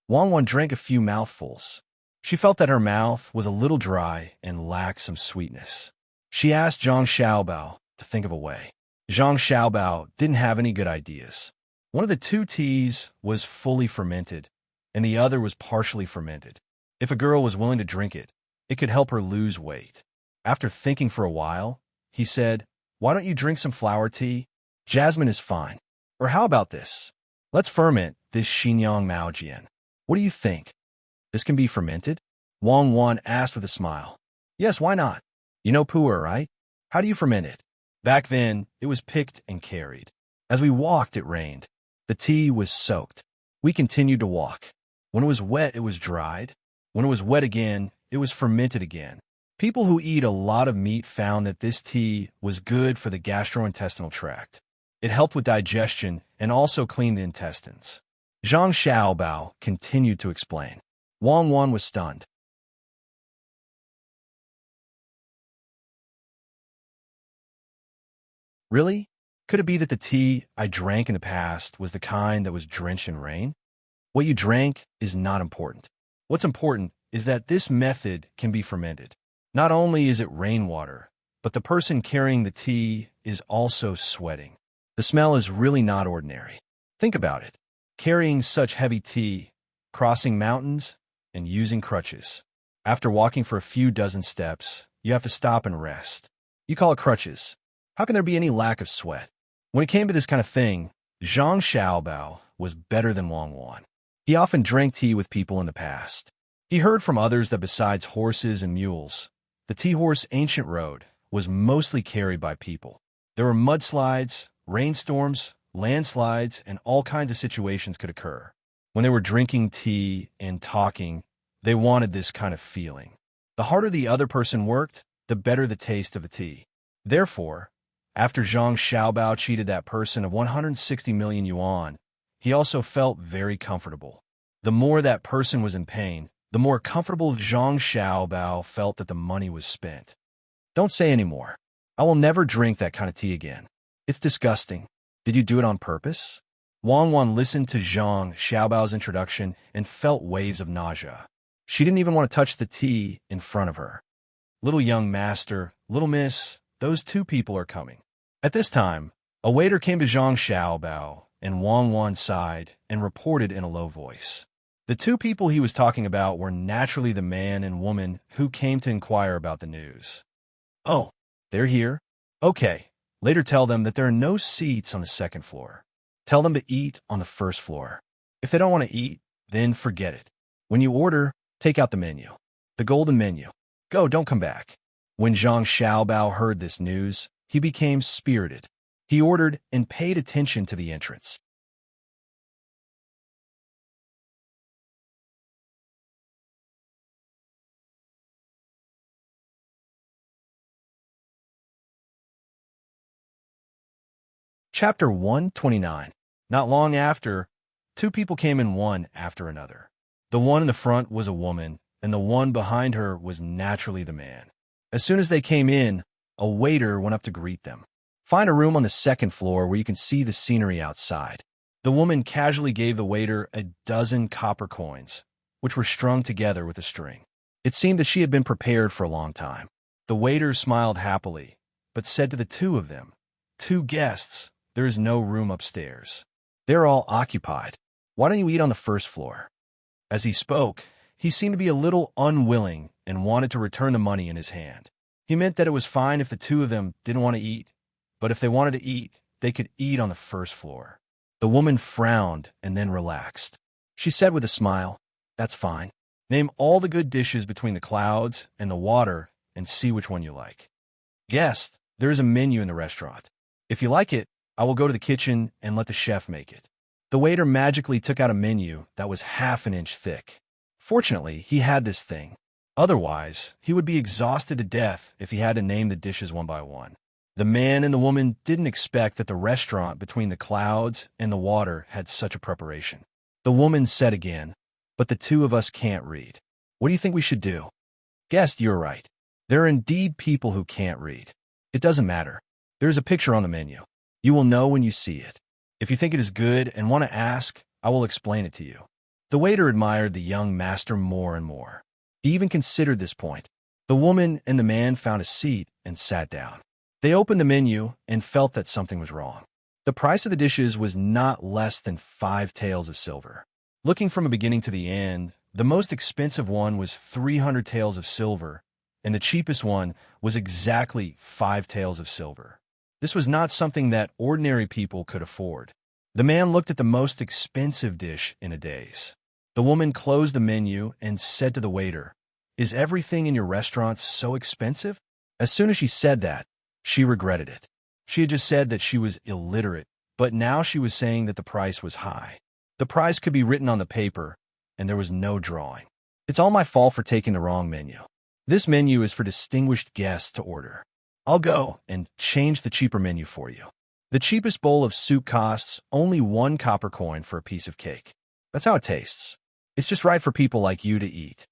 Wang Wan drank a few mouthfuls. She felt that her mouth was a little dry and lacked some sweetness. She asked Zhang Xiaobao to think of a way. Zhang Xiaobao didn't have any good ideas. One of the two teas was fully fermented, and the other was partially fermented. If a girl was willing to drink it, it could help her lose weight. After thinking for a while, he said, "Why don't you drink some flower tea? Jasmine is fine. Or how about this? Let's ferment this Xinyang Maojian. What do you think? This can be fermented?" Wang Wan asked with a smile. "Yes, why not? You know pu'er, right? How do you ferment it?" Back then, it was picked and carried. As we walked, it rained. The tea was soaked. We continued to walk. When it was wet, it was dried. When it was wet again, it was fermented again. People who eat a lot of meat found that this tea was good for the gastrointestinal tract. It helped with digestion and also cleaned the intestines. Zhang Xiaobao continued to explain. Wang Wan was stunned. Really? Could it be that the tea I drank in the past was the kind that was drenched in rain? What you drank is not important. What's important is that this method can be fermented. Not only is it rainwater, but the person carrying the tea is also sweating. The smell is really not ordinary. Think about it. Carrying such heavy tea, crossing mountains, and using crutches. After walking for a few dozen steps, you have to stop and rest. You call it crutches. How can there be any lack of sweat? When it came to this kind of thing, Zhang Xiaobao was better than Wang Wan. He often drank tea with people in the past. He heard from others that besides horses and mules, the tea horse ancient road was mostly carried by people. There were mudslides, rainstorms, landslides, and all kinds of situations could occur. When they were drinking tea and talking, they wanted this kind of feeling. The harder the other person worked, the better the taste of the tea. Therefore, after Zhang Xiaobao cheated that person of 160 million yuan, he also felt very comfortable. The more that person was in pain, the more comfortable Zhang Xiaobao felt that the money was spent. Don't say any more. I will never drink that kind of tea again. It's disgusting. Did you do it on purpose? Wang Wan listened to Zhang Xiaobao's introduction and felt waves of nausea. She didn't even want to touch the tea in front of her. Little young master, little miss, those two people are coming. At this time, a waiter came to Zhang Xiaobao and Wang Wan's side and reported in a low voice. The two people he was talking about were naturally the man and woman who came to inquire about the news. "Oh, they're here? Okay. Later tell them that there are no seats on the second floor. Tell them to eat on the first floor. If they don't want to eat, then forget it. When you order, take out the menu. The golden menu. Go, don't come back." When Zhang Xiaobao heard this news, he became spirited. He ordered and paid attention to the entrance. Chapter 129. Not long after, two people came in one after another. The one in the front was a woman, and the one behind her was naturally the man. As soon as they came in, a waiter went up to greet them. "Find a room on the second floor where you can see the scenery outside." The woman casually gave the waiter a dozen copper coins, which were strung together with a string. It seemed that she had been prepared for a long time. The waiter smiled happily, but said to the two of them, "Two guests, there is no room upstairs. They're all occupied. Why don't you eat on the first floor?" As he spoke, he seemed to be a little unwilling and wanted to return the money in his hand. He meant that it was fine if the two of them didn't want to eat, but if they wanted to eat, they could eat on the first floor. The woman frowned and then relaxed. She said with a smile, "That's fine. Name all the good dishes between the clouds and the water and see which one you like." "Guest, there is a menu in the restaurant. If you like it, I will go to the kitchen and let the chef make it." The waiter magically took out a menu that was half an inch thick. Fortunately, he had this thing. Otherwise, he would be exhausted to death if he had to name the dishes one by one. The man and the woman didn't expect that the restaurant between the clouds and the water had such a preparation. The woman said again, "But the two of us can't read. What do you think we should do?" "Guest, you're right. There are indeed people who can't read. It doesn't matter. There is a picture on the menu. You will know when you see it. If you think it is good and want to ask, I will explain it to you." The waiter admired the young master more and more. He even considered this point. The woman and the man found a seat and sat down. They opened the menu and felt that something was wrong. The price of the dishes was not less than 5 taels of silver. Looking from the beginning to the end, the most expensive one was 300 taels of silver, and the cheapest one was exactly 5 taels of silver. This was not something that ordinary people could afford. The man looked at the most expensive dish in a daze. The woman closed the menu and said to the waiter, "Is everything in your restaurant so expensive?" As soon as she said that, she regretted it. She had just said that she was illiterate, but now she was saying that the price was high. The price could be written on the paper, and there was no drawing. "It's all my fault for taking the wrong menu. This menu is for distinguished guests to order. I'll go and change the cheaper menu for you. The cheapest bowl of soup costs only 1 copper coin for a piece of cake. That's how it tastes. It's just right for people like you to eat."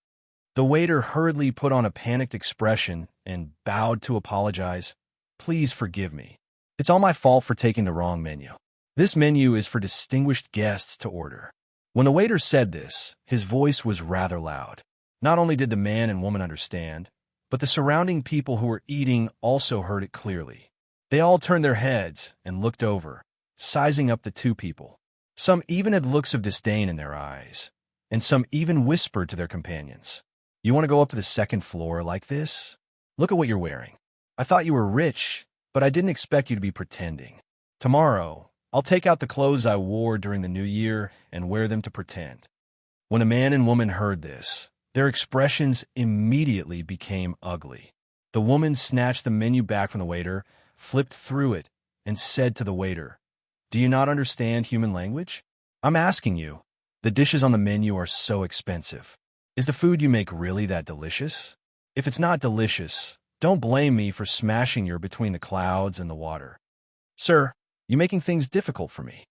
The waiter hurriedly put on a panicked expression and bowed to apologize. "Please forgive me. It's all my fault for taking the wrong menu. This menu is for distinguished guests to order." When the waiter said this, his voice was rather loud. Not only did the man and woman understand, but the surrounding people who were eating also heard it clearly. They all turned their heads and looked over, sizing up the two people. Some even had looks of disdain in their eyes, and some even whispered to their companions, "You want to go up to the second floor like this? Look at what you're wearing. I thought you were rich, but I didn't expect you to be pretending. Tomorrow, I'll take out the clothes I wore during the New Year and wear them to pretend." When the man and woman heard this, their expressions immediately became ugly. The woman snatched the menu back from the waiter, flipped through it, and said to the waiter, "Do you not understand human language? I'm asking you. The dishes on the menu are so expensive. Is the food you make really that delicious? If it's not delicious, don't blame me for smashing your between the clouds and the water. Sir, you're making things difficult for me."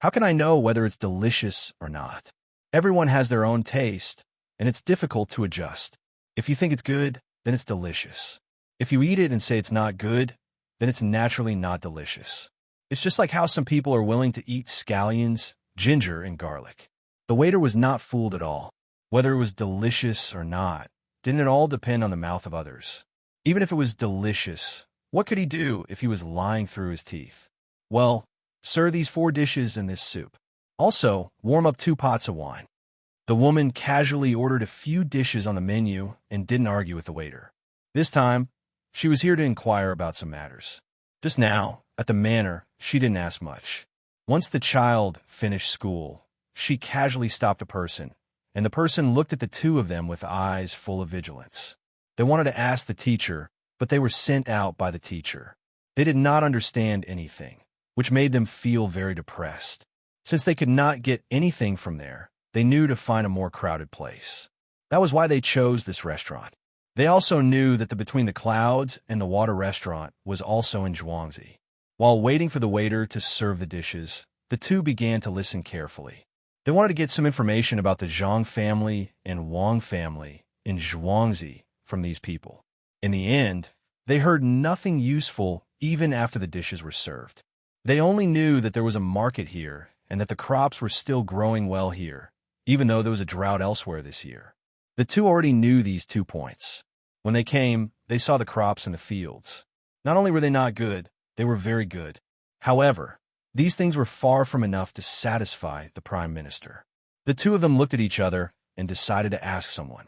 How can I know whether it's delicious or not? Everyone has their own taste, and it's difficult to adjust. If you think it's good, then it's delicious. If you eat it and say it's not good, then it's naturally not delicious. It's just like how some people are willing to eat scallions, ginger, and garlic. The waiter was not fooled at all. Whether it was delicious or not, didn't it all depend on the mouth of others? Even if it was delicious, what could he do if he was lying through his teeth? Well, serve these 4 dishes and this soup. Also, warm up 2 pots of wine. The woman casually ordered a few dishes on the menu and didn't argue with the waiter. This time, she was here to inquire about some matters. Just now, at the manor, she didn't ask much. Once the child finished school, she casually stopped a person, and the person looked at the two of them with eyes full of vigilance. They wanted to ask the teacher, but they were sent out by the teacher. They did not understand anything, which made them feel very depressed. Since they could not get anything from there, they knew to find a more crowded place. That was why they chose this restaurant. They also knew that the Between the Clouds and the Water restaurant was also in Zhuangzi. While waiting for the waiter to serve the dishes, the two began to listen carefully. They wanted to get some information about the Zhang family and Wang family in Zhuangzi from these people. In the end, they heard nothing useful even after the dishes were served. They only knew that there was a market here and that the crops were still growing well here, even though there was a drought elsewhere this year. The two already knew these 2 points. When they came, they saw the crops in the fields. Not only were they not good, they were very good. However, these things were far from enough to satisfy the Prime Minister. The two of them looked at each other and decided to ask someone.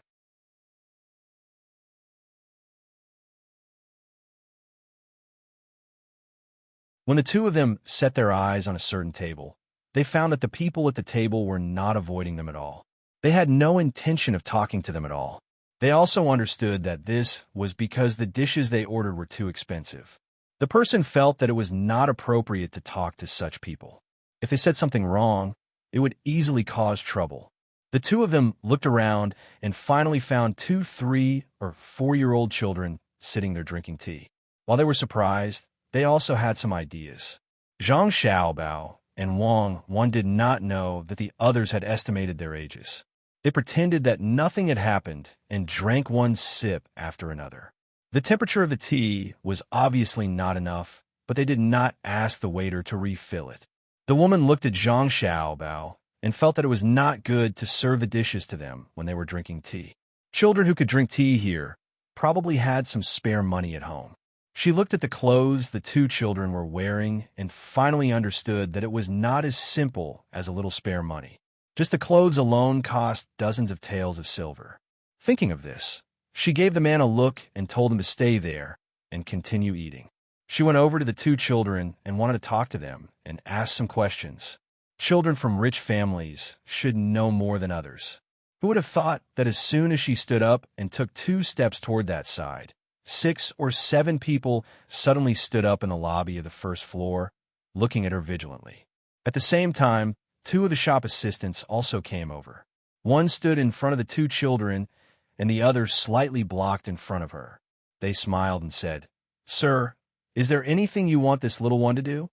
When the two of them set their eyes on a certain table, they found that the people at the table were not avoiding them at all. They had no intention of talking to them at all. They also understood that this was because the dishes they ordered were too expensive. The person felt that it was not appropriate to talk to such people. If they said something wrong, it would easily cause trouble. The two of them looked around and finally found two 3- or 4-year-old children sitting there drinking tea. While they were surprised, they also had some ideas. Zhang Xiaobao and Wang Wan did not know that the others had estimated their ages. They pretended that nothing had happened and drank one sip after another. The temperature of the tea was obviously not enough, but they did not ask the waiter to refill it. The woman looked at Zhang Xiaobao and felt that it was not good to serve the dishes to them when they were drinking tea. Children who could drink tea here probably had some spare money at home. She looked at the clothes the two children were wearing and finally understood that it was not as simple as a little spare money. Just the clothes alone cost dozens of taels of silver. Thinking of this, she gave the man a look and told him to stay there and continue eating. She went over to the two children and wanted to talk to them and ask some questions. Children from rich families should know more than others. Who would have thought that as soon as she stood up and took 2 steps toward that side, 6 or 7 people suddenly stood up in the lobby of the first floor, looking at her vigilantly. At the same time, 2 of the shop assistants also came over. One stood in front of the 2 children, and the other slightly blocked in front of her. They smiled and said, "Sir, is there anything you want this little one to do?"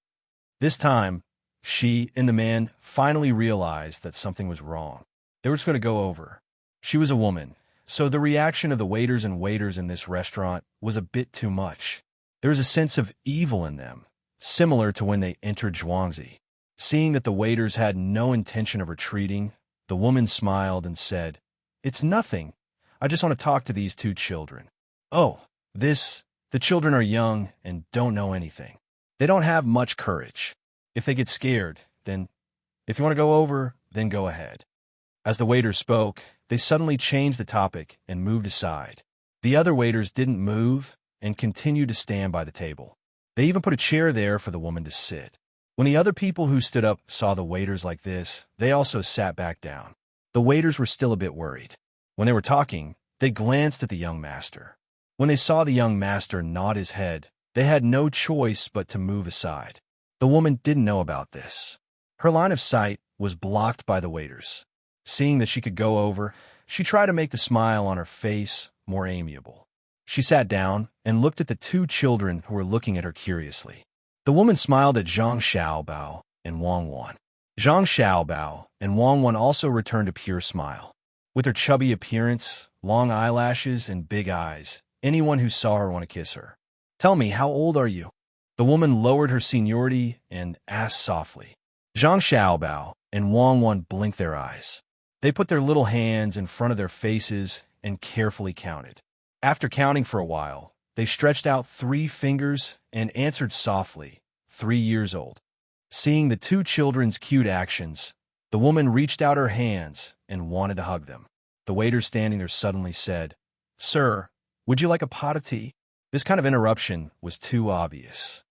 This time, she and the man finally realized that something was wrong. They were just going to go over. She was a woman, so the reaction of the waiters in this restaurant was a bit too much. There was a sense of evil in them, similar to when they entered Zhuangzi. Seeing that the waiters had no intention of retreating, the woman smiled and said, "It's nothing. I just want to talk to these 2 children." "Oh, the children are young and don't know anything. They don't have much courage. If they get scared, then if you want to go over, then go ahead." As the waiter spoke, they suddenly changed the topic and moved aside. The other waiters didn't move and continued to stand by the table. They even put a chair there for the woman to sit. When the other people who stood up saw the waiters like this, they also sat back down. The waiters were still a bit worried. When they were talking, they glanced at the young master. When they saw the young master nod his head, they had no choice but to move aside. The woman didn't know about this. Her line of sight was blocked by the waiters. Seeing that she could go over, she tried to make the smile on her face more amiable. She sat down and looked at the 2 children who were looking at her curiously. The woman smiled at Zhang Xiaobao and Wang Wan. Zhang Xiaobao and Wang Wan also returned a pure smile. With her chubby appearance, long eyelashes, and big eyes, anyone who saw her wanted to kiss her. "Tell me, how old are you?" The woman lowered her seniority and asked softly. Zhang Xiaobao and Wang Wan blinked their eyes. They put their little hands in front of their faces and carefully counted. After counting for a while, they stretched out 3 fingers and answered softly, 3 years old. Seeing the 2 children's cute actions, the woman reached out her hands and wanted to hug them. The waiter standing there suddenly said, "Sir, would you like a pot of tea?" This kind of interruption was too obvious.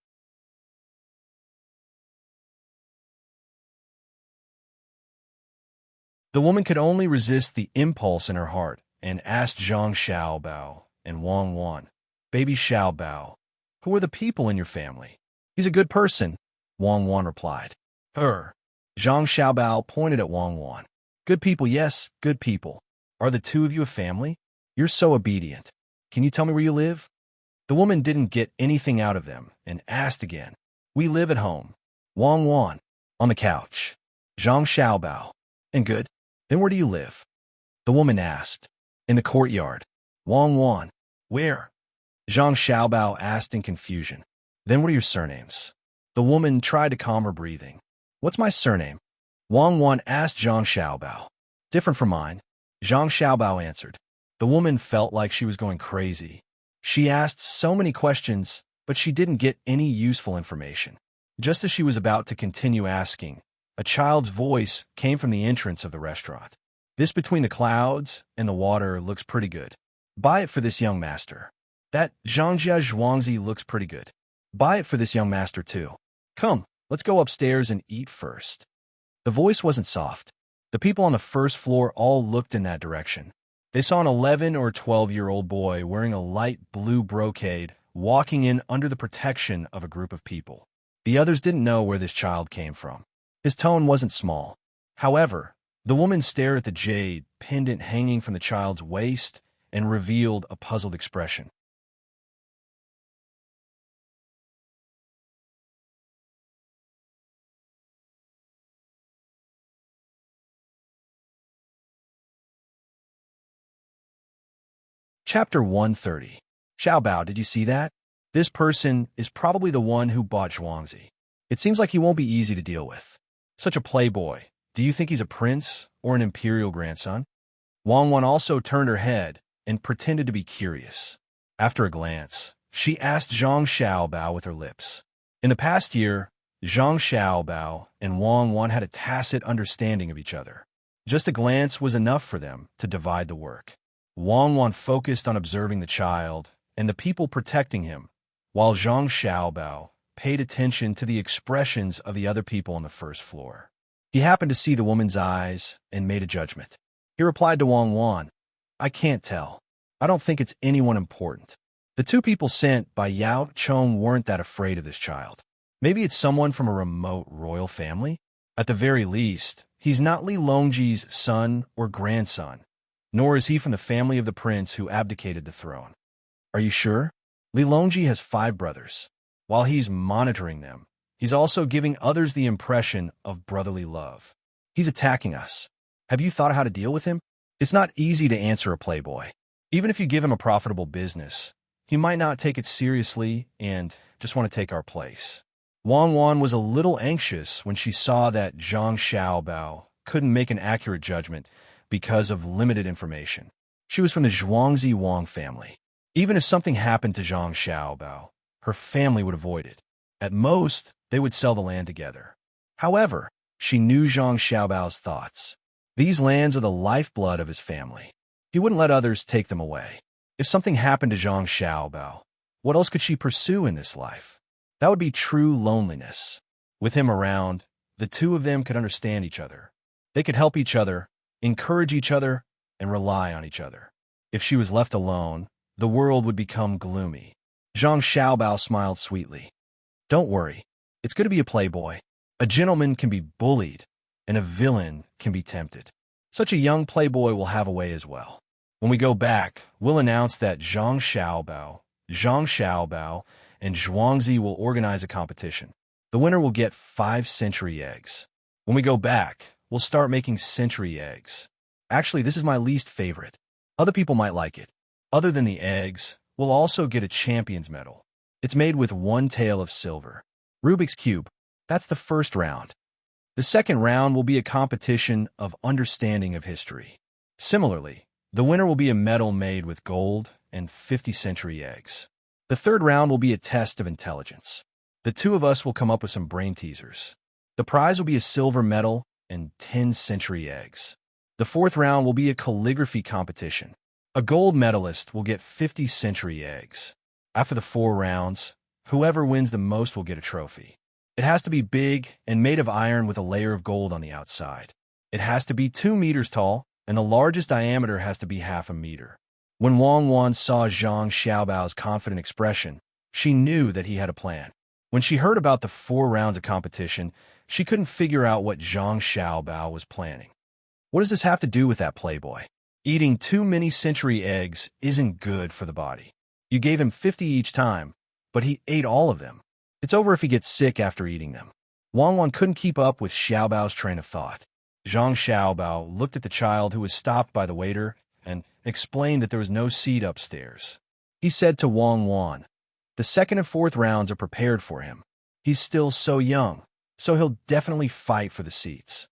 The woman could only resist the impulse in her heart and asked Zhang Xiaobao and Wang Wan, "Baby Xiaobao, who are the people in your family?" "He's a good person," Wang Wan replied. "Her." Zhang Xiaobao pointed at Wang Wan. "Good people, yes, good people. Are the 2 of you a family? You're so obedient. Can you tell me where you live?" The woman didn't get anything out of them and asked again. "We live at home." Wang Wan. "On the couch." Zhang Xiaobao. "And good. Then where do you live?" The woman asked. "In the courtyard." Wang Wan. "Where?" Zhang Xiaobao asked in confusion. "Then what are your surnames?" The woman tried to calm her breathing. "What's my surname?" Wang Wan asked Zhang Xiaobao. "Different from mine," Zhang Xiaobao answered. The woman felt like she was going crazy. She asked so many questions, but she didn't get any useful information. Just as she was about to continue asking, a child's voice came from the entrance of the restaurant. "This between the clouds and the water looks pretty good. Buy it for this young master." "That Zhangjia Zhuangzi looks pretty good. Buy it for this young master too." Come, let's go upstairs and eat first. The voice wasn't soft. The people on the first floor all looked in that direction. They saw an 11 or 12-year-old boy wearing a light blue brocade walking in under the protection of a group of people. The others didn't know where this child came from. His tone wasn't small. However, the woman stared at the jade pendant hanging from the child's waist and revealed a puzzled expression. Chapter 130. Xiaobao, did you see that? This person is probably the one who bought Zhuangzi. It seems like he won't be easy to deal with. Such a playboy. Do you think he's a prince or an imperial grandson? Wang Wan also turned her head and pretended to be curious. After a glance, she asked Zhang Xiaobao with her lips. In the past year, Zhang Xiaobao and Wang Wan had a tacit understanding of each other. Just a glance was enough for them to divide the work. Wang Wan focused on observing the child and the people protecting him, while Zhang Xiaobao paid attention to the expressions of the other people on the first floor. He happened to see the woman's eyes and made a judgment. He replied to Wang Wan, "I can't tell. I don't think it's anyone important." The two people sent by Yao Chong weren't that afraid of this child. Maybe it's someone from a remote royal family? At the very least, he's not Li Longji's son or grandson, nor is he from the family of the prince who abdicated the throne. Are you sure? Li Longji has 5 brothers. While he's monitoring them, he's also giving others the impression of brotherly love. He's attacking us. Have you thought how to deal with him? It's not easy to answer a playboy. Even if you give him a profitable business, he might not take it seriously and just want to take our place. Wang Wan was a little anxious when she saw that Zhang Xiaobao couldn't make an accurate judgment because of limited information. She was from the Zhuangzi Wang family. Even if something happened to Zhang Xiaobao, her family would avoid it. At most, they would sell the land together. However, she knew Zhang Xiaobao's thoughts. These lands are the lifeblood of his family. He wouldn't let others take them away. If something happened to Zhang Xiaobao, what else could she pursue in this life? That would be true loneliness. With him around, the two of them could understand each other. They could help each other, encourage each other, and rely on each other. If she was left alone, the world would become gloomy. Zhang Xiaobao smiled sweetly. Don't worry. It's good to be a playboy. A gentleman can be bullied, and a villain can be tempted. Such a young playboy will have a way as well. When we go back, we'll announce that Zhang Xiaobao, and Zhuangzi will organize a competition. The winner will get 5 century eggs. When we go back, we'll start making century eggs. Actually, this is my least favorite. Other people might like it. Other than the eggs, we'll also get a champion's medal. It's made with 1 tael of silver. Rubik's Cube. That's the first round. The second round will be a competition of understanding of history. Similarly, the winner will be a medal made with gold and 50 century eggs. The third round will be a test of intelligence. The two of us will come up with some brain teasers. The prize will be a silver medal and 10 century eggs. The fourth round will be a calligraphy competition. A gold medalist will get 50 century eggs. After the 4 rounds, whoever wins the most will get a trophy. It has to be big and made of iron with a layer of gold on the outside. It has to be 2 meters tall, and the largest diameter has to be half a meter. When Wang Wan saw Zhang Xiaobao's confident expression, she knew that he had a plan. When she heard about the 4 rounds of competition, she couldn't figure out what Zhang Xiaobao was planning. What does this have to do with that playboy? Eating too many century eggs isn't good for the body. You gave him 50 each time, but he ate all of them. It's over if he gets sick after eating them. Wang Wan couldn't keep up with Xiaobao's train of thought. Zhang Xiaobao looked at the child who was stopped by the waiter and explained that there was no seat upstairs. He said to Wang Wan, "The second and fourth rounds are prepared for him. He's still so young, so he'll definitely fight for the seats."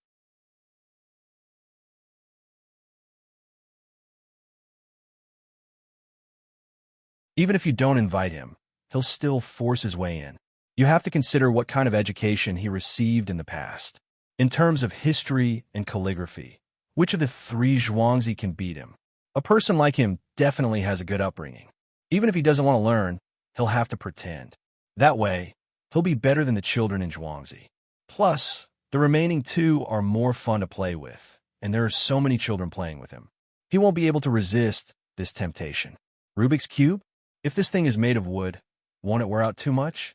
Even if you don't invite him, he'll still force his way in. You have to consider what kind of education he received in the past. In terms of history and calligraphy, which of the 3 Zhuangzi can beat him? A person like him definitely has a good upbringing. Even if he doesn't want to learn, he'll have to pretend. That way, he'll be better than the children in Zhuangzi. Plus, the remaining two are more fun to play with, and there are so many children playing with him. He won't be able to resist this temptation. Rubik's Cube? If this thing is made of wood, won't it wear out too much?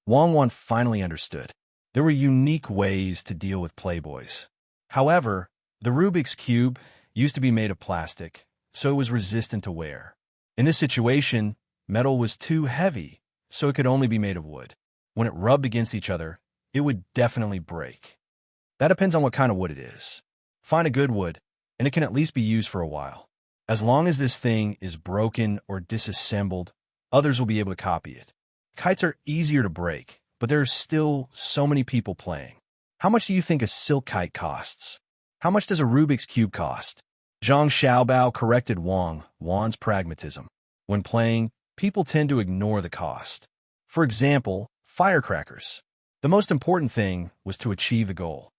Wang finally understood. There were unique ways to deal with playboys. However, the Rubik's Cube used to be made of plastic, so it was resistant to wear. In this situation, metal was too heavy, so it could only be made of wood. When it rubbed against each other, it would definitely break. That depends on what kind of wood it is. Find a good wood, and it can at least be used for a while. As long as this thing is broken or disassembled, others will be able to copy it. Kites are easier to break, but there are still so many people playing. How much do you think a silk kite costs? How much does a Rubik's Cube cost? Zhang Xiaobao corrected Wan's pragmatism. When playing, people tend to ignore the cost. For example, firecrackers. The most important thing was to achieve the goal.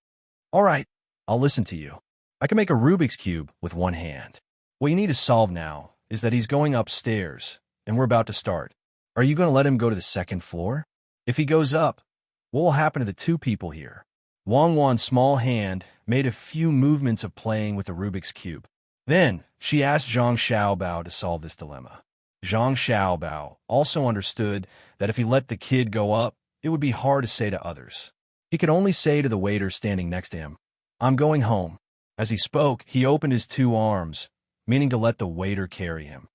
All right, I'll listen to you. I can make a Rubik's Cube with one hand. What you need to solve now is that he's going upstairs, and we're about to start. Are you going to let him go to the second floor? If he goes up, what will happen to the two people here? Wan's small hand made a few movements of playing with the Rubik's Cube. Then, she asked Zhang Xiaobao to solve this dilemma. Zhang Xiaobao also understood that if he let the kid go up, it would be hard to say to others. He could only say to the waiter standing next to him, "I'm going home." As he spoke, he opened his two arms, meaning to let the waiter carry him.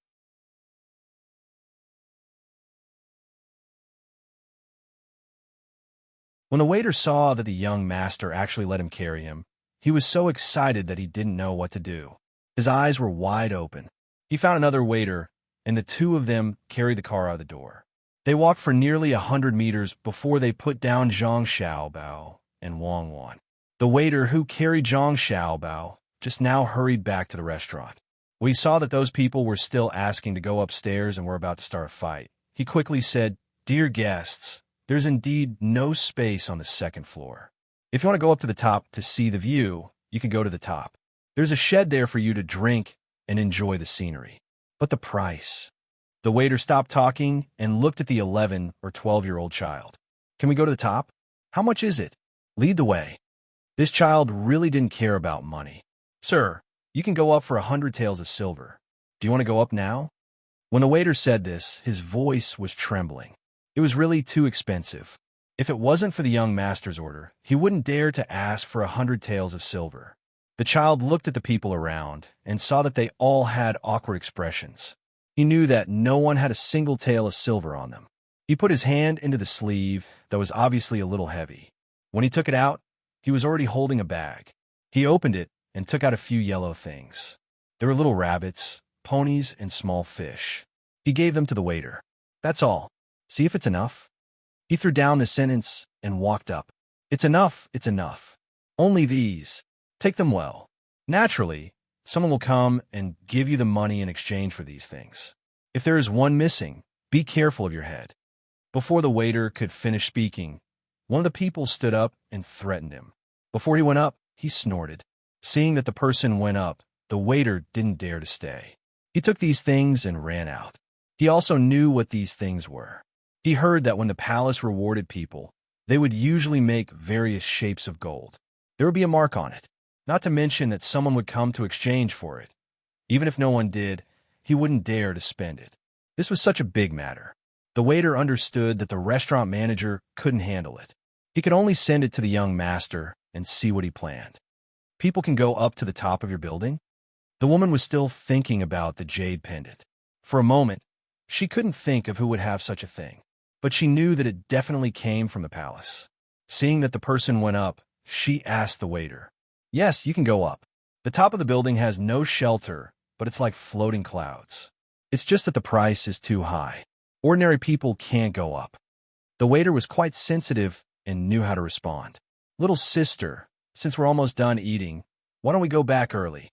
When the waiter saw that the young master actually let him carry him, he was so excited that he didn't know what to do. His eyes were wide open. He found another waiter, and the two of them carried the car out of the door. They walked for nearly 100 meters before they put down Zhang Xiaobao and Wang. The waiter who carried Zhang Xiaobao just now hurried back to the restaurant. When he saw that those people were still asking to go upstairs and were about to start a fight, he quickly said, "Dear guests, there's indeed no space on the second floor. If you want to go up to the top to see the view, you can go to the top. There's a shed there for you to drink and enjoy the scenery. But the price." The waiter stopped talking and looked at the 11 or 12-year-old child. "Can we go to the top? How much is it? Lead the way." This child really didn't care about money. "Sir, you can go up for 100 taels of silver. Do you want to go up now?" When the waiter said this, his voice was trembling. It was really too expensive. If it wasn't for the young master's order, he wouldn't dare to ask for 100 taels of silver. The child looked at the people around and saw that they all had awkward expressions. He knew that no one had a single tael of silver on them. He put his hand into the sleeve that was obviously a little heavy. When he took it out, he was already holding a bag. He opened it and took out a few yellow things. There were little rabbits, ponies, and small fish. He gave them to the waiter. "That's all. See if it's enough." He threw down the sentence and walked up. "It's enough, it's enough. Only these. Take them well. Naturally, someone will come and give you the money in exchange for these things. If there is one missing, be careful of your head." Before the waiter could finish speaking, one of the people stood up and threatened him. Before he went up, he snorted. Seeing that the person went up, the waiter didn't dare to stay. He took these things and ran out. He also knew what these things were. He heard that when the palace rewarded people, they would usually make various shapes of gold. There would be a mark on it, not to mention that someone would come to exchange for it. Even if no one did, he wouldn't dare to spend it. This was such a big matter. The waiter understood that the restaurant manager couldn't handle it. He could only send it to the young master and see what he planned. "People can go up to the top of your building?" The woman was still thinking about the jade pendant. For a moment, she couldn't think of who would have such a thing, but she knew that it definitely came from the palace. Seeing that the person went up, she asked the waiter, "Yes, you can go up. The top of the building has no shelter, but it's like floating clouds. It's just that the price is too high. Ordinary people can't go up." The waiter was quite sensitive and knew how to respond. "Little sister, since we're almost done eating, why don't we go back early?"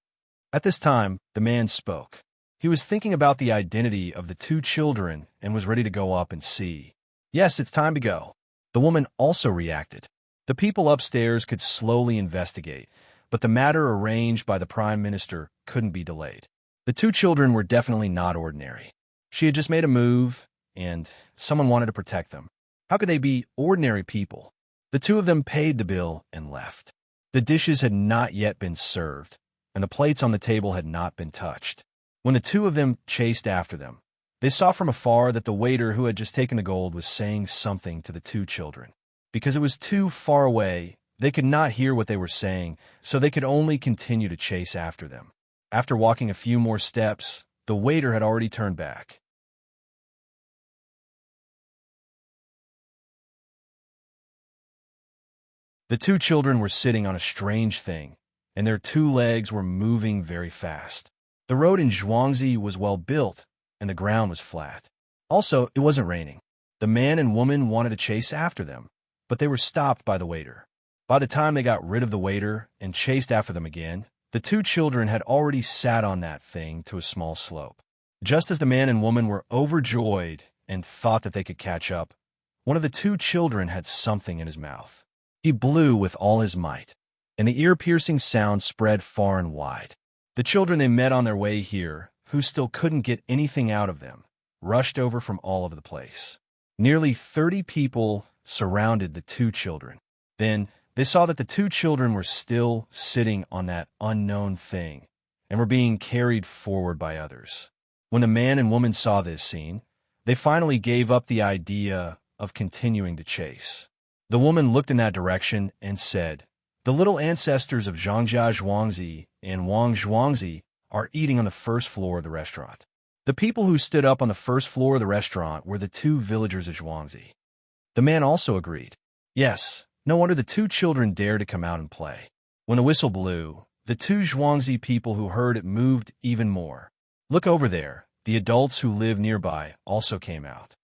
At this time, the man spoke. He was thinking about the identity of the two children and was ready to go up and see. "Yes, it's time to go." The woman also reacted. The people upstairs could slowly investigate, but the matter arranged by the Prime Minister couldn't be delayed. The two children were definitely not ordinary. She had just made a move, and someone wanted to protect them. How could they be ordinary people? The two of them paid the bill and left. The dishes had not yet been served, and the plates on the table had not been touched. When the two of them chased after them, they saw from afar that the waiter who had just taken the gold was saying something to the two children. Because it was too far away, they could not hear what they were saying, so they could only continue to chase after them. After walking a few more steps, the waiter had already turned back. The two children were sitting on a strange thing, and their two legs were moving very fast. The road in Zhuangzi was well built, and the ground was flat. Also, it wasn't raining. The man and woman wanted to chase after them, but they were stopped by the waiter. By the time they got rid of the waiter and chased after them again, the two children had already sat on that thing to a small slope. Just as the man and woman were overjoyed and thought that they could catch up, one of the two children had something in his mouth. He blew with all his might, and the ear-piercing sound spread far and wide. The children they met on their way here, who still couldn't get anything out of them, rushed over from all over the place. Nearly 30 people surrounded the two children. Then they saw that the two children were still sitting on that unknown thing and were being carried forward by others. When the man and woman saw this scene, they finally gave up the idea of continuing to chase. The woman looked in that direction and said, "The little ancestors of Zhangjia Zhuangzi and Wang Zhuangzi are eating on the first floor of the restaurant." The people who stood up on the first floor of the restaurant were the two villagers of Zhuangzi. The man also agreed. Yes, no wonder the two children dared to come out and play. When the whistle blew, the two Zhuangzi people who heard it moved even more. Look over there. The adults who live nearby also came out.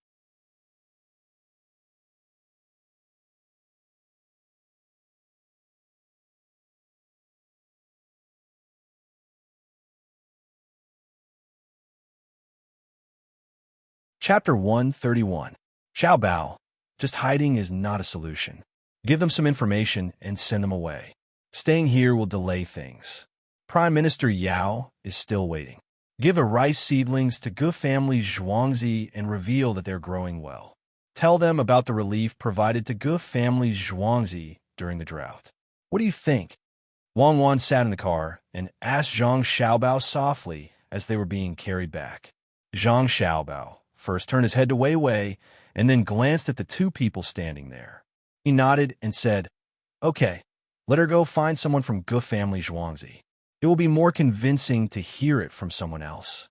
Chapter 131. Xiao Bao. Just hiding is not a solution. Give them some information and send them away. Staying here will delay things. Prime Minister Yao is still waiting. Give a rice seedlings to Gu family's Zhuangzi and reveal that they're growing well. Tell them about the relief provided to Gu family's Zhuangzi during the drought. What do you think? Wang Wan sat in the car and asked Zhang Xiaobao softly as they were being carried back. Zhang Xiaobao first turned his head to Wei Wei and then glanced at the two people standing there. He nodded and said, "Okay, let her go find someone from Gu family Zhuangzi. It will be more convincing to hear it from someone else."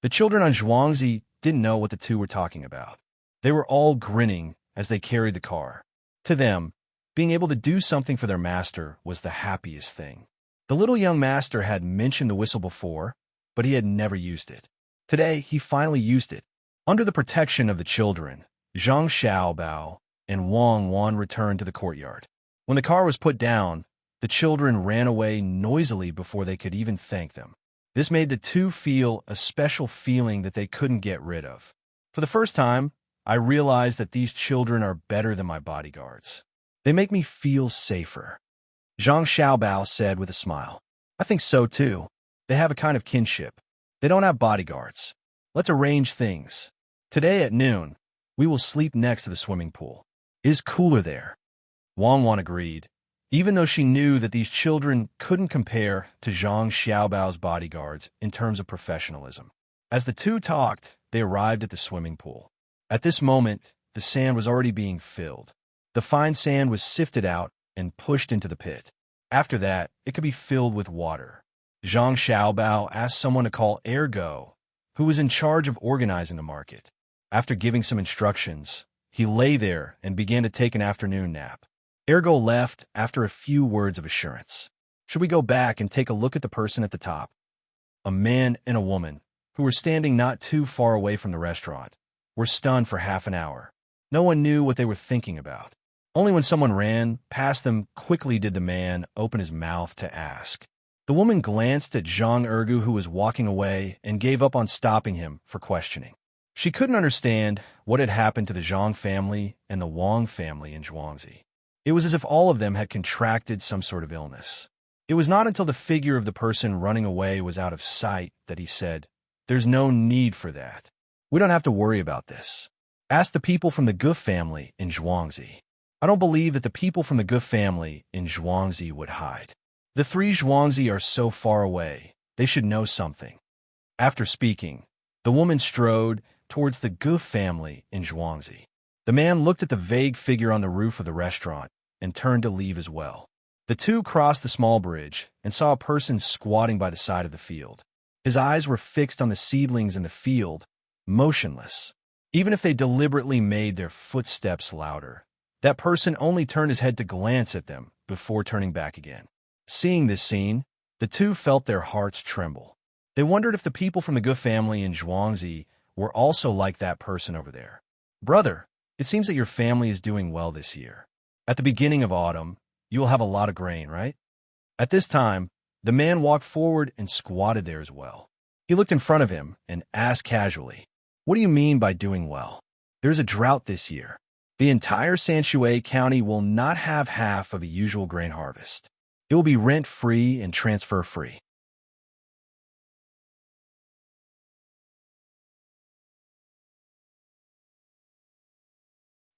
The children on Zhuangzi didn't know what the two were talking about. They were all grinning as they carried the car. To them, being able to do something for their master was the happiest thing. The little young master had mentioned the whistle before, but he had never used it. Today, he finally used it. Under the protection of the children, Zhang Xiaobao and Wang Wan returned to the courtyard. When the car was put down, the children ran away noisily before they could even thank them. This made the two feel a special feeling that they couldn't get rid of. For the first time, I realized that these children are better than my bodyguards. They make me feel safer. Zhang Xiaobao said with a smile. I think so too. They have a kind of kinship. They don't have bodyguards. Let's arrange things. Today at noon, we will sleep next to the swimming pool. It is cooler there. Wang Wan agreed, even though she knew that these children couldn't compare to Zhang Xiaobao's bodyguards in terms of professionalism. As the two talked, they arrived at the swimming pool. At this moment, the sand was already being filled. The fine sand was sifted out and pushed into the pit. After that, it could be filled with water. Zhang Xiaobao asked someone to call Ergo, who was in charge of organizing the market. After giving some instructions, he lay there and began to take an afternoon nap. Ergo left after a few words of assurance. Should we go back and take a look at the person at the top? A man and a woman, who were standing not too far away from the restaurant, were stunned for half an hour. No one knew what they were thinking about. Only when someone ran past them quickly did the man open his mouth to ask. The woman glanced at Zhang Ergu, who was walking away, and gave up on stopping him for questioning. She couldn't understand what had happened to the Zhang family and the Wang family in Zhuangzi. It was as if all of them had contracted some sort of illness. It was not until the figure of the person running away was out of sight that he said, "There's no need for that. We don't have to worry about this." Ask the people from the Gu family in Zhuangzi. I don't believe that the people from the Gu family in Zhuangzi would hide. The three Zhuangzi are so far away, they should know something. After speaking, the woman strode towards the Gu family in Zhuangzi. The man looked at the vague figure on the roof of the restaurant and turned to leave as well. The two crossed the small bridge and saw a person squatting by the side of the field. His eyes were fixed on the seedlings in the field, motionless. Even if they deliberately made their footsteps louder, that person only turned his head to glance at them before turning back again. Seeing this scene, the two felt their hearts tremble. They wondered if the people from the Gu family in Zhuangzi were also like that person over there. Brother, it seems that your family is doing well this year. At the beginning of autumn, you will have a lot of grain, right? At this time, the man walked forward and squatted there as well. He looked in front of him and asked casually, "What do you mean by doing well? There's a drought this year. The entire Sanshui County will not have half of the usual grain harvest. It will be rent-free and transfer-free."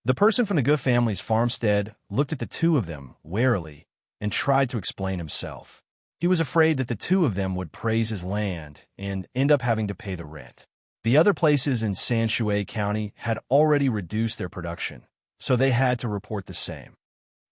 The person from the Gu family's farmstead looked at the two of them warily and tried to explain himself. He was afraid that the two of them would praise his land and end up having to pay the rent. The other places in Sanshui County had already reduced their production, so they had to report the same.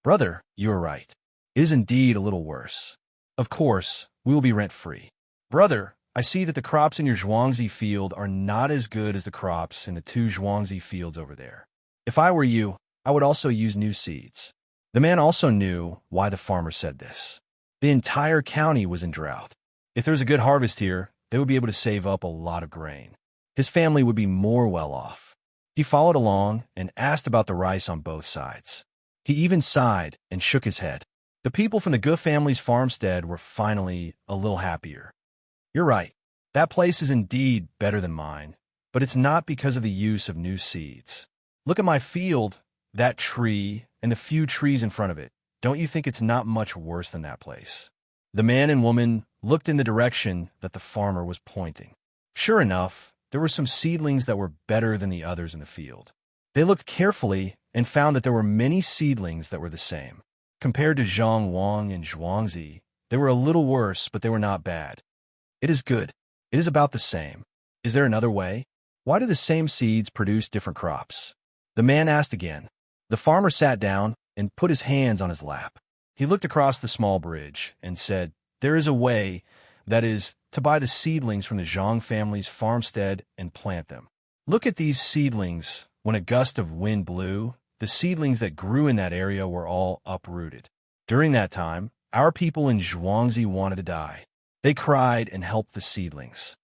Brother, you are right. It is indeed a little worse. Of course, we will be rent-free. Brother, I see that the crops in your Zhuangzi field are not as good as the crops in the two Zhuangzi fields over there. If I were you, I would also use new seeds. The man also knew why the farmer said this. The entire county was in drought. If there's a good harvest here, they would be able to save up a lot of grain. His family would be more well off. He followed along and asked about the rice on both sides. He even sighed and shook his head. The people from the Gu family's farmstead were finally a little happier. You're right. That place is indeed better than mine, but it's not because of the use of new seeds. Look at my field, that tree, and the few trees in front of it. Don't you think it's not much worse than that place? The man and woman looked in the direction that the farmer was pointing. Sure enough, there were some seedlings that were better than the others in the field. They looked carefully and found that there were many seedlings that were the same. Compared to Zhang Wang and Zhuangzi, they were a little worse, but they were not bad. It is good. It is about the same. Is there another way? Why do the same seeds produce different crops? The man asked again. The farmer sat down and put his hands on his lap. He looked across the small bridge and said, "There is a way, that is, to buy the seedlings from the Zhang family's farmstead and plant them. Look at these seedlings. When a gust of wind blew, the seedlings that grew in that area were all uprooted. During that time, our people in Zhuangzi wanted to die. They cried and helped the seedlings.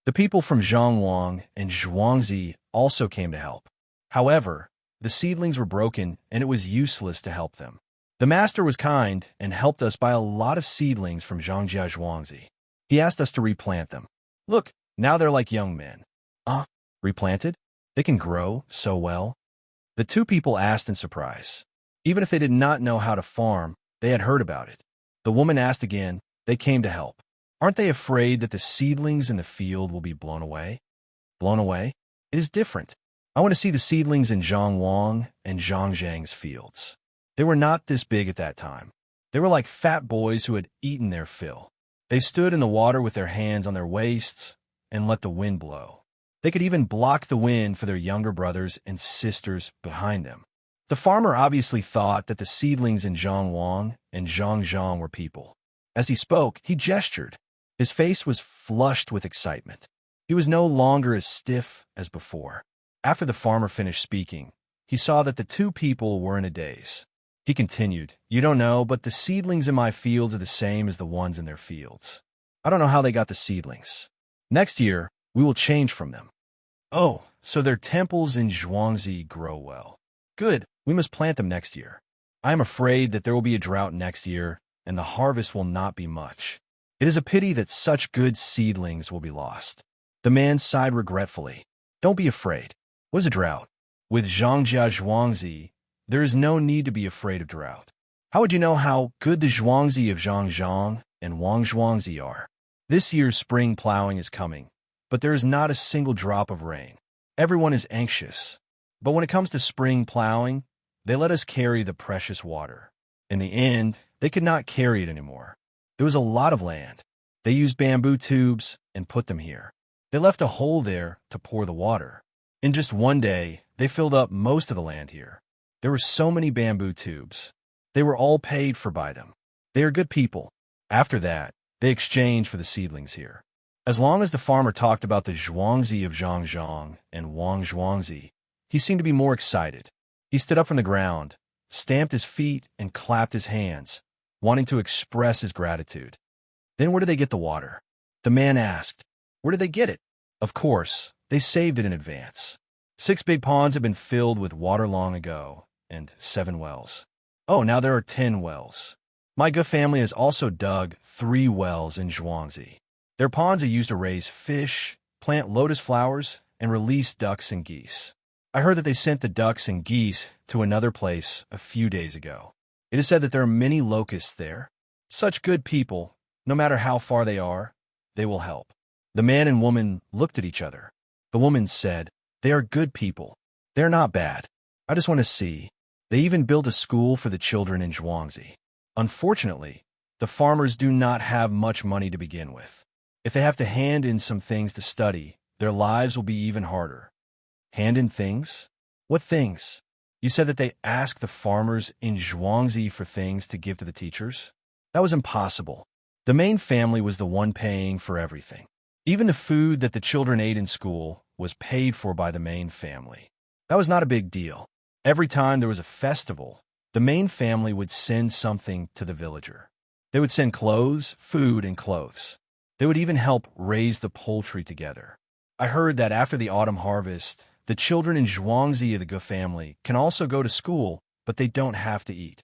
The people from Zhangwang and Zhuangzi also came to help. However, the seedlings were broken and it was useless to help them. The master was kind and helped us buy a lot of seedlings from Zhangjia Zhuangzi. He asked us to replant them. Look, now they're like young men. Replanted? They can grow so well? The two people asked in surprise. Even if they did not know how to farm, they had heard about it. The woman asked again. They came to help. Aren't they afraid that the seedlings in the field will be blown away? Blown away? It is different. I want to see the seedlings in Zhangwang and Zhangjiang's fields. They were not this big at that time. They were like fat boys who had eaten their fill. They stood in the water with their hands on their waists and let the wind blow. They could even block the wind for their younger brothers and sisters behind them. The farmer obviously thought that the seedlings in Zhangwang and Zhangjiang were people. As he spoke, he gestured. His face was flushed with excitement. He was no longer as stiff as before. After the farmer finished speaking, he saw that the two people were in a daze. He continued, "You don't know, but the seedlings in my fields are the same as the ones in their fields. I don't know how they got the seedlings. Next year, we will change from them." "Oh, so their temples in Zhuangzi grow well. Good, we must plant them next year. I am afraid that there will be a drought next year, and the harvest will not be much. It is a pity that such good seedlings will be lost." The man sighed regretfully. "Don't be afraid. What is a drought? With Zhangjia Zhuangzi, there is no need to be afraid of drought. How would you know how good the Zhuangzi of Zhangjiang and Zhuangzi are. This year's spring plowing is coming, but there is not a single drop of rain. Everyone is anxious. But when it comes to spring plowing, they let us carry the precious water. In the end, they could not carry it anymore. There was a lot of land. They used bamboo tubes and put them here. They left a hole there to pour the water. In just one day, they filled up most of the land here. There were so many bamboo tubes. They were all paid for by them. They are good people. After that, they exchanged for the seedlings here. As long as the farmer talked about the Zhuangzi of Zhangzhang and Zhuangzi, he seemed to be more excited. He stood up from the ground, stamped his feet, and clapped his hands, wanting to express his gratitude. Then where did they get the water? The man asked. Where did they get it? Of course, they saved it in advance. 6 big ponds had been filled with water long ago, and 7 wells. Oh, now there are 10 wells. My Ge family has also dug 3 wells in Zhuangzi. Their ponds are used to raise fish, plant lotus flowers, and release ducks and geese. I heard that they sent the ducks and geese to another place a few days ago. It is said that there are many locusts there. Such good people, no matter how far they are, they will help. The man and woman looked at each other. The woman said, They are good people. They are not bad. I just want to see. They even built a school for the children in Zhuangzi. Unfortunately, the farmers do not have much money to begin with. If they have to hand in some things to study, their lives will be even harder. Hand in things? What things? You said that they asked the farmers in Zhuangzi for things to give to the teachers? That was impossible. The main family was the one paying for everything. Even the food that the children ate in school was paid for by the main family. That was not a big deal. Every time there was a festival, the main family would send something to the villager. They would send clothes, food, and clothes. They would even help raise the poultry together. I heard that after the autumn harvest, the children in Zhuangzi of the Ge family can also go to school, but they don't have to eat.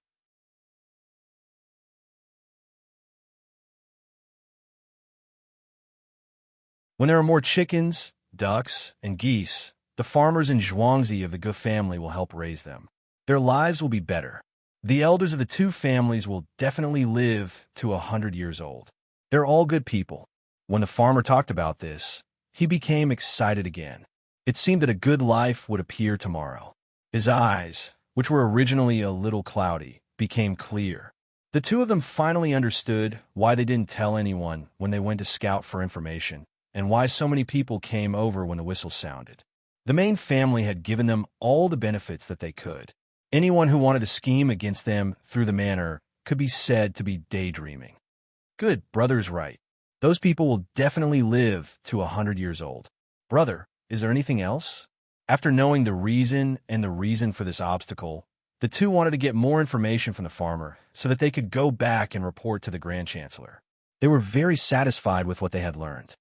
When there are more chickens, ducks, and geese, the farmers in Zhuangzi of the Ge family will help raise them. Their lives will be better. The elders of the 2 families will definitely live to 100 years old. They're all good people. When the farmer talked about this, he became excited again. It seemed that a good life would appear tomorrow. His eyes, which were originally a little cloudy, became clear. The 2 of them finally understood why they didn't tell anyone when they went to scout for information, and why so many people came over when the whistle sounded. The main family had given them all the benefits that they could. Anyone who wanted to scheme against them through the manor could be said to be daydreaming. Good, brother's right. Those people will definitely live to 100 years old. Brother, is there anything else? After knowing the reason for this obstacle, the 2 wanted to get more information from the farmer so that they could go back and report to the Grand Chancellor. They were very satisfied with what they had learned.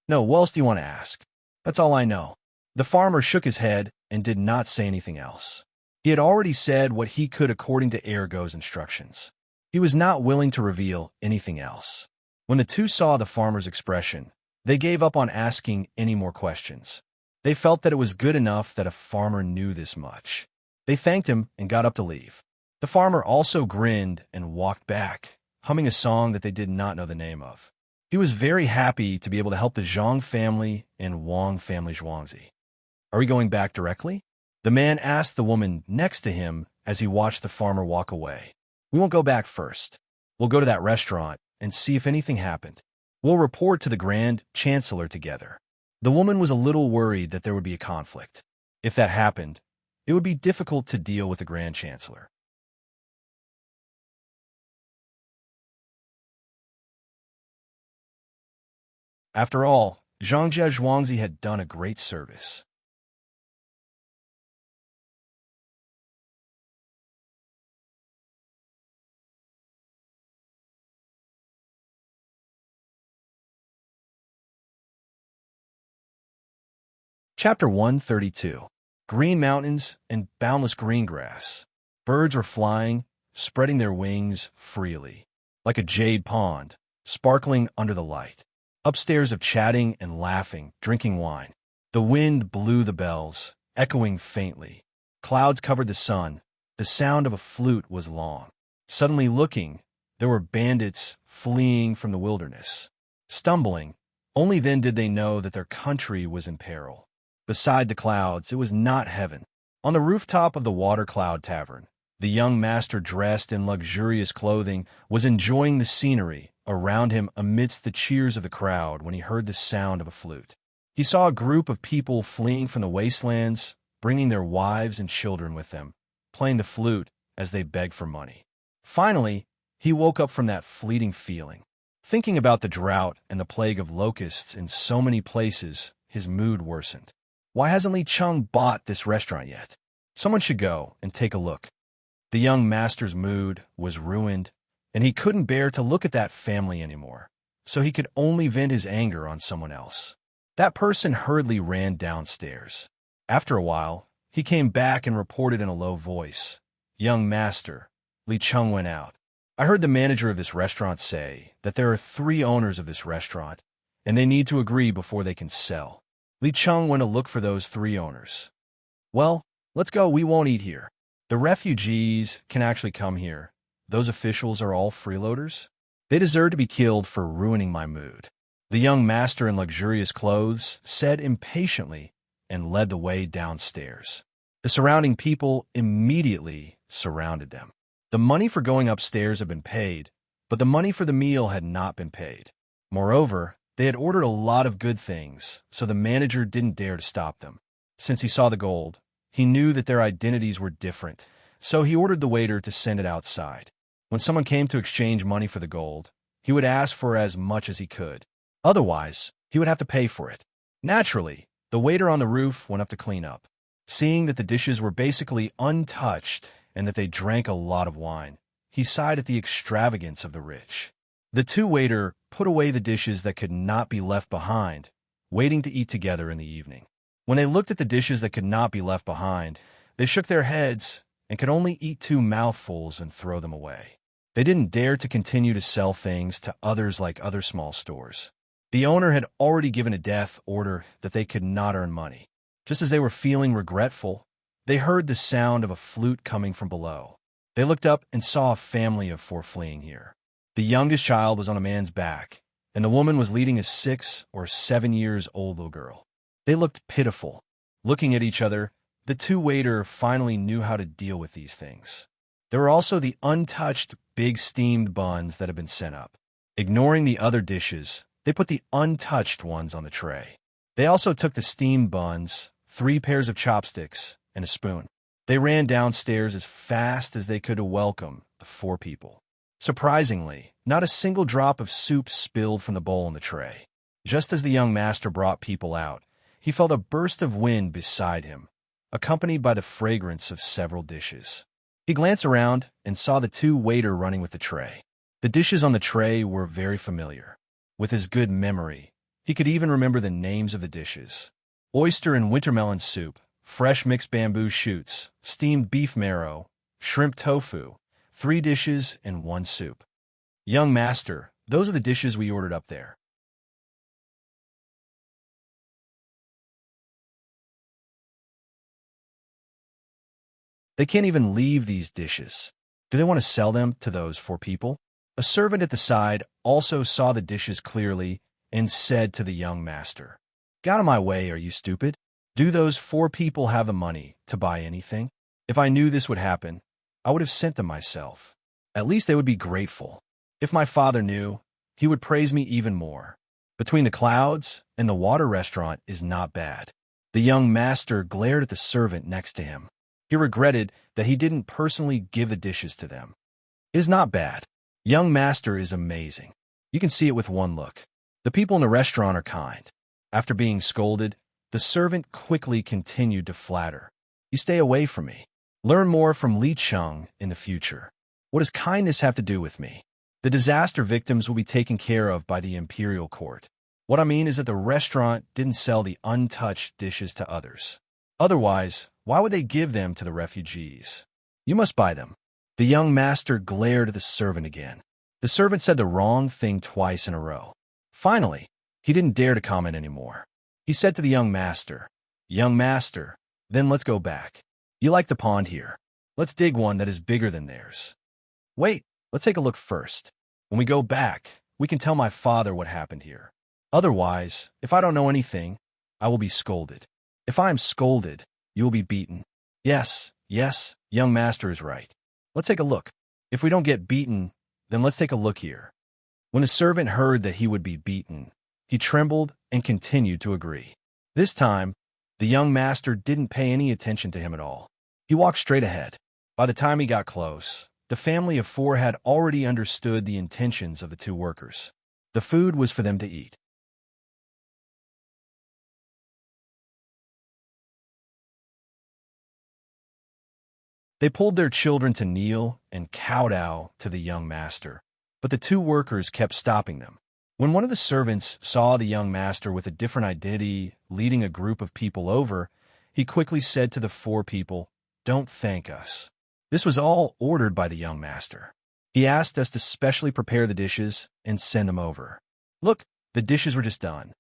No, what else do you want to ask? That's all I know. The farmer shook his head and did not say anything else. He had already said what he could according to Ergo's instructions. He was not willing to reveal anything else. When the 2 saw the farmer's expression, they gave up on asking any more questions. They felt that it was good enough that a farmer knew this much. They thanked him and got up to leave. The farmer also grinned and walked back, humming a song that they did not know the name of. He was very happy to be able to help the Zhang family and Wang family Zhuangzi. Are we going back directly? The man asked the woman next to him as he watched the farmer walk away. We won't go back first. We'll go to that restaurant and see if anything happened. We'll report to the Grand Chancellor together. The woman was a little worried that there would be a conflict. If that happened, it would be difficult to deal with the Grand Chancellor. After all, Zhangjia Zhuangzi had done a great service. Chapter 132. Green mountains and boundless green grass. Birds were flying, spreading their wings freely, like a jade pond, sparkling under the light. Upstairs of chatting and laughing, drinking wine. The wind blew the bells, echoing faintly. Clouds covered the sun. The sound of a flute was long. Suddenly looking, there were bandits fleeing from the wilderness. Stumbling, only then did they know that their country was in peril. Beside the clouds, it was not heaven. On the rooftop of the Water Cloud Tavern, the young master, dressed in luxurious clothing, was enjoying the scenery around him amidst the cheers of the crowd when he heard the sound of a flute. He saw a group of people fleeing from the wastelands, bringing their wives and children with them, playing the flute as they begged for money. Finally, he woke up from that fleeting feeling. Thinking about the drought and the plague of locusts in so many places, his mood worsened. Why hasn't Li Chung bought this restaurant yet? Someone should go and take a look. The young master's mood was ruined, and he couldn't bear to look at that family anymore, so he could only vent his anger on someone else. That person hurriedly ran downstairs. After a while, he came back and reported in a low voice, "Young master, Li Chung went out. I heard the manager of this restaurant say that there are 3 owners of this restaurant, and they need to agree before they can sell. Li Chung went to look for those 3 owners. Well, let's go, we won't eat here. The refugees can actually come here. Those officials are all freeloaders. They deserve to be killed for ruining my mood." The young master in luxurious clothes said impatiently and led the way downstairs. The surrounding people immediately surrounded them. The money for going upstairs had been paid, but the money for the meal had not been paid. Moreover, they had ordered a lot of good things, so the manager didn't dare to stop them. Since he saw the gold, he knew that their identities were different, so he ordered the waiter to send it outside. When someone came to exchange money for the gold, he would ask for as much as he could. Otherwise, he would have to pay for it. Naturally, the waiter on the roof went up to clean up. Seeing that the dishes were basically untouched and that they drank a lot of wine, he sighed at the extravagance of the rich. The 2 waiters put away the dishes that could not be left behind, waiting to eat together in the evening. When they looked at the dishes that could not be left behind, they shook their heads and could only eat 2 mouthfuls and throw them away. They didn't dare to continue to sell things to others like other small stores. The owner had already given a death order that they could not earn money. Just as they were feeling regretful, they heard the sound of a flute coming from below. They looked up and saw a family of 4 fleeing here. The youngest child was on a man's back, and the woman was leading a 6 or 7 years old little girl. They looked pitiful. Looking at each other, the 2 waiters finally knew how to deal with these things. There were also the untouched big steamed buns that had been sent up. Ignoring the other dishes, they put the untouched ones on the tray. They also took the steamed buns, 3 pairs of chopsticks, and a spoon. They ran downstairs as fast as they could to welcome the 4 people. Surprisingly, not a single drop of soup spilled from the bowl on the tray. Just as the young master brought people out, he felt a burst of wind beside him, accompanied by the fragrance of several dishes. He glanced around and saw the 2 waiters running with the tray. The dishes on the tray were very familiar. With his good memory, he could even remember the names of the dishes: oyster and wintermelon soup, fresh mixed bamboo shoots, steamed beef marrow, shrimp tofu, 3 dishes and 1 soup. "Young master, those are the dishes we ordered up there." They can't even leave these dishes. Do they want to sell them to those 4 people? A servant at the side also saw the dishes clearly and said to the young master, "Get out of my way, are you stupid? Do those 4 people have the money to buy anything? If I knew this would happen, I would have sent them myself. At least they would be grateful. If my father knew, he would praise me even more. Between the clouds and the water restaurant is not bad." The young master glared at the servant next to him. He regretted that he didn't personally give the dishes to them. "It is not bad. Young master is amazing. You can see it with one look. The people in the restaurant are kind." After being scolded, the servant quickly continued to flatter. "You stay away from me. Learn more from Li Chung in the future. What does kindness have to do with me? The disaster victims will be taken care of by the imperial court. What I mean is that the restaurant didn't sell the untouched dishes to others. Otherwise, why would they give them to the refugees? You must buy them." The young master glared at the servant again. The servant said the wrong thing twice in a row. Finally, he didn't dare to comment anymore. He said to the young master, "Young master, then let's go back. You like the pond here. Let's dig one that is bigger than theirs." "Wait, let's take a look first. When we go back, we can tell my father what happened here. Otherwise, if I don't know anything, I will be scolded. If I am scolded, you will be beaten. Yes, yes, young master is right. Let's take a look. If we don't get beaten, then let's take a look here. When the servant heard that he would be beaten, he trembled and continued to agree. This time, the young master didn't pay any attention to him at all. He walked straight ahead. By the time he got close, the family of 4 had already understood the intentions of the 2 workers. The food was for them to eat. They pulled their children to kneel and kowtow to the young master, but the 2 workers kept stopping them. When one of the servants saw the young master with a different identity leading a group of people over, he quickly said to the 4 people, "Don't thank us." This was all ordered by the young master. He asked us to specially prepare the dishes and send them over. Look, the dishes were just done.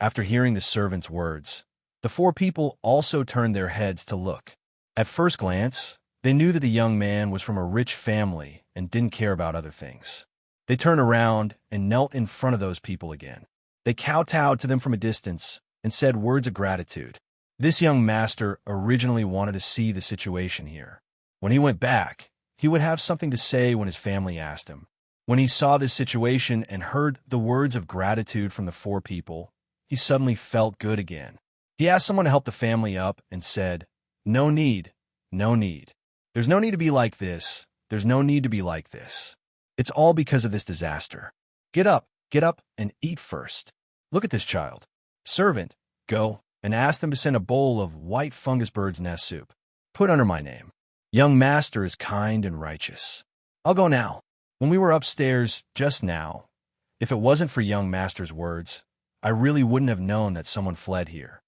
After hearing the servant's words, the 4 people also turned their heads to look. At first glance, they knew that the young man was from a rich family and didn't care about other things. They turned around and knelt in front of those people again. They kowtowed to them from a distance and said words of gratitude. This young master originally wanted to see the situation here. When he went back, he would have something to say when his family asked him. When he saw this situation and heard the words of gratitude from the 4 people, he suddenly felt good again. He asked someone to help the family up and said, "No need, no need. There's no need to be like this. There's no need to be like this. It's all because of this disaster. Get up, and eat first. Look at this child. Servant, go and ask them to send a bowl of white fungus bird's nest soup. Put under my name. Young master is kind and righteous. I'll go now." When we were upstairs just now, if it wasn't for young master's words, I really wouldn't have known that someone fled here.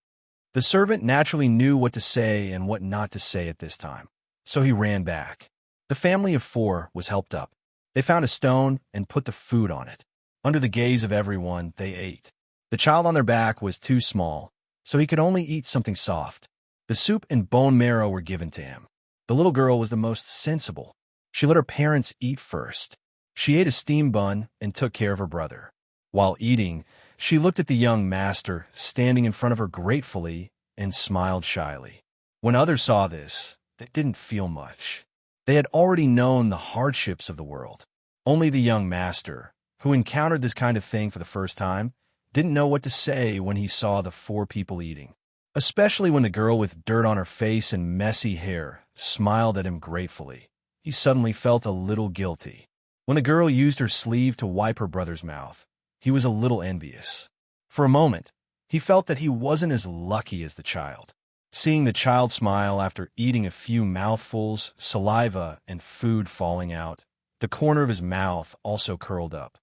The servant naturally knew what to say and what not to say at this time, so he ran back. The family of 4 was helped up. They found a stone and put the food on it. Under the gaze of everyone, they ate. The child on their back was too small, so he could only eat something soft. The soup and bone marrow were given to him. The little girl was the most sensible. She let her parents eat first. She ate a steamed bun and took care of her brother. While eating, she looked at the young master standing in front of her gratefully and smiled shyly. When others saw this, they didn't feel much. They had already known the hardships of the world. Only the young master, who encountered this kind of thing for the first time, didn't know what to say when he saw the 4 people eating, especially when the girl with dirt on her face and messy hair smiled at him gratefully. He suddenly felt a little guilty. When the girl used her sleeve to wipe her brother's mouth, he was a little envious. For a moment, he felt that he wasn't as lucky as the child. Seeing the child smile after eating a few mouthfuls, saliva and food falling out, the corner of his mouth also curled up.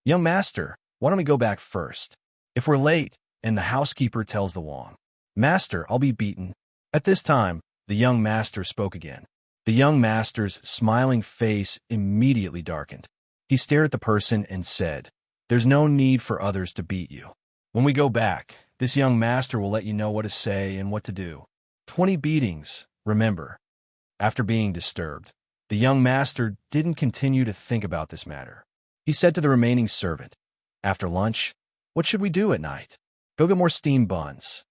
"Young master, why don't we go back first? If we're late and the housekeeper tells the Wong, Master, I'll be beaten." At this time, the young master spoke again. The young master's smiling face immediately darkened. He stared at the person and said, "There's no need for others to beat you. When we go back, this young master will let you know what to say and what to do. 20 beatings, remember." After being disturbed, the young master didn't continue to think about this matter. He said to the remaining servant, "After lunch, what should we do at night? Go get more steamed buns."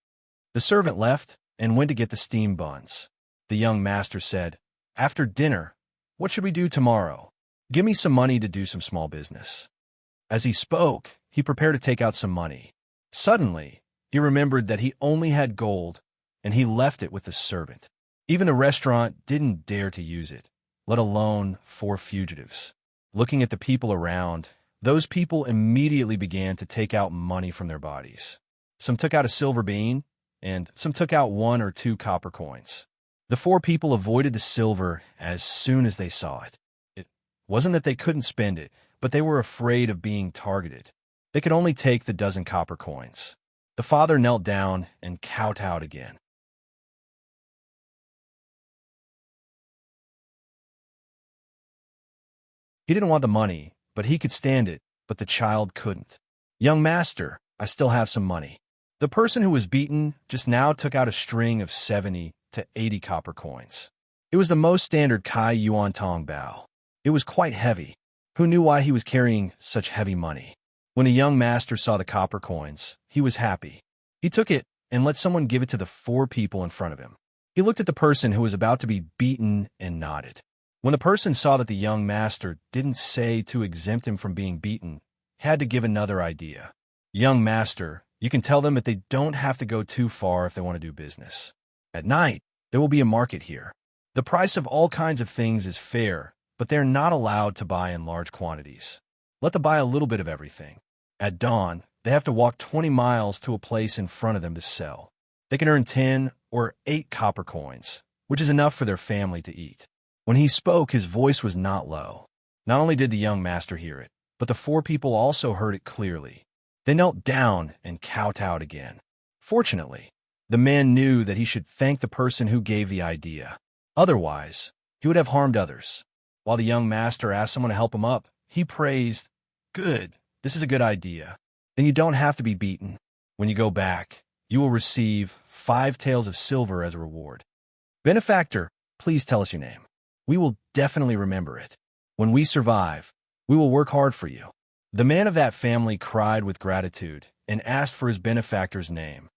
The servant left and went to get the steamed buns. The young master said, "After dinner, what should we do tomorrow? Give me some money to do some small business." As he spoke, he prepared to take out some money. Suddenly, he remembered that he only had gold, and he left it with the servant. Even the restaurant didn't dare to use it, let alone 4 fugitives. Looking at the people around, those people immediately began to take out money from their bodies. Some took out a silver bean, and some took out 1 or 2 copper coins. The 4 people avoided the silver as soon as they saw it. It wasn't that they couldn't spend it, but they were afraid of being targeted. They could only take the dozen copper coins. The father knelt down and kowtowed again. He didn't want the money, but he could stand it, but the child couldn't. "Young master, I still have some money." The person who was beaten just now took out a string of 70 to 80 copper coins. It was the most standard Kai Yuan Tong bao. It was quite heavy. who knew why he was carrying such heavy money. When the young master saw the copper coins, he was happy. He took it and let someone give it to the 4 people in front of him. He looked at the person who was about to be beaten and nodded. When the person saw that the young master didn't say to exempt him from being beaten, he had to give another idea. Young master, you can tell them that they don't have to go too far if they want to do business. At night, there will be a market here. The price of all kinds of things is fair, but they're not allowed to buy in large quantities. Let them buy a little bit of everything. At dawn, they have to walk 20 miles to a place in front of them to sell. They can earn 10 or 8 copper coins, which is enough for their family to eat. When he spoke, his voice was not low. Not only did the young master hear it, but the 4 people also heard it clearly. They knelt down and kowtowed again. Fortunately, the man knew that he should thank the person who gave the idea. Otherwise, he would have harmed others. While the young master asked someone to help him up, he praised, "Good, this is a good idea. Then you don't have to be beaten. When you go back, you will receive 5 taels of silver as a reward. Benefactor, please tell us your name. We will definitely remember it. When we survive, we will work hard for you." The man of that family cried with gratitude and asked for his benefactor's name.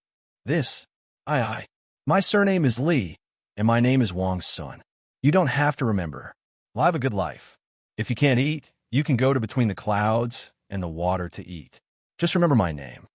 My surname is Li, and my name is Wang's son. You don't have to remember. Live a good life. If you can't eat, you can go to between the clouds and the water to eat. Just remember my name.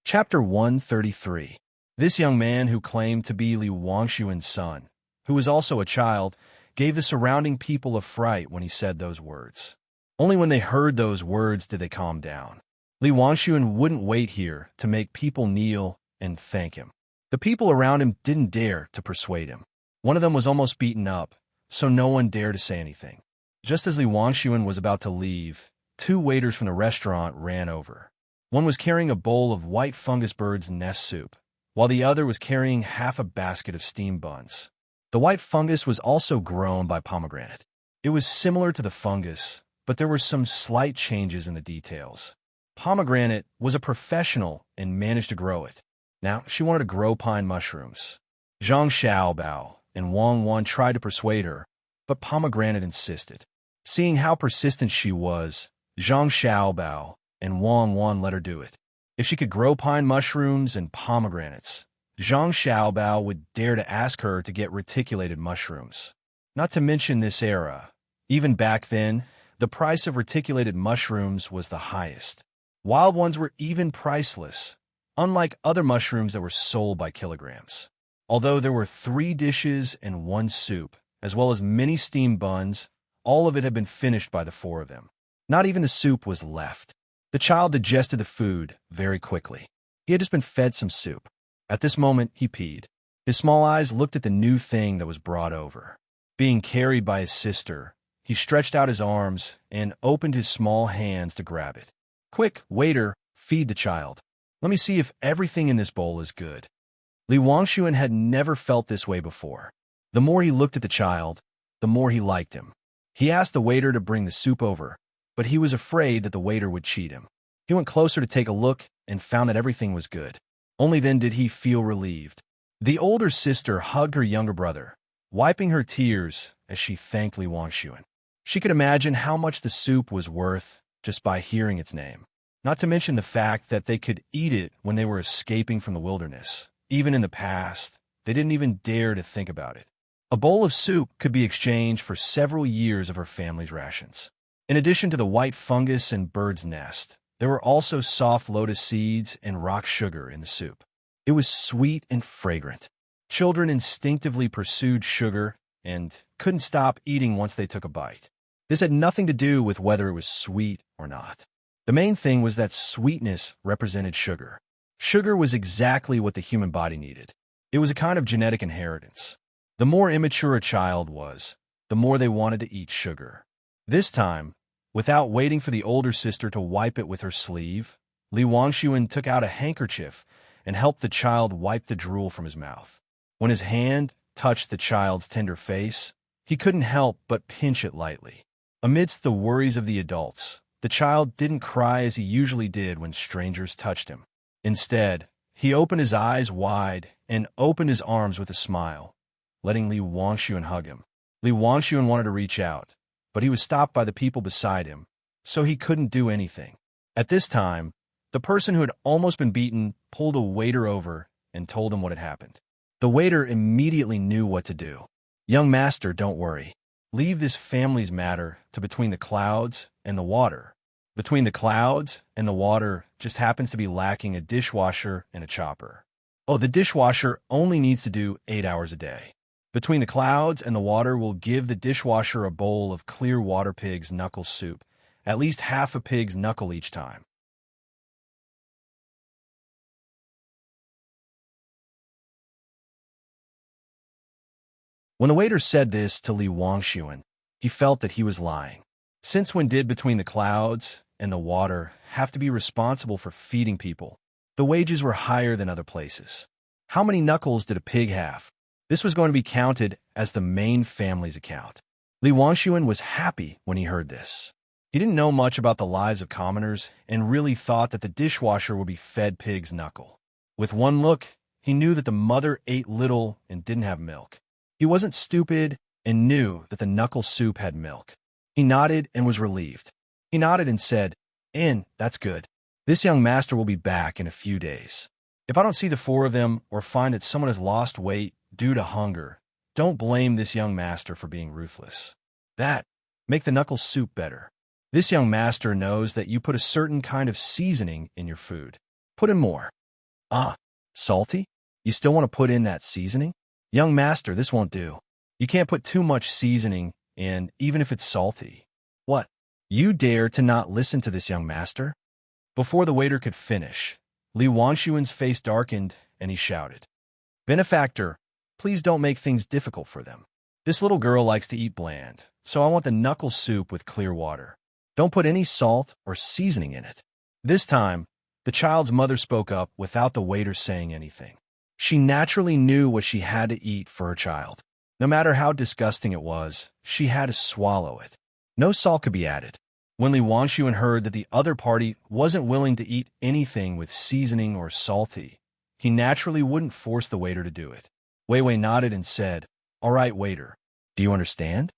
Chapter 133. This young man, who claimed to be Li Wangshuan's son, who was also a child, gave the surrounding people a fright when he said those words. Only when they heard those words did they calm down. Li Wangshuan wouldn't wait here to make people kneel and thank him. The people around him didn't dare to persuade him. One of them was almost beaten up, so no one dared to say anything. Just as Li Wangshuan was about to leave, 2 waiters from the restaurant ran over. One was carrying a bowl of white fungus bird's nest soup, while the other was carrying half a basket of steamed buns. The white fungus was also grown by pomegranate. It was similar to the fungus, but there were some slight changes in the details. Pomegranate was a professional and managed to grow it. Now she wanted to grow pine mushrooms. Zhang Xiaobao and Wang Wan tried to persuade her, but Pomegranate insisted. Seeing how persistent she was, Zhang Xiaobao and Wang Wan let her do it. If she could grow pine mushrooms and pomegranates, Zhang Xiaobao would dare to ask her to get reticulated mushrooms. Not to mention this era. Even back then, the price of reticulated mushrooms was the highest. Wild ones were even priceless, unlike other mushrooms that were sold by kilograms. Although there were 3 dishes and 1 soup, as well as many steamed buns, all of it had been finished by the 4 of them. Not even the soup was left. The child digested the food very quickly. He had just been fed some soup. At this moment, he peed. His small eyes looked at the new thing that was brought over. Being carried by his sister, he stretched out his arms and opened his small hands to grab it. "Quick, waiter, feed the child. Let me see if everything in this bowl is good." Li Wangshuan had never felt this way before. The more he looked at the child, the more he liked him. He asked the waiter to bring the soup over, but he was afraid that the waiter would cheat him. He went closer to take a look and found that everything was good. Only then did he feel relieved. The older sister hugged her younger brother, wiping her tears as she thanked Li Wangshuan. She could imagine how much the soup was worth just by hearing its name. Not to mention the fact that they could eat it when they were escaping from the wilderness. Even in the past, they didn't even dare to think about it. A bowl of soup could be exchanged for several years of her family's rations. In addition to the white fungus and bird's nest, there were also soft lotus seeds and rock sugar in the soup. It was sweet and fragrant. Children instinctively pursued sugar and couldn't stop eating once they took a bite. This had nothing to do with whether it was sweet or not. The main thing was that sweetness represented sugar. Sugar was exactly what the human body needed. It was a kind of genetic inheritance. The more immature a child was, the more they wanted to eat sugar. This time, without waiting for the older sister to wipe it with her sleeve, Li Wangshuan took out a handkerchief and helped the child wipe the drool from his mouth. When his hand touched the child's tender face, he couldn't help but pinch it lightly. Amidst the worries of the adults, the child didn't cry as he usually did when strangers touched him. Instead, he opened his eyes wide and opened his arms with a smile, letting Li Wangxuan hug him. Li Wangxuan wanted to reach out, but he was stopped by the people beside him, so he couldn't do anything. At this time, the person who had almost been beaten pulled a waiter over and told him what had happened. The waiter immediately knew what to do. "Young master, don't worry. Leave this family's matter to between the clouds and the water. Between the clouds and the water just happens to be lacking a dishwasher and a chopper. Oh, the dishwasher only needs to do 8 hours a day. Between the clouds and the water will give the dishwasher a bowl of clear water pig's knuckle soup, at least half a pig's knuckle each time." When the waiter said this to Li Wangxuan, he felt that he was lying. Since when did between the clouds and the water have to be responsible for feeding people? The wages were higher than other places. How many knuckles did a pig have? This was going to be counted as the main family's account. Li Wangxuan was happy when he heard this. He didn't know much about the lives of commoners and really thought that the dishwasher would be fed pig's knuckle. With one look, he knew that the mother ate little and didn't have milk. He wasn't stupid and knew that the knuckle soup had milk. He nodded and was relieved. He nodded and said, "That's good. This young master will be back in a few days. If I don't see the four of them or find that someone has lost weight due to hunger, don't blame this young master for being ruthless. Make the knuckle soup better. This young master knows that you put a certain kind of seasoning in your food. Put in more." "Ah, salty? You still want to put in that seasoning?" "Young master, this won't do. You can't put too much seasoning in, even if it's salty." "What? You dare to not listen to this young master?" Before the waiter could finish, Li Wangxuan's face darkened and he shouted, "Benefactor, please don't make things difficult for them. This little girl likes to eat bland, so I want the knuckle soup with clear water. Don't put any salt or seasoning in it." This time, the child's mother spoke up without the waiter saying anything. She naturally knew what she had to eat for her child. No matter how disgusting it was, she had to swallow it. No salt could be added. When Li Wangxuan heard that the other party wasn't willing to eat anything with seasoning or salty, he naturally wouldn't force the waiter to do it. Wei Wei nodded and said, "All right, waiter. Do you understand?"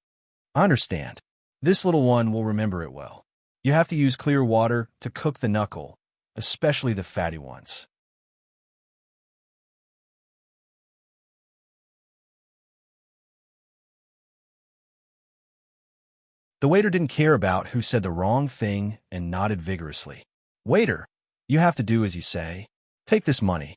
"I understand. This little one will remember it well. You have to use clear water to cook the knuckle, especially the fatty ones." The waiter didn't care about who said the wrong thing and nodded vigorously. "Waiter, you have to do as you say. Take this money."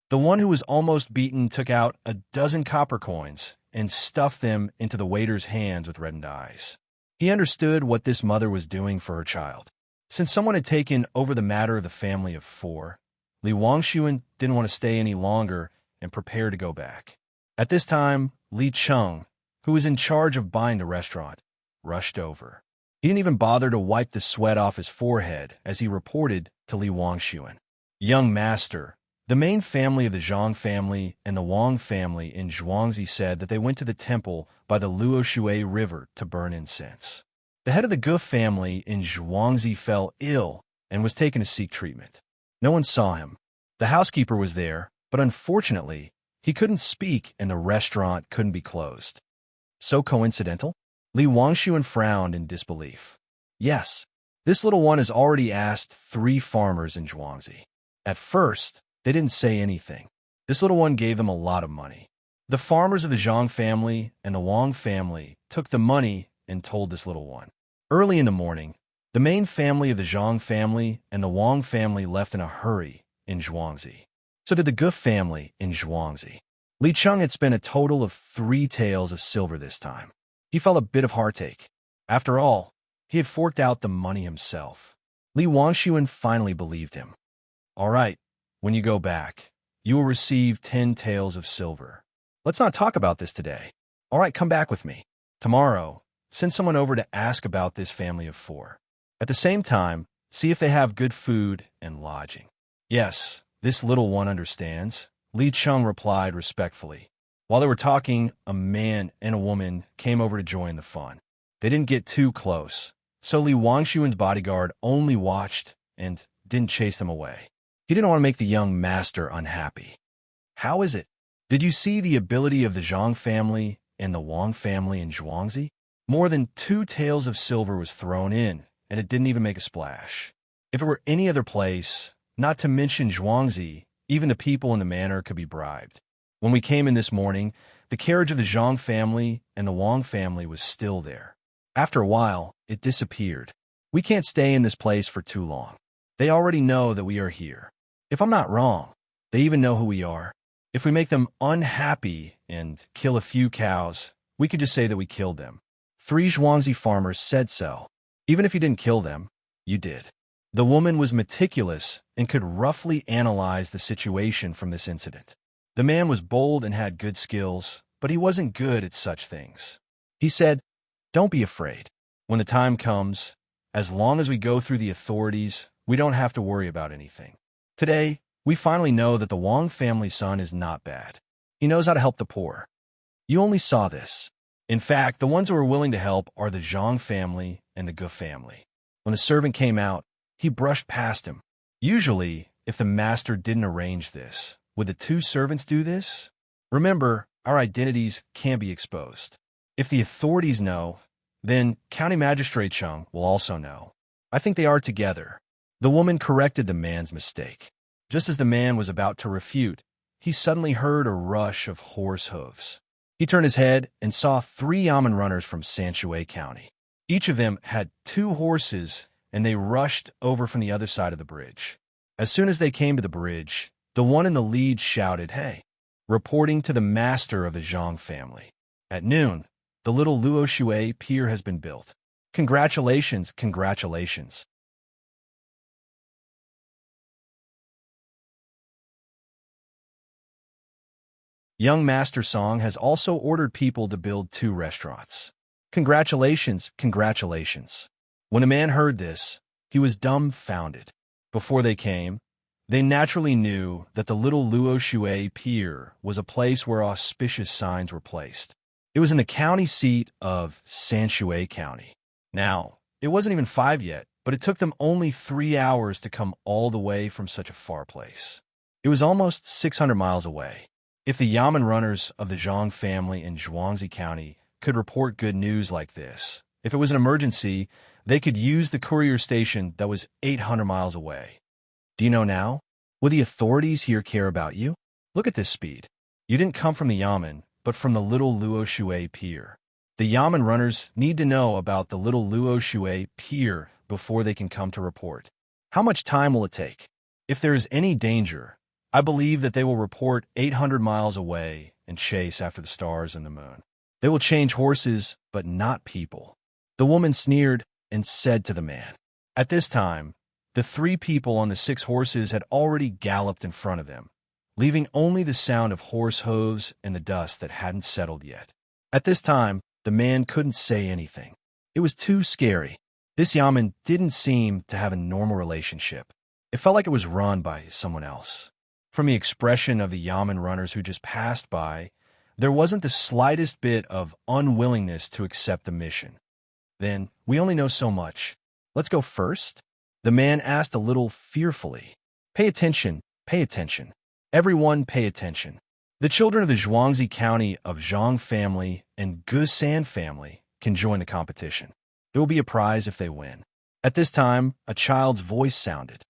The one who was almost beaten took out a dozen copper coins and stuffed them into the waiter's hands with reddened eyes. He understood what this mother was doing for her child. Since someone had taken over the matter of the family of four, Li Wangxuan didn't want to stay any longer and prepared to go back. At this time, Li Cheng, who was in charge of buying the restaurant, rushed over. He didn't even bother to wipe the sweat off his forehead as he reported to Li Wangxuan. "Young master, the main family of the Zhang family and the Wang family in Zhuangzi said that they went to the temple by the Luoshui River to burn incense. The head of the Gu family in Zhuangzi fell ill and was taken to seek treatment. No one saw him. The housekeeper was there, but unfortunately, he couldn't speak and the restaurant couldn't be closed." "So coincidental?" Li Wangxuan frowned in disbelief. "Yes, this little one has already asked 3 farmers in Zhuangzi. At first, they didn't say anything. This little one gave them a lot of money. The farmers of the Zhang family and the Wang family took the money and told this little one. Early in the morning, the main family of the Zhang family and the Wang family left in a hurry in Zhuangzi. So did the Gu family in Zhuangzi. Li Cheng had spent a total of 3 taels of silver this time. He felt a bit of heartache. After all, he had forked out the money himself. Li Wangxuan finally believed him. "All right, when you go back, you will receive 10 taels of silver. Let's not talk about this today. All right, come back with me. Tomorrow, send someone over to ask about this family of 4. At the same time, see if they have good food and lodging." "Yes, this little one understands," Li Cheng replied respectfully. While they were talking, a man and a woman came over to join the fun. They didn't get too close, so Li Wangshuan's bodyguard only watched and didn't chase them away. He didn't want to make the young master unhappy. How is it? Did you see the ability of the Zhang family and the Wang family in Zhuangzi? More than 2 taels of silver was thrown in, and it didn't even make a splash. If it were any other place, not to mention Zhuangzi, even the people in the manor could be bribed. When we came in this morning, the carriage of the Zhang family and the Wang family was still there. After a while, it disappeared. We can't stay in this place for too long. They already know that we are here. If I'm not wrong, they even know who we are. If we make them unhappy and kill a few cows, we could just say that we killed them. 3 Zhuangzi farmers said so. Even if you didn't kill them, you did. The woman was meticulous and could roughly analyze the situation from this incident. The man was bold and had good skills, but he wasn't good at such things. He said, "Don't be afraid. When the time comes, as long as we go through the authorities, we don't have to worry about anything. Today, we finally know that the Wang family's son is not bad. He knows how to help the poor. You only saw this. In fact, the ones who are willing to help are the Zhang family and the Gu family." When the servant came out, he brushed past him. Usually, if the master didn't arrange this, would the 2 servants do this? Remember, our identities can't be exposed. If the authorities know, then County Magistrate Chung will also know. I think they are together. The woman corrected the man's mistake. Just as the man was about to refute, he suddenly heard a rush of horse hooves. He turned his head and saw 3 yamen runners from Sanshui County. Each of them had 2 horses, and they rushed over from the other side of the bridge. As soon as they came to the bridge, the one in the lead shouted, "Hey," reporting to the master of the Zhang family. At noon, the little Luo Shui pier has been built. Congratulations, congratulations. Young Master Song has also ordered people to build 2 restaurants. Congratulations, congratulations. When a man heard this, he was dumbfounded. Before they came, they naturally knew that the little Luo Shui pier was a place where auspicious signs were placed. It was in the county seat of Sanshui County. Now, it wasn't even 5 yet, but it took them only 3 hours to come all the way from such a far place. It was almost 600 miles away. If the yamen runners of the Zhang family in Zhuangzi County could report good news like this, if it was an emergency, they could use the courier station that was 800 miles away. Do you know now? Will the authorities here care about you? Look at this speed. You didn't come from the yamen, but from the little Luo Shui pier. The yamen runners need to know about the little Luo Shui pier before they can come to report. How much time will it take? If there is any danger, I believe that they will report 800 miles away and chase after the stars and the moon. They will change horses, but not people. The woman sneered and said to the man. At this time, the 3 people on the 6 horses had already galloped in front of them, leaving only the sound of horse hooves and the dust that hadn't settled yet. At this time, the man couldn't say anything. It was too scary. This yamen didn't seem to have a normal relationship. It felt like it was run by someone else. From the expression of the yamen runners who just passed by, there wasn't the slightest bit of unwillingness to accept the mission. Then, we only know so much. Let's go first? The man asked a little fearfully. Pay attention, pay attention. Everyone pay attention. The children of the Zhuangzi County of Zhang family and Gusan family can join the competition. There will be a prize if they win. At this time, a child's voice sounded.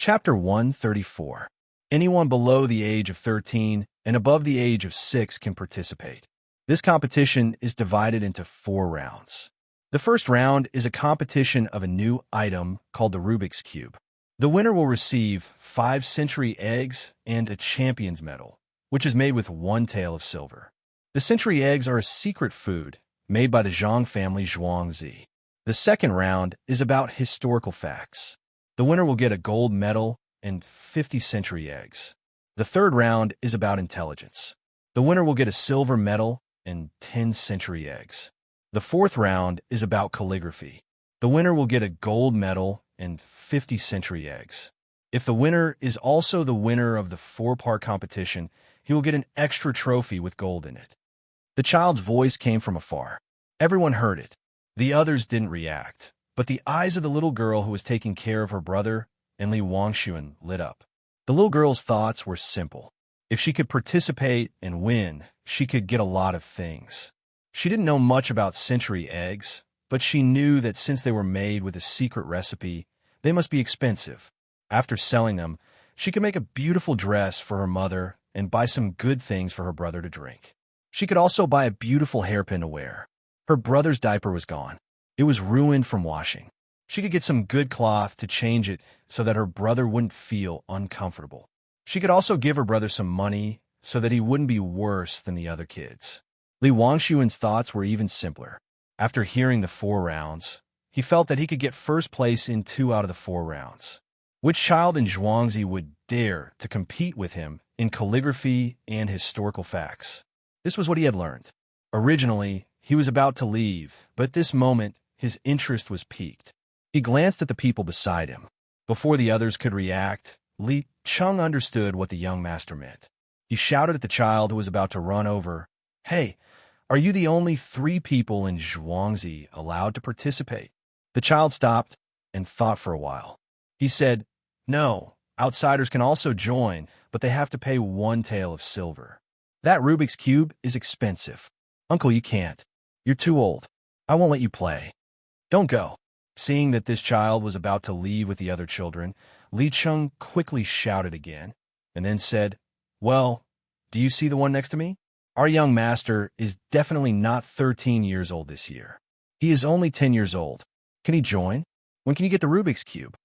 Chapter 134. Anyone below the age of 13 and above the age of 6 can participate. This competition is divided into 4 rounds. The first round is a competition of a new item called the Rubik's Cube. The winner will receive 5 century eggs and a champion's medal, which is made with 1 tael of silver. The century eggs are a secret food made by the Zhang family Zhuangzi. The second round is about historical facts. The winner will get a gold medal and 50 century eggs. The third round is about intelligence. The winner will get a silver medal and 10 century eggs. The fourth round is about calligraphy. The winner will get a gold medal and 50 century eggs. If the winner is also the winner of the 4-part competition, he will get an extra trophy with gold in it. The child's voice came from afar. Everyone heard it. The others didn't react, but the eyes of the little girl who was taking care of her brother and Li Wangxuan lit up. The little girl's thoughts were simple. If she could participate and win, she could get a lot of things. She didn't know much about century eggs, but she knew that since they were made with a secret recipe, they must be expensive. After selling them, she could make a beautiful dress for her mother and buy some good things for her brother to drink. She could also buy a beautiful hairpin to wear. Her brother's diaper was gone. It was ruined from washing. She could get some good cloth to change it so that her brother wouldn't feel uncomfortable. She could also give her brother some money so that he wouldn't be worse than the other kids. Li Wangxuan's thoughts were even simpler. After hearing the 4 rounds, he felt that he could get first place in 2 out of the 4 rounds. Which child in Zhuangzi would dare to compete with him in calligraphy and historical facts? This was what he had learned. Originally, he was about to leave, but at this moment, his interest was piqued. He glanced at the people beside him. Before the others could react, Li Cheng understood what the young master meant. He shouted at the child who was about to run over, "Hey, are you the only 3 people in Zhuangzi allowed to participate?" The child stopped and thought for a while. He said, "No, outsiders can also join, but they have to pay 1 tael of silver. That Rubik's Cube is expensive. Uncle, you can't. You're too old. I won't let you play. Don't go." Seeing that this child was about to leave with the other children, Li Cheng quickly shouted again, and then said, "Well, do you see the one next to me? Our young master is definitely not 13 years old this year. He is only 10 years old. Can he join? When can you get the Rubik's Cube?"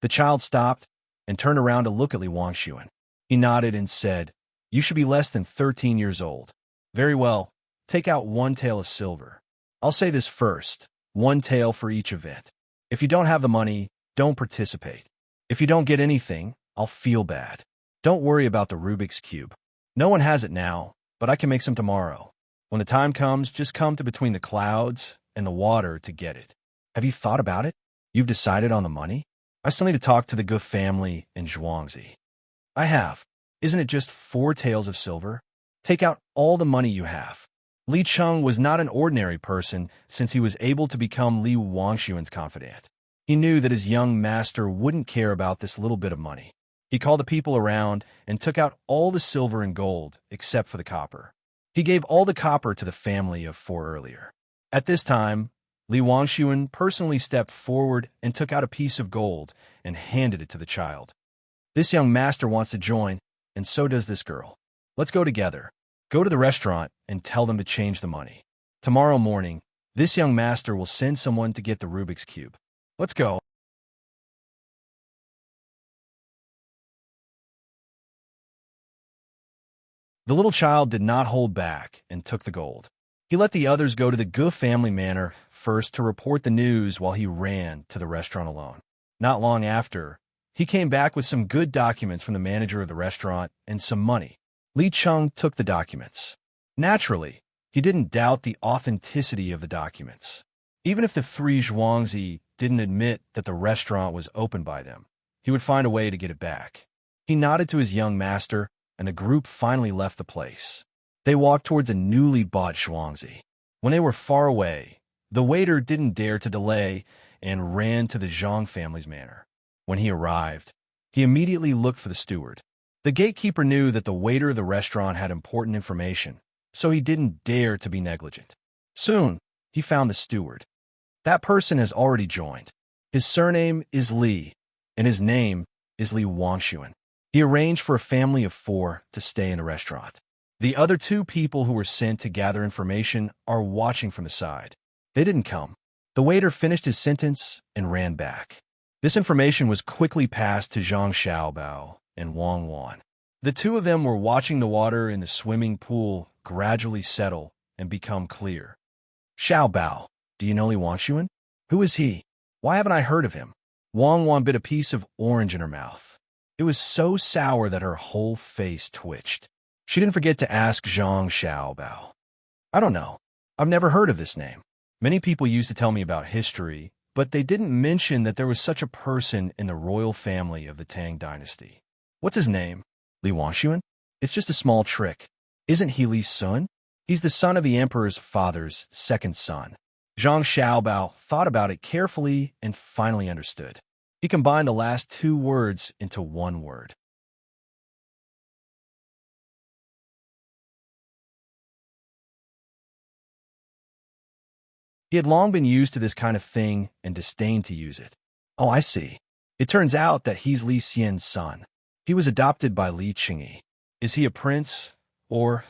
The child stopped and turned around to look at Li Wangxuan. He nodded and said, "You should be less than 13 years old. Very well, take out 1 tael of silver. I'll say this first, 1 tael for each event. If you don't have the money, don't participate. If you don't get anything, I'll feel bad. Don't worry about the Rubik's Cube. No one has it now, but I can make some tomorrow. When the time comes, just come to between the clouds and the water to get it. Have you thought about it? You've decided on the money? I still need to talk to the Gu family in Zhuangzi." "I have. Isn't it just 4 taels of silver? Take out all the money you have." Li Cheng was not an ordinary person since he was able to become Li Wangxuan's confidant. He knew that his young master wouldn't care about this little bit of money. He called the people around and took out all the silver and gold except for the copper. He gave all the copper to the family of 4 earlier. At this time, Li Wangxuan personally stepped forward and took out a piece of gold and handed it to the child. "This young master wants to join, and so does this girl. Let's go together. Go to the restaurant and tell them to change the money. Tomorrow morning, this young master will send someone to get the Rubik's Cube. Let's go." The little child did not hold back and took the gold. He let the others go to the Gu family manor first to report the news while he ran to the restaurant alone. Not long after, he came back with some good documents from the manager of the restaurant and some money. Li Cheng took the documents. Naturally, he didn't doubt the authenticity of the documents. Even if the 3 Zhuangzi didn't admit that the restaurant was opened by them, he would find a way to get it back. He nodded to his young master, and the group finally left the place. They walked towards a newly bought Zhuangzi. When they were far away, the waiter didn't dare to delay and ran to the Zhang family's manor. When he arrived, he immediately looked for the steward. The gatekeeper knew that the waiter of the restaurant had important information, so he didn't dare to be negligent. Soon, he found the steward. That person has already joined. His surname is Li, and his name is Li Wangxuan. He arranged for a family of 4 to stay in the restaurant. The other 2 people who were sent to gather information are watching from the side. They didn't come. The waiter finished his sentence and ran back. This information was quickly passed to Zhang Xiaobao and Wang Wan. The 2 of them were watching the water in the swimming pool gradually settle and become clear. "Xiaobao, do you know Li Wangxuan? Who is he? Why haven't I heard of him?" Wang Wan bit a piece of orange in her mouth. It was so sour that her whole face twitched. She didn't forget to ask Zhang Xiaobao. "I don't know. I've never heard of this name. Many people used to tell me about history, but they didn't mention that there was such a person in the royal family of the Tang Dynasty. What's his name? Li Wanshuan? It's just a small trick. Isn't he Li's son? He's the son of the emperor's father's second son. Zhang Xiaobao thought about it carefully and finally understood. He combined the last two words into one word. He had long been used to this kind of thing and disdained to use it. Oh, I see. It turns out that he's Li Xian's son. He was adopted by Li Qingyi. Is he a prince? Or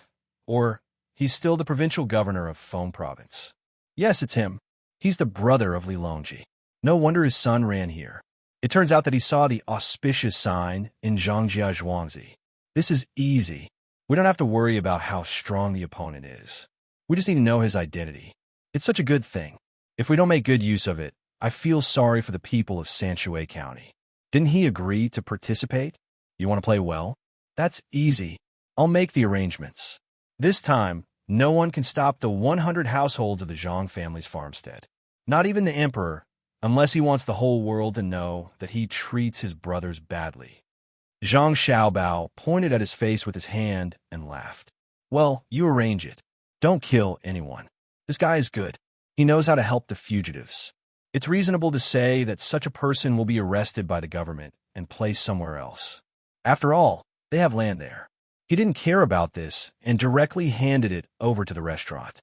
he's still the provincial governor of Feng province? Yes, it's him. He's the brother of Li Longji. No wonder his son ran here. It turns out that he saw the auspicious sign in Zhangjia Zhuangzi. This is easy. We don't have to worry about how strong the opponent is. We just need to know his identity. It's such a good thing. If we don't make good use of it, I feel sorry for the people of Sanshui County. Didn't he agree to participate? You want to play well? That's easy. I'll make the arrangements. This time, no one can stop the 100 households of the Zhang family's farmstead. Not even the emperor, unless he wants the whole world to know that he treats his brothers badly. Zhang Xiaobao pointed at his face with his hand and laughed. Well, you arrange it. Don't kill anyone. This guy is good. He knows how to help the fugitives. It's reasonable to say that such a person will be arrested by the government and placed somewhere else. After all, they have land there. He didn't care about this and directly handed it over to the restaurant.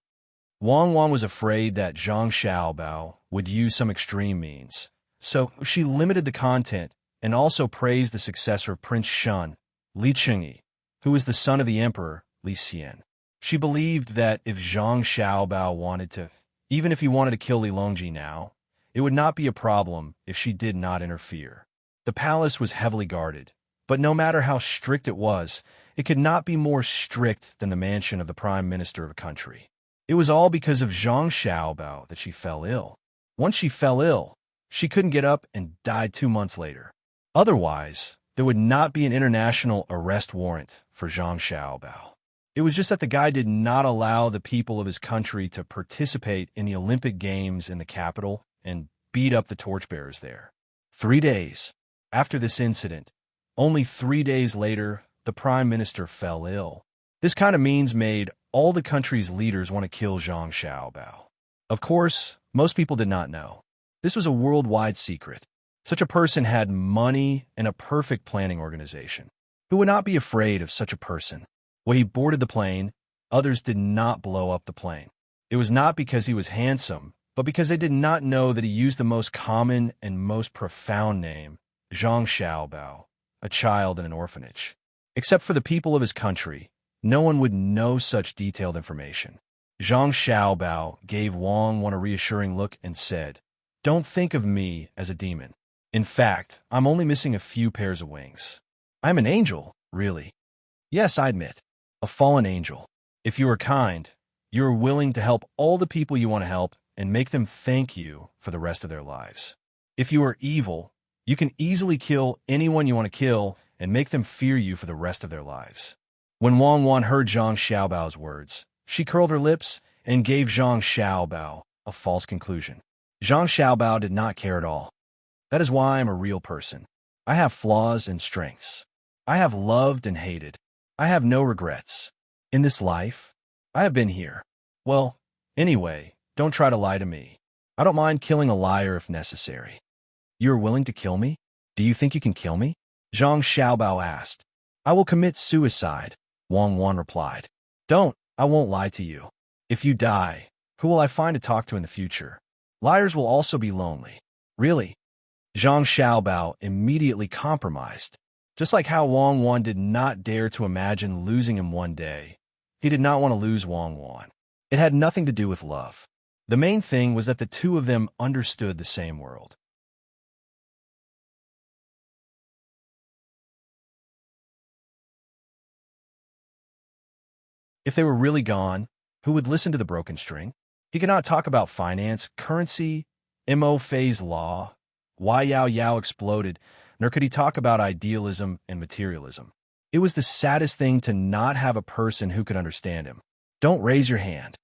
Wang Wan was afraid that Zhang Xiaobao would use some extreme means, so she limited the content and also praised the successor of Prince Shun, Li Qingyi, who is the son of the emperor, Li Xian. She believed that if Zhang Xiaobao wanted to, even if he wanted to kill Li Longji now, it would not be a problem if she did not interfere. The palace was heavily guarded, but no matter how strict it was, it could not be more strict than the mansion of the prime minister of a country. It was all because of Zhang Xiaobao that she fell ill. Once she fell ill, she couldn't get up and died 2 months later. Otherwise, there would not be an international arrest warrant for Zhang Xiaobao. It was just that the guy did not allow the people of his country to participate in the Olympic Games in the capital and beat up the torchbearers there. 3 days after this incident, only 3 days later, the prime minister fell ill. This kind of means made all the country's leaders want to kill Zhang Xiaobao. Of course, most people did not know. This was a worldwide secret. Such a person had money and a perfect planning organization. Who would not be afraid of such a person? When he boarded the plane, others did not blow up the plane. It was not because he was handsome, but because they did not know that he used the most common and most profound name, Zhang Xiaobao, a child in an orphanage. Except for the people of his country, no one would know such detailed information. Zhang Xiaobao gave Wang Wan a reassuring look and said, "Don't think of me as a demon. In fact, I'm only missing a few pairs of wings. I'm an angel, really. Yes, I admit, a fallen angel. If you are kind, you are willing to help all the people you want to help and make them thank you for the rest of their lives. If you are evil, you can easily kill anyone you want to kill and make them fear you for the rest of their lives." When Wang Wan heard Zhang Xiaobao's words, she curled her lips and gave Zhang Xiaobao a false conclusion. Zhang Xiaobao did not care at all. That is why I'm a real person. I have flaws and strengths. I have loved and hated. I have no regrets. In this life, I have been here. Well, anyway, don't try to lie to me. I don't mind killing a liar if necessary. You are willing to kill me? Do you think you can kill me? Zhang Xiaobao asked. I will commit suicide, Wang Wan replied. Don't, I won't lie to you. If you die, who will I find to talk to in the future? Liars will also be lonely. Really? Zhang Xiaobao immediately compromised. Just like how Wang Wan did not dare to imagine losing him one day, he did not want to lose Wang Wan. It had nothing to do with love. The main thing was that the two of them understood the same world. If they were really gone, who would listen to the broken string? He could not talk about finance, currency, Mo Fei's law, why Yao Yao exploded, nor could he talk about idealism and materialism. It was the saddest thing to not have a person who could understand him. Don't raise your hand.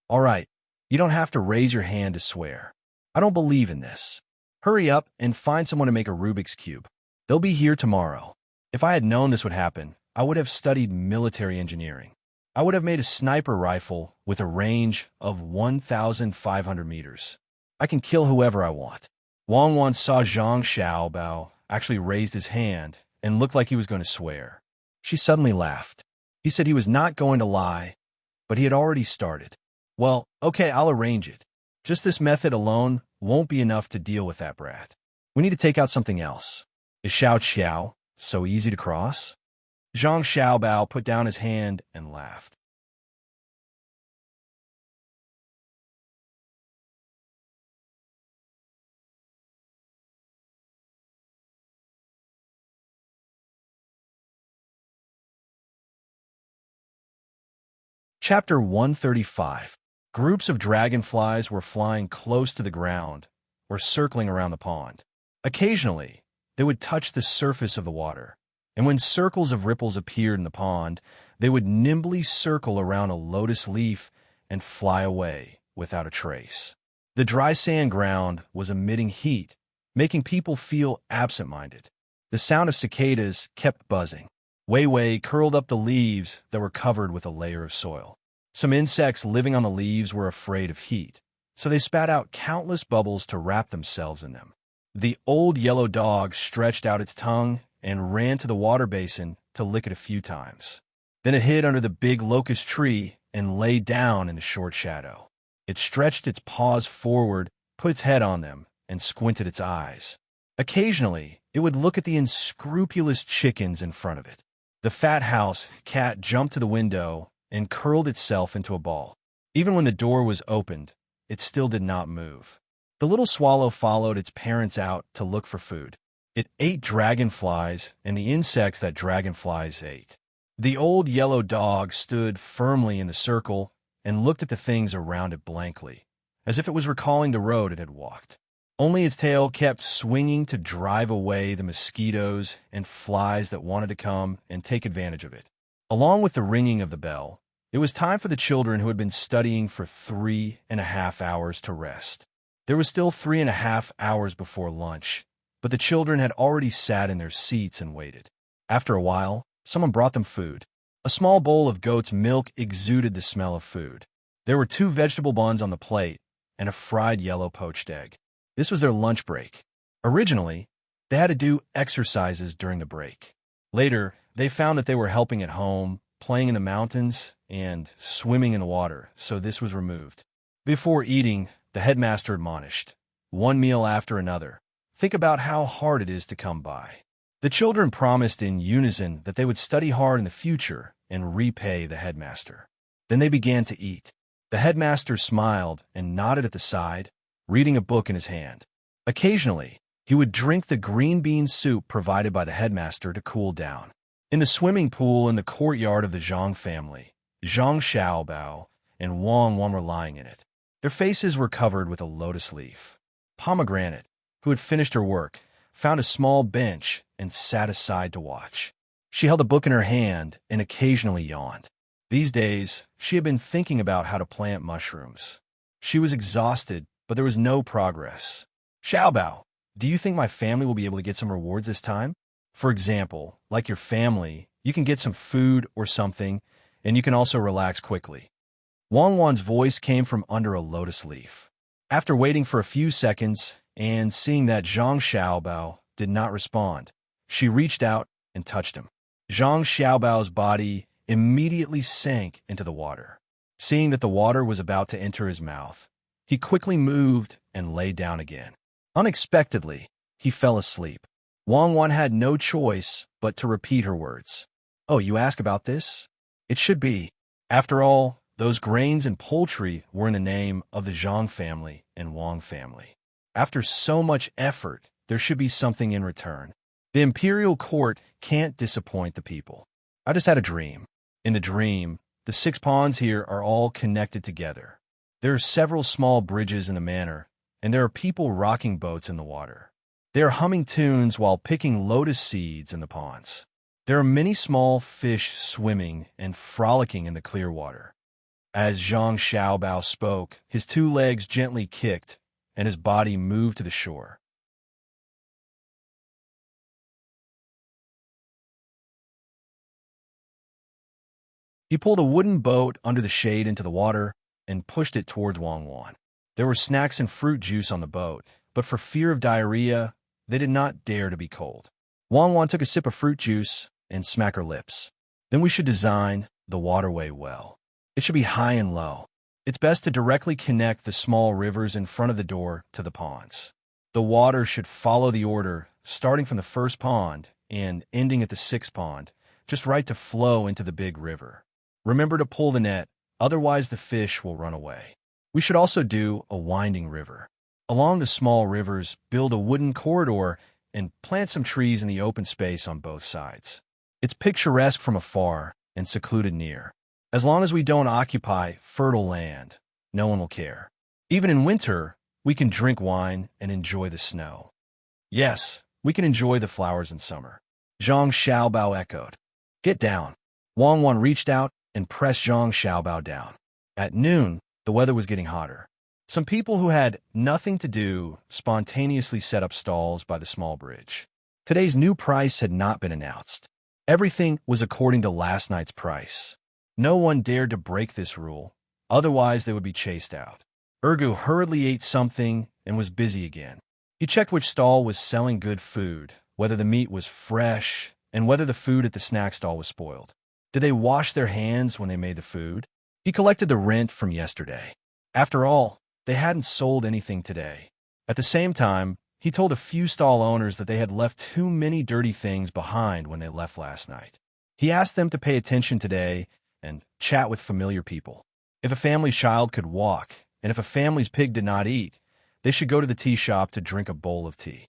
All right, you don't have to raise your hand to swear. I don't believe in this. Hurry up and find someone to make a Rubik's Cube. They'll be here tomorrow. If I had known this would happen, I would have studied military engineering. I would have made a sniper rifle with a range of 1,500 meters. I can kill whoever I want. Wang Wan saw Zhang Xiaobao actually raised his hand and looked like he was going to swear. She suddenly laughed. He said he was not going to lie, but he had already started. Well, okay, I'll arrange it. Just this method alone won't be enough to deal with that brat. We need to take out something else. Is Xiao Qiao so easy to cross? Zhang Xiaobao put down his hand and laughed. Chapter 135. Groups of dragonflies were flying close to the ground or circling around the pond. Occasionally, they would touch the surface of the water, and when circles of ripples appeared in the pond, they would nimbly circle around a lotus leaf and fly away without a trace. The dry sand ground was emitting heat, making people feel absent-minded. The sound of cicadas kept buzzing. Wei Wei curled up the leaves that were covered with a layer of soil. Some insects living on the leaves were afraid of heat, so they spat out countless bubbles to wrap themselves in them. The old yellow dog stretched out its tongue and ran to the water basin to lick it a few times. Then it hid under the big locust tree and lay down in the short shadow. It stretched its paws forward, put its head on them, and squinted its eyes. Occasionally, it would look at the unscrupulous chickens in front of it. The fat house cat jumped to the window and curled itself into a ball. Even when the door was opened, it still did not move. The little swallow followed its parents out to look for food. It ate dragonflies and the insects that dragonflies ate. The old yellow dog stood firmly in the circle and looked at the things around it blankly, as if it was recalling the road it had walked. Only its tail kept swinging to drive away the mosquitoes and flies that wanted to come and take advantage of it. Along with the ringing of the bell, it was time for the children who had been studying for 3.5 hours to rest. There was still 3.5 hours before lunch, but the children had already sat in their seats and waited. After a while, someone brought them food. A small bowl of goat's milk exuded the smell of food. There were 2 vegetable buns on the plate and a fried yellow poached egg. This was their lunch break. Originally, they had to do exercises during the break. Later, they found that they were helping at home, playing in the mountains, and swimming in the water, so this was removed. Before eating, the headmaster admonished, one meal after another. Think about how hard it is to come by. The children promised in unison that they would study hard in the future and repay the headmaster. Then they began to eat. The headmaster smiled and nodded at the side, reading a book in his hand. Occasionally, he would drink the green bean soup provided by the headmaster to cool down. In the swimming pool in the courtyard of the Zhang family, Zhang Xiaobao and Wang Wan were lying in it. Their faces were covered with a lotus leaf. Pomegranate, who had finished her work, found a small bench and sat aside to watch. She held a book in her hand and occasionally yawned. These days, she had been thinking about how to plant mushrooms. She was exhausted, but there was no progress. Xiaobao, do you think my family will be able to get some rewards this time? For example, like your family, you can get some food or something, and you can also relax quickly. Wang Wan's voice came from under a lotus leaf. After waiting for a few seconds and seeing that Zhang Xiaobao did not respond, she reached out and touched him. Zhang Xiaobao's body immediately sank into the water. Seeing that the water was about to enter his mouth, he quickly moved and lay down again. Unexpectedly, he fell asleep. Wang Wan had no choice but to repeat her words. Oh, you ask about this? It should be. After all, those grains and poultry were in the name of the Zhang family and Wang family. After so much effort, there should be something in return. The imperial court can't disappoint the people. I just had a dream. In the dream, the 6 ponds here are all connected together. There are several small bridges in the manor, and there are people rocking boats in the water. They are humming tunes while picking lotus seeds in the ponds. There are many small fish swimming and frolicking in the clear water. As Zhang Xiaobao spoke, his 2 legs gently kicked, and his body moved to the shore. He pulled a wooden boat under the shade into the water and pushed it towards Wang Wan. There were snacks and fruit juice on the boat, but for fear of diarrhea, they did not dare to be cold. Wang Wan took a sip of fruit juice and smacked her lips. Then we should design the waterway well. It should be high and low. It's best to directly connect the small rivers in front of the door to the ponds. The water should follow the order, starting from the first pond and ending at the sixth pond, just right to flow into the big river. Remember to pull the net, otherwise the fish will run away. We should also do a winding river. Along the small rivers, build a wooden corridor and plant some trees in the open space on both sides. It's picturesque from afar and secluded near. As long as we don't occupy fertile land, no one will care. Even in winter, we can drink wine and enjoy the snow. Yes, we can enjoy the flowers in summer. Zhang Xiaobao echoed. Get down. Wang Wan reached out and pressed Zhang Xiaobao down. At noon, the weather was getting hotter. Some people who had nothing to do spontaneously set up stalls by the small bridge. Today's new price had not been announced. Everything was according to last night's price. No one dared to break this rule, otherwise they would be chased out. Ergu hurriedly ate something and was busy again. He checked which stall was selling good food, whether the meat was fresh, and whether the food at the snack stall was spoiled. Did they wash their hands when they made the food? He collected the rent from yesterday. After all, they hadn't sold anything today. At the same time, he told a few stall owners that they had left too many dirty things behind when they left last night. He asked them to pay attention today and chat with familiar people. If a family's child could walk, and if a family's pig did not eat, they should go to the tea shop to drink a bowl of tea.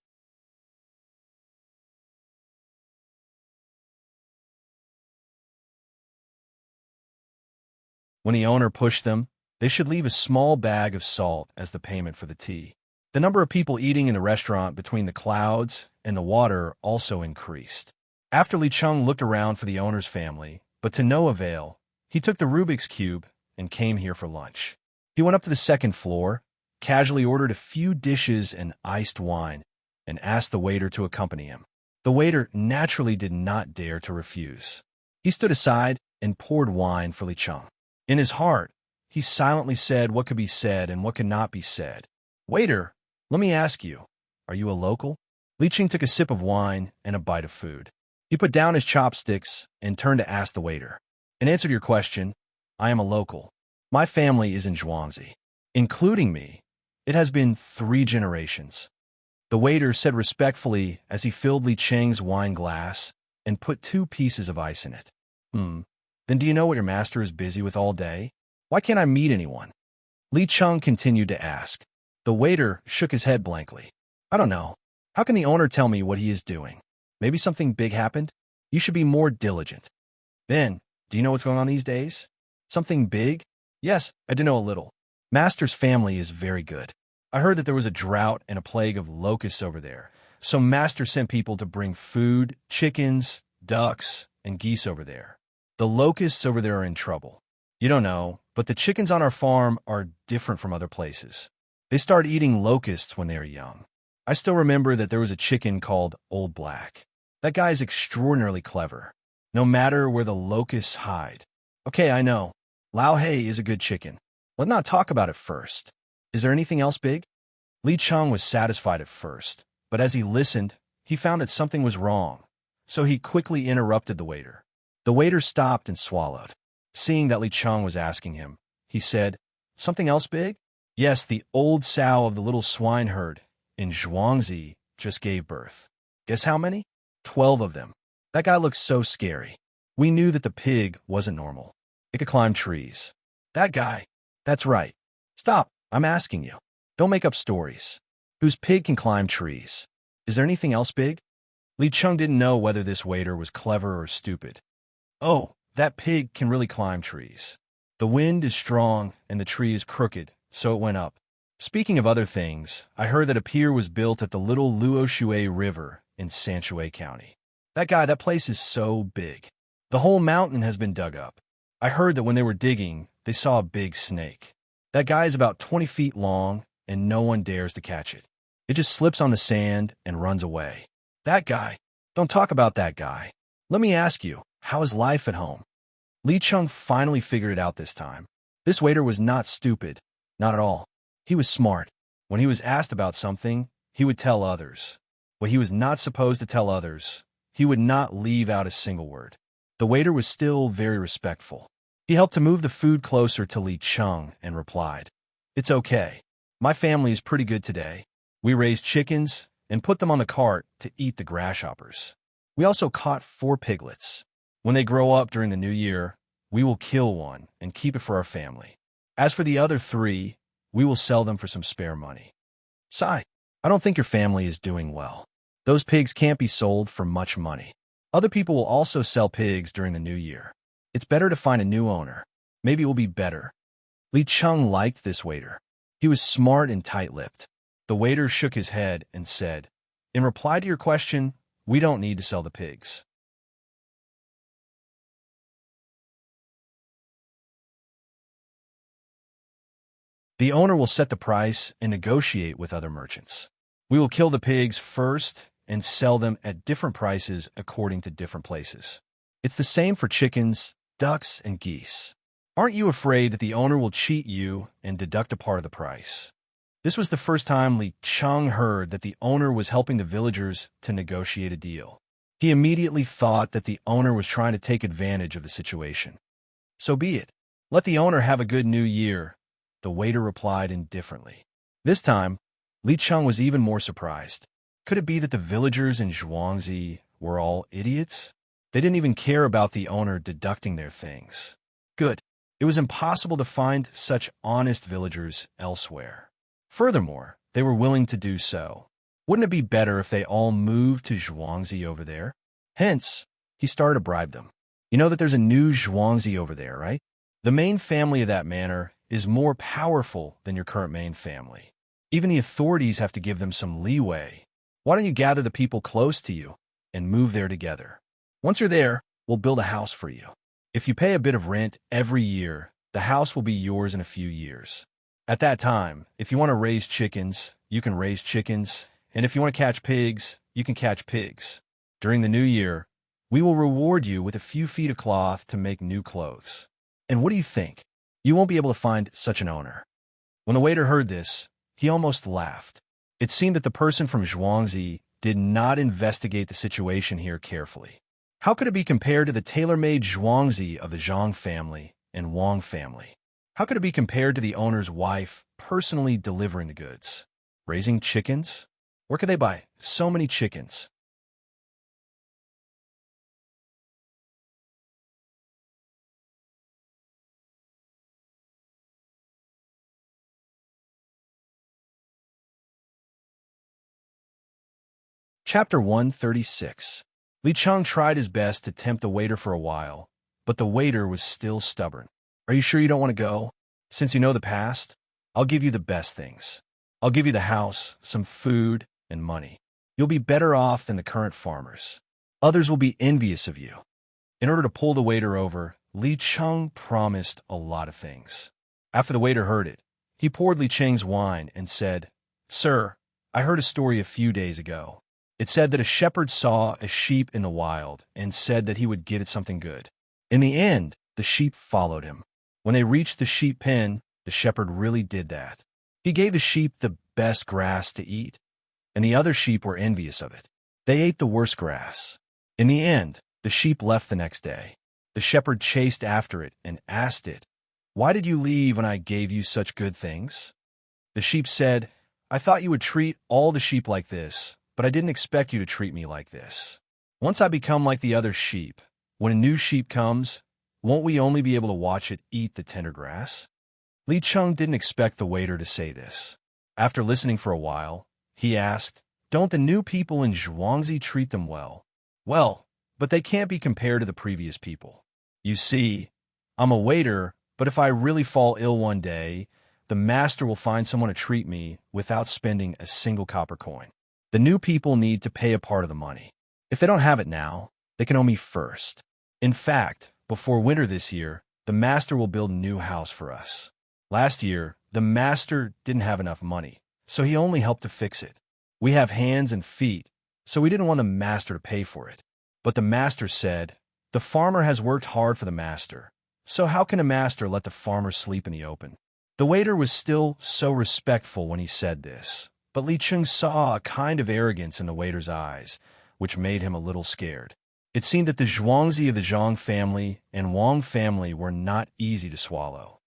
When the owner pushed them, they should leave a small bag of salt as the payment for the tea. The number of people eating in the restaurant between the clouds and the water also increased. After Li Cheng looked around for the owner's family, but to no avail, he took the Rubik's Cube and came here for lunch. He went up to the second floor, casually ordered a few dishes and iced wine, and asked the waiter to accompany him. The waiter naturally did not dare to refuse. He stood aside and poured wine for Li Cheng. In his heart, he silently said what could be said and what could not be said. Waiter, let me ask you, are you a local? Li Cheng took a sip of wine and a bite of food. He put down his chopsticks and turned to ask the waiter. In answer to your question, I am a local. My family is in Zhuangzi. Including me, it has been 3 generations. The waiter said respectfully as he filled Li Cheng's wine glass and put 2 pieces of ice in it. Then do you know what your master is busy with all day? Why can't I meet anyone? Li Cheng continued to ask. The waiter shook his head blankly. I don't know. How can the owner tell me what he is doing? Maybe something big happened? You should be more diligent. Then, do you know what's going on these days? Something big? Yes, I do know a little. Master's family is very good. I heard that there was a drought and a plague of locusts over there, so Master sent people to bring food, chickens, ducks, and geese over there. The locusts over there are in trouble. You don't know, but the chickens on our farm are different from other places. They start eating locusts when they are young. I still remember that there was a chicken called Old Black. That guy is extraordinarily clever, no matter where the locusts hide. Okay, I know. Lao Hei is a good chicken. Let's not talk about it first. Is there anything else big? Li Cheng was satisfied at first, but as he listened, he found that something was wrong, so he quickly interrupted the waiter. The waiter stopped and swallowed. Seeing that Li Cheng was asking him, he said, Something else big? Yes, the old sow of the little swineherd in Zhuangzi just gave birth. Guess how many? 12 of them. That guy looks so scary. We knew that the pig wasn't normal. It could climb trees. That guy. That's right. Stop, I'm asking you. Don't make up stories. Whose pig can climb trees? Is there anything else big? Li Cheng didn't know whether this waiter was clever or stupid. Oh, that pig can really climb trees. The wind is strong and the tree is crooked, so it went up. Speaking of other things, I heard that a pier was built at the little Luoshui River in Sanshui County. That place is so big. The whole mountain has been dug up. I heard that when they were digging, they saw a big snake. That guy is about 20 feet long, and no one dares to catch it. It just slips on the sand and runs away. That guy. Don't talk about that guy. Let me ask you, how is life at home? Li Chung finally figured it out this time. This waiter was not stupid. Not at all. He was smart. When he was asked about something, he would tell others. What he was not supposed to tell others, he would not leave out a single word. The waiter was still very respectful. He helped to move the food closer to Li Chung and replied, "It's okay. My family is pretty good today. We raised chickens and put them on the cart to eat the grasshoppers. We also caught 4 piglets. When they grow up during the new year, we will kill one and keep it for our family. As for the other 3, we will sell them for some spare money." Sigh, I don't think your family is doing well. Those pigs can't be sold for much money. Other people will also sell pigs during the new year. It's better to find a new owner. Maybe it will be better. Li Chung liked this waiter. He was smart and tight-lipped. The waiter shook his head and said, "In reply to your question, we don't need to sell the pigs. The owner will set the price and negotiate with other merchants. We will kill the pigs first and sell them at different prices according to different places. It's the same for chickens, ducks, and geese. Aren't you afraid that the owner will cheat you and deduct a part of the price?" This was the first time Li Chung heard that the owner was helping the villagers to negotiate a deal. He immediately thought that the owner was trying to take advantage of the situation. "So be it. Let the owner have a good new year," the waiter replied indifferently. This time, Li Chung was even more surprised. Could it be that the villagers in Zhuangzi were all idiots? They didn't even care about the owner deducting their things. Good. It was impossible to find such honest villagers elsewhere. Furthermore, they were willing to do so. Wouldn't it be better if they all moved to Zhuangzi over there? Hence, he started to bribe them. You know that there's a new Zhuangzi over there, right? The main family of that manor is more powerful than your current main family. Even the authorities have to give them some leeway. Why don't you gather the people close to you and move there together? Once you're there, we'll build a house for you. If you pay a bit of rent every year, the house will be yours in a few years. At that time, if you want to raise chickens, you can raise chickens, and if you want to catch pigs, you can catch pigs. During the new year, we will reward you with a few feet of cloth to make new clothes. And what do you think? You won't be able to find such an owner." When the waiter heard this, he almost laughed. It seemed that the person from Zhuangzi did not investigate the situation here carefully. How could it be compared to the tailor-made Zhuangzi of the Zhang family and Wang family? How could it be compared to the owner's wife personally delivering the goods? Raising chickens? Where could they buy so many chickens? Chapter 136. Li Chung tried his best to tempt the waiter for a while, but the waiter was still stubborn. "Are you sure you don't want to go? Since you know the past, I'll give you the best things. I'll give you the house, some food, and money. You'll be better off than the current farmers. Others will be envious of you." In order to pull the waiter over, Li Chung promised a lot of things. After the waiter heard it, he poured Li Cheng's wine and said, "Sir, I heard a story a few days ago. It said that a shepherd saw a sheep in the wild and said that he would get it something good. In the end, the sheep followed him. When they reached the sheep pen, the shepherd really did that. He gave the sheep the best grass to eat, and the other sheep were envious of it. They ate the worst grass. In the end, the sheep left the next day. The shepherd chased after it and asked it, 'Why did you leave when I gave you such good things?' The sheep said, 'I thought you would treat all the sheep like this, but I didn't expect you to treat me like this. Once I become like the other sheep, when a new sheep comes, won't we only be able to watch it eat the tender grass?'" Li Chung didn't expect the waiter to say this. After listening for a while, he asked, "Don't the new people in Zhuangzi treat them well?" "Well, but they can't be compared to the previous people. You see, I'm a waiter, but if I really fall ill one day, the master will find someone to treat me without spending a single copper coin. The new people need to pay a part of the money. If they don't have it now, they can owe me first. In fact, before winter this year, the master will build a new house for us. Last year, The master didn't have enough money, so he only helped to fix it. We have hands and feet, so we didn't want the master to pay for it. But the master said, the farmer has worked hard for the master, so how can a master let the farmer sleep in the open? The waiter was still so respectful when he said this, but Li Cheng saw a kind of arrogance in the waiter's eyes, which made him a little scared. It seemed that the Zhuangzi of the Zhang family and Wang family were not easy to swallow.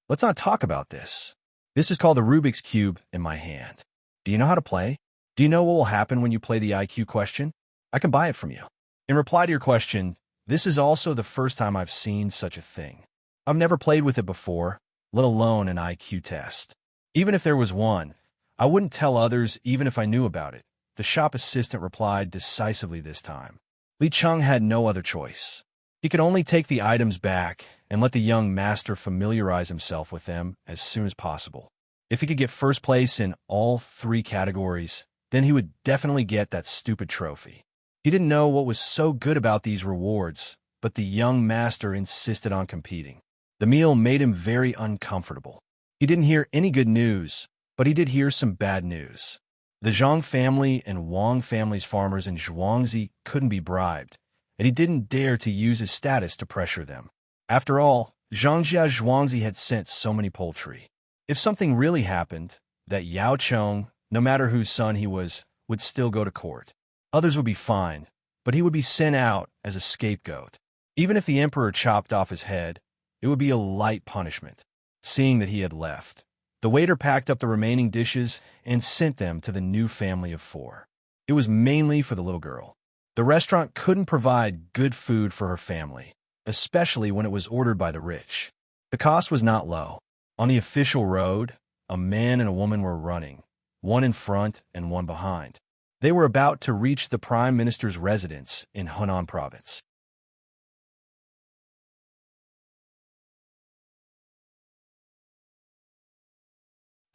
Let's not talk about this. This is called the Rubik's Cube in my hand. Do you know how to play? Do you know what will happen when you play the IQ question? I can buy it from you. In reply to your question, this is also the first time I've seen such a thing. I've never played with it before, let alone an IQ test. Even if there was one, I wouldn't tell others even if I knew about it. The shop assistant replied decisively this time. Li Cheng had no other choice. He could only take the items back and let the young master familiarize himself with them as soon as possible. If he could get first place in all 3 categories, then he would definitely get that stupid trophy. He didn't know what was so good about these rewards, but the young master insisted on competing. The meal made him very uncomfortable. He didn't hear any good news, but he did hear some bad news. The Zhang family and Wang family's farmers in Zhuangzi couldn't be bribed, and he didn't dare to use his status to pressure them. After all, Zhangjia Zhuangzi had sent so many poultry. If something really happened, that Yao Cheng, no matter whose son he was, would still go to court. Others would be fine, but he would be sent out as a scapegoat. Even if the emperor chopped off his head, it would be a light punishment. Seeing that he had left, the waiter packed up the remaining dishes and sent them to the new family of 4. It was mainly for the little girl. The restaurant couldn't provide good food for her family, especially when it was ordered by the rich. The cost was not low. On the official road, a man and a woman were running, one in front and one behind. They were about to reach the prime minister's residence in Henan province.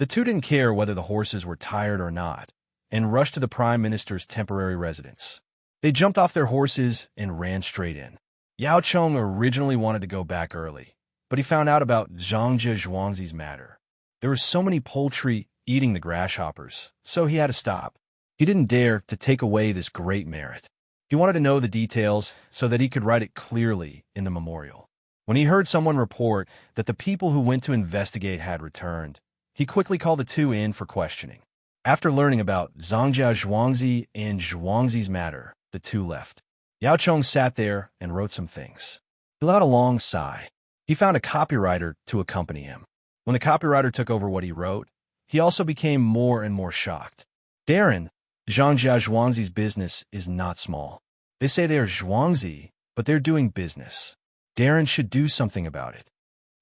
The 2 didn't care whether the horses were tired or not, and rushed to the prime minister's temporary residence. They jumped off their horses and ran straight in. Yao Cheng originally wanted to go back early, but he found out about Zhangjia Zhuangzi's matter. There were so many poultry eating the grasshoppers, so he had to stop. He didn't dare to take away this great merit. He wanted to know the details so that he could write it clearly in the memorial. When he heard someone report that the people who went to investigate had returned, he quickly called the 2 in for questioning. After learning about Zhangjia Zhuangzi and Zhuangzi's matter, the 2 left. Yao Cheng sat there and wrote some things. He let out a long sigh. He found a copywriter to accompany him. When the copywriter took over what he wrote, he also became more and more shocked. Darren, Zhangjia Zhuangzi's business is not small. They say they are Zhuangzi, but they're doing business. Darren should do something about it.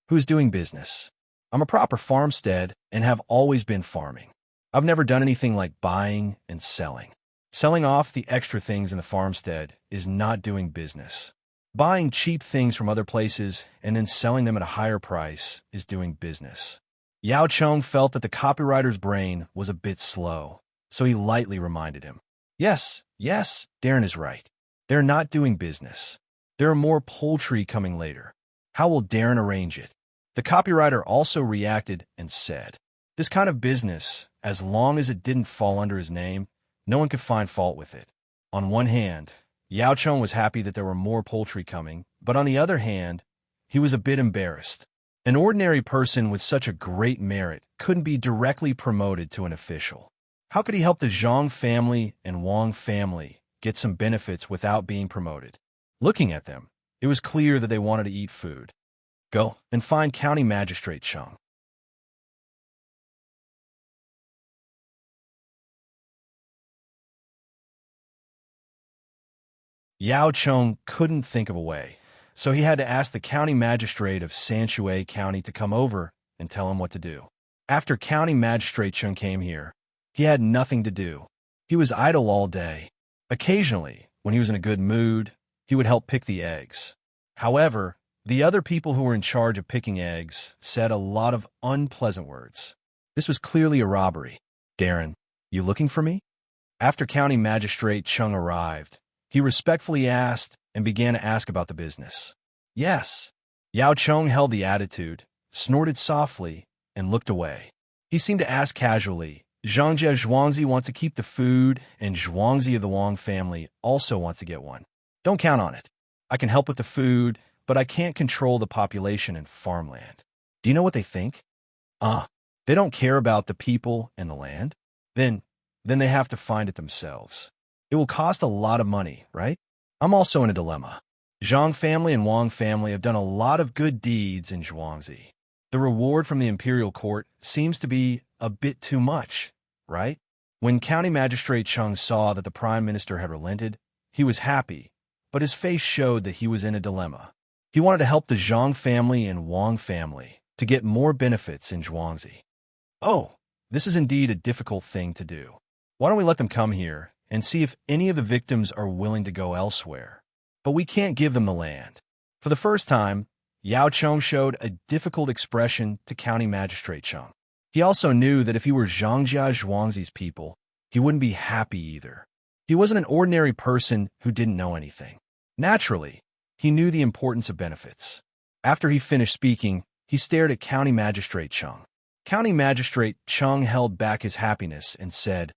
Who's doing business? I'm a proper farmstead and have always been farming. I've never done anything like buying and selling. Selling off the extra things in the farmstead is not doing business. Buying cheap things from other places and then selling them at a higher price is doing business. Yao Cheng felt that the copywriter's brain was a bit slow, so he lightly reminded him. Yes, Darren is right. They're not doing business. There are more poultry coming later. How will Darren arrange it? The copywriter also reacted and said, this kind of business, as long as it didn't fall under his name, no one could find fault with it. On one hand, Yao Cheng was happy that there were more poultry coming, but on the other hand, he was a bit embarrassed. An ordinary person with such a great merit couldn't be directly promoted to an official. How could he help the Zhang family and Wang family get some benefits without being promoted? Looking at them, it was clear that they wanted to eat food. Go and find County Magistrate Cheng. Yao Cheng couldn't think of a way, so he had to ask the county magistrate of Sanshui County to come over and tell him what to do. After County Magistrate Cheng came here, he had nothing to do. He was idle all day. Occasionally, when he was in a good mood, he would help pick the eggs. However, the other people who were in charge of picking eggs said a lot of unpleasant words. This was clearly a robbery. Darren, you looking for me? After County Magistrate Cheng arrived, he respectfully asked and began to ask about the business. Yes. Yao Cheng held the attitude, snorted softly, and looked away. He seemed to ask casually, Zhangjia Zhuangzi wants to keep the food, and Zhuangzi of the Wang family also wants to get one. Don't count on it. I can help with the food, but I can't control the population and farmland. Do you know what they think? They don't care about the people and the land? Then they have to find it themselves. It will cost a lot of money, right? I'm also in a dilemma. Zhang family and Wang family have done a lot of good deeds in Zhuangzi. The reward from the imperial court seems to be a bit too much, right? When County Magistrate Cheng saw that the Prime Minister had relented, he was happy, but his face showed that he was in a dilemma. He wanted to help the Zhang family and Wang family to get more benefits in Zhuangzi. Oh, this is indeed a difficult thing to do. Why don't we let them come here and see if any of the victims are willing to go elsewhere? But we can't give them the land. For the first time, Yao Cheng showed a difficult expression to County Magistrate Cheng. He also knew that if he were Zhangjia Zhuangzi's people, he wouldn't be happy either. He wasn't an ordinary person who didn't know anything. Naturally, he knew the importance of benefits. After he finished speaking, he stared at County Magistrate Cheng. County Magistrate Cheng held back his happiness and said,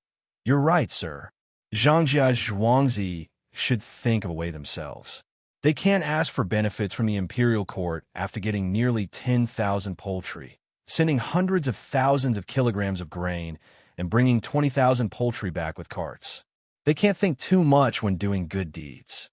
"You're right, sir. Zhangjia Zhuangzi should think of a way themselves. They can't ask for benefits from the imperial court after getting nearly 10,000 poultry, sending hundreds of thousands of kilograms of grain, and bringing 20,000 poultry back with carts. They can't think too much when doing good deeds."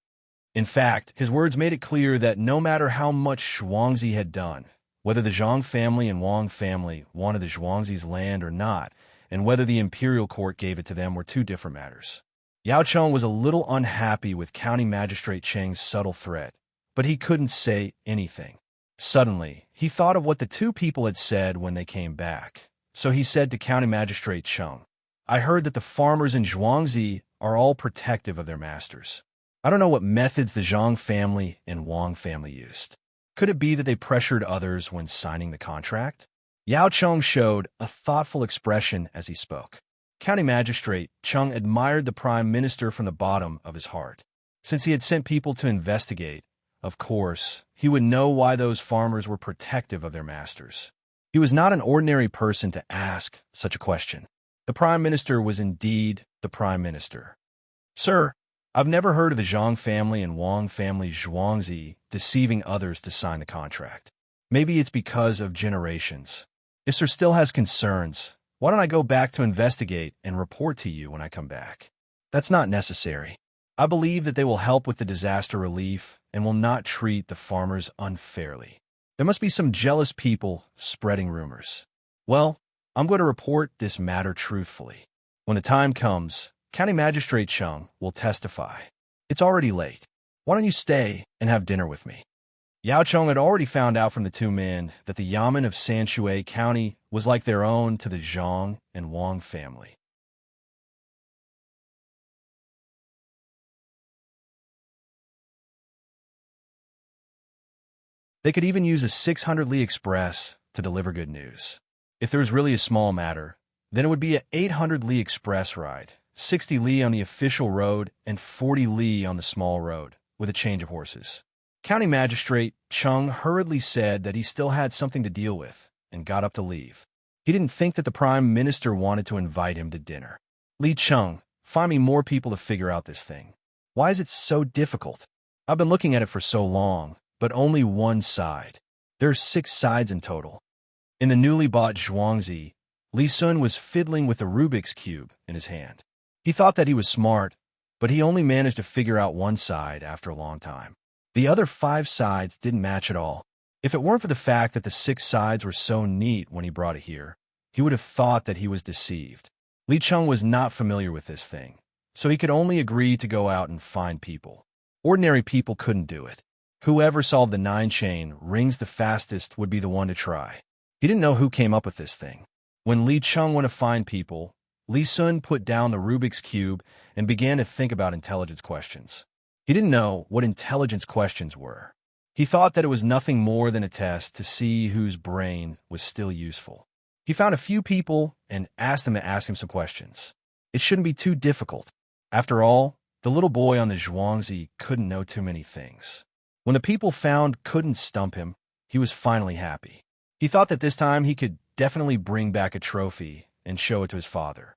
In fact, his words made it clear that no matter how much Zhuangzi had done, whether the Zhang family and Wang family wanted the Zhuangzi's land or not, and whether the imperial court gave it to them were two different matters. Yao Cheng was a little unhappy with County Magistrate Cheng's subtle threat, but he couldn't say anything. Suddenly, he thought of what the two people had said when they came back. So he said to County Magistrate Cheng, "I heard that the farmers in Zhuangzi are all protective of their masters. I don't know what methods the Zhang family and Wang family used. Could it be that they pressured others when signing the contract?" Yao Cheng showed a thoughtful expression as he spoke. County Magistrate Cheng admired the Prime Minister from the bottom of his heart. Since he had sent people to investigate, of course, he would know why those farmers were protective of their masters. He was not an ordinary person to ask such a question. The Prime Minister was indeed the Prime Minister. "Sir, I've never heard of the Zhang family and Wang family Zhuangzi deceiving others to sign the contract. Maybe it's because of generations. If sir still has concerns, why don't I go back to investigate and report to you when I come back?" "That's not necessary. I believe that they will help with the disaster relief and will not treat the farmers unfairly. There must be some jealous people spreading rumors. Well, I'm going to report this matter truthfully. When the time comes, County Magistrate Cheng will testify. It's already late. Why don't you stay and have dinner with me?" Yao Cheng had already found out from the two men that the Yamen of Sanshui County was like their own to the Zhang and Wang family. They could even use a 600-li express to deliver good news. If there was really a small matter, then it would be an 800-li express ride, 60-li on the official road and 40-li on the small road, with a change of horses. County Magistrate Cheng hurriedly said that he still had something to deal with and got up to leave. He didn't think that the Prime Minister wanted to invite him to dinner. "Li Cheng, find me more people to figure out this thing. Why is it so difficult? I've been looking at it for so long, but only one side. There are 6 sides in total." In the newly bought Zhuangzi, Li Sun was fiddling with the Rubik's Cube in his hand. He thought that he was smart, but he only managed to figure out one side after a long time. The other 5 sides didn't match at all. If it weren't for the fact that the 6 sides were so neat when he brought it here, he would have thought that he was deceived. Li Cheng was not familiar with this thing, so he could only agree to go out and find people. Ordinary people couldn't do it. Whoever solved the 9-chain rings the fastest would be the one to try. He didn't know who came up with this thing. When Li Cheng went to find people, Li Sun put down the Rubik's Cube and began to think about intelligence questions. He didn't know what intelligence questions were. He thought that it was nothing more than a test to see whose brain was still useful. He found a few people and asked them to ask him some questions. It shouldn't be too difficult. After all, the little boy on the Zhuangzi couldn't know too many things. When the people found couldn't stump him, he was finally happy. He thought that this time he could definitely bring back a trophy and show it to his father.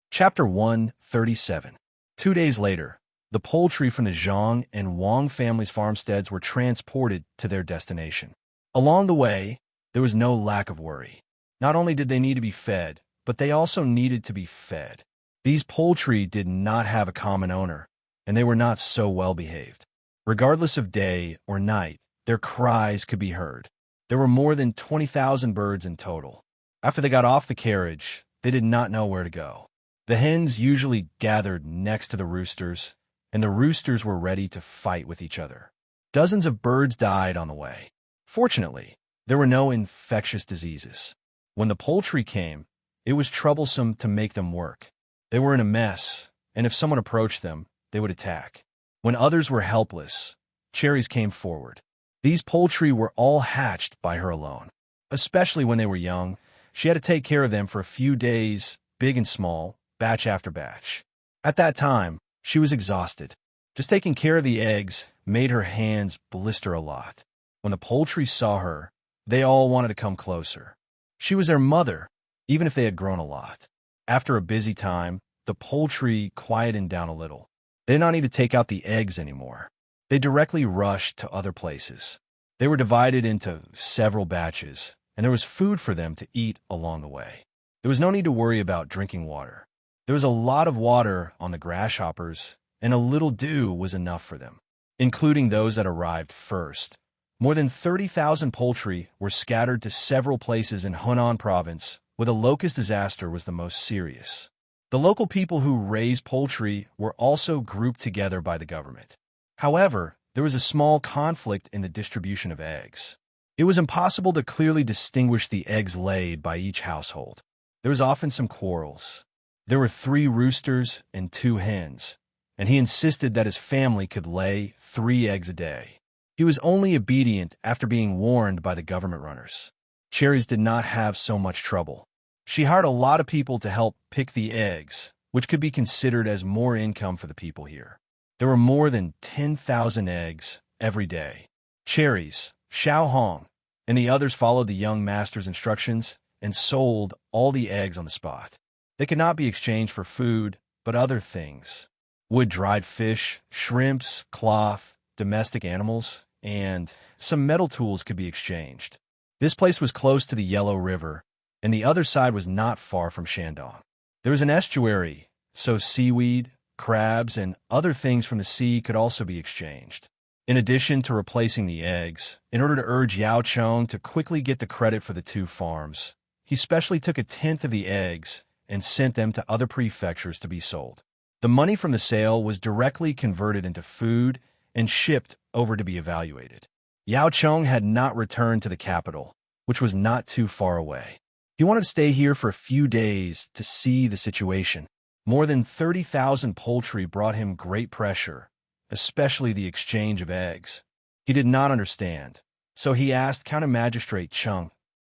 Chapter 137. 2 days later, the poultry from the Zhang and Wang families' farmsteads were transported to their destination. Along the way, there was no lack of worry. Not only did they need to be fed, but they also needed to be fed. These poultry did not have a common owner, and they were not so well behaved. Regardless of day or night, their cries could be heard. There were more than 20,000 birds in total. After they got off the carriage, they did not know where to go. The hens usually gathered next to the roosters, and the roosters were ready to fight with each other. Dozens of birds died on the way. Fortunately, there were no infectious diseases. When the poultry came, it was troublesome to make them work. They were in a mess, and if someone approached them, they would attack. When others were helpless, Cherries came forward. These poultry were all hatched by her alone. Especially when they were young, she had to take care of them for a few days, big and small, batch after batch. At that time, she was exhausted. Just taking care of the eggs made her hands blister a lot. When the poultry saw her, they all wanted to come closer. She was their mother, even if they had grown a lot. After a busy time, the poultry quieted down a little. They did not need to take out the eggs anymore. They directly rushed to other places. They were divided into several batches, and there was food for them to eat along the way. There was no need to worry about drinking water. There was a lot of water on the grasshoppers, and a little dew was enough for them, including those that arrived first. More than 30,000 poultry were scattered to several places in Hunan province, where the locust disaster was the most serious. The local people who raised poultry were also grouped together by the government. However, there was a small conflict in the distribution of eggs. It was impossible to clearly distinguish the eggs laid by each household. There was often some quarrels. There were 3 roosters and 2 hens, and he insisted that his family could lay 3 eggs a day. He was only obedient after being warned by the government runners. Cherries did not have so much trouble. She hired a lot of people to help pick the eggs, which could be considered as more income for the people here. There were more than 10,000 eggs every day. Cherries, Xiao Hong, and the others followed the young master's instructions and sold all the eggs on the spot. They could not be exchanged for food, but other things. Wood-dried fish, shrimps, cloth, domestic animals, and some metal tools could be exchanged. This place was close to the Yellow River, and the other side was not far from Shandong. There was an estuary, so seaweed, crabs, and other things from the sea could also be exchanged. In addition to replacing the eggs, in order to urge Yao Chong to quickly get the credit for the 2 farms, he specially took 1/10 of the eggs and sent them to other prefectures to be sold. The money from the sale was directly converted into food and shipped over to be evaluated. Yao Chong had not returned to the capital, which was not too far away. He wanted to stay here for a few days to see the situation. More than 30,000 poultry brought him great pressure, especially the exchange of eggs. He did not understand, so he asked County Magistrate Chung,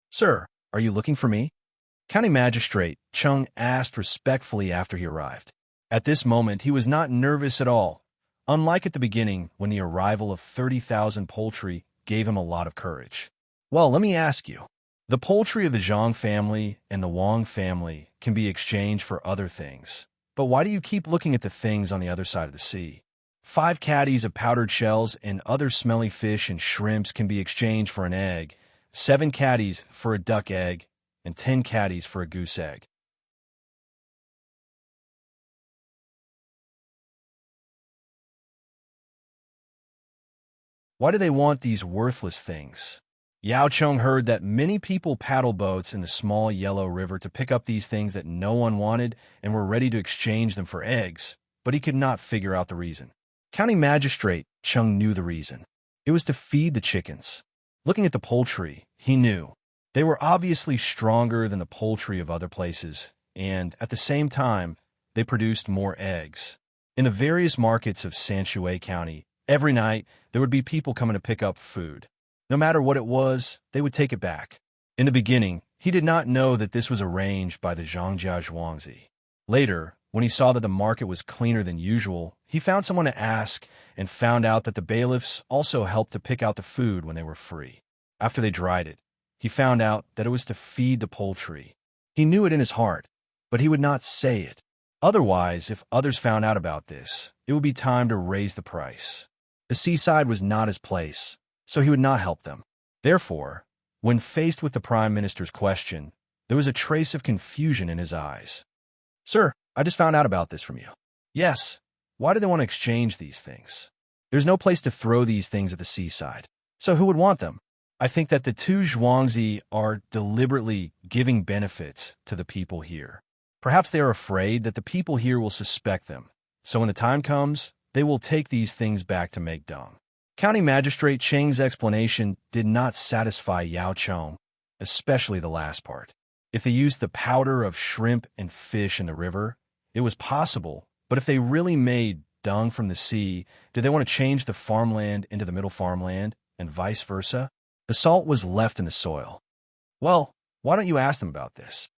"Sir, are you looking for me?" County Magistrate Chung asked respectfully after he arrived. At this moment, he was not nervous at all, unlike at the beginning when the arrival of 30,000 poultry gave him a lot of courage. "Well, let me ask you. The poultry of the Zhang family and the Wang family can be exchanged for other things, but why do you keep looking at the things on the other side of the sea? 5 caddies of powdered shells and other smelly fish and shrimps can be exchanged for an egg, 7 caddies for a duck egg, and 10 caddies for a goose egg." Why do they want these worthless things? Yao Chong heard that many people paddle boats in the small Yellow River to pick up these things that no one wanted and were ready to exchange them for eggs, but he could not figure out the reason. County Magistrate Chung knew the reason. It was to feed the chickens. Looking at the poultry, he knew. They were obviously stronger than the poultry of other places, and at the same time, they produced more eggs. In the various markets of Sanshui County, every night there would be people coming to pick up food. No matter what it was, they would take it back. In the beginning, He did not know that this was arranged by the Zhangjia Zhuangzi. Later, when he saw that the market was cleaner than usual, he found someone to ask and found out that the bailiffs also helped to pick out the food when they were free. After they dried it, he found out that it was to feed the poultry. He knew it in his heart, but he would not say it. Otherwise, if others found out about this, it would be time to raise the price. The seaside was not his place, so he would not help them. Therefore, when faced with the Prime Minister's question, there was a trace of confusion in his eyes. "Sir, I just found out about this from you." "Yes. Why do they want to exchange these things? There's no place to throw these things at the seaside. So who would want them?" "I think that the two Zhuangzi are deliberately giving benefits to the people here. Perhaps they are afraid that the people here will suspect them, so when the time comes, they will take these things back to make dung." County Magistrate Cheng's explanation did not satisfy Yao Chong, especially the last part. If they used the powder of shrimp and fish in the river, it was possible, but if they really made dung from the sea, did they want to change the farmland into the middle farmland, and vice versa? The salt was left in the soil. "Well, why don't you ask them about this?"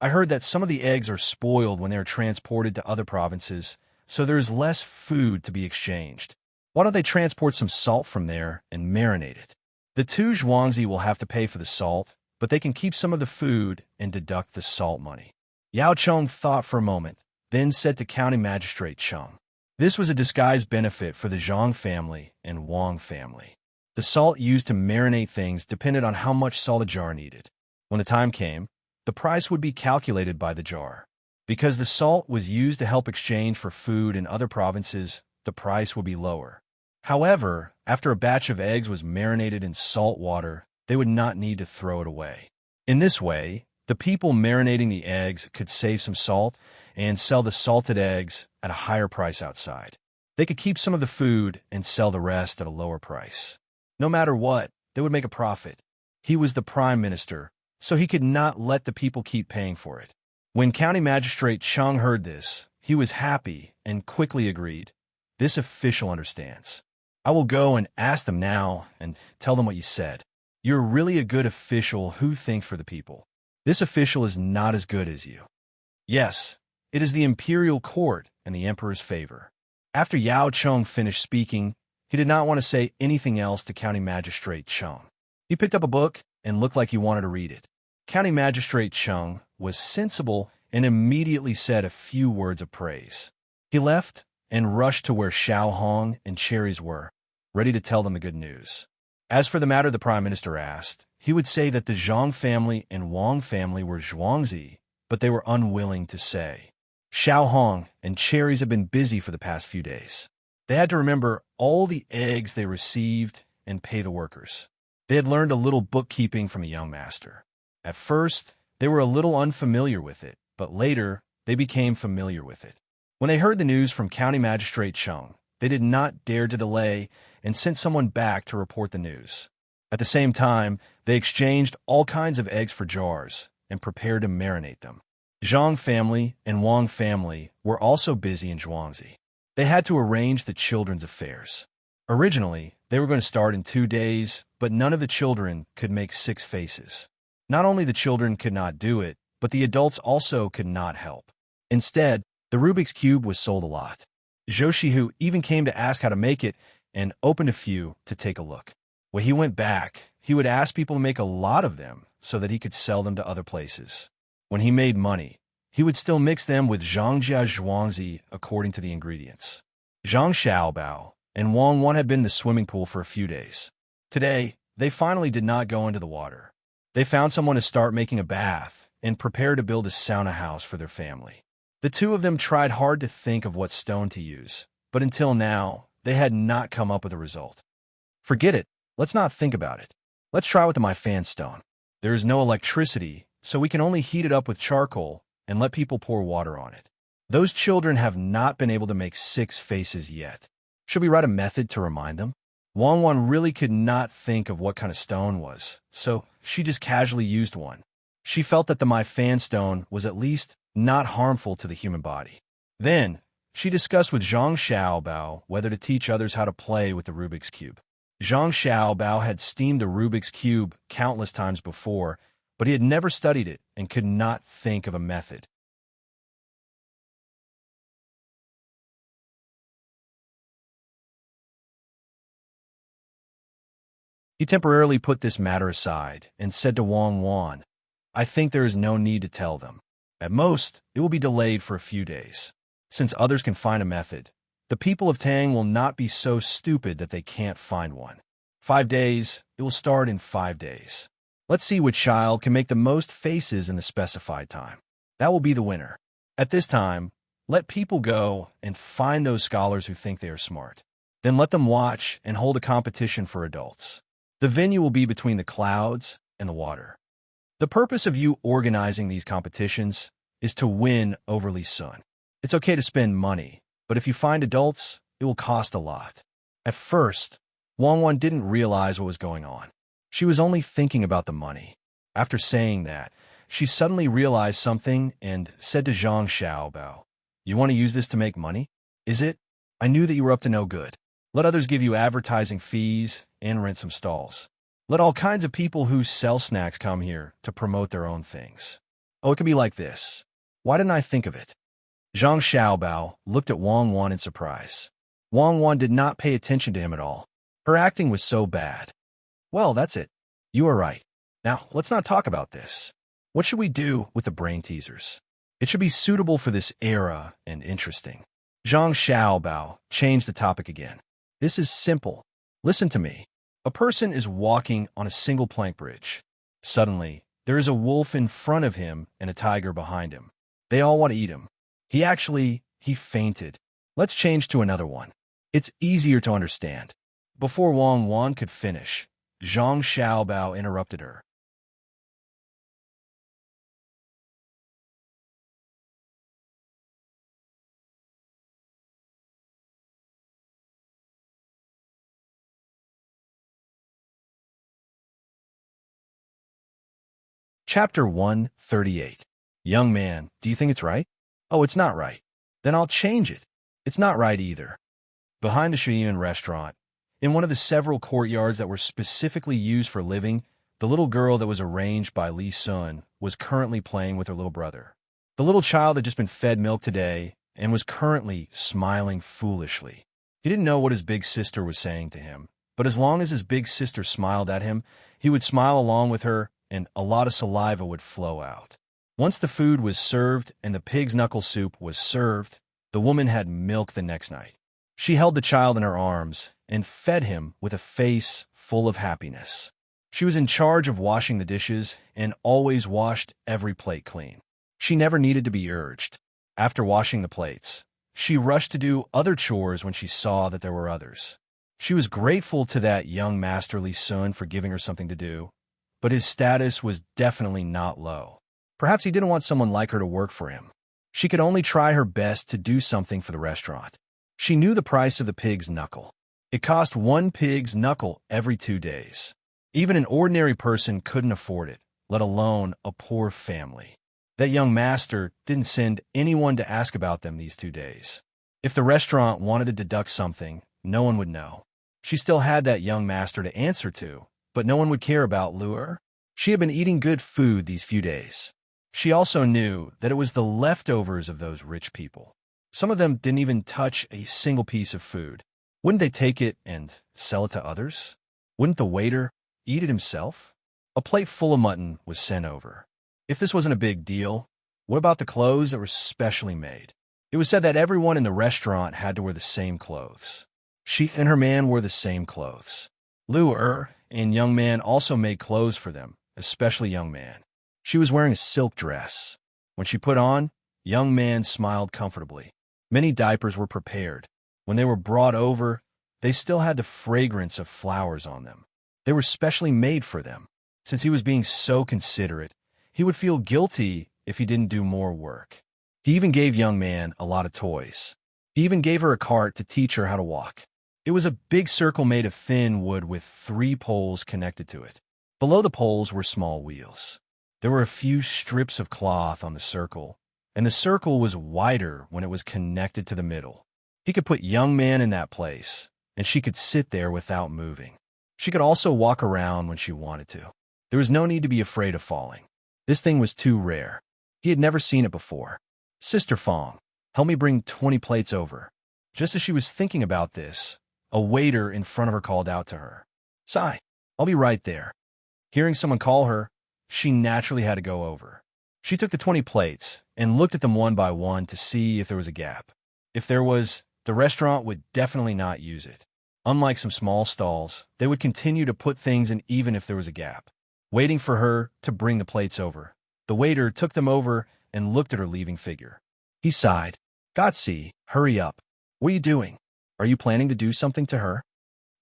"I heard that some of the eggs are spoiled when they are transported to other provinces, so there is less food to be exchanged. Why don't they transport some salt from there and marinate it? The two Zhuangzi will have to pay for the salt, but they can keep some of the food and deduct the salt money." Yao Chong thought for a moment, then said to County Magistrate Cheng, "This was a disguised benefit for the Zhang family and Wang family. The salt used to marinate things depended on how much salt a jar needed. When the time came, the price would be calculated by the jar. Because the salt was used to help exchange for food in other provinces, the price would be lower. However, after a batch of eggs was marinated in salt water, they would not need to throw it away. In this way, the people marinating the eggs could save some salt and sell the salted eggs at a higher price outside. They could keep some of the food and sell the rest at a lower price. No matter what, they would make a profit. He was the Prime Minister, so he could not let the people keep paying for it." When County Magistrate Cheng heard this, he was happy and quickly agreed. "This official understands. I will go and ask them now and tell them what you said. You're really a good official who thinks for the people. This official is not as good as you." "Yes, it is the imperial court and the emperor's favor." After Yao Chong finished speaking, he did not want to say anything else to County Magistrate Cheng. He picked up a book and looked like he wanted to read it. County Magistrate Cheng was sensible and immediately said a few words of praise. He left and rushed to where Xiao Hong and Cherries were, ready to tell them the good news. As for the matter the Prime Minister asked, he would say that the Zhang family and Wang family were Zhuangzi, but they were unwilling to say. Xiao Hong and Cherries had been busy for the past few days. They had to remember all the eggs they received and pay the workers. They had learned a little bookkeeping from a young master. At first, they were a little unfamiliar with it, but later, they became familiar with it. When they heard the news from County Magistrate Cheng, they did not dare to delay and sent someone back to report the news. At the same time, they exchanged all kinds of eggs for jars and prepared to marinate them. Zhang family and Wang family were also busy in Zhuangzi. They had to arrange the children's affairs. Originally, they were going to start in 2 days, but none of the children could make 6 faces. Not only the children could not do it, but the adults also could not help. Instead, the Rubik's Cube was sold a lot. Zhou Shihu even came to ask how to make it and opened a few to take a look. When he went back, he would ask people to make a lot of them so that he could sell them to other places. When he made money, he would still mix them with Zhangjia Zhuangzi according to the ingredients. Zhang Xiaobao and Wang Wan had been in the swimming pool for a few days. Today, they finally did not go into the water. They found someone to start making a bath and prepare to build a sauna house for their family. The two of them tried hard to think of what stone to use, but until now, they had not come up with a result. "Forget it. Let's not think about it. Let's try with the my fan stone. There is no electricity, so we can only heat it up with charcoal and let people pour water on it. Those children have not been able to make 6 faces yet. Should we write a method to remind them?" Wang Wan really could not think of what kind of stone was, so she just casually used one. She felt that the my fan stone was at least not harmful to the human body. Then, She discussed with Zhang Xiaobao whether to teach others how to play with the Rubik's Cube. Zhang Xiaobao had steamed a Rubik's Cube countless times before, but he had never studied it and could not think of a method. He temporarily put this matter aside and said to Wang Wan, "I think there is no need to tell them. At most, it will be delayed for a few days. Since others can find a method, the people of Tang will not be so stupid that they can't find one. 5 days, it will start in 5 days. Let's see which child can make the most faces in the specified time. That will be the winner. At this time, let people go and find those scholars who think they are smart. Then let them watch and hold a competition for adults. The venue will be between the clouds and the water. The purpose of you organizing these competitions is to win over Li Sun. It's okay to spend money, but if you find adults, it will cost a lot." At first, Wang Wan didn't realize what was going on. She was only thinking about the money. After saying that, she suddenly realized something and said to Zhang Xiaobao, "You want to use this to make money? Is it? I knew that you were up to no good. Let others give you advertising fees and rent some stalls. Let all kinds of people who sell snacks come here to promote their own things. Oh, it could be like this. Why didn't I think of it?" Zhang Xiaobao looked at Wang Wan in surprise. Wang Wan did not pay attention to him at all. Her acting was so bad. "Well, that's it. You are right. Now, let's not talk about this. What should we do with the brain teasers? It should be suitable for this era and interesting." Zhang Xiaobao changed the topic again. "This is simple. Listen to me. A person is walking on a single plank bridge. Suddenly, there is a wolf in front of him and a tiger behind him. They all want to eat him. He fainted. Let's change to another one. It's easier to understand." Before Wang Wan could finish, Zhang Xiaobao interrupted her. Chapter 138. Young man, do you think it's right? Oh, it's not right. Then I'll change it. It's not right either. Behind the Shiyuan restaurant, in one of the several courtyards that were specifically used for living, the little girl that was arranged by Li Sun was currently playing with her little brother. The little child had just been fed milk today and was currently smiling foolishly. He didn't know what his big sister was saying to him, but as long as his big sister smiled at him, he would smile along with her and a lot of saliva would flow out. Once the food was served and the pig's knuckle soup was served, the woman had milk the next night. She held the child in her arms and fed him with a face full of happiness. She was in charge of washing the dishes and always washed every plate clean. She never needed to be urged. After washing the plates, she rushed to do other chores when she saw that there were others. She was grateful to that young master Li Sun for giving her something to do, but his status was definitely not low. Perhaps he didn't want someone like her to work for him. She could only try her best to do something for the restaurant. She knew the price of the pig's knuckle. It cost 1 pig's knuckle every 2 days. Even an ordinary person couldn't afford it, let alone a poor family. That young master didn't send anyone to ask about them these 2 days. If the restaurant wanted to deduct something, no one would know. She still had that young master to answer to, but no one would care about Lure. She had been eating good food these few days. She also knew that it was the leftovers of those rich people. Some of them didn't even touch a single piece of food. Wouldn't they take it and sell it to others? Wouldn't the waiter eat it himself? A plate full of mutton was sent over. If this wasn't a big deal, what about the clothes that were specially made? It was said that everyone in the restaurant had to wear the same clothes. She and her man wore the same clothes. Lure and Young Man also made clothes for them, especially Young Man. She was wearing a silk dress. When she put on, Young Man smiled comfortably. Many diapers were prepared. When they were brought over, they still had the fragrance of flowers on them. They were specially made for them. Since he was being so considerate, he would feel guilty if he didn't do more work. He even gave Young Man a lot of toys. He even gave her a cart to teach her how to walk. It was a big circle made of thin wood with 3 poles connected to it. Below the poles were small wheels. There were a few strips of cloth on the circle, and the circle was wider when it was connected to the middle. He could put young man in that place, and she could sit there without moving. She could also walk around when she wanted to. There was no need to be afraid of falling. This thing was too rare. He had never seen it before. Sister Fong, help me bring 20 plates over. Just as she was thinking about this, a waiter in front of her called out to her. Sai, I'll be right there. Hearing someone call her, she naturally had to go over. She took the 20 plates and looked at them one by one to see if there was a gap. If there was, the restaurant would definitely not use it. Unlike some small stalls, they would continue to put things in even if there was a gap. Waiting for her to bring the plates over, the waiter took them over and looked at her leaving figure. He sighed. Gotsi, hurry up. What are you doing? Are you planning to do something to her?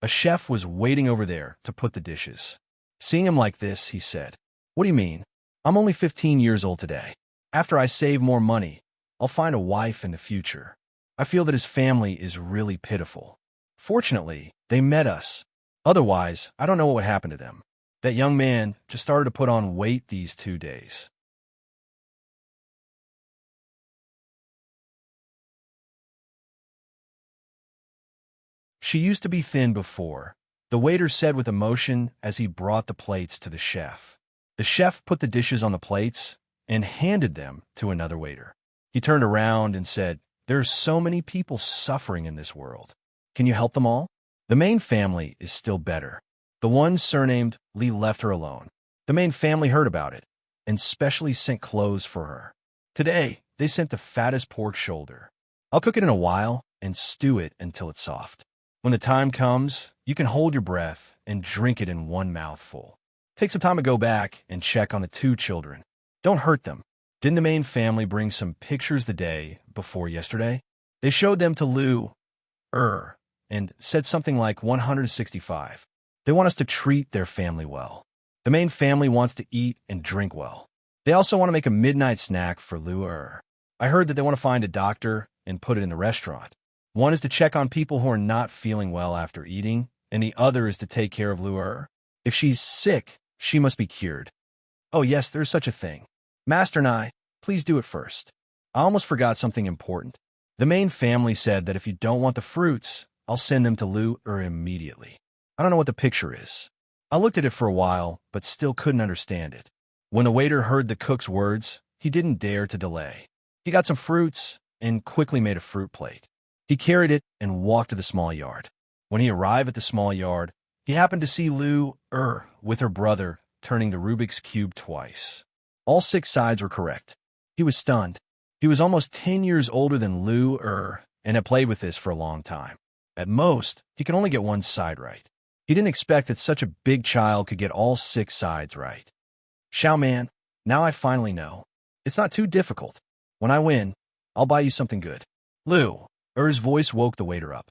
A chef was waiting over there to put the dishes. Seeing him like this, he said, What do you mean? I'm only 15 years old today. After I save more money, I'll find a wife in the future. I feel that his family is really pitiful. Fortunately, they met us. Otherwise, I don't know what would happen to them. That young man just started to put on weight these 2 days. She used to be thin before, the waiter said with emotion as he brought the plates to the chef. The chef put the dishes on the plates and handed them to another waiter. He turned around and said, There's so many people suffering in this world. Can you help them all? The main family is still better. The one surnamed Li left her alone. The main family heard about it and specially sent clothes for her. Today, they sent the fattest pork shoulder. I'll cook it in a while and stew it until it's soft. When the time comes, you can hold your breath and drink it in one mouthful. Take some time to go back and check on the 2 children. Don't hurt them. Didn't the main family bring some pictures the day before yesterday? They showed them to Lu and said something like 165. They want us to treat their family well. The main family wants to eat and drink well. They also want to make a midnight snack for Lu. I heard that they want to find a doctor and put it in the restaurant. One is to check on people who are not feeling well after eating, and the other is to take care of Lu. If she's sick, she must be cured. Oh yes, there's such a thing. Master Nai, please do it first. I almost forgot something important. The main family said that if you don't want the fruits, I'll send them to Lu immediately. I don't know what the picture is. I looked at it for a while, but still couldn't understand it. When the waiter heard the cook's words, he didn't dare to delay. He got some fruits and quickly made a fruit plate. He carried it and walked to the small yard. When he arrived at the small yard, he happened to see Lu with her brother turning the Rubik's Cube twice. All 6 sides were correct. He was stunned. He was almost 10 years older than Lu and had played with this for a long time. At most, he could only get one side right. He didn't expect that such a big child could get all 6 sides right. Xiao Man, now I finally know. It's not too difficult. When I win, I'll buy you something good. Lu's voice woke the waiter up.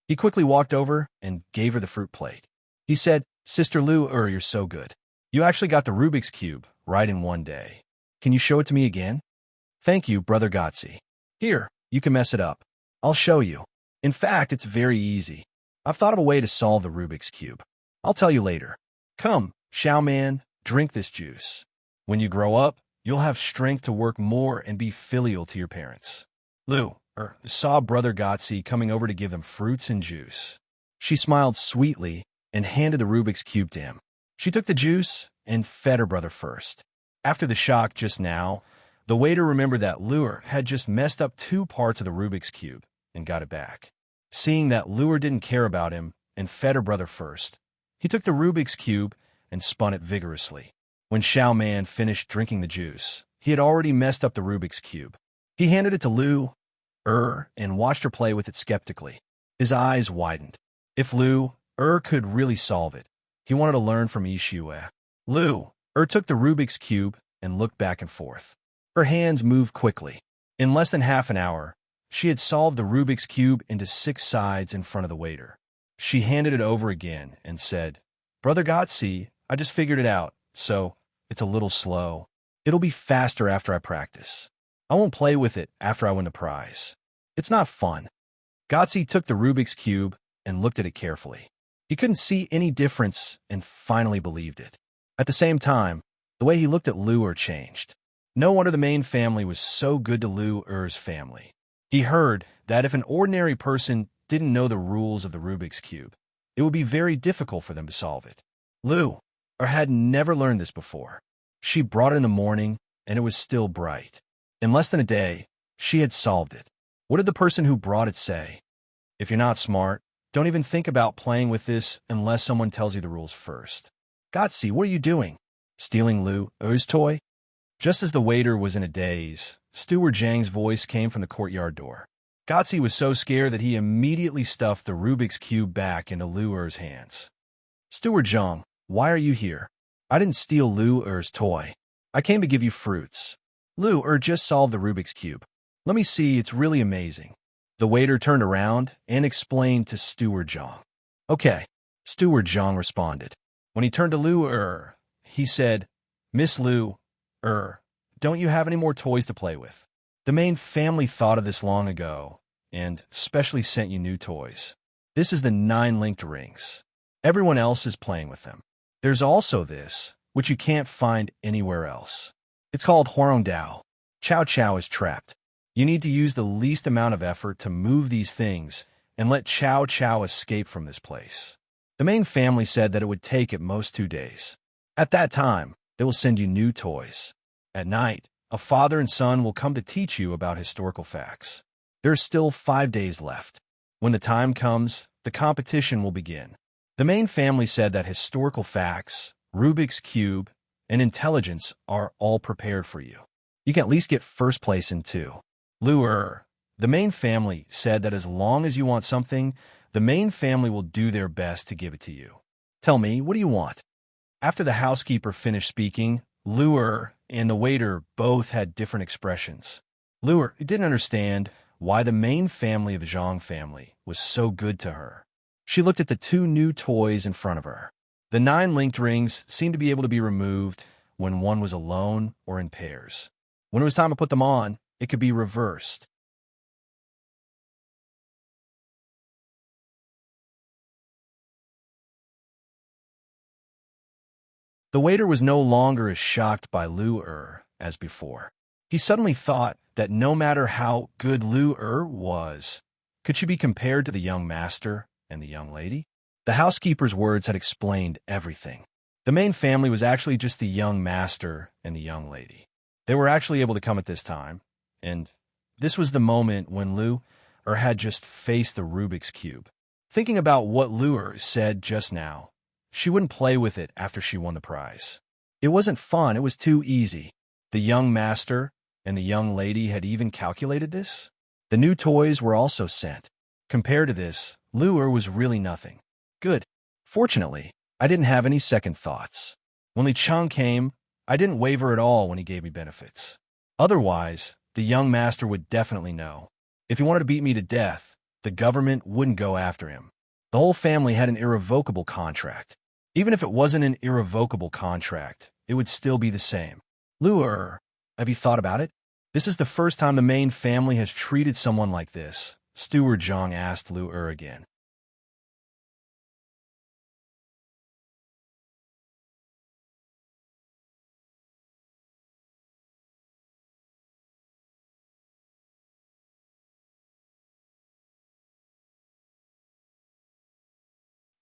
He quickly walked over and gave her the fruit plate. He said, Sister Lu, you're so good. You actually got the Rubik's Cube right in one day. Can you show it to me again? Thank you, Brother Gotsi. Here, you can mess it up. I'll show you. In fact, it's very easy. I've thought of a way to solve the Rubik's Cube. I'll tell you later. Come, Xiao Man, drink this juice. When you grow up, you'll have strength to work more and be filial to your parents. Lu saw Brother Gotsi coming over to give them fruits and juice. She smiled sweetly and handed the Rubik's Cube to him. She took the juice and fed her brother first. After the shock just now, the waiter remembered that Lu had just messed up 2 parts of the Rubik's Cube and got it back. Seeing that Lu didn't care about him and fed her brother first, he took the Rubik's Cube and spun it vigorously. When Xiao Man finished drinking the juice, he had already messed up the Rubik's Cube. He handed it to Lu and watched her play with it skeptically. His eyes widened. If Lu could really solve it, he wanted to learn from Yishue. Lu took the Rubik's Cube and looked back and forth. Her hands moved quickly. In less than half an hour, she had solved the Rubik's Cube into 6 sides in front of the waiter. She handed it over again and said, Brother Gotsi, I just figured it out, so it's a little slow. It'll be faster after I practice. I won't play with it after I win the prize. It's not fun. Gotsi took the Rubik's Cube and looked at it carefully. He couldn't see any difference and finally believed it. At the same time, the way he looked at Lu changed. No wonder the main family was so good to Lu's family. He heard that if an ordinary person didn't know the rules of the Rubik's Cube, it would be very difficult for them to solve it. Lu had never learned this before. She brought it in the morning, and it was still bright. In less than a day, she had solved it. What did the person who brought it say? If you're not smart, don't even think about playing with this unless someone tells you the rules first. Gotsi, what are you doing? Stealing Lu's toy? Just as the waiter was in a daze, Steward Zhang's voice came from the courtyard door. Gotsi was so scared that he immediately stuffed the Rubik's Cube back into Lu's hands. Steward Zhang, why are you here? I didn't steal Lu's toy. I came to give you fruits. Lu just solved the Rubik's Cube. Let me see, it's really amazing. The waiter turned around and explained to Steward Zhang. Okay, Steward Zhang responded. When he turned to Lu he said, Miss Lu, don't you have any more toys to play with? The main family thought of this long ago, and specially sent you new toys. This is the 9 linked rings. Everyone else is playing with them. There's also this, which you can't find anywhere else. It's called Huarong Dao. Chow Chow is trapped. You need to use the least amount of effort to move these things and let Chow Chow escape from this place. The main family said that it would take at most 2 days. At that time, they will send you new toys. At night, a father and son will come to teach you about historical facts. There are still 5 days left. When the time comes, the competition will begin. The main family said that historical facts, Rubik's Cube, and intelligence are all prepared for you. You can at least get first place in 2. Lu the main family said that as long as you want something, the main family will do their best to give it to you. Tell me, what do you want? After the housekeeper finished speaking, Lu and the waiter both had different expressions. Lu didn't understand why the main family of the Zhang family was so good to her. She looked at the 2 new toys in front of her. The 9 linked rings seemed to be able to be removed when one was alone or in pairs. When it was time to put them on, it could be reversed. The waiter was no longer as shocked by Lu as before. He suddenly thought that no matter how good Lu was, could she be compared to the young master and the young lady? The housekeeper's words had explained everything. The main family was actually just the young master and the young lady. They were actually able to come at this time, and this was the moment when Lu had just faced the Rubik's Cube. Thinking about what Lu said just now, she wouldn't play with it after she won the prize. It wasn't fun, it was too easy. The young master and the young lady had even calculated this. The new toys were also sent. Compared to this, Lu was really nothing. Good. Fortunately, I didn't have any second thoughts. When Li Cheng came, I didn't waver at all when he gave me benefits. Otherwise, the young master would definitely know. If he wanted to beat me to death, the government wouldn't go after him. The whole family had an irrevocable contract. Even if it wasn't an irrevocable contract, it would still be the same. Lu have you thought about it? This is the first time the main family has treated someone like this. Steward Zhang asked Lu again.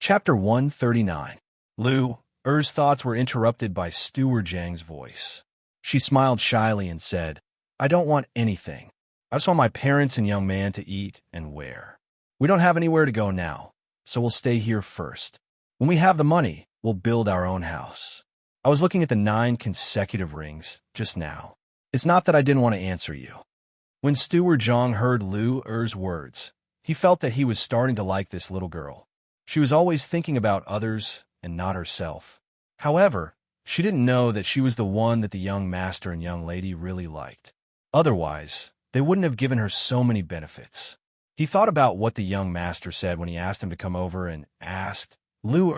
Chapter 139. Lu's thoughts were interrupted by Steward Zhang's voice. She smiled shyly and said, I don't want anything. I just want my parents and young man to eat and wear. We don't have anywhere to go now, so we'll stay here first. When we have the money, we'll build our own house. I was looking at the 9 consecutive rings just now. It's not that I didn't want to answer you. When Steward Zhang heard Lu's words, he felt that he was starting to like this little girl. She was always thinking about others and not herself. However, she didn't know that she was the one that the young master and young lady really liked. Otherwise, they wouldn't have given her so many benefits. He thought about what the young master said when he asked him to come over and asked, Lu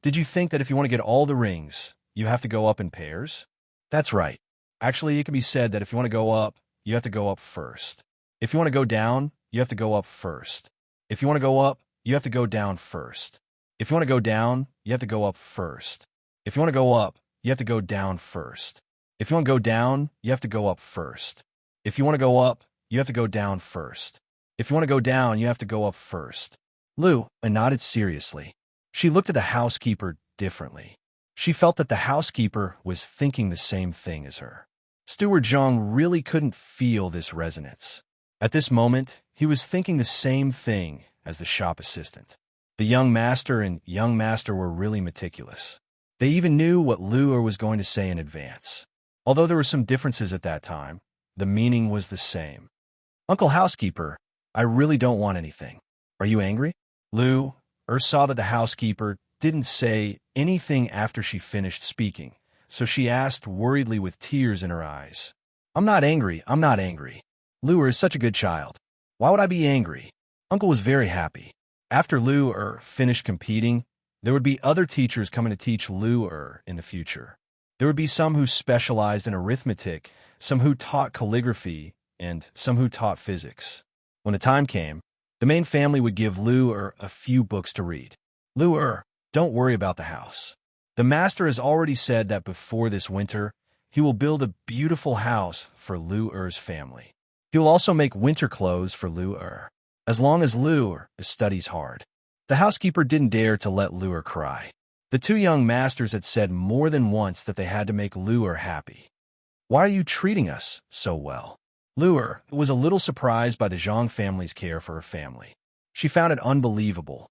did you think that if you want to get all the rings, you have to go up in pairs? That's right. Actually, it can be said that if you want to go up, you have to go up first. If you want to go down, you have to go up first. If you want to go up, you have to go down first. If you want to go down, you have to go up first. If you want to go up, you have to go down first. If you want to go down, you have to go up first. If you want to go up, you have to go down first. If you want to go down, you have to go up first. Lu nodded seriously. She looked at the housekeeper differently. She felt that the housekeeper was thinking the same thing as her. Steward Zhang really couldn't feel this resonance. At this moment, he was thinking the same thing as the shop assistant. The young master and young master were really meticulous. They even knew what Lu was going to say in advance. Although there were some differences at that time, the meaning was the same. Uncle Housekeeper, I really don't want anything. Are you angry? Lu saw that the housekeeper didn't say anything after she finished speaking, so she asked worriedly with tears in her eyes. I'm not angry. Lu is such a good child. Why would I be angry? Uncle was very happy. After Lu finished competing, there would be other teachers coming to teach Lu in the future. There would be some who specialized in arithmetic, some who taught calligraphy, and some who taught physics. When the time came, the main family would give Lu a few books to read. Lu don't worry about the house. The master has already said that before this winter, he will build a beautiful house for Lu-er's family. He will also make winter clothes for Lu-er, as long as Lu-er studies hard. The housekeeper didn't dare to let Lu-er cry. The two young masters had said more than once that they had to make Lu-er happy. Why are you treating us so well? Lu-er was a little surprised by the Zhang family's care for her family. She found it unbelievable.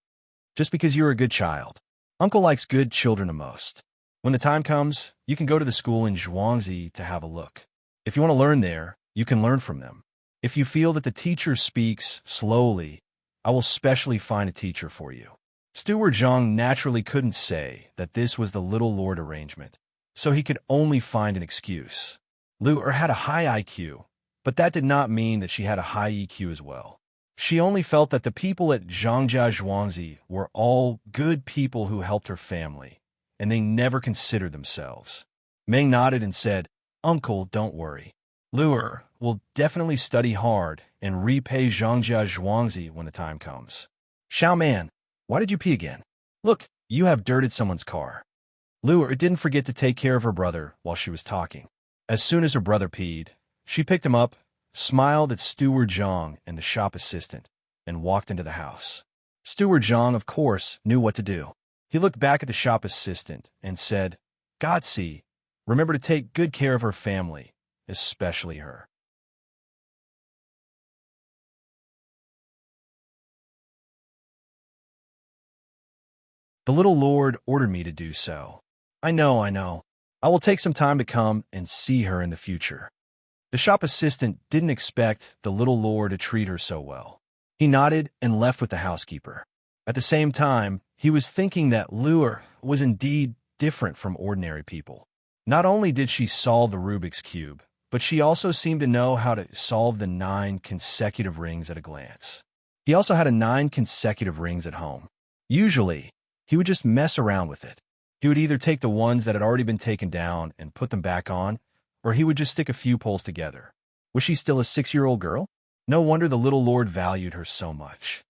Just because you're a good child. Uncle likes good children the most. When the time comes, you can go to the school in Zhuangzi to have a look. If you want to learn there, you can learn from them. If you feel that the teacher speaks slowly, I will specially find a teacher for you. Steward Zhang naturally couldn't say that this was the little lord arrangement, so he could only find an excuse. Lu had a high IQ, but that did not mean that she had a high EQ as well. She only felt that the people at Zhangjia Zhuangzi were all good people who helped her family, and they never considered themselves. Meng nodded and said, Uncle, don't worry. Lu will definitely study hard and repay Zhangjia Zhuangzi when the time comes. Xiao Man, why did you pee again? Look, you have dirted someone's car. Lu didn't forget to take care of her brother while she was talking. As soon as her brother peed, she picked him up, smiled at Steward Zhang and the shop assistant, and walked into the house. Steward Zhang, of course, knew what to do. He looked back at the shop assistant and said, Godsi, remember to take good care of her family, especially her. The little lord ordered me to do so. I know. I will take some time to come and see her in the future. The shop assistant didn't expect the little lord to treat her so well. He nodded and left with the housekeeper. At the same time, he was thinking that Lu was indeed different from ordinary people. Not only did she solve the Rubik's Cube, but she also seemed to know how to solve the 9 consecutive rings at a glance. He also had 9 consecutive rings at home. Usually, he would just mess around with it. He would either take the ones that had already been taken down and put them back on, or he would just stick a few poles together. Was she still a 6-year-old girl? No wonder the little lord valued her so much.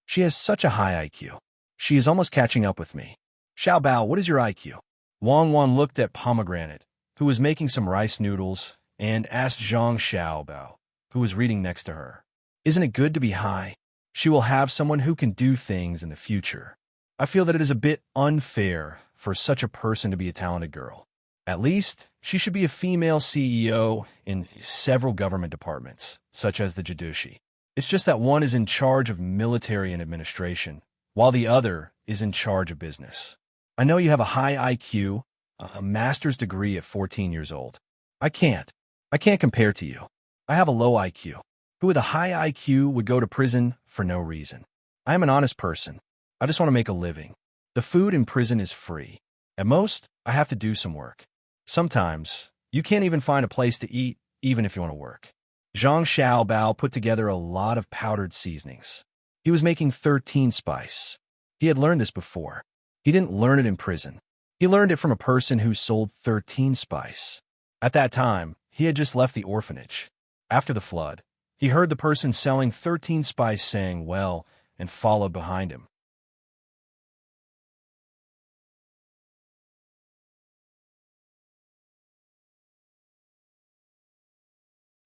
She has such a high IQ. She is almost catching up with me. Xiao Bao, what is your IQ? Wang Wan looked at Pomegranate, who was making some rice noodles, and asked Zhang Xiaobao, who was reading next to her. Isn't it good to be high? She will have someone who can do things in the future. I feel that it is a bit unfair for such a person to be a talented girl. At least, she should be a female CEO in several government departments, such as the Jidushi. It's just that one is in charge of military and administration, while the other is in charge of business. I know you have a high IQ, a master's degree at 14 years old. I can't compare to you. I have a low IQ. Who with a high IQ would go to prison for no reason? I am an honest person. I just want to make a living. The food in prison is free. At most, I have to do some work. Sometimes, you can't even find a place to eat, even if you want to work. Zhang Xiaobao put together a lot of powdered seasonings. He was making 13 spice. He had learned this before. He didn't learn it in prison. He learned it from a person who sold 13 spice. At that time, he had just left the orphanage. After the flood, he heard the person selling 13 spice saying, well, and followed behind him.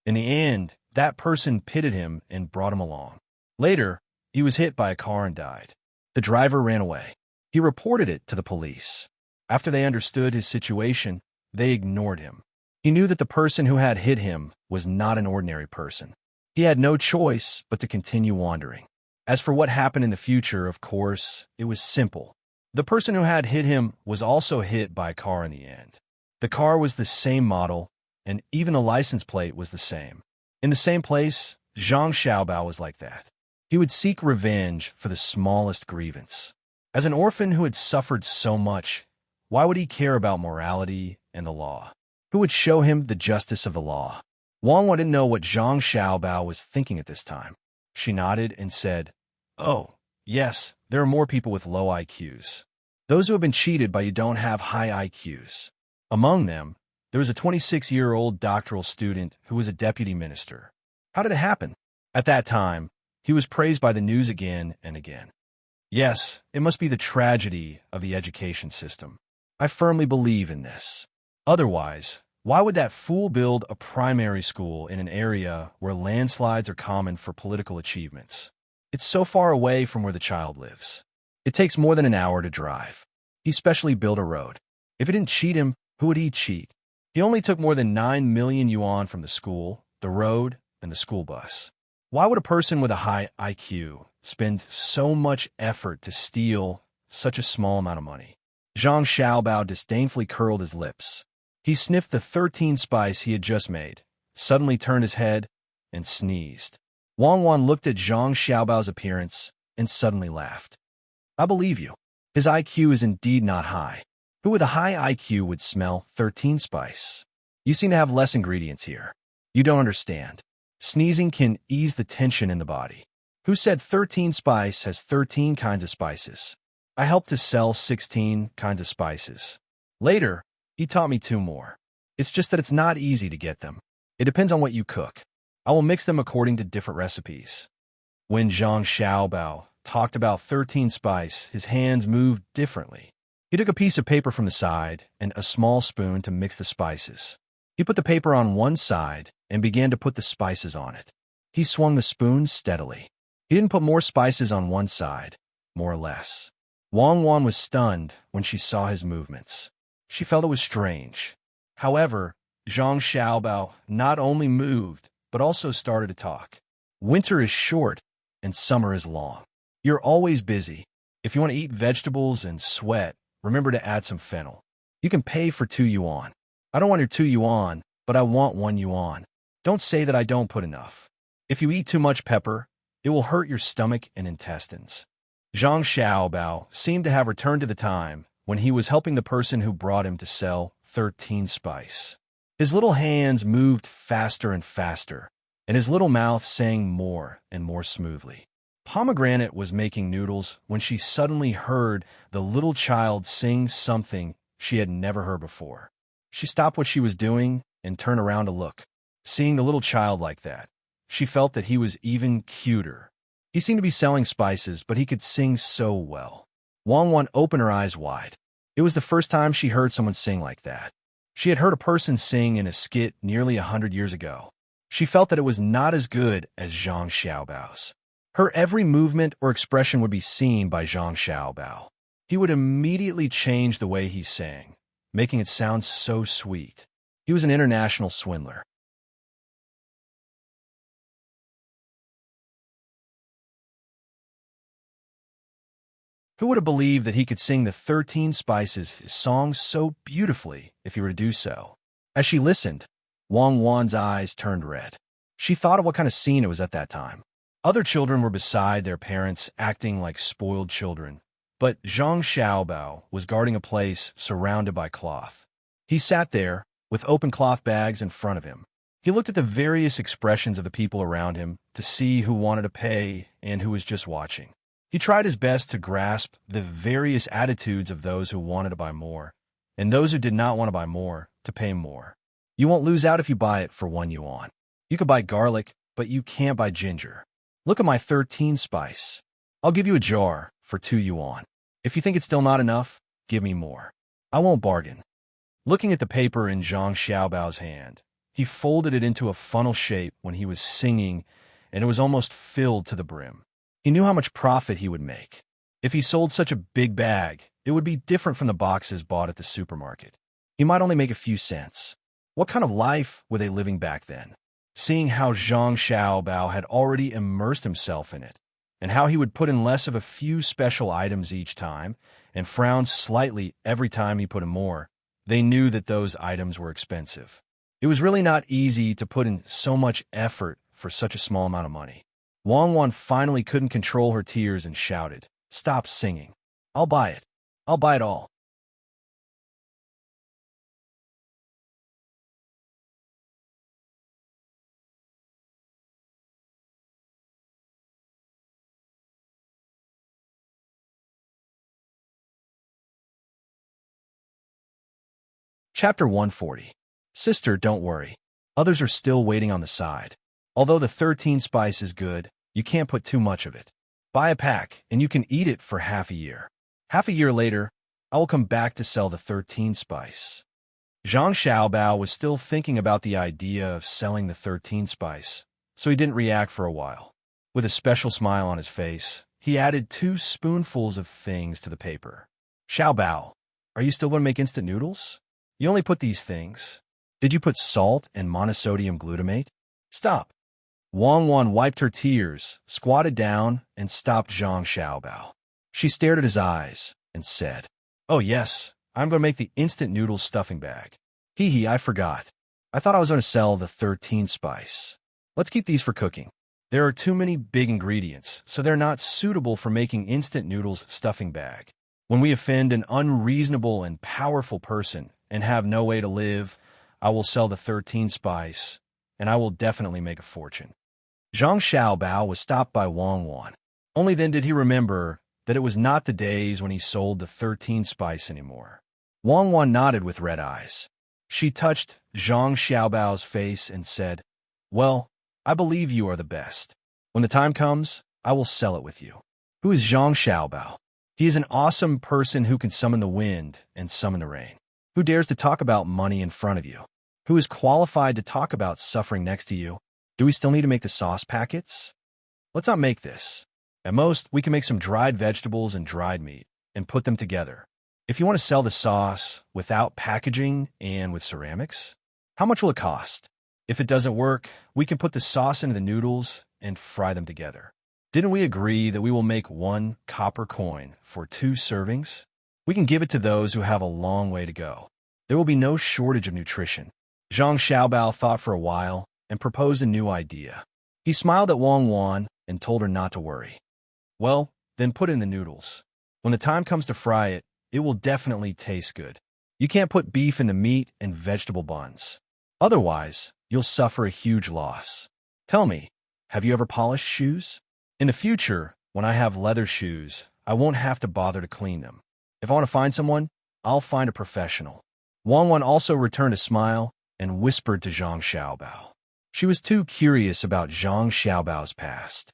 In the end, that person pitied him and brought him along. Later, he was hit by a car and died. The driver ran away. He reported it to the police. After they understood his situation, they ignored him. He knew that the person who had hit him was not an ordinary person. He had no choice but to continue wandering. As for what happened in the future, of course, it was simple. The person who had hit him was also hit by a car in the end. The car was the same model, and even the license plate was the same. In the same place, Zhang Xiaobao was like that. He would seek revenge for the smallest grievance. As an orphan who had suffered so much, why would he care about morality and the law? Who would show him the justice of the law? Wang didn't know what Zhang Xiaobao was thinking at this time. She nodded and said, "Oh, yes, there are more people with low IQs. Those who have been cheated by you don't have high IQs. Among them, there was a 26-year-old doctoral student who was a deputy minister. How did it happen? At that time, he was praised by the news again and again. Yes, it must be the tragedy of the education system. I firmly believe in this. Otherwise, why would that fool build a primary school in an area where landslides are common for political achievements? It's so far away from where the child lives. It takes more than an hour to drive. He specially built a road. If it didn't cheat him, who would he cheat? He only took more than 9 million yuan from the school, the road, and the school bus. Why would a person with a high IQ spend so much effort to steal such a small amount of money?" Zhang Xiaobao disdainfully curled his lips. He sniffed the 13 spice he had just made, suddenly turned his head, and sneezed. Wang Wan looked at Zhang Xiaobao's appearance and suddenly laughed. "I believe you. His IQ is indeed not high. Who with a high IQ would smell 13 spice? You seem to have less ingredients here. You don't understand. Sneezing can ease the tension in the body. Who said 13 spice has 13 kinds of spices? I helped to sell 16 kinds of spices. Later, he taught me 2 more. It's just that it's not easy to get them. It depends on what you cook. I will mix them according to different recipes." When Zhang Xiaobao talked about 13 spice, his hands moved differently. He took a piece of paper from the side and a small spoon to mix the spices. He put the paper on one side and began to put the spices on it. He swung the spoon steadily. He didn't put more spices on one side, more or less. Wang Wan was stunned when she saw his movements. She felt it was strange. However, Zhang Xiaobao not only moved, but also started to talk. "Winter is short and summer is long. You're always busy. If you want to eat vegetables and sweat, remember to add some fennel. You can pay for 2 yuan. I don't want your 2 yuan, but I want 1 yuan. Don't say that I don't put enough. If you eat too much pepper, it will hurt your stomach and intestines." Zhang Xiaobao seemed to have returned to the time when he was helping the person who brought him to sell 13 spice. His little hands moved faster and faster, and his little mouth sang more and more smoothly. Pomegranate was making noodles when she suddenly heard the little child sing something she had never heard before. She stopped what she was doing and turned around to look. Seeing the little child like that, she felt that he was even cuter. He seemed to be selling spices, but he could sing so well. Wang Wan opened her eyes wide. It was the first time she heard someone sing like that. She had heard a person sing in a skit nearly 100 years ago. She felt that it was not as good as Zhang Xiaobao's. Her every movement or expression would be seen by Zhang Xiaobao. He would immediately change the way he sang, making it sound so sweet. He was an international swindler. Who would have believed that he could sing the 13 Spices song so beautifully if he were to do so? As she listened, Wang Wan's eyes turned red. She thought of what kind of scene it was at that time. Other children were beside their parents, acting like spoiled children. But Zhang Xiaobao was guarding a place surrounded by cloth. He sat there, with open cloth bags in front of him. He looked at the various expressions of the people around him to see who wanted to pay and who was just watching. He tried his best to grasp the various attitudes of those who wanted to buy more, and those who did not want to buy more, to pay more. You won't lose out if you buy it for 1 yuan. You could buy garlic, but you can't buy ginger. Look at my 13 spice. I'll give you a jar for 2 yuan. If you think it's still not enough, give me more. I won't bargain. Looking at the paper in Zhang Xiaobao's hand, He folded it into a funnel shape when he was singing, and it was almost filled to the brim. He knew how much profit he would make. If he sold such a big bag, it would be different from the boxes bought at the supermarket. He might only make a few cents. What kind of life were they living back then? Seeing how Zhang Xiaobao had already immersed himself in it, and how he would put in less of a few special items each time, and frown slightly every time he put in more, they knew that those items were expensive. It was really not easy to put in so much effort for such a small amount of money. Wang Wan finally couldn't control her tears and shouted, "Stop singing. I'll buy it. I'll buy it all." Chapter 140. Sister, don't worry. Others are still waiting on the side. Although the 13 spice is good, you can't put too much of it. Buy a pack, and you can eat it for half a year. Half a year later, I will come back to sell the 13 spice. Zhang Xiaobao was still thinking about the idea of selling the 13 spice, so he didn't react for a while. With a special smile on his face, he added 2 spoonfuls of things to the paper. "Xiaobao, are you still going to make instant noodles? You only put these things. Did you put salt and monosodium glutamate? Stop." Wang Wan wiped her tears, squatted down, and stopped Zhang Xiaobao. She stared at his eyes and said, "Oh yes, I'm going to make the instant noodles stuffing bag. Hee hee, I forgot. I thought I was going to sell the 13 spice. Let's keep these for cooking. There are too many big ingredients, so they're not suitable for making instant noodles stuffing bag. When we offend an unreasonable and powerful person and have no way to live, I will sell the 13 spice, and I will definitely make a fortune." Zhang Xiaobao was stopped by Wang Wan. Only then did he remember that it was not the days when he sold the 13 spice anymore. Wang Wan nodded with red eyes. She touched Zhang Xiaobao's face and said, "Well, I believe you are the best. When the time comes, I will sell it with you." Who is Zhang Xiaobao? He is an awesome person who can summon the wind and summon the rain. Who dares to talk about money in front of you? Who is qualified to talk about suffering next to you? Do we still need to make the sauce packets? Let's not make this. At most, we can make some dried vegetables and dried meat and put them together. If you want to sell the sauce without packaging and with ceramics, how much will it cost? If it doesn't work, we can put the sauce into the noodles and fry them together. Didn't we agree that we will make 1 copper coin for 2 servings? We can give it to those who have a long way to go. There will be no shortage of nutrition. Zhang Xiaobao thought for a while and proposed a new idea. He smiled at Wang Wan and told her not to worry. "Well, then put in the noodles. When the time comes to fry it, it will definitely taste good. You can't put beef in the meat and vegetable buns. Otherwise, you'll suffer a huge loss. Tell me, have you ever polished shoes? In the future, when I have leather shoes, I won't have to bother to clean them. If I want to find someone, I'll find a professional." Wang Wan also returned a smile and whispered to Zhang Xiaobao. She was too curious about Zhang Xiaobao's past.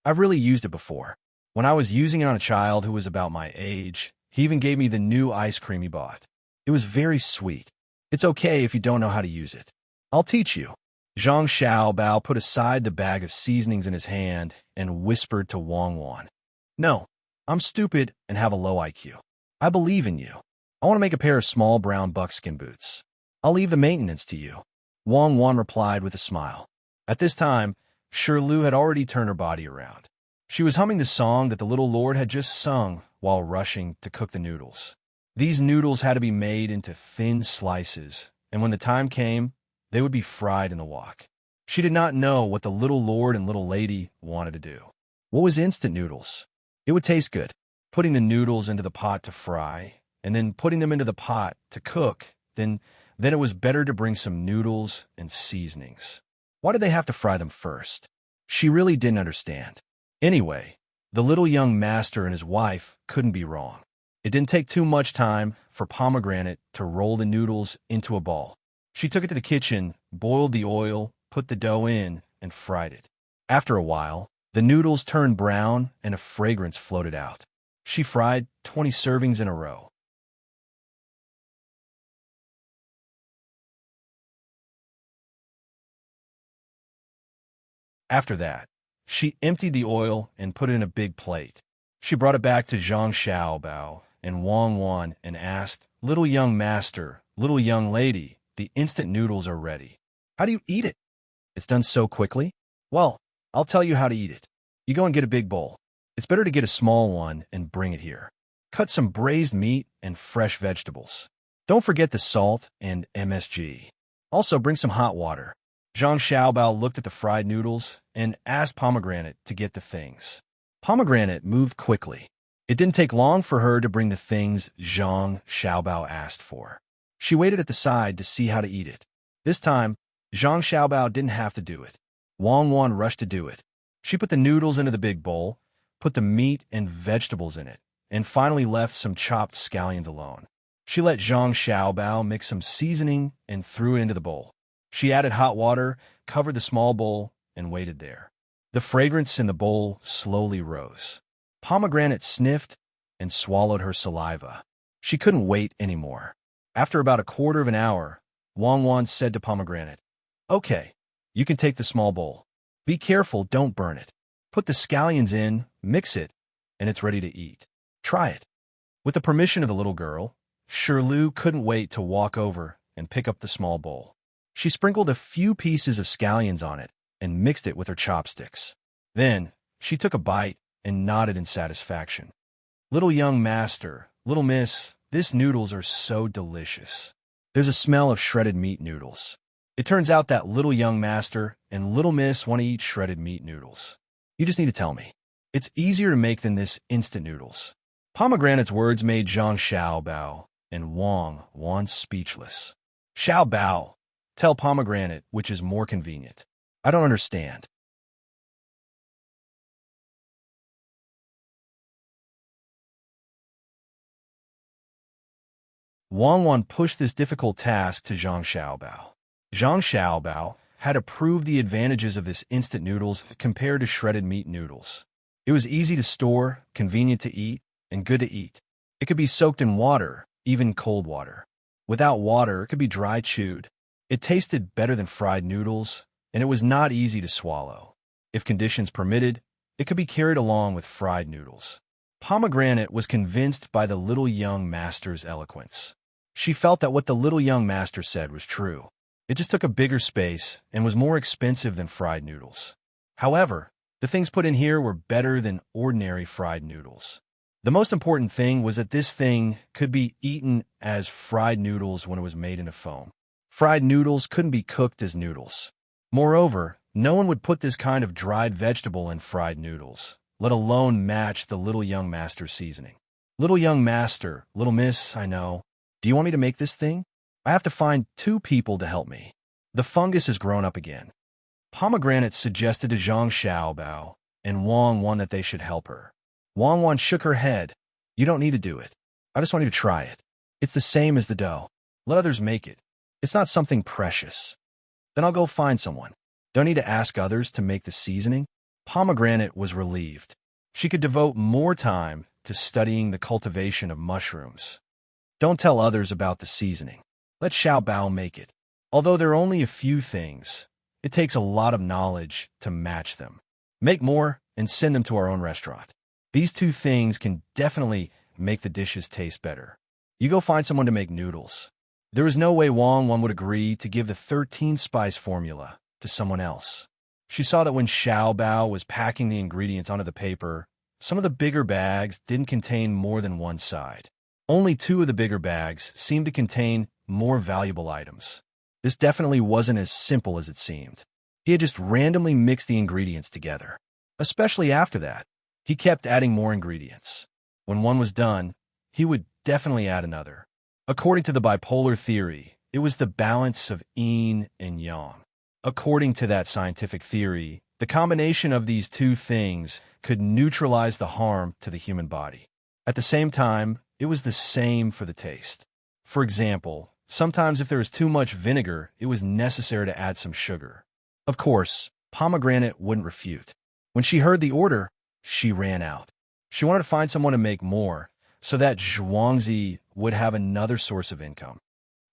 "I've really used it before. When I was using it on a child who was about my age, he even gave me the new ice cream he bought. It was very sweet. It's okay if you don't know how to use it. I'll teach you." Zhang Xiaobao put aside the bag of seasonings in his hand and whispered to Wang Wan, "No, I'm stupid and have a low IQ. I believe in you. I want to make a pair of small brown buckskin boots. I'll leave the maintenance to you." Wang Wan replied with a smile. At this time, Shirlu had already turned her body around. She was humming the song that the little lord had just sung while rushing to cook the noodles. These noodles had to be made into thin slices, and when the time came, they would be fried in the wok. She did not know what the little lord and little lady wanted to do. What was instant noodles? It would taste good. Putting the noodles into the pot to fry, and then putting them into the pot to cook, then it was better to bring some noodles and seasonings. Why did they have to fry them first? She really didn't understand. Anyway, the little young master and his wife couldn't be wrong. It didn't take too much time for Pomegranate to roll the noodles into a ball. She took it to the kitchen, boiled the oil, put the dough in, and fried it. After a while, the noodles turned brown and a fragrance floated out. She fried 20 servings in a row. After that, she emptied the oil and put it in a big plate. She brought it back to Zhang Xiaobao and Wang Wan and asked, "Little young master, little young lady, the instant noodles are ready. How do you eat it? It's done so quickly." "Well, I'll tell you how to eat it. You go and get a big bowl. It's better to get a small one and bring it here. Cut some braised meat and fresh vegetables. Don't forget the salt and MSG. Also bring some hot water." Zhang Xiaobao looked at the fried noodles and asked Pomegranate to get the things. Pomegranate moved quickly. It didn't take long for her to bring the things Zhang Xiaobao asked for. She waited at the side to see how to eat it. This time, Zhang Xiaobao didn't have to do it. Wang Wan rushed to do it. She put the noodles into the big bowl, put the meat and vegetables in it, and finally left some chopped scallions alone. She let Zhang Xiaobao mix some seasoning and threw it into the bowl. She added hot water, covered the small bowl, and waited there. The fragrance in the bowl slowly rose. Pomegranate sniffed and swallowed her saliva. She couldn't wait anymore. After about a quarter of an hour, Wang Wan said to Pomegranate, "Okay, you can take the small bowl. Be careful, don't burn it. Put the scallions in, mix it, and it's ready to eat. Try it." With the permission of the little girl, Shirley couldn't wait to walk over and pick up the small bowl. She sprinkled a few pieces of scallions on it and mixed it with her chopsticks. Then, she took a bite and nodded in satisfaction. "Little young master, little miss, these noodles are so delicious." There's a smell of shredded meat noodles. It turns out that little young master and little miss want to eat shredded meat noodles. You just need to tell me. It's easier to make than this instant noodles. Pomegranate's words made Zhang Xiaobao and Wang Wan speechless. "Xiaobao, tell Pomegranate which is more convenient. I don't understand." Wang Wan pushed this difficult task to Zhang Xiaobao. Zhang Xiaobao had to prove the advantages of this instant noodles compared to shredded meat noodles. It was easy to store, convenient to eat, and good to eat. It could be soaked in water, even cold water. Without water, it could be dry chewed. It tasted better than fried noodles, and it was not easy to swallow. If conditions permitted, it could be carried along with fried noodles. Pomegranate was convinced by the little young master's eloquence. She felt that what the little young master said was true. It just took a bigger space and was more expensive than fried noodles. However, the things put in here were better than ordinary fried noodles. The most important thing was that this thing could be eaten as fried noodles when it was made into foam. Fried noodles couldn't be cooked as noodles. Moreover, no one would put this kind of dried vegetable in fried noodles, let alone match the little young master's seasoning. "Little young master, little miss, I know. Do you want me to make this thing? I have to find 2 people to help me. The fungus has grown up again." Pomegranate suggested to Zhang Xiaobao and Wang Wan that they should help her. Wang Wan shook her head. "You don't need to do it. I just want you to try it. It's the same as the dough. Let others make it. It's not something precious." "Then I'll go find someone. Don't need to ask others to make the seasoning." Pomegranate was relieved. She could devote more time to studying the cultivation of mushrooms. Don't tell others about the seasoning. Let Xiaobao make it. Although there are only a few things, it takes a lot of knowledge to match them. Make more and send them to our own restaurant. These 2 things can definitely make the dishes taste better. You go find someone to make noodles. There was no way Wang Wan would agree to give the 13-spice formula to someone else. She saw that when Xiaobao was packing the ingredients onto the paper, some of the bigger bags didn't contain more than one side. Only 2 of the bigger bags seemed to contain more valuable items. This definitely wasn't as simple as it seemed. He had just randomly mixed the ingredients together. Especially after that, he kept adding more ingredients. When one was done, he would definitely add another. According to the bipolar theory, it was the balance of yin and yang. According to that scientific theory, the combination of these 2 things could neutralize the harm to the human body. At the same time, it was the same for the taste. For example, sometimes if there was too much vinegar, it was necessary to add some sugar. Of course, Pomegranate wouldn't refute. When she heard the order, she ran out. She wanted to find someone to make more, so that Zhuangzi would have another source of income.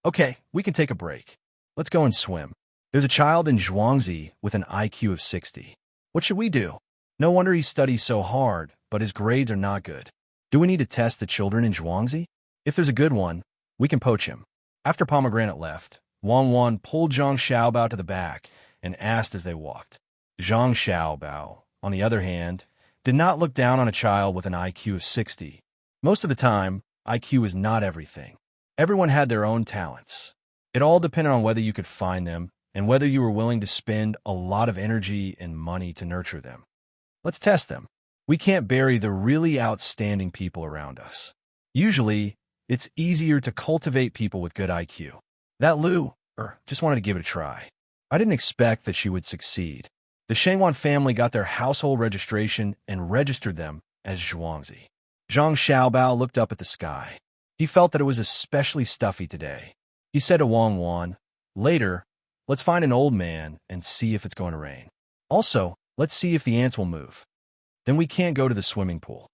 "Okay, we can take a break. Let's go and swim. There's a child in Zhuangzi with an IQ of 60. What should we do? No wonder he studies so hard, but his grades are not good. Do we need to test the children in Zhuangzi? If there's a good one, we can poach him. After Pomegranate left, Wang Wan pulled Zhang Xiaobao to the back and asked as they walked. Zhang Xiaobao, on the other hand, did not look down on a child with an IQ of 60. Most of the time, IQ is not everything. Everyone had their own talents. It all depended on whether you could find them and whether you were willing to spend a lot of energy and money to nurture them. Let's test them. We can't bury the really outstanding people around us. Usually, it's easier to cultivate people with good IQ. That Lu, just wanted to give it a try. I didn't expect that she would succeed. The Shangwan family got their household registration and registered them as Zhuangzi. Zhang Xiaobao looked up at the sky. He felt that it was especially stuffy today. He said to Wang Wan, "Later, let's find an old man and see if it's going to rain. Also, let's see if the ants will move. Then we can't go to the swimming pool."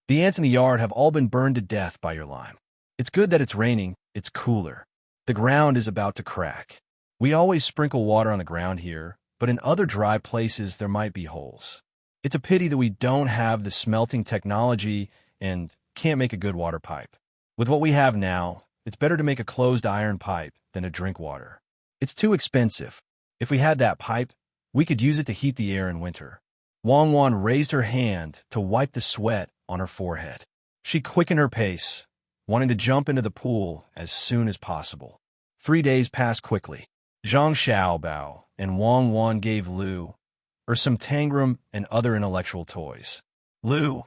The ants in the yard have all been burned to death by your lime. It's good that it's raining, it's cooler. The ground is about to crack. We always sprinkle water on the ground here, but in other dry places there might be holes. It's a pity that we don't have the smelting technology and can't make a good water pipe. With what we have now, it's better to make a closed iron pipe than to drink water. It's too expensive. If we had that pipe, we could use it to heat the air in winter. Wang Wan raised her hand to wipe the sweat on her forehead. She quickened her pace, wanting to jump into the pool as soon as possible. 3 days passed quickly. Zhang Xiaobao and Wang Wan gave Lu some tangram and other intellectual toys. Lu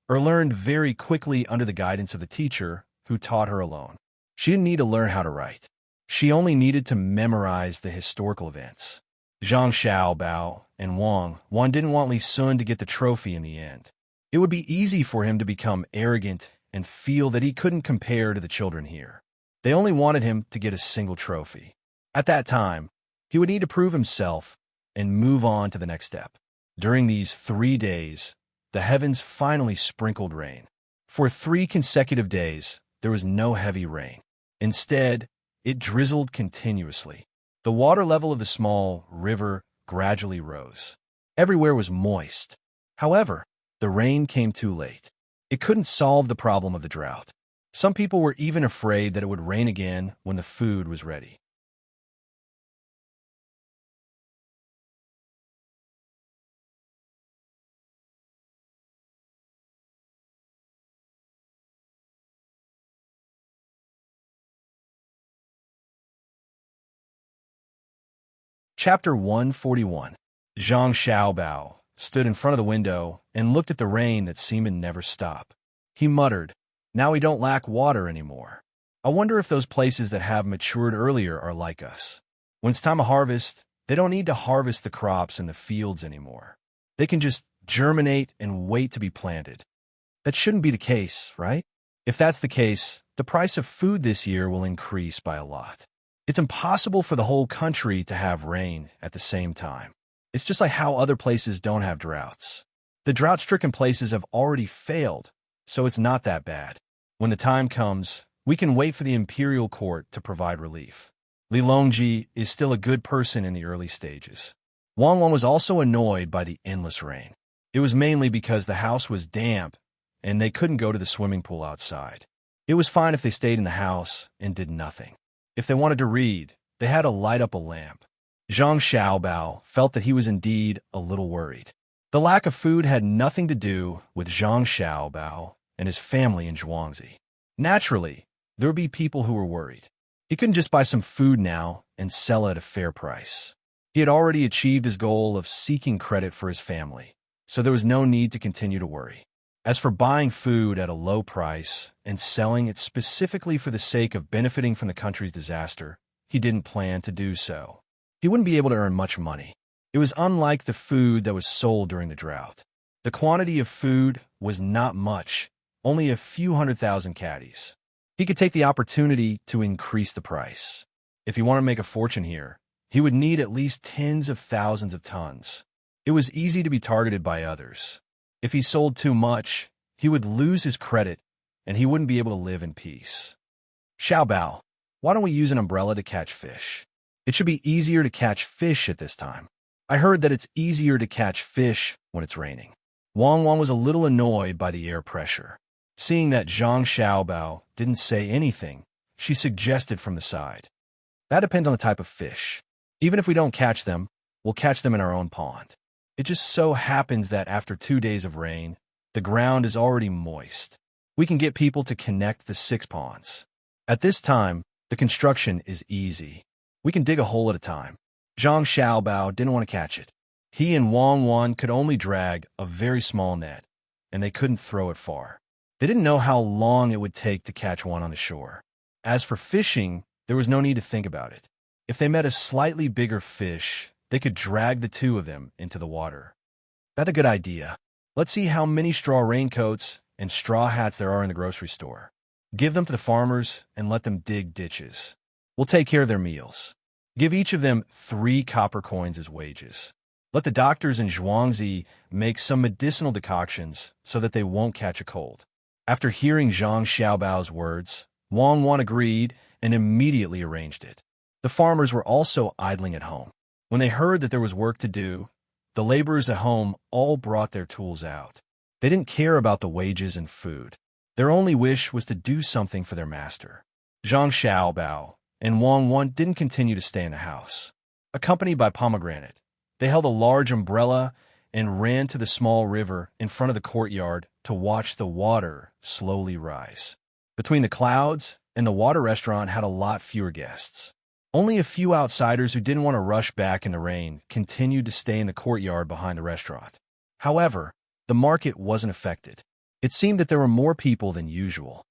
learned very quickly under the guidance of the teacher, who taught her alone. She didn't need to learn how to write. She only needed to memorize the historical events. Zhang Xiaobao and Wang Wan didn't want Li Sun to get the trophy in the end. It would be easy for him to become arrogant and feel that he couldn't compare to the children here. They only wanted him to get a single trophy. At that time, he would need to prove himself and move on to the next step. During these 3 days, the heavens finally sprinkled rain. For 3 consecutive days, there was no heavy rain. Instead, it drizzled continuously. The water level of the small river gradually rose. Everywhere was moist. However, the rain came too late. It couldn't solve the problem of the drought. Some people were even afraid that it would rain again when the food was ready. Chapter 141. Zhang Xiaobao stood in front of the window and looked at the rain that seemed to never stop. He muttered, "Now we don't lack water anymore. I wonder if those places that have matured earlier are like us. When it's time to harvest, they don't need to harvest the crops in the fields anymore. They can just germinate and wait to be planted. That shouldn't be the case, right? If that's the case, the price of food this year will increase by a lot. It's impossible for the whole country to have rain at the same time. It's just like how other places don't have droughts. The drought-stricken places have already failed, so it's not that bad. When the time comes, we can wait for the imperial court to provide relief. Li Longji is still a good person in the early stages." Wang Wan was also annoyed by the endless rain. It was mainly because the house was damp and they couldn't go to the swimming pool outside. It was fine if they stayed in the house and did nothing. If they wanted to read, they had to light up a lamp. Zhang Xiaobao felt that he was indeed a little worried. The lack of food had nothing to do with Zhang Xiaobao and his family in Zhuangzi. Naturally, there would be people who were worried. He couldn't just buy some food now and sell it at a fair price. He had already achieved his goal of seeking credit for his family, so there was no need to continue to worry. As for buying food at a low price and selling it specifically for the sake of benefiting from the country's disaster, he didn't plan to do so. He wouldn't be able to earn much money. It was unlike the food that was sold during the drought. The quantity of food was not much, only a few 100,000 caddies. He could take the opportunity to increase the price. If he wanted to make a fortune here, he would need at least tens of thousands of tons. It was easy to be targeted by others. If he sold too much, he would lose his credit and he wouldn't be able to live in peace. Xiaobao, why don't we use an umbrella to catch fish? It should be easier to catch fish at this time. I heard that it's easier to catch fish when it's raining. Wang Wan was a little annoyed by the air pressure. Seeing that Zhang Xiaobao didn't say anything, she suggested from the side. That depends on the type of fish. Even if we don't catch them, we'll catch them in our own pond. It just so happens that after 2 days of rain, the ground is already moist. We can get people to connect the 6 ponds. At this time, the construction is easy. We can dig a hole at a time. Zhang Xiaobao didn't want to catch it. He and Wang Wan could only drag a very small net, and they couldn't throw it far. They didn't know how long it would take to catch one on the shore. As for fishing, there was no need to think about it. If they met a slightly bigger fish, they could drag the 2 of them into the water. That's a good idea. Let's see how many straw raincoats and straw hats there are in the grocery store. Give them to the farmers and let them dig ditches. We'll take care of their meals. Give each of them 3 copper coins as wages. Let the doctors in Zhuangzi make some medicinal decoctions so that they won't catch a cold. After hearing Zhang Xiaobao's words, Wang Wan agreed and immediately arranged it. The farmers were also idling at home. When they heard that there was work to do, the laborers at home all brought their tools out. They didn't care about the wages and food. Their only wish was to do something for their master. Zhang Xiaobao and Wang Wan didn't continue to stay in the house. Accompanied by Pomegranate, they held a large umbrella and ran to the small river in front of the courtyard to watch the water slowly rise. Between the clouds and the water restaurant had a lot fewer guests. Only a few outsiders who didn't want to rush back in the rain continued to stay in the courtyard behind the restaurant. However, the market wasn't affected. It seemed that there were more people than usual.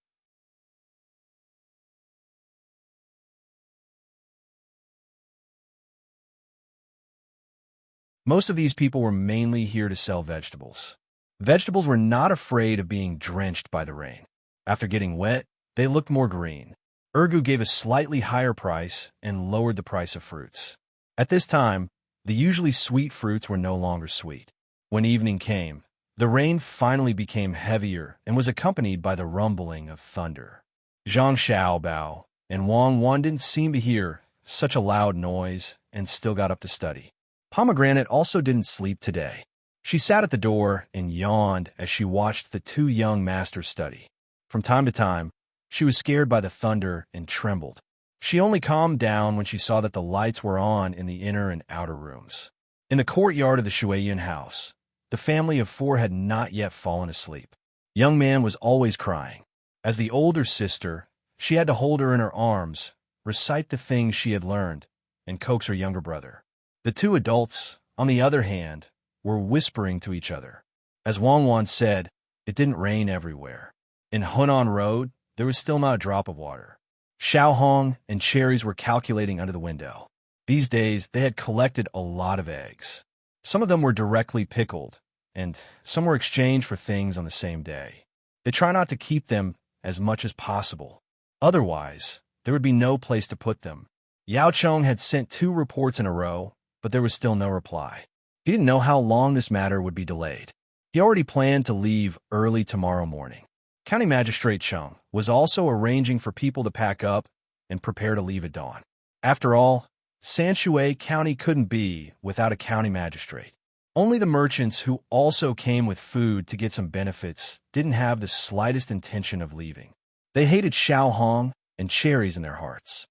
Most of these people were mainly here to sell vegetables. Vegetables were not afraid of being drenched by the rain. After getting wet, they looked more green. Ergu gave a slightly higher price and lowered the price of fruits. At this time, the usually sweet fruits were no longer sweet. When evening came, the rain finally became heavier and was accompanied by the rumbling of thunder. Zhang Xiaobao and Wang Wan didn't seem to hear such a loud noise and still got up to study. Pomegranate also didn't sleep today. She sat at the door and yawned as she watched the 2 young masters study. From time to time, she was scared by the thunder and trembled. She only calmed down when she saw that the lights were on in the inner and outer rooms. In the courtyard of the Shuiyan house, the family of 4 had not yet fallen asleep. Young Man was always crying. As the older sister, she had to hold her in her arms, recite the things she had learned, and coax her younger brother. The 2 adults, on the other hand, were whispering to each other. As Wang Wan said, it didn't rain everywhere. In Hunan Road, there was still not a drop of water. Xiaohong and cherries were calculating under the window. These days, they had collected a lot of eggs. Some of them were directly pickled, and some were exchanged for things on the same day. They try not to keep them as much as possible. Otherwise, there would be no place to put them. Yao Chong had sent 2 reports in a row, but there was still no reply. He didn't know how long this matter would be delayed. He already planned to leave early tomorrow morning. County Magistrate Chung was also arranging for people to pack up and prepare to leave at dawn. After all, Sanshui County couldn't be without a county magistrate. Only the merchants who also came with food to get some benefits didn't have the slightest intention of leaving. They hated Xiaohong and cherries in their hearts.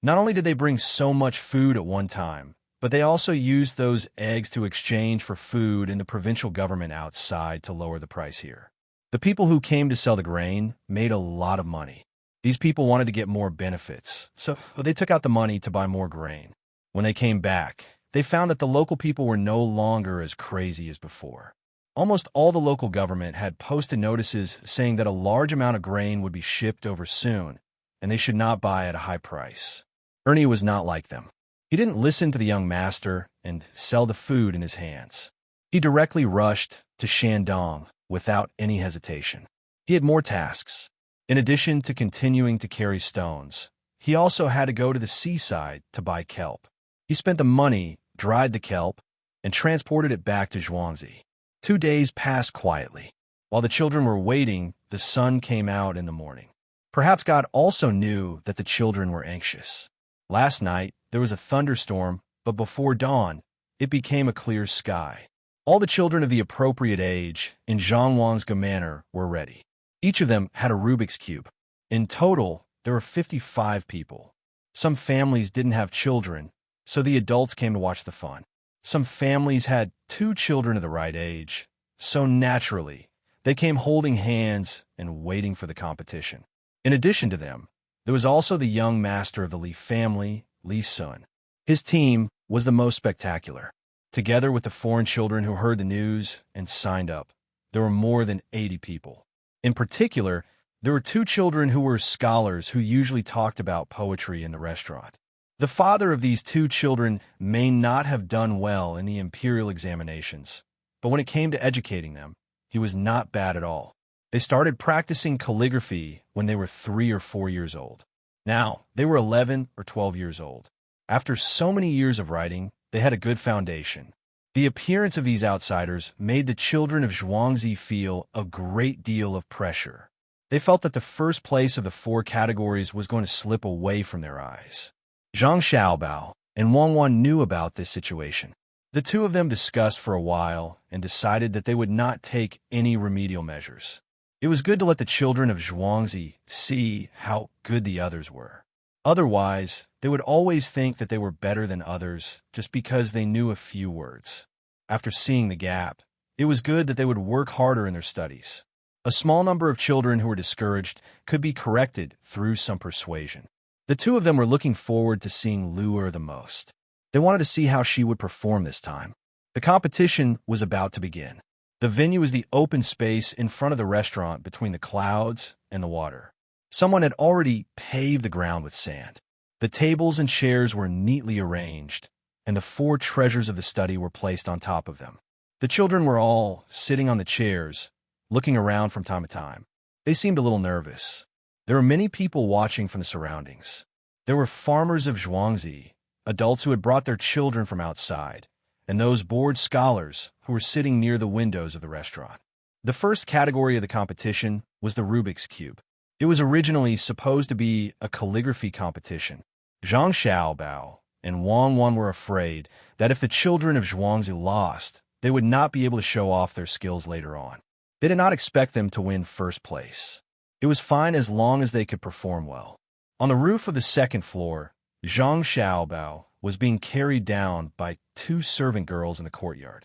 Not only did they bring so much food at one time, but they also used those eggs to exchange for food in the provincial government outside to lower the price here. The people who came to sell the grain made a lot of money. These people wanted to get more benefits, so they took out the money to buy more grain. When they came back, they found that the local people were no longer as crazy as before. Almost all the local government had posted notices saying that a large amount of grain would be shipped over soon, and they should not buy at a high price. Ernie was not like them. He didn't listen to the young master and sell the food in his hands. He directly rushed to Shandong without any hesitation. He had more tasks. In addition to continuing to carry stones, he also had to go to the seaside to buy kelp. He spent the money, dried the kelp, and transported it back to Zhuangzi. 2 days passed quietly. While the children were waiting, the sun came out in the morning. Perhaps God also knew that the children were anxious. Last night, there was a thunderstorm, but before dawn, it became a clear sky. All the children of the appropriate age, in Zhang Wang's manner, were ready. Each of them had a Rubik's Cube. In total, there were 55 people. Some families didn't have children, so the adults came to watch the fun. Some families had 2 children of the right age, so naturally, they came holding hands and waiting for the competition. In addition to them, there was also the young master of the Li family, Li Sun. His team was the most spectacular. Together with the foreign children who heard the news and signed up, there were more than 80 people. In particular, there were 2 children who were scholars who usually talked about poetry in the restaurant. The father of these 2 children may not have done well in the imperial examinations, but when it came to educating them, he was not bad at all. They started practicing calligraphy when they were 3 or 4 years old. Now, they were 11 or 12 years old. After so many years of writing, they had a good foundation. The appearance of these outsiders made the children of Zhuangzi feel a great deal of pressure. They felt that the first place of the 4 categories was going to slip away from their eyes. Zhang Xiaobao and Wang Wan knew about this situation. The 2 of them discussed for a while and decided that they would not take any remedial measures. It was good to let the children of Zhuangzi see how good the others were. Otherwise, they would always think that they were better than others just because they knew a few words. After seeing the gap, it was good that they would work harder in their studies. A small number of children who were discouraged could be corrected through some persuasion. The 2 of them were looking forward to seeing Luer the most. They wanted to see how she would perform this time. The competition was about to begin. The venue was the open space in front of the restaurant between the clouds and the water. Someone had already paved the ground with sand. The tables and chairs were neatly arranged, and the 4 treasures of the study were placed on top of them. The children were all sitting on the chairs, looking around from time to time. They seemed a little nervous. There were many people watching from the surroundings. There were farmers of Zhuangzi, adults who had brought their children from outside, and those bored scholars who were sitting near the windows of the restaurant. The first category of the competition was the Rubik's Cube. It was originally supposed to be a calligraphy competition. Zhang Xiaobao and Wang Wan were afraid that if the children of Zhuangzi lost, they would not be able to show off their skills later on. They did not expect them to win first place. It was fine as long as they could perform well. On the roof of the 2nd floor, Zhang Xiaobao was being carried down by 2 servant girls in the courtyard.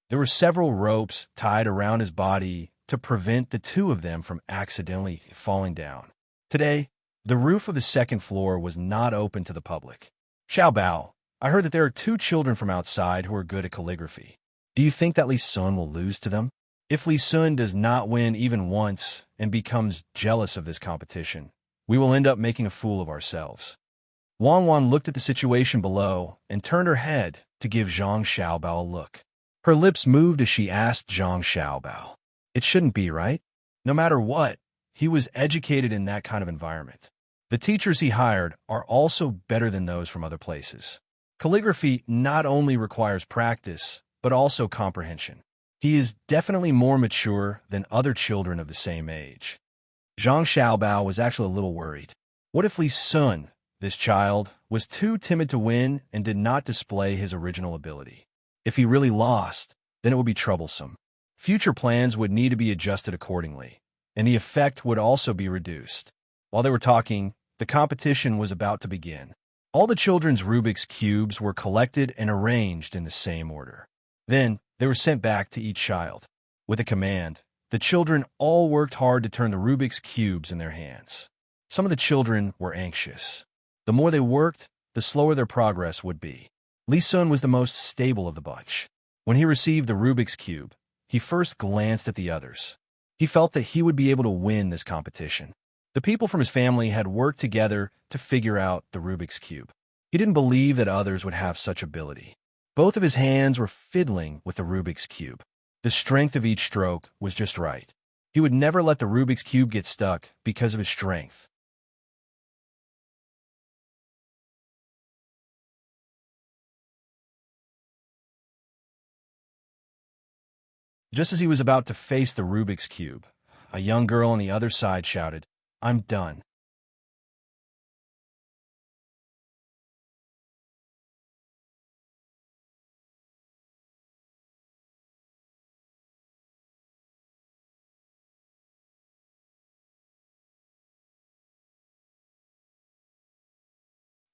There were several ropes tied around his body to prevent the 2 of them from accidentally falling down. Today, the roof of the 2nd floor was not open to the public. Xiaobao, I heard that there are 2 children from outside who are good at calligraphy. Do you think that Li Sun will lose to them? If Li Sun does not win even once and becomes jealous of this competition, we will end up making a fool of ourselves. Wang Wan looked at the situation below and turned her head to give Zhang Xiaobao a look. Her lips moved as she asked Zhang Xiaobao. It shouldn't be, right? No matter what, he was educated in that kind of environment. The teachers he hired are also better than those from other places. Calligraphy not only requires practice, but also comprehension. He is definitely more mature than other children of the same age. Zhang Xiaobao was actually a little worried. What if Li Sun, this child, was too timid to win and did not display his original ability? If he really lost, then it would be troublesome. Future plans would need to be adjusted accordingly, and the effect would also be reduced. While they were talking, the competition was about to begin. All the children's Rubik's Cubes were collected and arranged in the same order. Then, they were sent back to each child. With a command, the children all worked hard to turn the Rubik's Cubes in their hands. Some of the children were anxious. The more they worked, the slower their progress would be. Li Sun was the most stable of the bunch. When he received the Rubik's Cube, he first glanced at the others. He felt that he would be able to win this competition. The people from his family had worked together to figure out the Rubik's Cube. He didn't believe that others would have such ability. Both of his hands were fiddling with the Rubik's Cube. The strength of each stroke was just right. He would never let the Rubik's Cube get stuck because of his strength. Just as he was about to face the Rubik's Cube, a young girl on the other side shouted, "I'm done."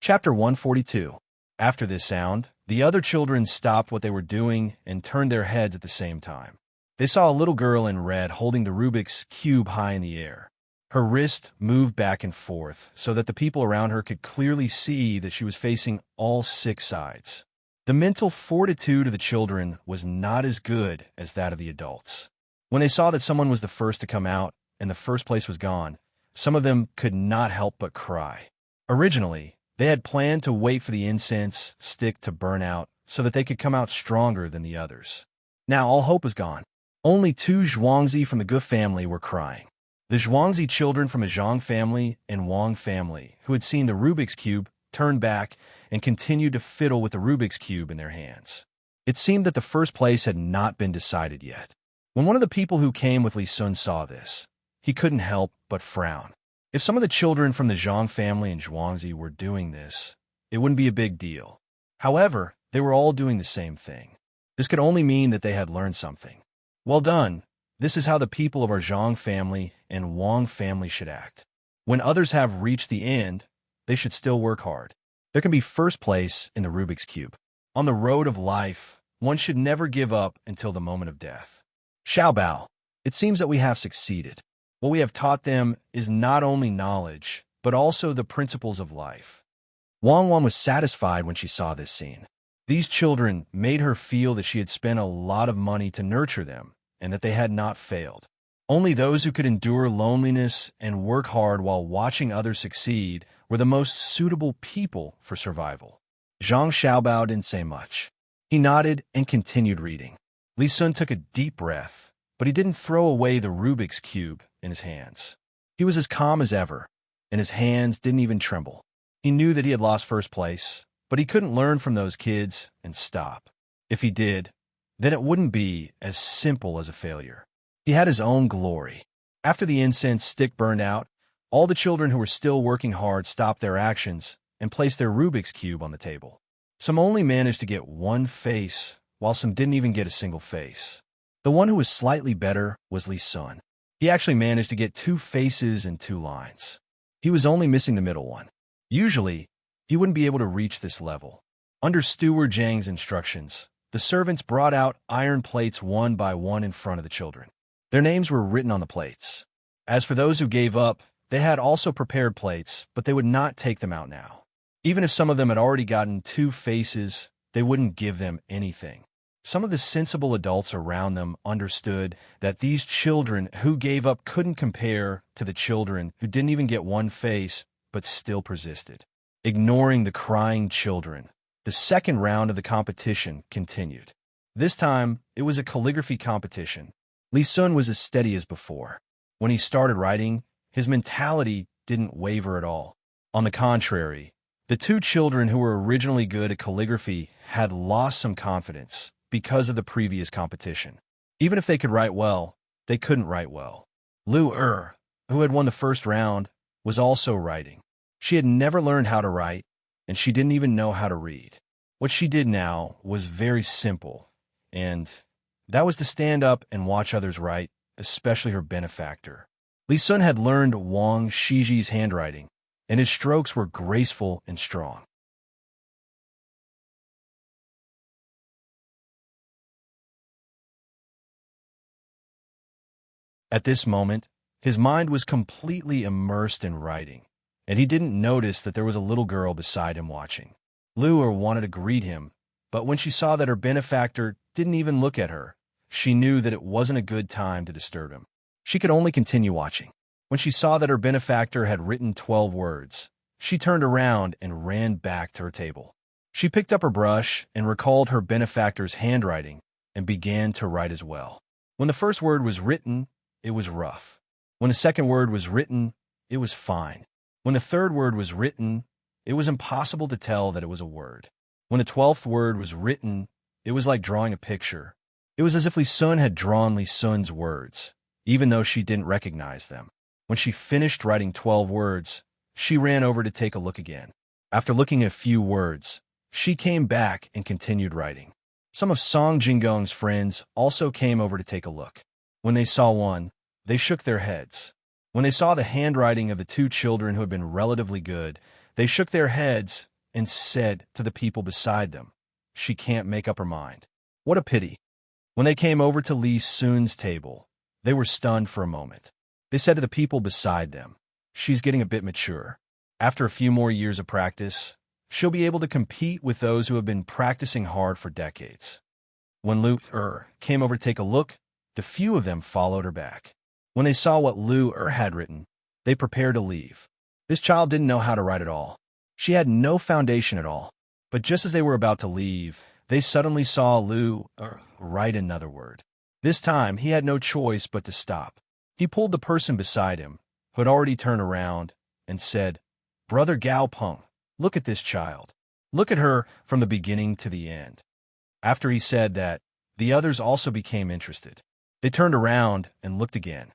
Chapter 142. After this sound, the other children stopped what they were doing and turned their heads at the same time. They saw a little girl in red holding the Rubik's Cube high in the air. Her wrist moved back and forth so that the people around her could clearly see that she was facing all 6 sides. The mental fortitude of the children was not as good as that of the adults. When they saw that someone was the first to come out and the first place was gone, some of them could not help but cry. Originally, they had planned to wait for the incense stick to burn out so that they could come out stronger than the others. Now all hope was gone. Only 2 Zhuangzi from the Gu family were crying. The Zhuangzi children from a Zhang family and Wang family, who had seen the Rubik's Cube, turned back and continued to fiddle with the Rubik's Cube in their hands. It seemed that the first place had not been decided yet. When one of the people who came with Li Sun saw this, he couldn't help but frown. If some of the children from the Zhang family and Zhuangzi were doing this, it wouldn't be a big deal. However, they were all doing the same thing. This could only mean that they had learned something. Well done. This is how the people of our Zhang family and Wang family should act. When others have reached the end, they should still work hard. There can be first place in the Rubik's Cube. On the road of life, one should never give up until the moment of death. Xiaobao, it seems that we have succeeded. What we have taught them is not only knowledge, but also the principles of life. Wang Wan was satisfied when she saw this scene. These children made her feel that she had spent a lot of money to nurture them, and that they had not failed. Only those who could endure loneliness and work hard while watching others succeed were the most suitable people for survival. Zhang Xiaobao didn't say much. He nodded and continued reading. Li Sun took a deep breath, but he didn't throw away the Rubik's Cube in his hands. He was as calm as ever, and his hands didn't even tremble. He knew that he had lost first place, but he couldn't learn from those kids and stop. If he did, then it wouldn't be as simple as a failure. He had his own glory. After the incense stick burned out, all the children who were still working hard stopped their actions and placed their Rubik's Cube on the table. Some only managed to get one face, while some didn't even get a single face. The one who was slightly better was Li Sun. He actually managed to get 2 faces and 2 lines. He was only missing the middle one. Usually, he wouldn't be able to reach this level. Under Steward Zhang's instructions, the servants brought out iron plates one by one in front of the children. Their names were written on the plates. As for those who gave up, they had also prepared plates, but they would not take them out now. Even if some of them had already gotten 2 faces, they wouldn't give them anything. Some of the sensible adults around them understood that these children who gave up couldn't compare to the children who didn't even get 1 face, but still persisted. Ignoring the crying children, the second round of the competition continued. This time, it was a calligraphy competition. Li Sun was as steady as before. When he started writing, his mentality didn't waver at all. On the contrary, the 2 children who were originally good at calligraphy had lost some confidence because of the previous competition. Even if they could write well, they couldn't write well. Lu Er, who had won the first round, was also writing. She had never learned how to write, and she didn't even know how to read. What she did now was very simple, and that was to stand up and watch others write, especially her benefactor. Li Sun had learned Wang Shiji's handwriting, and his strokes were graceful and strong. At this moment, his mind was completely immersed in writing, and he didn't notice that there was a little girl beside him watching. Lu wanted to greet him, but when she saw that her benefactor didn't even look at her, she knew that it wasn't a good time to disturb him. She could only continue watching. When she saw that her benefactor had written 12 words, she turned around and ran back to her table. She picked up her brush and recalled her benefactor's handwriting and began to write as well. When the first word was written, it was rough. When the second word was written, it was fine. When the third word was written, it was impossible to tell that it was a word. When the 12th word was written, it was like drawing a picture. It was as if Li Sun had drawn Li Sun's words, even though she didn't recognize them. When she finished writing 12 words, she ran over to take a look again. After looking at a few words, she came back and continued writing. Some of Song Jingong's friends also came over to take a look. When they saw one, they shook their heads. When they saw the handwriting of the two children who had been relatively good, they shook their heads and said to the people beside them, "She can't make up her mind." What a pity. When they came over to Li Sun's table, they were stunned for a moment. They said to the people beside them, "She's getting a bit mature. After a few more years of practice, she'll be able to compete with those who have been practicing hard for decades." When Lu came over to take a look, the few of them followed her back. When they saw what Lu had written, they prepared to leave. This child didn't know how to write at all. She had no foundation at all. But just as they were about to leave, they suddenly saw Lu write another word. This time, he had no choice but to stop. He pulled the person beside him, who had already turned around, and said, "Brother Gao Peng, look at this child. Look at her from the beginning to the end." After he said that, the others also became interested. They turned around and looked again.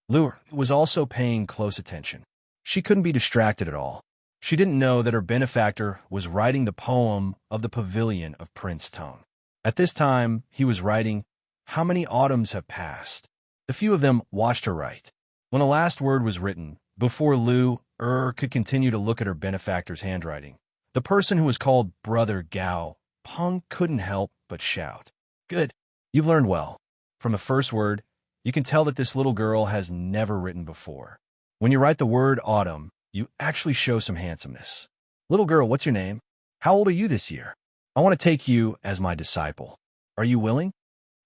Lu was also paying close attention. She couldn't be distracted at all. She didn't know that her benefactor was writing the poem of the pavilion of Prince Tang. At this time, he was writing, "How many autumns have passed?" The few of them watched her write. When the last word was written, before Lu could continue to look at her benefactor's handwriting, the person who was called Brother Gao Peng couldn't help but shout, "Good, you've learned well." From the first word, you can tell that this little girl has never written before. When you write the word autumn, you actually show some handsomeness. "Little girl, what's your name? How old are you this year? I want to take you as my disciple. Are you willing?"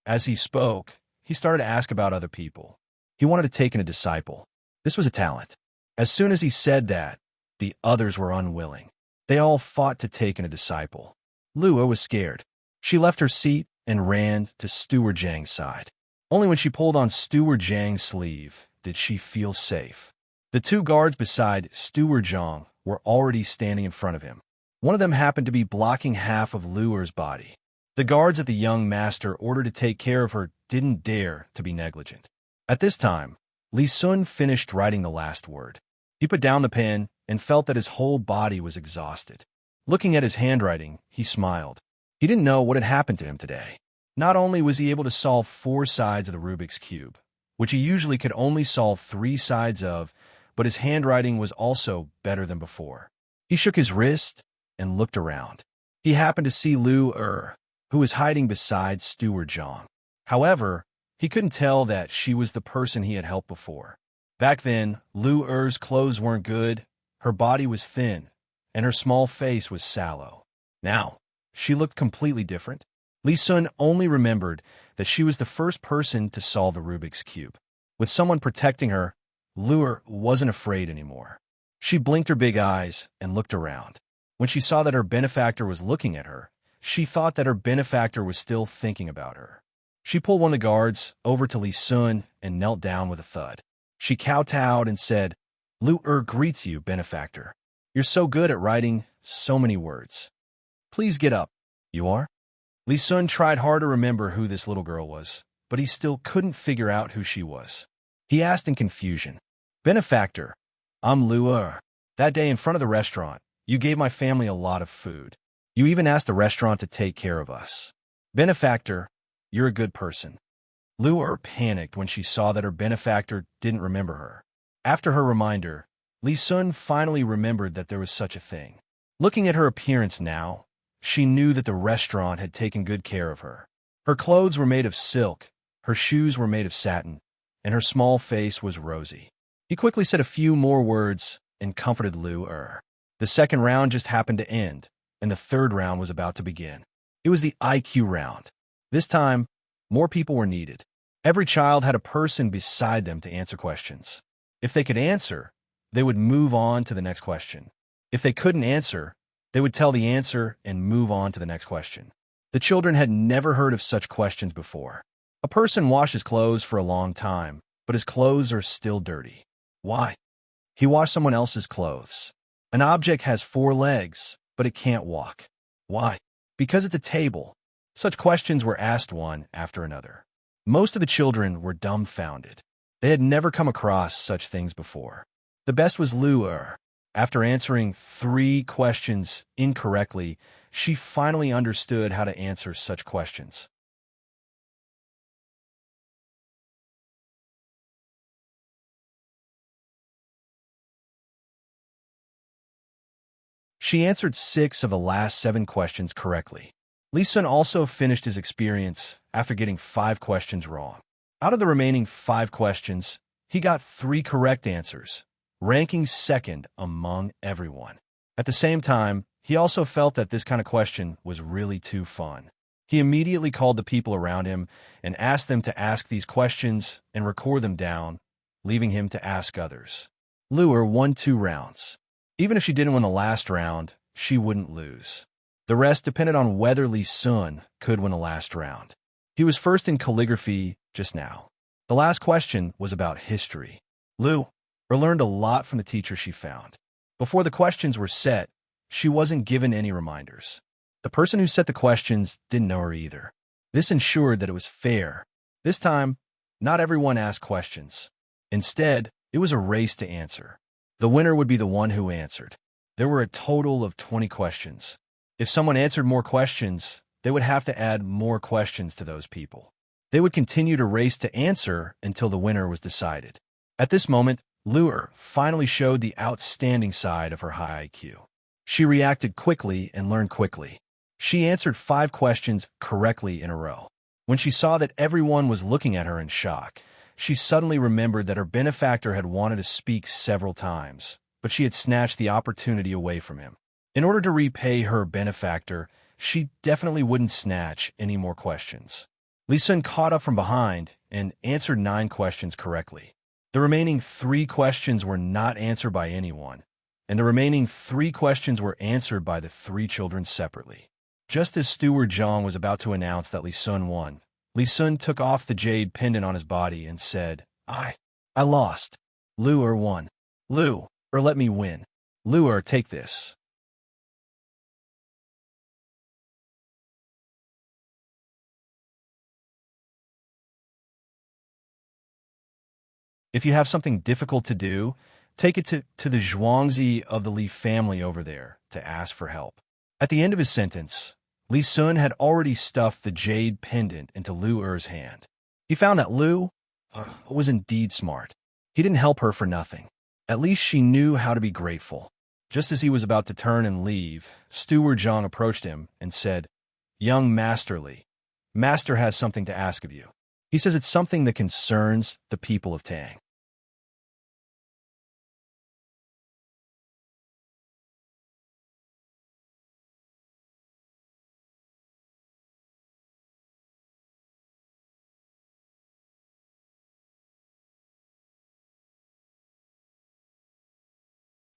As he spoke, he started to ask about other people. He wanted to take in a disciple. This was a talent. As soon as he said that, the others were unwilling. They all fought to take in a disciple. Lua was scared. She left her seat and ran to Steward Zhang's side. Only when she pulled on Steward Zhang's sleeve did she feel safe. The two guards beside Steward Zhang were already standing in front of him. One of them happened to be blocking half of Luer's body. The guards that the young master ordered to take care of her didn't dare to be negligent. At this time, Li Sun finished writing the last word. He put down the pen and felt that his whole body was exhausted. Looking at his handwriting, he smiled. He didn't know what had happened to him today. Not only was he able to solve 4 sides of the Rubik's Cube, which he usually could only solve 3 sides of, but his handwriting was also better than before. He shook his wrist and looked around. He happened to see Lu who was hiding beside Steward Zhang. However, he couldn't tell that she was the person he had helped before. Back then, Lu's clothes weren't good, her body was thin, and her small face was sallow. Now, she looked completely different. Li Sun only remembered that she was the first person to solve the Rubik's Cube. With someone protecting her, Lu wasn't afraid anymore. She blinked her big eyes and looked around. When she saw that her benefactor was looking at her, she thought that her benefactor was still thinking about her. She pulled one of the guards over to Li Sun and knelt down with a thud. She kowtowed and said, "Lu greets you, benefactor. You're so good at writing so many words. Please get up." "You are?" Li Sun tried hard to remember who this little girl was, but he still couldn't figure out who she was. He asked in confusion, "Benefactor, I'm Lu. That day in front of the restaurant, you gave my family a lot of food. You even asked the restaurant to take care of us. Benefactor, you're a good person." Lu panicked when she saw that her benefactor didn't remember her. After her reminder, Li Sun finally remembered that there was such a thing. Looking at her appearance now, she knew that the restaurant had taken good care of her. Her clothes were made of silk, her shoes were made of satin, and her small face was rosy. He quickly said a few more words and comforted Lu. The second round just happened to end, and the third round was about to begin. It was the IQ round. This time, more people were needed. Every child had a person beside them to answer questions. If they could answer, they would move on to the next question. If they couldn't answer, they would tell the answer and move on to the next question. The children had never heard of such questions before. A person washes clothes for a long time, but his clothes are still dirty. Why? He washed someone else's clothes. An object has 4 legs, but it can't walk. Why? Because it's a table. Such questions were asked one after another. Most of the children were dumbfounded. They had never come across such things before. The best was Lu'er. After answering 3 questions incorrectly, she finally understood how to answer such questions. She answered 6 of the last 7 questions correctly. Li Sun also finished his experience after getting 5 questions wrong. Out of the remaining 5 questions, he got 3 correct answers, ranking second among everyone. At the same time, he also felt that this kind of question was really too fun. He immediately called the people around him and asked them to ask these questions and record them down, leaving him to ask others. Lu'er won 2 rounds. Even if she didn't win the last round, she wouldn't lose. The rest depended on whether Li Sun could win the last round. He was first in calligraphy just now. The last question was about history. Lu'er learned a lot from the teacher she found. Before the questions were set, she wasn't given any reminders. The person who set the questions didn't know her either. This ensured that it was fair. This time, not everyone asked questions. Instead, it was a race to answer. The winner would be the one who answered. There were a total of 20 questions. If someone answered more questions, they would have to add more questions to those people. They would continue to race to answer until the winner was decided. At this moment, Lu'er finally showed the outstanding side of her high IQ. She reacted quickly and learned quickly. She answered 5 questions correctly in a row. When she saw that everyone was looking at her in shock, she suddenly remembered that her benefactor had wanted to speak several times, but she had snatched the opportunity away from him. In order to repay her benefactor, she definitely wouldn't snatch any more questions. Li Sun caught up from behind and answered 9 questions correctly. The remaining 3 questions were not answered by anyone, and the remaining 3 questions were answered by the 3 children separately. Just as Steward Zhang was about to announce that Li Sun won, Li Sun took off the jade pendant on his body and said, I lost. Lu'er won. Lu'er, let me win. Lu'er, take this. If you have something difficult to do, take it to the Zhuangzi of the Li family over there to ask for help. At the end of his sentence, Li Sun had already stuffed the jade pendant into Lu'er's hand. He found that Lu was indeed smart. He didn't help her for nothing. At least she knew how to be grateful. Just as he was about to turn and leave, Steward Zhang approached him and said, Young Master Li, Master has something to ask of you. He says it's something that concerns the people of Tang.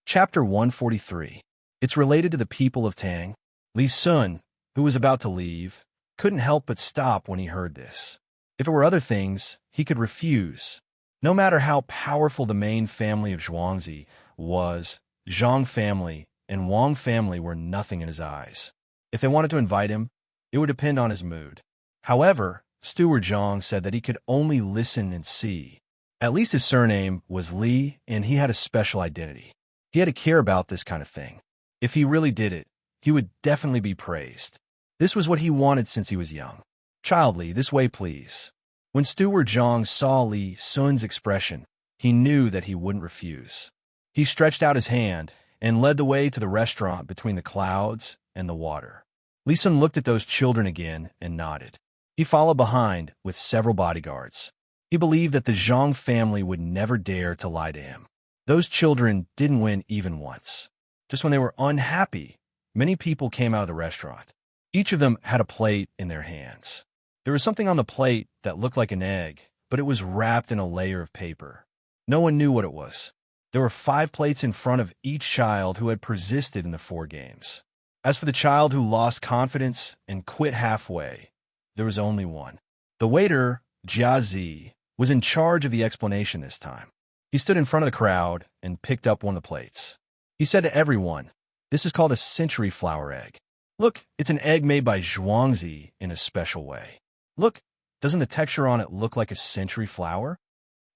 Chapter 143. It's related to the people of Tang. Li Sun, who was about to leave, couldn't help but stop when he heard this. If it were other things, he could refuse. No matter how powerful the main family of Zhuangzi was, Zhang family and Wang family were nothing in his eyes. If they wanted to invite him, it would depend on his mood. However, Steward Zhang said that he could only listen and see. At least his surname was Li, and he had a special identity. He had to care about this kind of thing. If he really did it, he would definitely be praised. This was what he wanted since he was young. Child Li, this way please. When Steward Zhang saw Li Sun's expression, he knew that he wouldn't refuse. He stretched out his hand and led the way to the restaurant between the clouds and the water. Li Sun looked at those children again and nodded. He followed behind with several bodyguards. He believed that the Zhang family would never dare to lie to him. Those children didn't win even once. Just when they were unhappy, many people came out of the restaurant. Each of them had a plate in their hands. There was something on the plate that looked like an egg, but it was wrapped in a layer of paper. No one knew what it was. There were 5 plates in front of each child who had persisted in the 4 games. As for the child who lost confidence and quit halfway, there was only one. The waiter, Jiazi, was in charge of the explanation this time. He stood in front of the crowd and picked up one of the plates. He said to everyone, "This is called a century flower egg. Look, it's an egg made by Zhuangzi in a special way. Look, doesn't the texture on it look like a century flower?"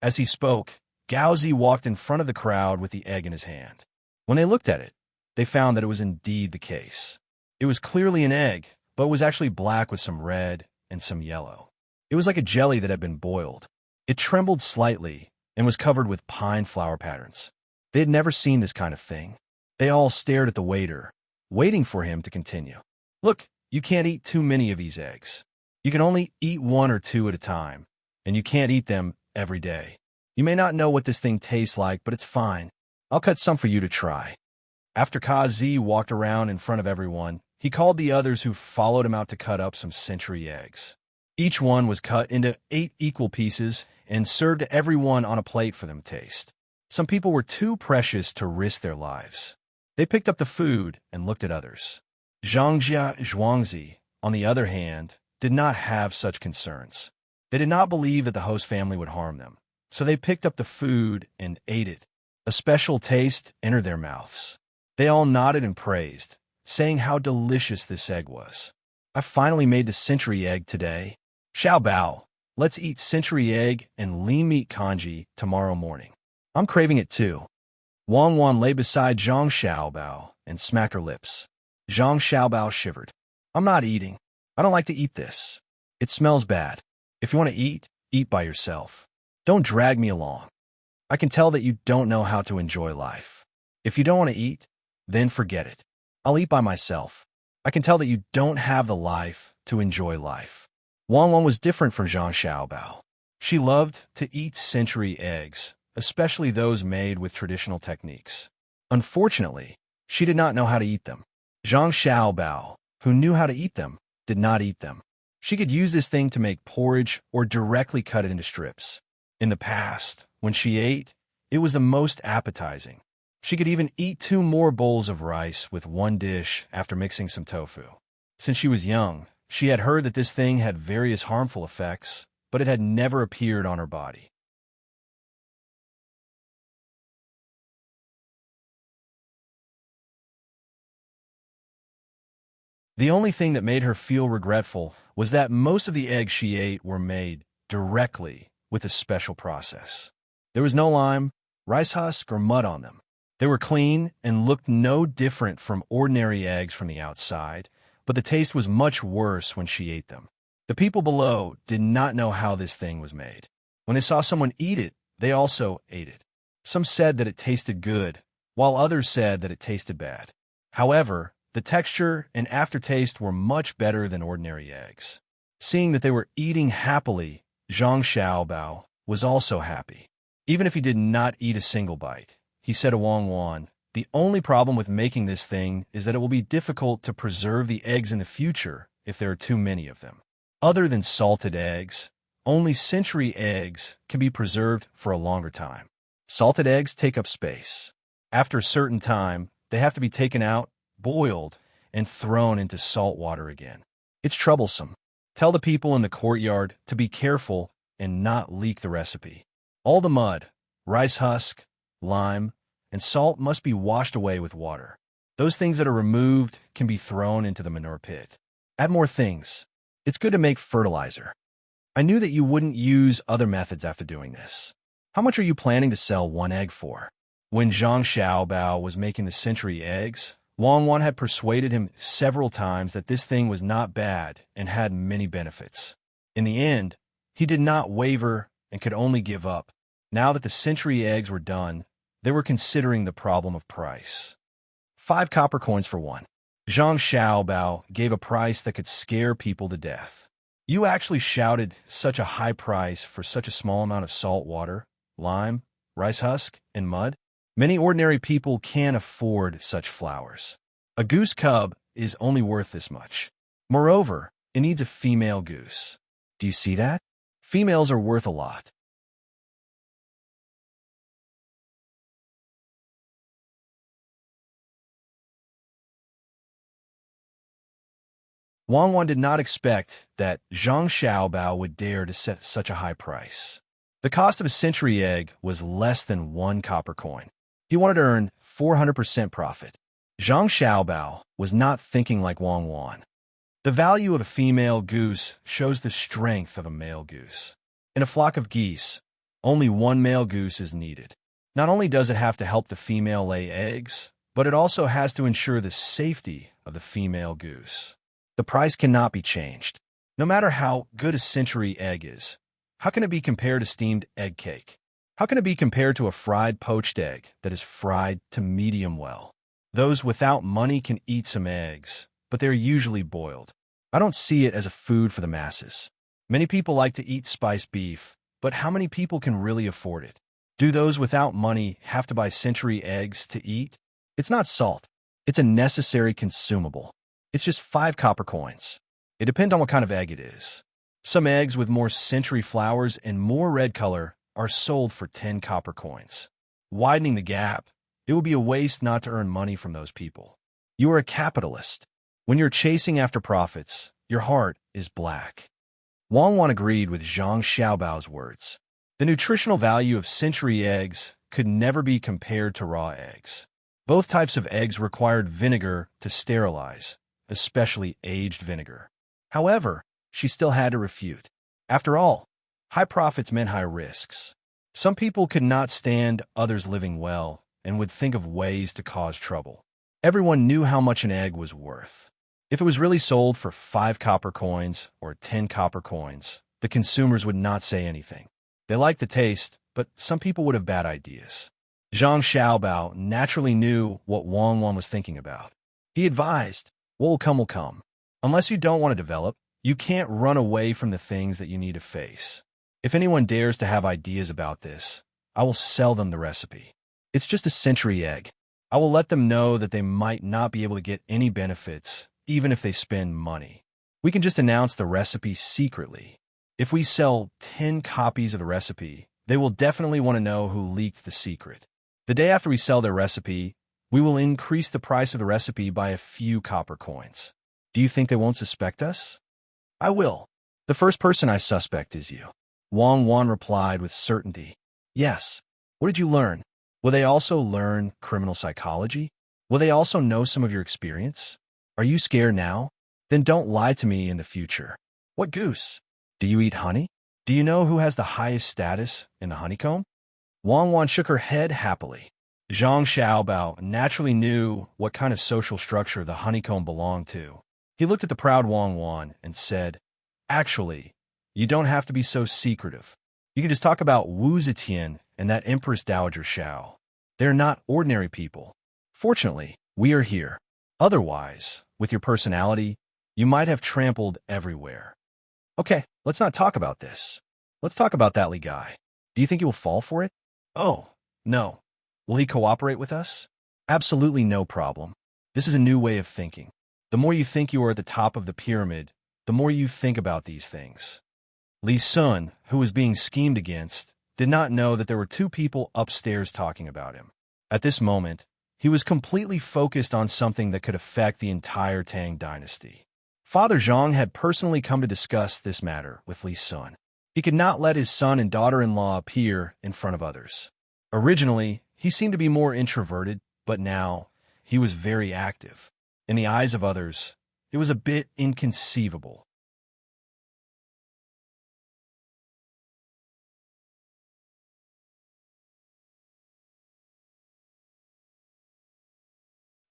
As he spoke, Gaozi walked in front of the crowd with the egg in his hand. When they looked at it, they found that it was indeed the case. It was clearly an egg, but it was actually black with some red and some yellow. It was like a jelly that had been boiled. It trembled slightly and was covered with pine flower patterns. They had never seen this kind of thing. They all stared at the waiter, waiting for him to continue. "Look, you can't eat too many of these eggs. You can only eat 1 or 2 at a time, and you can't eat them every day. You may not know what this thing tastes like, but it's fine. I'll cut some for you to try." After Kazi walked around in front of everyone, he called the others who followed him out to cut up some century eggs. Each one was cut into 8 equal pieces and served to everyone on a plate for them to taste. Some people were too precious to risk their lives. They picked up the food and looked at others. Zhangjia Zhuangzi, on the other hand, did not have such concerns. They did not believe that the host family would harm them, so they picked up the food and ate it. A special taste entered their mouths. They all nodded and praised, saying how delicious this egg was. "I finally made the century egg today. Xiao Bao, let's eat century egg and lean meat congee tomorrow morning. I'm craving it too." Wang Wan lay beside Zhang Xiaobao and smacked her lips. Zhang Xiaobao shivered. "I'm not eating. I don't like to eat this. It smells bad. If you want to eat, eat by yourself. Don't drag me along. I can tell that you don't know how to enjoy life. If you don't want to eat, then forget it. I'll eat by myself. I can tell that you don't have the life to enjoy life." Wang Wan was different from Zhang Xiaobao. She loved to eat century eggs, especially those made with traditional techniques. Unfortunately, she did not know how to eat them. Zhang Xiaobao, who knew how to eat them, did not eat them. She could use this thing to make porridge or directly cut it into strips. In the past, when she ate, it was the most appetizing. She could even eat 2 more bowls of rice with 1 dish after mixing some tofu. Since she was young, she had heard that this thing had various harmful effects, but it had never appeared on her body. The only thing that made her feel regretful was that most of the eggs she ate were made directly with a special process. There was no lime, rice husk, or mud on them. They were clean and looked no different from ordinary eggs from the outside, but the taste was much worse when she ate them. The people below did not know how this thing was made. When they saw someone eat it, they also ate it. Some said that it tasted good, while others said that it tasted bad. However, the texture and aftertaste were much better than ordinary eggs. Seeing that they were eating happily, Zhang Xiaobao was also happy. Even if he did not eat a single bite, he said to Wang Wan, "The only problem with making this thing is that it will be difficult to preserve the eggs in the future if there are too many of them. Other than salted eggs, only century eggs can be preserved for a longer time. Salted eggs take up space. After a certain time, they have to be taken out, boiled, and thrown into salt water again. It's troublesome. Tell the people in the courtyard to be careful and not leak the recipe. All the mud, rice husk, lime, and salt must be washed away with water. Those things that are removed can be thrown into the manure pit. Add more things. It's good to make fertilizer. I knew that you wouldn't use other methods after doing this. How much are you planning to sell 1 egg for?" When Zhang Xiaobao was making the century eggs, Wang Wan had persuaded him several times that this thing was not bad and had many benefits. In the end, he did not waver and could only give up. Now that the century eggs were done, they were considering the problem of price. 5 copper coins for 1. Zhang Xiaobao gave a price that could scare people to death. "You actually shouted such a high price for such a small amount of salt water, lime, rice husk, and mud? Many ordinary people can't afford such flowers. A goose cub is only worth this much. Moreover, it needs a female goose. Do you see that? Females are worth a lot. Wang Wan did not expect that Zhang Xiaobao would dare to set such a high price. The cost of a century egg was less than 1 copper coin. He wanted to earn 400% profit. Zhang Xiaobao was not thinking like Wang Wan. The value of a female goose shows the strength of a male goose. In a flock of geese, only one male goose is needed. Not only does it have to help the female lay eggs, but it also has to ensure the safety of the female goose. The price cannot be changed. No matter how good a century egg is, how can it be compared to steamed egg cake? How can it be compared to a fried poached egg that is fried to medium well? Those without money can eat some eggs, but they're usually boiled. I don't see it as a food for the masses. Many people like to eat spiced beef, but how many people can really afford it? Do those without money have to buy century eggs to eat? It's not salt. It's a necessary consumable. It's just 5 copper coins. It depends on what kind of egg it is. Some eggs with more century flowers and more red color are sold for 10 copper coins. Widening the gap, it would be a waste not to earn money from those people. You are a capitalist. When you're chasing after profits, your heart is black. Wang Wan agreed with Zhang Xiaobao's words. The nutritional value of century eggs could never be compared to raw eggs. Both types of eggs required vinegar to sterilize, especially aged vinegar. However, she still had to refute. After all, high profits meant high risks. Some people could not stand others living well and would think of ways to cause trouble. Everyone knew how much an egg was worth. If it was really sold for 5 copper coins or 10 copper coins, the consumers would not say anything. They liked the taste, but some people would have bad ideas. Zhang Xiaobao naturally knew what Wang Wan was thinking about. He advised, "What will come will come. Unless you don't want to develop, you can't run away from the things that you need to face. If anyone dares to have ideas about this, I will sell them the recipe. It's just a century egg. I will let them know that they might not be able to get any benefits, even if they spend money. We can just announce the recipe secretly. If we sell 10 copies of the recipe, they will definitely want to know who leaked the secret. The day after we sell their recipe, we will increase the price of the recipe by a few copper coins. Do you think they won't suspect us?" "I will. The first person I suspect is you." Wang Wan replied with certainty. "Yes. What did you learn? Will they also learn criminal psychology? Will they also know some of your experience? Are you scared now? Then don't lie to me in the future. What goose? Do you eat honey? Do you know who has the highest status in the honeycomb?" Wang Wan shook her head happily. Zhang Xiaobao naturally knew what kind of social structure the honeycomb belonged to. He looked at the proud Wang Wan and said, "Actually, you don't have to be so secretive. You can just talk about Wu Zetian and that Empress Dowager Xiao. They're not ordinary people. Fortunately, we are here. Otherwise, with your personality, you might have trampled everywhere." "Okay, let's not talk about this. Let's talk about that Li guy. Do you think he will fall for it?" "Oh, no. Will he cooperate with us?" "Absolutely no problem. This is a new way of thinking. The more you think you are at the top of the pyramid, the more you think about these things." Li Sun, who was being schemed against, did not know that there were 2 people upstairs talking about him. At this moment, he was completely focused on something that could affect the entire Tang dynasty. Father Zhang had personally come to discuss this matter with Li Sun. He could not let his son and daughter-in-law appear in front of others. Originally, he seemed to be more introverted, but now he was very active. In the eyes of others, it was a bit inconceivable.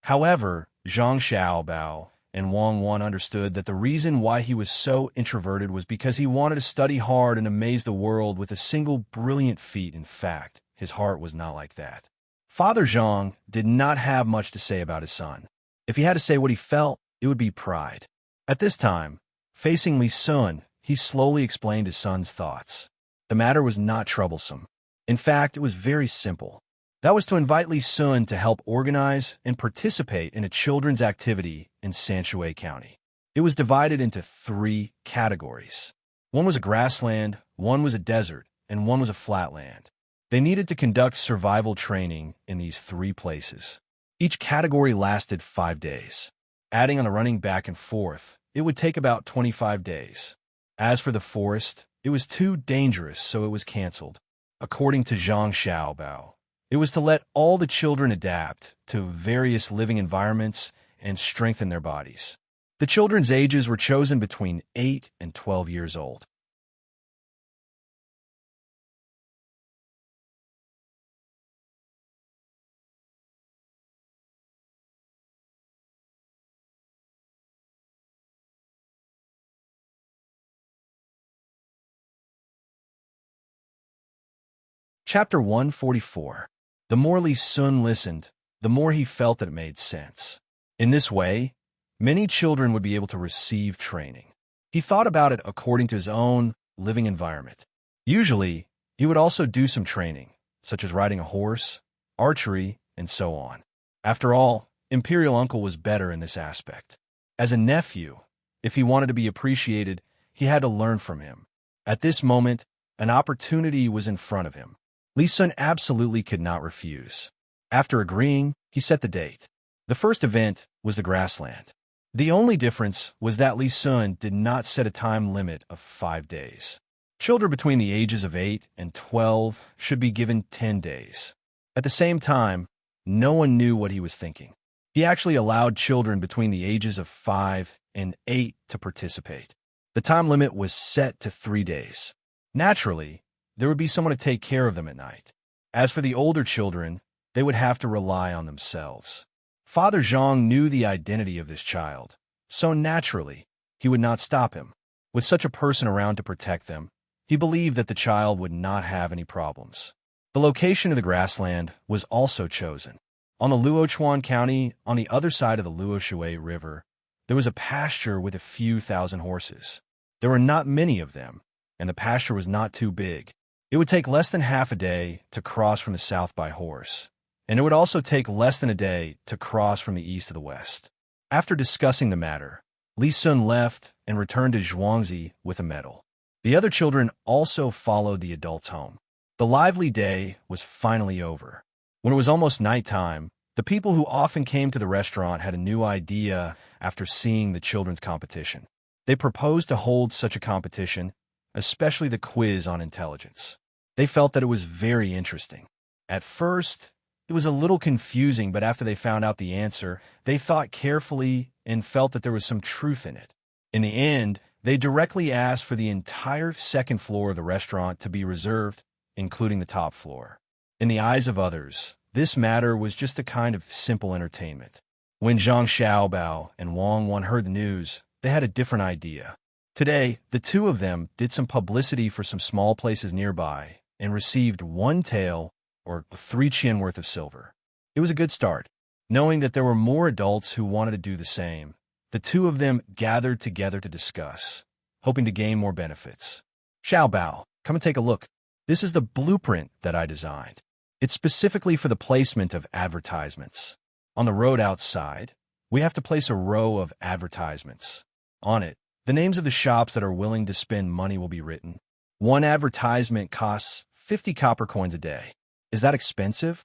However, Zhang Xiaobao and Wang Wan understood that the reason why he was so introverted was because he wanted to study hard and amaze the world with a single brilliant feat. In fact, his heart was not like that. Father Zhang did not have much to say about his son. If he had to say what he felt, it would be pride. At this time, facing Li Sun, he slowly explained his son's thoughts. The matter was not troublesome. In fact, it was very simple. That was to invite Li Sun to help organize and participate in a children's activity in Sanshui County. It was divided into 3 categories. One was a grassland, one was a desert, and one was a flatland. They needed to conduct survival training in these 3 places. Each category lasted 5 days. Adding on the running back and forth, it would take about 25 days. As for the forest, it was too dangerous, so it was canceled. According to Zhang Xiaobao, it was to let all the children adapt to various living environments and strengthen their bodies. The children's ages were chosen between 8 and 12 years old. Chapter 144. The more Li Sun listened, the more he felt that it made sense. In this way, many children would be able to receive training. He thought about it according to his own living environment. Usually, he would also do some training, such as riding a horse, archery, and so on. After all, Imperial Uncle was better in this aspect. As a nephew, if he wanted to be appreciated, he had to learn from him. At this moment, an opportunity was in front of him. Li Sun absolutely could not refuse. After agreeing, he set the date. The first event was the grassland. The only difference was that Li Sun did not set a time limit of 5 days. Children between the ages of 8 and 12 should be given 10 days. At the same time, no one knew what he was thinking. He actually allowed children between the ages of 5 and 8 to participate. The time limit was set to 3 days. Naturally, there would be someone to take care of them at night. As for the older children, they would have to rely on themselves. Father Zhang knew the identity of this child, so naturally, he would not stop him. With such a person around to protect them, he believed that the child would not have any problems. The location of the grassland was also chosen. On the Luochuan County, on the other side of the Luoshui River, there was a pasture with a few thousand horses. There were not many of them, and the pasture was not too big. It would take less than half a day to cross from the south by horse, and it would also take less than a day to cross from the east to the west. After discussing the matter, Li Sun left and returned to Zhuangzi with a medal. The other children also followed the adults home. The lively day was finally over. When it was almost nighttime, the people who often came to the restaurant had a new idea after seeing the children's competition. They proposed to hold such a competition, especially the quiz on intelligence. They felt that it was very interesting. At first, it was a little confusing, but after they found out the answer, they thought carefully and felt that there was some truth in it. In the end, they directly asked for the entire second floor of the restaurant to be reserved, including the top floor. In the eyes of others, this matter was just a kind of simple entertainment. When Zhang Xiaobao and Wang Wan heard the news, they had a different idea. Today, the two of them did some publicity for some small places nearby and received 1 tael, or 3 qian worth of silver. It was a good start. Knowing that there were more adults who wanted to do the same, the two of them gathered together to discuss, hoping to gain more benefits. Xiaobao, come and take a look. This is the blueprint that I designed. It's specifically for the placement of advertisements. On the road outside, we have to place a row of advertisements. On it, the names of the shops that are willing to spend money will be written. One advertisement costs 50 copper coins a day. Is that expensive?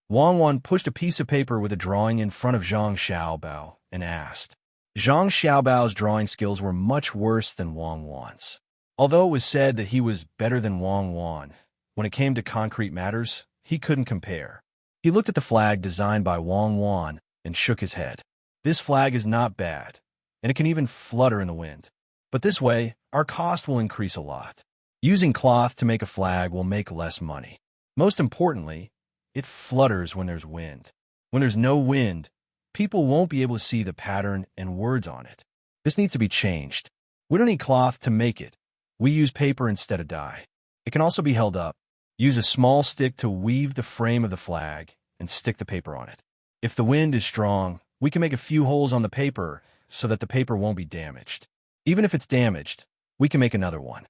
Wang Wan pushed a piece of paper with a drawing in front of Zhang Xiaobao and asked. Zhang Xiaobao's drawing skills were much worse than Wang Wan's. Although it was said that he was better than Wang Wan, when it came to concrete matters, he couldn't compare. He looked at the flag designed by Wang Wan and shook his head. This flag is not bad, and it can even flutter in the wind. But this way, our cost will increase a lot. Using cloth to make a flag will make less money. Most importantly, it flutters when there's wind. When there's no wind, people won't be able to see the pattern and words on it. This needs to be changed. We don't need cloth to make it. We use paper instead of dye. It can also be held up. Use a small stick to weave the frame of the flag and stick the paper on it. If the wind is strong, we can make a few holes on the paper so that the paper won't be damaged. Even if it's damaged, we can make another one.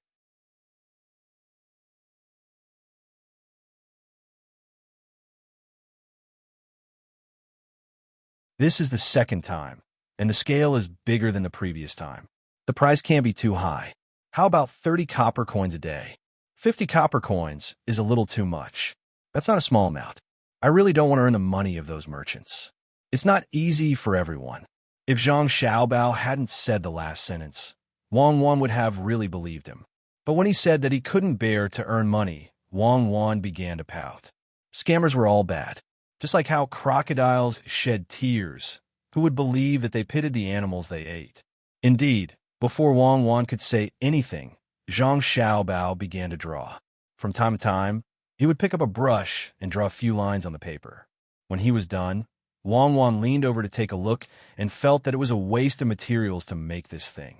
This is the second time, and the scale is bigger than the previous time. The price can't be too high. How about 30 copper coins a day? 50 copper coins is a little too much. That's not a small amount. I really don't want to earn the money of those merchants. It's not easy for everyone. If Zhang Xiaobao hadn't said the last sentence, Wang Wan would have really believed him. But when he said that he couldn't bear to earn money, Wang Wan began to pout. Scammers were all bad. Just like how crocodiles shed tears, who would believe that they pitted the animals they ate? Indeed, before Wang Wan could say anything, Zhang Xiaobao began to draw. From time to time, he would pick up a brush and draw a few lines on the paper. When he was done, Wang Wan leaned over to take a look and felt that it was a waste of materials to make this thing.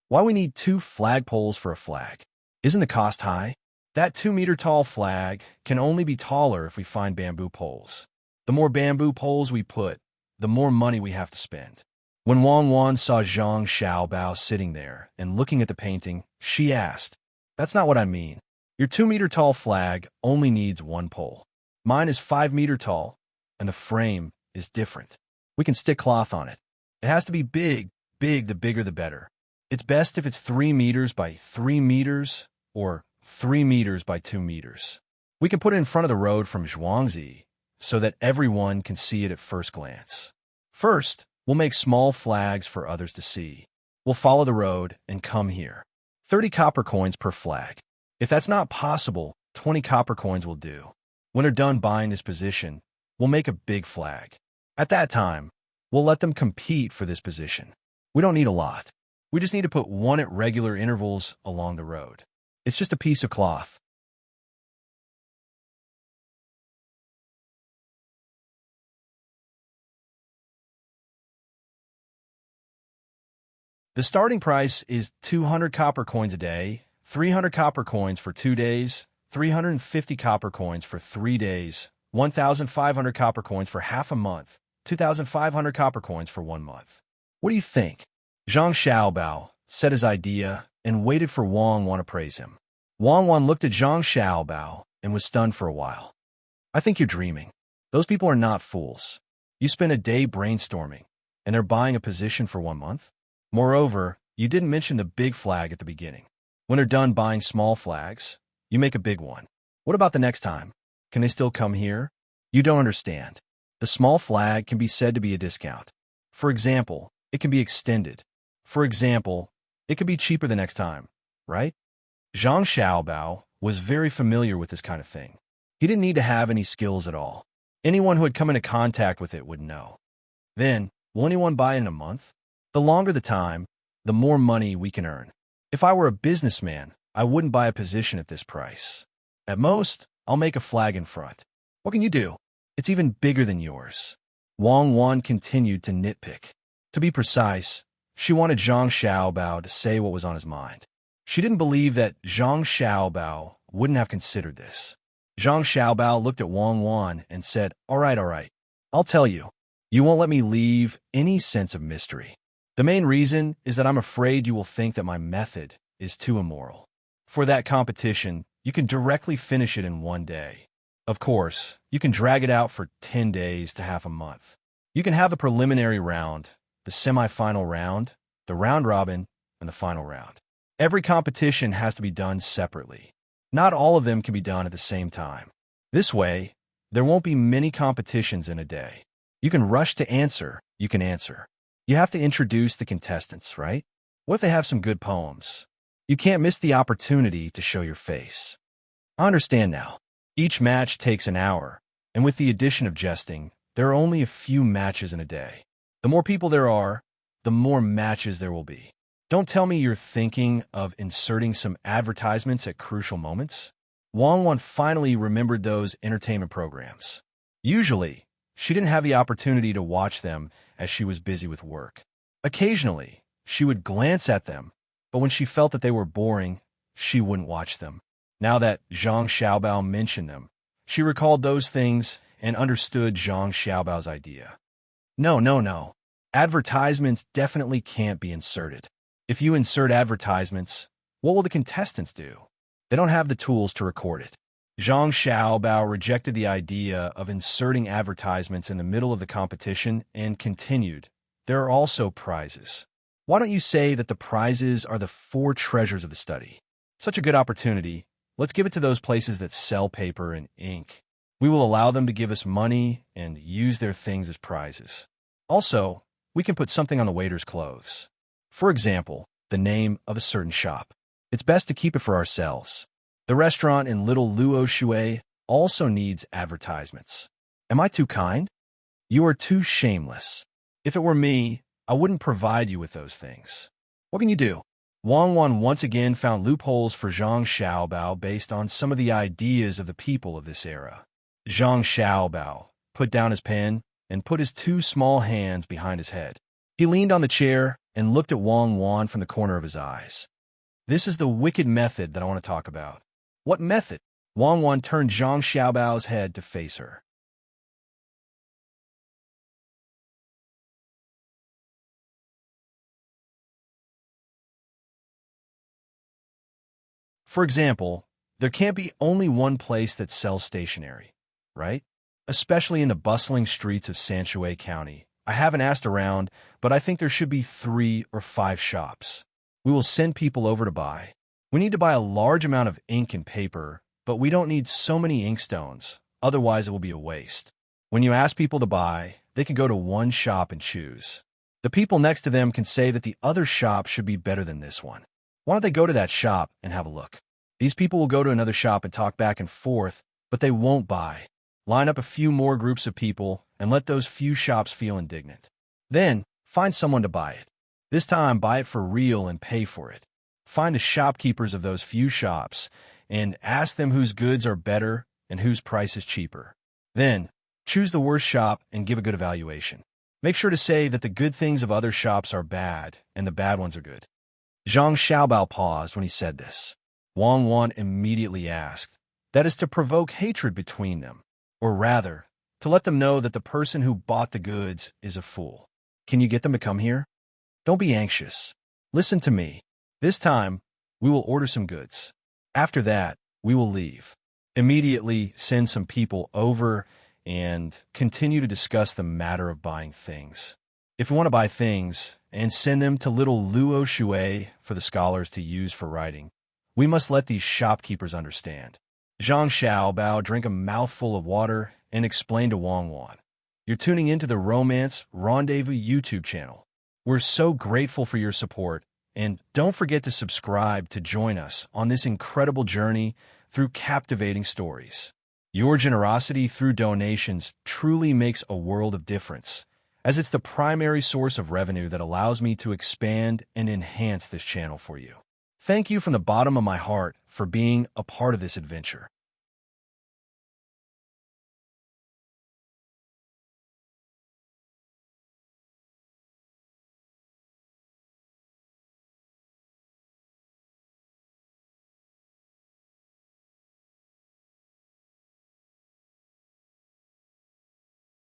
Why we need 2 flagpoles for a flag? Isn't the cost high? That 2-meter-tall flag can only be taller if we find bamboo poles. The more bamboo poles we put, the more money we have to spend. When Wang Wan saw Zhang Xiaobao sitting there and looking at the painting, she asked, "That's not what I mean. Your 2-meter-tall flag only needs 1 pole. Mine is 5-meter tall, and the frame is different. We can stick cloth on it. It has to be big, the bigger the better. It's best if it's 3 meters by 3 meters or 3 meters by 2 meters. We can put it in front of the road from Zhuangzi so that everyone can see it at first glance. First, we'll make small flags for others to see. We'll follow the road and come here. 30 copper coins per flag. If that's not possible, 20 copper coins will do. When they're done buying this position, we'll make a big flag. At that time, we'll let them compete for this position. We don't need a lot. We just need to put 1 at regular intervals along the road. It's just a piece of cloth." The starting price is 200 copper coins a day, 300 copper coins for 2 days, 350 copper coins for 3 days, 1,500 copper coins for half a month, 2,500 copper coins for 1 month. What do you think? Zhang Xiaobao said his idea and waited for Wang Wan to praise him. Wang Wan looked at Zhang Xiaobao and was stunned for a while. "I think you're dreaming. Those people are not fools. You spend a day brainstorming, and they're buying a position for 1 month? Moreover, you didn't mention the big flag at the beginning. When they're done buying small flags, you make a big one. What about the next time? Can they still come here? You don't understand. The small flag can be said to be a discount. For example, it can be extended. For example, it could be cheaper the next time, right?" Zhang Xiaobao was very familiar with this kind of thing. He didn't need to have any skills at all. Anyone who had come into contact with it would know. Then, will anyone buy in a month? The longer the time, the more money we can earn. If I were a businessman, I wouldn't buy a position at this price. At most, I'll make a flag in front. What can you do? It's even bigger than yours. Wang Wan continued to nitpick. To be precise, she wanted Zhang Xiaobao to say what was on his mind. She didn't believe that Zhang Xiaobao wouldn't have considered this. Zhang Xiaobao looked at Wang Wan and said, all right. I'll tell you. You won't let me leave any sense of mystery. The main reason is that I'm afraid you will think that my method is too immoral. For that competition, you can directly finish it in 1 day. Of course, you can drag it out for 10 days to half a month. You can have the preliminary round, the semi-final round, the round robin, and the final round. Every competition has to be done separately. Not all of them can be done at the same time. This way, there won't be many competitions in a day. You can rush to answer, you can answer. You have to introduce the contestants, right? What if they have some good poems? You can't miss the opportunity to show your face. I understand now. Each match takes an hour, and with the addition of jesting, there are only a few matches in a day. The more people there are, the more matches there will be. Don't tell me you're thinking of inserting some advertisements at crucial moments? Wang Wan finally remembered those entertainment programs. Usually, she didn't have the opportunity to watch them as she was busy with work. Occasionally, she would glance at them, but when she felt that they were boring, she wouldn't watch them. Now that Zhang Xiaobao mentioned them, she recalled those things and understood Zhang Xiaobao's idea. No. Advertisements definitely can't be inserted. If you insert advertisements, what will the contestants do? They don't have the tools to record it. Zhang Xiaobao rejected the idea of inserting advertisements in the middle of the competition and continued, there are also prizes. Why don't you say that the prizes are the 4 treasures of the study? Such a good opportunity. Let's give it to those places that sell paper and ink. We will allow them to give us money and use their things as prizes. Also, we can put something on the waiter's clothes. For example, the name of a certain shop. It's best to keep it for ourselves. The restaurant in Little Luo Shui also needs advertisements. Am I too kind? You are too shameless. If it were me, I wouldn't provide you with those things. What can you do? Wang Wan once again found loopholes for Zhang Xiaobao based on some of the ideas of the people of this era. Zhang Xiaobao put down his pen and put his two small hands behind his head. He leaned on the chair and looked at Wang Wan from the corner of his eyes. This is the wicked method that I want to talk about. What method? Wang Wan turned Zhang Xiaobao's head to face her. For example, there can't be only one place that sells stationery, right? Especially in the bustling streets of Sanshui County. I haven't asked around, but I think there should be 3 or 5 shops. We will send people over to buy. We need to buy a large amount of ink and paper, but we don't need so many inkstones, otherwise it will be a waste. When you ask people to buy, they can go to one shop and choose. The people next to them can say that the other shop should be better than this one. Why don't they go to that shop and have a look? These people will go to another shop and talk back and forth, but they won't buy. Line up a few more groups of people and let those few shops feel indignant. Then, find someone to buy it. This time, buy it for real and pay for it. Find the shopkeepers of those few shops and ask them whose goods are better and whose price is cheaper. Then, choose the worst shop and give a good evaluation. Make sure to say that the good things of other shops are bad and the bad ones are good. Zhang Xiaobao paused when he said this. Wang Wan immediately asked, that is to provoke hatred between them, or rather, to let them know that the person who bought the goods is a fool. Can you get them to come here? Don't be anxious. Listen to me. This time, we will order some goods. After that, we will leave. Immediately send some people over and continue to discuss the matter of buying things. If we want to buy things and send them to Little Luo Shui for the scholars to use for writing, we must let these shopkeepers understand. Zhang Xiaobao drank a mouthful of water and explained to Wang Wan, you're tuning into the Romance Rendezvous YouTube channel. We're so grateful for your support, and don't forget to subscribe to join us on this incredible journey through captivating stories. Your generosity through donations truly makes a world of difference, as it's the primary source of revenue that allows me to expand and enhance this channel for you. Thank you from the bottom of my heart for being a part of this adventure.